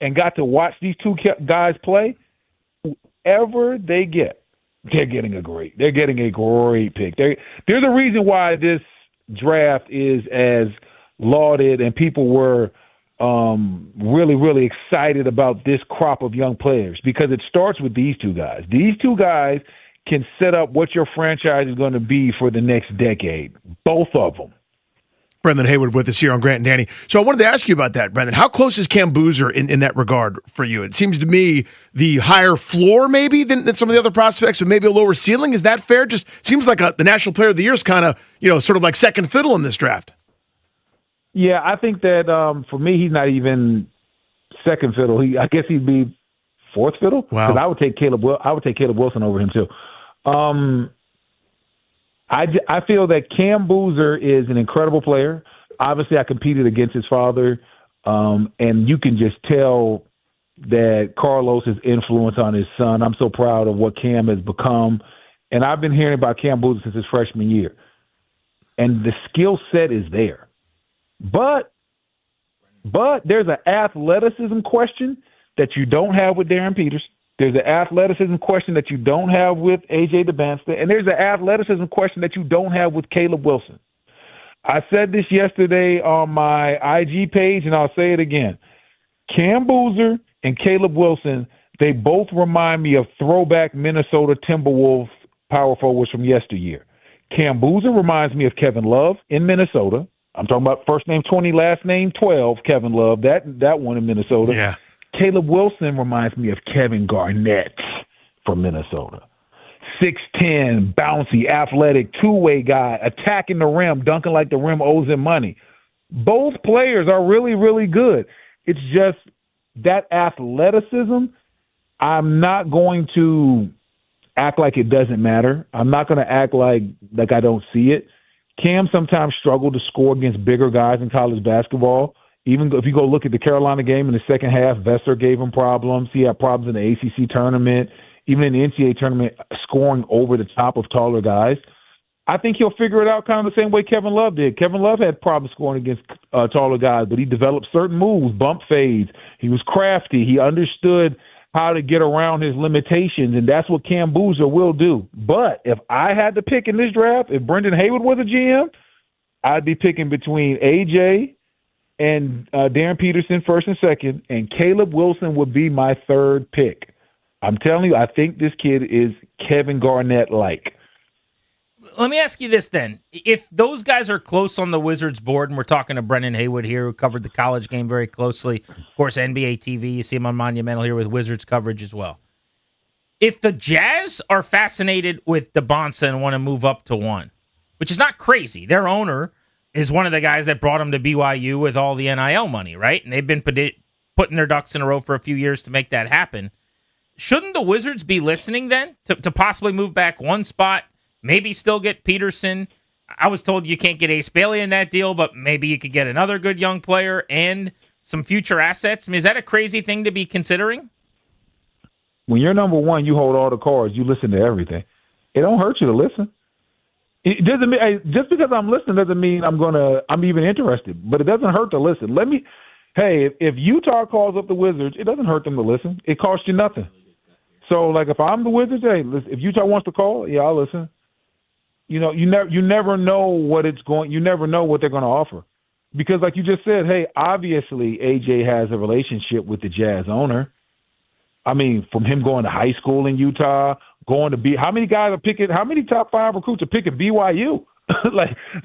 and got to watch these two guys play, whoever they get, they're getting a great pick. There's a reason why this draft is as lauded, and people were really, really excited about this crop of young players, because it starts with these two guys. These two guys can set up what your franchise is going to be for the next decade, both of them. Brendan Haywood with us here on Grant and Danny. So I wanted to ask you about that, Brendan. How close is Cam Boozer in that regard for you? It seems to me the higher floor maybe than some of the other prospects, but maybe a lower ceiling. Is that fair? Just seems like the National Player of the Year is kind of, sort of like second fiddle in this draft. Yeah, I think that for me, he's not even second fiddle. I guess he'd be fourth fiddle. Wow. Because I would take Caleb Wilson over him too. I feel that Cam Boozer is an incredible player. Obviously, I competed against his father, and you can just tell that Carlos's influence on his son. I'm so proud of what Cam has become, and I've been hearing about Cam Boozer since his freshman year. And the skill set is there. But there's an athleticism question that you don't have with Darren Peterson. There's an athleticism question that you don't have with A.J. DeBanster, and there's an athleticism question that you don't have with Caleb Wilson. I said this yesterday on my IG page, and I'll say it again. Cam Boozer and Caleb Wilson, they both remind me of throwback Minnesota Timberwolves power forwards from yesteryear. Cam Boozer reminds me of Kevin Love in Minnesota. I'm talking about first name 20, last name 12, Kevin Love, that one in Minnesota. Yeah. Caleb Wilson reminds me of Kevin Garnett from Minnesota. 6'10", bouncy, athletic, two-way guy, attacking the rim, dunking like the rim owes him money. Both players are really, really good. It's just that athleticism, I'm not going to act like it doesn't matter. I'm not going to act like I don't see it. Cam sometimes struggled to score against bigger guys in college basketball. Even if you go look at the Carolina game in the second half, Vesser gave him problems. He had problems in the ACC tournament, even in the NCAA tournament, scoring over the top of taller guys. I think he'll figure it out kind of the same way Kevin Love did. Kevin Love had problems scoring against taller guys, but he developed certain moves, bump fades. He was crafty. He understood how to get around his limitations, and that's what Cam Boozer will do. But if I had to pick in this draft, if Brendan Haywood was a GM, I'd be picking between A.J. and Darren Peterson first and second, and Caleb Wilson would be my third pick. I'm telling you, I think this kid is Kevin Garnett-like. Let me ask you this then. If those guys are close on the Wizards board, and we're talking to Brendan Haywood here, who covered the college game very closely, of course, NBA TV, you see him on Monumental here with Wizards coverage as well. If the Jazz are fascinated with DeBonsa and want to move up to 1, which is not crazy, their owner is one of the guys that brought him to BYU with all the NIL money, right? And they've been putting their ducks in a row for a few years to make that happen. Shouldn't the Wizards be listening then to possibly move back one spot, maybe still get Peterson? I was told you can't get Ace Bailey in that deal, but maybe you could get another good young player and some future assets? I mean, is that a crazy thing to be considering? When you're number one, you hold all the cards. You listen to everything. It don't hurt you to listen. It doesn't mean just because I'm listening doesn't mean I'm even interested. But it doesn't hurt to listen. Hey, if Utah calls up the Wizards, it doesn't hurt them to listen. It costs you nothing. So, like, if I'm the Wizards, hey, listen, if Utah wants to call, yeah, I'll listen. You know, you never know what you never know what they're going to offer. Because, like you just said, hey, obviously AJ has a relationship with the Jazz owner. I mean, from him going to high school in Utah, how many top 5 recruits are picking BYU?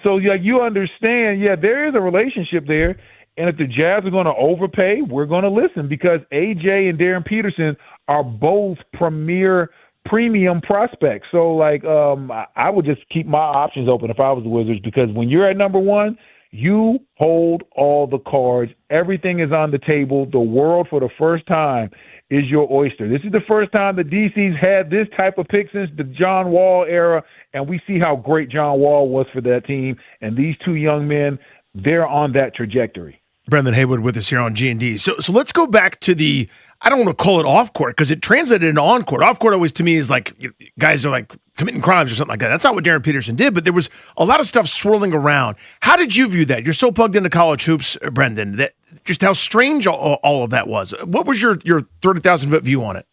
So you understand, yeah, there is a relationship there. And if the Jazz are going to overpay, we're going to listen because AJ and Darren Peterson are both premium prospects. So, I would just keep my options open if I was the Wizards because when you're at number one, you hold all the cards. Everything is on the table. The world, for the first time, is your oyster. This is the first time the DC's had this type of pick since the John Wall era, and we see how great John Wall was for that team. And these two young men, they're on that trajectory. Brendan Haywood with us here on G&D. So let's go back to the, I don't want to call it off-court because it translated into on-court. Off-court always to me is like guys are like committing crimes or something like that. That's not what Darren Peterson did, but there was a lot of stuff swirling around. How did you view that? You're so plugged into college hoops, Brendan, that just how strange all of that was. What was your 30,000-foot view on it?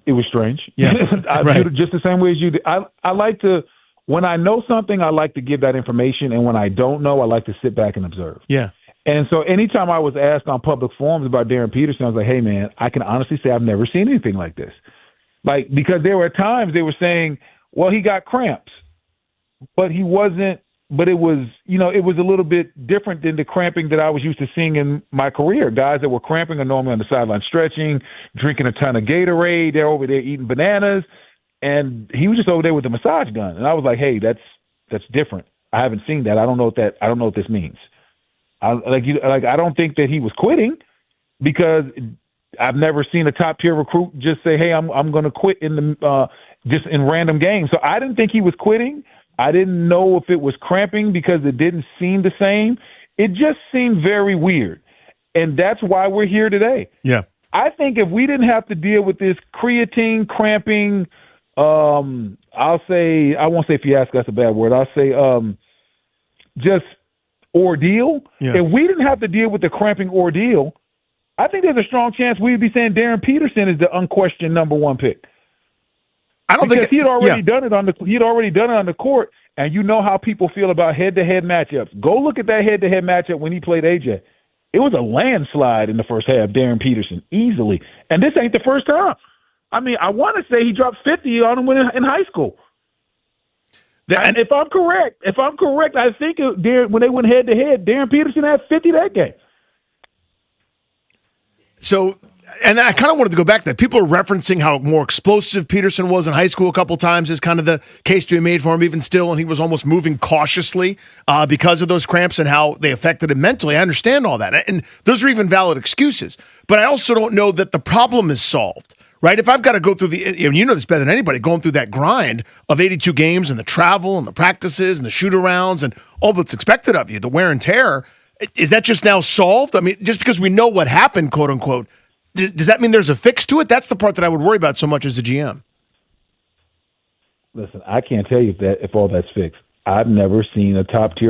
It was strange. Yeah, I viewed it just the same way as you did. I like to, when I know something, I like to give that information, and when I don't know, I like to sit back and observe. Yeah. And so anytime I was asked on public forums about Darren Peterson, I was like, hey, man, I can honestly say I've never seen anything like this. Because there were times they were saying, well, he got cramps, but he wasn't, but it was, it was a little bit different than the cramping that I was used to seeing in my career. Guys that were cramping are normally on the sideline stretching, drinking a ton of Gatorade. They're over there eating bananas. And he was just over there with a massage gun. And I was like, hey, that's different. I haven't seen that. I don't know what this means. I don't think that he was quitting because I've never seen a top tier recruit just say, hey, I'm going to quit just in random games. So I didn't think he was quitting. I didn't know if it was cramping because it didn't seem the same. It just seemed very weird. And that's why we're here today. Yeah. I think if we didn't have to deal with this creatine cramping, I'll say, I won't say fiasco, that's a bad word. I'll say just ordeal. Yeah. If we didn't have to deal with the cramping ordeal, I think there's a strong chance we'd be saying Darren Peterson is the unquestioned number one pick. I don't because think he'd already done it on the court, and you know how people feel about head-to-head matchups. Go look at that head-to-head matchup when he played AJ. It was a landslide in the first half, Darren Peterson, easily. And this ain't the first time. I mean, I want to say he dropped 50 on him in high school. If I'm correct, I think when they went head-to-head, Darren Peterson had 50 that game. So, and I kind of wanted to go back to that. People are referencing how more explosive Peterson was in high school a couple times is kind of the case to be made for him even still, and he was almost moving cautiously because of those cramps and how they affected him mentally. I understand all that, and those are even valid excuses. But I also don't know that the problem is solved. Right? If I've got to go through you know this better than anybody, going through that grind of 82 games and the travel and the practices and the shoot-arounds and all that's expected of you, the wear and tear, is that just now solved? I mean, just because we know what happened, quote unquote, does that mean there's a fix to it? That's the part that I would worry about so much as a GM. Listen, I can't tell you if all that's fixed. I've never seen a top tier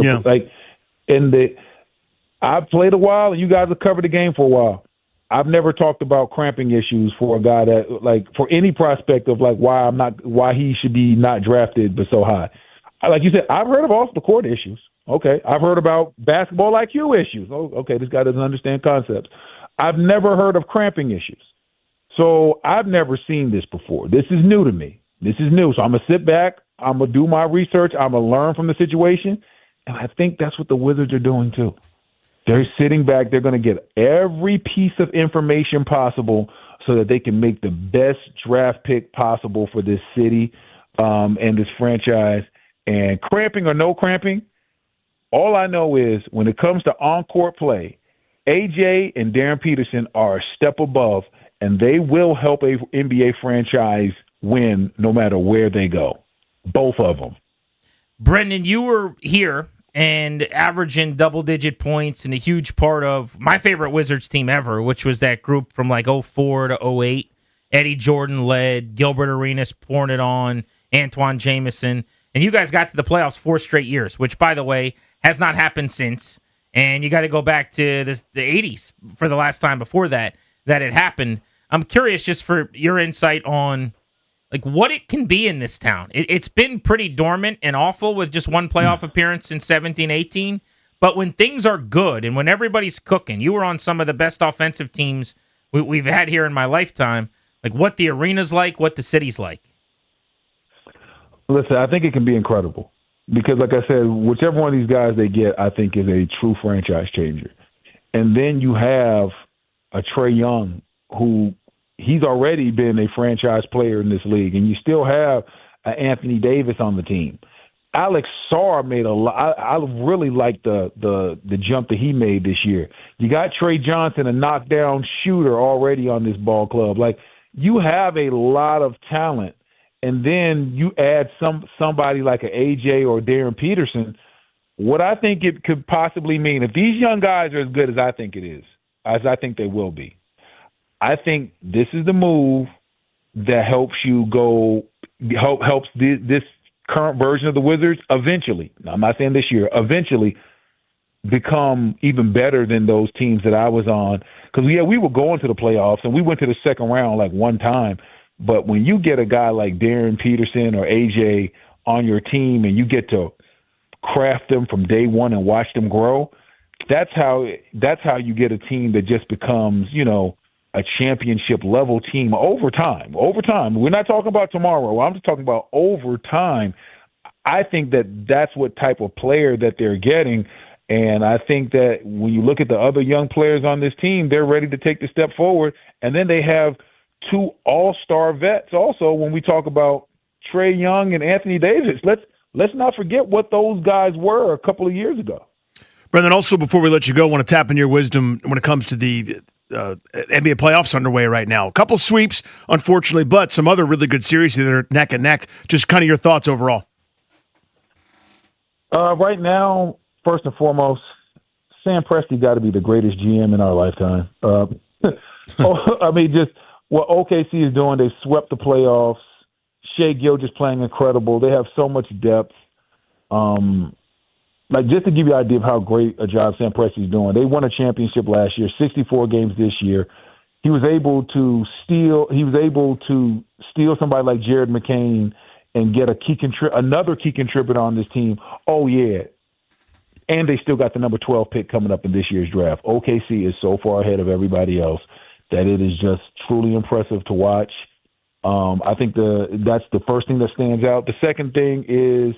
I've played a while, and you guys have covered the game for a while. I've never talked about cramping issues for a guy that for any prospect of why he should be not drafted but so high. Like you said, I've heard of off the court issues. Okay. I've heard about basketball IQ issues. Oh, okay. This guy doesn't understand concepts. I've never heard of cramping issues. So I've never seen this before. This is new to me. This is new. So I'm going to sit back. I'm going to do my research. I'm going to learn from the situation. And I think that's what the Wizards are doing too. They're sitting back. They're going to get every piece of information possible so that they can make the best draft pick possible for this city and this franchise. And cramping or no cramping, all I know is when it comes to on-court play, AJ and Darren Peterson are a step above, and they will help a NBA franchise win no matter where they go. Both of them. Brendan, you were here and averaging double-digit points, and a huge part of my favorite Wizards team ever, which was that group from like 04 to 08. Eddie Jordan led, Gilbert Arenas pouring it on, Antoine Jameson. And you guys got to the playoffs 4 straight years, which, by the way, has not happened since. And you got to go back to the 80s for the last time before that it happened. I'm curious just for your insight on like what it can be in this town. It's been pretty dormant and awful with just one playoff appearance in 17-18. But when things are good and when everybody's cooking, you were on some of the best offensive teams we've had here in my lifetime, like what the arena's like, what the city's like. Listen, I think it can be incredible because, like I said, whichever one of these guys they get, I think is a true franchise changer. And then you have a Trae Young who he's already been a franchise player in this league, and you still have Anthony Davis on the team. Alex Sarr made a lot. I really like the jump that he made this year. You got Trey Johnson, a knockdown shooter already on this ball club. Like you have a lot of talent. And then you add somebody like an AJ or Darren Peterson, what I think it could possibly mean, if these young guys are as good as I think it is, as I think they will be, I think this is the move that helps you helps this current version of the Wizards eventually, now I'm not saying this year, eventually become even better than those teams that I was on. Because, we were going to the playoffs, and we went to the second round like one time. But when you get a guy like Darren Peterson or AJ on your team and you get to craft them from day one and watch them grow, that's how you get a team that just becomes, a championship level team over time. Over time. We're not talking about tomorrow. I'm just talking about over time. I think that's what type of player that they're getting. And I think that when you look at the other young players on this team, they're ready to take the step forward. And then they have 2 all-star vets also when we talk about Trae Young and Anthony Davis. Let's not forget what those guys were a couple of years ago. Brendan, also before we let you go, I want to tap in your wisdom when it comes to the NBA playoffs underway right now. A couple sweeps, unfortunately, but some other really good series that are neck and neck. Just kind of your thoughts overall. Right now, first and foremost, Sam Presti got to be the greatest GM in our lifetime. Just what OKC is doing, they swept the playoffs. Shai Gilgeous playing incredible. They have so much depth. Just to give you an idea of how great a job Sam Presti is doing, they won a championship last year, 64 games this year. He was able to steal somebody like Jared McCain and get another key contributor on this team. Oh yeah. And they still got the number 12 pick coming up in this year's draft. OKC is so far ahead of everybody else that it is just truly impressive to watch. I think that's the first thing that stands out. The second thing is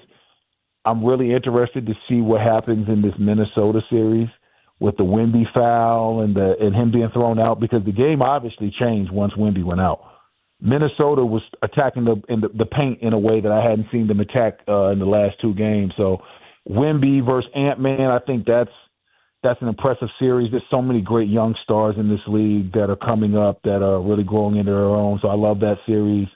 I'm really interested to see what happens in this Minnesota series with the Wemby foul and him being thrown out, because the game obviously changed once Wemby went out. Minnesota was attacking the paint in a way that I hadn't seen them attack in the last 2 games. So Wemby versus Ant-Man, I think that's an impressive series. There's so many great young stars in this league that are coming up that are really growing into their own. So I love that series.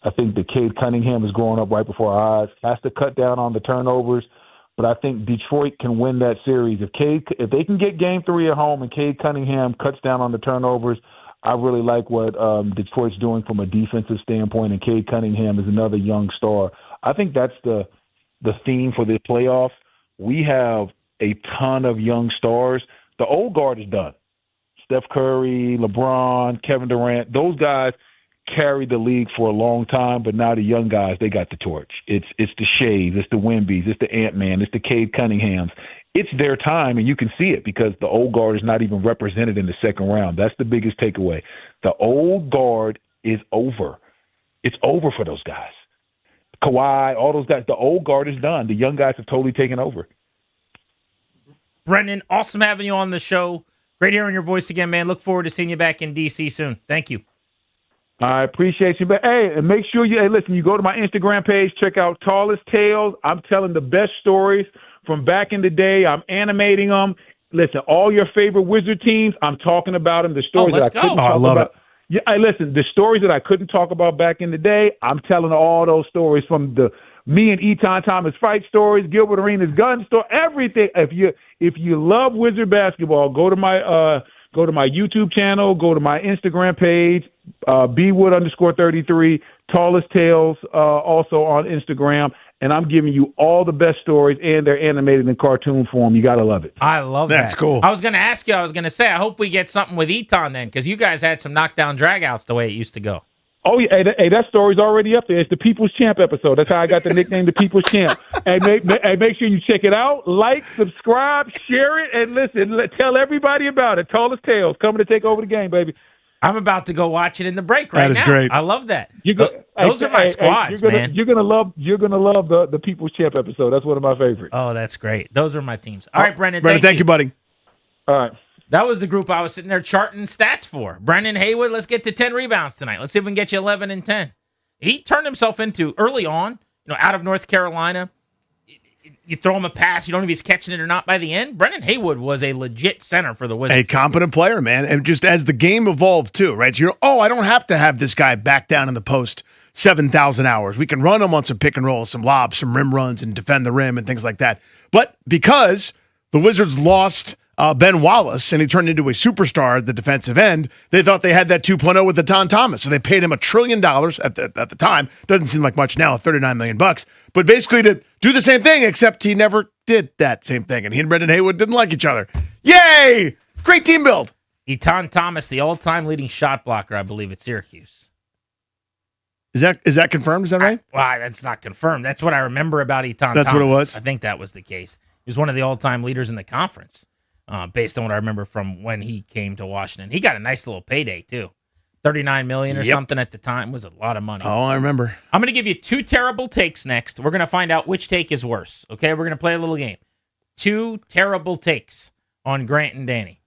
I think that Cade Cunningham is growing up right before our eyes. Has to cut down on the turnovers, but I think Detroit can win that series. If they can get Game 3 at home and Cade Cunningham cuts down on the turnovers, I really like what Detroit's doing from a defensive standpoint, and Cade Cunningham is another young star. I think that's the theme for this playoffs. We have a ton of young stars. The old guard is done. Steph Curry, LeBron, Kevin Durant, those guys carried the league for a long time, but now the young guys, they got the torch. It's the Shays, it's the Wembys, it's the Ant-Man, it's the Cade Cunninghams. It's their time, and you can see it because the old guard is not even represented in the second round. That's the biggest takeaway. The old guard is over. It's over for those guys. Kawhi, all those guys, the old guard is done. The young guys have totally taken over. Brendan, awesome having you on the show. Great hearing your voice again, man. Look forward to seeing you back in D.C. soon. Thank you. I appreciate you. But, hey, and make sure you go to my Instagram page, check out Tallest Tales. I'm telling the best stories from back in the day. I'm animating them. Listen, all your favorite Wizard teams, I'm talking about them. The stories that I couldn't talk about. It. Yeah, listen, the stories that I couldn't talk about back in the day, I'm telling all those stories from me and Eton Thomas fight stories, Gilbert Arenas gun story, everything. If you love Wizard basketball, go to my YouTube channel, go to my Instagram page, bwood_33, Tallest Tales, also on Instagram. And I'm giving you all the best stories, and they're animated in cartoon form. You got to love it. I love that. That's cool. I was going to ask you, I say, I hope we get something with Eton then, because you guys had some knockdown dragouts the way it used to go. Oh, yeah. Hey, that story's already up there. It's the People's Champ episode. That's how I got the nickname, the People's Champ. Hey, make sure you check it out. Like, subscribe, share it, and listen. Tell everybody about it. Tallest Tales coming to take over the game, baby. I'm about to go watch it in the break right now. That is great. I love that. Those are my squads, man. You're gonna love the People's Champ episode. That's one of my favorites. Oh, that's great. Those are my teams. All right, Brendan. Thank you, buddy. All right. That was the group I was sitting there charting stats for. Brendan Haywood, let's get to 10 rebounds tonight. Let's see if we can get you 11 and 10. He turned himself into, early on, out of North Carolina, you throw him a pass, you don't know if he's catching it or not by the end. Brendan Haywood was a legit center for the Wizards. A competent player, man. And just as the game evolved, too, right? So I don't have to have this guy back down in the post 7,000 hours. We can run him on some pick and rolls, some lobs, some rim runs, and defend the rim and things like that. But because the Wizards lost Ben Wallace, and he turned into a superstar at the defensive end, they thought they had that 2.0 with Eton Thomas. So they paid him $1 trillion at the time. Doesn't seem like much now, $39 million. But basically to do the same thing, except he never did that same thing. And he and Brendan Haywood didn't like each other. Yay! Great team build. Eton Thomas, the all-time leading shot blocker, I believe, at Syracuse. Is that confirmed? Is that right? That's not confirmed. That's what I remember about Eton Thomas. That's what it was? I think that was the case. He was one of the all-time leaders in the conference. Based on what I remember from when he came to Washington. He got a nice little payday, too. $39 million or something at the time was a lot of money. Oh, I remember. I'm going to give you 2 terrible takes next. We're going to find out which take is worse. Okay, we're going to play a little game. 2 terrible takes on Grant and Danny.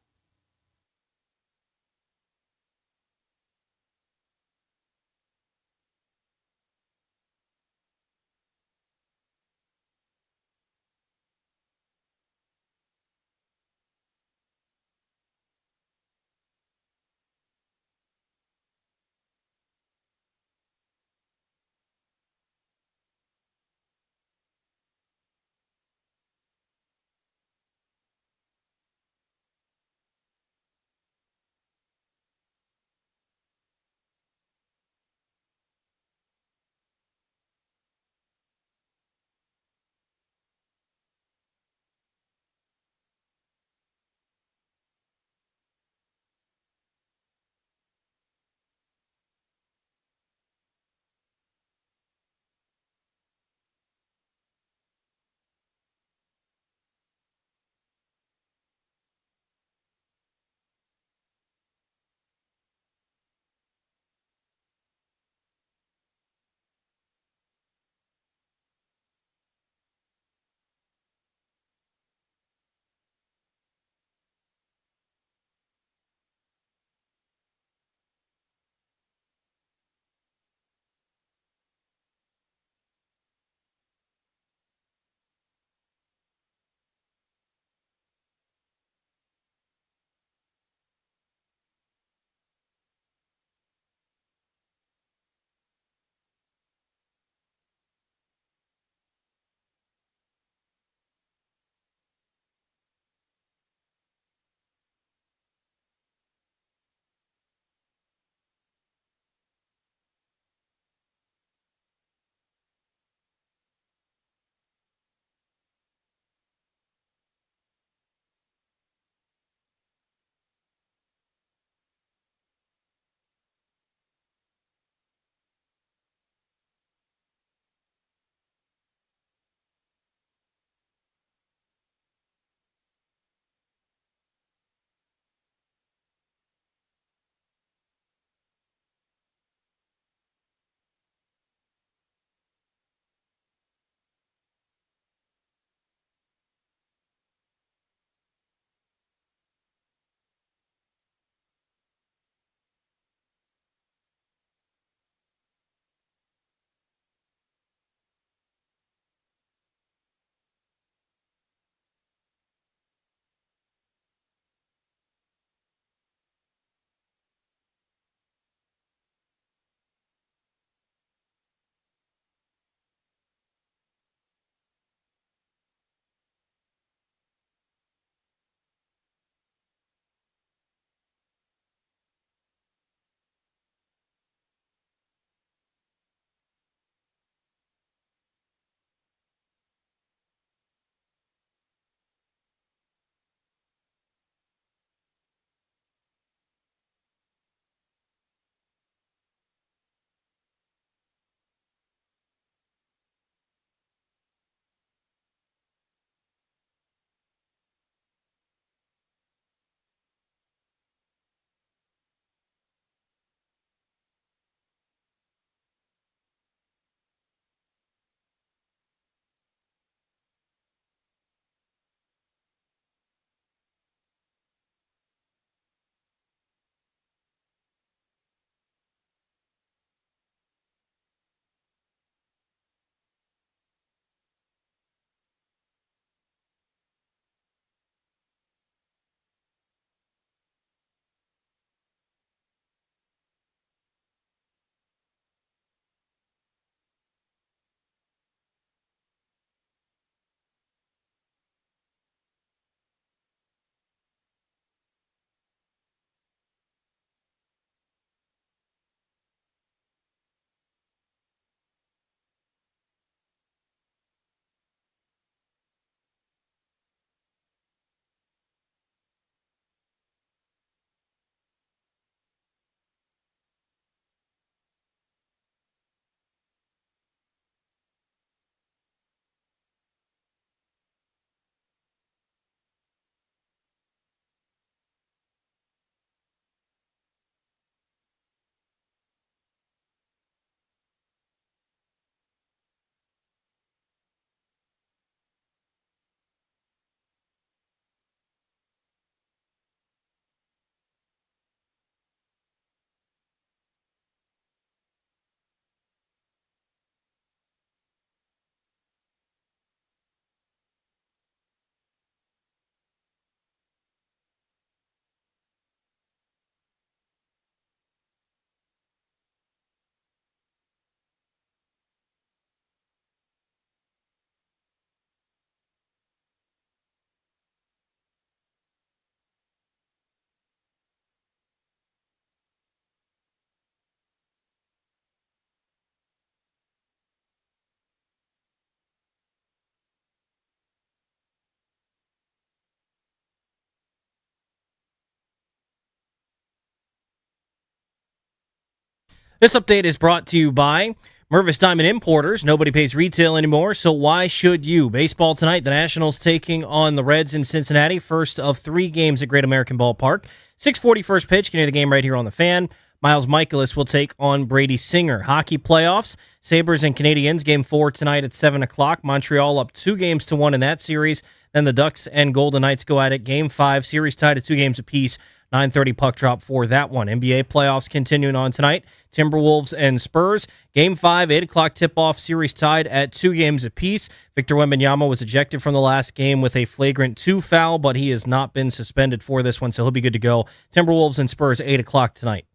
This update is brought to you by Mervis Diamond Importers. Nobody pays retail anymore, so why should you? Baseball tonight, the Nationals taking on the Reds in Cincinnati. First of 3 games at Great American Ballpark. 6:40 first pitch. Can hear the game right here on the Fan. Miles Michaelis will take on Brady Singer. Hockey playoffs, Sabres and Canadiens, Game 4 tonight at 7 o'clock. Montreal up 2-1 in that series. Then the Ducks and Golden Knights go at it. Game 5, series tied at 2 games apiece. 9:30 puck drop for that one. NBA playoffs continuing on tonight. Timberwolves and Spurs. Game 5, 8 o'clock tip-off, series tied at 2 games apiece. Victor Wembanyama was ejected from the last game with a flagrant 2 foul, but he has not been suspended for this one, so he'll be good to go. Timberwolves and Spurs, 8 o'clock tonight.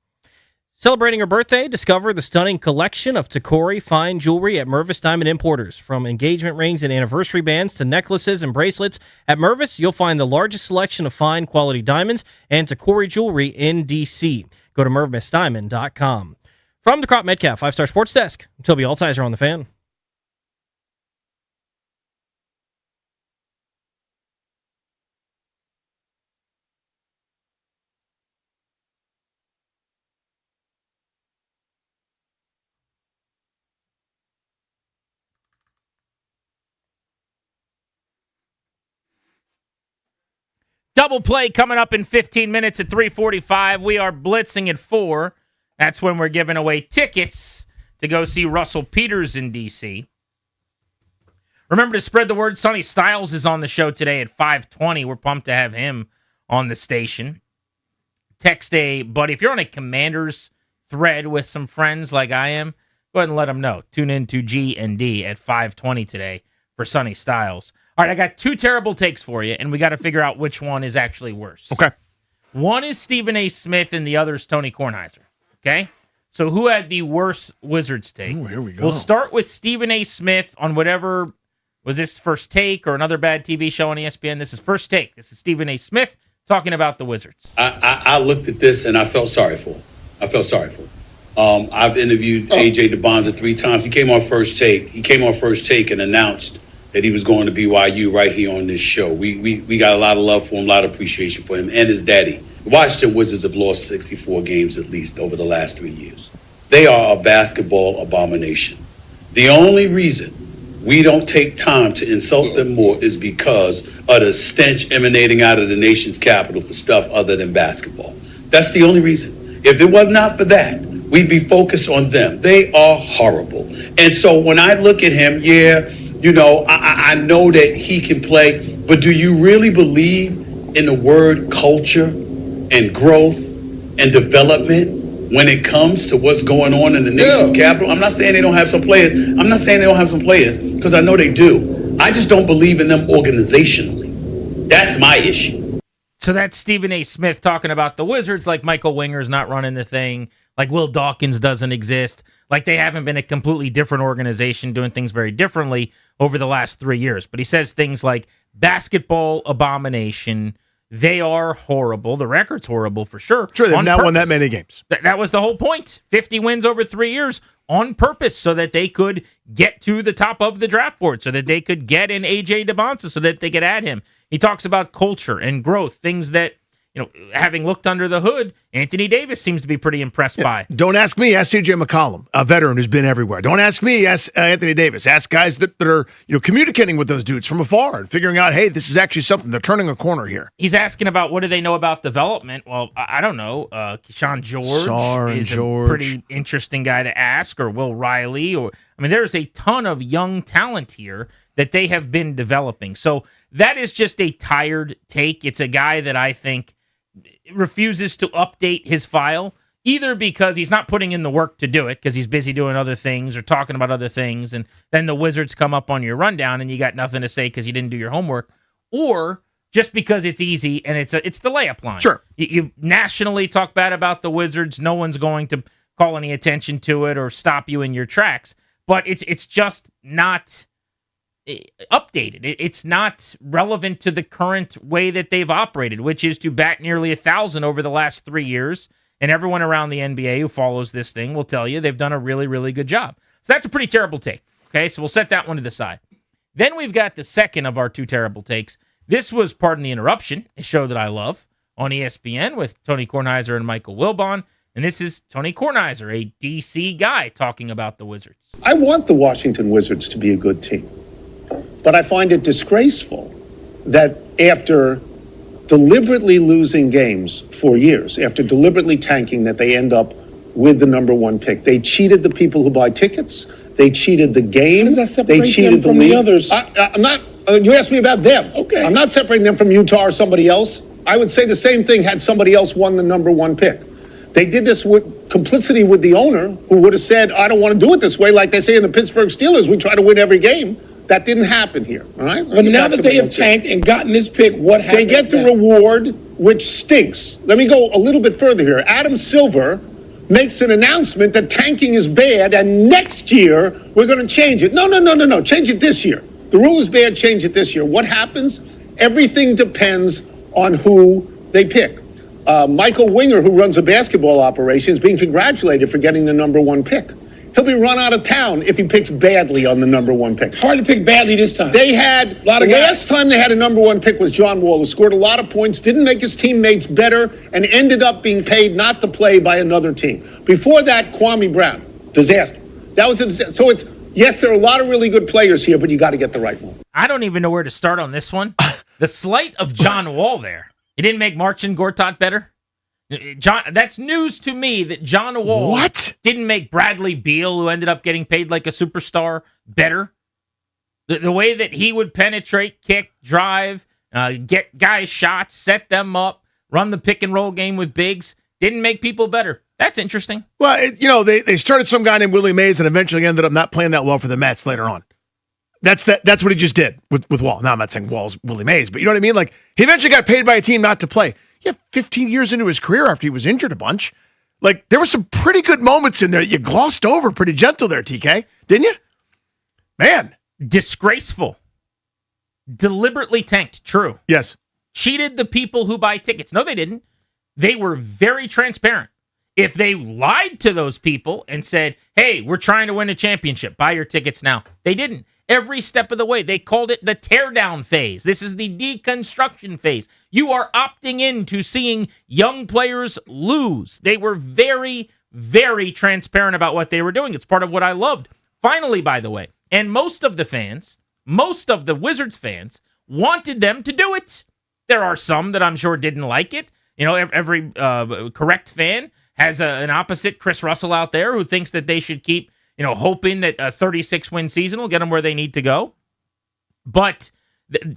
Celebrating her birthday, discover the stunning collection of Tacori fine jewelry at Mervis Diamond Importers. From engagement rings and anniversary bands to necklaces and bracelets, at Mervis, you'll find the largest selection of fine quality diamonds and Tacori jewelry in D.C. Go to mervisdiamond.com. From the Crop Metcalf 5-Star Sports Desk, I'm Toby Altizer on the Fan. Double play coming up in 15 minutes at 3:45. We are blitzing at 4. That's when we're giving away tickets to go see Russell Peters in D.C. Remember to spread the word. Sonny Styles is on the show today at 5:20. We're pumped to have him on the station. Text a buddy. If you're on a Commanders thread with some friends like I am, go ahead and let them know. Tune in to G&D at 5:20 today for Sonny Styles. All right, I got 2 terrible takes for you, and we got to figure out which one is actually worse. Okay. One is Stephen A. Smith, and the other is Tony Kornheiser. Okay? So who had the worst Wizards take? Ooh, here we go. We'll start with Stephen A. Smith on whatever, was this First Take or another bad TV show on ESPN? This is First Take. This is Stephen A. Smith talking about the Wizards. I looked at this, and I felt sorry for him. I've interviewed A.J. DeBonza 3 times. He came on First Take and announced that he was going to BYU right here on this show. We got a lot of love for him, a lot of appreciation for him and his daddy. The Washington Wizards have lost 64 games at least over the last 3 years. They are a basketball abomination. The only reason we don't take time to insult them more is because of the stench emanating out of the nation's capital for stuff other than basketball. That's the only reason. If it was not for that, we'd be focused on them. They are horrible. And so when I look at him, I know that he can play, but do you really believe in the word culture and growth and development when it comes to what's going on in the nation's capital? I'm not saying they don't have some players. Because I know they do. I just don't believe in them organizationally. That's my issue. So that's Stephen A. Smith talking about the Wizards like Michael Winger's not running the thing, like Will Dawkins doesn't exist, like they haven't been a completely different organization doing things very differently over the last 3 years. But he says things like basketball abomination, they are horrible. The record's horrible for sure. Sure, they've not won that many games. That was the whole point. 50 wins over 3 years on purpose so that they could get to the top of the draft board, so that they could get in A.J. DeBonza, so that they could add him. He talks about culture and growth, things that, having looked under the hood, Anthony Davis seems to be pretty impressed by. Don't ask me, ask C.J. McCollum, a veteran who's been everywhere. Don't ask me, ask Anthony Davis. Ask guys that are communicating with those dudes from afar and figuring out, hey, this is actually something. They're turning a corner here. He's asking about what do they know about development. Well, I don't know. Keyshawn George is a pretty interesting guy to ask, or Will Riley. There's a ton of young talent here that they have been developing. So that is just a tired take. It's a guy that I think refuses to update his file, either because he's not putting in the work to do it because he's busy doing other things or talking about other things, and then the Wizards come up on your rundown and you got nothing to say because you didn't do your homework, or just because it's easy and it's the layup line. Sure. You nationally talk bad about the Wizards, no one's going to call any attention to it or stop you in your tracks, but it's just not updated. It's not relevant to the current way that they've operated, which is to bat nearly 1,000 over the last 3 years. And everyone around the NBA who follows this thing will tell you they've done a really, really good job. So that's a pretty terrible take. Okay, so we'll set that one to the side. Then we've got the second of our 2 terrible takes. This was Pardon the Interruption, a show that I love on ESPN with Tony Kornheiser and Michael Wilbon. And this is Tony Kornheiser, a D.C. guy, talking about the Wizards. I want the Washington Wizards to be a good team, but I find it disgraceful that after deliberately losing games for years, after deliberately tanking, that they end up with the number one pick. They cheated the people who buy tickets. They cheated the game. How does that separate They cheated them from league. the others? I'm not. You asked me about them. Okay. I'm not separating them from Utah or somebody else. I would say the same thing had somebody else won the number one pick. They did this with complicity with the owner, who would have said, "I don't want to do it this way," like they say in the Pittsburgh Steelers. We try to win every game. That didn't happen here. All right. But now that they have tanked and gotten this pick, what happens? They get the reward, which stinks. Let me go a little bit further here. Adam Silver makes an announcement that tanking is bad, and next year we're going to change it. No. Change it this year. The rule is bad. Change it this year. What happens? Everything depends on who they pick. Michael Winger, who runs a basketball operation, is being congratulated for getting the number one pick. He'll be run out of town if he picks badly on the number one pick. Hard to pick badly this time. They had, a lot of last time they had a number one pick was John Wall, who scored a lot of points, didn't make his teammates better, and ended up being paid not to play by another team. Before that, Kwame Brown, disaster. That was a disaster. So it's, yes, there are a lot of really good players here, but you got to get the right one. I don't even know where to start on this one. The slight of John Wall there. It didn't make Marcin Gortat better? John, that's news to me that John Wall didn't make Bradley Beal, who ended up getting paid like a superstar, better. The way that he would penetrate, kick, drive, get guys shots, set them up, run the pick and roll game with bigs, didn't make people better. That's interesting. Well, they started some guy named Willie Mays and eventually ended up not playing that well for the Mets later on. That's what he just did with Wall. Now, I'm not saying Wall's Willie Mays, but you know what I mean? Like, he eventually got paid by a team not to play. Yeah, 15 years into his career after he was injured a bunch. Like, there were some pretty good moments in there. You glossed over pretty gentle there, TK. Didn't you? Man. Disgraceful. Deliberately tanked. True. Yes. Cheated the people who buy tickets. No, they didn't. They were very transparent. If they lied to those people and said, hey, we're trying to win a championship, buy your tickets now. They didn't. Every step of the way. They called it the teardown phase. This is the deconstruction phase. You are opting into seeing young players lose. They were very, very transparent about what they were doing. It's part of what I loved. Finally, by the way, and most of the fans, most of the Wizards fans, wanted them to do it. There are some that I'm sure didn't like it. You know, every correct fan has an opposite Chris Russell out there who thinks that they should keep, hoping that a 36-win season will get them where they need to go. But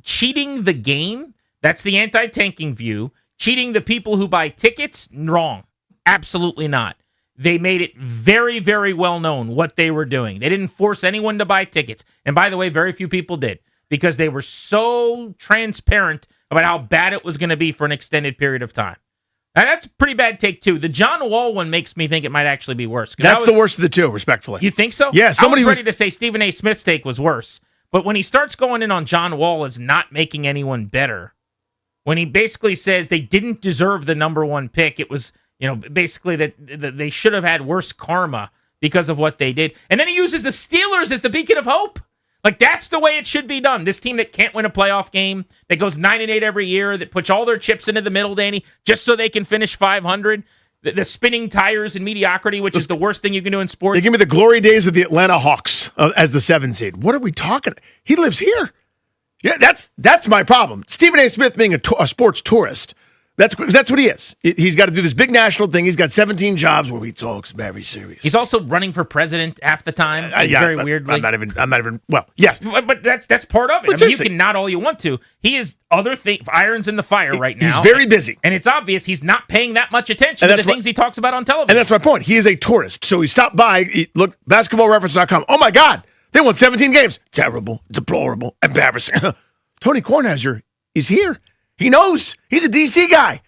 cheating the game, that's the anti-tanking view. Cheating the people who buy tickets, wrong. Absolutely not. They made it very, very well known what they were doing. They didn't force anyone to buy tickets. And by the way, very few people did, because they were so transparent about how bad it was going to be for an extended period of time. Now, that's a pretty bad take, too. The John Wall one makes me think it might actually be worse. That's the worst of the two, respectfully. You think so? Yeah. Somebody was ready to say Stephen A. Smith's take was worse. But when he starts going in on John Wall as not making anyone better, when he basically says they didn't deserve the number one pick, it was, basically that they should have had worse karma because of what they did. And then he uses the Steelers as the beacon of hope. Like, that's the way it should be done. This team that can't win a playoff game, that goes 9-8 every year, that puts all their chips into the middle, Danny, just so they can finish 500. The spinning tires and mediocrity, which is the worst thing you can do in sports. They give me the glory days of the Atlanta Hawks as the 7 seed. What are we talking? He lives here. Yeah, that's my problem. Stephen A. Smith being a sports tourist. That's what he is. He's got to do this big national thing. He's got 17 jobs where he talks very serious. He's also running for president half the time. Very weirdly. I'm not even. Well, yes, but that's part of it. I mean, you can not all you want to. He is other irons in the fire right now. He's very busy, and it's obvious he's not paying that much attention to the things he talks about on television. And that's my point. He is a tourist, so he stopped by. Look, basketballreference.com. Oh my God, they won 17 games. Terrible, deplorable, embarrassing. Tony Kornheiser is here. He knows. He's a DC guy.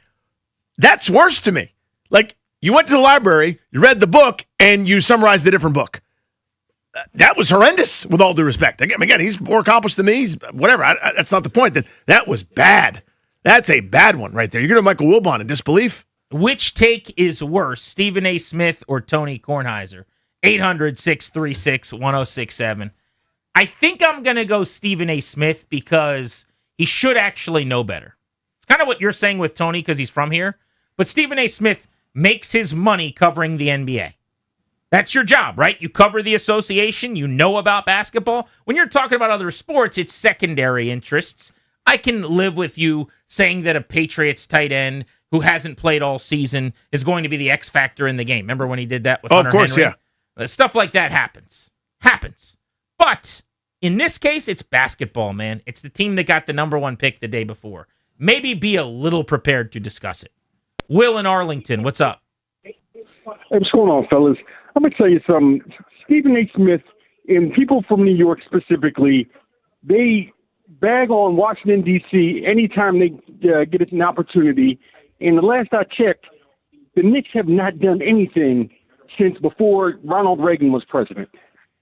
That's worse to me. Like, you went to the library, you read the book, and you summarized the different book. That was horrendous, with all due respect. Again, he's more accomplished than me. He's whatever. That's not the point. That was bad. That's a bad one right there. You're going to Michael Wilbon in disbelief. Which take is worse, Stephen A. Smith or Tony Kornheiser? 800-636-1067. I think I'm going to go Stephen A. Smith because he should actually know better. It's kind of what you're saying with Tony because he's from here. But Stephen A. Smith makes his money covering the NBA. That's your job, right? You cover the association. You know about basketball. When you're talking about other sports, it's secondary interests. I can live with you saying that a Patriots tight end who hasn't played all season is going to be the X factor in the game. Remember when he did that with Hunter of course, Henry? yeah. Stuff like that happens. But in this case, it's basketball, man. It's the team that got the number 1 pick the day before. Maybe be a little prepared to discuss it. Will in Arlington, what's up? Hey, what's going on, fellas? I'm going to tell you something. Stephen A. Smith and people from New York specifically, they bag on Washington, D.C. anytime they get an opportunity. And the last I checked, the Knicks have not done anything since before Ronald Reagan was president.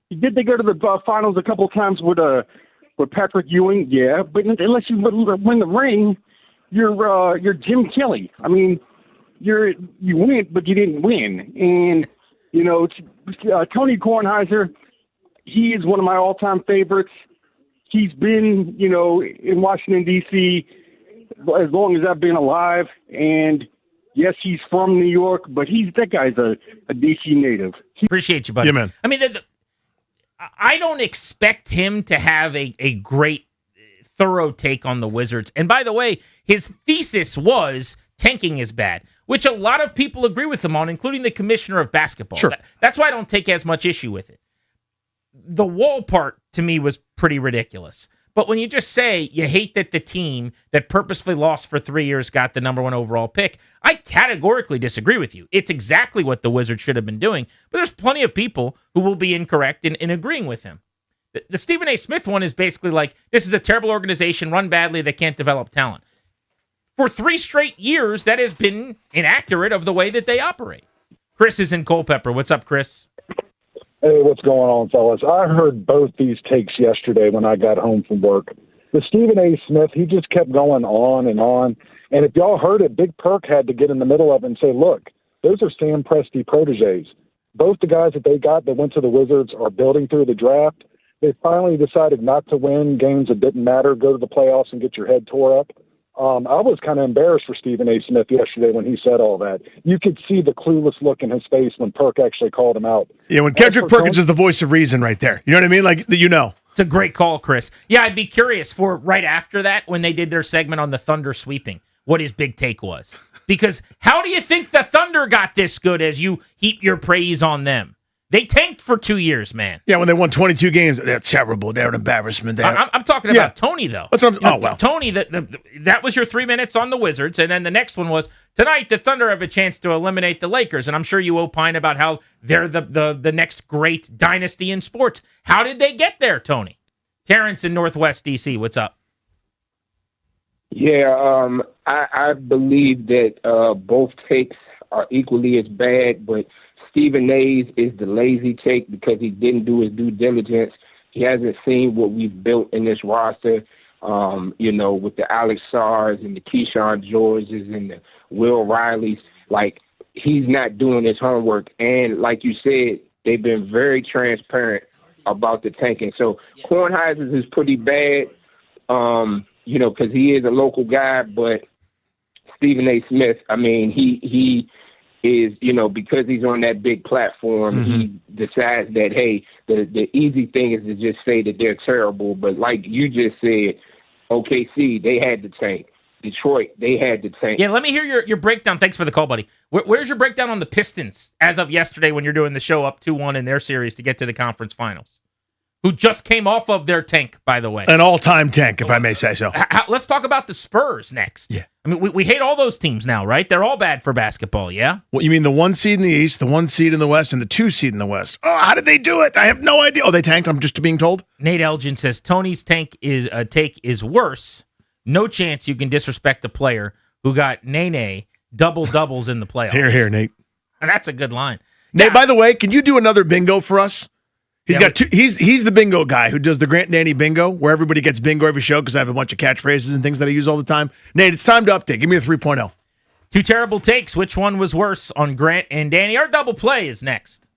Did they go to the finals a couple of times with Patrick Ewing? Yeah, but unless you win the ring, you're Jim Kelly. I mean, you win, but you didn't win. And you know, Tony Kornheiser, he is one of my all-time favorites. He's been, you know, in Washington, D.C. as long as I've been alive. And, yes, he's from New York, but that guy's a D.C. native. Appreciate you, buddy. Yeah, man. I mean, I don't expect him to have a great, thorough take on the Wizards. And, by the way, his thesis was tanking is bad, which a lot of people agree with him on, including the commissioner of basketball. Sure. That's why I don't take as much issue with it. The wall part, to me, was pretty ridiculous. But when you just say you hate that the team that purposefully lost for 3 years got the number 1 overall pick, I categorically disagree with you. It's exactly what the Wizards should have been doing. But there's plenty of people who will be incorrect in agreeing with him. The Stephen A. Smith one is basically like, this is a terrible organization run badly. They can't develop talent. For 3 straight years, that has been inaccurate of the way that they operate. Chris is in Culpeper. What's up, Chris? Hey, what's going on, fellas? I heard both these takes yesterday when I got home from work. The Stephen A. Smith, he just kept going on and on. And if y'all heard it, Big Perk had to get in the middle of it and say, look, those are Sam Presti proteges. Both the guys that they got that went to the Wizards are building through the draft. They finally decided not to win games that didn't matter, go to the playoffs and get your head tore up. I was kind of embarrassed for Stephen A. Smith yesterday when he said all that. You could see the clueless look in his face when Perk actually called him out. Yeah, when Kendrick Perkins is the voice of reason right there. You know what I mean? Like, you know. It's a great call, Chris. Yeah, I'd be curious for right after that when they did their segment on the Thunder sweeping, what his big take was. Because how do you think the Thunder got this good as you heap your praise on them? They tanked for 2 years, man. Yeah, when they won 22 games, they're terrible. They're an embarrassment. I'm talking about Tony, though. That's what well. Tony, that was your 3 minutes on the Wizards, and then the next one was, tonight the Thunder have a chance to eliminate the Lakers, and I'm sure you opine about how they're the next great dynasty in sports. How did they get there, Tony? Terrence in Northwest D.C., what's up? Yeah, I believe that both takes are equally as bad, but Stephen A's is the lazy take because he didn't do his due diligence. He hasn't seen what we've built in this roster, you know, with the Alex Sars and the Keyshawn Georges and the Will Rileys. Like, he's not doing his homework. And like you said, they've been very transparent about the tanking. So Kornheiser's is pretty bad, you know, because he is a local guy. But Stephen A. Smith, I mean, he is, you know, because he's on that big platform, he decides that, hey, the easy thing is to just say that they're terrible. But like you just said, OKC, they had to tank. Detroit, they had to tank. Yeah, let me hear your breakdown. Thanks for the call, buddy. Where's your breakdown on the Pistons as of yesterday when you're doing the show up 2-1 in their series to get to the conference finals? Who just came off of their tank, by the way. An all-time tank, if I may say so. Let's talk about the Spurs next. Yeah. I mean, we hate all those teams now, right? They're all bad for basketball, yeah? What, you mean the 1 seed in the East, the 1 seed in the West, and the 2 seed in the West? Oh, how did they do it? I have no idea. Oh, they tanked? I'm just being told? Nate Elgin says, Tony's take is worse. No chance you can disrespect a player who got Nene double-doubles in the playoffs. Here, Nate. And that's a good line. Nate, by the way, can you do another bingo for us? He's got two. He's the bingo guy who does the Grant and Danny bingo, where everybody gets bingo every show because I have a bunch of catchphrases and things that I use all the time. Nate, it's time to update. Give me a 3.0. 2 terrible takes. Which one was worse on Grant and Danny? Our double play is next.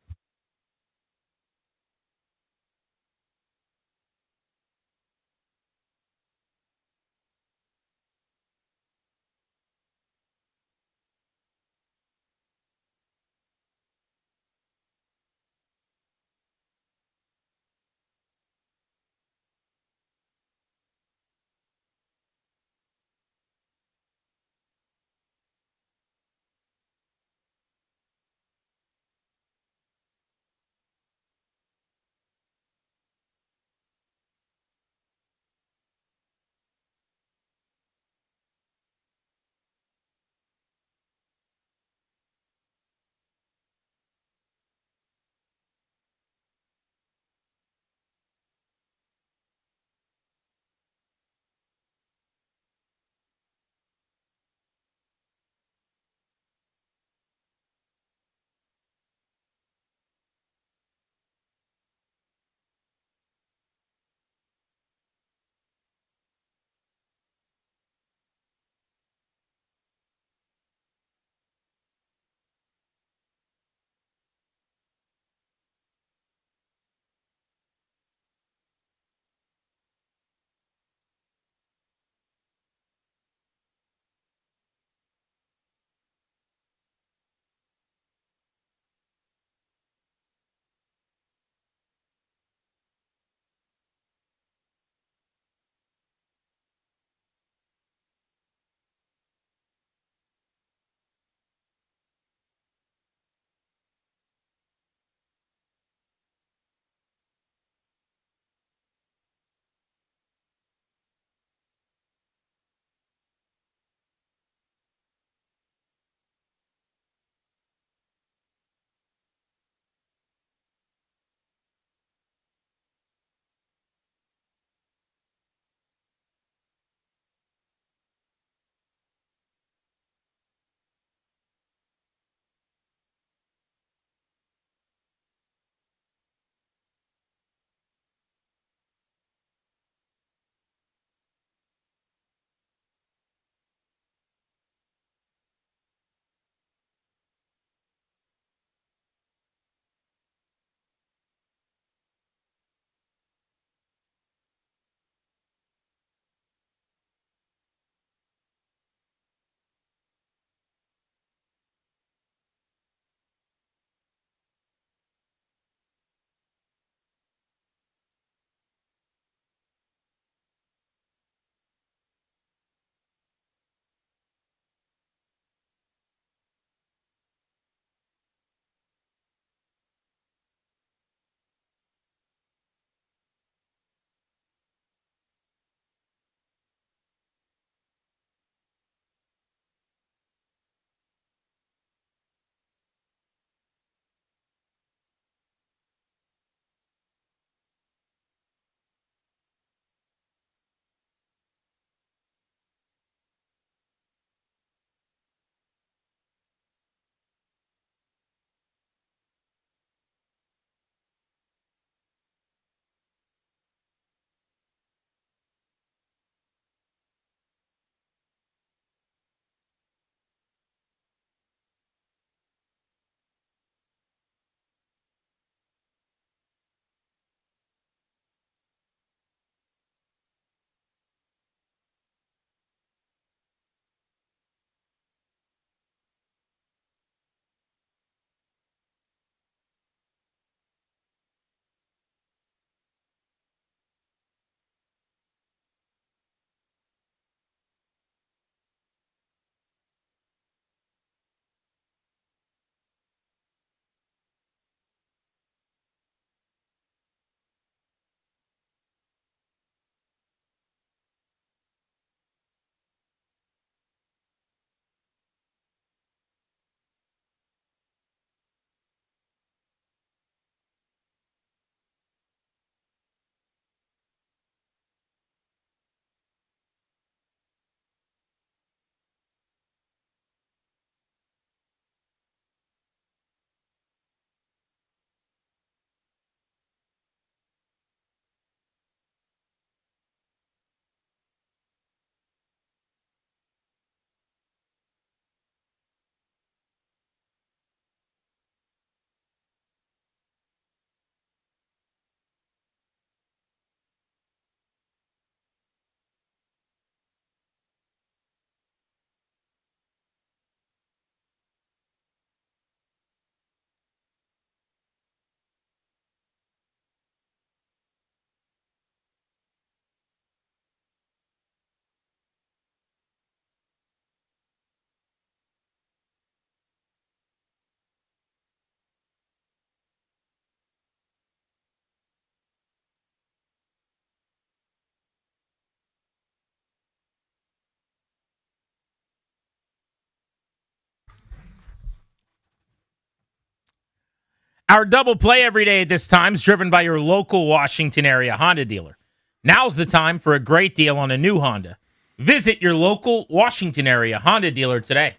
Our double play every day at this time is driven by your local Washington area Honda dealer. Now's the time for a great deal on a new Honda. Visit your local Washington area Honda dealer today.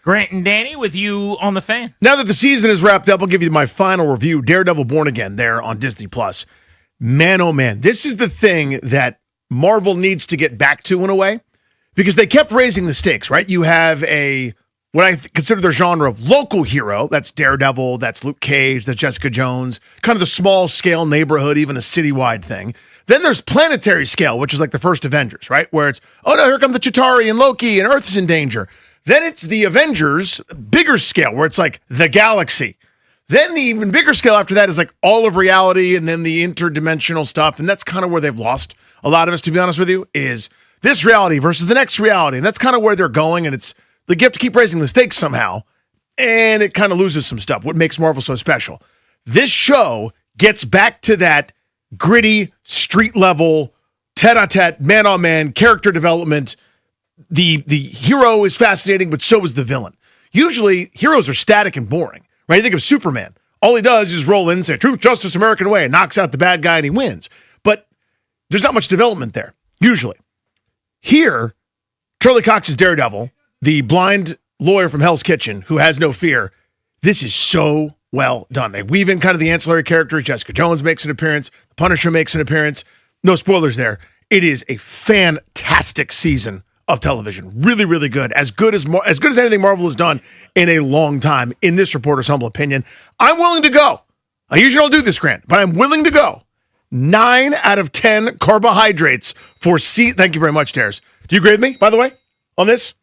Grant and Danny with you on the Fan. Now that the season is wrapped up, I'll give you my final review. Daredevil Born Again there on Disney+. Man, oh man, this is the thing that Marvel needs to get back to in a way, because they kept raising the stakes, right? You have what I consider their genre of local hero. That's Daredevil, that's Luke Cage, that's Jessica Jones, kind of the small scale neighborhood, even a citywide thing. Then there's planetary scale, which is like the first Avengers, right? Where it's, oh no, here come the Chitauri and Loki and Earth's in danger. Then it's the Avengers, bigger scale, where it's like the galaxy. Then the even bigger scale after that is like all of reality and then the interdimensional stuff. And that's kind of where they've lost a lot of us, to be honest with you, is this reality versus the next reality. And that's kind of where they're going. And it's like you have to keep raising the stakes somehow. And it kind of loses some stuff. What makes Marvel so special? This show gets back to that gritty, street level, tete-a-tete, man-on-man, character development. The hero is fascinating, but so is the villain. Usually, heroes are static and boring, right? You think of Superman. All he does is roll in and say, truth, justice, American way, and knocks out the bad guy and he wins. But there's not much development there, usually. Here, Charlie Cox is Daredevil, the blind lawyer from Hell's Kitchen who has no fear. This is so well done. They weave in kind of the ancillary characters. Jessica Jones makes an appearance. The Punisher makes an appearance. No spoilers there. It is a fantastic season of television. Really, really good. As good as anything Marvel has done in a long time, in this reporter's humble opinion. I'm willing to go. I usually don't do this, Grant, but I'm willing to go. 9 out of 10 carbohydrates for Thank you very much, Dares. Do you agree with me, by the way, on this?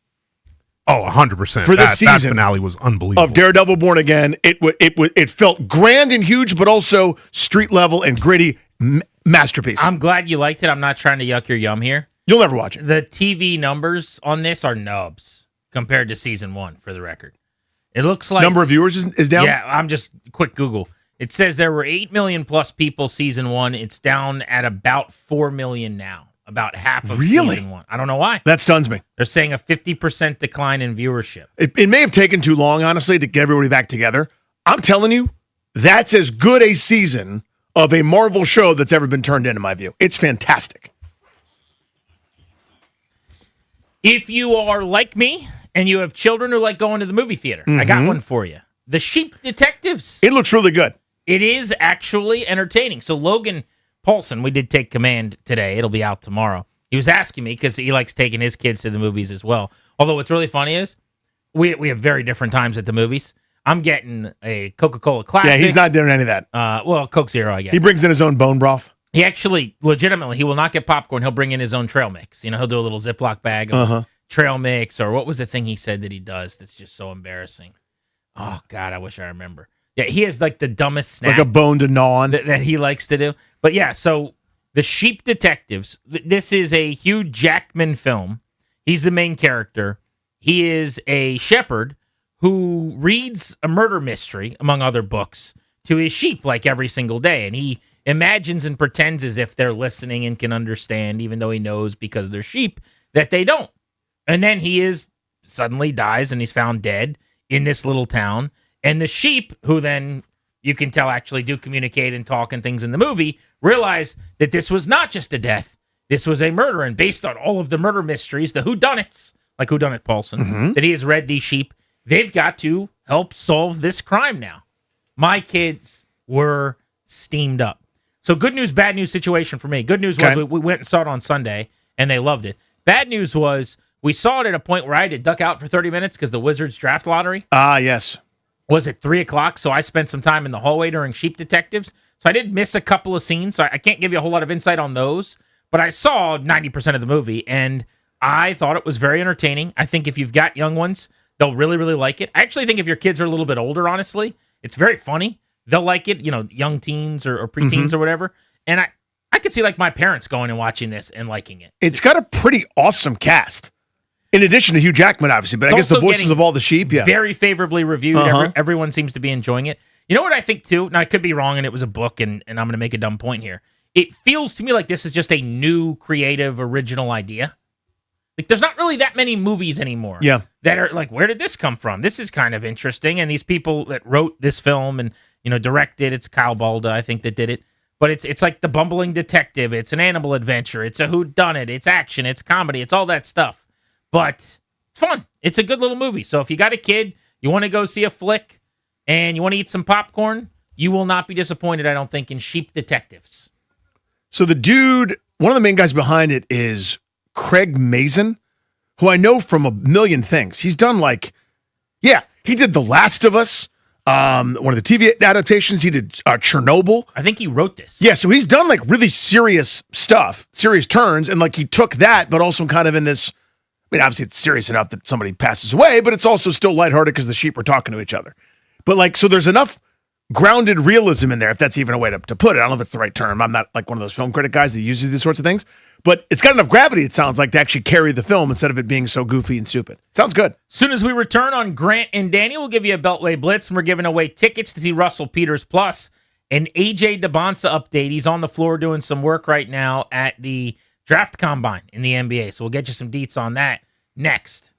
Oh, 100%. For this season, that finale was unbelievable. Of Daredevil Born Again, it felt grand and huge, but also street level and gritty masterpiece. I'm glad you liked it. I'm not trying to yuck your yum here. You'll never watch it. The TV numbers on this are nubs compared to season 1, for the record. It looks like number of viewers is down? Yeah, I'm just quick Google. It says there were 8 million plus people season 1. It's down at about 4 million now. About half of season 1. I don't know why. That stuns me. They're saying a 50% decline in viewership. It may have taken too long, honestly, to get everybody back together. I'm telling you, that's as good a season of a Marvel show that's ever been turned in my view. It's fantastic. If you are like me and you have children who like going to the movie theater, I got one for you. The Sheep Detectives. It looks really good. It is actually entertaining. So Logan Paulson, we did take command today. It'll be out tomorrow. He was asking me because he likes taking his kids to the movies as well. Although what's really funny is we have very different times at the movies. I'm getting a Coca-Cola Classic. Yeah, he's not doing any of that. Well, Coke Zero, I guess. He brings in his own bone broth. He actually, legitimately, he will not get popcorn. He'll bring in his own trail mix. You know, he'll do a little Ziploc bag of trail mix, or what was the thing he said that he does that's just so embarrassing? Oh, God, I wish I remember. Yeah, he has like the dumbest snack. Like a bone to gnaw on. That he likes to do. But yeah, so The Sheep Detectives, this is a Hugh Jackman film. He's the main character. He is a shepherd who reads a murder mystery, among other books, to his sheep like every single day. And he imagines and pretends as if they're listening and can understand, even though he knows because they're sheep that they don't. And then he suddenly dies and he's found dead in this little town. And the sheep, who then you can tell actually do communicate and talk and things in the movie, realize that this was not just a death. This was a murder. And based on all of the murder mysteries, the whodunits, like Whodunit Paulson, that he has read these sheep, they've got to help solve this crime now. My kids were steamed up. So good news, bad news situation for me. Good news was we went and saw it on Sunday, and they loved it. Bad news was we saw it at a point where I had to duck out for 30 minutes because the Wizards draft lottery. Yes. Was at 3 o'clock, so I spent some time in the hallway during Sheep Detectives. So I did miss a couple of scenes, so I can't give you a whole lot of insight on those. But I saw 90% of the movie, and I thought it was very entertaining. I think if you've got young ones, they'll really, really like it. I actually think if your kids are a little bit older, honestly, it's very funny. They'll like it, young teens or preteens or whatever. And I could see like my parents going and watching this and liking it. It's got a pretty awesome cast. In addition to Hugh Jackman, obviously, but I guess the voices of all the sheep, very favorably reviewed. Everyone seems to be enjoying it. You know what I think, too? Now, I could be wrong, and it was a book, and I'm going to make a dumb point here. It feels to me like this is just a new, creative, original idea. Like, there's not really that many movies anymore. Yeah. That are like, where did this come from? This is kind of interesting. And these people that wrote this film and directed, it's Kyle Balda, I think, that did it. But it's like The Bumbling Detective. It's an animal adventure. It's a whodunit. It's action. It's comedy. It's all that stuff. But it's fun. It's a good little movie. So if you got a kid, you want to go see a flick, and you want to eat some popcorn, you will not be disappointed, I don't think, in Sheep Detectives. So the dude, one of the main guys behind it is Craig Mazin, who I know from a million things. He's done he did The Last of Us, one of the TV adaptations. He did Chernobyl. I think he wrote this. Yeah, so he's done really serious stuff, serious turns, and he took that, but also kind of in this. I mean, obviously it's serious enough that somebody passes away, but it's also still lighthearted because the sheep are talking to each other. But so there's enough grounded realism in there, if that's even a way to put it. I don't know if it's the right term. I'm not one of those film critic guys that uses these sorts of things, but it's got enough gravity, it sounds like, to actually carry the film instead of it being so goofy and stupid. Sounds good. As soon as we return on Grant and Danny, we'll give you a Beltway Blitz, and we're giving away tickets to see Russell Peters plus an AJ DeBonsa update. He's on the floor doing some work right now at the draft combine in the NBA, so we'll get you some deets on that next.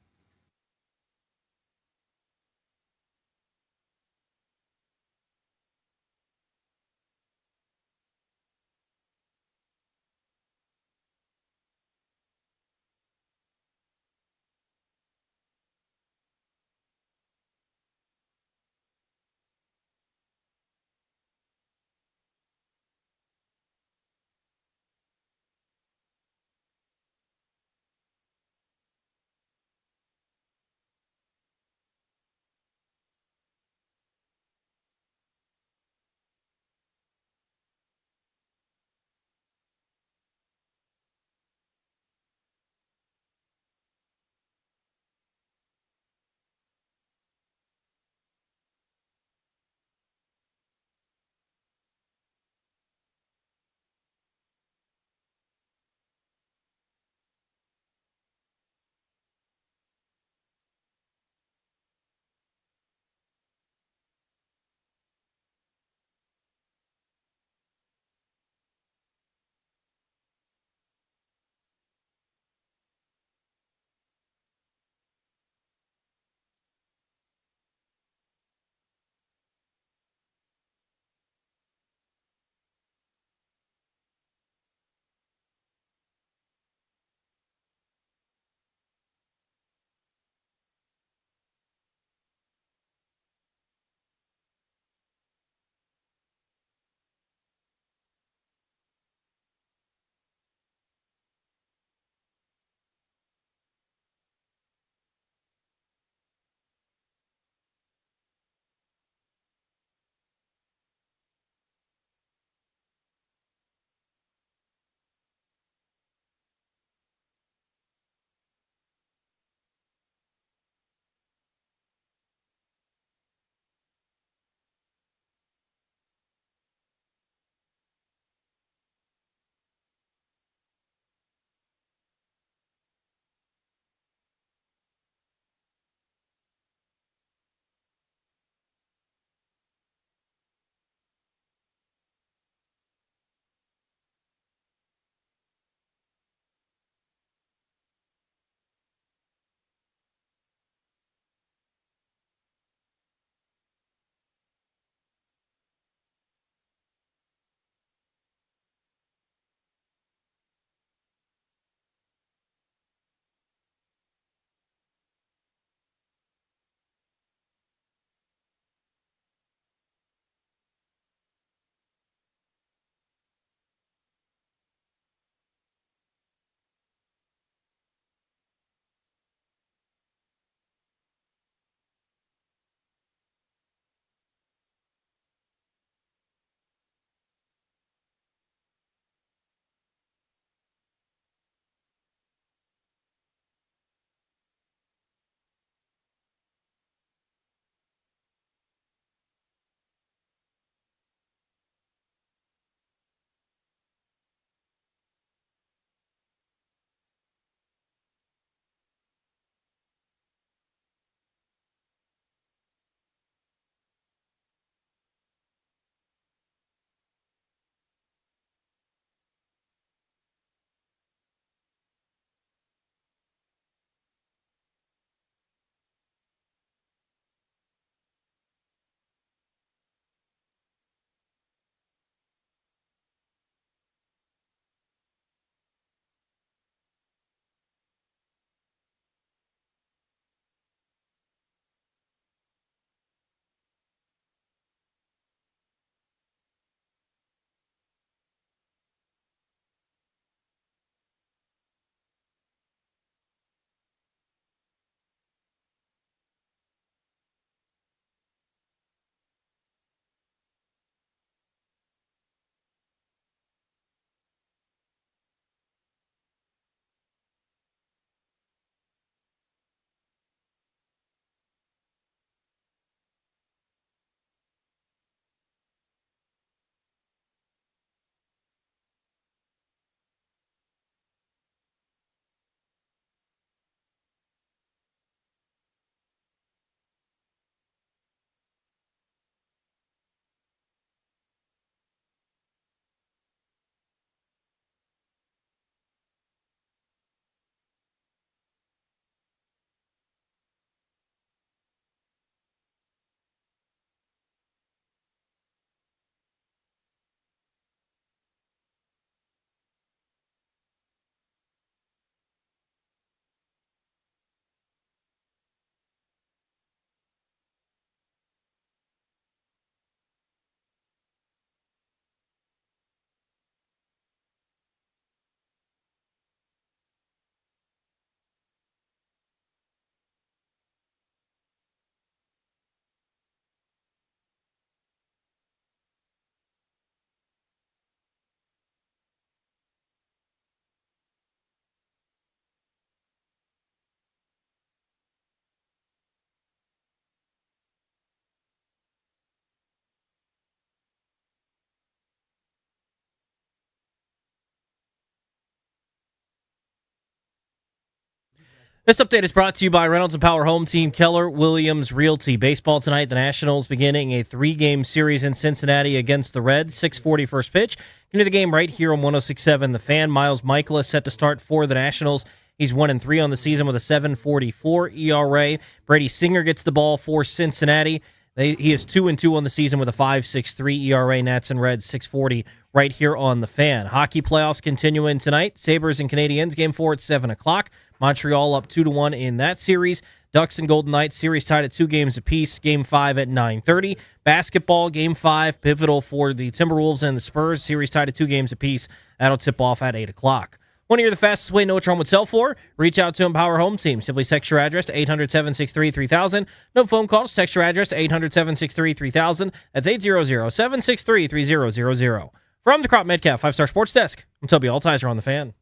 This update is brought to you by Reynolds and Power Home Team, Keller Williams Realty. Baseball tonight, the Nationals beginning a 3-game series in Cincinnati against the Reds. 6:40 first pitch. Into the game right here on 106.7 The Fan. Miles Michaelis set to start for the Nationals. He's 1-3 on the season with a 7.44 ERA. Brady Singer gets the ball for Cincinnati. He is 2-2 on the season with a 5.63 ERA. Nats and Reds 6:40 right here on The Fan. Hockey playoffs continuing tonight. Sabres and Canadiens, game 4 at 7 o'clock. Montreal up 2-1 in that series. Ducks and Golden Knights, series tied at 2 games apiece. Game 5 at 9:30. Basketball, game 5, pivotal for the Timberwolves and the Spurs. Series tied at 2 games apiece. That'll tip off at 8 o'clock. Want to hear the fastest way to know what your home would sell for? Reach out to Empower Home Team. Simply text your address to 800-763-3000. No phone calls. Text your address to 800-763-3000. That's 800-763-3000. From the Crop Metcalf 5-Star Sports Desk, I'm Toby Altizer on The Fan.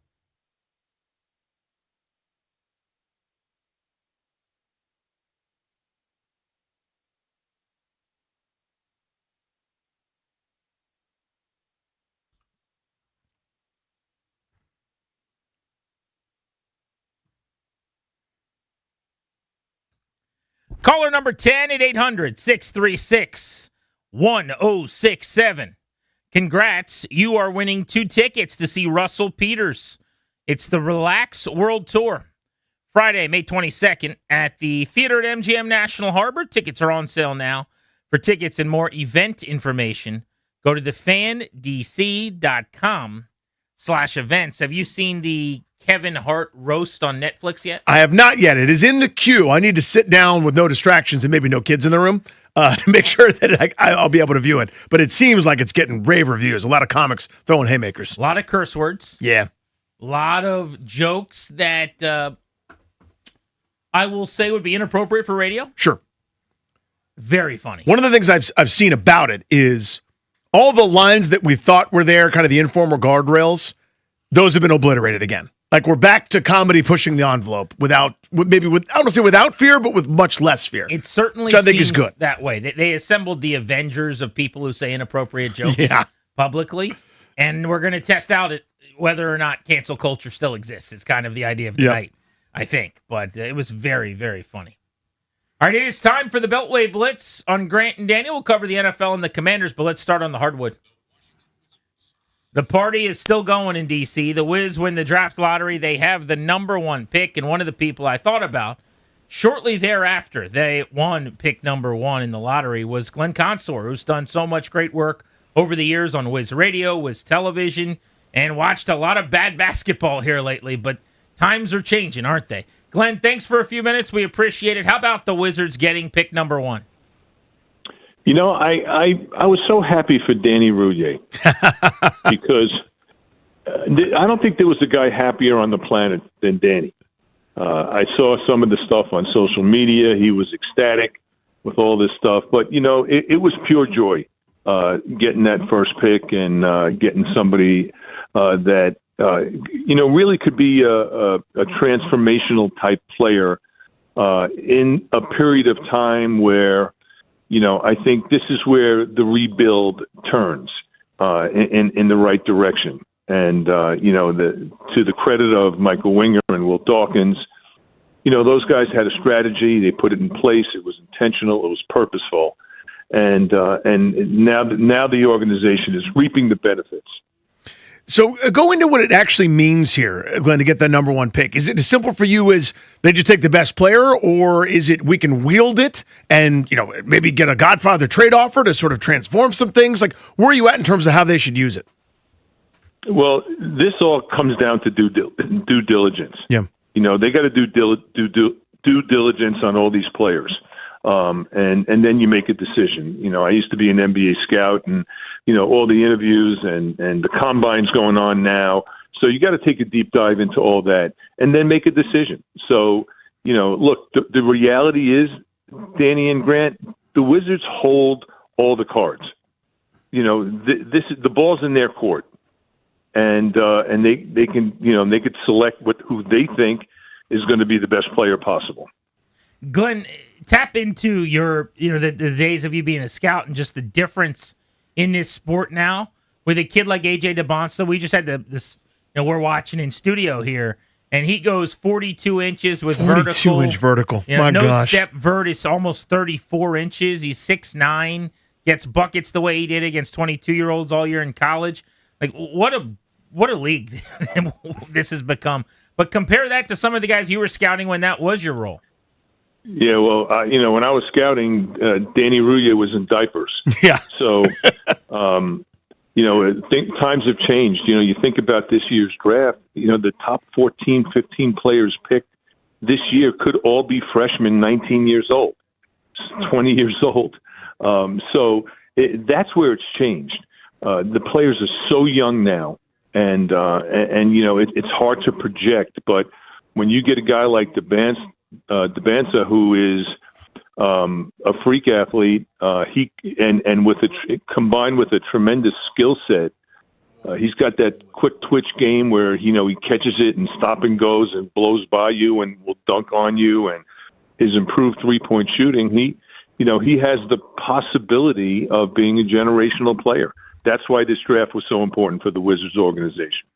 Caller number 10 at 800-636-1067. Congrats, you are winning 2 tickets to see Russell Peters. It's the Relax World Tour. Friday, May 22nd at the Theater at MGM National Harbor. Tickets are on sale now. For tickets and more event information, go to thefandc.com/events. Have you seen the Kevin Hart roast on Netflix yet? I have not yet. It is in the queue. I need to sit down with no distractions and maybe no kids in the room to make sure that I'll be able to view it. But it seems like it's getting rave reviews. A lot of comics throwing haymakers. A lot of curse words. Yeah. A lot of jokes that I will say would be inappropriate for radio. Sure. Very funny. One of the things I've seen about it is all the lines that we thought were there, kind of the informal guardrails, those have been obliterated again. Like we're back to comedy pushing the envelope I don't want to say without fear, but with much less fear. It certainly which I think seems is good. That way. They assembled the Avengers of people who say inappropriate jokes publicly, and we're going to test out whether or not cancel culture still exists. It's kind of the idea of the night, I think. But it was very, very funny. All right, it is time for the Beltway Blitz on Grant and Daniel. We'll cover the NFL and the Commanders, but let's start on the hardwood. The party is still going in D.C. The Wiz win the draft lottery. They have the number 1 pick, and one of the people I thought about shortly thereafter they won pick number 1 in the lottery was Glenn Consor, who's done so much great work over the years on Wiz Radio, Wiz Television, and watched a lot of bad basketball here lately, but times are changing, aren't they? Glenn, thanks for a few minutes. We appreciate it. How about the Wizards getting pick number 1? You know, I was so happy for Danny Roulier because I don't think there was a guy happier on the planet than Danny. I saw some of the stuff on social media. He was ecstatic with all this stuff. But, you know, it was pure joy getting that first pick and getting somebody that, you know, really could be a transformational type player in a period of time where, you know, I think this is where the rebuild turns in the right direction. And, you know, to the credit of Michael Winger and Will Dawkins, you know, those guys had a strategy. They put it in place. It was intentional. It was purposeful. And now the organization is reaping the benefits. So go into what it actually means here, Glenn, to get the number 1 pick. Is it as simple for you as they just take the best player, or is it we can wield it and, you know, maybe get a Godfather trade offer to sort of transform some things? Like, where are you at in terms of how they should use it? Well, this all comes down to due diligence. Yeah. You know, they got to do due diligence on all these players. And then you make a decision. You know, I used to be an NBA scout, and, you know, all the interviews and the combines going on now. So you got to take a deep dive into all that and then make a decision. So, you know, look, the reality is, Danny and Grant, the Wizards hold all the cards. You know, the ball's in their court, and they can, you know, they could select who they think is going to be the best player possible. Glenn, tap into your, you know, the days of you being a scout and just the difference in this sport now with a kid like AJ DeBonsta. We just had this, you know, we're watching in studio here, and he goes 42 inches with 42-inch vertical. You know, My no gosh. step vert is almost 34 inches. He's 6'9", gets buckets the way he did against 22-year-olds all year in college. Like, what a league this has become. But compare that to some of the guys you were scouting when that was your role. Yeah, well, when I was scouting, Danny Rouillet was in diapers. Yeah. So, I think times have changed. You think about this year's draft, the top 14, 15 players picked this year could all be freshmen 19 years old, 20 years old. That's where it's changed. The players are so young now, and it's hard to project. But when you get a guy like Debanza, who is a freak athlete, combined with a tremendous skill set, he's got that quick twitch game where he catches it and stop and goes and blows by you and will dunk on you, and his improved 3-point shooting, he has the possibility of being a generational player. That's why this draft was so important for the Wizards organization.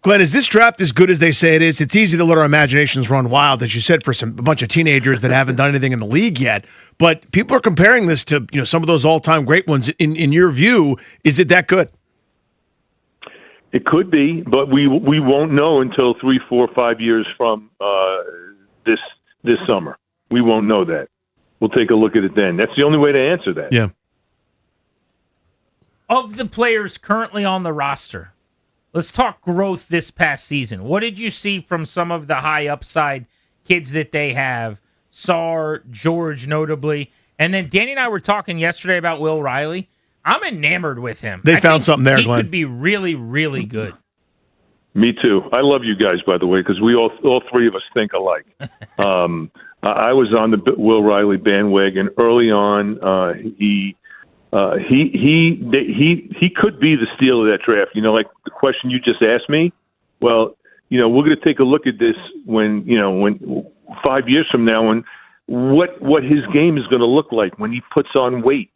Glenn, is this draft as good as they say it is? It's easy to let our imaginations run wild, as you said, for a bunch of teenagers that haven't done anything in the league yet. But people are comparing this to some of those all-time great ones. In your view, is it that good? It could be, but we won't know until 3, 4, 5 years from this summer. We won't know that. We'll take a look at it then. That's the only way to answer that. Yeah. Of the players currently on the roster, let's talk growth this past season. What did you see from some of the high upside kids that they have? Sarr, George, notably. And then Danny and I were talking yesterday about Will Riley. I'm enamored with him. They found something there, Glenn. He could be really, really good. Me too. I love you guys, by the way, because we all three of us think alike. I was on the Will Riley bandwagon early on. He could be the steal of that draft. Like the question you just asked me. Well, we're going to take a look at this when 5 years from now, when what his game is going to look like when he puts on weight.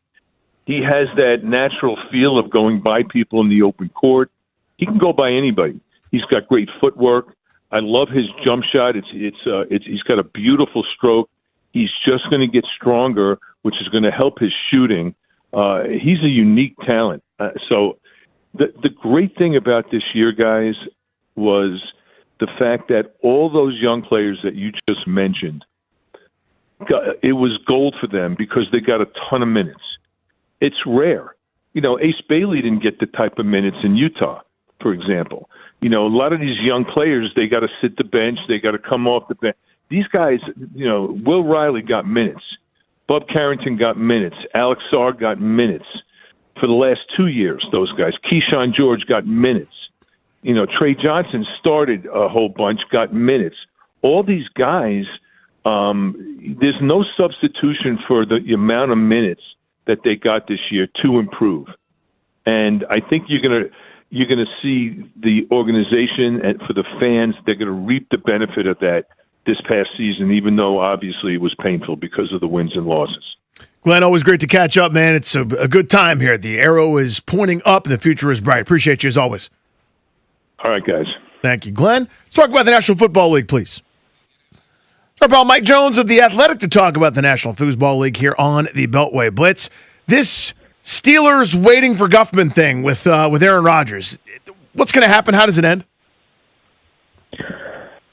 He has that natural feel of going by people in the open court. He can go by anybody. He's got great footwork. I love his jump shot. He's got a beautiful stroke. He's just going to get stronger, which is going to help his shooting. He's a unique talent. So the great thing about this year, guys, was the fact that all those young players that you just mentioned, it was gold for them because they got a ton of minutes. It's rare. Ace Bailey didn't get the type of minutes in Utah, for example. A lot of these young players, they got to sit the bench. They got to come off the bench. These guys, Will Riley got minutes. Bub Carrington got minutes. Alex Sarr got minutes. For the last 2 years, those guys. Keyshawn George got minutes. Trey Johnson started a whole bunch, got minutes. All these guys, there's no substitution for the amount of minutes that they got this year to improve. And I think you're gonna see the organization, and for the fans, they're gonna reap the benefit of that this past season, even though obviously it was painful because of the wins and losses. Glenn, always great to catch up, man. It's a good time here. The arrow is pointing up and the future is bright. Appreciate you as always. All right, guys. Thank you, Glenn. Let's talk about the National Football League, please. Our pal Mike Jones of The Athletic to talk about the National Football League here on the Beltway Blitz. This Steelers waiting for Guffman thing with Aaron Rodgers. What's going to happen? How does it end?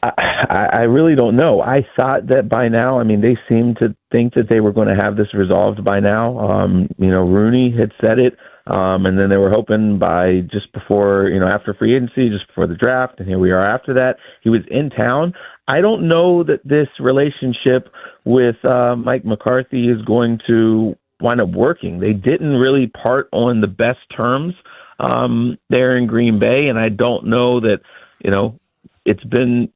I really don't know. I thought that by now, they seemed to think that they were going to have this resolved by now. Rooney had said it, and then they were hoping by just before, after free agency, just before the draft, and here we are after that. He was in town. I don't know that this relationship with Mike McCarthy is going to wind up working. They didn't really part on the best terms there in Green Bay, and I don't know that, it's been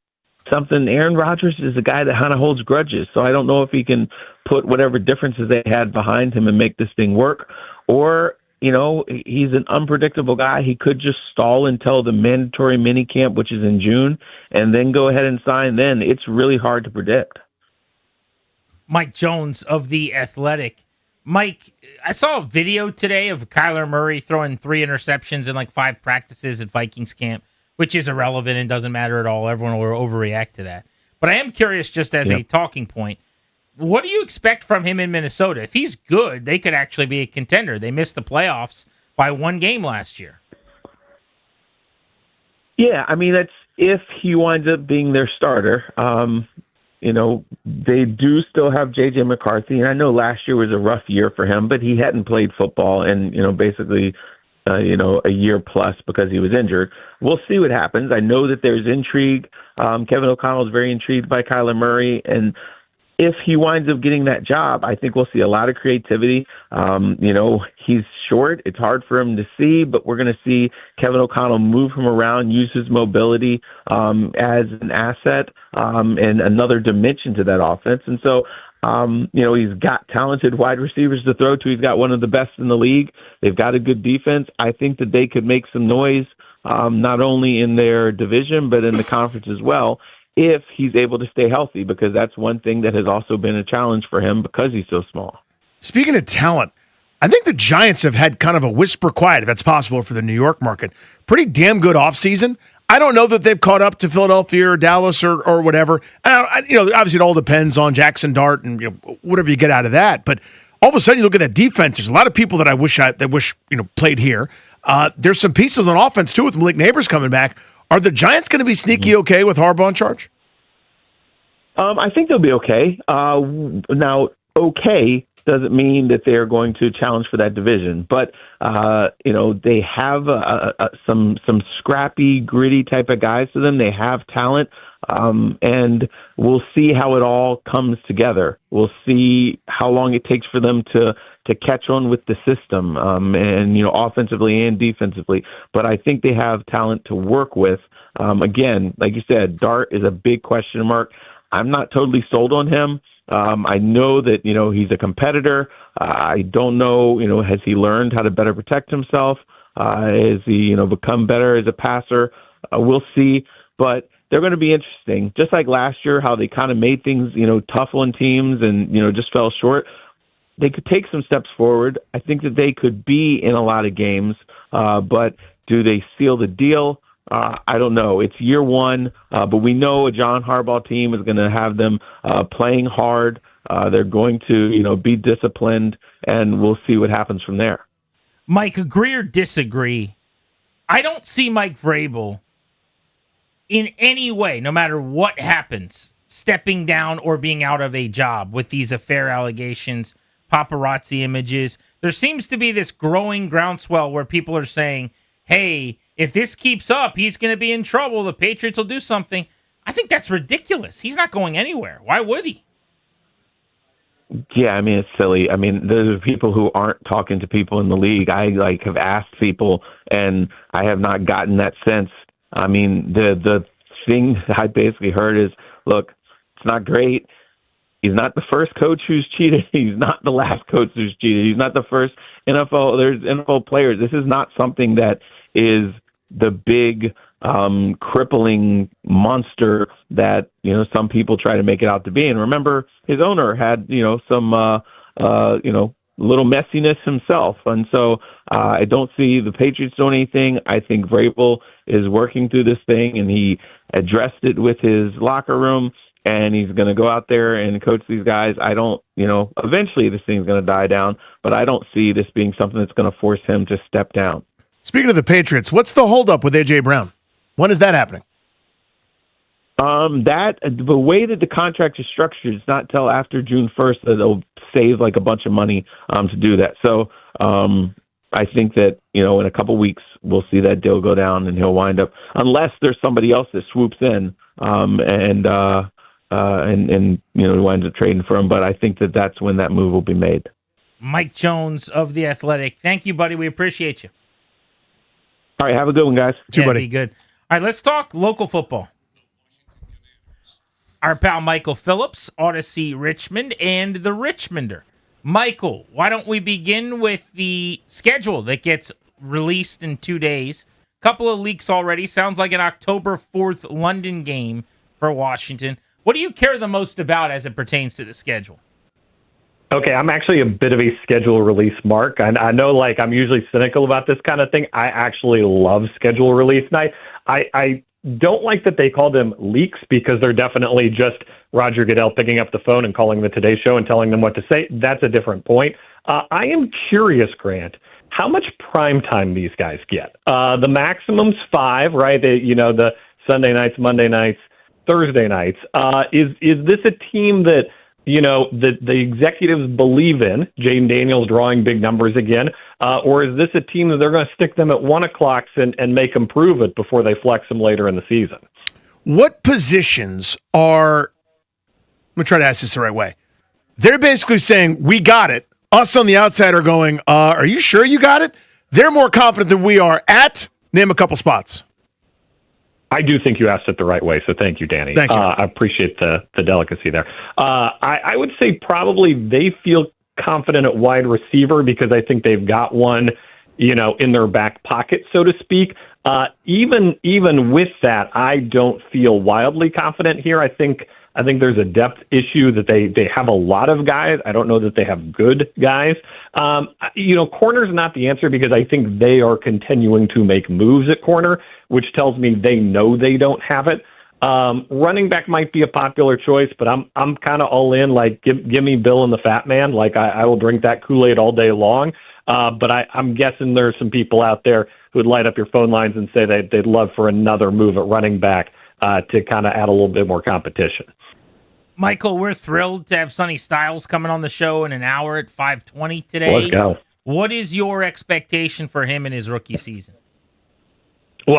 something. Aaron Rodgers is a guy that kind of holds grudges, so I don't know if he can put whatever differences they had behind him and make this thing work, or he's an unpredictable guy. He could just stall until the mandatory minicamp, which is in June, and then go ahead and sign then. It's really hard to predict. Mike Jones of The Athletic. Mike, I saw a video today of Kyler Murray throwing 3 interceptions in 5 practices at Vikings camp. which is irrelevant and doesn't matter at all. Everyone will overreact to that. But I am curious, just as a talking point, what do you expect from him in Minnesota? If he's good, they could actually be a contender. They missed the playoffs by 1 game last year. Yeah, I mean, that's if he winds up being their starter. They do still have J.J. McCarthy, and I know last year was a rough year for him, but he hadn't played football in, basically, a year plus because he was injured. We'll see what happens. I know that there's intrigue. Kevin O'Connell is very intrigued by Kyler Murray, and if he winds up getting that job, I think we'll see a lot of creativity. He's short. It's hard for him to see, but we're going to see Kevin O'Connell move him around, use his mobility as an asset and another dimension to that offense. And so, he's got talented wide receivers to throw to. He's got one of the best in the league. They've got a good defense. I think that they could make some noise, not only in their division, but in the conference as well, if he's able to stay healthy, because that's one thing that has also been a challenge for him because he's so small. Speaking of talent, I think the Giants have had kind of a whisper quiet, if that's possible, for the New York market. Pretty damn good offseason. I don't know that they've caught up to Philadelphia or Dallas or whatever. Obviously it all depends on Jackson Dart and whatever you get out of that. But all of a sudden you look at that defense. There's a lot of people that I wish played here. There's some pieces on offense too with Malik Neighbors coming back. Are the Giants going to be sneaky okay with Harbaugh in charge? I think they'll be okay. Now, okay doesn't mean that they're going to challenge for that division, but they have some scrappy, gritty type of guys to them. They have talent, and we'll see how it all comes together. We'll see how long it takes for them to catch on with the system, and offensively and defensively. But I think they have talent to work with. Again, like you said, Dart is a big question mark. I'm not totally sold on him. I know that, he's a competitor. I don't know, has he learned how to better protect himself? Has he, become better as a passer? We'll see. But they're going to be interesting. Just like last year, how they kind of made things, tough on teams and, just fell short. They could take some steps forward. I think that they could be in a lot of games, but do they seal the deal? I don't know. It's year one, but we know a John Harbaugh team is going to have them playing hard. They're going to, be disciplined, and we'll see what happens from there. Mike, agree or disagree? I don't see Mike Vrabel in any way, no matter what happens, stepping down or being out of a job with these affair allegations, paparazzi images. There seems to be this growing groundswell where people are saying, hey, if this keeps up, he's going to be in trouble. The Patriots will do something. I think that's ridiculous. He's not going anywhere. Why would he? Yeah, I mean, it's silly. I mean, there's people who aren't talking to people in the league. I have asked people, and I have not gotten that sense. I mean, the thing that I basically heard is, look, it's not great. He's not the first coach who's cheated. He's not the last coach who's cheated. He's not the first NFL. There's NFL players. This is not something that is the big crippling monster that some people try to make it out to be. And remember, his owner had some little messiness himself, and so I don't see the Patriots doing anything. I think Vrabel is working through this thing, and he addressed it with his locker room, and he's going to go out there and coach these guys. I don't, eventually this thing's going to die down, but I don't see this being something that's going to force him to step down. Speaking of the Patriots, what's the holdup with A.J. Brown? When is that happening? The way that the contract is structured, it's not till after June 1st that they'll save like a bunch of money to do that. So I think that, in a couple weeks, we'll see that deal go down and he'll wind up, unless there's somebody else that swoops in and winds up trading for him. But I think that that's when that move will be made. Mike Jones of The Athletic. Thank you, buddy. We appreciate you. All right, have a good one, guys. Buddy. Be good. All right, let's talk local football. Our pal Michael Phillips, Odyssey Richmond, and the Richmonder. Michael, why don't we begin with the schedule that gets released in 2 days? Couple of leaks already. Sounds like an October 4th London game for Washington. What do you care the most about as it pertains to the schedule? Okay, I'm actually a bit of a schedule release mark. I know, I'm usually cynical about this kind of thing. I actually love schedule release night. I don't like that they call them leaks because they're definitely just Roger Goodell picking up the phone and calling the Today Show and telling them what to say. That's a different point. I am curious, Grant, how much prime time these guys get. The maximum's 5, right? The Sunday nights, Monday nights, Thursday nights. Is this a team that, the executives believe in? Jaden Daniels drawing big numbers again. Or is this a team that they're going to stick them at 1 o'clock and make them prove it before they flex them later in the season? What positions are, I'm going to try to ask this the right way. They're basically saying, we got it. Us on the outside are going, are you sure you got it? They're more confident than we are at, name a couple spots. I do think you asked it the right way, so thank you, Danny. Thank you. I appreciate the delicacy there. I would say probably they feel confident at wide receiver because I think they've got one, in their back pocket, so to speak. Even with that, I don't feel wildly confident here. I think there's a depth issue that they have a lot of guys. I don't know that they have good guys. Corner's not the answer because I think they are continuing to make moves at corner, which tells me they know they don't have it. Running back might be a popular choice, but I'm kind of all in. Like, give me Bill and the Fat Man. Like, I will drink that Kool-Aid all day long. But I'm guessing there's some people out there who would light up your phone lines and say they'd love for another move at running back to kind of add a little bit more competition. Michael, we're thrilled to have Sonny Styles coming on the show in an hour at 5:20 today. Let's go. What is your expectation for him in his rookie season? Well,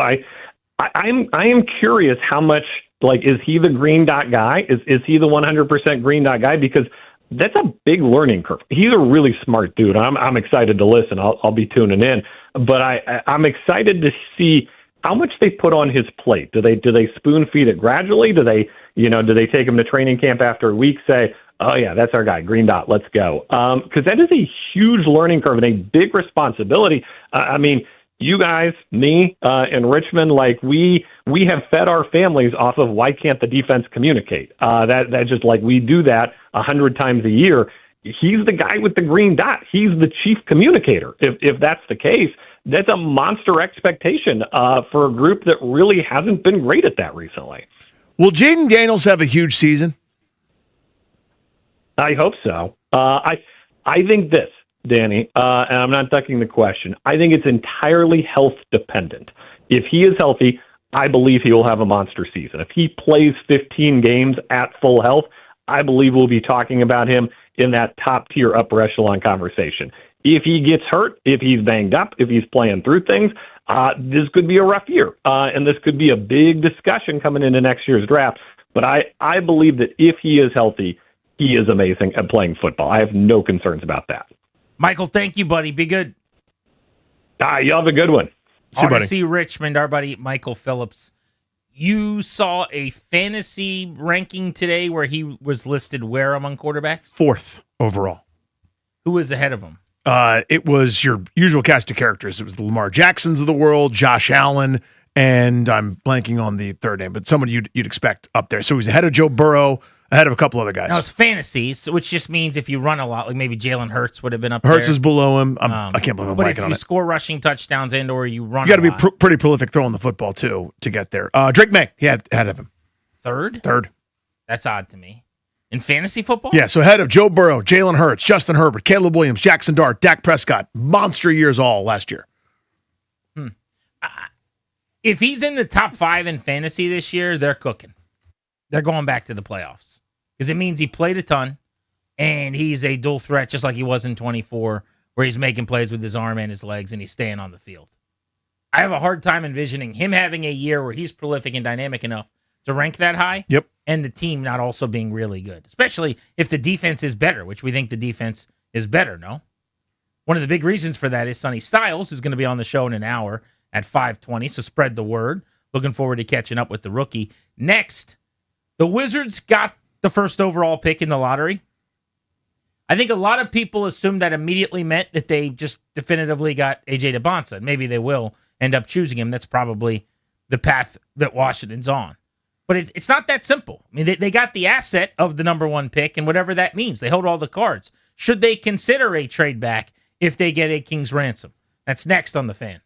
I am curious how much, is he the green dot guy? Is he the 100% green dot guy? Because that's a big learning curve. He's a really smart dude. I'm excited to listen. I'll be tuning in. But I'm excited to see how much they put on his plate. Do they spoon feed it gradually? Do they take him to training camp after a week, say, oh yeah, that's our guy, green dot, let's go. Because that is a huge learning curve and a big responsibility. You guys, me, and Richmond, we have fed our families off of why can't the defense communicate? That just we do that 100 times a year. He's the guy with the green dot. He's the chief communicator. If that's the case, that's a monster expectation for a group that really hasn't been great at that recently. Will Jaden Daniels have a huge season? I hope so. I think this, Danny, and I'm not ducking the question. I think it's entirely health dependent. If he is healthy, I believe he will have a monster season. If he plays 15 games at full health, I believe we'll be talking about him in that top tier upper echelon conversation. If he gets hurt, if he's banged up, if he's playing through things, this could be a rough year. And this could be a big discussion coming into next year's draft. But I believe that if he is healthy, he is amazing at playing football. I have no concerns about that. Michael, thank you, buddy. Be good. You have a good one. RC Richmond, our buddy Michael Phillips. You saw a fantasy ranking today where he was listed where among quarterbacks? 4th overall. Who was ahead of him? It was your usual cast of characters. It was the Lamar Jacksons of the world, Josh Allen, and I'm blanking on the third name, but someone you'd expect up there. So he was ahead of Joe Burrow, ahead of a couple other guys. Now, it's fantasy, which just means if you run a lot, like maybe Jalen Hurts would have been up Hurts there. is below him. I can't believe I'm blanking on it. But if you score rushing touchdowns and or you run you got to be pretty prolific throwing the football, too, to get there. Drake May, he had ahead of him. Third? That's odd to me. In fantasy football? Yeah, so ahead of Joe Burrow, Jalen Hurts, Justin Herbert, Caleb Williams, Jackson Dart, Dak Prescott. Monster years all last year. If he's in the top 5 in fantasy this year, they're cooking. They're going back to the playoffs. Because it means he played a ton, and he's a dual threat just like he was in 24, where he's making plays with his arm and his legs, and he's staying on the field. I have a hard time envisioning him having a year where he's prolific and dynamic enough to rank that high. Yep. And the team not also being really good, especially if the defense is better, which we think the defense is better, no? One of the big reasons for that is Sonny Styles, who's going to be on the show in an hour at 5:20, so spread the word. Looking forward to catching up with the rookie. Next, the Wizards got the first overall pick in the lottery. I think a lot of people assumed that immediately meant that they just definitively got A.J. DeBonsa. Maybe they will end up choosing him. That's probably the path that Washington's on. But it's not that simple. I mean, they got the asset of the number 1 pick, and whatever that means, they hold all the cards. Should they consider a trade back if they get a king's ransom? That's next on The Fan.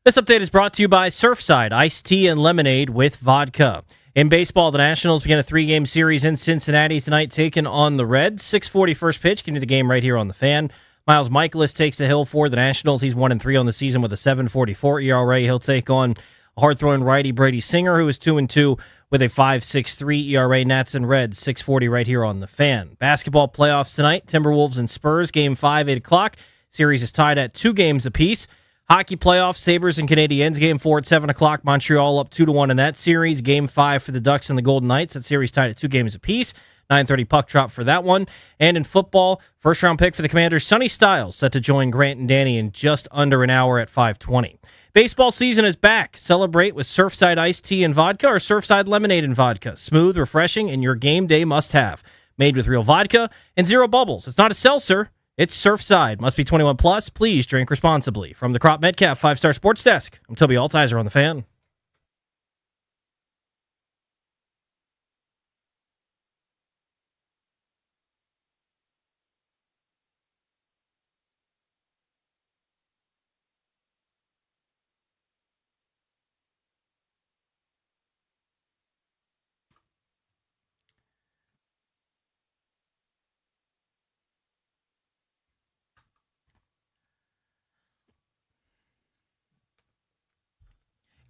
This update is brought to you by Surfside, iced tea and lemonade with vodka. In baseball, the Nationals begin a 3-game series in Cincinnati tonight, taking on the Reds. 6:40 first pitch. Can do the game right here on the Fan. Miles Michaelis takes the hill for the Nationals. He's 1-3 on the season with a 7.44 ERA. He'll take on hard-throwing righty Brady Singer, who is 2-2 with a 5.63 ERA. Nats and Reds, 6:40 right here on the Fan. Basketball playoffs tonight. Timberwolves and Spurs, Game 5, 8 o'clock. Series is tied at 2 games apiece. Hockey playoffs, Sabres and Canadiens, Game 4 at 7 o'clock. Montreal up 2-1 in that series. Game 5 for the Ducks and the Golden Knights. That series tied at 2 games apiece. 9:30 puck drop for that one. And in football, first-round pick for the Commanders, Sonny Styles, set to join Grant and Danny in just under an hour at 5:20. Baseball season is back. Celebrate with Surfside iced tea and vodka or Surfside lemonade and vodka. Smooth, refreshing, and your game day must-have. Made with real vodka and zero bubbles. It's not a seltzer. It's Surfside. Must be 21 plus. Please drink responsibly. From the Crop Metcalf 5-Star Sports Desk, I'm Toby Altizer on the Fan.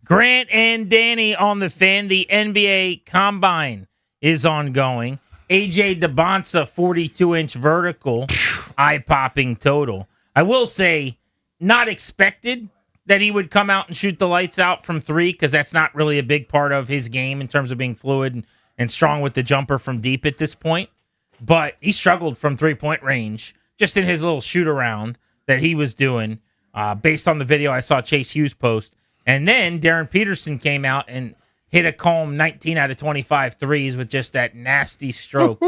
Grant and Danny on the Fan. The NBA Combine is ongoing. AJ DeBonsa, 42-inch vertical, eye-popping total. I will say, not expected that he would come out and shoot the lights out from 3, because that's not really a big part of his game in terms of being fluid and strong with the jumper from deep at this point. But he struggled from three-point range just in his little shoot-around that he was doing based on the video I saw Chase Hughes post. And then Darren Peterson came out and hit a calm 19 out of 25 threes with just that nasty stroke.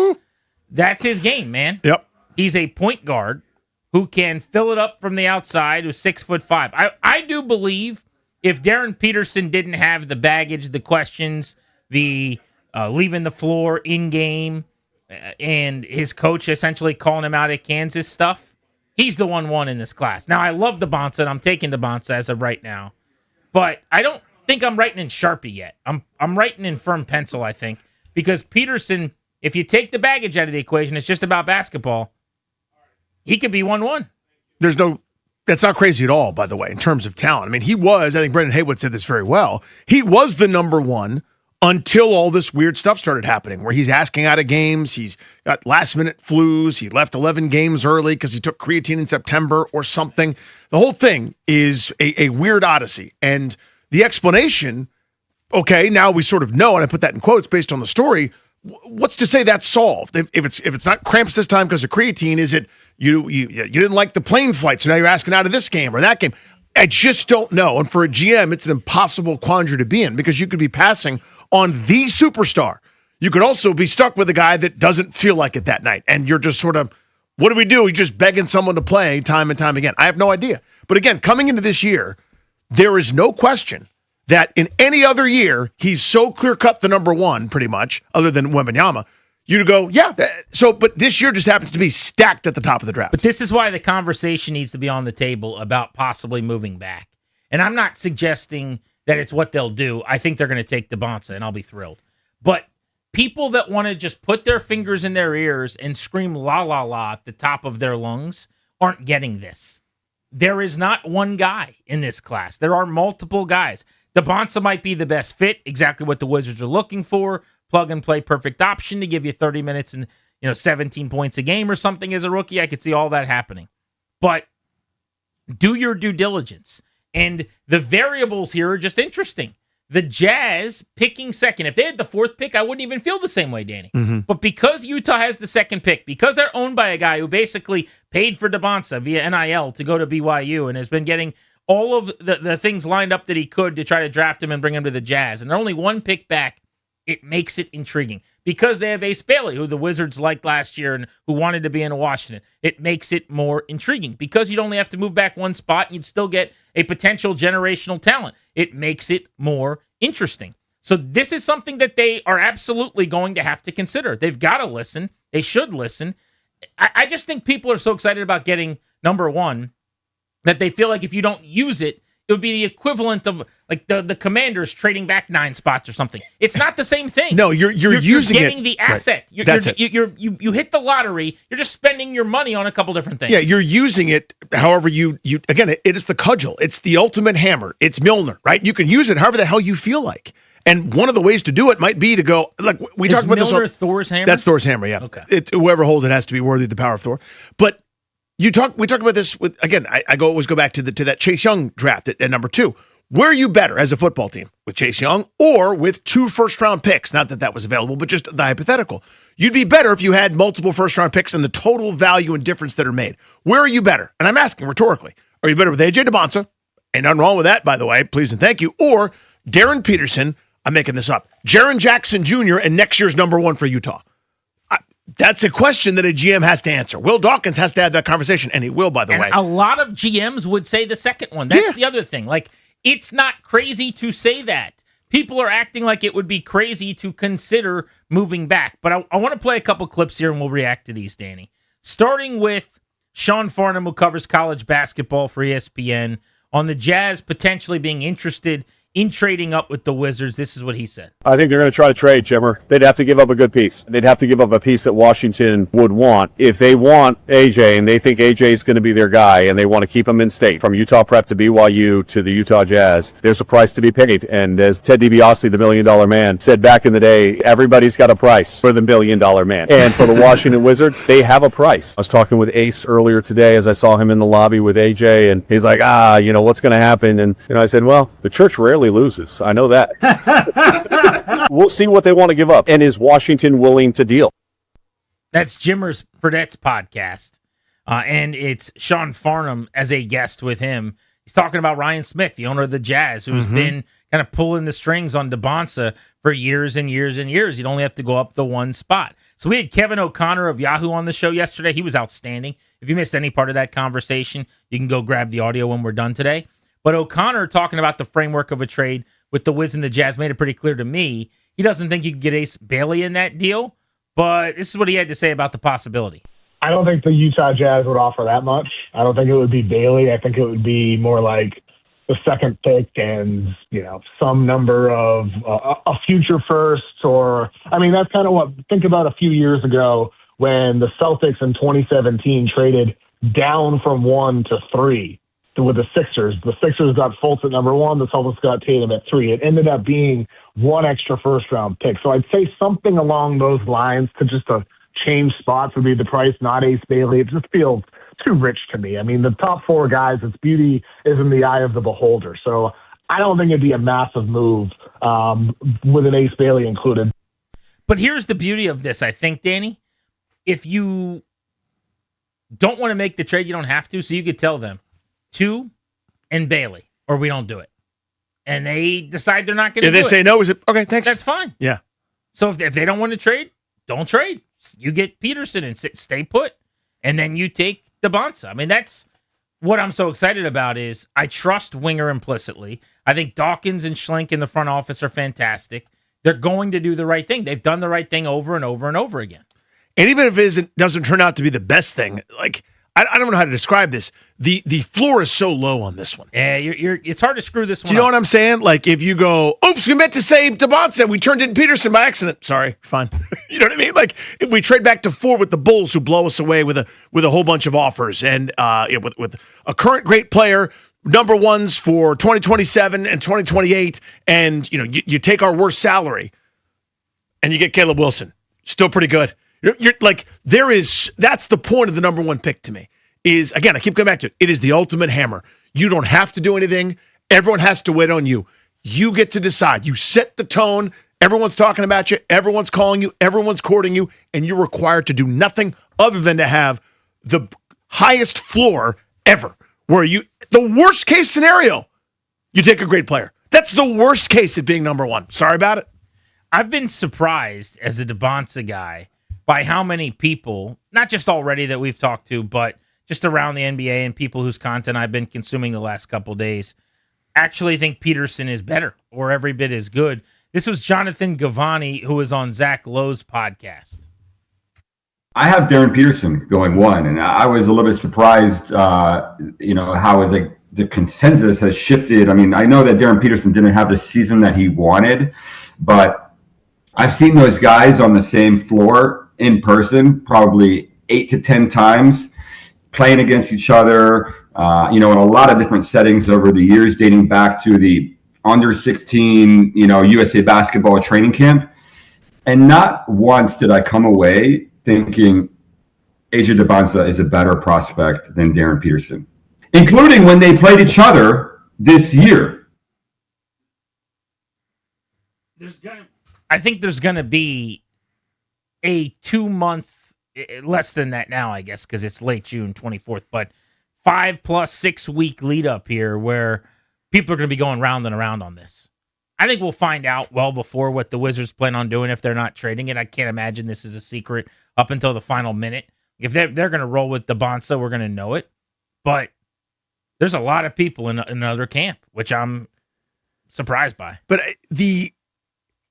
That's his game, man. Yep. He's a point guard who can fill it up from the outside, who's 6'5". I do believe if Darren Peterson didn't have the baggage, the questions, the leaving the floor in game, and his coach essentially calling him out at Kansas stuff, he's the 1-1 in this class. Now, I love DeBonsa, and I'm taking DeBonsa as of right now. But I don't think I'm writing in Sharpie yet. I'm writing in firm pencil, I think, because Peterson, if you take the baggage out of the equation, it's just about basketball. He could be 1-1. That's not crazy at all, by the way, in terms of talent. I mean, he was, I think Brendan Haywood said this very well, he was the number 1 until all this weird stuff started happening, where he's asking out of games, he's got last-minute flus, he left 11 games early because he took creatine in September or something. The whole thing is a weird odyssey. And the explanation, okay, now we sort of know, and I put that in quotes based on the story, what's to say that's solved? If it's not cramps this time because of creatine, is it you didn't like the plane flight, so now you're asking out of this game or that game? I just don't know. And for a GM, it's an impossible quandary to be in, because you could be passing on the superstar. You could also be stuck with a guy that doesn't feel like it that night. And you're just sort of, what do we do? You're just begging someone to play time and time again. I have no idea. But again, coming into this year, there is no question that in any other year, he's so clear-cut the number 1, pretty much, other than Wembanyama, you'd go, yeah. But this year just happens to be stacked at the top of the draft. But this is why the conversation needs to be on the table about possibly moving back. And I'm not suggesting that it's what they'll do. I think they're going to take DeBonsa, and I'll be thrilled. But people that want to just put their fingers in their ears and scream la, la, la at the top of their lungs aren't getting this. There is not one guy in this class. There are multiple guys. DeBonsa might be the best fit, exactly what the Wizards are looking for. Plug and play, perfect option to give you 30 minutes and 17 points a game or something as a rookie. I could see all that happening. But do your due diligence. And the variables here are just interesting. The Jazz picking second. If they had the 4th pick, I wouldn't even feel the same way, Danny. Mm-hmm. But because Utah has the 2nd pick, because they're owned by a guy who basically paid for DeBonsa via NIL to go to BYU and has been getting all of the things lined up that he could to try to draft him and bring him to the Jazz, and they're only 1 pick back, it makes it intriguing. Because they have Ace Bailey, who the Wizards liked last year and who wanted to be in Washington. It makes it more intriguing. Because you'd only have to move back 1 spot and you'd still get a potential generational talent. It makes it more interesting. So this is something that they are absolutely going to have to consider. They've got to listen. They should listen. I just think people are so excited about getting number 1 that they feel like if you don't use it, it would be the equivalent of like the Commanders trading back 9 spots or something. It's not the same thing. No, you're using getting it. the asset. Right. That's it. You hit the lottery. You're just spending your money on a couple different things. Yeah, you're using it however you again, it is the cudgel. It's the ultimate hammer. It's Milner, right? You can use it however the hell you feel like. And one of the ways to do it might be to go, like we talked about Milner this. Thor's hammer? That's Thor's hammer, yeah. Okay. Whoever holds it has to be worthy of the power of Thor. But we talk about this with, again, I always go back to that Chase Young draft at number 2. Where are you better as a football team? With Chase Young or with 2 first-round picks? Not that was available, but just the hypothetical. You'd be better if you had multiple first-round picks and the total value and difference that are made. Where are you better? And I'm asking rhetorically. Are you better with A.J. DeBonsa? Ain't nothing wrong with that, by the way. Please and thank you. Or Darren Peterson, I'm making this up, Jaren Jackson Jr., and next year's number 1 for Utah? That's a question that a GM has to answer. Will Dawkins has to have that conversation, and he will, by the way. A lot of GMs would say the second one. That's the other thing. Like, it's not crazy to say that. People are acting like it would be crazy to consider moving back. But I want to play a couple clips here, and we'll react to these, Danny. Starting with Sean Farnham, who covers college basketball for ESPN, on the Jazz potentially being interested in trading up with the Wizards. This is what he said. I think they're going to try to trade, Jimmer. They'd have to give up a good piece. They'd have to give up a piece that Washington would want. If they want AJ and they think AJ is going to be their guy and they want to keep him in state, from Utah Prep to BYU to the Utah Jazz, there's a price to be paid. And as Ted DiBiase, the $1 Million Man, said back in the day, everybody's got a price for the $1 Million Man. And for the Washington Wizards, they have a price. I was talking with Ace earlier today as I saw him in the lobby with AJ, and he's like, what's going to happen? And I said, well, the church rarely loses. I know that. We'll see what they want to give up. And is Washington willing to deal? That's Jimmer's Fredette's podcast. And it's Sean Farnham as a guest with him. He's talking about Ryan Smith, the owner of the Jazz, who's been kind of pulling the strings on DeBonsa for years and years and years. You'd only have to go up the 1 spot. So we had Kevin O'Connor of Yahoo on the show yesterday. He was outstanding. If you missed any part of that conversation, you can go grab the audio when we're done today. But O'Connor, talking about the framework of a trade with the Wiz and the Jazz, made it pretty clear to me he doesn't think you could get Ace Bailey in that deal. But this is what he had to say about the possibility. I don't think the Utah Jazz would offer that much. I don't think it would be Bailey. I think it would be more like the second pick and, some number of a future first that's kind of what, think about a few years ago when the Celtics in 2017 traded down from 1 to 3 with the Sixers. The Sixers got Fultz at number 1. The Celtics got Tatum at 3. It ended up being 1 extra first-round pick. So I'd say something along those lines to just change spots would be the price, not Ace Bailey. It just feels too rich to me. I mean, the top 4 guys, its beauty is in the eye of the beholder. So I don't think it'd be a massive move with an Ace Bailey included. But here's the beauty of this, I think, Danny. If you don't want to make the trade, you don't have to. So you could tell them 2 and Bailey, or we don't do it. And they decide they're not going to do it. If they say no, is it okay? Thanks. That's fine. Yeah. So if they don't want to trade, don't trade. You get Peterson and stay put, and then you take DeBonsa. I mean, that's what I'm so excited about. Is I trust Winger implicitly. I think Dawkins and Schlenk in the front office are fantastic. They're going to do the right thing. They've done the right thing over and over and over again. And even if it doesn't turn out to be the best thing, like I don't know how to describe this. The floor is so low on this one. Yeah, it's hard to screw this one up. Do you know what I'm saying? Like if you go, oops, we meant to say DeBonsa, we turned in Peterson by accident. Sorry, fine. You know what I mean? Like if we trade back to 4 with the Bulls, who blow us away with a whole bunch of offers, and with a current great player, number 1s for 2027 and 2028, and you take our worst salary, and you get Caleb Wilson, still pretty good. You're like, that's the point of the number 1 pick to me, is, again, I keep coming back to it. It is the ultimate hammer. You don't have to do anything. Everyone has to wait on you. You get to decide. You set the tone. Everyone's talking about you. Everyone's calling you. Everyone's courting you. And you're required to do nothing other than to have the highest floor ever, where the worst case scenario, you take a great player. That's the worst case of being number 1. Sorry about it. I've been surprised as a DeBonsa guy by how many people, not just already that we've talked to, but just around the NBA and people whose content I've been consuming the last couple days, actually think Peterson is better or every bit as good. This was Jonathan Gavani, who was on Zach Lowe's podcast. I have Darren Peterson going 1, and I was a little bit surprised, how as the consensus has shifted. I mean, I know that Darren Peterson didn't have the season that he wanted, but I've seen those guys on the same floor in person probably 8 to 10 times, playing against each other, in a lot of different settings over the years, dating back to the under 16, USA basketball training camp. And not once did I come away thinking AJ Dybantsa is a better prospect than Darren Peterson, including when they played each other this year. I think there's going to be a 2 month, less than that now, I guess, because it's late June 24th, but 5 plus 6 week lead up here where people are going to be going round and around on this. I think we'll find out well before what the Wizards plan on doing if they're not trading it. I can't imagine this is a secret up until the final minute. If they're going to roll with Dybantsa, we're going to know it. But there's a lot of people in another camp, which I'm surprised by. But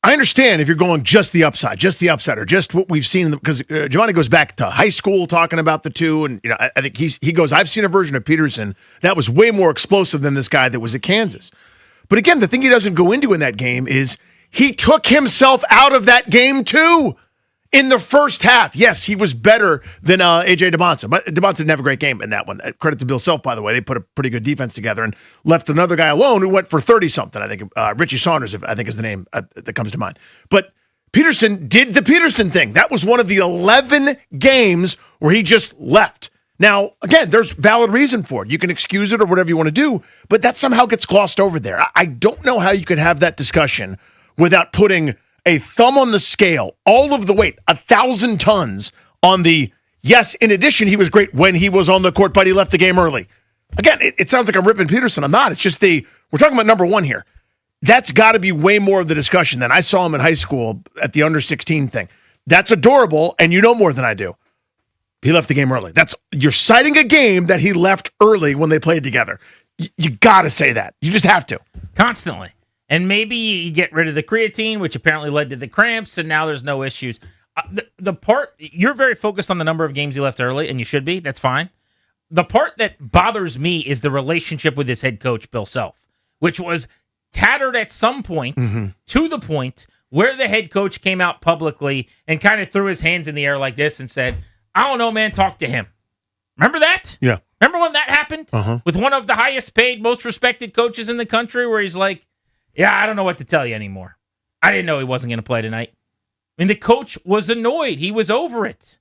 I understand if you're going just the upside, or just what we've seen, because Giovanni goes back to high school talking about the two, and I think he goes, I've seen a version of Peterson that was way more explosive than this guy that was at Kansas. But again, the thing he doesn't go into in that game is he took himself out of that game too. In the first half, yes, he was better than AJ Dybantsa, but Dybantsa didn't have a great game in that one. Credit to Bill Self, by the way. They put a pretty good defense together and left another guy alone who went for 30-something. I think Richie Saunders, I think is the name that comes to mind. But Peterson did the Peterson thing. That was one of the 11 games where he just left. Now, again, there's valid reason for it. You can excuse it or whatever you want to do, but that somehow gets glossed over there. I don't know how you could have that discussion without putting a thumb on the scale, all of the weight, 1,000 tons on the, yes, in addition, he was great when he was on the court, but he left the game early. Again, it sounds like I'm ripping Peterson. I'm not. It's just we're talking about number one here. That's got to be way more of the discussion than I saw him in high school at the under 16 thing. That's adorable, and you know more than I do. He left the game early. You're citing a game that he left early when they played together. You got to say that. You just have to. Constantly. And maybe you get rid of the creatine, which apparently led to the cramps, and now there's no issues. The part, you're very focused on the number of games he left early, and you should be. That's fine. The part that bothers me is the relationship with his head coach, Bill Self, which was tattered at some point to the point where the head coach came out publicly and kind of threw his hands in the air like this and said, I don't know, man, talk to him. Remember that? Yeah. Remember when that happened? With one of the highest paid, most respected coaches in the country where he's like, yeah, I don't know what to tell you anymore. I didn't know he wasn't going to play tonight. I mean, the coach was annoyed. He was over it.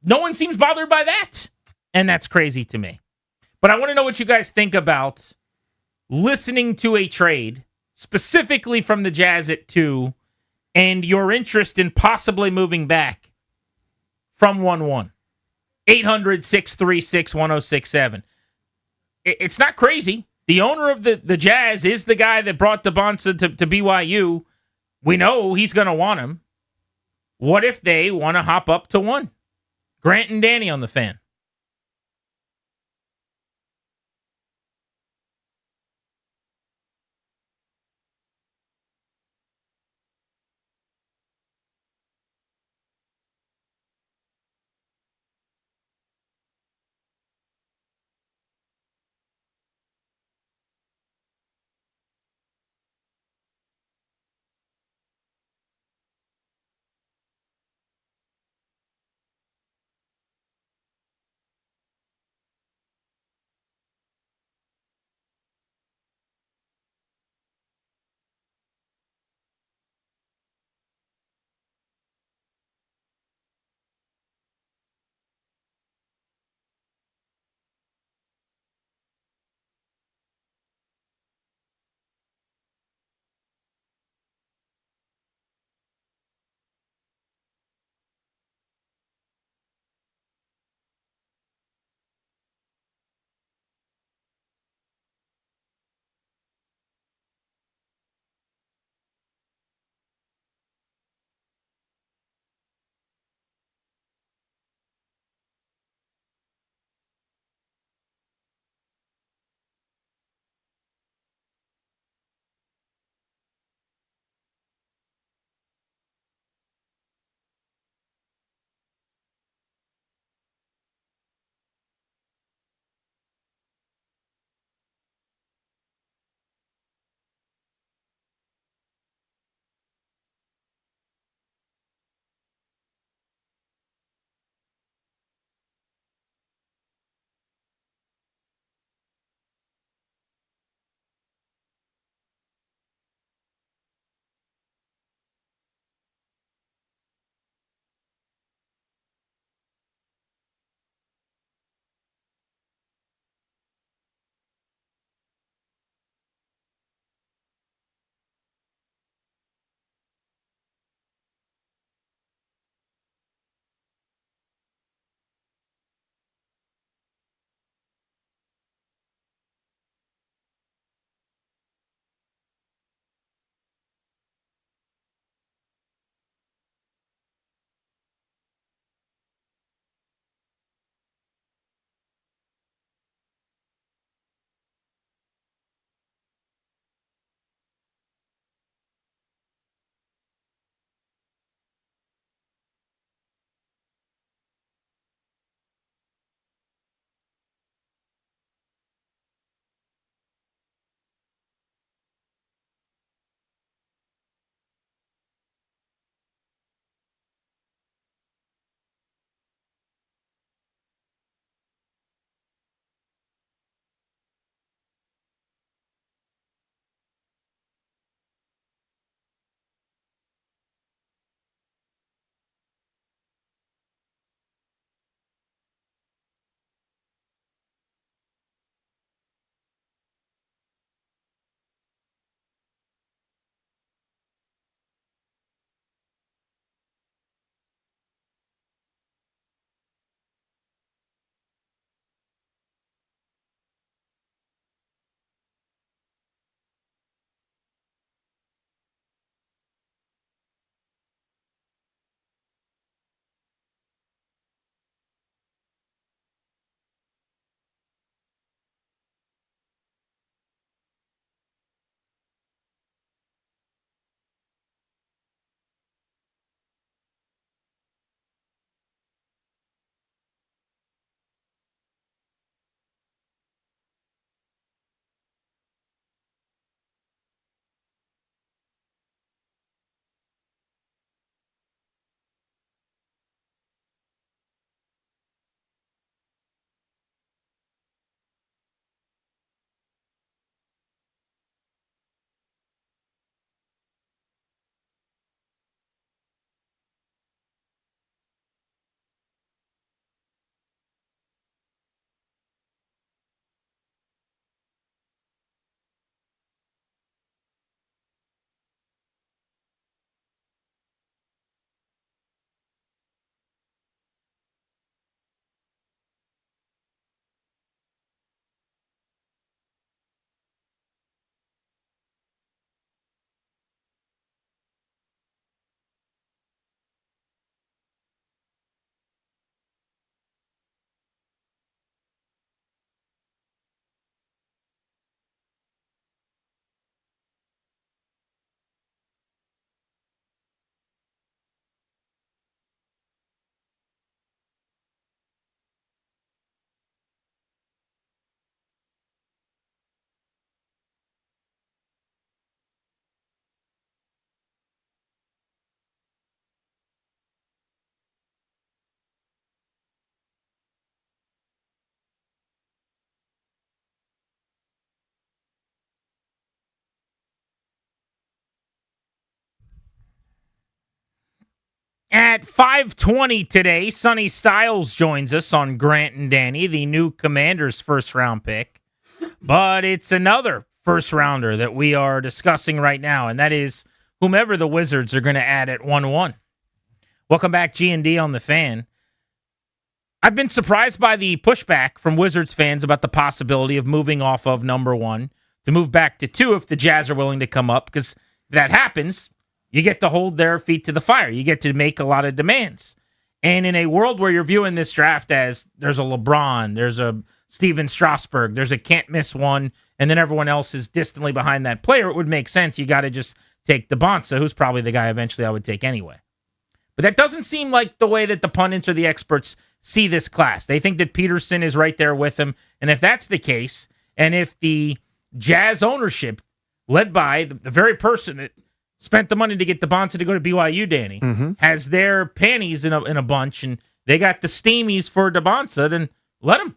No one seems bothered by that. And that's crazy to me. But I want to know what you guys think about listening to a trade, specifically from the Jazz at 2, and your interest in possibly moving back from 1-1. 800-636-1067. It's not crazy. The owner of the Jazz is the guy that brought Dybantsa to BYU. We know he's going to want him. What if they want to hop up to 1? Grant and Danny on the Fan. At 5:20 today, Sonny Styles joins us on Grant and Danny, the new Commanders' first-round pick. But it's another first-rounder that we are discussing right now, and that is whomever the Wizards are going to add at 1-1. Welcome back, G&D on the Fan. I've been surprised by the pushback from Wizards fans about the possibility of moving off of number 1 to move back to 2 if the Jazz are willing to come up, because if that happens, you get to hold their feet to the fire. You get to make a lot of demands. And in a world where you're viewing this draft as there's a LeBron, there's a Steven Strasburg, there's a can't miss one, and then everyone else is distantly behind that player, it would make sense. You got to just take Bonsa, who's probably the guy eventually I would take anyway. But that doesn't seem like the way that the pundits or the experts see this class. They think that Peterson is right there with him. And if that's the case, and if the Jazz ownership, led by the very person that spent the money to get Bonsa to go to BYU, Danny, has their panties in a bunch, and they got the steamies for Bonsa, then let them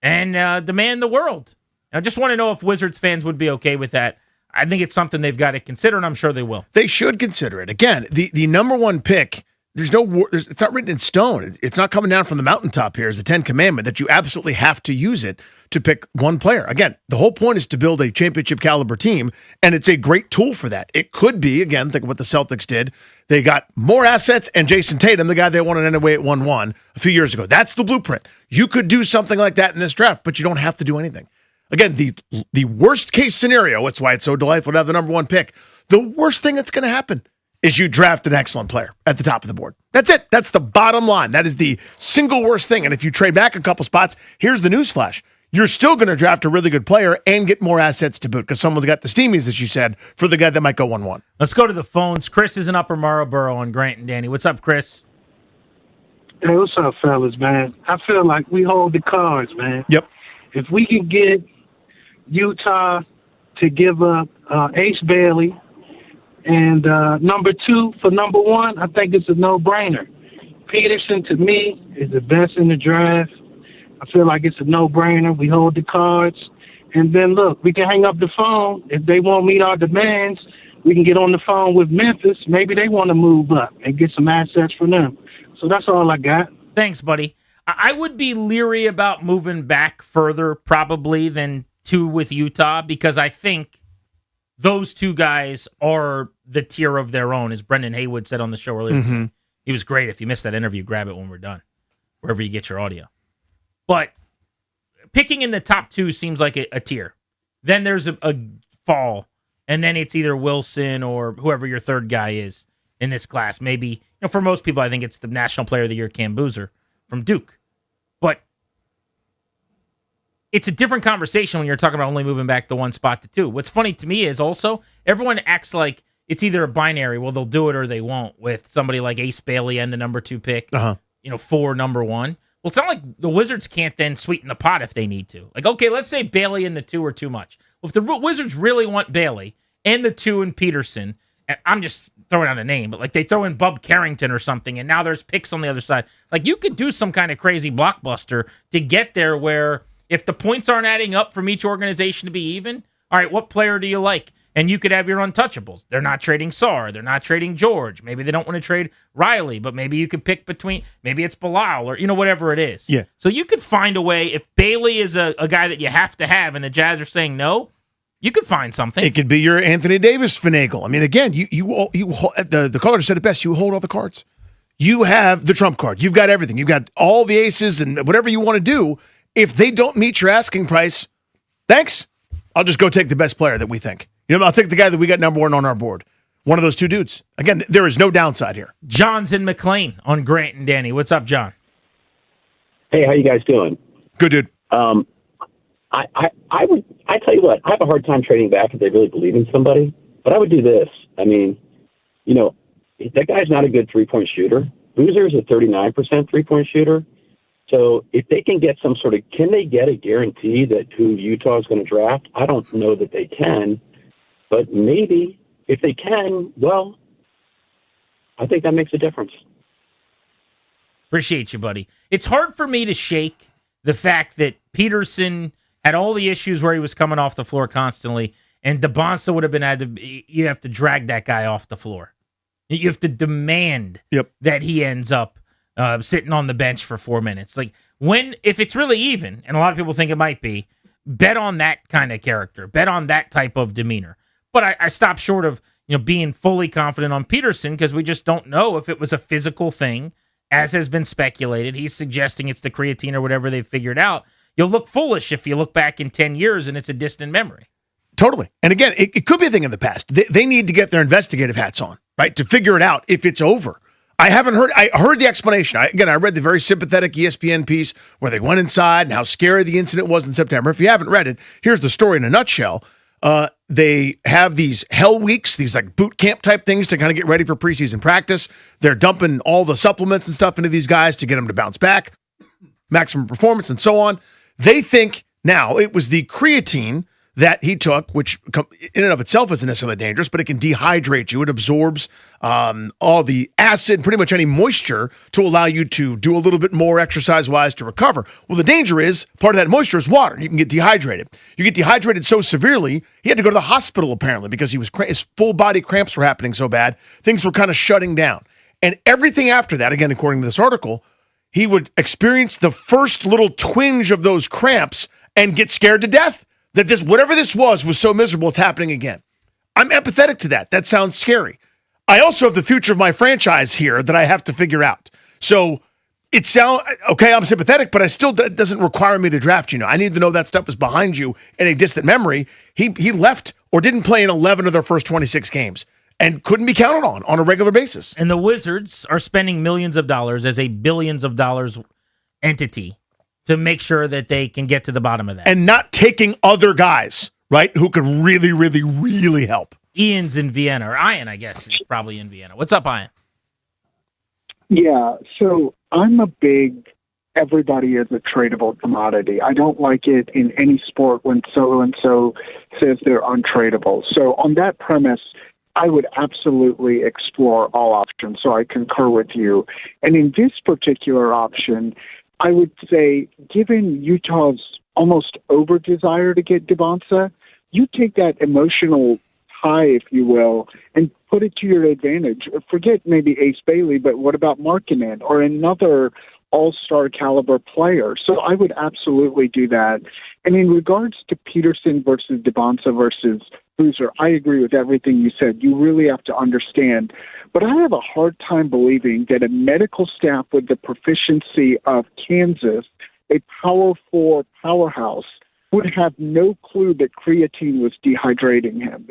and demand the world. I just want to know if Wizards fans would be okay with that. I think it's something they've got to consider, and I'm sure they will. They should consider it. Again, the number 1 pick, it's not written in stone. It's not coming down from the mountaintop here as a 10 commandment that you absolutely have to use it to pick one player. Again, the whole point is to build a championship caliber team, and it's a great tool for that. It could be, again, think of what the Celtics did. They got more assets and Jason Tatum, the guy they wanted anyway at 1-1 a few years ago. That's the blueprint. You could do something like that in this draft, but you don't have to do anything. Again, the worst case scenario, that's why it's so delightful to have the number 1 pick. The worst thing that's going to happen is you draft an excellent player at the top of the board. That's it. That's the bottom line. That is the single worst thing. And if you trade back a couple spots, here's the newsflash. You're still going to draft a really good player and get more assets to boot because someone's got the steamies, as you said, for the guy that might go 1-1. Let's go to the phones. Chris is in Upper Marlboro on Grant and Danny. What's up, Chris? Hey, what's up, fellas, man? I feel like we hold the cards, man. Yep. If we can get Utah to give up Ace Bailey and number 2 for number 1, I think it's a no-brainer. Peterson, to me, is the best in the draft. I feel like it's a no-brainer. We hold the cards. And then, look, we can hang up the phone. If they won't meet our demands, we can get on the phone with Memphis. Maybe they want to move up and get some assets from them. So that's all I got. Thanks, buddy. I would be leery about moving back further probably than 2 with Utah because I think those 2 guys are the tier of their own, as Brendan Haywood said on the show earlier. He was great. If you missed that interview, grab it when we're done, wherever you get your audio. But picking in the top 2 seems like a tier. Then there's a fall, and then it's either Wilson or whoever your third guy is in this class. Maybe, for most people, I think it's the National Player of the Year, Cam Boozer from Duke. But it's a different conversation when you're talking about only moving back the 1 spot to 2. What's funny to me is also everyone acts like it's either a binary, well, they'll do it or they won't, with somebody like Ace Bailey and the number 2 pick, for number 1. Well, it's not like the Wizards can't then sweeten the pot if they need to. Like, okay, let's say Bailey and the 2 are too much. Well, if the Wizards really want Bailey and the 2 and Peterson, and I'm just throwing out a name, but like they throw in Bub Carrington or something, and now there's picks on the other side. Like, you could do some kind of crazy blockbuster to get there where if the points aren't adding up from each organization to be even, all right, what player do you like? And you could have your untouchables. They're not trading Sarr. They're not trading George. Maybe they don't want to trade Riley, but maybe you could pick between, maybe it's Bilal or, whatever it is. Yeah. So you could find a way, if Bailey is a guy that you have to have and the Jazz are saying no, you could find something. It could be your Anthony Davis finagle. I mean, again, the caller said it best. You hold all the cards. You have the trump card. You've got everything. You've got all the aces and whatever you want to do. If they don't meet your asking price, thanks. I'll just go take the best player that we think. I'll take the guy that we got number 1 on our board. One of those 2 dudes. Again, there is no downside here. John's in McLean on Grant and Danny. What's up, John? Hey, how you guys doing? Good, dude. I tell you what, I have a hard time trading back if they really believe in somebody, but I would do this. I mean, that guy's not a good 3-point shooter. Boozer is a 39% 3-point shooter. So if they can get can they get a guarantee that who Utah is going to draft? I don't know that they can, but maybe if they can, well, I think that makes a difference. Appreciate you, buddy. It's hard for me to shake the fact that Peterson had all the issues where he was coming off the floor constantly, and Bonsa would have been you have to drag that guy off the floor. You have to demand that he ends up sitting on the bench for 4 minutes. Like if it's really even, and a lot of people think it might be, bet on that kind of character, bet on that type of demeanor. But I stopped short of being fully confident on Peterson because we just don't know if it was a physical thing, as has been speculated. He's suggesting it's the creatine or whatever they've figured out. You'll look foolish if you look back in 10 years and it's a distant memory. Totally. And again, it could be a thing in the past. They need to get their investigative hats on, right, to figure it out if it's over. I heard the explanation. I read the very sympathetic ESPN piece where they went inside and how scary the incident was in September. If you haven't read it, here's the story in a nutshell. They have these hell weeks, these like boot camp type things to kind of get ready for preseason practice. They're dumping all the supplements and stuff into these guys to get them to bounce back, maximum performance, and so on. They think now it was the creatine that he took, which in and of itself isn't necessarily dangerous, but it can dehydrate you. It absorbs all the acid, pretty much any moisture, to allow you to do a little bit more exercise-wise to recover. Well, the danger is, part of that moisture is water. You can get dehydrated. You get dehydrated so severely, he had to go to the hospital, apparently, because his full-body cramps were happening so bad, things were kind of shutting down. And everything after that, again, according to this article, he would experience the first little twinge of those cramps and get scared to death. That whatever this was so miserable, it's happening again. I'm empathetic to that. That sounds scary. I also have the future of my franchise here that I have to figure out. So it sounds, okay, I'm sympathetic, but it doesn't require me to draft you. I need to know that stuff is behind you in a distant memory. He left or didn't play in 11 of their first 26 games and couldn't be counted on a regular basis. And the Wizards are spending millions of dollars as a billions of dollars entity to make sure that they can get to the bottom of that. And not taking other guys, right, who could really, really, really help. Ian's in Vienna, or Ian, I guess, is probably in Vienna. What's up, Ian? Yeah, so I'm a big everybody is a tradable commodity. I don't like it in any sport when so-and-so says they're untradeable. So on that premise, I would absolutely explore all options. So I concur with you. And in this particular option, I would say, given Utah's almost over desire to get Devonsa, you take that emotional high, if you will, and put it to your advantage. Forget maybe Ace Bailey, but what about Markkanen or another all-star caliber player? So I would absolutely do that. And in regards to Peterson versus Devonsa versus Boozer, I agree with everything you said. You really have to understand. But I have a hard time believing that a medical staff with the proficiency of Kansas, a Power 4 powerhouse, would have no clue that creatine was dehydrating him.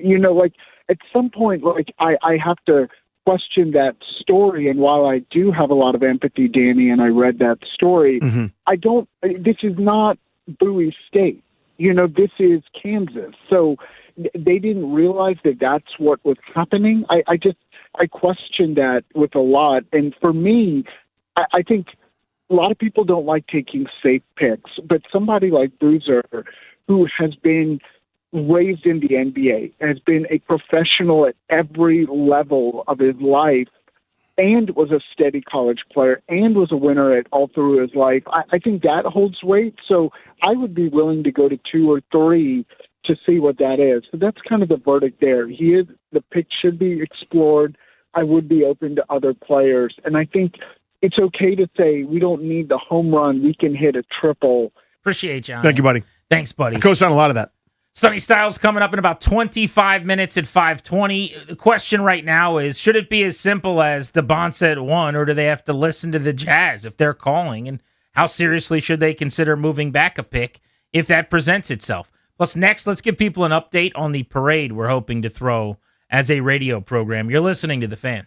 At some point, I have to question that story. And while I do have a lot of empathy, Danny, and I read that story, this is not Bowie State. This is Kansas. So they didn't realize that that's what was happening. I question that with a lot. And for me, I think a lot of people don't like taking safe picks, but somebody like Boozer, who has been raised in the NBA, has been a professional at every level of his life, and was a steady college player, and was a winner at all through his life, I think that holds weight. So I would be willing to go to 2 or 3 to see what that is. So that's kind of the verdict there. The pick should be explored. I would be open to other players. And I think it's okay to say we don't need the home run. We can hit a triple. Appreciate you. Thank you, buddy. Thanks, buddy. I co-sign a lot of that. Sonny Styles coming up in about 25 minutes at 5:20. The question right now is, should it be as simple as the Bonsa at 1, or do they have to listen to the Jazz if they're calling? And how seriously should they consider moving back a pick if that presents itself? Plus, next, let's give people an update on the parade we're hoping to throw as a radio program. You're listening to The Fan.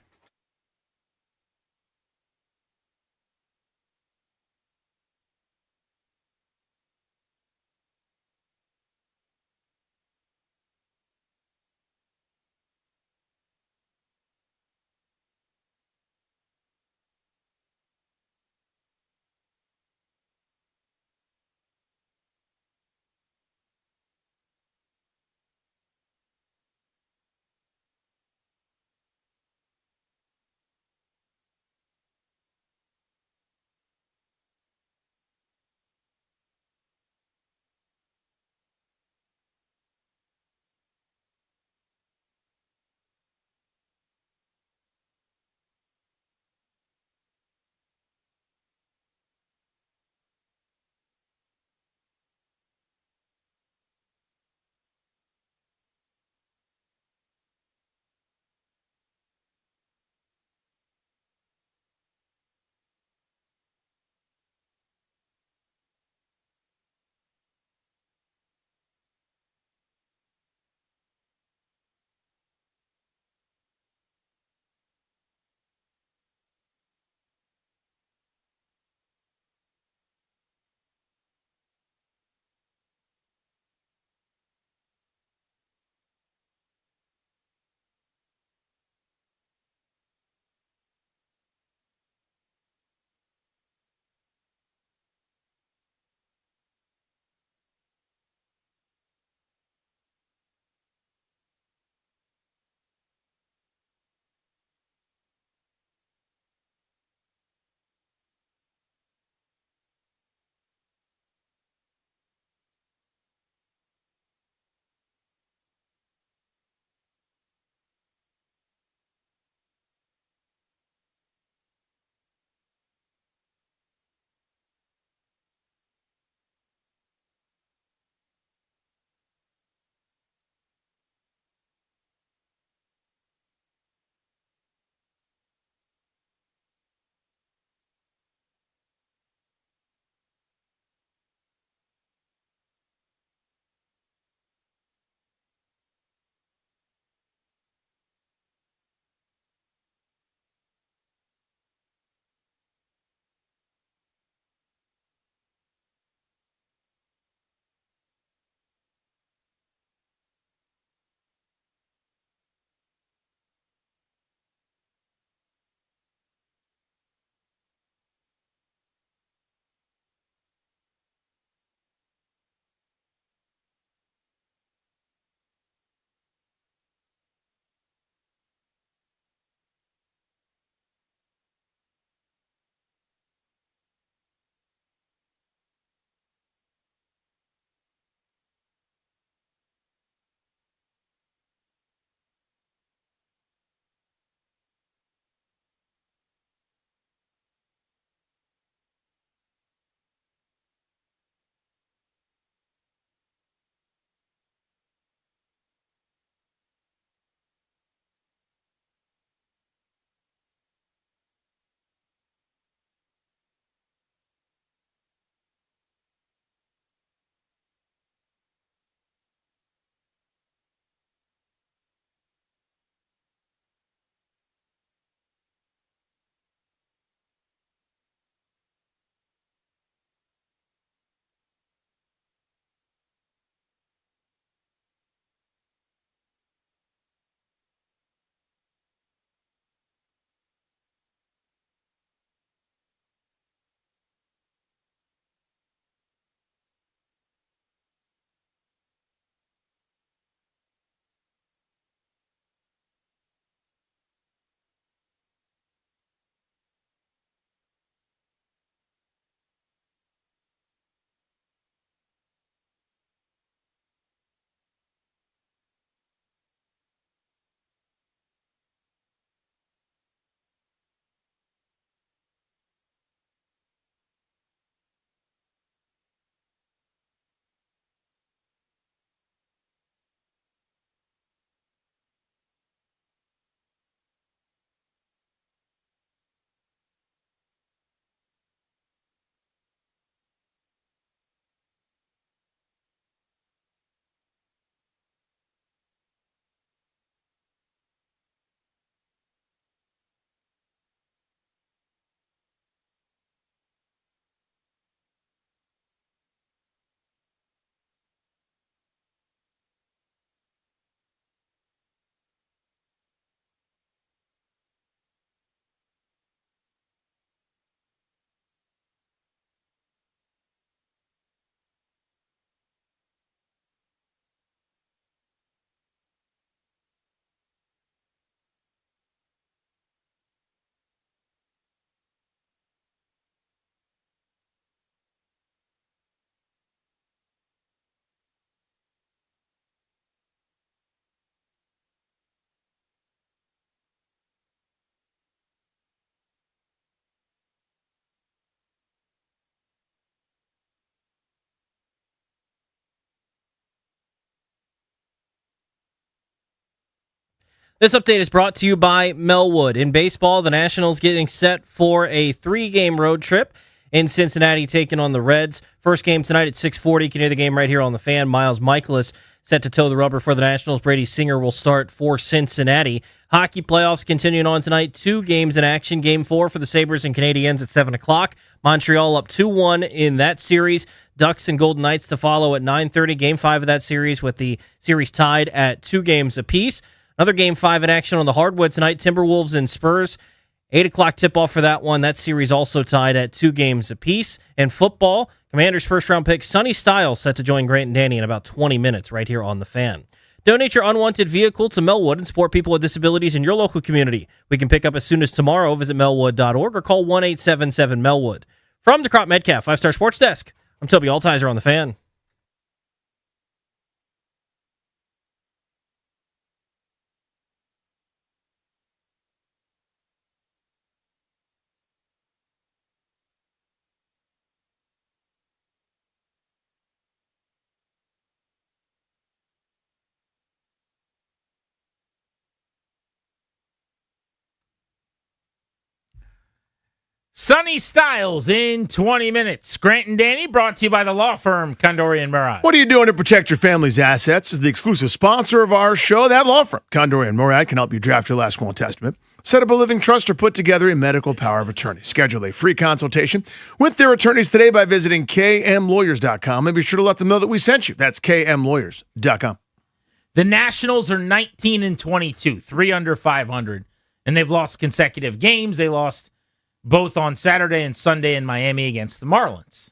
This update is brought to you by Melwood. In baseball, the Nationals getting set for a 3-game road trip in Cincinnati, taking on the Reds. First game tonight at 6:40. You can hear the game right here on the Fan. Miles Michaelis set to toe the rubber for the Nationals. Brady Singer will start for Cincinnati. Hockey playoffs continuing on tonight. 2 games in action. Game 4 for the Sabres and Canadiens at 7 o'clock. Montreal up 2-1 in that series. Ducks and Golden Knights to follow at 9:30. Game 5 of that series with the series tied at 2 games apiece. Another Game 5 in action on the hardwood tonight. Timberwolves and Spurs. 8 o'clock tip-off for that one. That series also tied at 2 games apiece. And football, Commanders' first-round pick Sonny Styles set to join Grant and Danny in about 20 minutes right here on The Fan. Donate your unwanted vehicle to Melwood and support people with disabilities in your local community. We can pick up as soon as tomorrow. Visit melwood.org or call 1-877-MELWOOD. From the Crop Metcalf 5-Star Sports Desk, I'm Toby Altizer on The Fan. Sonny Styles in 20 minutes. Grant and Danny brought to you by the law firm Condori and Murad. What are you doing to protect your family's assets? Is the exclusive sponsor of our show. That law firm, Condori and Murad, can help you draft your last will and testament, set up a living trust, or put together a medical power of attorney. Schedule a free consultation with their attorneys today by visiting kmlawyers.com and be sure to let them know that we sent you. That's kmlawyers.com. The Nationals are 19-22, 3 under 500, and they've lost consecutive games. They lost both on Saturday and Sunday in Miami against the Marlins.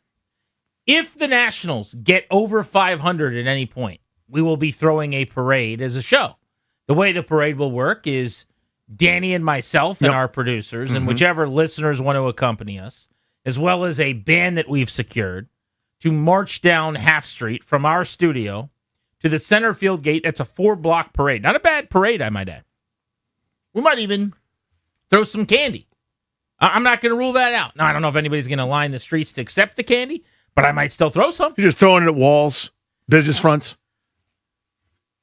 If the Nationals get over 500 at any point, we will be throwing a parade as a show. The way the parade will work is Danny and myself and our producers, and whichever listeners want to accompany us, as well as a band that we've secured, to march down Half Street from our studio to the center field gate. That's a 4-block parade. Not a bad parade, I might add. We might even throw some candy. I'm not going to rule that out. Now, I don't know if anybody's going to line the streets to accept the candy, but I might still throw some. You're just throwing it at walls, business fronts.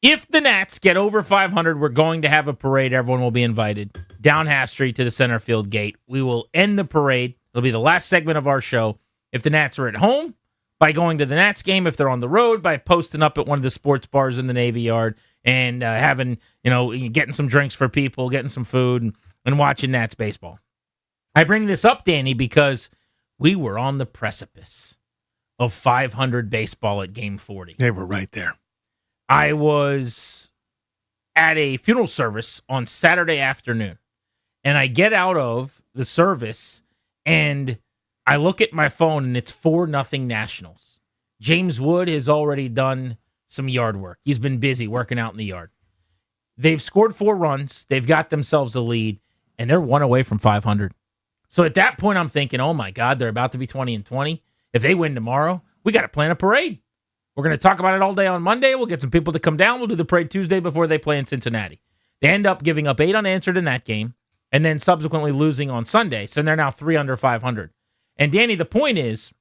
If the Nats get over 500, we're going to have a parade. Everyone will be invited down Half Street to the center field gate. We will end the parade. It'll be the last segment of our show. If the Nats are at home, by going to the Nats game. If they're on the road, by posting up at one of the sports bars in the Navy Yard and having, getting some drinks for people, getting some food, and watching Nats baseball. I bring this up, Danny, because we were on the precipice of 500 baseball at Game 40. They were right there. I was at a funeral service on Saturday afternoon, and I get out of the service, and I look at my phone, and it's 4-0 Nationals. James Wood has already done some yard work. He's been busy working out in the yard. They've scored 4 runs. They've got themselves a lead, and they're 1 away from 500. So at that point, I'm thinking, oh, my God, they're about to be 20-20. If they win tomorrow, we got to plan a parade. We're going to talk about it all day on Monday. We'll get some people to come down. We'll do the parade Tuesday before they play in Cincinnati. They end up giving up 8 unanswered in that game and then subsequently losing on Sunday. So they're now 3 under 500. And, Danny, the point is,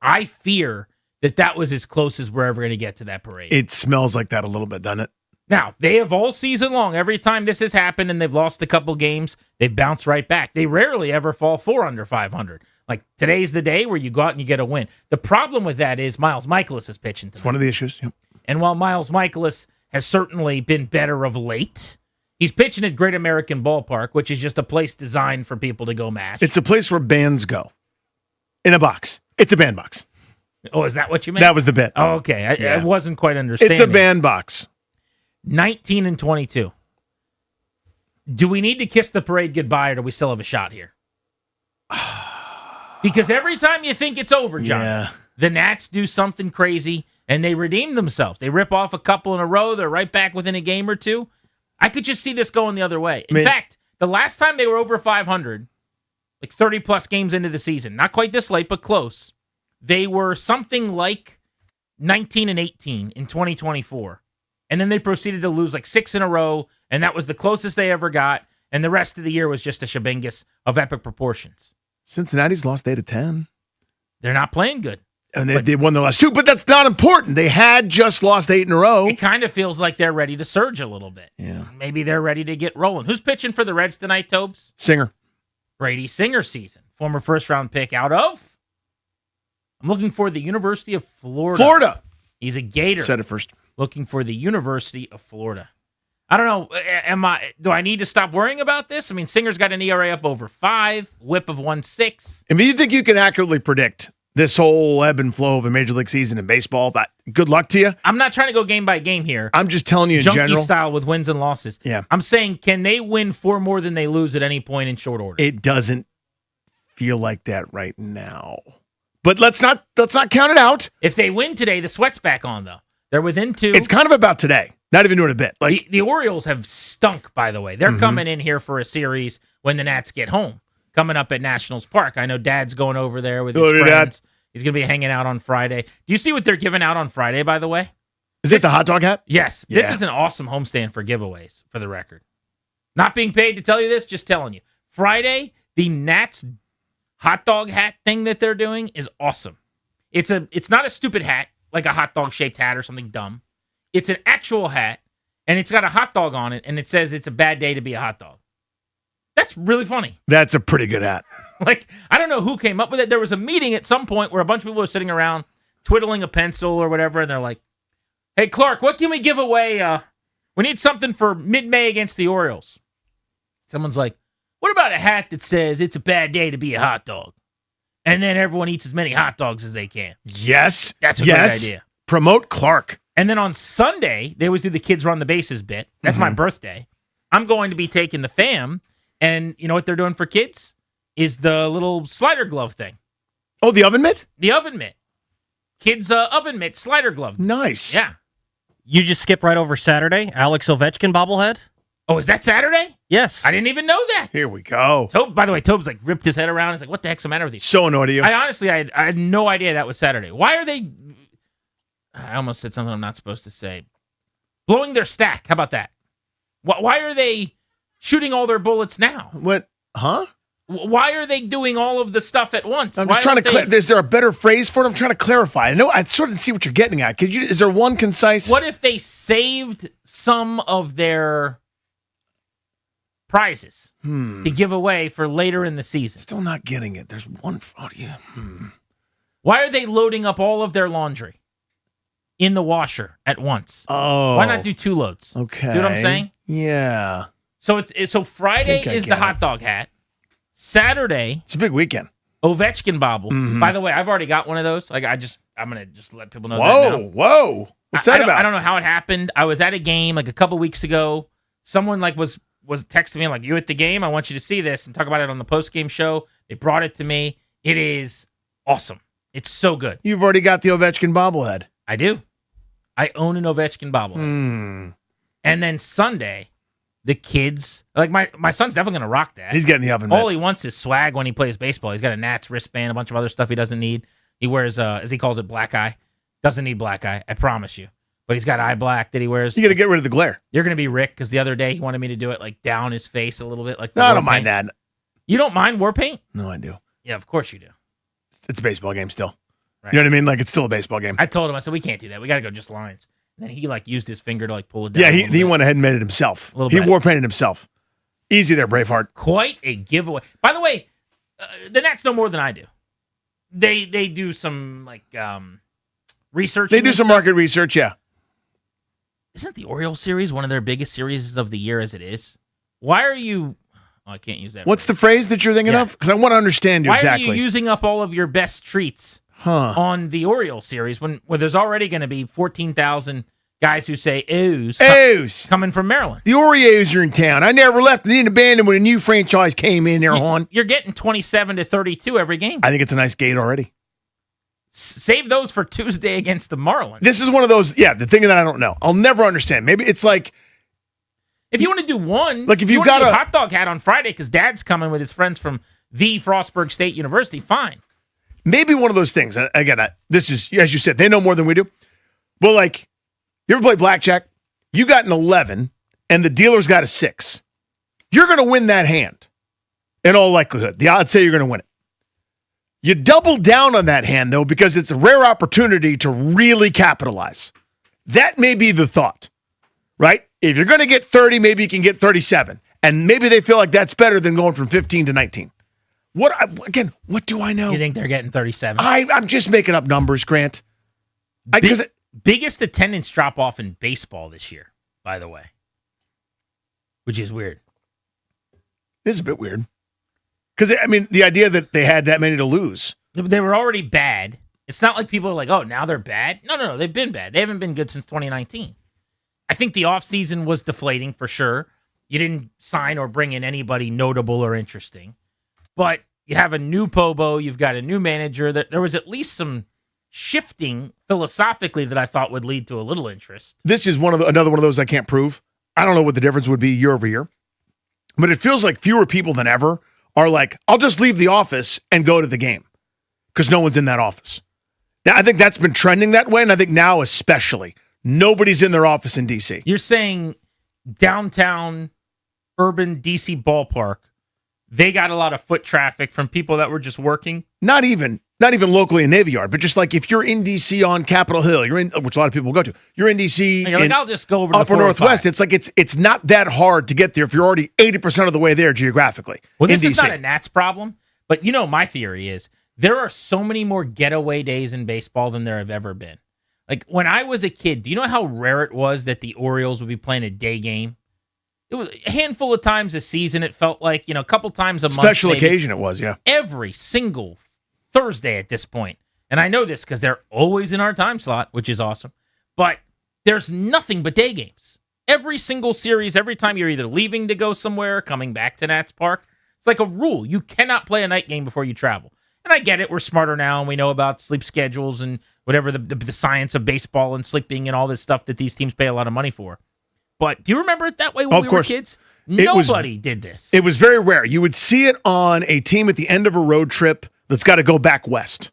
I fear that was as close as we're ever going to get to that parade. It smells like that a little bit, doesn't it? Now, they have all season long, every time this has happened and they've lost a couple games, they've bounced right back. They rarely ever fall 4 under 500. Like, today's the day where you go out and you get a win. The problem with that is Miles Michaelis is pitching tonight. It's one of the issues. Yep. And while Miles Michaelis has certainly been better of late, he's pitching at Great American Ballpark, which is just a place designed for people to go match. It's a place where bands go. In a box. It's a bandbox. Oh, is that what you meant? That was the bit. Oh, okay. I wasn't quite understanding. It's a bandbox. 19-22. Do we need to kiss the parade goodbye, or do we still have a shot here? Because every time you think it's over, John, the Nats do something crazy, and they redeem themselves. They rip off a couple in a row. They're right back within a game or two. I could just see this going the other way. In fact, the last time they were over 500, like 30-plus games into the season, not quite this late, but close, they were something like 19-18 in 2024. And then they proceeded to lose like 6 in a row, and that was the closest they ever got. And the rest of the year was just a shabingus of epic proportions. Cincinnati's lost 8 of 10. They're not playing good. And they won their last 2, but that's not important. They had just lost 8 in a row. It kind of feels like they're ready to surge a little bit. Yeah. Maybe they're ready to get rolling. Who's pitching for the Reds tonight, Tobes? Singer. Brady Singer season. Former first-round pick out of? I'm looking for the University of Florida. Florida. He's a Gator. Said it first. Looking for the University of Florida. I don't know. Do I need to stop worrying about this? I mean, Singer's got an ERA up over 5, whip of 1.6. If you think you can accurately predict this whole ebb and flow of a major league season in baseball, but good luck to you. I'm not trying to go game by game here. I'm just telling you in Junkie general. style with wins and losses. Yeah. I'm saying, can they win 4 more than they lose at any point in short order? It doesn't feel like that right now. But let's not count it out. If they win today, the sweat's back on, though. They're within 2. It's kind of about today. Not even doing a bit. Like the Orioles have stunk, by the way. They're coming in here for a series when the Nats get home. Coming up at Nationals Park. I know Dad's going over there with his friends. He's going to be hanging out on Friday. Do you see what they're giving out on Friday, by the way? Is it the hot dog hat? Yes. Yeah. This is an awesome homestand for giveaways, for the record. Not being paid to tell you this, just telling you. Friday, the Nats hot dog hat thing that they're doing is awesome. It's not a stupid hat, like a hot dog shaped hat or something dumb. It's an actual hat, and it's got a hot dog on it, and it says it's a bad day to be a hot dog. That's really funny. That's a pretty good hat. Like, I don't know who came up with it. There was a meeting at some point where a bunch of people were sitting around twiddling a pencil or whatever, and they're like, hey, Clark, what can we give away? We need something for mid-May against the Orioles. Someone's like, what about a hat that says it's a bad day to be a hot dog? And then everyone eats as many hot dogs as they can. Yes. That's a great idea. Promote Clark. And then on Sunday, they always do the kids run the bases bit. That's my birthday. I'm going to be taking the fam, and you know what they're doing for kids? Is the little slider glove thing. Oh, the oven mitt? The oven mitt. Kids' oven mitt, slider glove. Nice. Yeah. You just skip right over Saturday. Alex Ovechkin bobblehead. Oh, is that Saturday? Yes. I didn't even know that. Here we go. By the way, Tobes like ripped his head around. He's like, what the heck's the matter with you? So annoyed at you. I honestly had no idea that was Saturday. Why are they... I almost said something I'm not supposed to say. Blowing their stack. How about that? Why are they shooting all their bullets now? What? Huh? Why are they doing all of the stuff at once? I'm just trying to is there a better phrase for it? I'm trying to clarify. I know I sort of see what you're getting at. Is there one concise? What if they saved some of their prizes to give away for later in the season? Still not getting it. There's one for you. Why are they loading up all of their laundry in the washer at once? Oh. Why not do 2 loads? Okay. See what I'm saying? Yeah. So Friday I is the get hot dog hat. Saturday, it's a big weekend. Ovechkin bobble. Mhm. By the way, I've already got one of those. Like I'm gonna just let people know. Whoa, that now. whoa! What's that about? I don't know how it happened. I was at a game like a couple weeks ago. Someone like was texting me like, "You at the game? I want you to see this and talk about it on the post game show." They brought it to me. It is awesome. It's so good. You've already got the Ovechkin bobblehead. I do. I own an Ovechkin bobblehead. And then Sunday, the kids, like my son's definitely going to rock that. He's getting the oven mitt. All he wants is swag when he plays baseball. He's got a Nats wristband, a bunch of other stuff he doesn't need. He wears, as he calls it, black eye. Doesn't need black eye, I promise you. But he's got eye black that he wears. You got to get rid of the glare. You're going to be Rick, because the other day he wanted me to do it like down his face a little bit. Like No, I don't mind that. You don't mind war paint? No, I do. Yeah, of course you do. It's a baseball game still. Right. You know what I mean? Like, it's still a baseball game. I told him, I said, we can't do that. We got to go just lines. And then he like used his finger to like pull it down. Yeah, he went ahead and made it himself. He war painted himself. Easy there, Braveheart. Quite a giveaway. By the way, the Nats know more than I do. They do some like research. They do some market research, yeah. Isn't the Orioles series one of their biggest series of the year as it is? Why are you... Oh, I can't use that. What's the phrase that you're thinking of? Because I want to understand you exactly. Why are you using up all of your best treats on the Orioles series when there's already going to be 14,000 guys who say oohs coming from Maryland? The Oreos are in town. I never left and didn't abandon when a new franchise came in there, hon. You're getting 27 to 32 every game. I think it's a nice gate already. Save those for Tuesday against the Marlins. This is one of those, the thing that I don't know. I'll never understand. Maybe it's like... If you want to do one, like if you you want to got do a hot dog hat on Friday because Dad's coming with his friends from the Frostburg State University, fine. Maybe one of those things. Again, this is, as you said, they know more than we do. But like, you ever play blackjack? You got an 11 and the dealer's got a 6. You're going to win that hand in all likelihood. The odds say you're going to win it. You double down on that hand, though, because it's a rare opportunity to really capitalize. That may be the thought, right? If you're going to get 30, maybe you can get 37. And maybe they feel like that's better than going from 15 to 19. What do I know? You think they're getting 37? I'm just making up numbers, Grant. Biggest attendance drop-off in baseball this year, by the way, which is weird. This is a bit weird. Because, I mean, the idea that they had that many to lose. They were already bad. It's not like people are like, oh, now they're bad. No. They've been bad. They haven't been good since 2019. I think the offseason was deflating for sure. You didn't sign or bring in anybody notable or interesting. But you have a new Pobo. You've got a new manager. There was at least some shifting philosophically that I thought would lead to a little interest. This is another one of those I can't prove. I don't know what the difference would be year over year. But it feels like fewer people than ever are like, I'll just leave the office and go to the game because no one's in that office. Now, I think that's been trending that way, and I think now especially, nobody's in their office in D.C. You're saying downtown urban D.C. ballpark, they got a lot of foot traffic from people that were just working? Not even locally in Navy Yard, but just like if you're in D.C. on Capitol Hill, which a lot of people go to, you're in D.C. You're like, I'll just go over to Upper Northwest. It's like it's not that hard to get there if you're already 80% of the way there geographically. Well, this in is not a Nats problem, but my theory is there are so many more getaway days in baseball than there have ever been. Like when I was a kid, do you know how rare it was that the Orioles would be playing a day game? It was a handful of times a season. It felt like, a couple times a month. Special occasion it was, yeah. Every single Thursday at this point. And I know this because they're always in our time slot, which is awesome. But there's nothing but day games. Every single series, every time you're either leaving to go somewhere, coming back to Nats Park, it's like a rule. You cannot play a night game before you travel. And I get it. We're smarter now, and we know about sleep schedules and whatever the science of baseball and sleeping and all this stuff that these teams pay a lot of money for. But do you remember it that way when we were kids? Nobody did this. It was very rare. You would see it on a team at the end of a road trip that's got to go back west.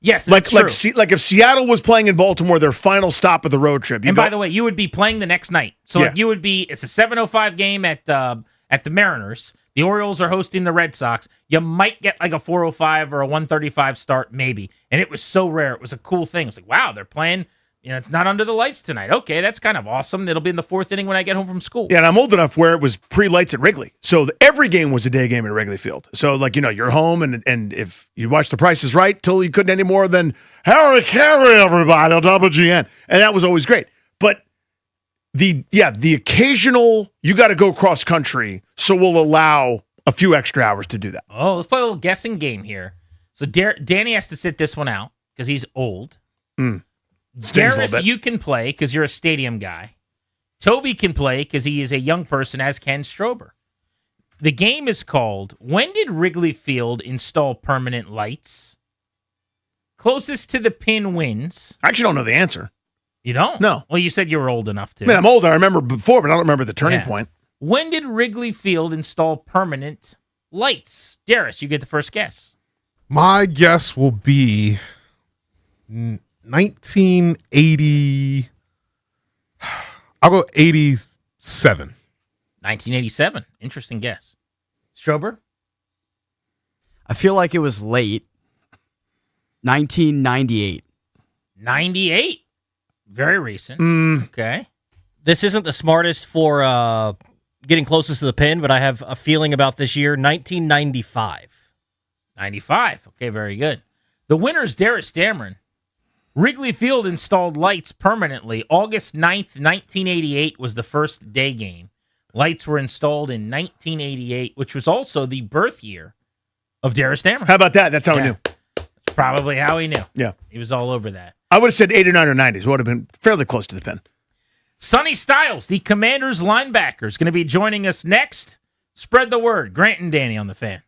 Yes, that's true. Like if Seattle was playing in Baltimore, their final stop of the road trip. By the way, you would be playing the next night. So it's a 7:05 game at the Mariners. The Orioles are hosting the Red Sox. You might get like a 4:05 or a 1:35 start, maybe. And it was so rare. It was a cool thing. It's like, wow, they're playing. It's not under the lights tonight. Okay, that's kind of awesome. It'll be in the fourth inning when I get home from school. Yeah, and I'm old enough where it was pre-lights at Wrigley. So every game was a day game at Wrigley Field. So, you're home, and if you watch The Price is Right till you couldn't anymore, then Harry Carey, everybody, on WGN. And that was always great. But the occasional, you got to go cross country, so we'll allow a few extra hours to do that. Oh, let's play a little guessing game here. So Danny has to sit this one out because he's old. Darius, you can play because you're a stadium guy. Toby can play because he is a young person, as Ken Strober. The game is called, when did Wrigley Field install permanent lights? Closest to the pin wins. I actually don't know the answer. You don't? No. Well, you said you were old enough to. I mean, I'm older. I remember before, but I don't remember the turning point. When did Wrigley Field install permanent lights? Darius, you get the first guess. My guess will be 1980. I'll go 87. 1987. Interesting guess. Strober? I feel like it was late. 1998. 98. Very recent. Okay. This isn't the smartest for getting closest to the pin, but I have a feeling about this year, 1995. 95. Okay, very good. The winner's Darius Dameron. Wrigley Field installed lights permanently. August 9th, 1988 was the first day game. Lights were installed in 1988, which was also the birth year of Darius Dameron. How about that? That's how he knew. That's probably how he knew. Yeah. He was all over that. I would have said 89 or 90s. Would have been fairly close to the pin. Sonny Styles, the Commanders linebacker, is going to be joining us next. Spread the word. Grant and Danny on the Fan.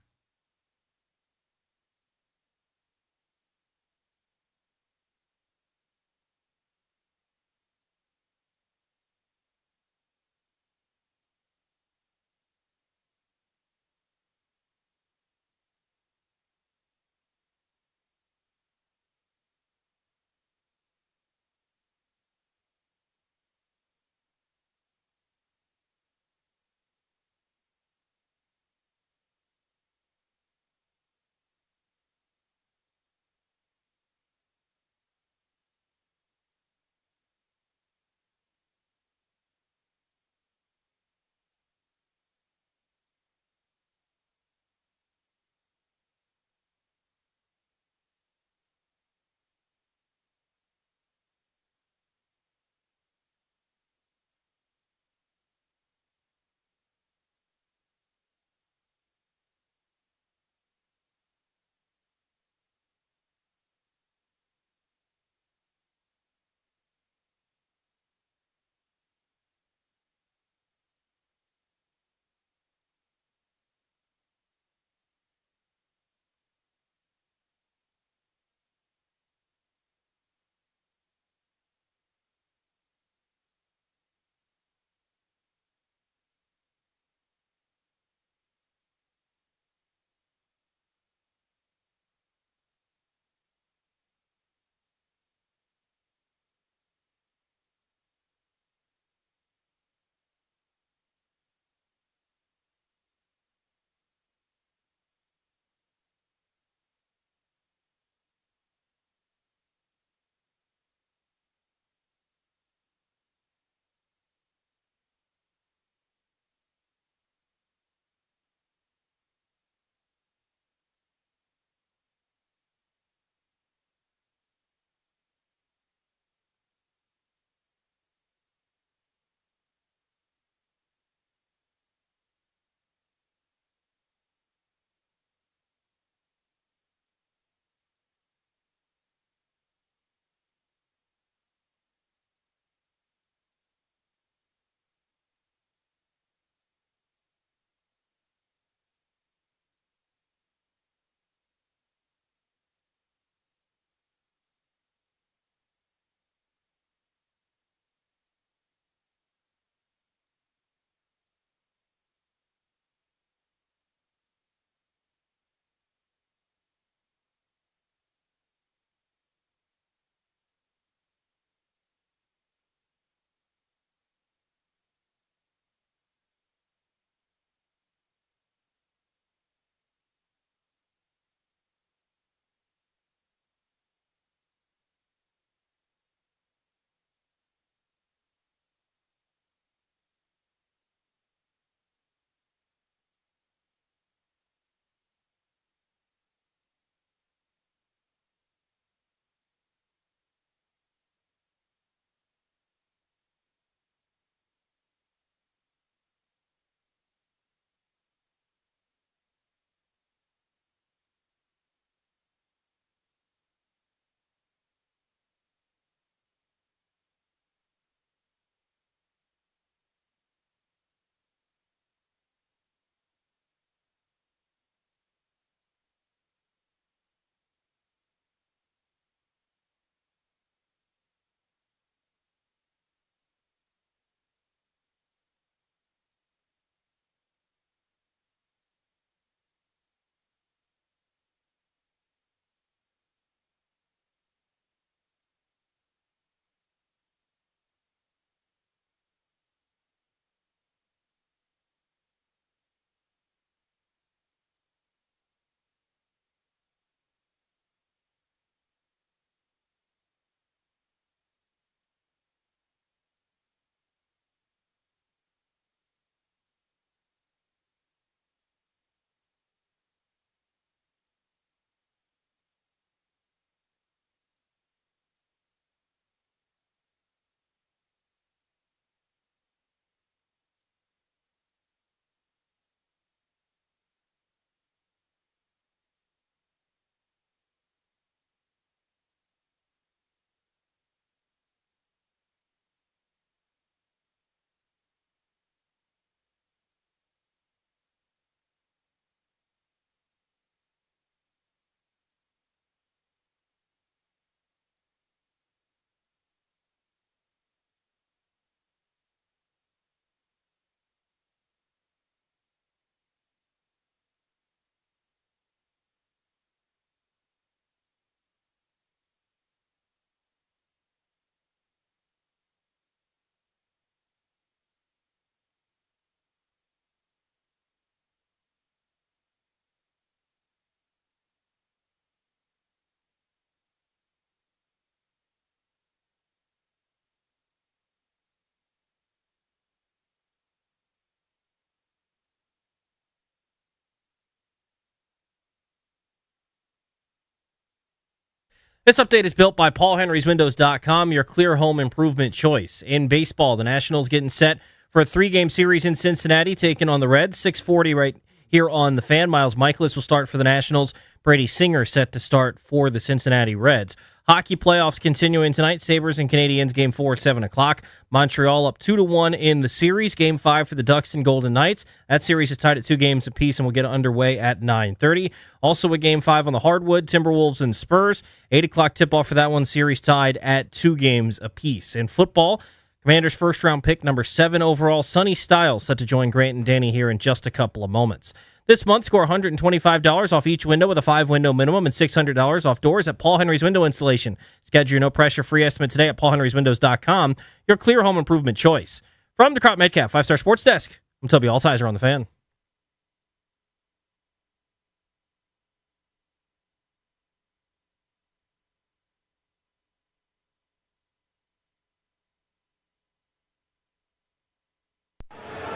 This update is built by PaulHenrysWindows.com, your clear home improvement choice. In baseball, the Nationals getting set for a 3-game series in Cincinnati, taking on the Reds. 6:40 right here on the Fan. Miles Michaelis will start for the Nationals. Brady Singer set to start for the Cincinnati Reds. Hockey playoffs continuing tonight. Sabres and Canadiens, Game 4 at 7 o'clock. Montreal up 2-1 in the series. Game 5 for the Ducks and Golden Knights. That series is tied at 2 games apiece and will get underway at 9:30. Also a Game 5 on the hardwood, Timberwolves and Spurs. 8 o'clock tip-off for that one. Series tied at 2 games apiece. In football, Commanders' first-round pick, number 7 overall, Sonny Styles, set to join Grant and Danny here in just a couple of moments. This month, score $125 off each window with a 5-window minimum and $600 off doors at Paul Henry's Window Installation. Schedule your no-pressure free estimate today at paulhenryswindows.com, your clear home improvement choice. From the Crop Metcalf 5-Star Sports Desk, I'm Toby Altizer on the Fan.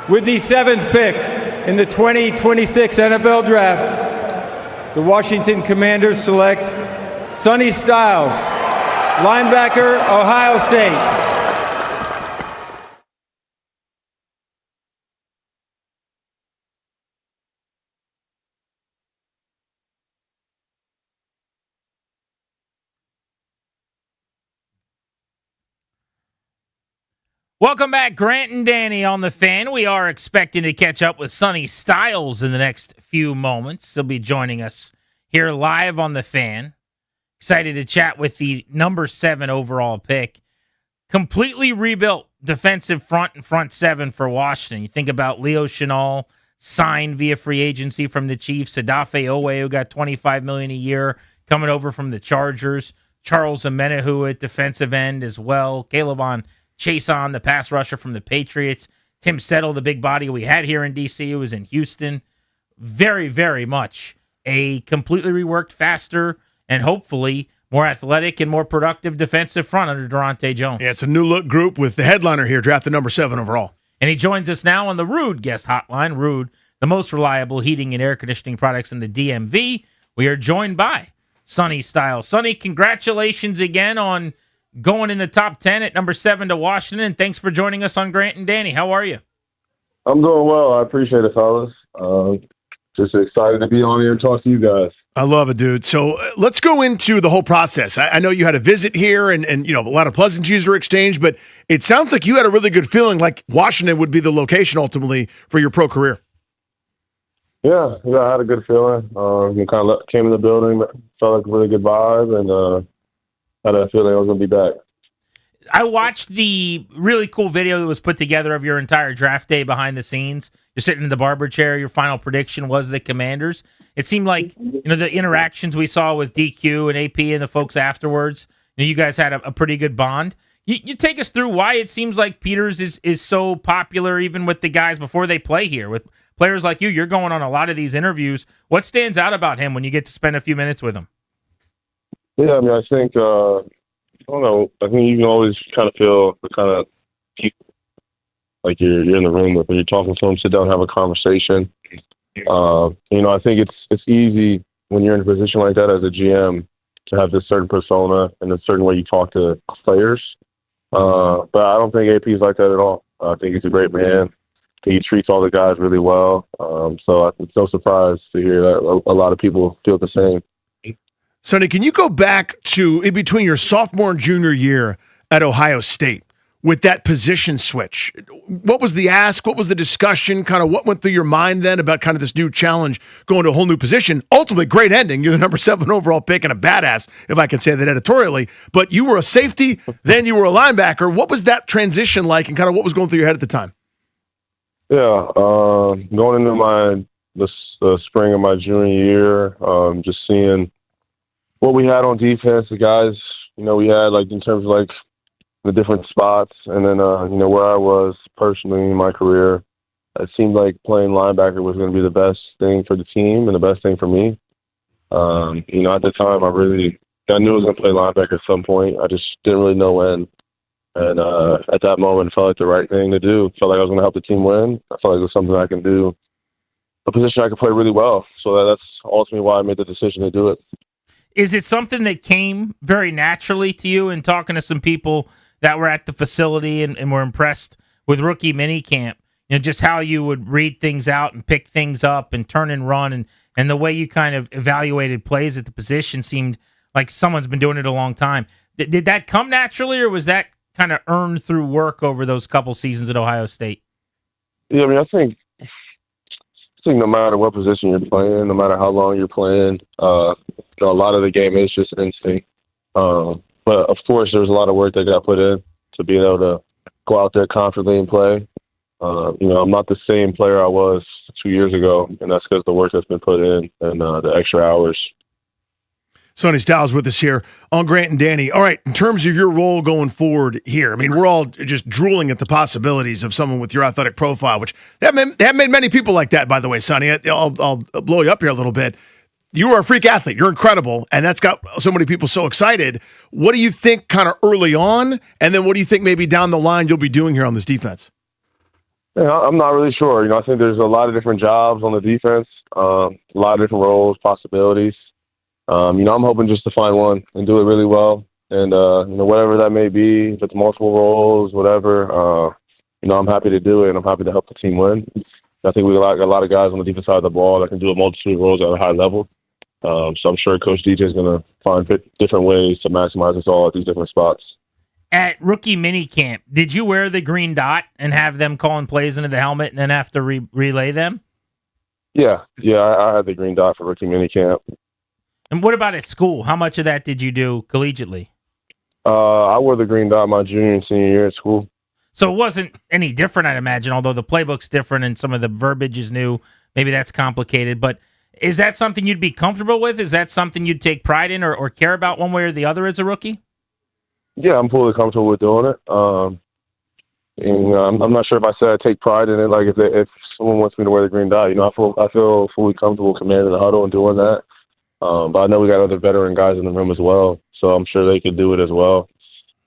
With the 7th pick in the 2026 NFL Draft, the Washington Commanders select Sonny Styles, linebacker, Ohio State. Welcome back, Grant and Danny on the Fan. We are expecting to catch up with Sonny Styles in the next few moments. He'll be joining us here live on the Fan. Excited to chat with the number 7 overall pick. Completely rebuilt defensive front and front 7 for Washington. You think about Leo Chenal, signed via free agency from the Chiefs. Odafe Owe, who got $25 million a year, coming over from the Chargers. Charles Omenihu at defensive end as well. Kayvon Chaisson, the pass rusher from the Patriots. Tim Settle, the big body we had here in D.C., who was in Houston. Very, very much a completely reworked, faster, and hopefully more athletic and more productive defensive front under Durante Jones. Yeah, it's a new-look group with the headliner here, drafted number 7 overall. And he joins us now on the Ruud guest hotline. Ruud, the most reliable heating and air conditioning products in the DMV. We are joined by Sonny Styles. Sonny, congratulations again on going in the top 10 at number 7 to Washington. And thanks for joining us on Grant and Danny. How are you? I'm doing well. I appreciate it, fellas. Just excited to be on here and talk to you guys. I love it, dude. So let's go into the whole process. I know you had a visit here and you know, a lot of pleasantries were exchanged, but it sounds like you had a really good feeling like Washington would be the location ultimately for your pro career. Yeah, I had a good feeling. You kind of came in the building, felt like a really good vibe, and had a feeling I was going to be back. I watched the really cool video that was put together of your entire draft day behind the scenes. You're sitting in the barber chair. Your final prediction was the Commanders. It seemed like, you know, the interactions we saw with DQ and AP and the folks afterwards, you guys had a pretty good bond. You take us through why it seems like Peters is so popular even with the guys before they play here. With players like you, you're going on a lot of these interviews. What stands out about him when you get to spend a few minutes with him? Yeah, I mean, I think, I don't know, I think you can always kind of feel the kind of people like you're in the room with when you're talking to them, sit down and have a conversation. You know, I think it's easy when you're in a position like that as a GM to have this certain persona and a certain way you talk to players. But I don't think AP is like that at all. I think he's a great man. I think he treats all the guys really well. So it's no surprise to hear that a lot of people feel the same. Sonny, can you go back to in between your sophomore and junior year at Ohio State with that position switch? What was the ask? What was the discussion? Kind of what went through your mind then about kind of this new challenge, going to a whole new position? Ultimately, great ending. You're the number 7 overall pick and a badass, if I can say that editorially. But you were a safety, then you were a linebacker. What was that transition like, and kind of what was going through your head at the time? Yeah, going into the spring of my junior year, just seeing what we had on defense, the guys, you know, we had like in terms of like the different spots, and then you know, where I was personally in my career, it seemed like playing linebacker was going to be the best thing for the team and the best thing for me. You know, at the time, I knew I was going to play linebacker at some point. I just didn't really know when. And at that moment, it felt like the right thing to do. Felt like I was going to help the team win. I felt like it was something I can do, a position I could play really well. So that's ultimately why I made the decision to do it. Is it something that came very naturally to you in talking to some people that were at the facility and were impressed with rookie minicamp? Just how you would read things out and pick things up and turn and run, and the way you kind of evaluated plays at the position seemed like someone's been doing it a long time. Did that come naturally, or was that kind of earned through work over those couple seasons at Ohio State? Yeah, I mean, I think no matter what position you're playing, no matter how long you're playing, a lot of the game is just instinct. But of course, there's a lot of work that got put in to be able to go out there confidently and play. I'm not the same player I was 2 years ago, and that's because the work that's been put in and the extra hours. Sonny Styles with us here on Grant and Danny. All right, in terms of your role going forward here, I mean, we're all just drooling at the possibilities of someone with your athletic profile, which they haven't made many people like that, by the way, Sonny. I'll blow you up here a little bit. You are a freak athlete. You're incredible, and that's got so many people so excited. What do you think kind of early on, and then what do you think maybe down the line you'll be doing here on this defense? Yeah, I'm not really sure. I think there's a lot of different jobs on the defense, a lot of different roles, possibilities. I'm hoping just to find one and do it really well. And, whatever that may be, if it's multiple roles, whatever, I'm happy to do it, and I'm happy to help the team win. I think we got a lot of guys on the defense side of the ball that can do a multitude of roles at a high level. So I'm sure Coach DJ is going to find different ways to maximize us all at these different spots. At rookie minicamp, did you wear the green dot and have them calling plays into the helmet and then have to relay them? Yeah, I had the green dot for rookie minicamp. And what about at school? How much of that did you do collegiately? I wore the green dot my junior and senior year at school. So it wasn't any different, I'd imagine, although the playbook's different and some of the verbiage is new. Maybe that's complicated. But is that something you'd be comfortable with? Is that something you'd take pride in or care about one way or the other as a rookie? Yeah, I'm fully comfortable with doing it. I'm not sure if I said I take pride in it. Like if someone wants me to wear the green dot, I feel fully comfortable commanding the huddle and doing that. But I know we got other veteran guys in the room as well, so I'm sure they could do it as well.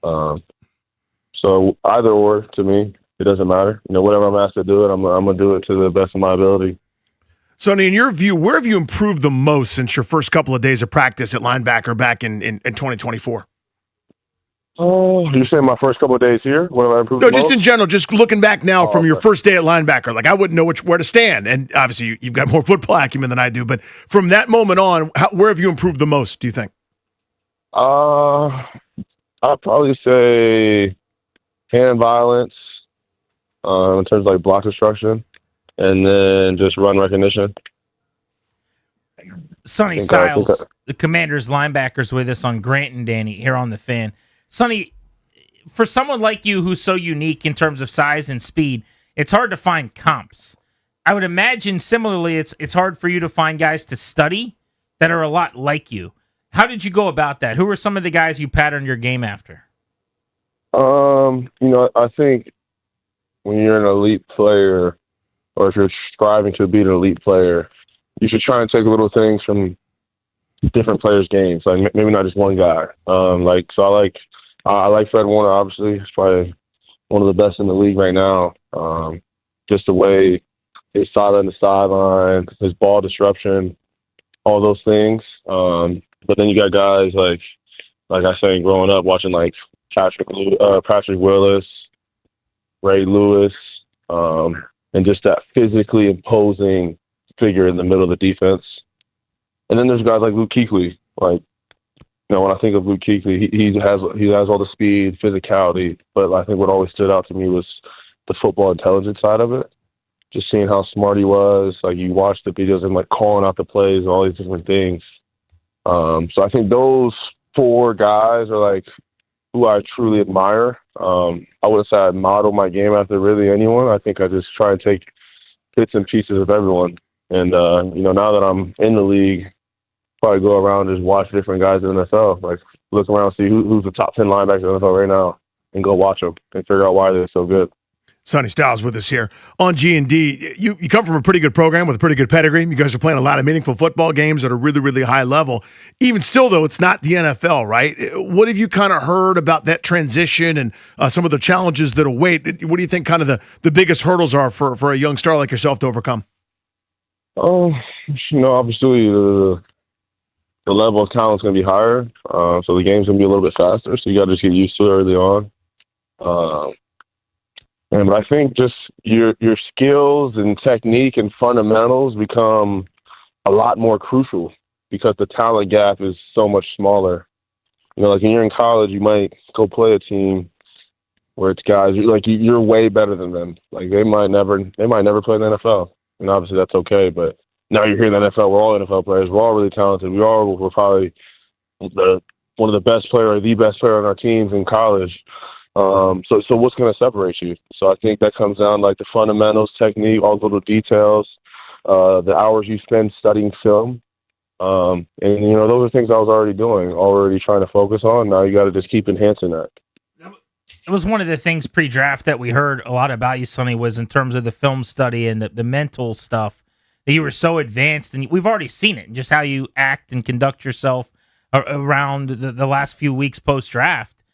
So either or, to me, it doesn't matter. Whatever I'm asked to do it, I'm gonna do it to the best of my ability. Sonny, in your view, where have you improved the most since your first couple of days of practice at linebacker back in 2024? Oh, you're saying my first couple of days here? What have I improved? No, just in general, just looking back now from your first day at linebacker. Like, I wouldn't know where to stand. And obviously, you've got more football acumen than I do. But from that moment on, where have you improved the most, do you think? I'd probably say hand violence in terms of like block destruction, and then just run recognition. Sonny Styles, the Commanders linebackers, with us on Grant and Danny here on The Fan. Sonny, for someone like you who's so unique in terms of size and speed, it's hard to find comps. I would imagine similarly it's hard for you to find guys to study that are a lot like you. How did you go about that? Who were some of the guys you patterned your game after? I think when you're an elite player, or if you're striving to be an elite player, you should try and take little things from different players' games. Like maybe not just one guy. I like Fred Warner. Obviously, he's probably one of the best in the league right now. Just the way his sideline to sideline, his ball disruption, all those things. But then you got guys like I say, growing up watching like Patrick Willis, Ray Lewis, and just that physically imposing figure in the middle of the defense. And then there's guys like Luke Kuechly. When I think of Luke Kuechly, he has all the speed, physicality, but I think what always stood out to me was the football intelligence side of it. Just seeing how smart he was. Like, you watch the videos and like calling out the plays and all these different things. So I think those four guys are like who I truly admire. I wouldn't say I model my game after really anyone. I think I just try and take bits and pieces of everyone. And now that I'm in the league, probably go around and just watch different guys in the NFL. Like, look around, see who's the top 10 linebackers in the NFL right now, and go watch them and figure out why they're so good. Sonny Styles with us here on G&D. You come from a pretty good program with a pretty good pedigree. You guys are playing a lot of meaningful football games at a really, really high level. Even still, though, it's not the NFL, right? What have you kind of heard about that transition and some of the challenges that await? What do you think kind of the biggest hurdles are for a young star like yourself to overcome? Obviously the the level of talent's going to be higher. So the game's going to be a little bit faster. So you got to just get used to it early on. But I think just your skills and technique and fundamentals become a lot more crucial because the talent gap is so much smaller. You know, like when you're in college, you might go play a team where it's guys like you're way better than them. Like they might never play in the NFL, and obviously that's okay. But now you're here in the NFL. We're all NFL players. We're all really talented. We're probably one of the best player or the best player on our teams in college. So what's going to separate you? So I think that comes down to like the fundamentals, technique, all the little details, the hours you spend studying film. And, you know, those are things I was already doing, already trying to focus on. Now you got to just keep enhancing that. It was one of the things pre-draft that we heard a lot about you, Sonny, was in terms of the film study and the mental stuff, that you were so advanced, and we've already seen it, just how you act and conduct yourself around the last few weeks post-draft.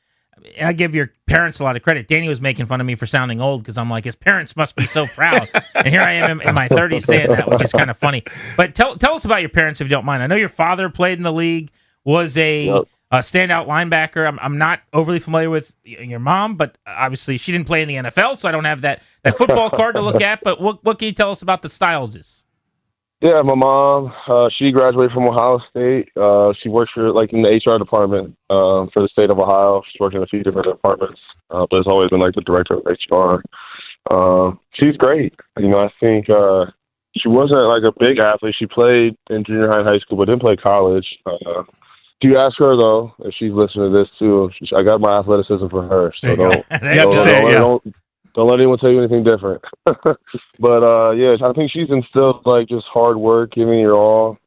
And I give your parents a lot of credit. Danny was making fun of me for sounding old because I'm like, his parents must be so proud. And here I am in my 30s saying that, which is kind of funny. But tell us about your parents, if you don't mind. I know your father played in the league, was a standout linebacker. I'm not overly familiar with your mom, but obviously she didn't play in the NFL, so I don't have that football card to look at. But what can you tell us about the Styleses? Yeah, my mom, she graduated from Ohio State. She works in the HR department for the state of Ohio. She's worked in a few different departments, but has always been like the director of HR. She's great. You know, I think she wasn't like a big athlete. She played in junior high and high school, but didn't play college. If you ask her, though, if she's listening to this, too, I got my athleticism for her. So don't let anyone tell you anything different. But, yeah, I think she's instilled, like, just hard work, giving your all,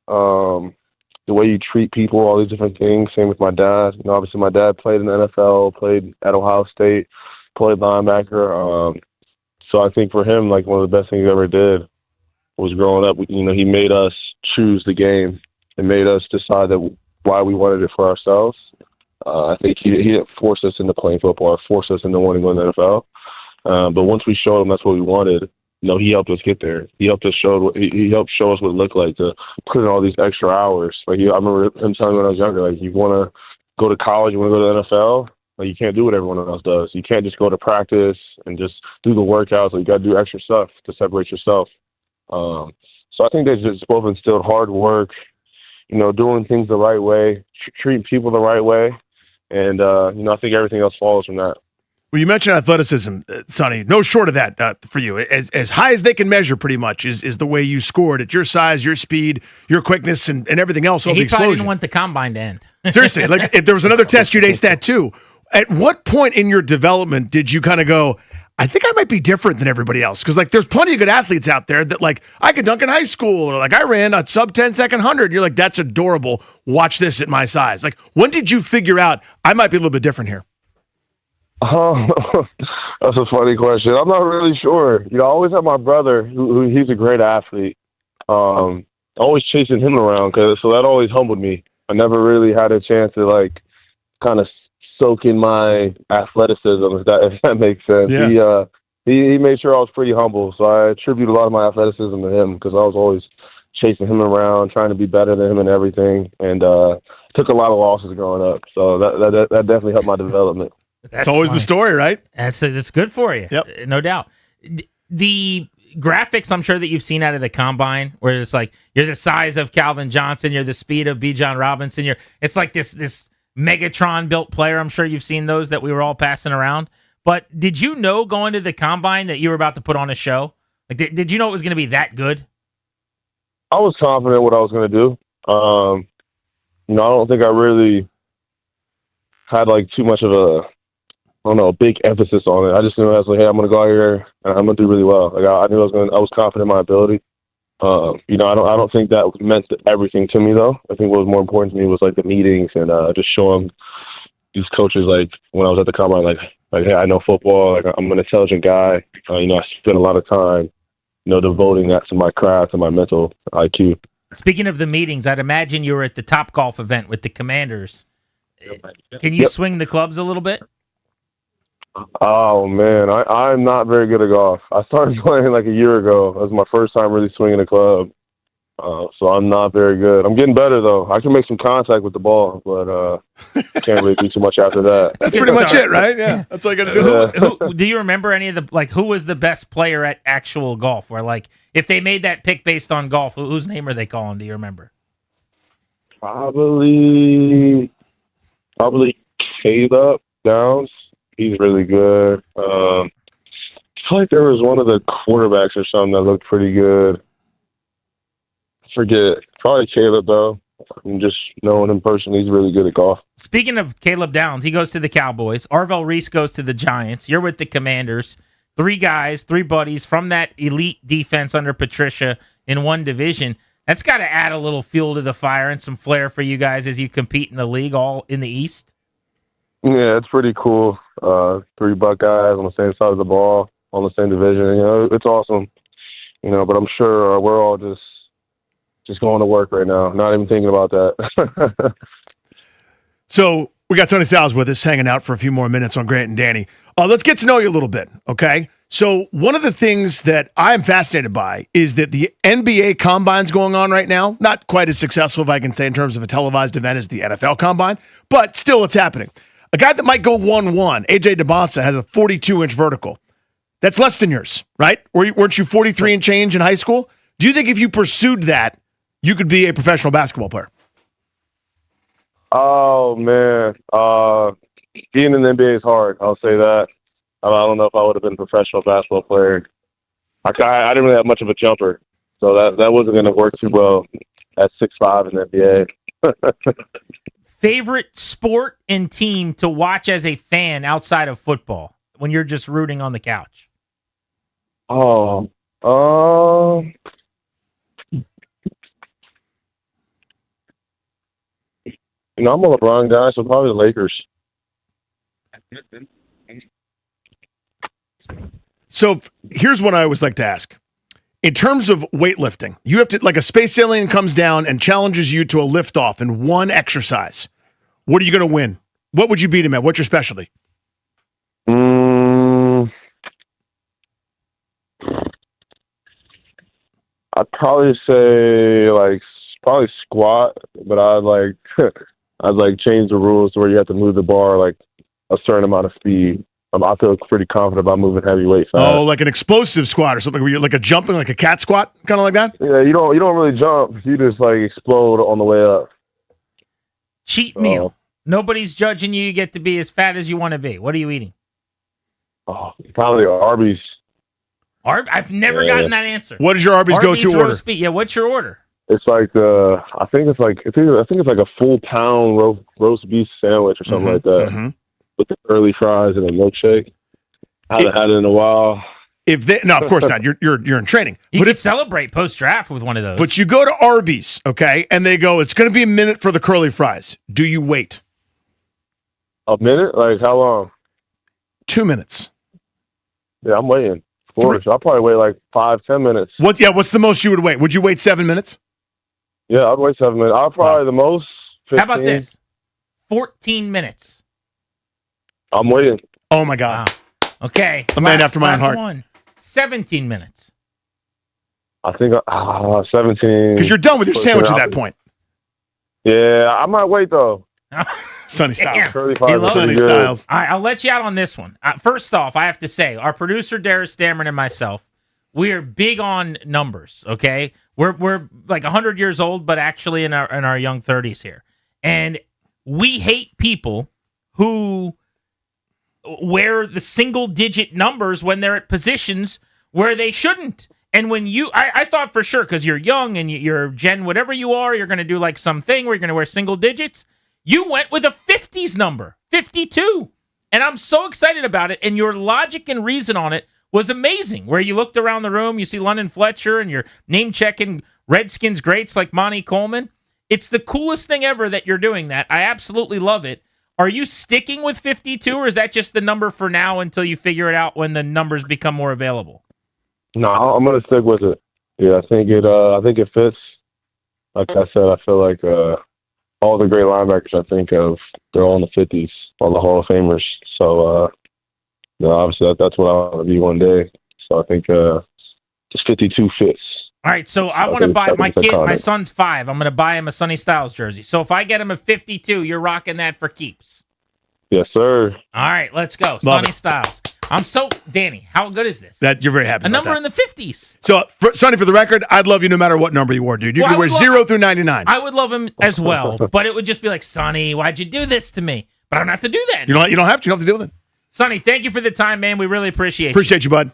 the way you treat people, all these different things. Same with my dad. You know, obviously, my dad played in the NFL, played at Ohio State, played linebacker. So I think for him, like, one of the best things he ever did was growing up. You know, he made us choose the game and made us decide why we wanted it for ourselves. I think he didn't force us into playing football or force us into wanting to go in the NFL. But once we showed him that's what we wanted, you know, he helped us get there. He helped show us what it looked like to put in all these extra hours. Like I remember him telling me when I was younger, like, you want to go to college, you want to go to the NFL, like, you can't do what everyone else does. You can't just go to practice and just do the workouts. Like, you got to do extra stuff to separate yourself. So I think they just both instilled hard work, you know, doing things the right way, treating people the right way. And, you know, I think everything else follows from that. Well, you mentioned athleticism, Sonny. No short of that for you. As high as they can measure, pretty much, is the way you scored at your size, your speed, your quickness, and everything else. All the He explosion. probably didn't want the combine to end. Seriously, like if there was another test, you'd ace that too. At what point in your development did you kind of go, I think I might be different than everybody else? Because, like, there's plenty of good athletes out there that, like, I could dunk in high school, or like I ran a sub 10-second 100. You're like, that's adorable. Watch this at my size. Like, when did you figure out I might be a little bit different here? That's a funny question. I'm not really sure. You know, I always have my brother, who he's a great athlete. Always chasing him around, so that always humbled me. I never really had a chance to, like, kind of soak in my athleticism, if that makes sense. Yeah. He made sure I was pretty humble, so I attribute a lot of my athleticism to him because I was always chasing him around, trying to be better than him and everything, and took a lot of losses growing up. So that definitely helped my development. That's always the story, right? That's good for you. Yep. No doubt. The graphics I'm sure that you've seen out of the combine where it's like you're the size of Calvin Johnson, you're the speed of Bijan Robinson, it's like this Megatron built player. I'm sure you've seen those that we were all passing around. But did you know going to the combine that you were about to put on a show? Like, did you know it was going to be that good? I was confident what I was going to do. You know, I don't think I really had like too much of a big emphasis on it. I just knew I was like, hey, I'm going to go out here and I'm going to do really well. Like I knew I was confident in my ability. You know, I don't think that meant everything to me though. I think what was more important to me was like the meetings and just showing these coaches, like when I was at the combine, like hey, I know football. Like I'm an intelligent guy. You know, I spend a lot of time, you know, devoting that to my craft and my mental IQ. Speaking of the meetings, I'd imagine you were at the Top Golf event with the Commanders. Can you swing the clubs a little bit? Oh, man, I'm not very good at golf. I started playing like a year ago. It was my first time really swinging a club. So I'm not very good. I'm getting better, though. I can make some contact with the ball, but I can't really do too much after that. That's pretty much it, right? Yeah. That's all you got to do. Who, do you remember any of the, like, who was the best player at actual golf? Where, like, if they made that pick based on golf, whose name are they calling? Do you remember? Probably Caleb Downs. He's really good. I feel like there was one of the quarterbacks or something that looked pretty good. I forget. Probably Caleb, though. I'm just knowing him personally, he's really good at golf. Speaking of Caleb Downs, he goes to the Cowboys. Arvell Reese goes to the Giants. You're with the Commanders. 3 guys, 3 buddies from that elite defense under Patricia in one division. That's got to add a little fuel to the fire and some flair for you guys as you compete in the league, all in the East. Yeah, it's pretty cool. 3 Buckeyes on the same side of the ball, on the same division. You know, it's awesome. You know, but I'm sure we're all just going to work right now, not even thinking about that. So we got Tony Styles with us, hanging out for a few more minutes on Grant and Danny. Let's get to know you a little bit, okay? So one of the things that I'm fascinated by is that the NBA Combine's going on right now. Not quite as successful, if I can say, in terms of a televised event as the NFL Combine, but still it's happening. A guy that might go 1-1, AJ DeBonsa, has a 42-inch vertical. That's less than yours, right? Weren't you 43 and change in high school? Do you think if you pursued that, you could be a professional basketball player? Oh, man. Being in the NBA is hard. I'll say that. I don't know if I would have been a professional basketball player. I didn't really have much of a jumper, so that wasn't going to work too well at 6'5" in the NBA. Favorite sport and team to watch as a fan outside of football when you're just rooting on the couch? You know, I'm a LeBron guy, so probably the Lakers. So here's what I always like to ask. In terms of weightlifting, you have to, like, a space alien comes down and challenges you to a liftoff in one exercise. What are you going to win? What would you beat him at? What's your specialty? I'd probably say probably squat, but I'd change the rules to where you have to move the bar like a certain amount of speed. I feel pretty confident about moving heavy weight fast. Oh, like an explosive squat or something where you're like a jumping, like a cat squat, kind of like that? Yeah, you don't really jump. You just explode on the way up. Cheat meal. Nobody's judging you. You get to be as fat as you want to be. What are you eating? Oh, probably Arby's. I've never gotten that answer. What is your Arby's go-to order? Roast beef. Yeah, what's your order? It's like I think it's like a full pound roast beef sandwich or something like that. Mm-hmm. With the curly fries and a milkshake. I haven't had it in a while. No, of course not. You're in training. You could celebrate post-draft with one of those. But you go to Arby's, okay, and they go, it's going to be a minute for the curly fries. Do you wait? A minute? Like how long? 2 minutes. Yeah, I'm waiting. I'll probably wait 5-10 minutes. What's the most you would wait? Would you wait 7 minutes? Yeah, I'd wait 7 minutes. I'll probably the most 15. How about this? 14 minutes. I'm waiting. Oh, my God. Wow. Okay. A man after my own heart. One. 17 minutes. I think 17. Because you're done with your sandwich at that point. Yeah, I might wait, though. Sonny Styles. Sonny Styles. All right, I'll let you out on this one. First off, I have to say, our producer, Darius Dameron, and myself, we are big on numbers, okay? We're like 100 years old, but actually in our young 30s here. And we hate people who wear the single-digit numbers when they're at positions where they shouldn't. And when I thought for sure, because you're young and you're Gen whatever you are, you're going to do like something where you're going to wear single digits. You went with a 50s number, 52. And I'm so excited about it. And your logic and reason on it was amazing, where you looked around the room, you see London Fletcher, and you're name-checking Redskins greats like Monty Coleman. It's the coolest thing ever that you're doing that. I absolutely love it. Are you sticking with 52, or is that just the number for now until you figure it out when the numbers become more available? No, I'm gonna stick with it. Yeah, I think it fits. Like I said, I feel like all the great linebackers I think of, they're all in the 50s, all the Hall of Famers. So, obviously that's what I want to be one day. So I think just 52 fits. All right, so I want to buy my son's 5. I'm going to buy him a Sonny Styles jersey. So if I get him a 52, you're rocking that for keeps. Yes, sir. All right, let's go. Love Sonny it. Styles. Danny, how good is this? That you're very happy A about number that. in the 50s. So, Sonny, for the record, I'd love you no matter what number you wore, dude. You could wear 0 through 99. I would love him as well, but it would just be like, Sonny, why'd you do this to me? But I don't have to do that. You don't have to. You don't have to deal with it. Sonny, thank you for the time, man. We really appreciate Appreciate you, bud.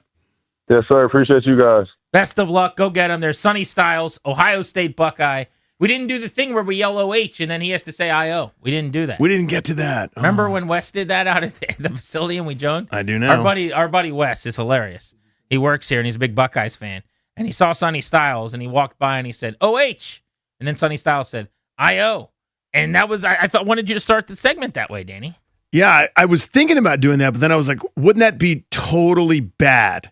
Yes, sir. Appreciate you guys. Best of luck. Go get him. There's Sonny Styles, Ohio State Buckeye. We didn't do the thing where we yell OH and then he has to say IO. We didn't do that. We didn't get to that. Remember when Wes did that out at the facility and we joined? I do now. Our buddy Wes is hilarious. He works here and he's a big Buckeyes fan. And he saw Sonny Styles and he walked by and he said, OH. And then Sonny Styles said, IO. And that was, I wanted you to start the segment that way, Danny. Yeah, I was thinking about doing that, but then I was like, wouldn't that be totally bad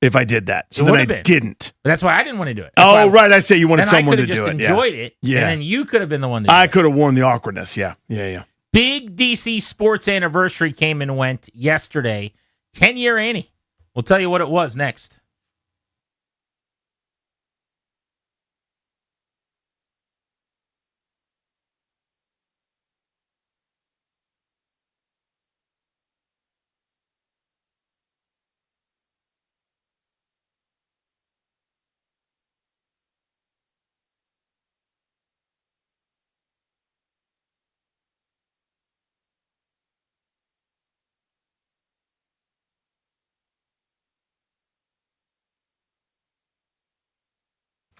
if I did that? So then I didn't. But that's why I didn't want to do it. Right. I say you wanted someone to do it. I could have just enjoyed it. Yeah. And then you could have been the one to do I it. could have worn the awkwardness. Yeah. Big DC sports anniversary came and went yesterday. 10-year Annie. We'll tell you what it was next.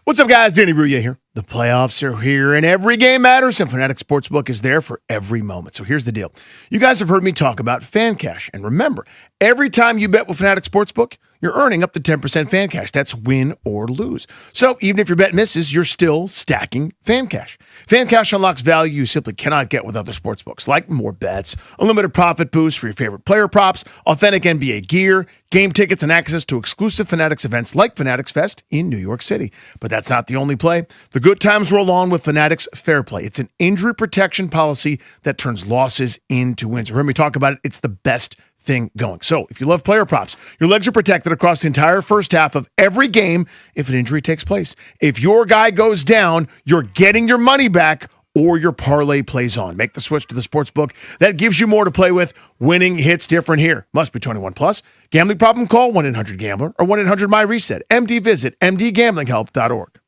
What's up, guys? Danny Rouillet here. The playoffs are here, and every game matters, and Fanatics Sportsbook is there for every moment. So here's the deal. You guys have heard me talk about Fan Cash, and remember, every time you bet with Fanatics Sportsbook, you're earning up to 10% Fan Cash. That's win or lose. So even if your bet misses, you're still stacking Fan Cash. Fan Cash unlocks value you simply cannot get with other sportsbooks, like more bets, unlimited profit boosts for your favorite player props, authentic NBA gear, game tickets, and access to exclusive Fanatics events like Fanatics Fest in New York City. But that's not the only play. The good times roll on with Fanatics Fair Play. It's an injury protection policy that turns losses into wins. You heard me talk about it. It's the best thing going. So if you love player props, your legs are protected across the entire first half of every game if an injury takes place. If your guy goes down, you're getting your money back or your parlay plays on. Make the switch to the sports book that gives you more to play with. Winning hits different here. Must be 21 plus. Gambling problem? Call 1-800-GAMBLER or 1-800-MY-RESET. MD visit mdgamblinghelp.org.